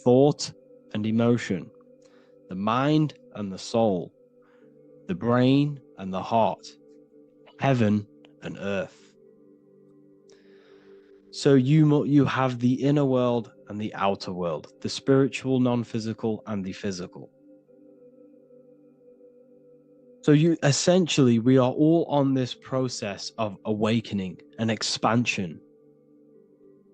S6: thought and emotion, the mind and the soul, the brain and the heart, heaven and earth. So you have the inner world and the outer world, the spiritual, non-physical, and the physical. So we are all on this process of awakening, an expansion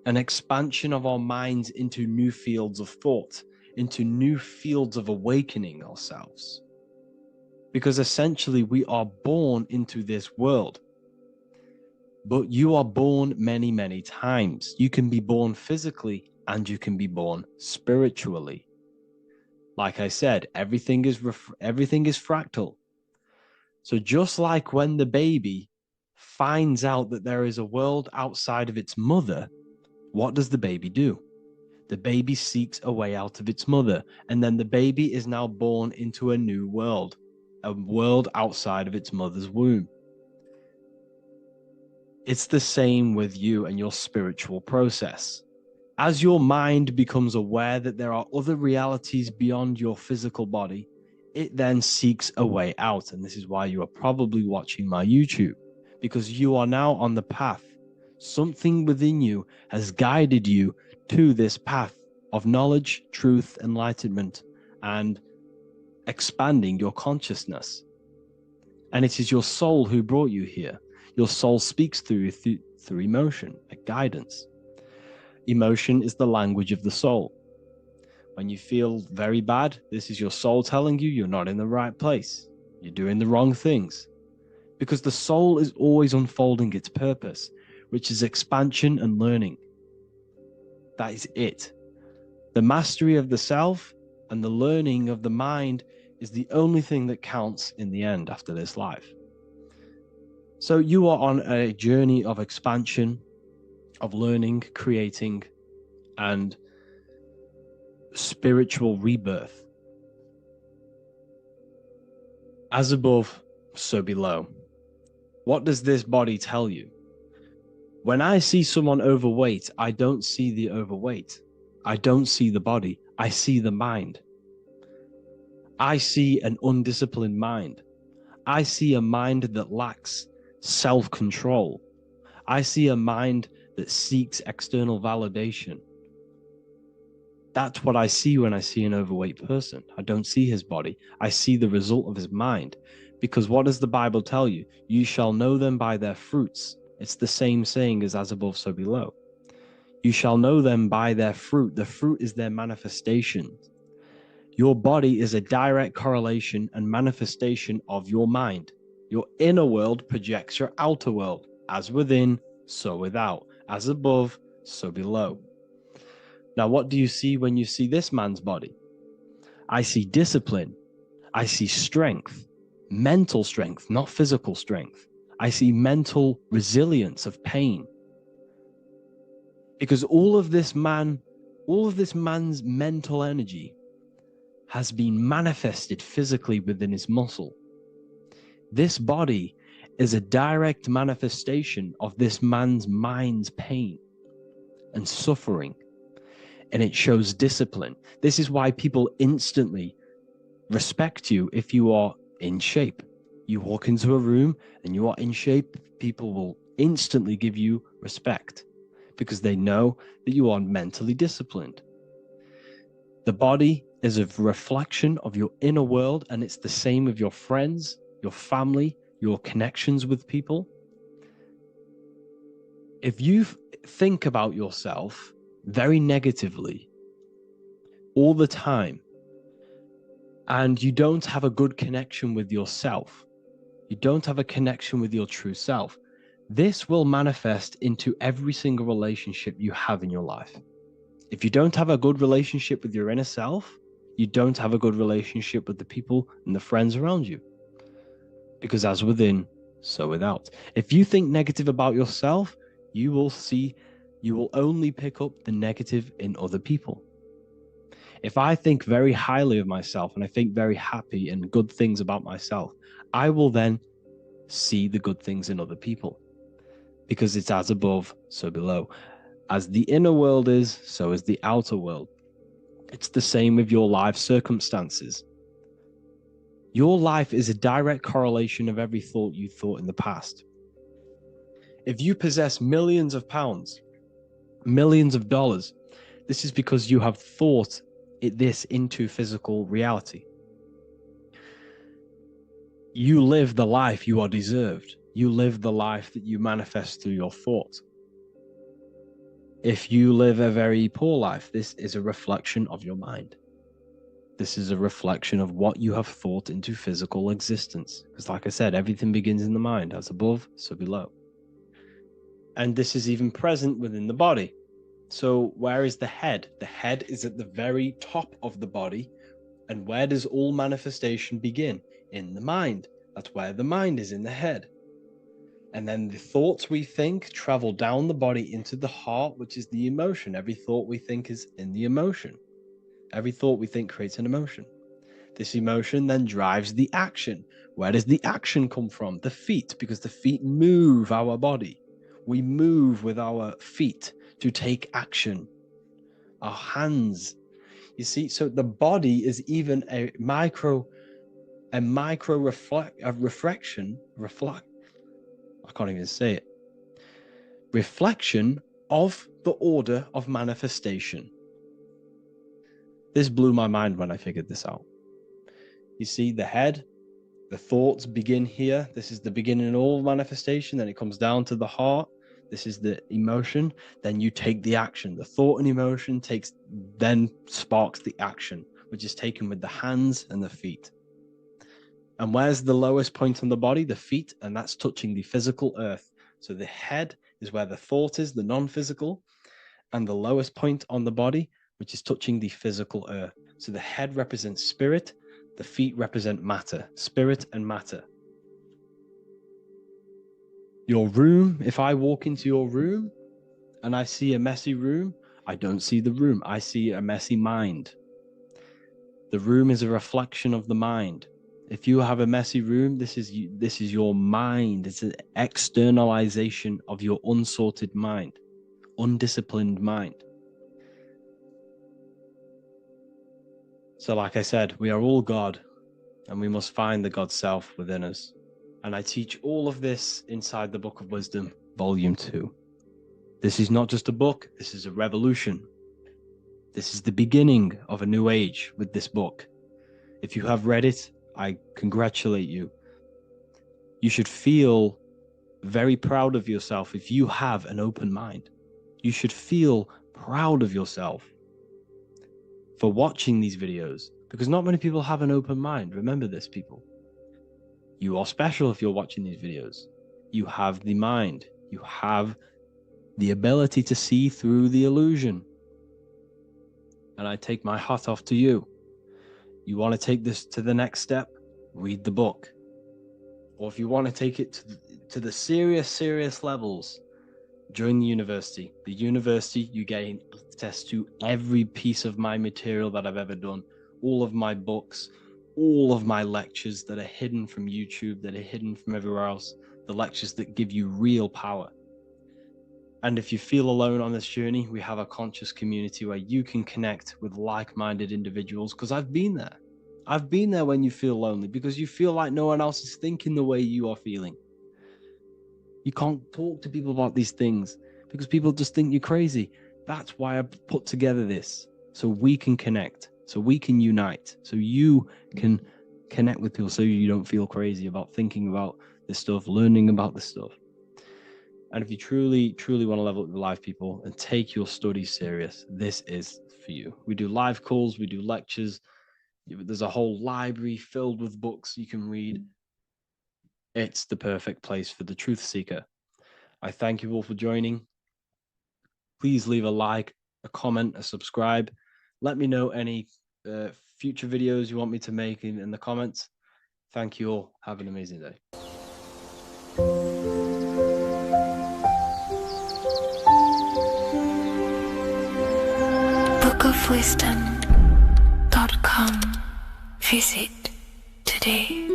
S6: of our minds into new fields of thought, into new fields of awakening ourselves. Because essentially we are born into this world, but you are born many, many times. You can be born physically and you can be born spiritually. Like I said, everything is fractal. So just like when the baby finds out that there is a world outside of its mother, what does the baby do? The baby seeks a way out of its mother, and then the baby is now born into a new world, a world outside of its mother's womb. It's the same with you and your spiritual process. As your mind becomes aware that there are other realities beyond your physical body, it then seeks a way out. And this is why you are probably watching my YouTube, because you are now on the path. Something within you has guided you to this path of knowledge, truth, enlightenment, and expanding your consciousness. And it is your soul who brought you here. Your soul speaks through emotion, like guidance. Emotion is the language of the soul. When you feel very bad, this is your soul telling you you're not in the right place. You're doing the wrong things. Because the soul is always unfolding its purpose, which is expansion and learning. That is it. The mastery of the self and the learning of the mind is the only thing that counts in the end after this life. So you are on a journey of expansion, of learning, creating, and spiritual rebirth. As above, so below. What does this body tell you? When I see someone overweight, I don't see the overweight. I don't see the body. I see the mind. I see an undisciplined mind. I see a mind that lacks self-control. I see a mind that seeks external validation. That's what I see when I see an overweight person. I don't see his body. I see the result of his mind. Because what does the Bible tell you? You shall know them by their fruits. It's the same saying as above, so below. You shall know them by their fruit. The fruit is their manifestation. Your body is a direct correlation and manifestation of your mind. Your inner world projects your outer world. As within, so without. As above, so below. Now, what do you see when you see this man's body? I see discipline. I see strength. Mental strength, not physical strength. I see mental resilience of pain. Because all of this man's mental energy has been manifested physically within his muscle. This body is a direct manifestation of this man's mind's pain and suffering, and it shows discipline. This is why people instantly respect you if you are in shape. You walk into a room and you are in shape, people will instantly give you respect because they know that you are mentally disciplined. The body is a reflection of your inner world, and it's the same with your friends, your family, your connections with people. If you think about yourself very negatively all the time, and you don't have a good connection with yourself, you don't have a connection with your true self, this will manifest into every single relationship you have in your life. If you don't have a good relationship with your inner self, you don't have a good relationship with the people and the friends around you. Because as within, so without. If you think negative about yourself, you will only pick up the negative in other people. If I think very highly of myself and I think very happy and good things about myself, I will then see the good things in other people. Because it's as above, so below. As the inner world is, so is the outer world. It's the same with your life circumstances. Your life is a direct correlation of every thought you thought in the past. If you possess millions of pounds, millions of dollars, this is because you have thought this into physical reality. You live the life you are deserved. You live the life that you manifest through your thought. If you live a very poor life, this is a reflection of your mind. This is a reflection of what you have thought into physical existence. Because like I said, everything begins in the mind. As above, so below. And this is even present within the body. So where is the head? The head is at the very top of the body. And where does all manifestation begin? In the mind. That's where the mind is, in the head. And then the thoughts we think travel down the body into the heart, which is the emotion. Every thought we think is in the emotion. Every thought we think creates an emotion. This emotion then drives the action. Where does the action come from? The feet, because the feet move our body. We move with our feet to take action. Our hands. You see, so the body is even a micro reflection. I can't even say it. Reflection of the order of manifestation. This blew my mind when I figured this out. You see, the head, the thoughts begin here. This is the beginning of all manifestation. Then it comes down to the heart. This is the emotion. Then you take the action. The thought and emotion then sparks the action, which is taken with the hands and the feet. And where's the lowest point on the body? The feet, and that's touching the physical earth. So the head is where the thought is, the non-physical, and the lowest point on the body, which is touching the physical earth. So the head represents spirit, the feet represent matter, spirit and matter. Your room, if I walk into your room and I see a messy room, I don't see the room, I see a messy mind. The room is a reflection of the mind. If you have a messy room, this is your mind. It's an externalization of your unsorted mind, undisciplined mind. So like I said, we are all God, and we must find the God self within us. And I teach all of this inside the Book of Wisdom, Volume 2. This is not just a book, this is a revolution. This is the beginning of a new age with this book. If you have read it, I congratulate you. You should feel very proud of yourself if you have an open mind. You should feel proud of yourself for watching these videos, because not many people have an open mind. Remember this, people. You are special if you're watching these videos. You have the mind. You have the ability to see through the illusion. And I take my hat off to you. You want to take this to the next step? Read the book. Or if you want to take it to the serious levels, join the university. The university, you gain access to every piece of my material that I've ever done, all of my books, all of my lectures that are hidden from YouTube, that are hidden from everywhere else, the lectures that give you real power. And if you feel alone on this journey, we have a conscious community where you can connect with like-minded individuals, because I've been there. I've been there when you feel lonely, because you feel like no one else is thinking the way you are feeling. You can't talk to people about these things because people just think you're crazy. That's why I put together this, so we can connect, so we can unite, so you can connect with people, so you don't feel crazy about thinking about this stuff, learning about this stuff. And if you truly want to level up your life, people, and take your studies serious, this is for you. We do live calls, we do lectures. There's a whole library filled with books you can read. It's the perfect place for the truth seeker. I thank you all for joining. Please leave a like, a comment, a subscribe. Let me know any future videos you want me to make in the comments. Thank you all. Have an amazing day.
S2: bookofwisdom.com. Visit today.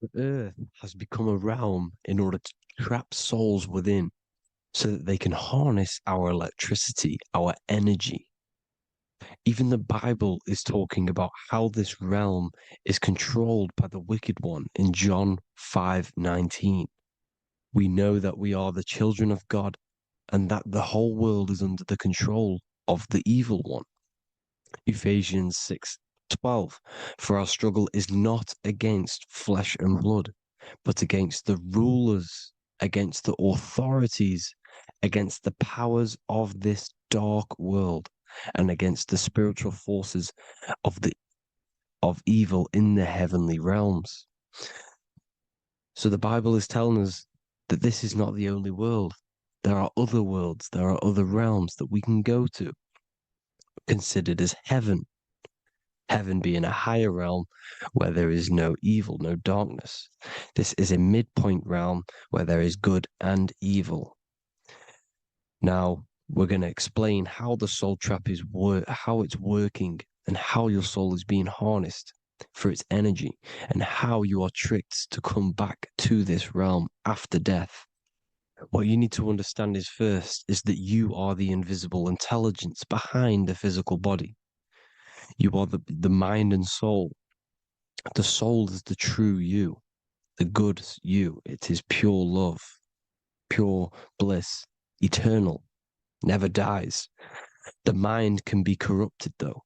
S6: The earth has become a realm in order to trap souls within, so that they can harness our electricity, our energy. Even the Bible is talking about how this realm is controlled by the wicked one in John 5:19. We know that we are the children of God and that the whole world is under the control of the evil one. Ephesians 6:12. For our struggle is not against flesh and blood, but against the rulers, against the authorities, against the powers of this dark world, and against the spiritual forces of evil in the heavenly realms. So the Bible is telling us that this is not the only world. There are other worlds, there are other realms that we can go to, considered as heaven. Heaven being a higher realm where there is no evil, no darkness. This is a midpoint realm where there is good and evil. Now, we're going to explain how the soul trap is how it's working, and how your soul is being harnessed for its energy, and how you are tricked to come back to this realm after death. What you need to understand is first is that you are the invisible intelligence behind the physical body. You are the mind and soul. The soul is the true you, the good you. It is pure love, pure bliss, eternal, never dies. The mind can be corrupted though.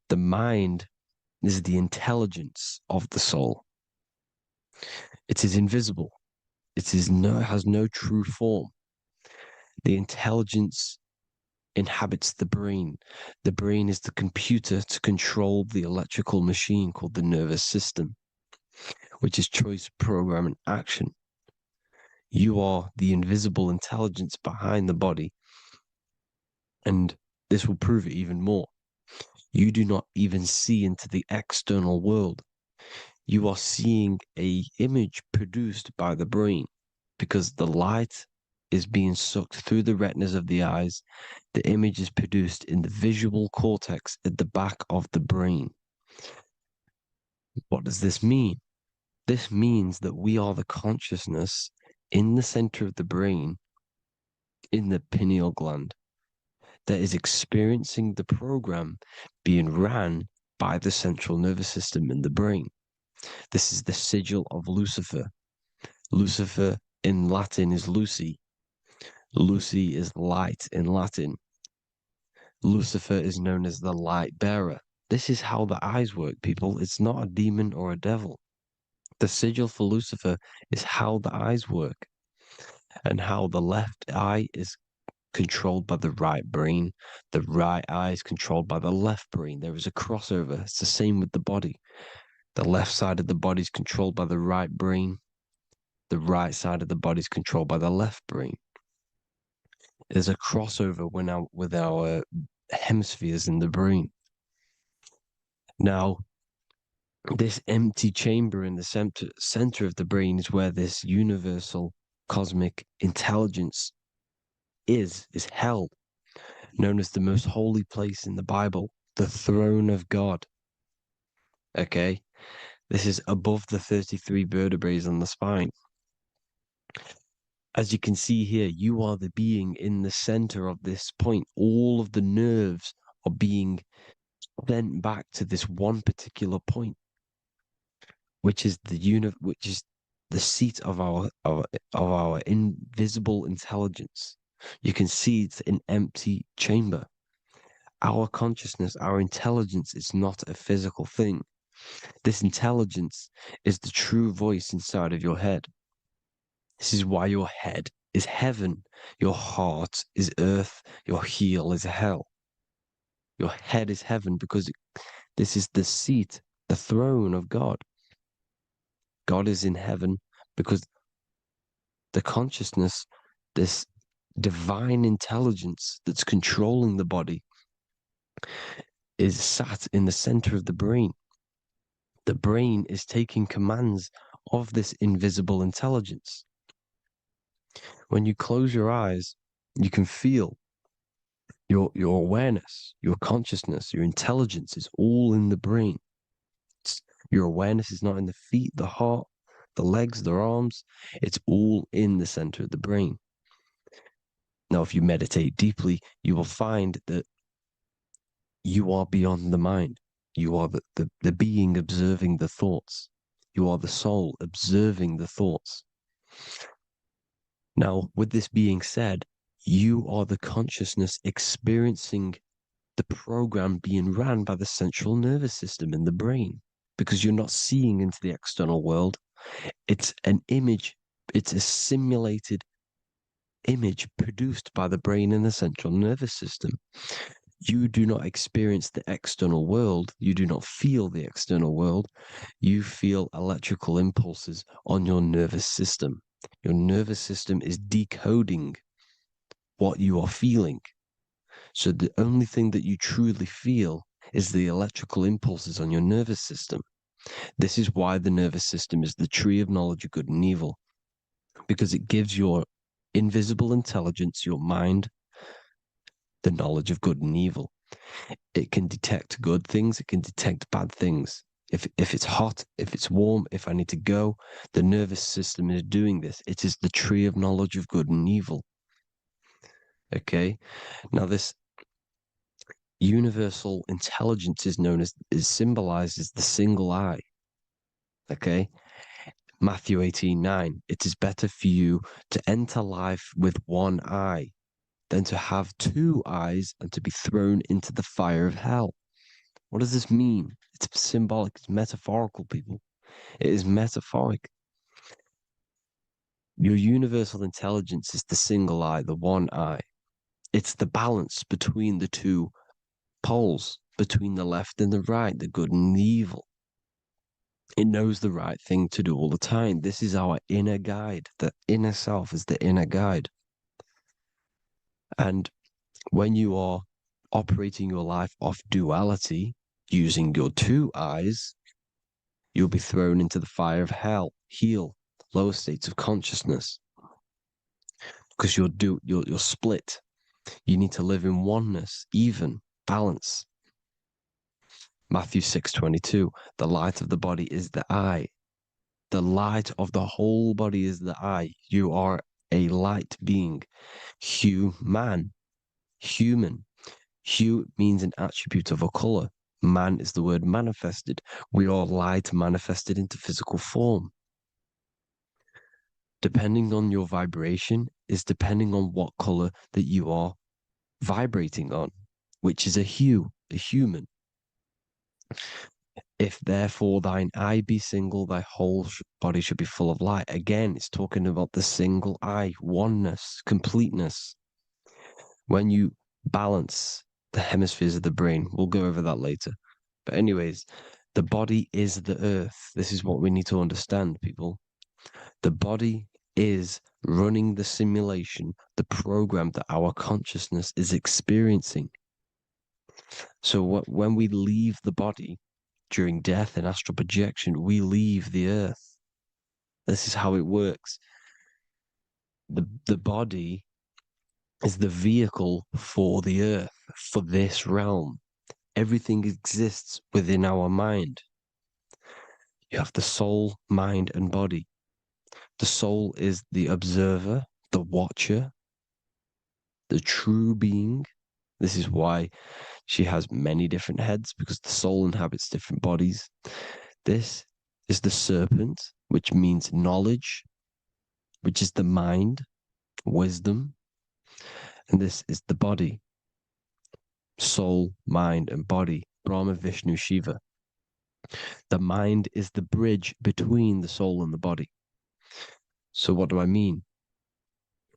S6: The mind is the intelligence of the soul. It is invisible. Has no true form. The intelligence inhabits the brain. The brain is the computer to control the electrical machine called the nervous system, which is choice, program, and action. You are the invisible intelligence behind the body, and this will prove it even more. You do not even see into the external world. You are seeing an image produced by the brain because the light is being sucked through the retinas of the eyes. The image is produced in the visual cortex at the back of the brain. What does this mean? This means that we are the consciousness in the center of the brain, in the pineal gland, that is experiencing the program being ran by the central nervous system in the brain. This is the sigil of Lucifer. Lucifer in Latin is Lucy. Lucy is light in Latin. Lucifer is known as the light bearer. This is how the eyes work, people. It's not a demon or a devil. The sigil for Lucifer is how the eyes work, and how the left eye is controlled by the right brain. The right eye is controlled by the left brain. There is a crossover. It's the same with the body. The left side of the body is controlled by the right brain. The right side of the body is controlled by the left brain. There's a crossover with our hemispheres in the brain. Now, this empty chamber in the center of the brain is where this universal cosmic intelligence is held, known as the most holy place in the Bible, the throne of God. Okay? This is above the 33 vertebrae on the spine. As you can see here, you are the being in the center of this point. All of the nerves are being sent back to this one particular point, which is the seat of our invisible intelligence. You can see it's an empty chamber. Our consciousness, our intelligence is not a physical thing. This intelligence is the true voice inside of your head. This is why your head is heaven, your heart is earth, your heel is hell. Your head is heaven because this is the seat, the throne of God. God is in heaven because the consciousness, this divine intelligence that's controlling the body, is sat in the center of the brain. The brain is taking commands of this invisible intelligence. When you close your eyes, you can feel your awareness, your consciousness, your intelligence is all in the brain. Your awareness is not in the feet, the heart, the legs, the arms. It's all in the center of the brain. Now, if you meditate deeply, you will find that you are beyond the mind. You are the being observing the thoughts. You are the soul observing the thoughts. Now, with this being said, you are the consciousness experiencing the program being ran by the central nervous system in the brain, because you're not seeing into the external world. It's an image, it's a simulated image produced by the brain in the central nervous system. You do not experience the external world. You do not feel the external world. You feel electrical impulses on your nervous system. Your nervous system is decoding what you are feeling. So the only thing that you truly feel is the electrical impulses on your nervous system. This is why the nervous system is the tree of knowledge of good and evil, because it gives your invisible intelligence, your mind, the knowledge of good and evil. It can detect good things, it can detect bad things. If it's hot, if it's warm, if I need to go, the nervous system is doing this. It is the tree of knowledge of good and evil. Okay? Now this universal intelligence is symbolized as the single eye. Okay? Matthew 18:9. It is better for you to enter life with one eye than to have two eyes and to be thrown into the fire of hell. What does this mean? It's symbolic, it's metaphorical, people. It is metaphoric. Your universal intelligence is the single eye, the one eye. It's the balance between the two poles, between the left and the right, the good and the evil. It knows the right thing to do all the time. This is our inner guide. The inner self is the inner guide. And when you are operating your life off duality, using your two eyes, you'll be thrown into the fire of hell, lower states of consciousness. Because you're split. You need to live in oneness, even, balance. Matthew 6:22, the light of the body is the eye. The light of the whole body is the eye. You are a light being. Human. Hue means an attribute of a color. Man is the word manifested. We are light manifested into physical form. Depending on your vibration is depending on what color that you are vibrating on, which is a hue, a human. If therefore thine eye be single, thy whole body should be full of light. Again, it's talking about the single eye, oneness, completeness. When you balance the hemispheres of the brain, we'll go over that later. But anyways, the body is the earth. This is what we need to understand, people. The body is running the simulation, the program that our consciousness is experiencing. So when we leave the body, during death and astral projection, we leave the earth. This is how it works. The body is the vehicle for the earth, for this realm. Everything exists within our mind. You have the soul, mind, and body. The soul is the observer, the watcher, the true being. This is why she has many different heads, because the soul inhabits different bodies. This is the serpent, which means knowledge, which is the mind, wisdom. And this is the body, soul, mind, and body, Brahma, Vishnu, Shiva. The mind is the bridge between the soul and the body. So what do I mean?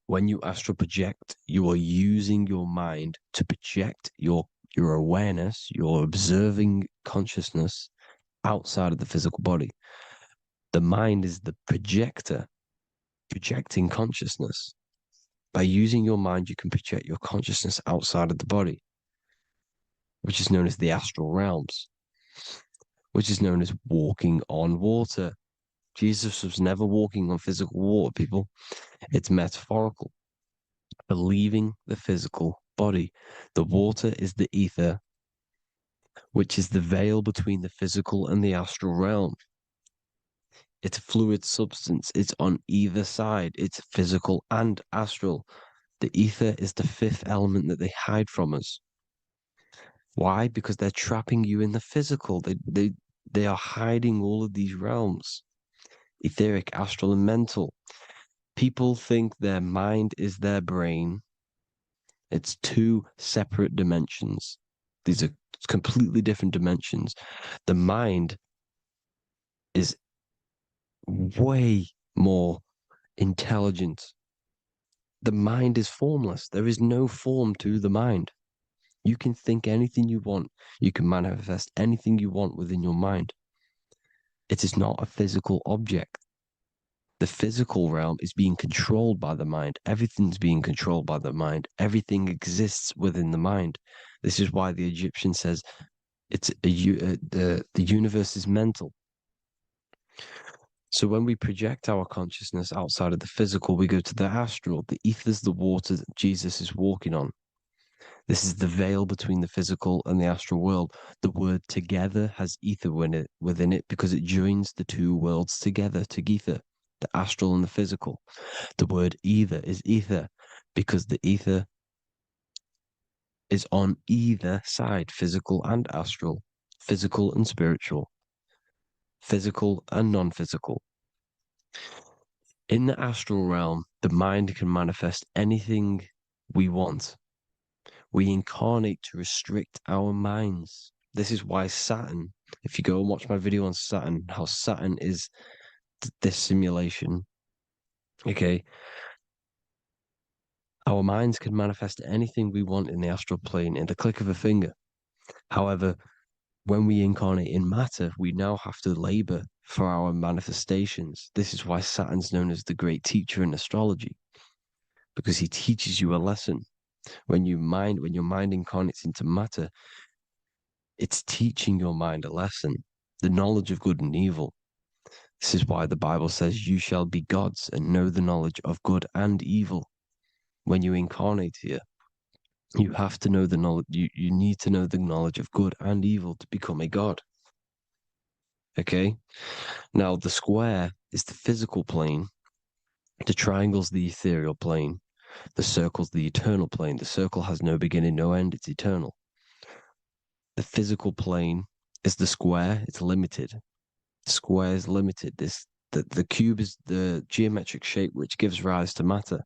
S6: When you astral project, you are using your mind to project your awareness, your observing consciousness outside of the physical body. The mind is the projector, projecting consciousness. By using your mind, you can project your consciousness outside of the body, which is known as the astral realms, which is known as walking on water. Jesus was never walking on physical water, people. It's metaphorical. Leaving the physical body. The water is the ether, which is the veil between the physical and the astral realm. It's a fluid substance. It's on either side. It's physical and astral. The ether is the fifth element that they hide from us. Why? Because they're trapping you in the physical. They are hiding all of these realms. Etheric, astral, and mental. People think their mind is their brain. It's two separate dimensions. These are completely different dimensions. The mind is way more intelligent. The mind is formless. There is no form to the mind. You can think anything you want. You can manifest anything you want within your mind. It is not a physical object. The physical realm is being controlled by the mind. Everything's being controlled by the mind. Everything exists within the mind. This is why the Egyptian says the universe is mental. So when we project our consciousness outside of the physical, we go to the astral. The ether is the water that Jesus is walking on. This is the veil between the physical and the astral world. The word together has ether within it because it joins the two worlds together, the astral and the physical. The word either is ether because the ether is on either side, physical and astral, physical and spiritual, physical and non-physical. In the astral realm, the mind can manifest anything we want. We incarnate to restrict our minds. This is why Saturn, if you go and watch my video on Saturn, how Saturn is this simulation, okay? Our minds can manifest anything we want in the astral plane in the click of a finger. However, when we incarnate in matter, we now have to labor for our manifestations. This is why Saturn's known as the great teacher in astrology, because he teaches you a lesson. When your mind incarnates into matter, it's teaching your mind a lesson, the knowledge of good and evil. This is why the Bible says, you shall be gods and know the knowledge of good and evil. When you incarnate here, you have to know the knowledge, you need to know the knowledge of good and evil to become a god. Okay? Now, the square is the physical plane, the triangle's the ethereal plane, the circle's the eternal plane. The circle has no beginning, no end, it's eternal. The physical plane is the square, it's limited. The square is limited. The cube is the geometric shape which gives rise to matter.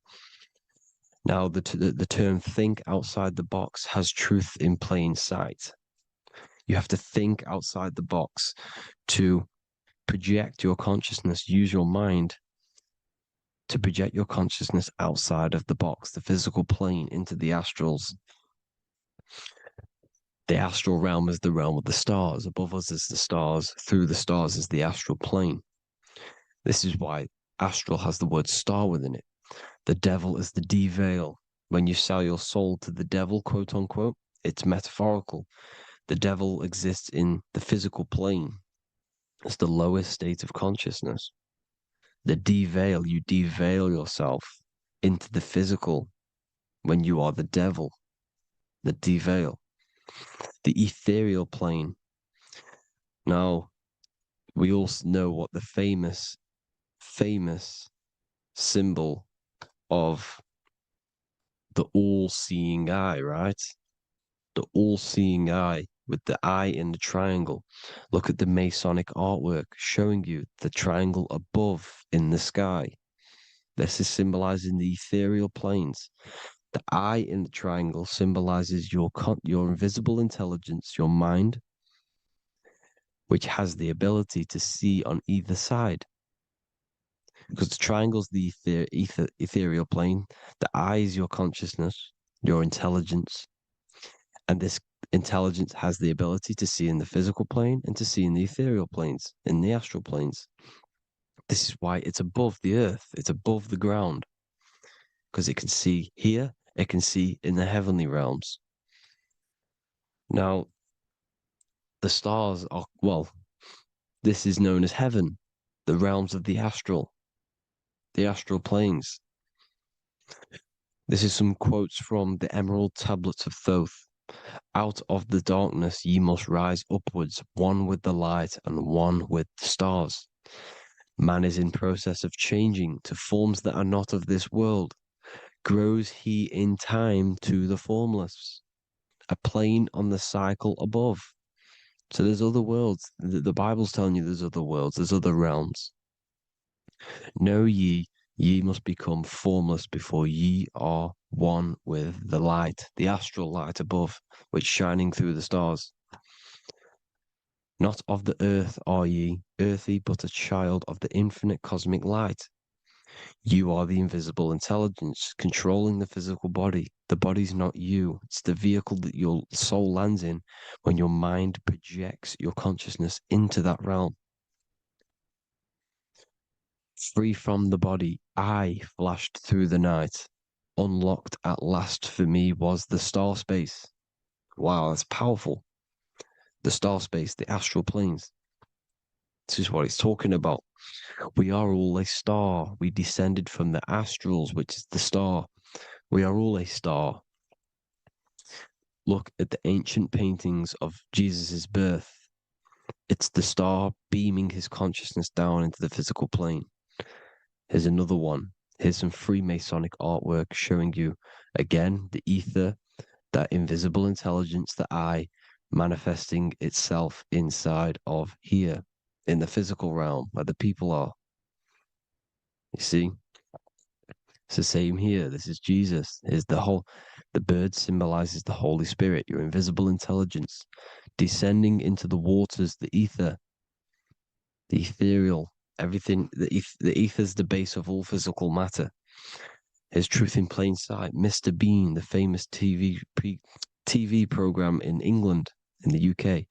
S6: Now, the term think outside the box has truth in plain sight. You have to think outside the box to project your consciousness, use your mind to project your consciousness outside of the box, the physical plane, into the astrals. The astral realm is the realm of the stars. Above us is the stars. Through the stars is the astral plane. This is why astral has the word star within it. The devil is the de-veil. When you sell your soul to the devil, quote unquote, it's metaphorical. The devil exists in the physical plane. It's the lowest state of consciousness. The de-veil, you de-veil yourself into the physical when you are the devil. The de-veil. The ethereal plane. Now, we all know what the famous symbol of the all-seeing eye, right? The all-seeing eye with the eye in the triangle. Look at the Masonic artwork showing you the triangle above in the sky. This is symbolizing the ethereal planes. The eye in the triangle symbolizes your invisible intelligence, your mind, which has the ability to see on either side. Because the triangle's the ethereal plane, the eye is your consciousness, your intelligence, and this intelligence has the ability to see in the physical plane and to see in the ethereal planes, in the astral planes. This is why it's above the earth, it's above the ground, because it can see here, it can see in the heavenly realms. Now, the stars are, well, this is known as heaven, the realms of the astral planes. This is some quotes from the Emerald Tablets of Thoth. Out of the darkness ye must rise upwards, one with the light and one with the stars. Man is in process of changing to forms that are not of this world. Grows he in time to the formless, a plane on the cycle above. So there's other worlds. The Bible's telling you there's other worlds, there's other realms. Know ye must become formless before ye are one with the light, the astral light above, which shining through the stars. Not of the earth are ye, earthy, but a child of the infinite cosmic light. You are the invisible intelligence controlling the physical body. The body's not you. It's the vehicle that your soul lands in when your mind projects your consciousness into that realm. Free from the body, I flashed through the night. Unlocked at last for me was the star space. Wow, that's powerful. The star space, the astral planes. This is what it's talking about. We are all a star. We descended from the astrals, which is the star. We are all a star. Look at the ancient paintings of Jesus' birth. It's the star beaming his consciousness down into the physical plane. Here's another one. Here's some Freemasonic artwork showing you, again, the ether, that invisible intelligence, the eye, manifesting itself inside of here, in the physical realm, where the people are. You see? It's the same here. This is Jesus. Here's the bird symbolizes the Holy Spirit, your invisible intelligence, descending into the waters, the ether, the ethereal, everything. The ether's the base of all physical matter. His Truth in Plain Sight, Mr. Bean, the famous TV program in England, in the UK.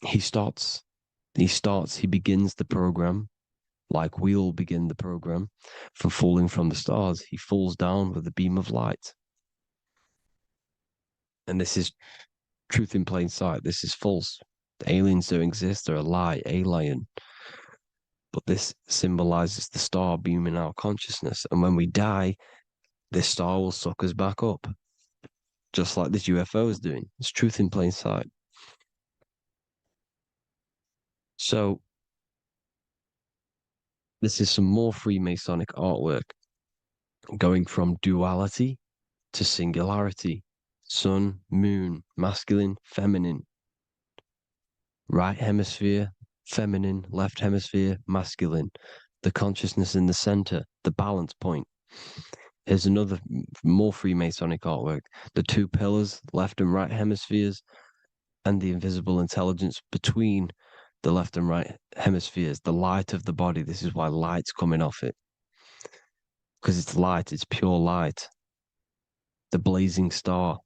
S6: He begins the program like we all begin the program from falling from the stars. He falls down with a beam of light. And this is truth in plain sight. This is false. The aliens don't exist. They're a lie, alien. But this symbolizes the star beaming our consciousness. And when we die, this star will suck us back up. Just like this UFO is doing. It's truth in plain sight. So, this is some more Freemasonic artwork going from duality to singularity. Sun, moon, masculine, feminine. Right hemisphere, feminine, left hemisphere, masculine. The consciousness in the center, the balance point. Here's another more Freemasonic artwork. The two pillars, left and right hemispheres, and the invisible intelligence between the left and right hemispheres, the light of the body. This is why light's coming off it. Because it's light, it's pure light. The blazing star.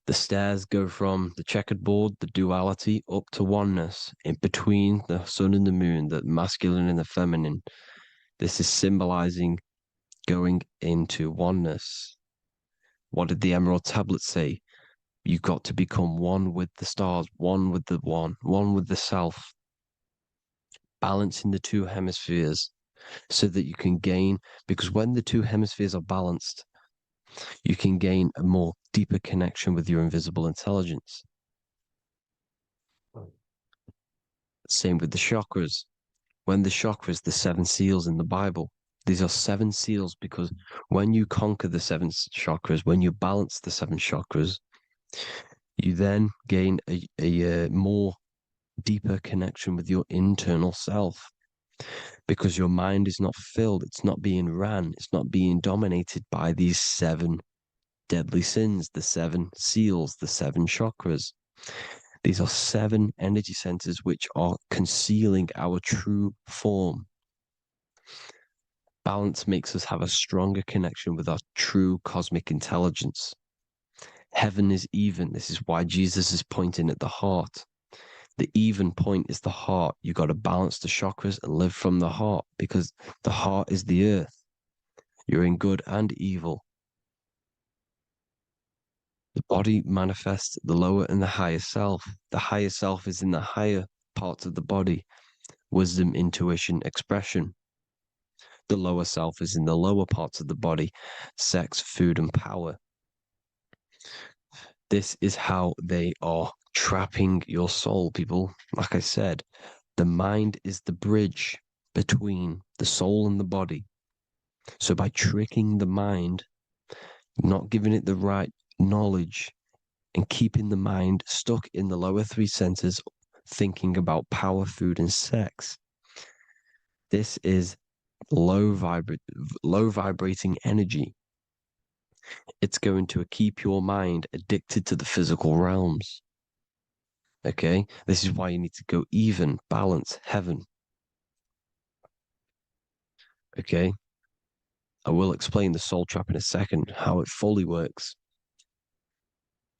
S6: The stairs go from the checkered board, the duality, up to oneness, in between the sun and the moon, the masculine and the feminine. This is symbolizing going into oneness. What did the Emerald Tablet say? You've got to become one with the stars, one with the one with the self. Balancing the two hemispheres so that you can gain, because when the two hemispheres are balanced, you can gain a more deeper connection with your invisible intelligence. Same with the chakras. When the chakras, the 7 seals in the Bible, these are 7 seals because when you conquer the 7 chakras, when you balance the 7 chakras, you then gain a more deeper connection with your internal self because your mind is not filled, it's not being ran, it's not being dominated by these 7 deadly sins, the 7 seals, the 7 chakras. These are 7 energy centers which are concealing our true form. Balance makes us have a stronger connection with our true cosmic intelligence. Heaven is even. This is why Jesus is pointing at the heart. The even point is the heart. You got to balance the chakras and live from the heart because the heart is the earth. You're in good and evil. The body manifests the lower and the higher self. The higher self is in the higher parts of the body. Wisdom, intuition, expression. The lower self is in the lower parts of the body. Sex, food, and power. This is how they are trapping your soul, people. Like I said, the mind is the bridge between the soul and the body. So by tricking the mind, not giving it the right knowledge, and keeping the mind stuck in the lower 3 centers, thinking about power, food, and sex, this is low vibrating energy. It's going to keep your mind addicted to the physical realms. Okay? This is why you need to go even, balance, heaven. Okay? I will explain the soul trap in a second, how it fully works.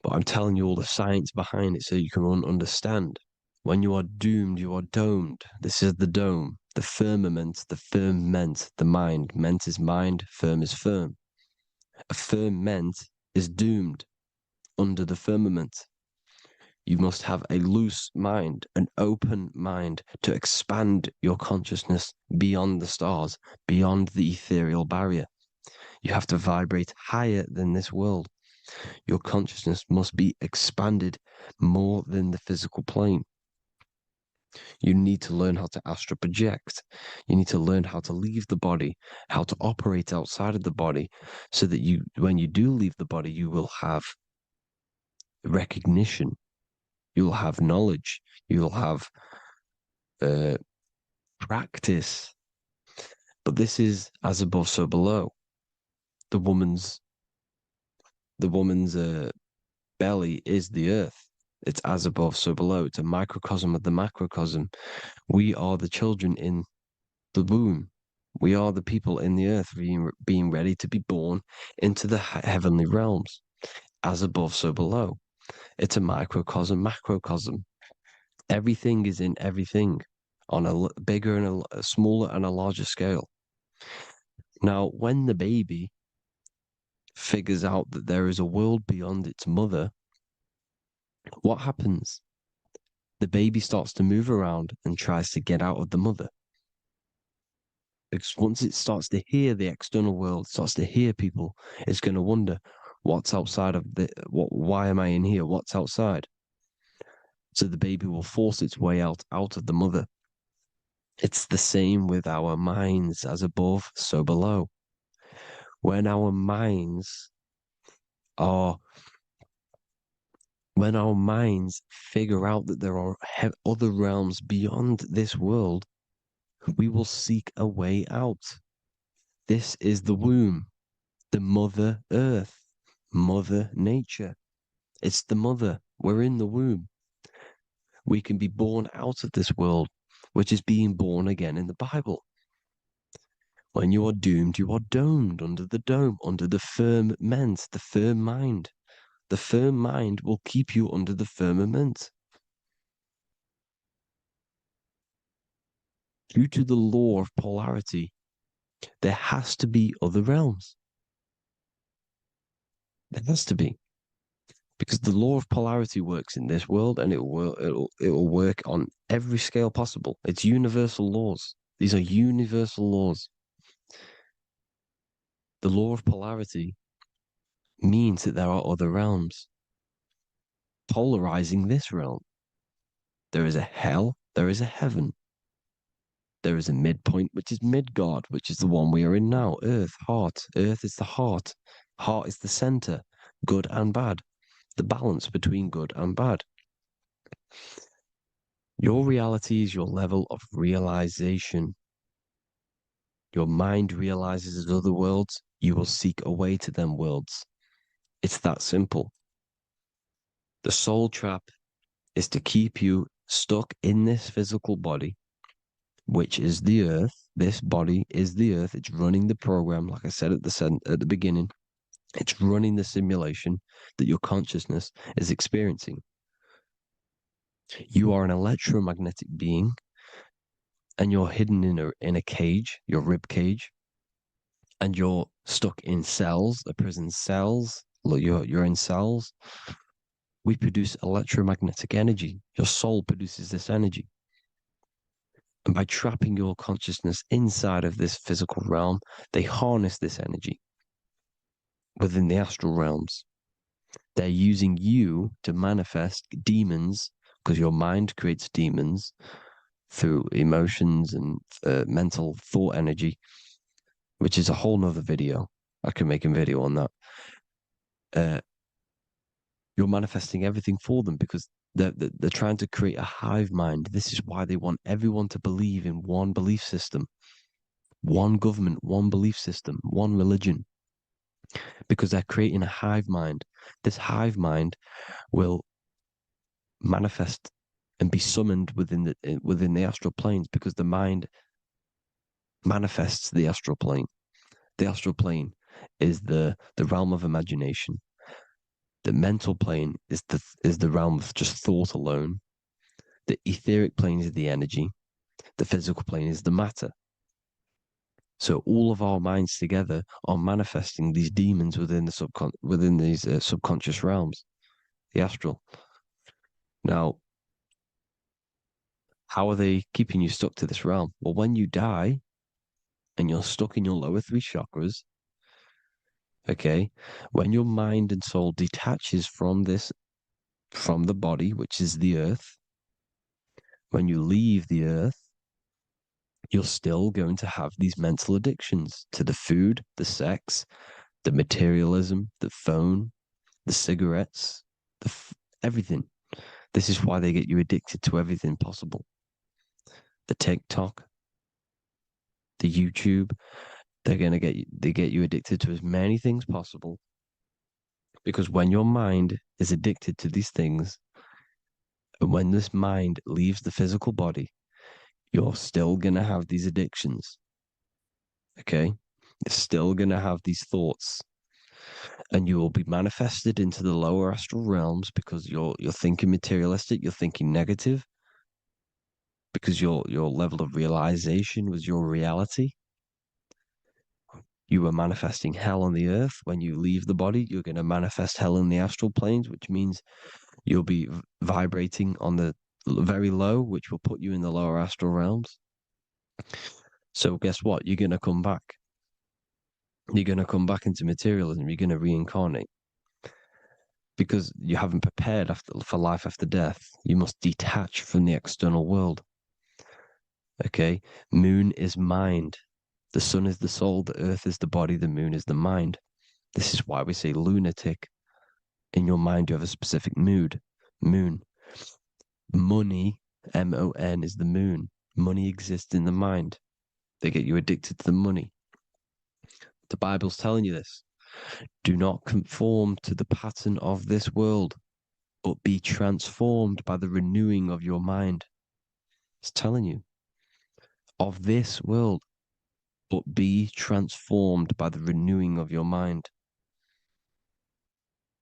S6: But I'm telling you all the science behind it so you can understand. When you are doomed, you are domed. This is the dome, the firmament, the firmament, the mind. Ment is mind, firm is firm. A firmament is doomed under the firmament. You must have a loose mind, an open mind to expand your consciousness beyond the stars, beyond the ethereal barrier. You have to vibrate higher than this world. Your consciousness must be expanded more than the physical plane. You need to learn how to astral project. You need to learn how to leave the body, how to operate outside of the body, so that you, when you do leave the body, you will have recognition. You'll have knowledge. You'll have practice. But this is as above, so below. The woman's belly is the earth. It's as above, so below. It's a microcosm of the macrocosm. We are the children in the womb. We are the people in the earth being ready to be born into the heavenly realms. As above, so below. It's a microcosm, macrocosm. Everything is in everything on a bigger and a smaller and a larger scale. Now, when the baby figures out that there is a world beyond its mother, what happens? The baby starts to move around and tries to get out of the mother. Because once it starts to hear the external world, starts to hear people, it's going to wonder, what's outside of why am I in here? What's outside? So the baby will force its way out of the mother. It's the same with our minds, as above, so below. When our minds figure out that there are other realms beyond this world, we will seek a way out. This is the womb, the mother earth, mother nature. It's the mother. We're in the womb. We can be born out of this world, which is being born again in the Bible. When you are doomed, you are domed under the dome, under the firmament, the firm mind. The firm mind will keep you under the firmament. Due to the law of polarity, there has to be other realms. There has to be. Because the law of polarity works in this world, and it will work on every scale possible. It's universal laws. These are universal laws. The law of polarity means that there are other realms polarizing this realm. There is a hell, there is a heaven. There is a midpoint, which is Midgard, which is the one we are in now. Earth, heart. Earth is the heart. Heart is the center, good and bad. The balance between good and bad. Your reality is your level of realization. Your mind realizes other worlds, you will seek a way to them worlds. It's that simple. The soul trap is to keep you stuck in this physical body, which is the earth. This body is the earth. It's running the program, like I said at the beginning. It's running the simulation that your consciousness is experiencing. You are an electromagnetic being, and you're hidden in a cage, your rib cage, and you're stuck in cells, the prison cells. Look, you're in cells. We produce electromagnetic energy. Your soul produces this energy. And by trapping your consciousness inside of this physical realm, they harness this energy within the astral realms. They're using you to manifest demons, because your mind creates demons through emotions and mental thought energy, which is a whole nother video. I can make a video on that. You're manifesting everything for them because they're trying to create a hive mind. This is why they want everyone to believe in one belief system, one government, one belief system, one religion, because they're creating a hive mind. This hive mind will manifest and be summoned within the astral planes, because the mind manifests the astral plane. The astral plane is the realm of imagination. The mental plane is the realm of just thought alone. The etheric plane is the energy. The physical plane is the matter. So all of our minds together are manifesting these demons within these subconscious realms, the astral. Now, how are they keeping you stuck to this realm? Well, when you die and you're stuck in your lower three chakras, okay, when your mind and soul detaches from the body, which is the earth, when you leave the earth, you're still going to have these mental addictions to the food, the sex, the materialism, the phone, the cigarettes, everything. This is why they get you addicted to everything possible. The TikTok, the YouTube, they get you addicted to as many things possible Because when your mind is addicted to these things, and when this mind leaves the physical body, you're still going to have these addictions. Okay? You're still going to have these thoughts. And you will be manifested into the lower astral realms because you're thinking materialistic, you're thinking negative, because your level of realization was your reality. You were manifesting hell on the earth. When you leave the body, you're going to manifest hell in the astral planes, which means you'll be vibrating on the very low, which will put you in the lower astral realms. So guess what? You're going to come back. You're going to come back into materialism. You're going to reincarnate because you haven't prepared for life after death. You must detach from the external world. Okay? Moon is mind. The sun is the soul. The earth is the body. The moon is the mind. This is why we say lunatic. In your mind, you have a specific mood. Moon. Money, M-O-N, is the moon. Money exists in the mind. They get you addicted to the money. The Bible's telling you this. Do not conform to the pattern of this world, but be transformed by the renewing of your mind. It's telling you. Of this world, but be transformed by the renewing of your mind.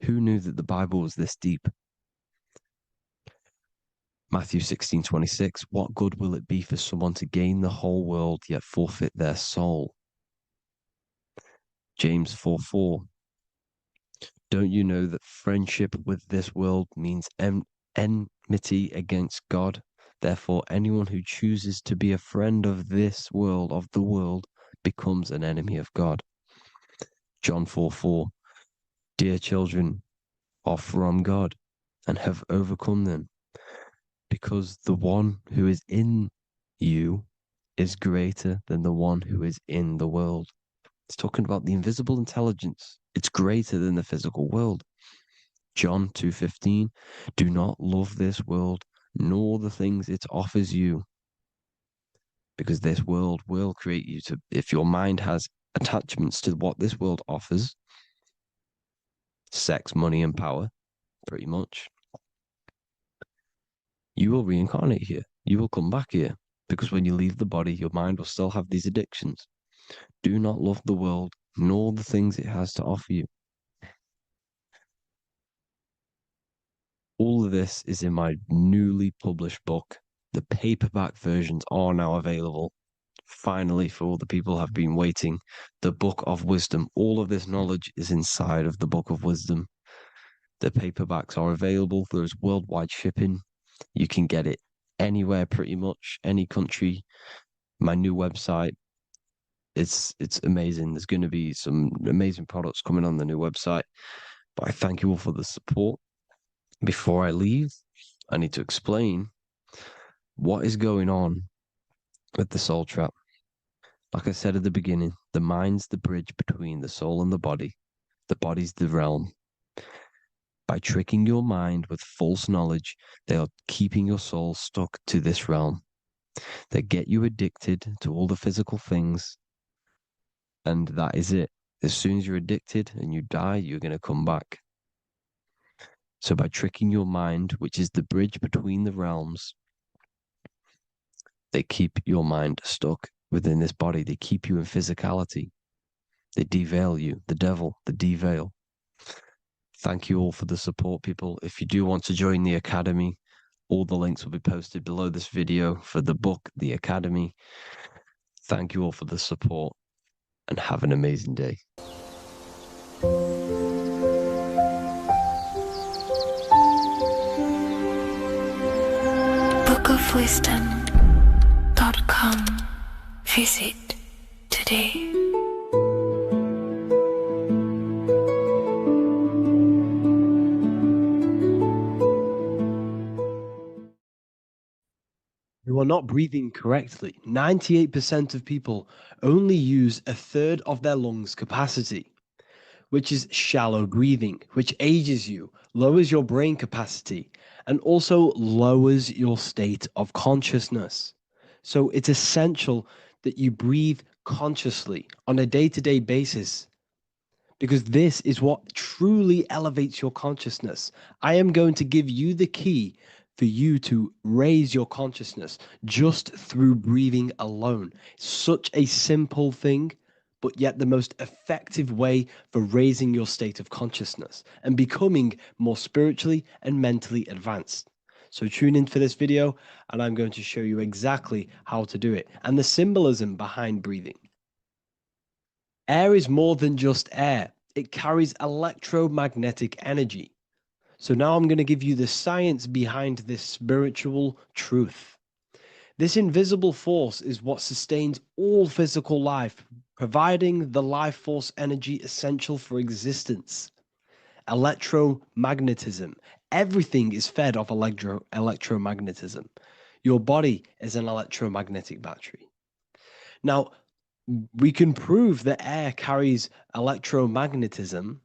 S6: Who knew that the Bible was this deep? Matthew 16:26, what good will it be for someone to gain the whole world yet forfeit their soul? James 4:4, don't you know that friendship with this world means enmity against God? Therefore, anyone who chooses to be a friend of this world, of the world, becomes an enemy of God. John 4:4, dear children are from God and have overcome them, because the one who is in you is greater than the one who is in the world. It's talking about the invisible intelligence. It's greater than the physical world. John 2:15, do not love this world, nor the things it offers you, because this world will create you to, if your mind has attachments to what this world offers, sex, money, and power, pretty much, you will reincarnate here. You will come back here, because when you leave the body, your mind will still have these addictions. Do not love the world, nor the things it has to offer you. All of this is in my newly published book. The paperback versions are now available. Finally, for all the people who have been waiting, the Book of Wisdom. All of this knowledge is inside of the Book of Wisdom. The paperbacks are available. There's worldwide shipping. You can get it anywhere, pretty much, any country. My new website, it's amazing. There's going to be some amazing products coming on the new website. But I thank you all for the support. Before I leave, I need to explain what is going on with the soul trap. Like I said at the beginning, the mind's the bridge between the soul and the body. The body's the realm. By tricking your mind with false knowledge, they are keeping your soul stuck to this realm. They get you addicted to all the physical things, and that is it. As soon as you're addicted and you die, you're going to come back. So by tricking your mind, which is the bridge between the realms, they keep your mind stuck within this body. They keep you in physicality. They deveil you, the devil, the deveil. Thank you all for the support, people. If you do want to join the Academy, all the links will be posted below this video for the book, The Academy. Thank you all for the support and have an amazing day.
S2: bookofwisdom.com. Visit today.
S3: You are not breathing correctly. 98% of people only use a third of their lungs capacity, which is shallow breathing, which ages you, lowers your brain capacity, and also lowers your state of consciousness. So it's essential that you breathe consciously on a day-to-day basis,
S6: because this is what truly elevates your consciousness. I am going to give you the key for you to raise your consciousness just through breathing alone. Such a simple thing, but yet the most effective way for raising your state of consciousness and becoming more spiritually and mentally advanced. So tune in for this video and I'm going to show you exactly how to do it and the symbolism behind breathing. Air is more than just air. It carries electromagnetic energy. So now I'm going to give you the science behind this spiritual truth. This invisible force is what sustains all physical life, providing the life force energy essential for existence. Electromagnetism. Everything is fed off electromagnetism. Your body is an electromagnetic battery. Now, we can prove that air carries electromagnetism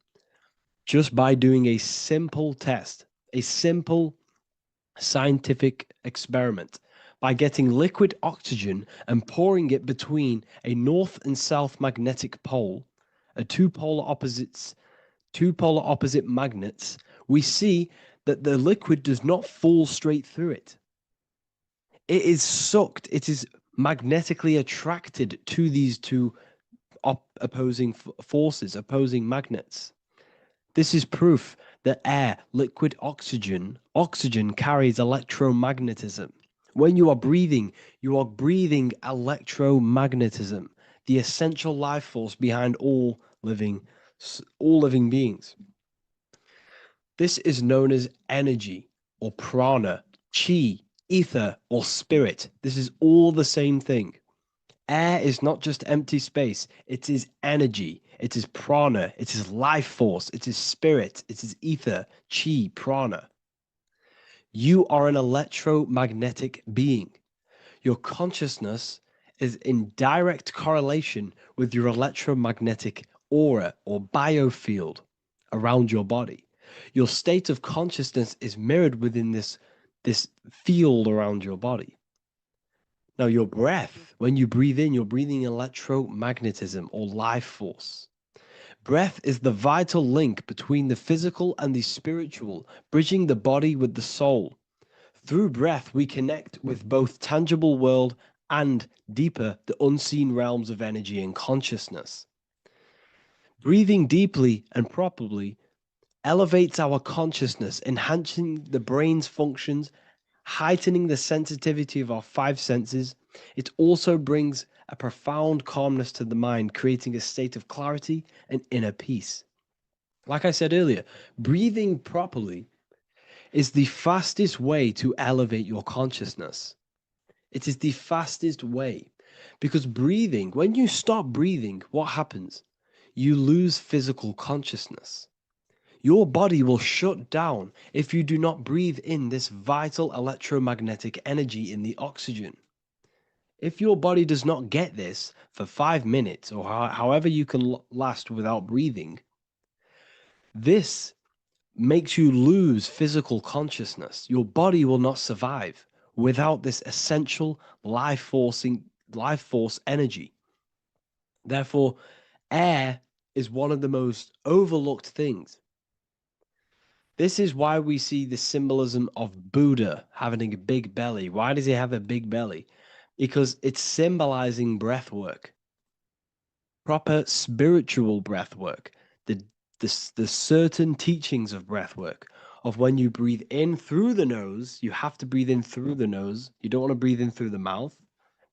S6: just by doing a simple test, a simple scientific experiment by getting liquid oxygen and pouring it between a north and south magnetic pole, two polar opposite magnets. We see that the liquid does not fall straight through it. It is sucked, it is magnetically attracted to these two opposing forces, opposing magnets. This is proof that air, liquid oxygen carries electromagnetism. When you are breathing electromagnetism, the essential life force behind all living beings. This is known as energy or prana, chi, ether, or spirit. This is all the same thing. Air is not just empty space, it is energy, it is prana, it is life force, it is spirit, it is ether, chi, prana. You are an electromagnetic being. Your consciousness is in direct correlation with your electromagnetic aura or biofield around your body. Your state of consciousness is mirrored within this field around your body. Now, your breath, when you breathe in, you're breathing electromagnetism or life force. Breath is the vital link between the physical and the spiritual, bridging the body with the soul. Through breath, we connect with both tangible world and deeper, the unseen realms of energy and consciousness. Breathing deeply and properly elevates our consciousness, enhancing the brain's functions, heightening the sensitivity of our five senses. It also brings a profound calmness to the mind, creating a state of clarity and inner peace. Like I said earlier, breathing properly is the fastest way to elevate your consciousness. It is the fastest way because breathing, when you stop breathing, what happens? You lose physical consciousness. Your body will shut down if you do not breathe in this vital electromagnetic energy in the oxygen. If your body does not get this for 5 minutes or however you can last without breathing, this makes you lose physical consciousness. Your body will not survive without this essential life force energy. Therefore, air is one of the most overlooked things. This is why we see the symbolism of Buddha having a big belly. Why does he have a big belly? Because it's symbolizing breath work, proper spiritual breath work, the certain teachings of breath work, of when you breathe in through the nose, you have to breathe in through the nose. You don't want to breathe in through the mouth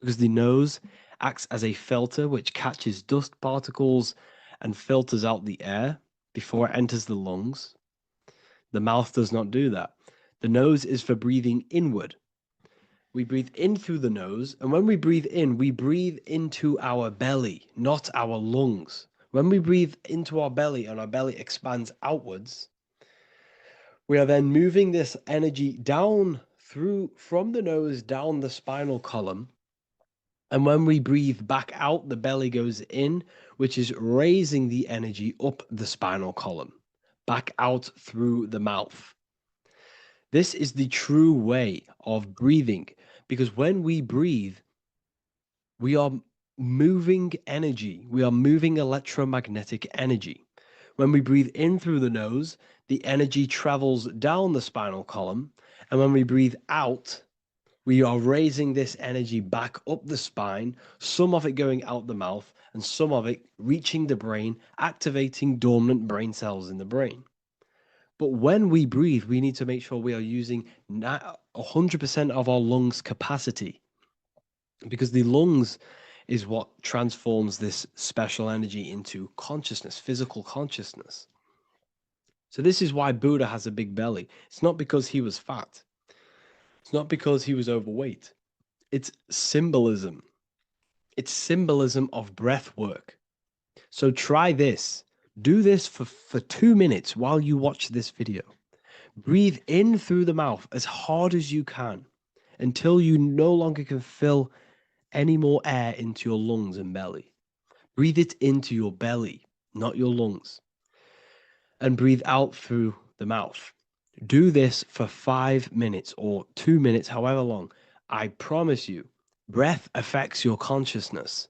S6: because the nose acts as a filter which catches dust particles and filters out the air before it enters the lungs. The mouth does not do that. The nose is for breathing inward. We breathe in through the nose, and when we breathe in, we breathe into our belly, not our lungs. When we breathe into our belly and our belly expands outwards, we are then moving this energy down from the nose down the spinal column. And when we breathe back out, the belly goes in, which is raising the energy up the spinal column, back out through the mouth. This is the true way of breathing, because when we breathe, we are moving energy. We are moving electromagnetic energy.
S3: When we breathe in through the nose, the energy travels down the spinal column. And when we breathe out, we are raising this energy back up the spine, some of it going out the mouth, and some of it reaching the brain, activating dormant brain cells in the brain. But when we breathe, we need to make sure we are using 100% of our lungs' capacity, because the lungs is what transforms this special energy into consciousness, physical consciousness. So this is why Buddha has a big belly. It's not because he was fat. It's not because he was overweight. It's symbolism. It's symbolism of breath work. So try this. Do this for 2 minutes while you watch this video. Breathe in through the mouth as hard as you can until you no longer can fill any more air into your lungs and belly. Breathe it into your belly, not your lungs. And breathe out through the mouth. Do this for 5 minutes or 2 minutes, however long. I promise you, breath affects your consciousness.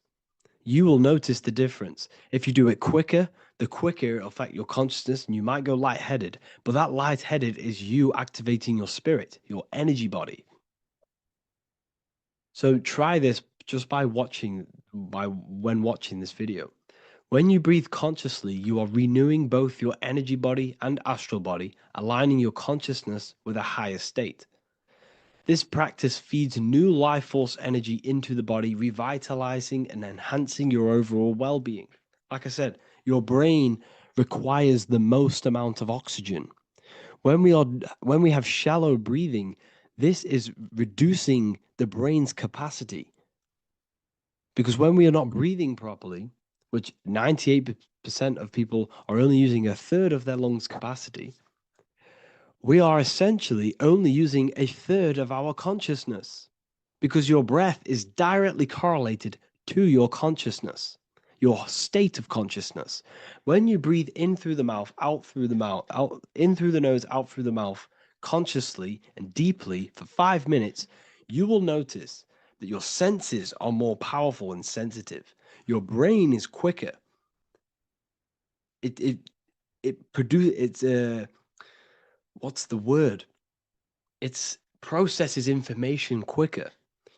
S3: You will notice the difference. If you do it quicker, the quicker it'll affect your consciousness and you might go lightheaded. But that lightheaded is you activating your spirit, your energy body. So try this just when watching this video. When you breathe consciously, you are renewing both your energy body and astral body, aligning your consciousness with a higher state. This practice feeds new life force energy into the body, revitalizing and enhancing your overall well-being. Like I said, your brain requires the most amount of oxygen. When we have shallow breathing, this is reducing the brain's capacity. Because when we are not breathing properly, which 98% of people are only using a third of their lungs capacity, we are essentially only using a third of our consciousness, because your breath is directly correlated to your consciousness, your state of consciousness. When you breathe in through the mouth, out through the mouth, out in through the nose, out through the mouth, consciously and deeply for 5 minutes, you will notice that your senses are more powerful and sensitive. Your brain is quicker. What's the word? It processes information quicker.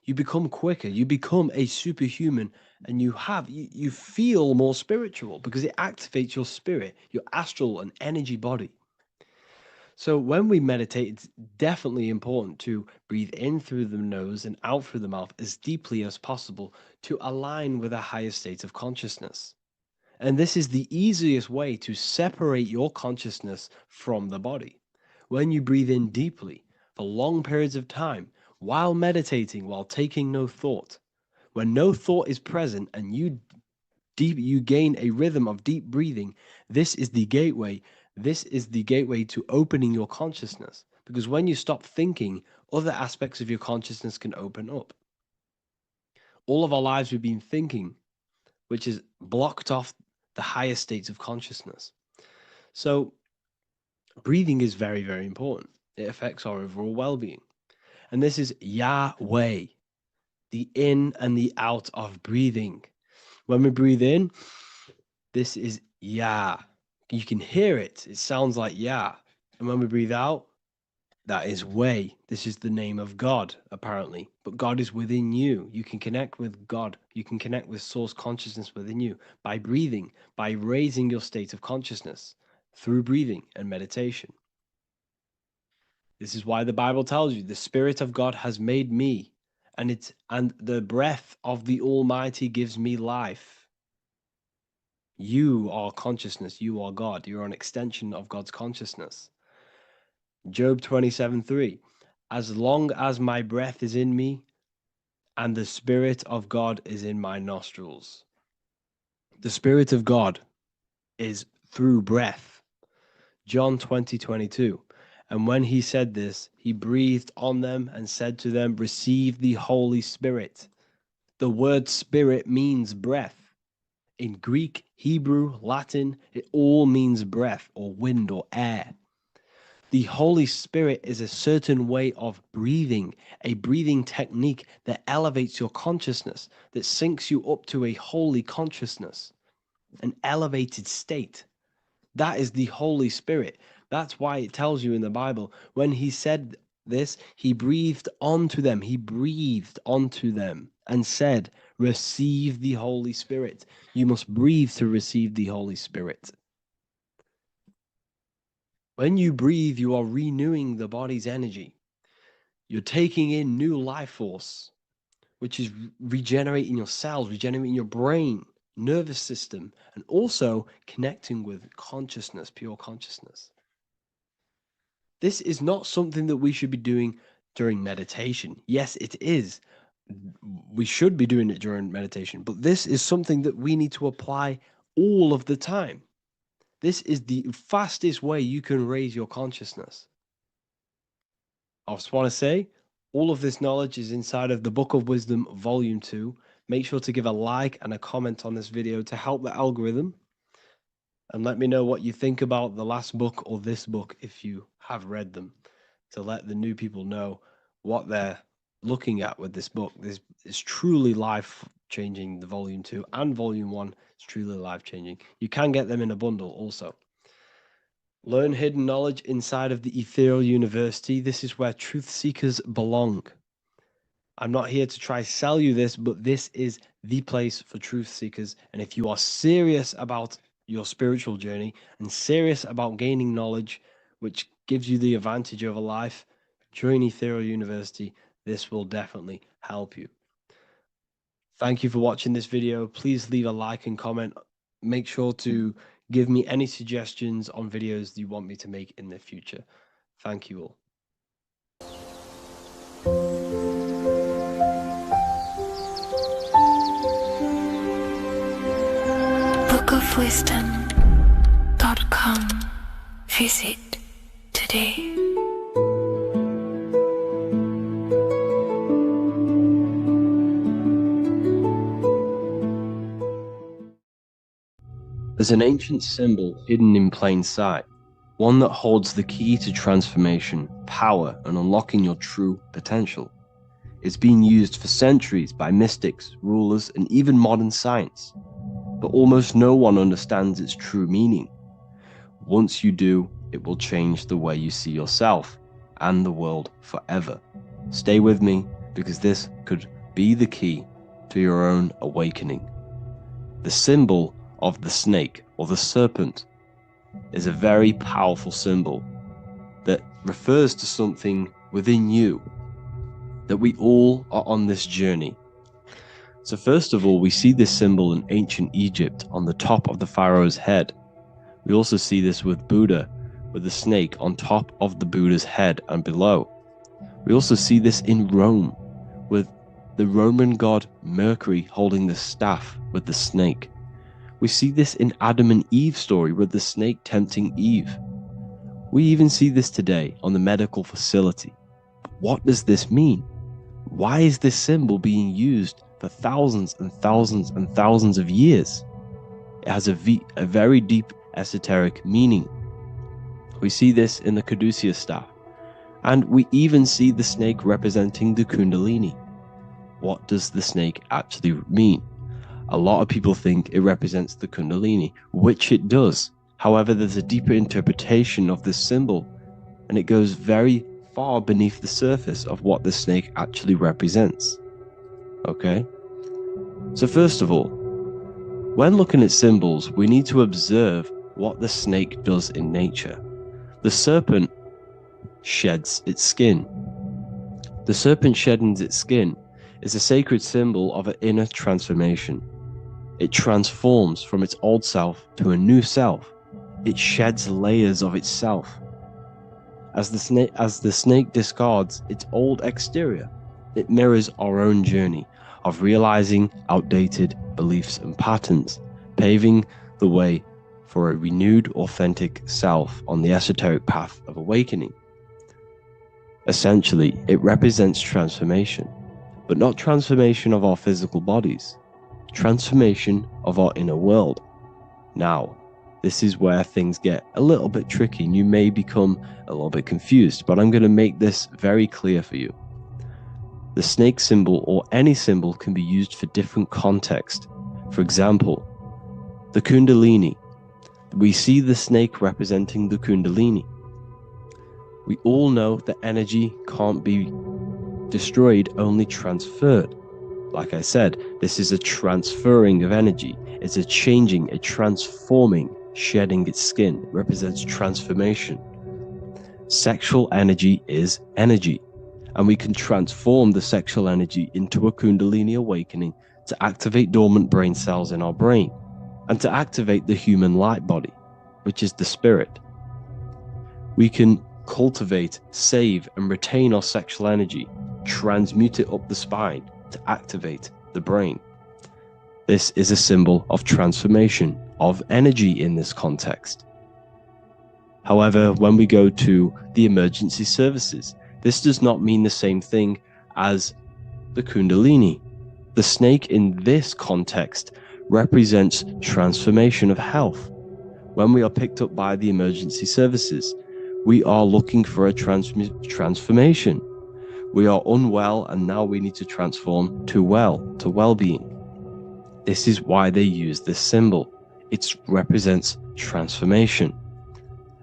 S3: You become quicker. You become a superhuman, and you feel more spiritual because it activates your spirit, your astral and energy body. So when we meditate, it's definitely important to breathe in through the nose and out through the mouth as deeply as possible to align with a higher state of consciousness. And this is the easiest way to separate your consciousness from the body. When you breathe in deeply for long periods of time, while meditating, while taking no thought, when no thought is present and you gain a rhythm of deep breathing, this is the gateway. This is the gateway to opening your consciousness. Because when you stop thinking, other aspects of your consciousness can open up. All of our lives we've been thinking, which is blocked off the higher states of consciousness. So breathing is very, very important. It affects our overall well-being. And this is Yahweh, the in and the out of breathing. When we breathe in, this is Yah. You can hear it. It sounds like Yah. And when we breathe out, that is Way. This is the name of God, apparently. But God is within you. You can connect with God. You can connect with source consciousness within you by breathing, by raising your state of consciousness through breathing and meditation. This is why the Bible tells you the Spirit of God has made me, and the breath of the Almighty gives me life. You are consciousness. You are God. You're an extension of God's consciousness. Job 27:3. As long as my breath is in me and the Spirit of God is in my nostrils. The Spirit of God is through breath. John 20:22. And when he said this, he breathed on them and said to them, receive the Holy Spirit. The word spirit means breath. In Greek, Hebrew, Latin, it all means breath or wind or air. The Holy Spirit is a certain way of breathing, a breathing technique that elevates your consciousness, that syncs you up to a holy consciousness, an elevated state.
S6: That is the Holy Spirit. That's why it tells you in the Bible, when he said this, he breathed onto them. He breathed onto them and said, receive the Holy Spirit. You must breathe to receive the Holy Spirit. When you breathe, you are renewing the body's energy. You're taking in new life force, which is regenerating your cells, regenerating your brain, nervous system, and also connecting with consciousness, pure consciousness. This is not something that we should be doing during meditation. Yes, it is. We should be doing it during meditation, but this is something that we need to apply all of the time. This is the fastest way you can raise your consciousness. I just want to say, all of this knowledge is inside of the Book of Wisdom, Volume 2. Make sure to give a like and a comment on this video to help the algorithm. And let me know what you think about the last book or this book if you have read them, to let the new people know what they're looking at with this book. This is truly life-changing, the Volume 2 and Volume 1 is truly life-changing. You can get them in a bundle also. Learn hidden knowledge inside of the Ethereal University. This is where truth seekers belong. I'm not here to try sell you this, but this is the place for truth seekers. And if you are serious about your spiritual journey and serious about gaining knowledge, which gives you the advantage over life, join Ethereal University. This will definitely help you. Thank you for watching this video. Please leave a like and comment. Make sure to give me any suggestions on videos you want me to make in the future. Thank you all.
S2: bookofwisdom.com. Visit today.
S6: There's an ancient symbol hidden in plain sight, one that holds the key to transformation, power, and unlocking your true potential. It's been used for centuries by mystics, rulers, and even modern science, but almost no one understands its true meaning. Once you do, it will change the way you see yourself and the world forever. Stay with me, because this could be the key to your own awakening. The symbol of the snake or the serpent is a very powerful symbol that refers to something within you, that we all are on this journey. So first of all, we see this symbol in ancient Egypt on the top of the pharaoh's head. We also see this with Buddha, with the snake on top of the Buddha's head and below. We also see this in Rome, with the Roman god Mercury holding the staff with the snake. We see this in Adam and Eve's story with the snake tempting Eve. We even see this today on the medical facility. But what does this mean? Why is this symbol being used for thousands and thousands and thousands of years? It has a very deep esoteric meaning. We see this in the caduceus staff, and we even see the snake representing the Kundalini. What does the snake actually mean? A lot of people think it represents the Kundalini, which it does. However, there's a deeper interpretation of this symbol, and it goes very far beneath the surface of what the snake actually represents. Okay? So first of all, when looking at symbols, we need to observe what the snake does in nature. The serpent sheds its skin. The serpent shedding its skin is a sacred symbol of an inner transformation. It transforms from its old self to a new self. It sheds layers of itself. As the snake discards its old exterior, it mirrors our own journey of realizing outdated beliefs and patterns, paving the way for a renewed, authentic self on the esoteric path of awakening. Essentially, it represents transformation, but not transformation of our physical bodies, transformation of our inner world. Now, this is where things get a little bit tricky and you may become a little bit confused, but I'm going to make this very clear for you. The snake symbol or any symbol can be used for different context. For example, the Kundalini. We see the snake representing the Kundalini. We all know that energy can't be destroyed, only transferred. Like I said, this is a transferring of energy. It's a changing, a transforming, shedding its skin. It represents transformation. Sexual energy is energy, and we can transform the sexual energy into a Kundalini awakening to activate dormant brain cells in our brain and to activate the human light body, which is the spirit. We can cultivate, save, and retain our sexual energy, transmute it up the spine to activate the brain. This is a symbol of transformation of energy in this context. However, when we go to the emergency services, this does not mean the same thing as the Kundalini. The snake in this context represents transformation of health. When we are picked up by the emergency services, we are looking for a transformation. We are unwell and now we need to transform to well-being. This is why they use this symbol. It represents transformation,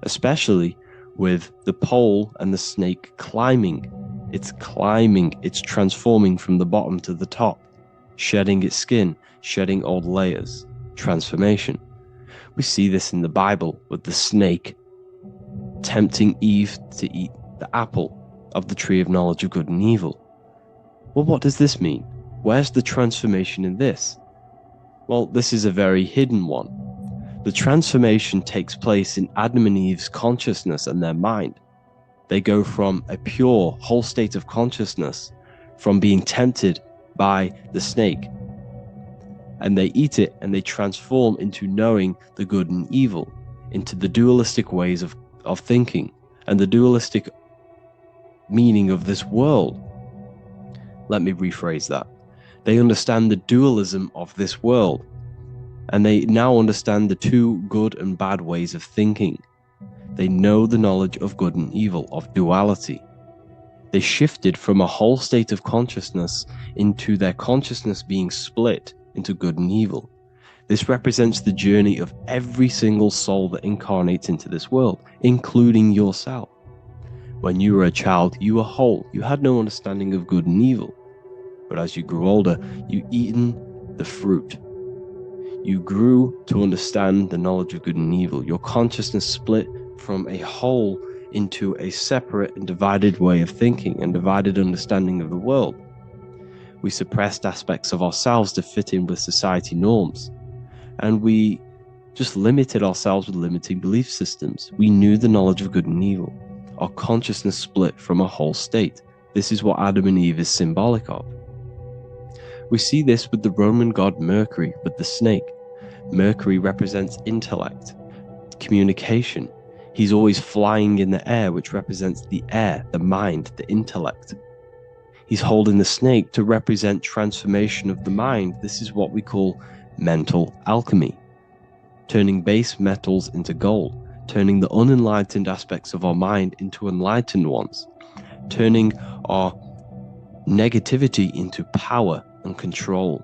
S6: especially with the pole and the snake climbing. It's climbing, it's transforming from the bottom to the top, shedding its skin, shedding old layers, transformation. We see this in the Bible with the snake tempting Eve to eat the apple of the tree of knowledge of good and evil. Well, what does this mean? Where's the transformation in this? Well, this is a very hidden one. The transformation takes place in Adam and Eve's consciousness and their mind. They go from a pure, whole state of consciousness, from being tempted by the snake, and they eat it and they transform into knowing the good and evil, into the dualistic ways of thinking and the dualistic meaning of this world. Let me rephrase that. They understand the dualism of this world, and they now understand the two good and bad ways of thinking. They know the knowledge of good and evil, of duality. They shifted from a whole state of consciousness into their consciousness being split into good and evil. This represents the journey of every single soul that incarnates into this world, including yourself. When you were a child, you were whole. You had no understanding of good and evil. But as you grew older, you eaten the fruit. You grew to understand the knowledge of good and evil. Your consciousness split from a whole into a separate and divided way of thinking and divided understanding of the world. We suppressed aspects of ourselves to fit in with society norms. And we just limited ourselves with limiting belief systems. We knew the knowledge of good and evil. Our consciousness split from a whole state. This is what Adam and Eve is symbolic of. We see this with the Roman god Mercury, with the snake. Mercury represents intellect, communication. He's always flying in the air, which represents the air, the mind, the intellect. He's holding the snake to represent transformation of the mind. This is what we call mental alchemy, turning base metals into gold, turning the unenlightened aspects of our mind into enlightened ones, turning our negativity into power and control.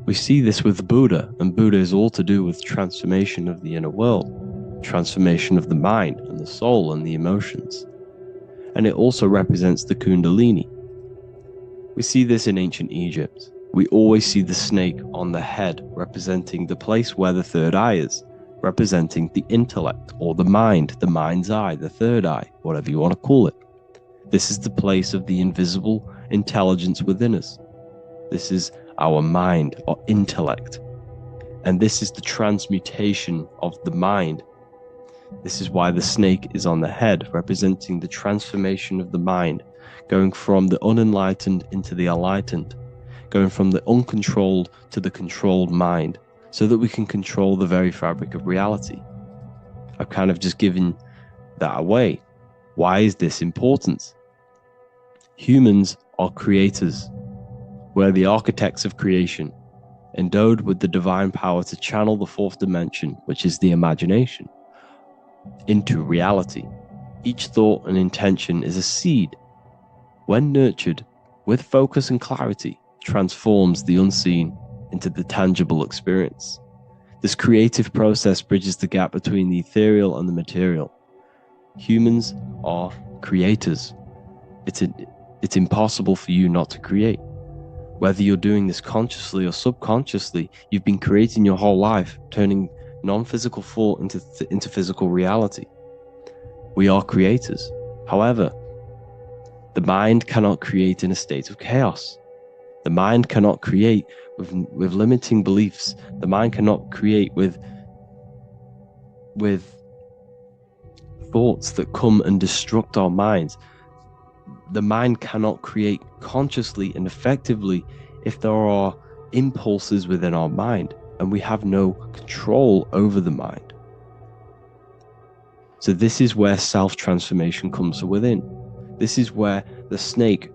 S6: We see this with Buddha, and Buddha is all to do with transformation of the inner world, transformation of the mind and the soul and the emotions. And it also represents the Kundalini. We see this in ancient Egypt. We always see the snake on the head, representing the place where the third eye is, representing the intellect or the mind, the mind's eye, the third eye, whatever you want to call it. This is the place of the invisible intelligence within us. This is our mind or intellect. And this is the transmutation of the mind. This is why the snake is on the head, representing the transformation of the mind, going from the unenlightened into the enlightened, going from the uncontrolled to the controlled mind, so that we can control the very fabric of reality. I've kind of just given that away. Why is this important? Humans are creators. We're the architects of creation, endowed with the divine power to channel the fourth dimension, which is the imagination, into reality. Each thought and intention is a seed. When nurtured with focus and clarity, transforms the unseen into the tangible experience. This creative process bridges the gap between the ethereal and the material. Humans are creators. It's impossible for you not to create. Whether you're doing this consciously or subconsciously, you've been creating your whole life, turning non-physical thought into physical reality. We are creators. However, the mind cannot create in a state of chaos. The mind cannot create with limiting beliefs. The mind cannot create with thoughts that come and destruct our minds. The mind cannot create consciously and effectively if there are impulses within our mind and we have no control over the mind. So this is where self-transformation comes from within. This is where the snake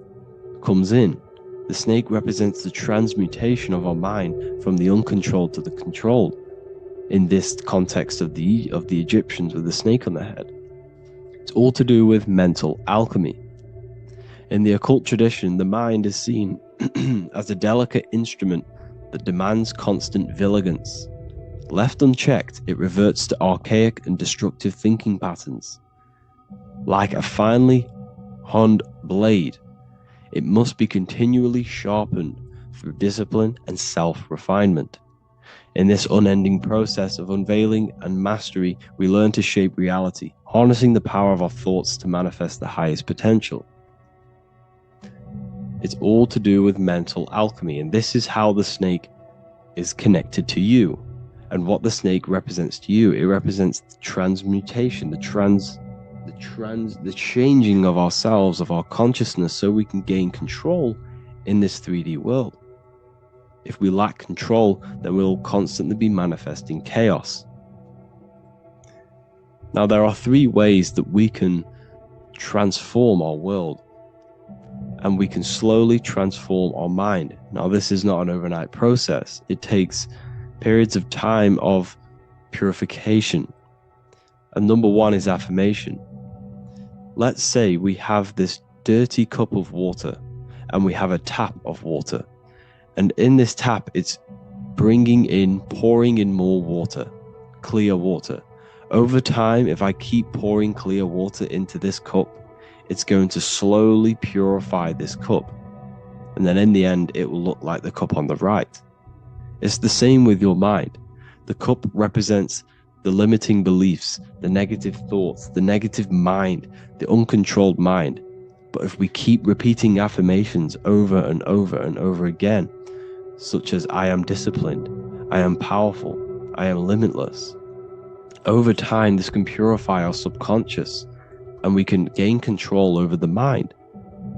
S6: comes in. The snake represents the transmutation of our mind from the uncontrolled to the controlled. In this context of the Egyptians with the snake on their head. It's all to do with mental alchemy. In the occult tradition, the mind is seen as a delicate instrument that demands constant vigilance. Left unchecked, it reverts to archaic and destructive thinking patterns. Like a finely honed blade, it must be continually sharpened through discipline and self-refinement. In this unending process of unveiling and mastery, we learn to shape reality, harnessing the power of our thoughts to manifest the highest potential. It's all to do with mental alchemy, and this is how the snake is connected to you, and what the snake represents to you. It represents the transmutation, the changing of ourselves, of our consciousness, so we can gain control in this 3D world. If we lack control, then we'll constantly be manifesting chaos. Now, there are 3 ways that we can transform our world, and we can slowly transform our mind. Now, this is not an overnight process. It takes periods of time of purification. And number 1 is affirmation. Let's say we have this dirty cup of water, and we have a tap of water. And in this tap, it's pouring in more water, clear water. Over time, if I keep pouring clear water into this cup, it's going to slowly purify this cup. And then in the end, it will look like the cup on the right. It's the same with your mind. The cup represents the limiting beliefs, the negative thoughts, the negative mind, the uncontrolled mind. But if we keep repeating affirmations over and over and over again, such as I am disciplined, I am powerful, I am limitless, over time this can purify our subconscious and we can gain control over the mind,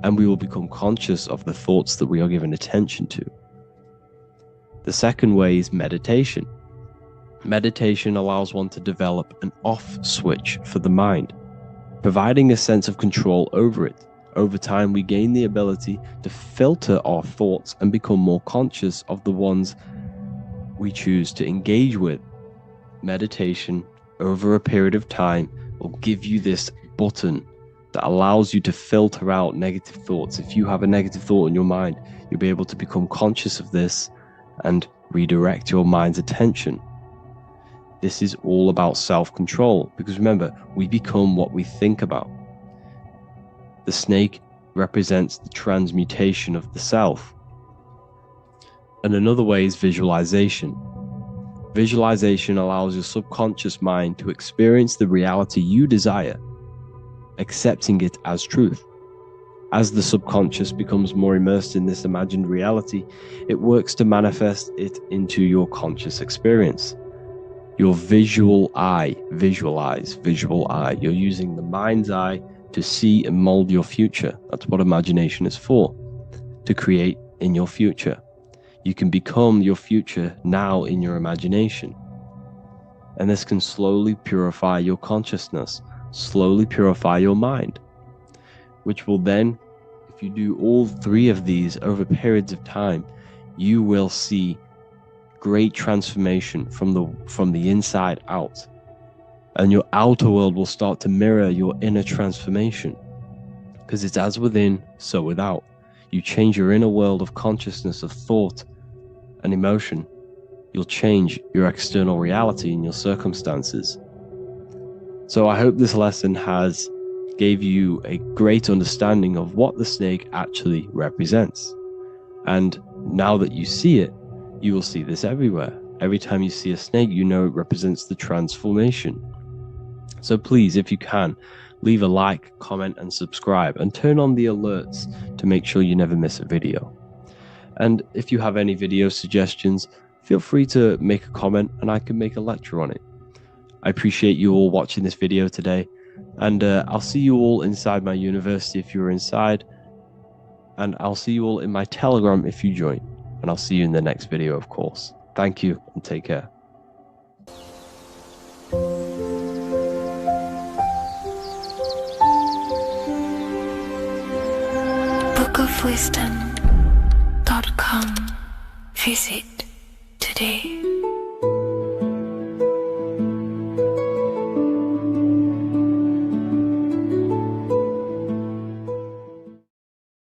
S6: and we will become conscious of the thoughts that we are giving attention to. The second way is meditation. Meditation allows one to develop an off switch for the mind, providing a sense of control over it. Over time, we gain the ability to filter our thoughts and become more conscious of the ones we choose to engage with. Meditation, over a period of time, will give you this button that allows you to filter out negative thoughts. If you have a negative thought in your mind, you'll be able to become conscious of this and redirect your mind's attention. This is all about self-control, because remember, we become what we think about. The snake represents the transmutation of the self. And another way is visualization. Visualization allows your subconscious mind to experience the reality you desire, accepting it as truth. As the subconscious becomes more immersed in this imagined reality, it works to manifest it into your conscious experience. Your visual eye, visual eye. You're using the mind's eye to see and mold your future. That's what imagination is for, to create in your future. You can become your future now in your imagination. And this can slowly purify your consciousness, slowly purify your mind, which will then, if you do all 3 of these over periods of time, you will see great transformation from the inside out. And your outer world will start to mirror your inner transformation, because it's as within, so without. You change your inner world of consciousness, of thought and emotion, you'll change your external reality and your circumstances. So I hope this lesson has gave you a great understanding of what the snake actually represents. And now that you see it, you will see this everywhere. Every time you see a snake, you know it represents the transformation. So please, if you can, leave a like, comment, and subscribe, and turn on the alerts to make sure you never miss a video. And if you have any video suggestions, feel free to make a comment and I can make a lecture on it. I appreciate you all watching this video today, and I'll see you all inside my university if you're inside, and I'll see you all in my Telegram if you join, and I'll see you in the next video, of course. Thank you and take care.
S2: bookofwisdom.com. Visit today.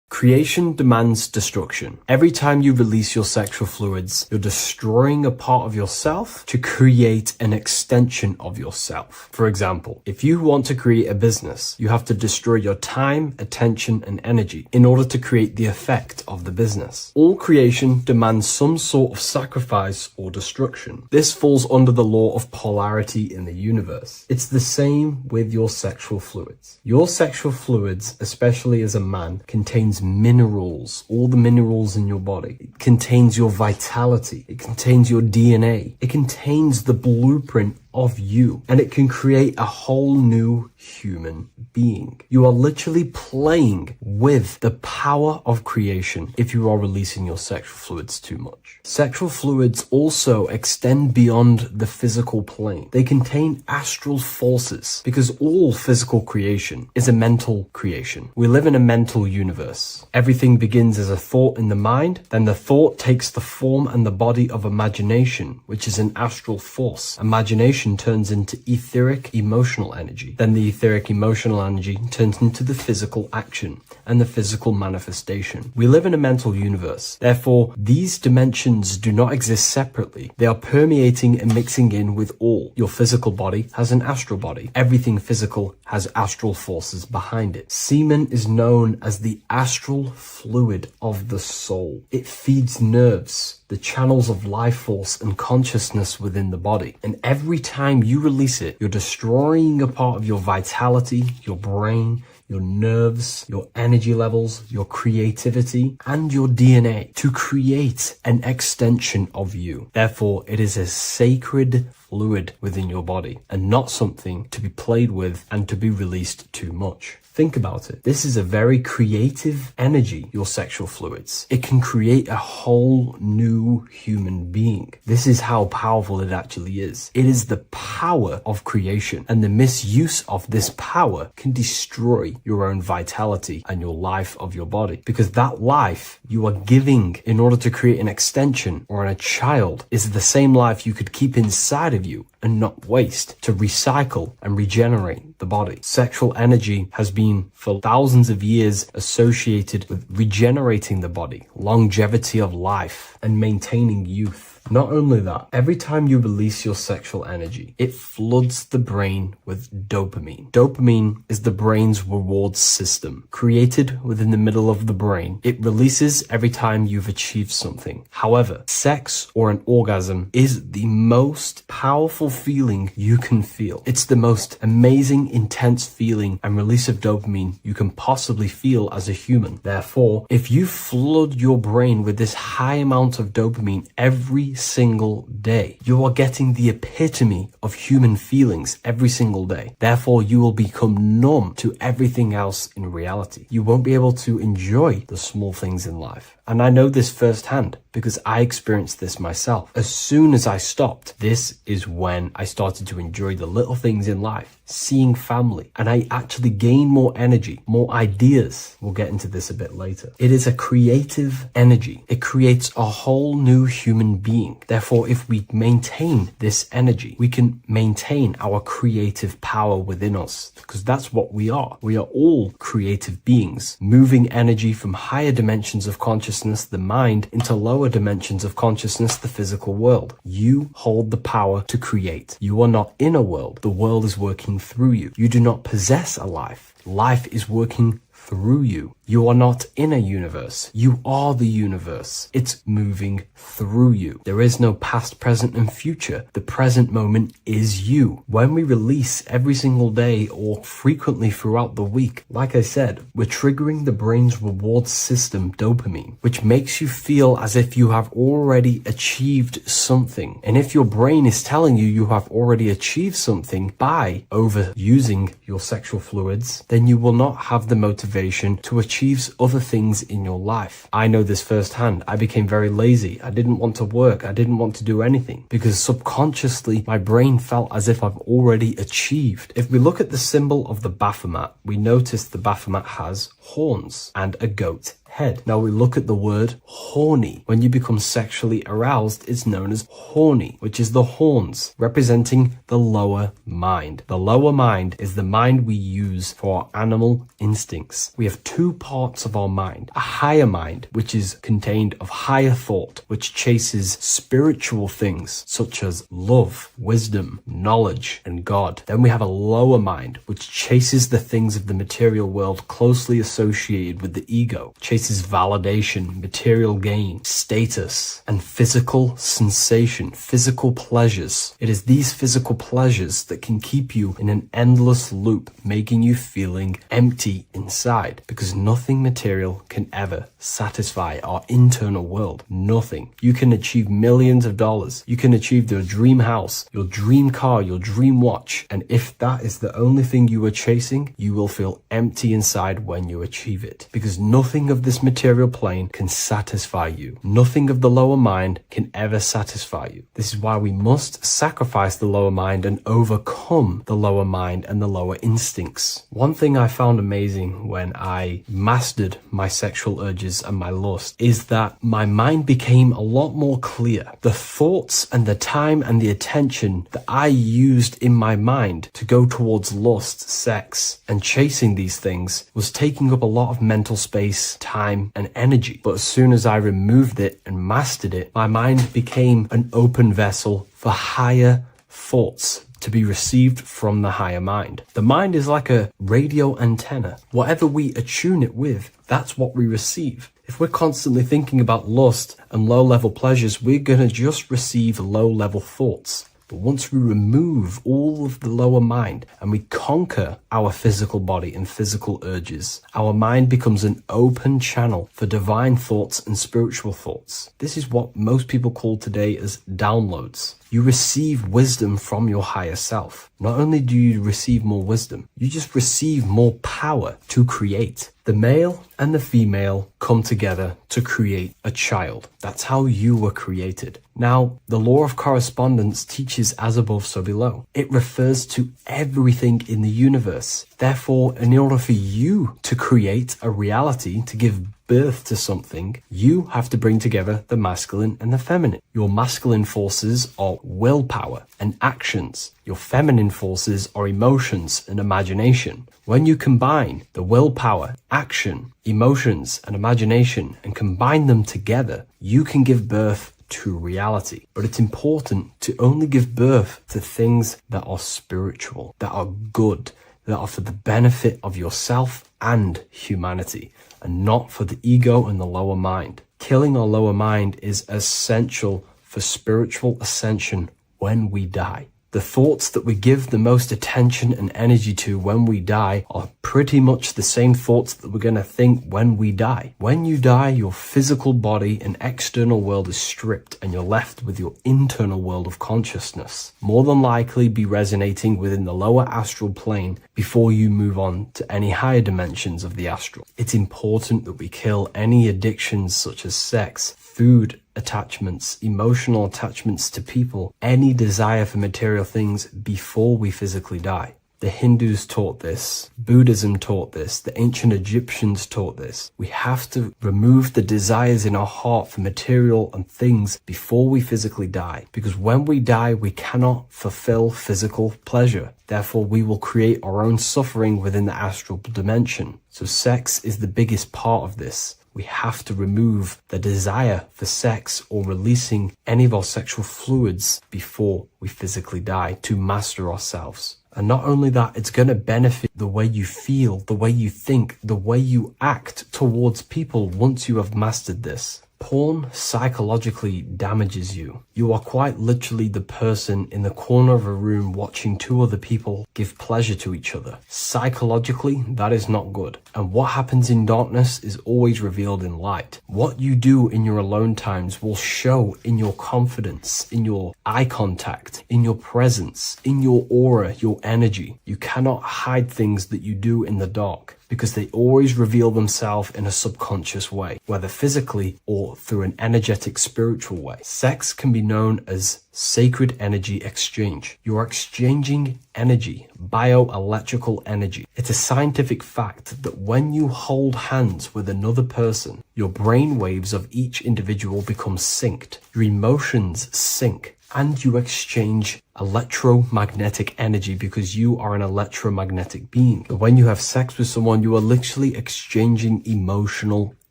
S3: Creation demands destruction. Every time you release your sexual fluids, you're destroying a part of yourself to create an extension of yourself. For example, if you want to create a business, you have to destroy your time, attention, and energy in order to create the effect of the business. All creation demands some sort of sacrifice or destruction. This falls under the law of polarity in the universe. It's the same with your sexual fluids. Your sexual fluids, especially as a man, contains minerals, all the minerals in your body. It contains your vitality. It contains your DNA. It contains the blueprint of you, and it can create a whole new human being. You are literally playing with the power of creation if you are releasing your sexual fluids too much. Sexual fluids also extend beyond the physical plane. They contain astral forces because all physical creation is a mental creation. We live in a mental universe. Everything begins as a thought in the mind, then the thought takes the form and the body of imagination, which is an astral force. Imagination turns into etheric emotional energy. Then the etheric emotional energy turns into the physical action and the physical manifestation. We live in a mental universe. Therefore, these dimensions do not exist separately. They are permeating and mixing in with all. Your physical body has an astral body. Everything physical has astral forces behind it. Semen is known as the astral fluid of the soul. It feeds nerves, the channels of life force and consciousness within the body. And every time you release it, you're destroying a part of your vitality, your brain, your nerves, your energy levels, your creativity, and your DNA to create an extension of you. Therefore, it is a sacred fluid within your body and not something to be played with and to be released too much. Think about it. This is a very creative energy, your sexual fluids. It can create a whole new human being. This is how powerful it actually is. It is the power of creation, and the misuse of this power can destroy your own vitality and your life of your body, because that life you are giving in order to create an extension or a child is the same life you could keep inside of you and not waste to recycle and regenerate the body. Sexual energy has been for thousands of years associated with regenerating the body, longevity of life, and maintaining youth. Not only that, every time you release your sexual energy, it floods the brain with dopamine. Dopamine is the brain's reward system, created within the middle of the brain. It releases every time you've achieved something. However, sex or an orgasm is the most powerful feeling you can feel. It's the most amazing, intense feeling and release of dopamine you can possibly feel as a human. Therefore, if you flood your brain with this high amount of dopamine every single day, you are getting the epitome of human feelings every single day. Therefore, you will become numb to everything else in reality. You won't be able to enjoy the small things in life. And I know this firsthand because I experienced this myself. As soon as I stopped, this is when I started to enjoy the little things in life, seeing family, and I actually gained more energy, more ideas. We'll get into this a bit later. It is a creative energy. It creates a whole new human being. Therefore, if we maintain this energy, we can maintain our creative power within us, because that's what we are. We are all creative beings, moving energy from higher dimensions of consciousness, the mind, into lower lower dimensions of consciousness, the physical world. You hold the power to create. You are not in a world. The world is working through you. You do not possess a life. Life is working through you. You are not in a universe. You are the universe. It's moving through you. There is no past, present, and future. The present moment is you. When we release every single day or frequently throughout the week, like I said, we're triggering the brain's reward system, dopamine, which makes you feel as if you have already achieved something. And if your brain is telling you you have already achieved something by overusing your sexual fluids, then you will not have the motivation to achieve other things in your life. I know this firsthand. I became very lazy. I didn't want to work. I didn't want to do anything because subconsciously my brain felt as if I've already achieved. If we look at the symbol of the Baphomet, we notice the Baphomet has horns and a goat head. Now we look at the word horny. When you become sexually aroused, it's known as horny, which is the horns, representing the lower mind. The lower mind is the mind we use for our animal instincts. We have two parts of our mind. A higher mind, which is contained of higher thought, which chases spiritual things such as love, wisdom, knowledge, and God. Then we have a lower mind, which chases the things of the material world closely associated with the ego, chases validation, material gain, status, and physical sensation, physical pleasures. It is these physical pleasures that can keep you in an endless loop, making you feeling empty inside, because nothing material can ever satisfy our internal world. Nothing. You can achieve millions of dollars. You can achieve your dream house, your dream car, your dream watch. And if that is the only thing you are chasing, you will feel empty inside when you achieve it, because nothing of this material plane can satisfy you. Nothing of the lower mind can ever satisfy you. This is why we must sacrifice the lower mind and overcome the lower mind and the lower instincts. One thing I found amazing when I mastered my sexual urges and my lust is that my mind became a lot more clear. The thoughts and the time and the attention that I used in my mind to go towards lust, sex, and chasing these things was taking up a lot of mental space, time, and energy. But as soon as I removed it and mastered it, my mind became an open vessel for higher thoughts to be received from the higher mind. The mind is like a radio antenna. Whatever we attune it with, that's what we receive. If we're constantly thinking about lust and low-level pleasures, we're going to just receive low-level thoughts. But once we remove all of the lower mind and we conquer our physical body and physical urges, our mind becomes an open channel for divine thoughts and spiritual thoughts. This is what most people call today as downloads. You receive wisdom from your higher self. Not only do you receive more wisdom, you just receive more power to create. The male and the female come together to create a child. That's how you were created. Now, the law of correspondence teaches as above, so below. It refers to everything in the universe. Therefore, in order for you to create a reality, to give birth to something, you have to bring together the masculine and the feminine. Your masculine forces are willpower and actions. Your feminine forces are emotions and imagination. When you combine the willpower, action, emotions, and imagination and combine them together, you can give birth to reality. But it's important to only give birth to things that are spiritual, that are good, that are for the benefit of yourself and humanity, and not for the ego and the lower mind. Killing our lower mind is essential for spiritual ascension when we die. The thoughts that we give the most attention and energy to when we die are pretty much the same thoughts that we're going to think when we die. When you die, your physical body and external world is stripped and you're left with your internal world of consciousness. More than likely be resonating within the lower astral plane before you move on to any higher dimensions of the astral. It's important that we kill any addictions such as sex, food, attachments, emotional attachments to people, any desire for material things before we physically die. The Hindus taught this, Buddhism taught this, the ancient Egyptians taught this. We have to remove the desires in our heart for material and things before we physically die, because when we die, we cannot fulfill physical pleasure. Therefore, we will create our own suffering within the astral dimension. So sex is the biggest part of this. We have to remove the desire for sex or releasing any of our sexual fluids before we physically die to master ourselves. And not only that, it's going to benefit the way you feel, the way you think, the way you act towards people once you have mastered this. Porn psychologically damages you. You are quite literally the person in the corner of a room watching two other people give pleasure to each other. Psychologically, that is not good. And what happens in darkness is always revealed in light. What you do in your alone times will show in your confidence, in your eye contact, in your presence, in your aura, your energy. You cannot hide things that you do in the dark, because they always reveal themselves in a subconscious way, whether physically or through an energetic spiritual way. Sex can be known as sacred energy exchange. You are exchanging energy, bioelectrical energy. It's a scientific fact that when you hold hands with another person, your brain waves of each individual become synced. Your emotions sync. And you exchange electromagnetic energy because you are an electromagnetic being. When you have sex with someone, you are literally exchanging emotional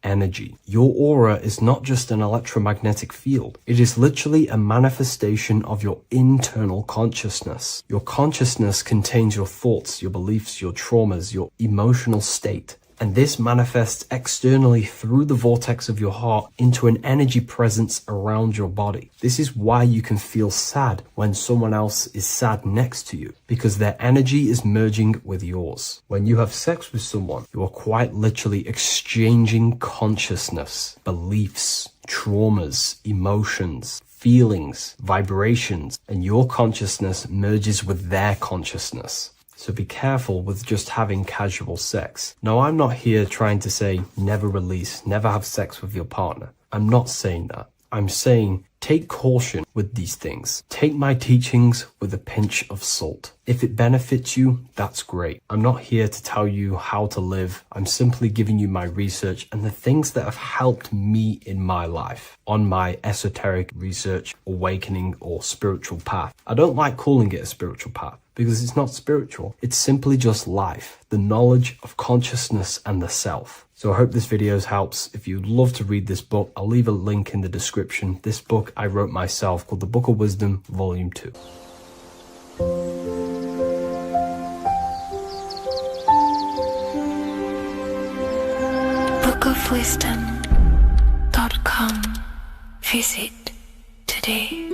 S3: energy. Your aura is not just an electromagnetic field. It is literally a manifestation of your internal consciousness. Your consciousness contains your thoughts, your beliefs, your traumas, your emotional state. And this manifests externally through the vortex of your heart into an energy presence around your body. This is why you can feel sad when someone else is sad next to you, because their energy is merging with yours. When you have sex with someone, you are quite literally exchanging consciousness, beliefs, traumas, emotions, feelings, vibrations, and your consciousness merges with their consciousness. So be careful with just having casual sex. Now, I'm not here trying to say never release, never have sex with your partner. I'm not saying that. I'm saying take caution with these things. Take my teachings with a pinch of salt. If it benefits you, that's great. I'm not here to tell you how to live. I'm simply giving you my research and the things that have helped me in my life on my esoteric research, awakening, or spiritual path. I don't like calling it a spiritual path, because it's not spiritual. It's simply just life, the knowledge of consciousness and the self. So I hope this video helps. If you'd love to read this book, I'll leave a link in the description. This book I wrote myself called The Book of Wisdom, Volume 2.
S2: bookofwisdom.com. Visit today.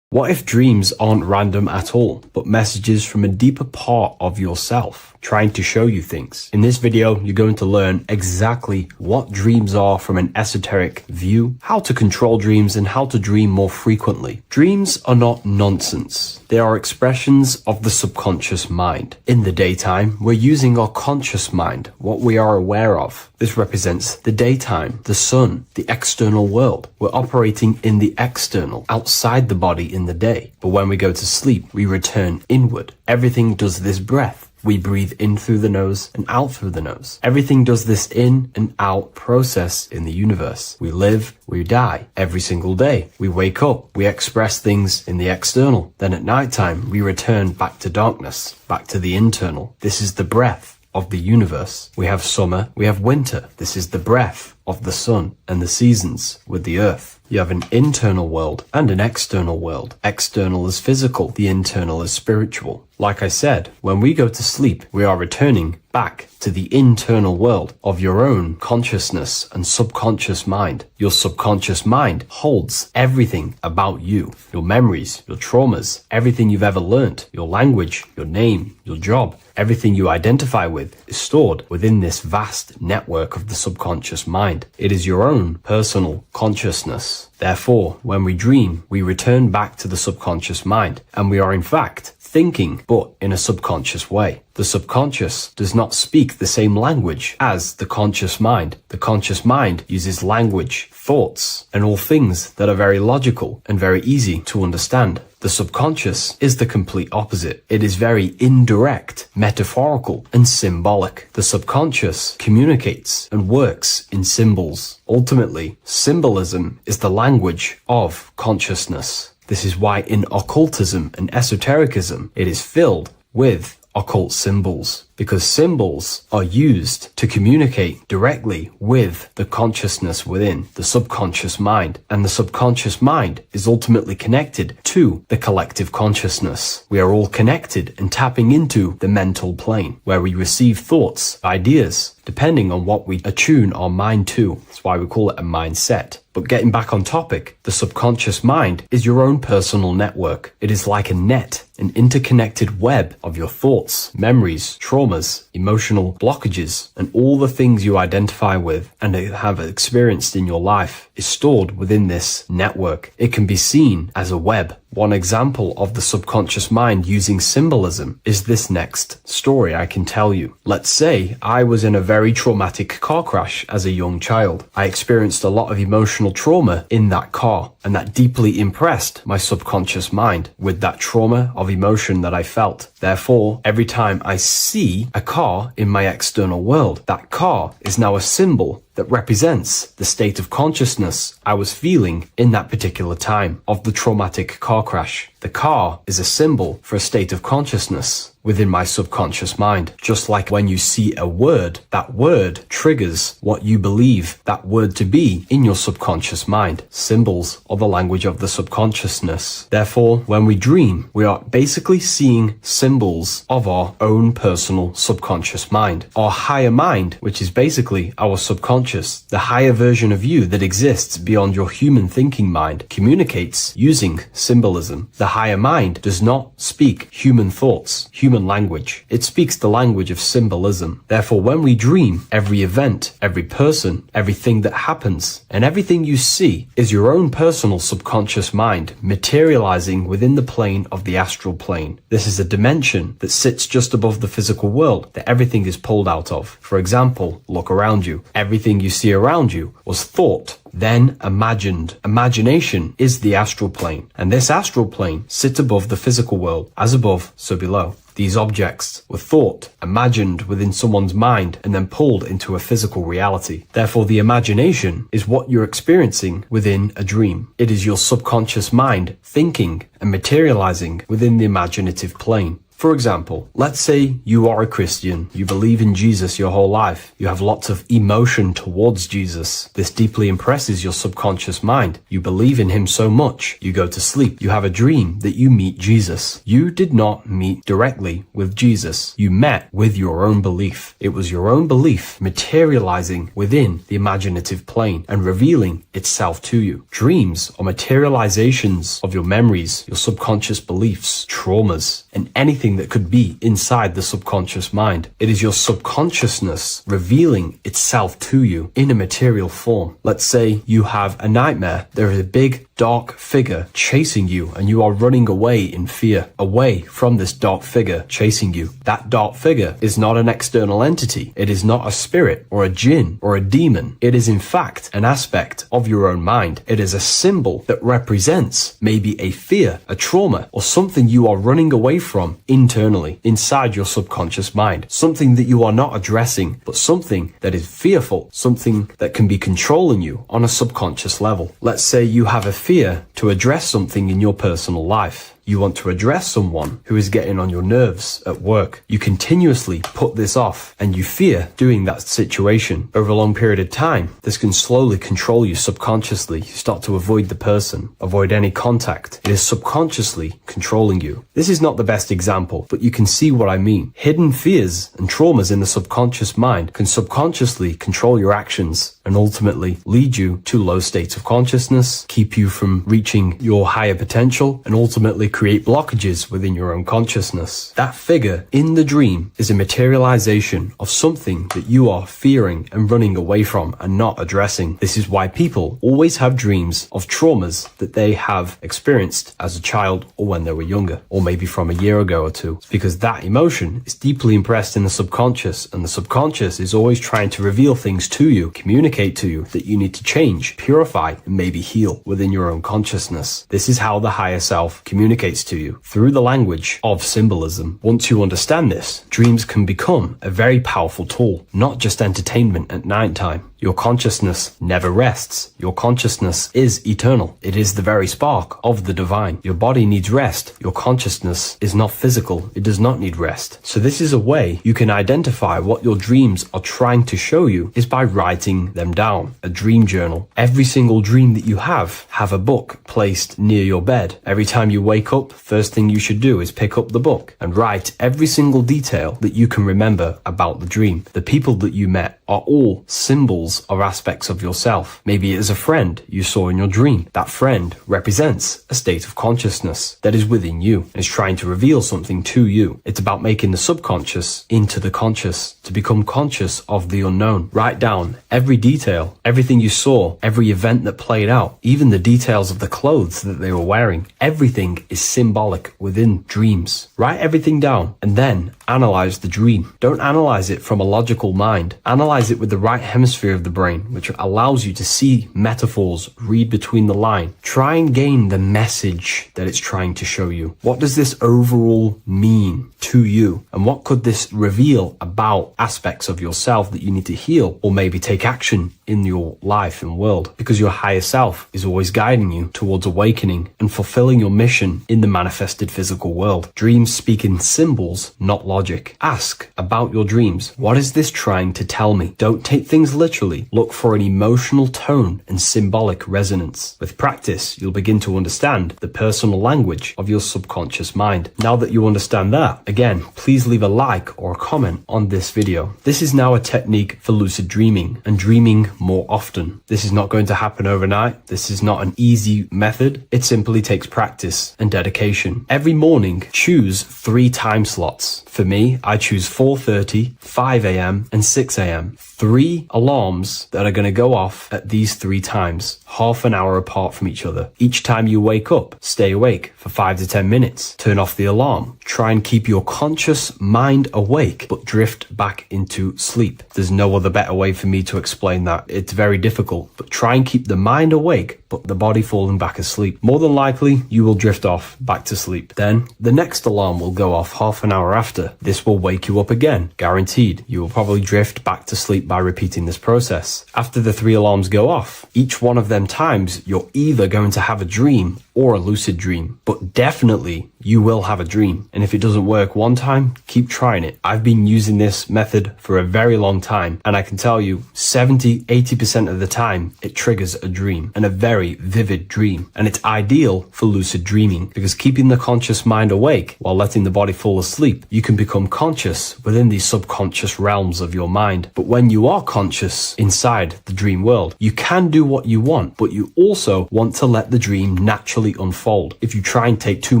S3: What if dreams aren't random at all, but messages from a deeper part of yourself, trying to show you things? In this video, you're going to learn exactly what dreams are from an esoteric view, how to control dreams, and how to dream more frequently. Dreams are not nonsense. They are expressions of the subconscious mind. In the daytime, we're using our conscious mind, what we are aware of. This represents the daytime, the sun, the external world. We're operating in the external, outside the body in the day. But when we go to sleep, we return inward. Everything does this breath. We breathe in through the nose and out through the nose. Everything does this in and out process in the universe. We live, we die every single day. We wake up, we express things in the external. Then at nighttime, we return back to darkness, back to the internal. This is the breath of the universe. We have summer, we have winter. This is the breath of the sun and the seasons with the earth. You have an internal world and an external world. External is physical, the internal is spiritual. Like I said, when we go to sleep, we are returning back to the internal world of your own consciousness and subconscious mind. Your subconscious mind holds everything about you, your memories, your traumas, everything you've ever learnt, your language, your name, your job. Everything you identify with is stored within this vast network of the subconscious mind. It is your own personal consciousness. Therefore, when we dream, we return back to the subconscious mind, and we are in fact thinking, but in a subconscious way. The subconscious does not speak the same language as the conscious mind. The conscious mind uses language, thoughts, and all things that are very logical and very easy to understand. The subconscious is the complete opposite. It is very indirect, metaphorical, and symbolic. The subconscious communicates and works in symbols. Ultimately, symbolism is the language of consciousness. This is why in occultism and esotericism, it is filled with occult symbols, because symbols are used to communicate directly with the consciousness within, the subconscious mind. And the subconscious mind is ultimately connected to the collective consciousness. We are all connected and tapping into the mental plane, where we receive thoughts, ideas, depending on what we attune our mind to. That's why we call it a mindset. But getting back on topic, the subconscious mind is your own personal network. It is like a net, an interconnected web of your thoughts, memories, traumas, emotional blockages, and all the things you identify with and have experienced in your life is stored within this network. It can be seen as a web. One example of the subconscious mind using symbolism is this next story I can tell you. Let's say I was in a very traumatic car crash as a young child. I experienced a lot of emotional trauma in that car, and that deeply impressed my subconscious mind with that trauma of emotion that I felt. Therefore, every time I see a car in my external world, that car is now a symbol that represents the state of consciousness I was feeling in that particular time of the traumatic car crash. The car is a symbol for a state of consciousness within my subconscious mind. Just like when you see a word, that word triggers what you believe that word to be in your subconscious mind. Symbols are the language of the subconsciousness. Therefore, when we dream, we are basically seeing symbols of our own personal subconscious mind. Our higher mind, which is basically our subconscious, the higher version of you that exists beyond your human thinking mind, communicates using symbolism. The higher mind does not speak human thoughts, human language. It speaks the language of symbolism. Therefore, when we dream, every event, every person, everything that happens, and everything you see is your own personal subconscious mind materializing within the plane of the astral plane. This is a dimension that sits just above the physical world that everything is pulled out of. For example, look around you. Everything you see around you was thought, then imagined. Imagination is the astral plane, and this astral plane sits above the physical world. As above, so below. These objects were thought, imagined within someone's mind, and then pulled into a physical reality. Therefore, the imagination is what you're experiencing within a dream. It is your subconscious mind thinking and materializing within the imaginative plane. For example, let's say you are a Christian, you believe in Jesus your whole life, you have lots of emotion towards Jesus. This deeply impresses your subconscious mind. You believe in him so much, you go to sleep, you have a dream that you meet Jesus. You did not meet directly with Jesus. You met with your own belief. It was your own belief materializing within the imaginative plane and revealing itself to you. Dreams are materializations of your memories, your subconscious beliefs, traumas, and anything that could be inside the subconscious mind. It is your subconsciousness revealing itself to you in a material form. Let's say you have a nightmare. There is a big dark figure chasing you and you are running away in fear, away from this dark figure chasing you. That dark figure is not an external entity. It is not a spirit or a jinn or a demon. It is in fact an aspect of your own mind. It is a symbol that represents maybe a fear, a trauma, or something you are running away from internally, inside your subconscious mind. Something that you are not addressing, but something that is fearful, something that can be controlling you on a subconscious level. Let's say you have a fear to address something in your personal life. You want to address someone who is getting on your nerves at work. You continuously put this off and you fear doing that situation. Over a long period of time, this can slowly control you subconsciously. You start to avoid the person, avoid any contact. It is subconsciously controlling you. This is not the best example, but you can see what I mean. Hidden fears and traumas in the subconscious mind can subconsciously control your actions and ultimately lead you to low states of consciousness, keep you from reaching your higher potential, and ultimately create blockages within your own consciousness. That figure in the dream is a materialization of something that you are fearing and running away from and not addressing. This is why people always have dreams of traumas that they have experienced as a child or when they were younger, or maybe from a year ago or two. It's because that emotion is deeply impressed in the subconscious, and the subconscious is always trying to reveal things to you, communicate to you that you need to change, purify, and maybe heal within your own consciousness. This is how the higher self communicates to you, through the language of symbolism. Once you understand this, dreams can become a very powerful tool, not just entertainment at night time. Your consciousness never rests. Your consciousness is eternal. It is the very spark of the divine. Your body needs rest. Your consciousness is not physical. It does not need rest. So this is a way you can identify what your dreams are trying to show you is by writing them down. A dream journal. Every single dream that you have a book placed near your bed. Every time you wake up, first thing you should do is pick up the book and write every single detail that you can remember about the dream. The people that you met are all symbols or aspects of yourself. Maybe it is a friend you saw in your dream. That friend represents a state of consciousness that is within you and is trying to reveal something to you. It's about making the subconscious into the conscious, to become conscious of the unknown. Write down every detail, everything you saw, every event that played out, even the details of the clothes that they were wearing. Everything is symbolic within dreams. Write everything down and then analyze the dream. Don't analyze it from a logical mind. Analyze it with the right hemisphere of the brain, which allows you to see metaphors, read between the line. Try and gain the message that it's trying to show you. What does this overall mean to you? And what could this reveal about aspects of yourself that you need to heal or maybe take action in your life and world? Because your higher self is always guiding you towards awakening and fulfilling your mission in the manifested physical world. Dreams speak in symbols, not logic. Ask about your dreams. What is this trying to tell me? Don't take things literally. Look for an emotional tone and symbolic resonance. With practice, you'll begin to understand the personal language of your subconscious mind. Now that you understand that, again, please leave a like or a comment on this video. This is now a technique for lucid dreaming and dreaming more often. This is not going to happen overnight. This is not an easy method. It simply takes practice and dedication. Every morning, choose 3 time slots. For me, I choose 4:30, 5 a.m. and 6 a.m. 3 alarms that are going to go off at these 3 times, half an hour apart from each other. Each time you wake up, stay awake for 5 to 10 minutes. Turn off the alarm. Try and keep your conscious mind awake, but drift back into sleep. There's no other better way for me to explain that. It's very difficult, but try and keep the mind awake, but the body falling back asleep. More than likely, you will drift off back to sleep. Then the next alarm will go off half an hour after. This will wake you up again. Guaranteed. You will probably drift back to sleep by repeating this process. After the 3 alarms go off, each one of them times, you're either going to have a dream or a lucid dream, but definitely you will have a dream. And if it doesn't work one time, keep trying it. I've been using this method for a very long time, and I can tell you 70-80% of the time it triggers a dream, and a very vivid dream. And it's ideal for lucid dreaming because keeping the conscious mind awake while letting the body fall asleep, you can become conscious within these subconscious realms of your mind. But when you are conscious inside the dream world, you can do what you want, but you also want to let the dream naturally unfold. If you try and take too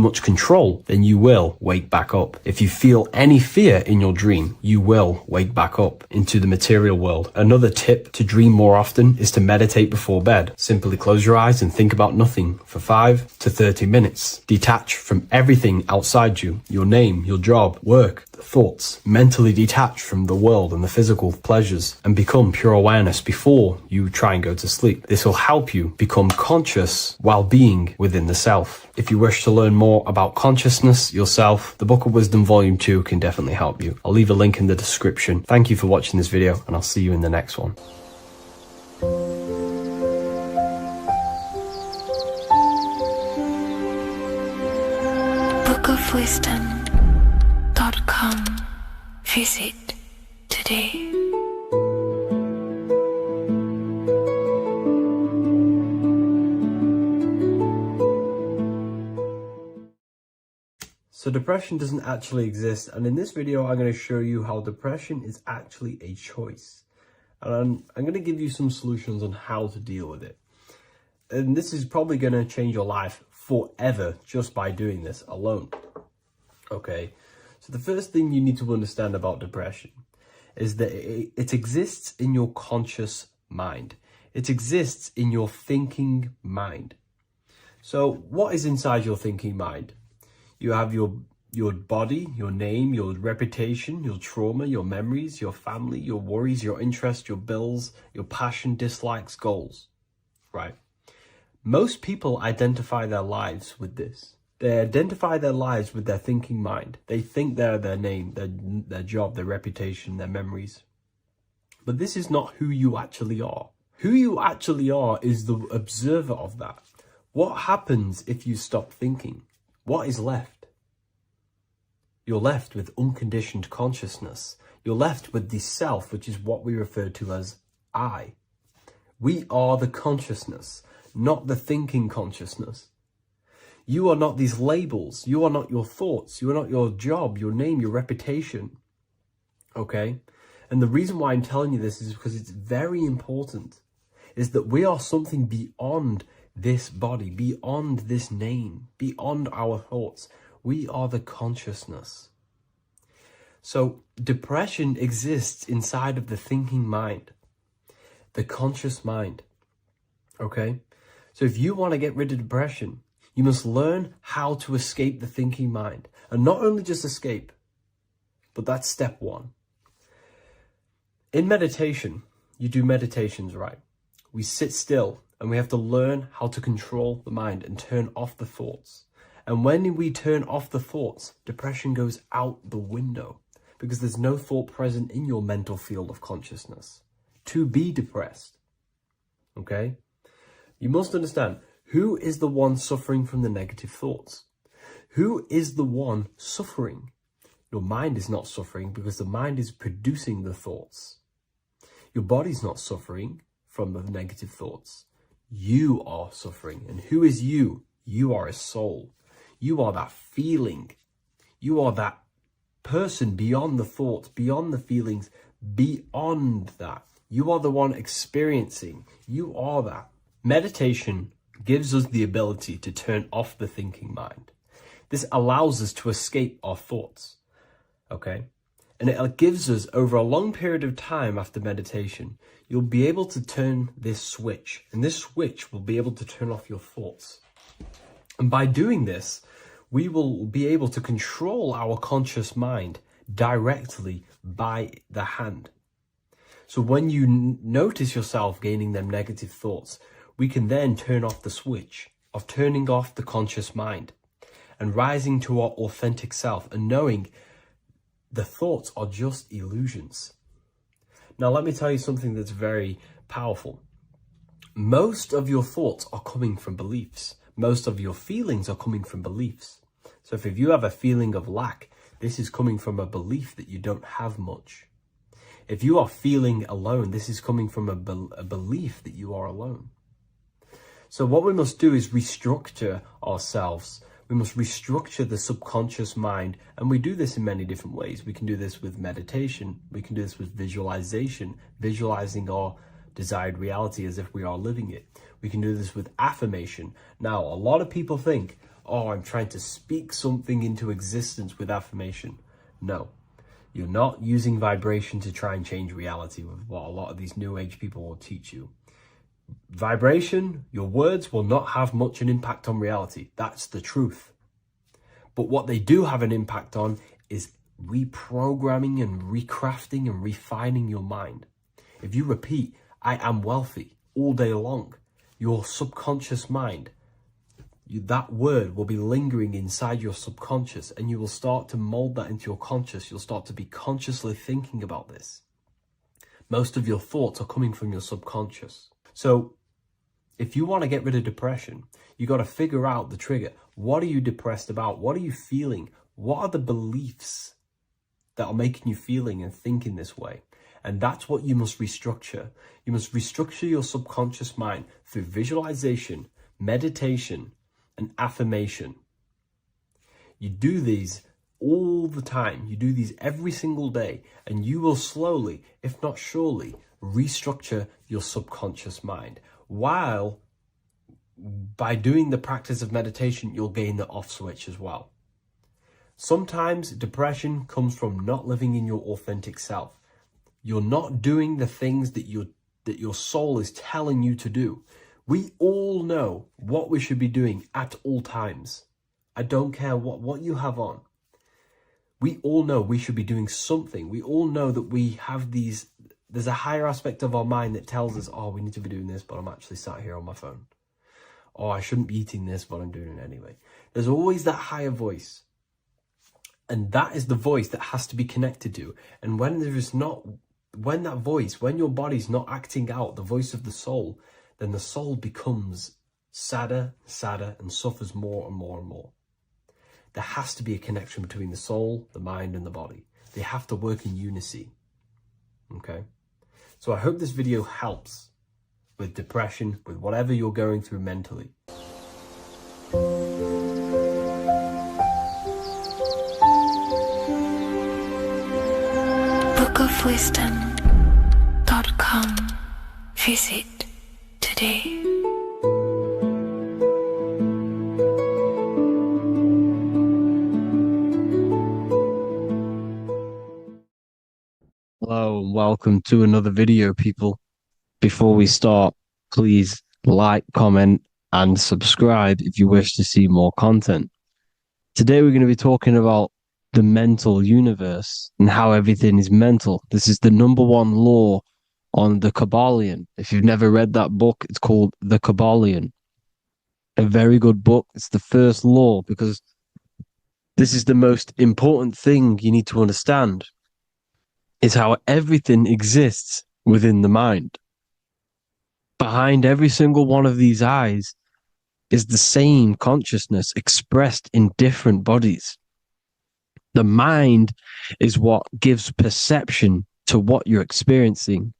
S3: much control, then you will wake back up. If you feel any fear in your dream, you will wake back up into the material world. Another tip to dream more often is to meditate before bed. Simply close your eyes and think about nothing for 5 to 30 minutes. Detach from everything outside you, your name, your job, work, thoughts. Mentally detach from the world and the physical pleasures and become pure awareness before you try and go to sleep. This will help you become conscious while being within the self. If you wish to learn more about consciousness, yourself, the Book of Wisdom Volume 2 can definitely help you. I'll leave a link in the description. Thank you for watching this video, and I'll see you in the next one.
S2: bookofwisdom.com. Visit today.
S3: So depression doesn't actually exist, and in this video I'm going to show you how depression is actually a choice. And I'm going to give you some solutions on how to deal with it. And this is probably going to change your life forever just by doing this alone. Okay, so the first thing you need to understand about depression is that it exists in your conscious mind. It exists in your thinking mind. So what is inside your thinking mind? You have your body, your name, your reputation, your trauma, your memories, your family, your worries, your interests, your bills, your passion, dislikes, goals, right? Most people identify their lives with this. They identify their lives with their thinking mind. They think they're their name, their job, their reputation, their memories. But this is not who you actually are. Who you actually are is the observer of that. What happens if you stop thinking? What is left? You're left with unconditioned consciousness. You're left with the self, which is what we refer to as I. We are the consciousness, not the thinking consciousness. You are not these labels. You are not your thoughts. You are not your job, your name, your reputation. Okay? And the reason why I'm telling you this is because it's very important, is that we are something beyond this body, beyond this name, beyond our thoughts. We are the consciousness. So depression exists inside of the thinking mind, the conscious mind. Okay? So if you want to get rid of depression, you must learn how to escape the thinking mind. And not only just escape, but that's step one. In meditation, you do meditations, right? We sit still and we have to learn how to control the mind and turn off the thoughts. And when we turn off the thoughts, depression goes out the window because there's no thought present in your mental field of consciousness to be depressed. Okay? You must understand, who is the one suffering from the negative thoughts? Who is the one suffering? Your mind is not suffering because the mind is producing the thoughts. Your body's not suffering from the negative thoughts. You are suffering. And who is you? You are a soul. You are that feeling. You are that person beyond the thoughts, beyond the feelings, beyond that. You are the one experiencing. You are that. Meditation gives us the ability to turn off the thinking mind. This allows us to escape our thoughts. Okay? And it gives us, over a long period of time after meditation, you'll be able to turn this switch. And this switch will be able to turn off your thoughts. And by doing this, we will be able to control our conscious mind directly by the hand. So when you notice yourself gaining them negative thoughts, we can then turn off the switch of turning off the conscious mind and rising to our authentic self and knowing the thoughts are just illusions. Now, let me tell you something that's very powerful. Most of your thoughts are coming from beliefs. Most of your feelings are coming from beliefs. So if you have a feeling of lack, this is coming from a belief that you don't have much. If you are feeling alone, this is coming from a belief that you are alone. So what we must do is restructure ourselves. We must restructure the subconscious mind. And we do this in many different ways. We can do this with meditation. We can do this with visualization, visualizing our desired reality as if we are living it. We can do this with affirmation. Now, a lot of people think, oh, I'm trying to speak something into existence with affirmation. No, you're not using vibration to try and change reality with what a lot of these new age people will teach you. Vibration, your words will not have much an impact on reality. That's the truth. But what they do have an impact on is reprogramming and recrafting and refining your mind. If you repeat, I am wealthy all day long, your subconscious mind, that word will be lingering inside your subconscious and you will start to mold that into your conscious. You'll start to be consciously thinking about this. Most of your thoughts are coming from your subconscious. So if you want to get rid of depression, you got to figure out the trigger. What are you depressed about? What are you feeling? What are the beliefs that are making you feeling and thinking this way? And that's what you must restructure. You must restructure your subconscious mind through visualization, meditation, and affirmation. You do these all the time. You do these every single day, and you will slowly, if not surely, restructure your subconscious mind. While by doing the practice of meditation, you'll gain the off switch as well. Sometimes depression comes from not living in your authentic self. You're not doing the things that your soul is telling you to do. We all know what we should be doing at all times. I don't care what you have on. We all know we should be doing something. We all know that we have there's a higher aspect of our mind that tells us, oh, we need to be doing this, but I'm actually sat here on my phone. Oh, I shouldn't be eating this, but I'm doing it anyway. There's always that higher voice. And that is the voice that has to be connected to. And when there is not when your body's not acting out the voice of the soul, then the soul becomes sadder, sadder, and suffers more and more and more. There has to be a connection between the soul, the mind, and the body. They have to work in unity. Okay? So I hope this video helps with depression, with whatever you're going through mentally.
S2: bookofwisdom.com. Visit today.
S6: Hello and welcome to another video, people. Before we start, please like, comment, and subscribe if you wish to see more content. Today we're going to be talking about the mental universe and how everything is mental. This is the #1 law on the Kabbalion. If you've never read that book, it's called The Kabbalion. A very good book. It's the first law because this is the most important thing you need to understand, is how everything exists within the mind. Behind every single one of these eyes is the same consciousness expressed in different bodies. The mind is what gives perception to what you're experiencing.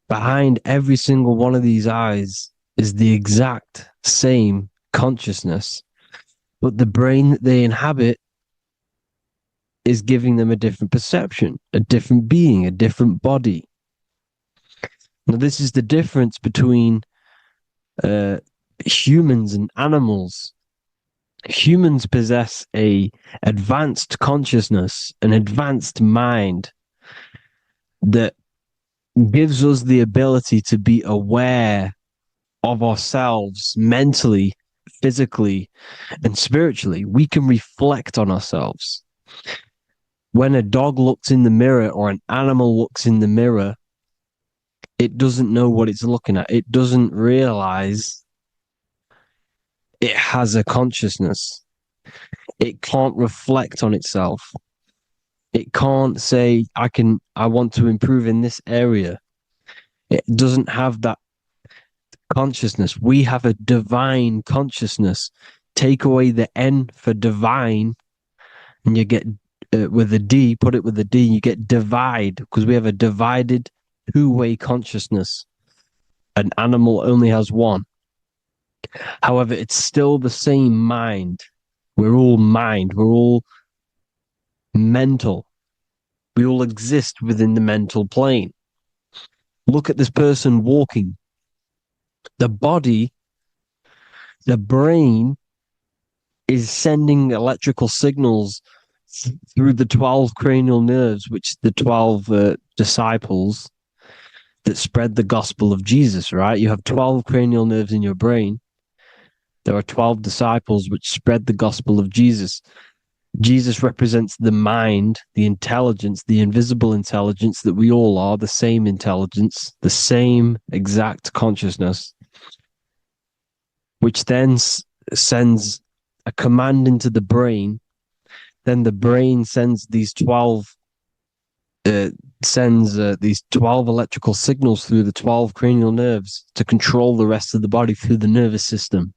S6: Behind every single one of these eyes is the exact same consciousness, but the brain that they inhabit is giving them a different perception, a different being, a different body. Now, this is the difference between humans and animals. Humans possess a advanced consciousness, an advanced mind that gives us the ability to be aware of ourselves mentally, physically, and spiritually. We can reflect on ourselves. When a dog looks in the mirror or an animal looks in the mirror, it doesn't know what it's looking at. It doesn't realize it has a consciousness. It can't reflect on itself. It can't say, I want to improve in this area. It doesn't have that consciousness. We have a divine consciousness. Take away the N for divine, and you get with a D, put it with a D, you get divide, because we have a divided two-way consciousness. An animal only has one. However, it's still the same mind. We're all mind. We're all mental. We all exist within the mental plane. Look at this person walking. The body, the brain, is sending electrical signals through the 12 cranial nerves, which the 12 disciples that spread the gospel of Jesus, right? You have 12 cranial nerves in your brain. There are 12 disciples which spread the gospel of Jesus. Jesus represents the mind, the intelligence, the invisible intelligence that we all are, the same intelligence, the same exact consciousness, which then sends a command into the brain. Then the brain sends these 12 electrical signals through the 12 cranial nerves to control the rest of the body through the nervous system.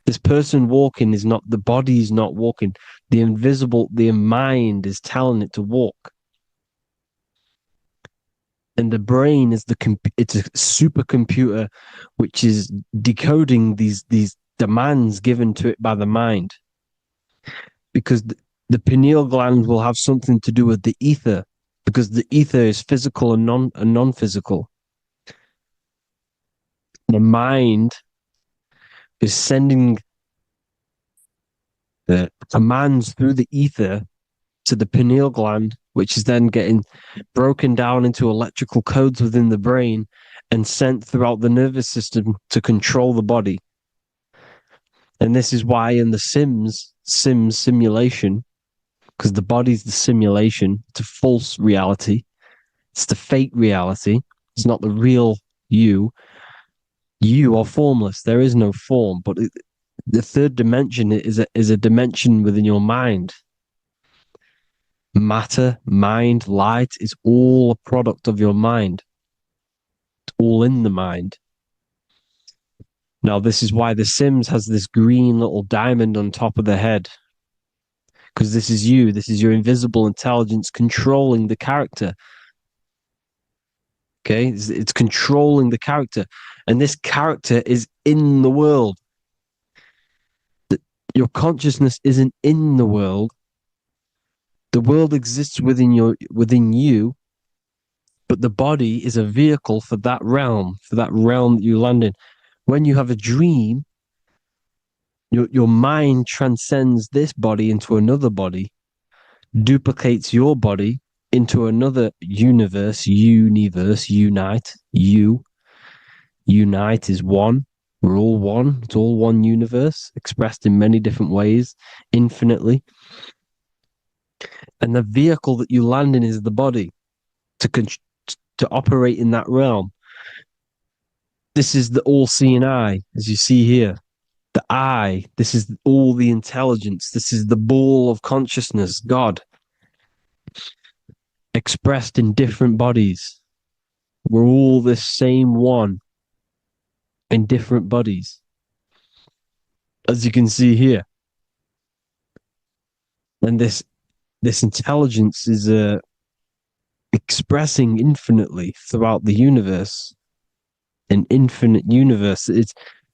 S6: This person walking is not, the body is not walking. The mind is telling it to walk. And the brain is it's a supercomputer which is decoding these demands given to it by the mind. Because the pineal gland will have something to do with the ether, because the ether is physical and non-physical. The mind is sending the commands through the ether to the pineal gland, which is then getting broken down into electrical codes within the brain and sent throughout the nervous system to control the body. And this is why in the Sims simulation, because the body's the simulation, it's a false reality. It's the fake reality. It's not the real you. You are formless. There is no form, but the third dimension is a dimension within your mind. matter, mind, light is all a product of your mind. It's all in the mind. Now, this is why The Sims has this green little diamond on top of the head. Because this is you. This is your invisible intelligence controlling the character. Okay? It's controlling the character. And this character is in the world. Your consciousness isn't in the world. The world exists within you, but the body is a vehicle for that realm that you land in. When you have a dream, your mind transcends this body into another body, duplicates your body into another universe, unite. Unite is one. We're all one. It's all one universe, expressed in many different ways, infinitely. And the vehicle that you land in is the body to operate in that realm. This is the all-seeing eye, as you see here. The I, this is all the intelligence. This is the ball of consciousness, God, expressed in different bodies. We're all this same one in different bodies, as you can see here. And this intelligence is expressing infinitely throughout the universe, an infinite universe.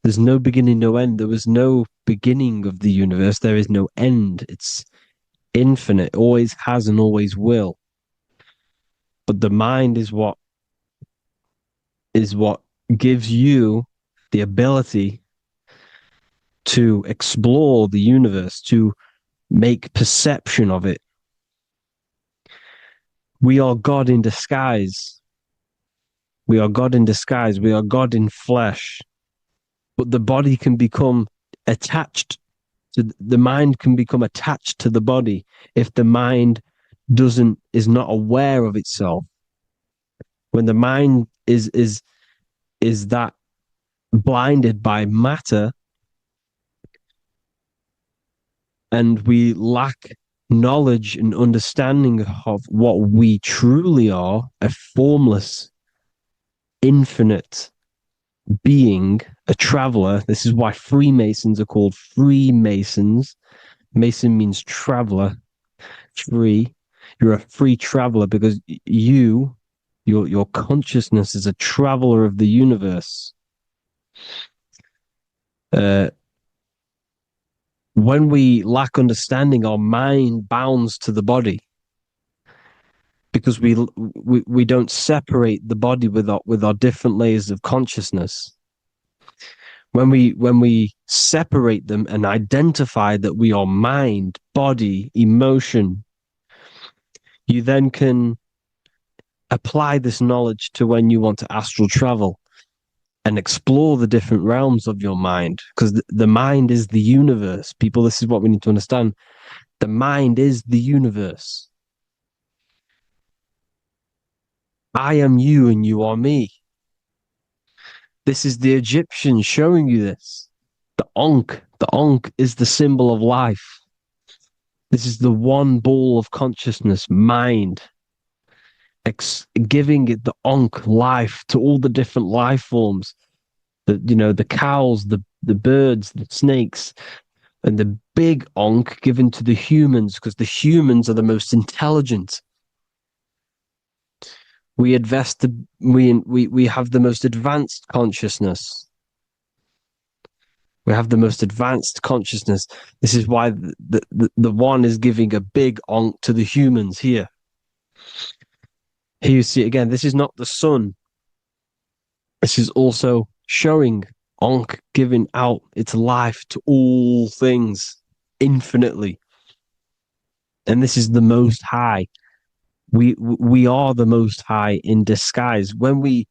S6: There's no beginning, no end. There was no beginning of the universe. There is no end. It's infinite, always has and always will. But the mind is what gives you the ability to explore the universe, to make perception of it. We are God in disguise. We are God in disguise. We are God in flesh. But the body can become attached to the mind, can become attached to the body if the mind is not aware of itself. When the mind is that blinded by matter, and we lack knowledge and understanding of what we truly are, a formless, infinite being, a traveler. This is why Freemasons are called Freemasons. Mason means traveler, free. You're a free traveler because your consciousness is a traveler of the universe. When we lack understanding, our mind bounds to the body because we don't separate the body with our different layers of consciousness. When we separate them and identify that we are mind, body, emotion, you then can apply this knowledge to when you want to astral travel and explore the different realms of your mind, because the mind is the universe. People, this is what we need to understand. The mind is the universe. I am you and you are me. This is the Egyptians showing you this. The Ankh is the symbol of life. This is the one ball of consciousness, mind, giving it the Ankh life to all the different life forms. The cows, the birds, the snakes, and the big Ankh given to the humans, because the humans are the most intelligent. We have the most advanced consciousness. We have the most advanced consciousness. This is why the one is giving a big Ankh to the humans here. Here you see it again. This is not the sun. This is also showing Ankh giving out its life to all things infinitely. And this is the Most High. We are the Most High in disguise. When we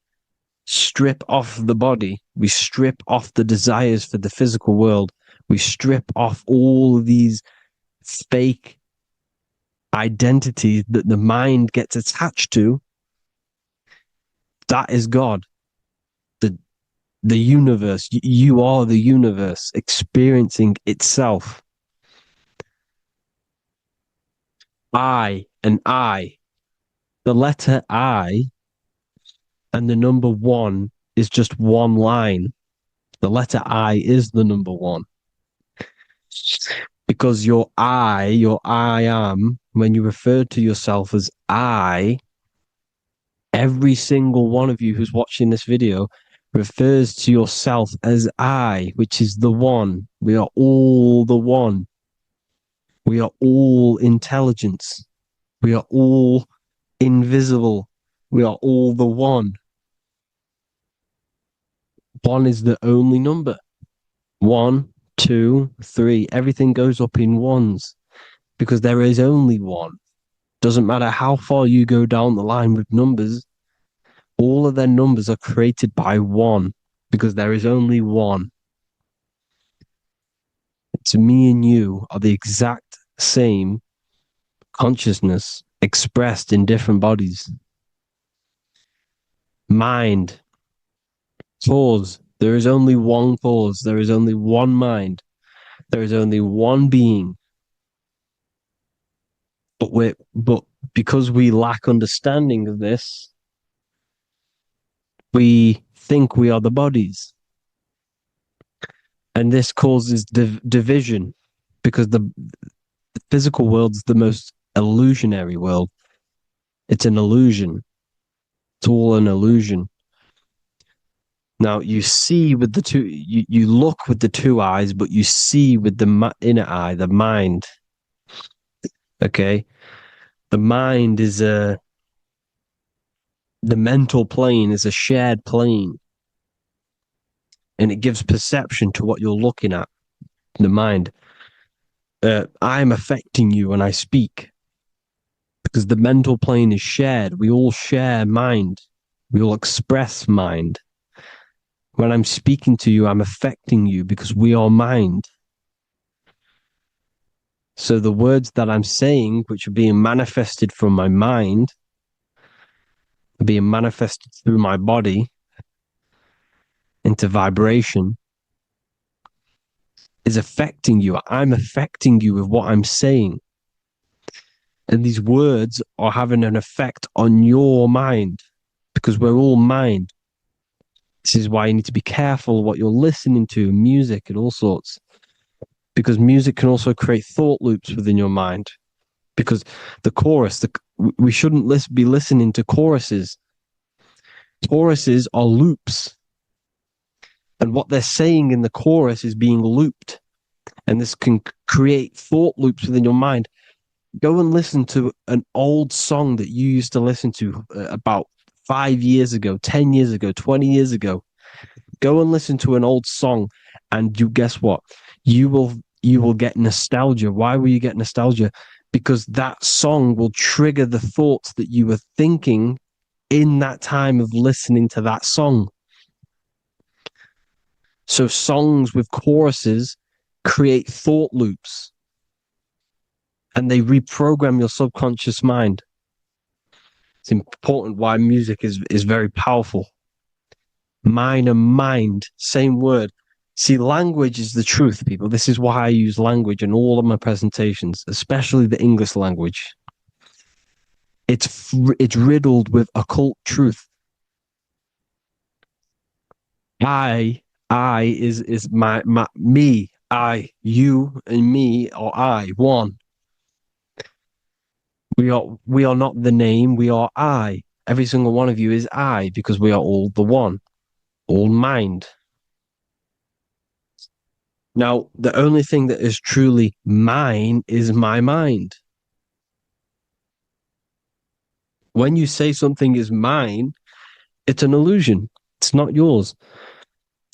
S6: strip off the body, we strip off the desires for the physical world, we strip off all these fake identities that the mind gets attached to. That is God. The universe. You are the universe experiencing itself. I an I. The letter I and the number one is just one line. The letter I is the number one. Because your I am, when you refer to yourself as I, every single one of you who's watching this video refers to yourself as I, which is the one. We are all the one. We are all intelligence. We are all invisible. We are all the one. One is the only number. 1, 2, 3. Everything goes up in ones because there is only one. Doesn't matter how far you go down the line with numbers, all of their numbers are created by one because there is only one. It's me and you are the exact same consciousness expressed in different bodies. Mind. Cause. There is only one cause. There is only one mind. There is only one being. But because we lack understanding of this, we think we are the bodies. And this causes division because the physical world's the most illusionary world. It's an illusion. It's all an illusion. Now you see with the two, you look with the two eyes, but you see with the inner eye, the mind. Okay, the mind is the mental plane is a shared plane, and it gives perception to what you're looking at. The mind. I'm affecting you when I speak because the mental plane is shared. We all share mind. We all express mind. When I'm speaking to you, I'm affecting you because we are mind. So the words that I'm saying, which are being manifested from my mind, are being manifested through my body into vibration, is affecting you. I'm affecting you with what I'm saying. And these words are having an effect on your mind because we're all mind. This is why you need to be careful what you're listening to, music and all sorts. Because music can also create thought loops within your mind. Because the chorus, we shouldn't be listening to choruses. Choruses are loops. And what they're saying in the chorus is being looped. And this can create thought loops within your mind. Go and listen to an old song that you used to listen to about 5 years ago, 10 years ago, 20 years ago. Go and listen to an old song, and you guess what? You will get nostalgia. Why will you get nostalgia? Because that song will trigger the thoughts that you were thinking in that time of listening to that song. So songs with choruses create thought loops, and they reprogram your subconscious mind. It's important why music is very powerful. Mind and mind, same word. See, language is the truth, people. This is why I use language in all of my presentations, especially the English language. It's riddled with occult truth. I is my me. I, you, and me are I, one. We are not the name, we are I. Every single one of you is I because we are all the one, all mind. Now, the only thing that is truly mine is my mind. When you say something is mine, it's an illusion. It's not yours.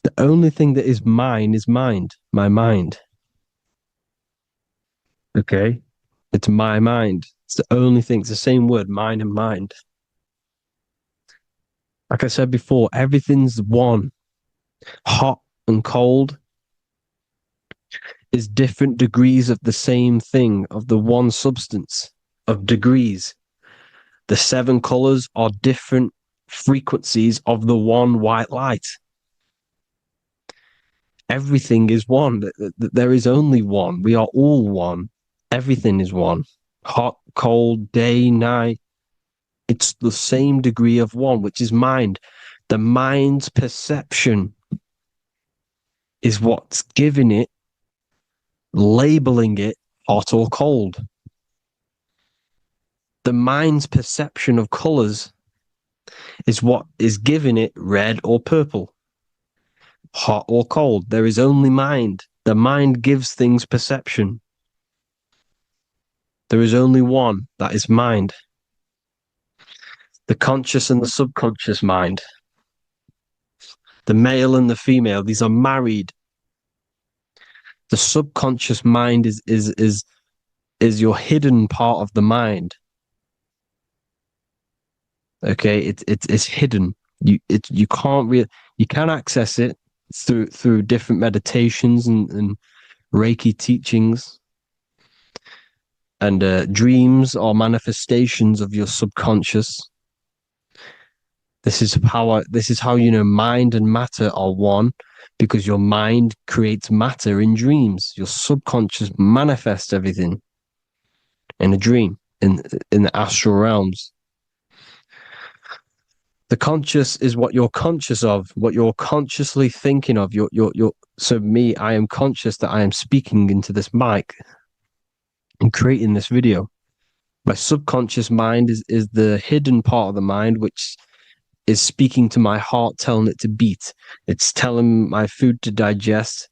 S6: The only thing that is mine is mind, my mind. Okay? It's my mind. It's the only thing. It's the same word, mind and mind. Like I said before, everything's one. Hot and cold is different degrees of the same thing, of the one substance, of degrees. The 7 colors are different frequencies of the one white light. Everything is one. There is only one. We are all one. Everything is one. hot, cold, day, night. It's the same degree of one, which is mind. The mind's perception is what's giving it, labeling it hot or cold. The mind's perception of colors is what is giving it red or purple, hot or cold. There is only mind. The mind gives things perception. There is only one, that is mind. The conscious and the subconscious mind. The male and the female, these are married. The subconscious mind is your hidden part of the mind. Okay, it's hidden. You can't really, you can access it through different meditations and Reiki teachings, and dreams or manifestations of your subconscious. This is how you know mind and matter are one, because your mind creates matter in dreams. Your subconscious manifests everything in a dream, in the astral realms. The conscious is what you're conscious of, what you're consciously thinking of. So me, I am conscious that I am speaking into this mic and creating this video. My subconscious mind is the hidden part of the mind, which is speaking to my heart, telling it to beat. It's telling my food to digest.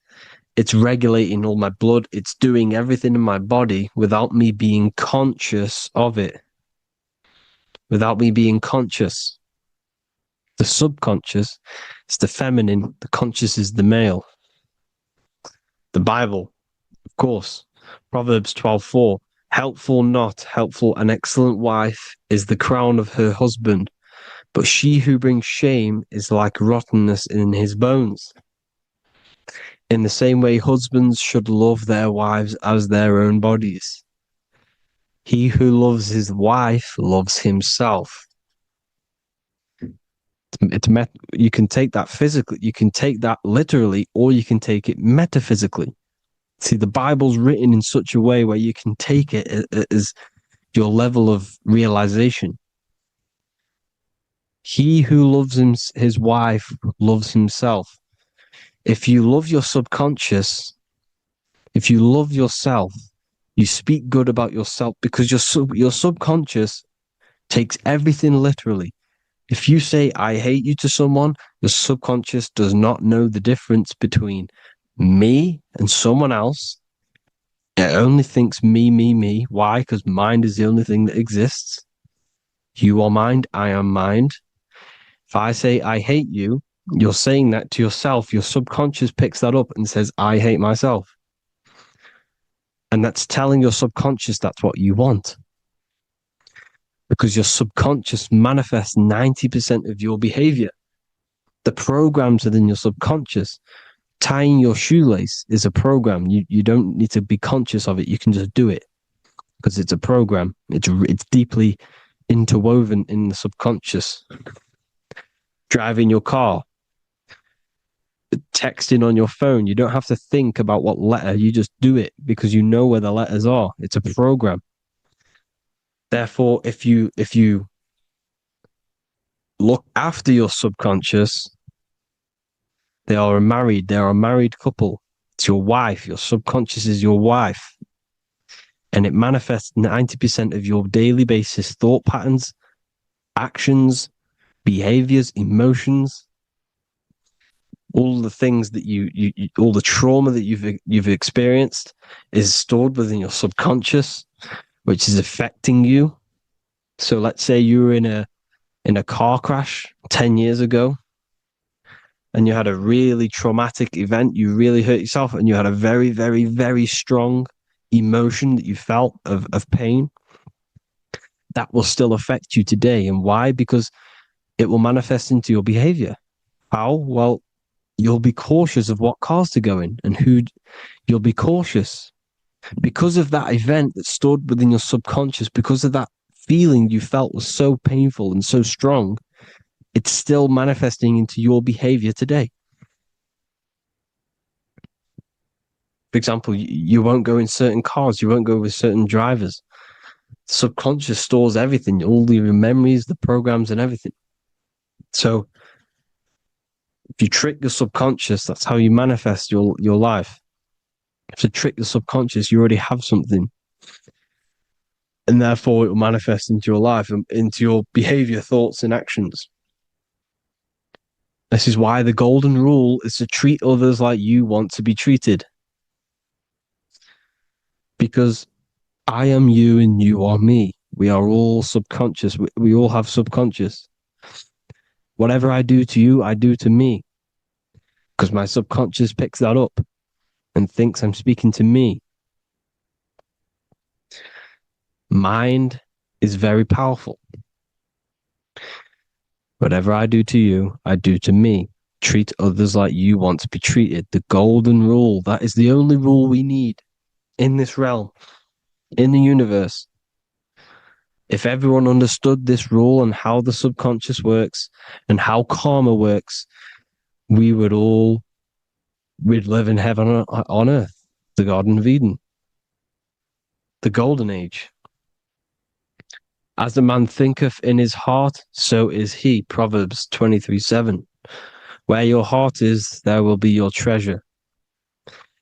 S6: It's regulating all my blood. It's doing everything in my body without me being conscious of it. Without me being conscious. The subconscious is the feminine. The conscious is the male. The Bible, of course. Proverbs 12:4. Helpful, not helpful, an excellent wife is the crown of her husband, but she who brings shame is like rottenness in his bones. In the same way, husbands should love their wives as their own bodies. He who loves his wife loves himself. You can take that physically, you can take that literally, or you can take it metaphysically. See, the Bible's written in such a way where you can take it as your level of realization. He who loves his wife loves himself. If you love your subconscious, if you love yourself, you speak good about yourself, because your subconscious takes everything literally. If you say, I hate you to someone, your subconscious does not know the difference between me and someone else. It only thinks me, me, me. Why? Because mind is the only thing that exists. You are mind, I am mind. If I say, I hate you, you're saying that to yourself. Your subconscious picks that up and says, I hate myself. And that's telling your subconscious that's what you want. Because your subconscious manifests 90% of your behavior. The programs within your subconscious. Tying your shoelace is a program. You don't need to be conscious of it. You can just do it because it's a program. It's deeply interwoven in the subconscious. Driving your car, texting on your phone. You don't have to think about what letter. You just do it because you know where the letters are. It's a program. Therefore, if you look after your subconscious, they are a married couple. It's your wife. Your subconscious is your wife. And it manifests 90% of your daily basis thought patterns, actions, behaviors, emotions, all the things that you all the trauma that you've experienced is stored within your subconscious, which is affecting you. So let's say you were in a car crash 10 years ago and you had a really traumatic event, you really hurt yourself, and you had a very, very, very strong emotion that you felt of pain. That will still affect you today. And why? Because it will manifest into your behavior. How? Well, you'll be cautious of what cars to go in and who. You'll be cautious because of that event that's stored within your subconscious, because of that feeling you felt was so painful and so strong. It's still manifesting into your behavior today. For example, you won't go in certain cars, you won't go with certain drivers. Subconscious stores everything, all your memories, the programs, and everything. So if you trick your subconscious, that's how you manifest your life. To trick the subconscious, you already have something. And therefore it will manifest into your life, into your behavior, thoughts, and actions. This is why the golden rule is to treat others like you want to be treated. Because I am you and you are me. We are all subconscious. We all have subconscious. Whatever I do to you, I do to me. Because my subconscious picks that up and thinks I'm speaking to me. Mind is very powerful. Whatever I do to you, I do to me. Treat others like you want to be treated. The golden rule. That is the only rule we need in this realm, in the universe. If everyone understood this rule and how the subconscious works and how karma works, we'd live in heaven on earth, the Garden of Eden, the golden age. As a man thinketh in his heart, so is he. Proverbs 23:7. Where your heart is, there will be your treasure.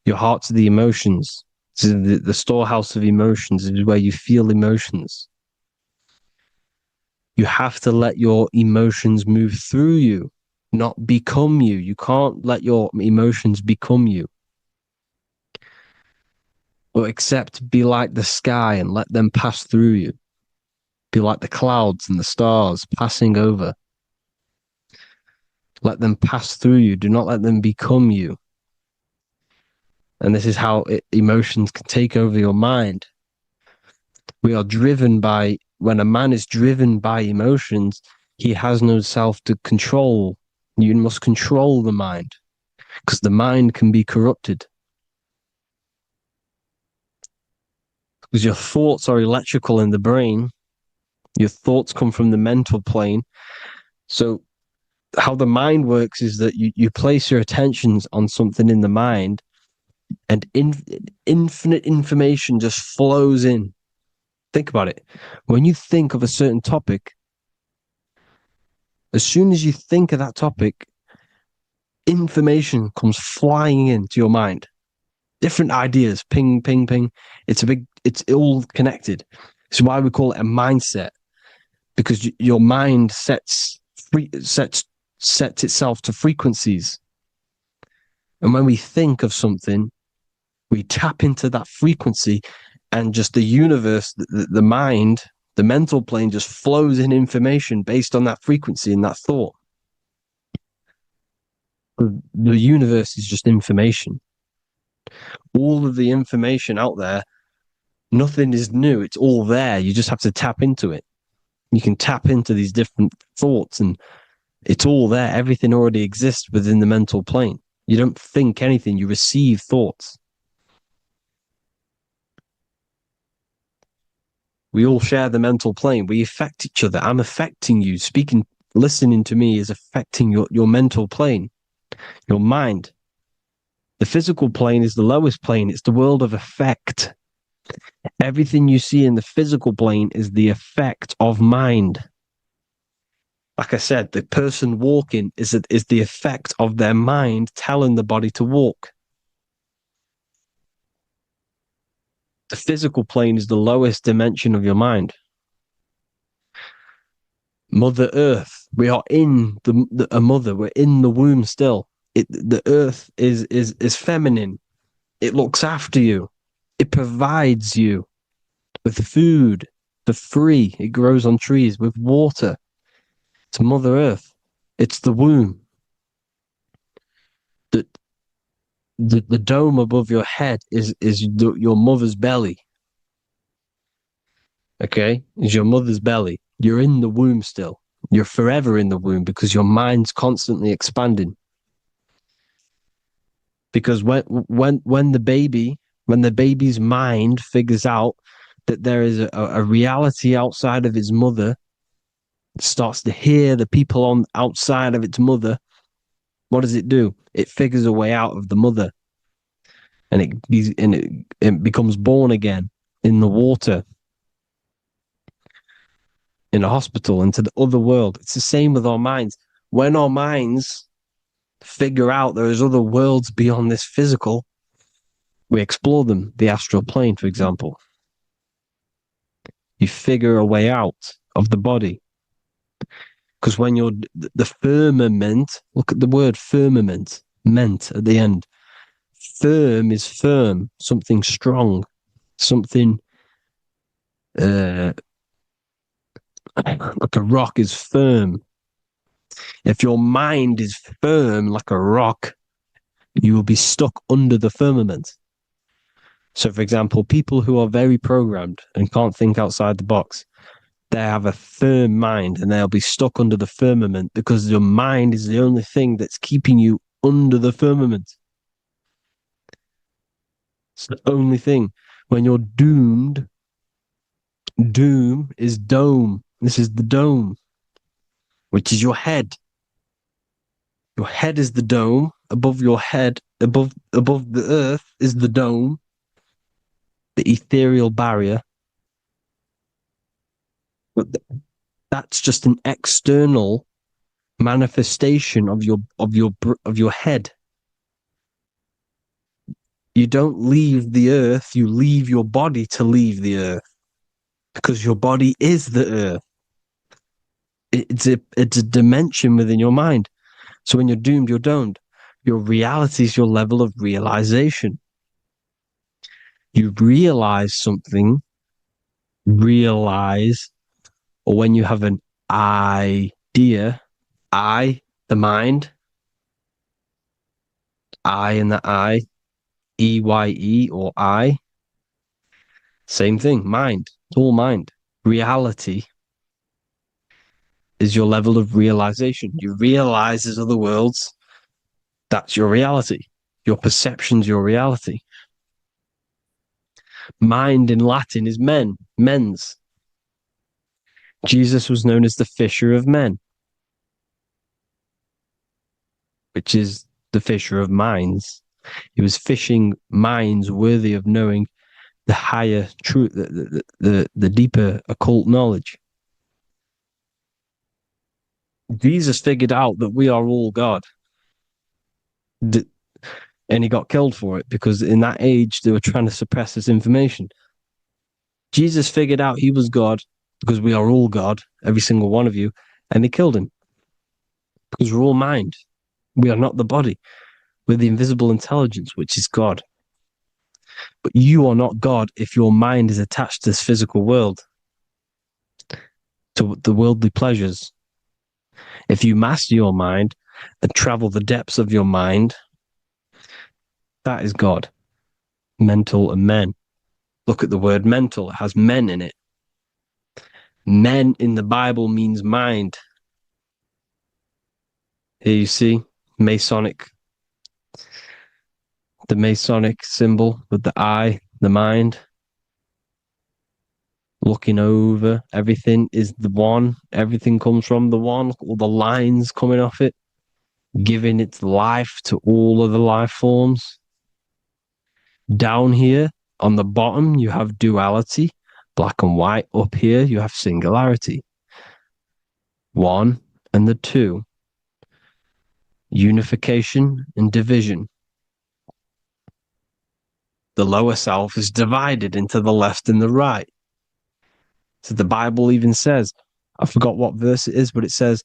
S6: Your heart's the emotions. The storehouse of emotions is where you feel emotions. You have to let your emotions move through you, not become you. You can't let your emotions become you. Or except be like the sky and let them pass through you. Be like the clouds and the stars passing over. Let them pass through you. Do not let them become you. And this is how emotions can take over your mind. We are driven by, when a man is driven by emotions, he has no self to control. You must control the mind, because the mind can be corrupted. Because your thoughts are electrical in the brain. Your thoughts come from the mental plane. So how the mind works is that you place your attentions on something in the mind, and infinite information just flows in. Think about it. When you think of a certain topic, as soon as you think of that topic, information comes flying into your mind. Different ideas, ping, ping, ping. It's all connected. It's why we call it a mindset, because your mind sets itself to frequencies. And when we think of something, we tap into that frequency, and just the universe, the mind, the mental plane just flows in information based on that frequency and that thought. The universe is just information. All of the information out there, nothing is new. It's all there. You just have to tap into it. You can tap into these different thoughts, and it's all there. Everything already exists within the mental plane. You don't think anything. You receive thoughts. We all share the mental plane. We affect each other. I'm affecting you. Listening to me is affecting your mental plane, your mind. The physical plane is the lowest plane. It's the world of effect. Everything you see in the physical plane is the effect of mind. Like I said, the person walking is the effect of their mind telling the body to walk. The physical plane is the lowest dimension of your mind. Mother Earth, we are in a mother. We're in the womb still. The earth is feminine. It looks after you. It provides you with food for free. It grows on trees, with water. It's Mother Earth. It's the womb. The dome above your head is your mother's belly. Okay? Is your mother's belly. You're in the womb still. You're forever in the womb, because your mind's constantly expanding. Because when the baby's mind figures out that there is a reality outside of its mother, it starts to hear the people on outside of its mother, what does it do? It figures a way out of the mother, and it becomes born again in the water. in a hospital, into the other world. It's the same with our minds. When our minds figure out there is other worlds beyond this physical, we explore them. The astral plane, for example. You figure a way out of the body. Because when you're the firmament, look at the word firmament, meant at the end. Firm is firm, something strong, something like a rock is firm. If your mind is firm like a rock, you will be stuck under the firmament. So, for example, people who are very programmed and can't think outside the box, they have a firm mind and they'll be stuck under the firmament because your mind is the only thing that's keeping you under the firmament. It's the only thing. When you're doomed, doom is dome. This is the dome, which is your head. Your head is the dome. Above your head, above the earth is the dome, the ethereal barrier. But that's just an external manifestation of your head. You don't leave the earth, you leave your body to leave the earth, because your body is the earth. It's a dimension within your mind. So when you're doomed, you're domed. Your reality is your level of realization. You realize something, or when you have an idea, the mind, and the EYE or I. Same thing, mind. It's all mind. Reality is your level of realization. You realize there's other worlds. That's your reality. Your perception's your reality. Mind in Latin is mens. Jesus was known as the fisher of men, which is the fisher of minds. He was fishing minds worthy of knowing the higher truth, the deeper occult knowledge. Jesus figured out that we are all God. And he got killed for it because in that age they were trying to suppress this information. Jesus figured out he was God because we are all God, every single one of you, and they killed him because we're all mind. We are not the body. We're the invisible intelligence, which is God. But you are not God if your mind is attached to this physical world, to the worldly pleasures. If you master your mind and travel the depths of your mind, that is God. Mental and men. Look at the word mental. It has men in it. Men in the Bible means mind. Here you see Masonic. The Masonic symbol with the eye, the mind. Looking over everything is the one. Everything comes from the one. Look at all the lines coming off it, giving its life to all of the life forms. Down here on the bottom, you have duality, black and white. Up here, you have singularity. One and the two. Unification and division. The lower self is divided into the left and the right. So the Bible even says, I forgot what verse it is, but it says,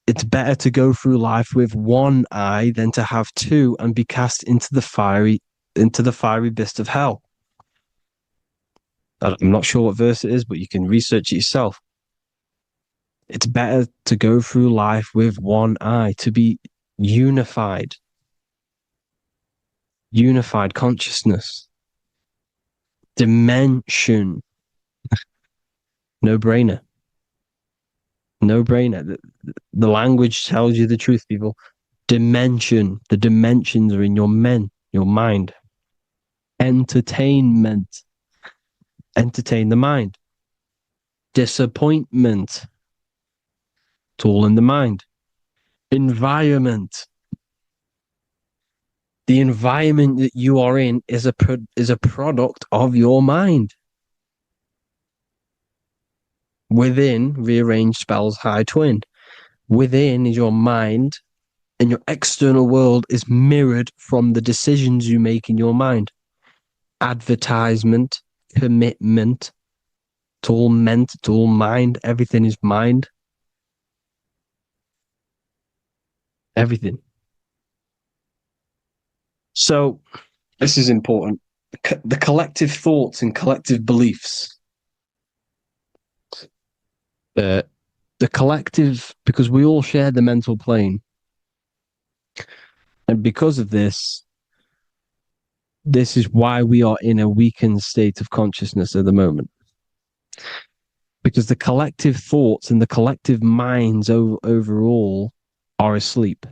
S6: it's better to go through life with one eye than to have two and be cast into the fiery abyss of hell. I'm not sure what verse it is, but you can research it yourself. It's better to go through life with one eye, to be unified. Unified consciousness. Dimension. No-brainer. No-brainer. The language tells you the truth, people. Dimension. The dimensions are in your mind. Entertainment. Entertain the mind. Disappointment. It's all in the mind. Environment. The environment that you are in is a product of your mind. Within, rearrange spells high twin. Within is your mind, and your external world is mirrored from the decisions you make in your mind. Advertisement, commitment, it's all meant, it's all mind. Everything is mind. Everything. So, this is important. The collective thoughts and collective beliefs. The collective, because we all share the mental plane. And because of this is why we are in a weakened state of consciousness at the moment. Because the collective thoughts and the collective minds overall are asleep.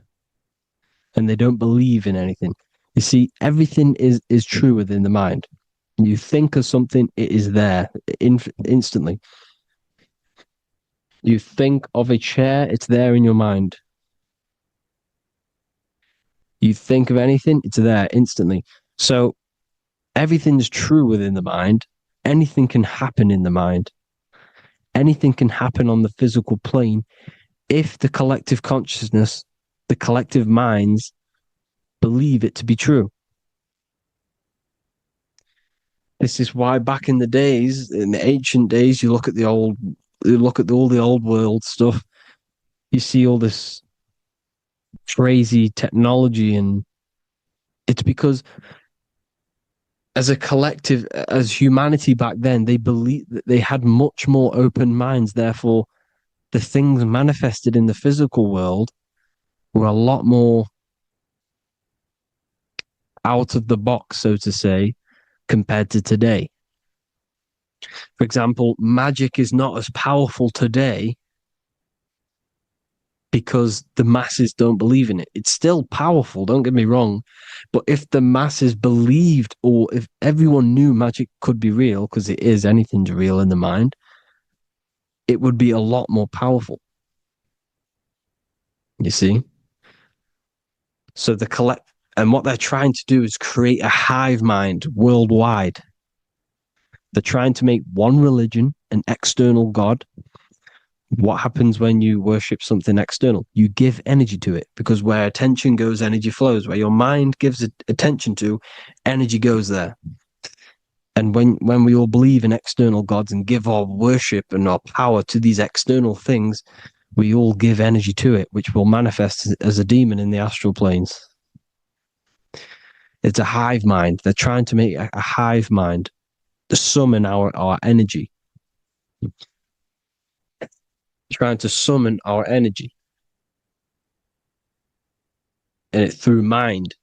S6: And they don't believe in anything. You see, everything is true within the mind. You think of something, it is there instantly. You think of a chair, it's there in your mind. You think of anything, it's there instantly. So everything's true within the mind. Anything can happen in the mind. Anything can happen on the physical plane if the collective consciousness, the collective minds, believe it to be true. This is why back in the days, in the ancient days, you look at all the old world stuff, you see all this crazy technology, and it's because as a collective, as humanity back then, they believed that they had much more open minds. Therefore, the things manifested in the physical world were a lot more out of the box, so to say, compared to today. For example, magic is not as powerful today because the masses don't believe in it. It's still powerful, don't get me wrong, but if the masses believed, or if everyone knew magic could be real, because it is, anything's real in the mind, it would be a lot more powerful. You see? So and what they're trying to do is create a hive mind worldwide. They're trying to make one religion, an external God. What happens when you worship something external? You give energy to it, because where attention goes, energy flows. Where your mind gives attention to, energy goes there. And when we all believe in external gods and give our worship and our power to these external things, we all give energy to it, which will manifest as a demon in the astral planes. It's a hive mind. They're trying to make a hive mind to summon our energy. Trying to summon our energy. And it through mind,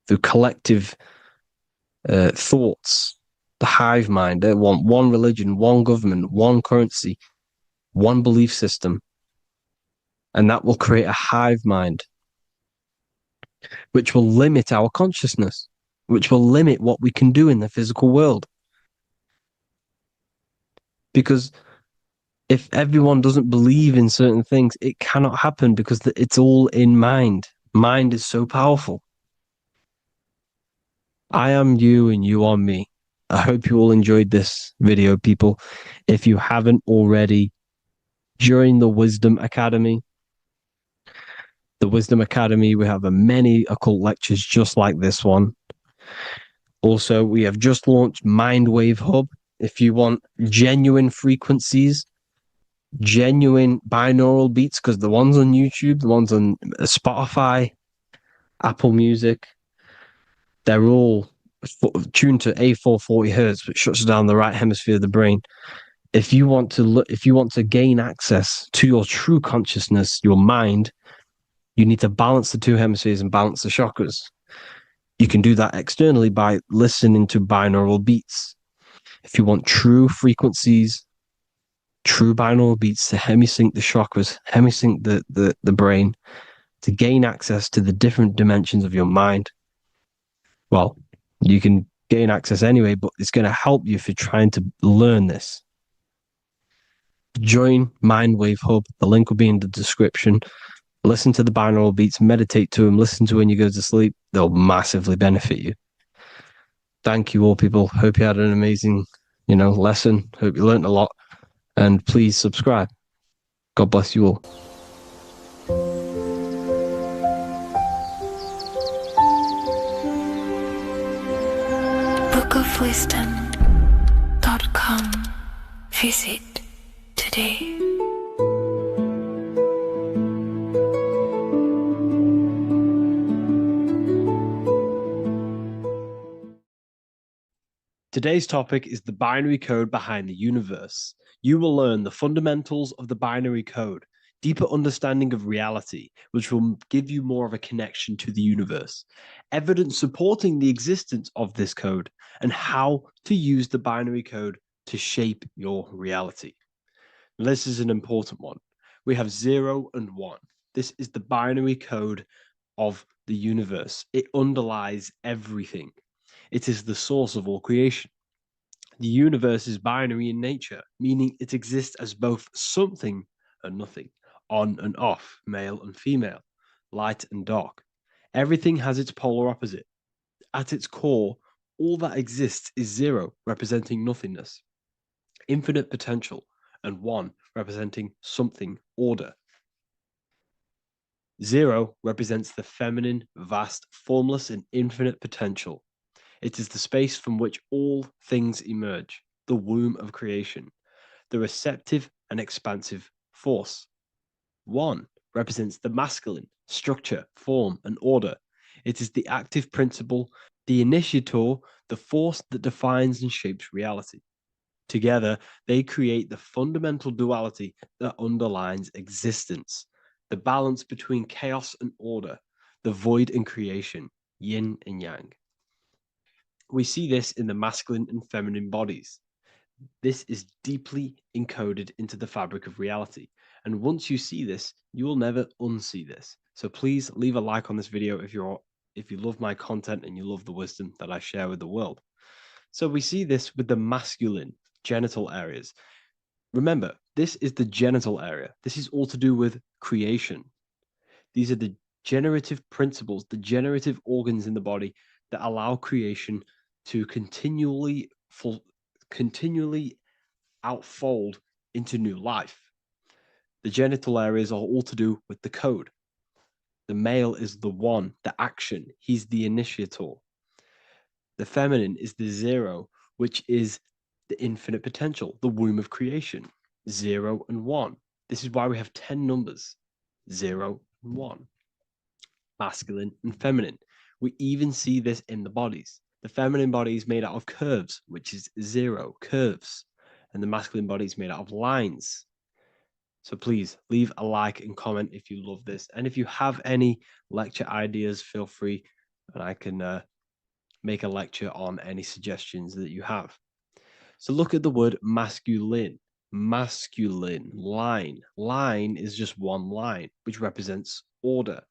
S6: through collective thoughts. The hive mind. They want one religion, one government, one currency, one belief system. And that will create a hive mind, which will limit our consciousness, which will limit what we can do in the physical world. Because if everyone doesn't believe in certain things, it cannot happen, because it's all in mind. Mind is so powerful. I am you and you are me. I hope you all enjoyed this video, people. If you haven't already, join the Wisdom Academy. The Wisdom Academy, we have many occult lectures just like this one. Also, we have just launched Mindwave Hub. If you want genuine frequencies, genuine binaural beats, because the ones on YouTube, the ones on Spotify, Apple Music, they're all tuned to A440 hertz, which shuts down the right hemisphere of the brain. If you want to gain access to your true consciousness, your mind, you need to balance the two hemispheres and balance the chakras. You can do that externally by listening to binaural beats. If you want true frequencies, true binaural beats to hemisync the chakras, hemisync the brain, to gain access to the different dimensions of your mind, well, you can gain access anyway, but it's going to help you if you're trying to learn this. Join Mindwave Hub. The link will be in the description. Listen to the binaural beats, meditate to them, listen to when you go to sleep. They'll massively benefit you. Thank you all, people. Hope you had an amazing, lesson. Hope you learned a lot. And please subscribe. God bless you all.
S2: bookofwisdom.com. Visit today.
S1: Today's topic is the binary code behind the universe. You will learn the fundamentals of the binary code, deeper understanding of reality, which will give you more of a connection to the universe, evidence supporting the existence of this code, and how to use the binary code to shape your reality. This is an important one. We have 0 and 1. This is the binary code of the universe. It underlies everything. It is the source of all creation. The universe is binary in nature, meaning it exists as both something and nothing, on and off, male and female, light and dark. Everything has its polar opposite. At its core, all that exists is 0, representing nothingness, infinite potential, and 1, representing something, order. 0 represents the feminine, vast, formless, and infinite potential. It is the space from which all things emerge, the womb of creation, the receptive and expansive force. 1 represents the masculine, structure, form, and order. It is the active principle, the initiator, the force that defines and shapes reality. Together, they create the fundamental duality that underlines existence, the balance between chaos and order, the void and creation, yin and yang. We see this in the masculine and feminine bodies. This is deeply encoded into the fabric of reality. And once you see this, you will never unsee this. So please leave a like on this video if you love my content and you love the wisdom that I share with the world. So we see this with the masculine genital areas. Remember, this is the genital area. This is all to do with creation. These are the generative principles, the generative organs in the body that allow creation to continually outfold into new life. The genital areas are all to do with the code. The male is the 1, the action. He's the initiator. The feminine is the 0, which is the infinite potential, the womb of creation. 0 and 1. This is why we have 10 numbers. 0 and 1. Masculine and feminine. We even see this in the bodies. The feminine body is made out of curves, which is 0, curves. And the masculine body is made out of lines. So please leave a like and comment if you love this. And if you have any lecture ideas, feel free, and I can make a lecture on any suggestions that you have. So look at the word masculine. Masculine, line. Line is just one line, which represents order.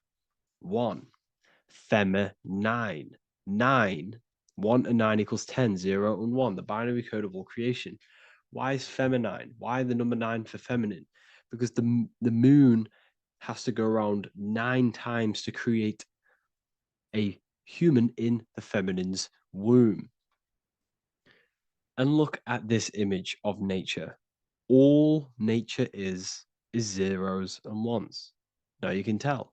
S1: 1. Feminine. 9. 1 and 9 equals 10. 0 and 1. The binary code of all creation. Why is feminine? Why the number 9 for feminine? Because the moon has to go around 9 times to create a human in the feminine's womb. And look at this image of nature. All nature is zeros and ones. Now you can tell.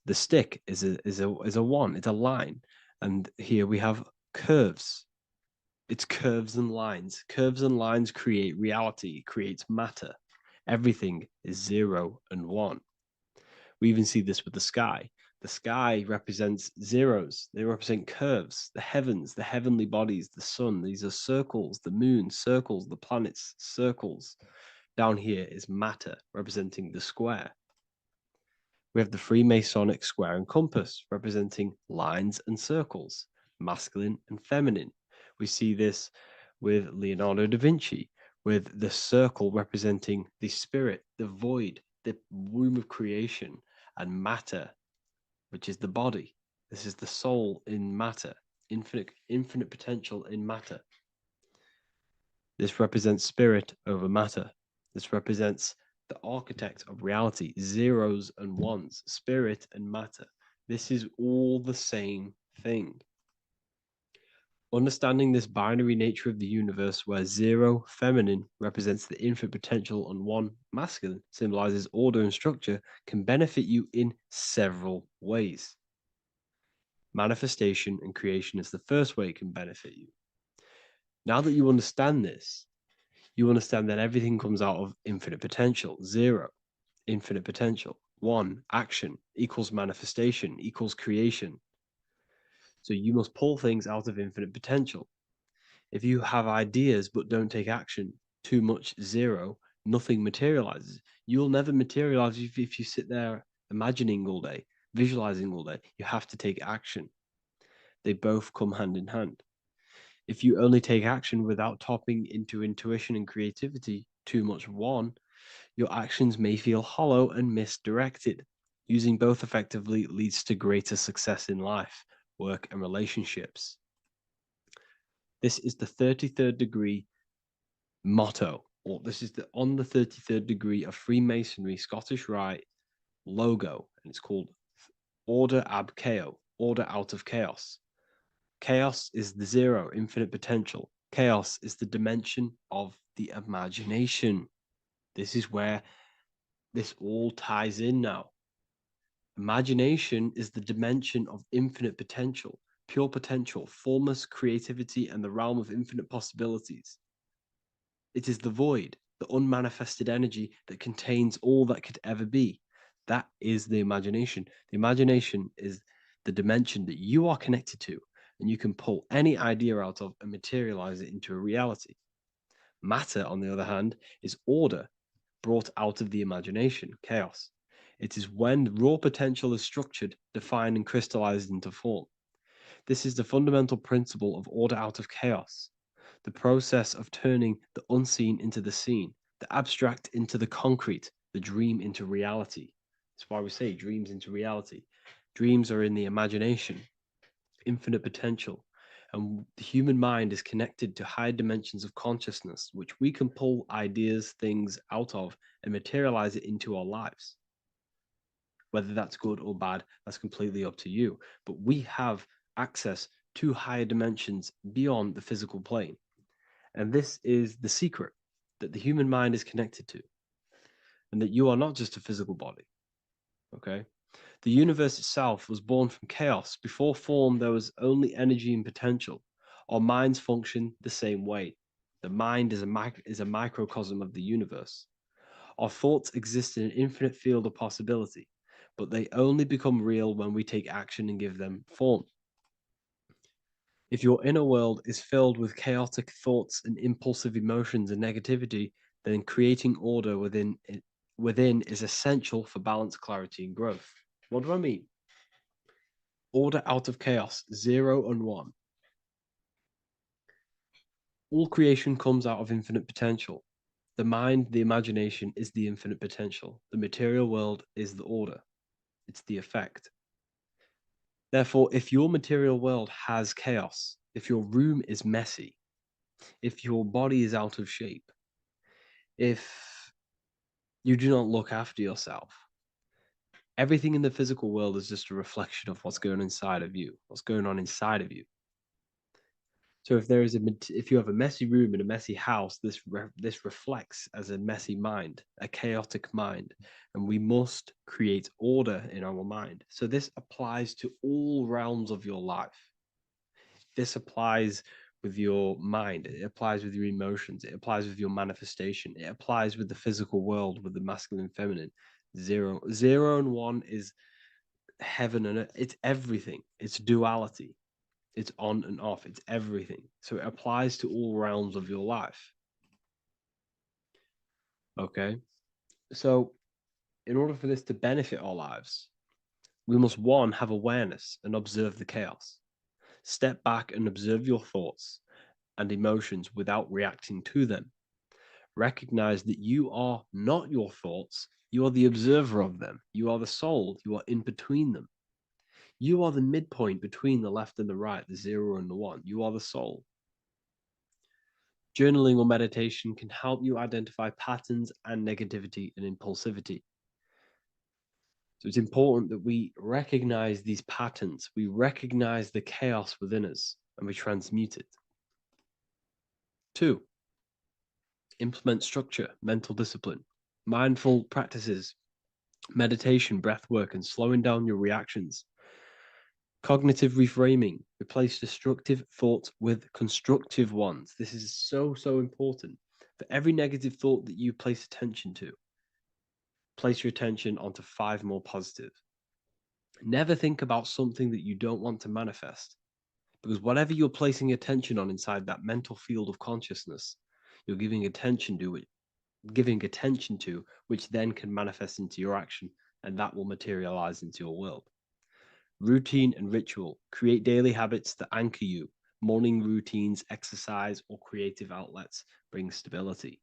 S1: The stick is a 1, it's a line. And here we have curves. It's curves and lines. Curves and lines create reality, creates matter. Everything is 0 and 1. We even see this with the sky. The sky represents zeros. They represent curves, the heavens, the heavenly bodies, the sun. These are circles, the moon, circles, the planets, circles. Down here is matter, representing the square. We have the Freemasonic square and compass, representing lines and circles, masculine and feminine. We see this with Leonardo da Vinci, with the circle representing the spirit, the void, the womb of creation, and matter, which is the body. This is the soul in matter, infinite potential in matter. This represents spirit over matter. This represents the architect of reality, zeros and ones, spirit and matter. This is all the same thing.
S6: Understanding this binary nature of the universe, where 0, feminine, represents the infinite potential and 1, masculine, symbolizes order and structure, can benefit you in several ways. Manifestation and creation is the first way it can benefit you. Now that you understand this, you understand that everything comes out of infinite potential. 0, infinite potential. 1, action, equals manifestation, equals creation. So you must pull things out of infinite potential. If you have ideas but don't take action, too much, 0, nothing materializes. You'll never materialize if you sit there imagining all day, visualizing all day. You have to take action. They both come hand in hand. If you only take action without tapping into intuition and creativity, too much, 1, your actions may feel hollow and misdirected. Using both effectively leads to greater success in life, work, and relationships. This is the 33rd degree motto, or this is on the 33rd degree of Freemasonry Scottish Rite logo, and it's called Order Ab Chaos, order out of chaos. Chaos is the 0, infinite potential. Chaos is the dimension of the imagination. This is where this all ties in now. Imagination is the dimension of infinite potential, pure potential, formless creativity, and the realm of infinite possibilities. It is the void, the unmanifested energy that contains all that could ever be. That is the imagination. The imagination is the dimension that you are connected to, and you can pull any idea out of and materialize it into a reality. Matter, on the other hand, is order brought out of the imagination, chaos. It is when raw potential is structured, defined, and crystallized into form. This is the fundamental principle of order out of chaos, the process of turning the unseen into the seen, the abstract into the concrete, the dream into reality. That's why we say dreams into reality. Dreams are in the imagination, infinite potential, and the human mind is connected to high dimensions of consciousness, which we can pull ideas, things out of, and materialize it into our lives. Whether that's good or bad, that's completely up to you. But we have access to higher dimensions beyond the physical plane. And this is the secret that the human mind is connected to, and that you are not just a physical body. Okay? The universe itself was born from chaos. Before form, there was only energy and potential. Our minds function the same way. The mind is a microcosm of the universe. Our thoughts exist in an infinite field of possibility, but they only become real when we take action and give them form. If your inner world is filled with chaotic thoughts and impulsive emotions and negativity, then creating order within is essential for balance, clarity, and growth. What do I mean? Order out of chaos, 0 and 1. All creation comes out of infinite potential. The mind, the imagination, is the infinite potential. The material world is the order. It's the effect. Therefore, if your material world has chaos, if your room is messy, if your body is out of shape, if you do not look after yourself, everything in the physical world is just a reflection of what's going inside of you, what's going on inside of you. So if you have a messy room in a messy house, this reflects as a messy mind, a chaotic mind, and we must create order in our mind. So this applies to all realms of your life. This applies with your mind, it applies with your emotions, it applies with your manifestation, it applies with the physical world, with the masculine and feminine. 0 and 1 is heaven and earth. It's everything. It's duality. It's on and off. It's everything. So it applies to all realms of your life. Okay. So in order for this to benefit our lives, we must, 1, have awareness and observe the chaos. Step back and observe your thoughts and emotions without reacting to them. Recognize that you are not your thoughts. You are the observer of them. You are the soul. You are in between them. You are the midpoint between the left and the right, the 0 and the 1. You are the soul. Journaling or meditation can help you identify patterns and negativity and impulsivity. So it's important that we recognize these patterns. We recognize the chaos within us. and we transmute it. 2, implement structure, mental discipline, mindful practices, meditation, breath work, and slowing down your reactions. Cognitive reframing, replace destructive thoughts with constructive ones. This is so important. For every negative thought that you place attention to, place your attention onto 5 more positive. Never think about something that you don't want to manifest, because whatever you're placing attention on inside that mental field of consciousness, you're giving attention to, which then can manifest into your action, and that will materialize into your world. Routine and ritual, create daily habits that anchor you. Morning routines, exercise, or creative outlets bring stability.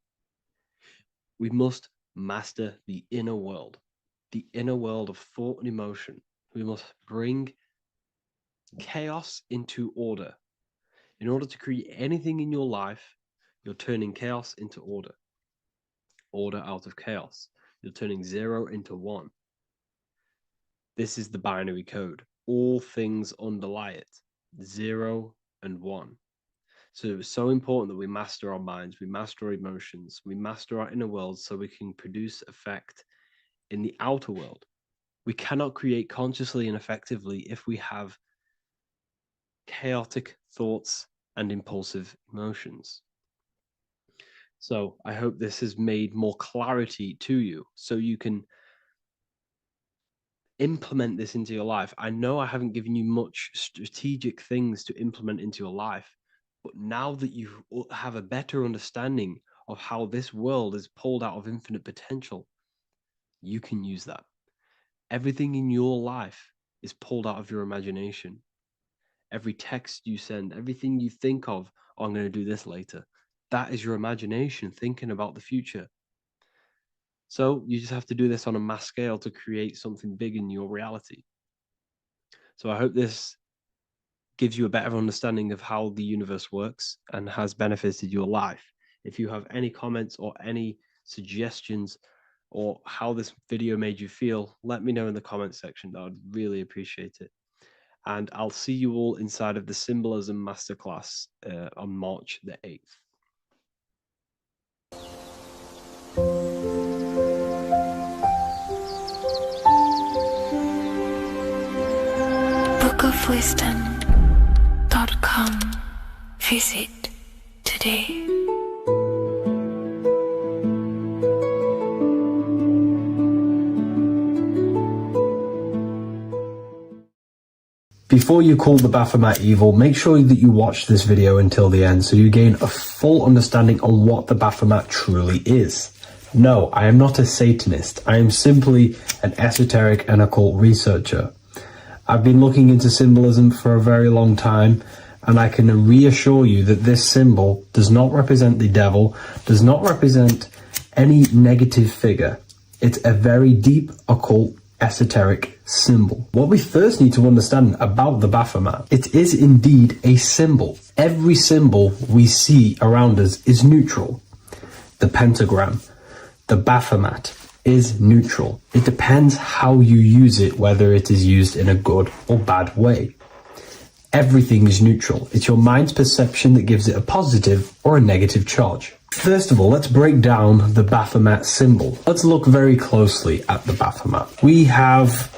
S6: We must master the inner world of thought and emotion. We must bring chaos into order. In order to create anything in your life, you're turning chaos into order. Order out of chaos. You're turning 0 into 1. This is the binary code. All things underlie it. 0 and 1. So it's so important that we master our minds, we master our emotions, we master our inner world so we can produce effect in the outer world. We cannot create consciously and effectively if we have chaotic thoughts and impulsive emotions. So I hope this has made more clarity to you so you can implement this into your life. I know I haven't given you much strategic things to implement into your life, but now that you have a better understanding of how this world is pulled out of infinite potential, you can use that. Everything in your life is pulled out of your imagination. Every text you send, everything you think of, oh, I'm going to do this later, that is your imagination thinking about the future. So you just have to do this on a mass scale to create something big in your reality. So I hope this gives you a better understanding of how the universe works and has benefited your life. If you have any comments or any suggestions or how this video made you feel, let me know in the comments section. I would really appreciate it. And I'll see you all inside of the Symbolism Masterclass on March the 8th.
S2: bookofwisdom.com. Visit today.
S3: Before you call the Baphomet evil, make sure that you watch this video until the end so you gain a full understanding on what the Baphomet truly is. No, I am not a Satanist. I am simply an esoteric and occult researcher. I've been looking into symbolism for a very long time, and I can reassure you that this symbol does not represent the devil, does not represent any negative figure. It's a very deep, occult, esoteric symbol. What we first need to understand about the Baphomet, it is indeed a symbol. Every symbol we see around us is neutral. The pentagram, the Baphomet, is neutral. It depends how you use it, whether it is used in a good or bad way. Everything is neutral. It's your mind's perception that gives it a positive or a negative charge. First of all, let's break down the Baphomet symbol. Let's look very closely at the Baphomet. We have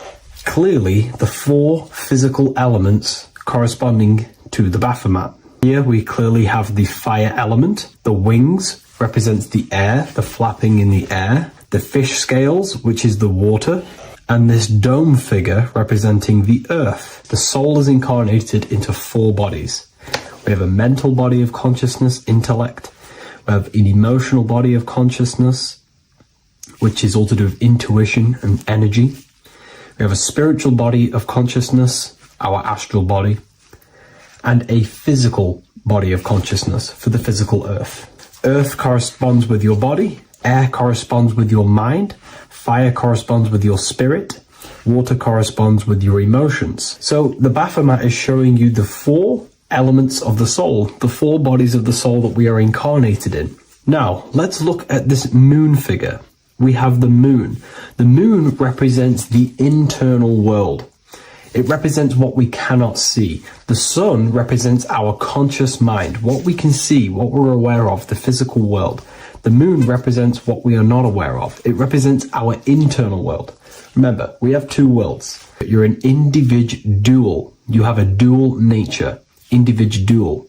S3: clearly the 4 physical elements corresponding to the Baphomet. Here we clearly have the fire element. The wings represents the air, the flapping in the air. The fish scales, which is the water, and this dome figure representing the earth. The soul is incarnated into 4 bodies. We have a mental body of consciousness, intellect. We have an emotional body of consciousness, which is all to do with intuition and energy. We have a spiritual body of consciousness, our astral body, and a physical body of consciousness for the physical earth. Earth corresponds with your body. Air corresponds with your mind, fire corresponds with your spirit, water corresponds with your emotions. So the Baphomet is showing you the 4 elements of the soul, the 4 bodies of the soul that we are incarnated in. Now, let's look at this moon figure. We have the moon. The moon represents the internal world. It represents what we cannot see. The sun represents our conscious mind, what we can see, what we're aware of, the physical world. The moon represents what we are not aware of. It represents our internal world. Remember, we have two worlds. You're an individual. You have a dual nature. Individual.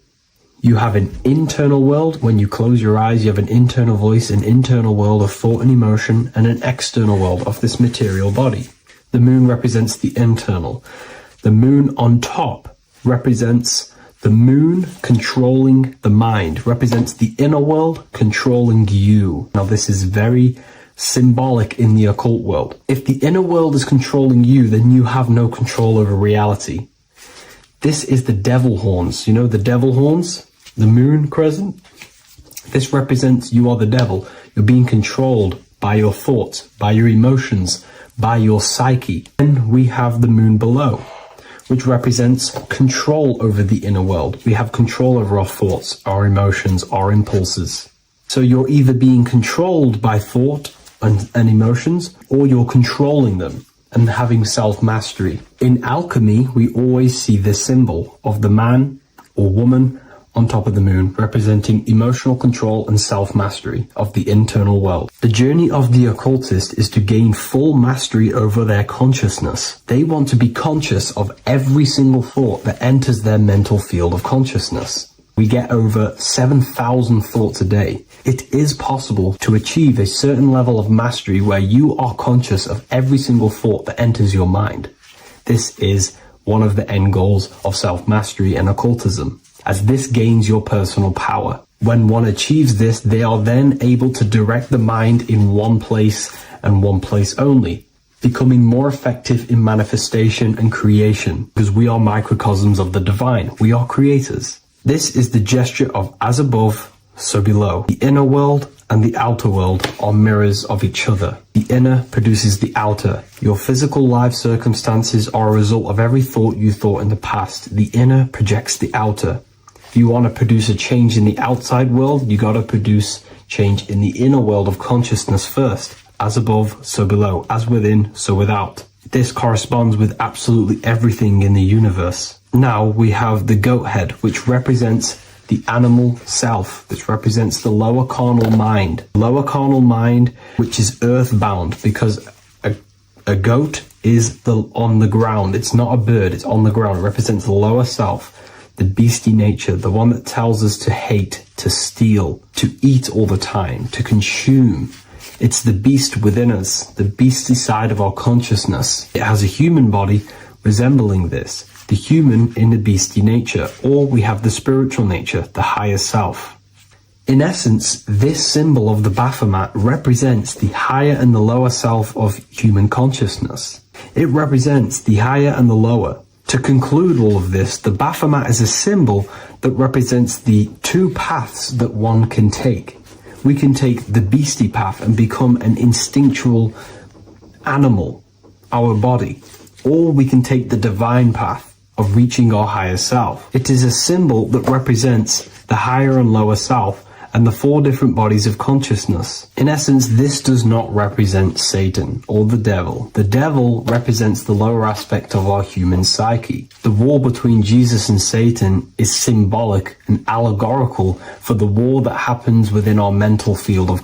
S3: You have an internal world. When you close your eyes, you have an internal voice, an internal world of thought and emotion, and an external world of this material body. The moon represents the internal. The moon on top represents the moon controlling the mind, represents the inner world controlling you. Now, this is very symbolic in the occult world. If the inner world is controlling you, then you have no control over reality. This is the devil horns. You know the devil horns? The moon crescent? This represents you are the devil. You're being controlled by your thoughts, by your emotions, by your psyche. Then we have the moon below, which represents control over the inner world. We have control over our thoughts, our emotions, our impulses. So you're either being controlled by thought and emotions, or you're controlling them and having self-mastery. In alchemy, we always see this symbol of the man or woman on top of the moon, representing emotional control and self-mastery of the internal world. The journey of the occultist is to gain full mastery over their consciousness. They want to be conscious of every single thought that enters their mental field of consciousness. We get over 7,000 thoughts a day. It is possible to achieve a certain level of mastery where you are conscious of every single thought that enters your mind. This is one of the end goals of self-mastery and occultism, as this gains your personal power. When one achieves this, they are then able to direct the mind in one place and one place only, becoming more effective in manifestation and creation, because we are microcosms of the divine. We are creators. This is the gesture of as above, so below. The inner world and the outer world are mirrors of each other. The inner produces the outer. Your physical life circumstances are a result of every thought you thought in the past. The inner projects the outer. If you want to produce a change in the outside world, you got to produce change in the inner world of consciousness first. As above, so below. As within, so without. This corresponds with absolutely everything in the universe. Now we have the goat head, which represents the animal self. This represents the lower carnal mind. Lower carnal mind, which is earthbound, because a goat is on the ground. It's not a bird, it's on the ground. It represents the lower self, the beastie nature, the one that tells us to hate, to steal, to eat all the time, to consume. It's the beast within us, the beastie side of our consciousness. It has a human body resembling this. The human in the beastie nature, or we have the spiritual nature, the higher self. In essence, this symbol of the Baphomet represents the higher and the lower self of human consciousness. It represents the higher and the lower. To conclude all of this, the Baphomet is a symbol that represents the two paths that one can take. We can take the beastie path and become an instinctual animal, our body, or we can take the divine path of reaching our higher self. It is a symbol that represents the higher and lower self and the four different bodies of consciousness. In essence, this does not represent Satan or the devil. The devil represents the lower aspect of our human psyche. The war between Jesus and Satan is symbolic and allegorical for the war that happens within our mental field of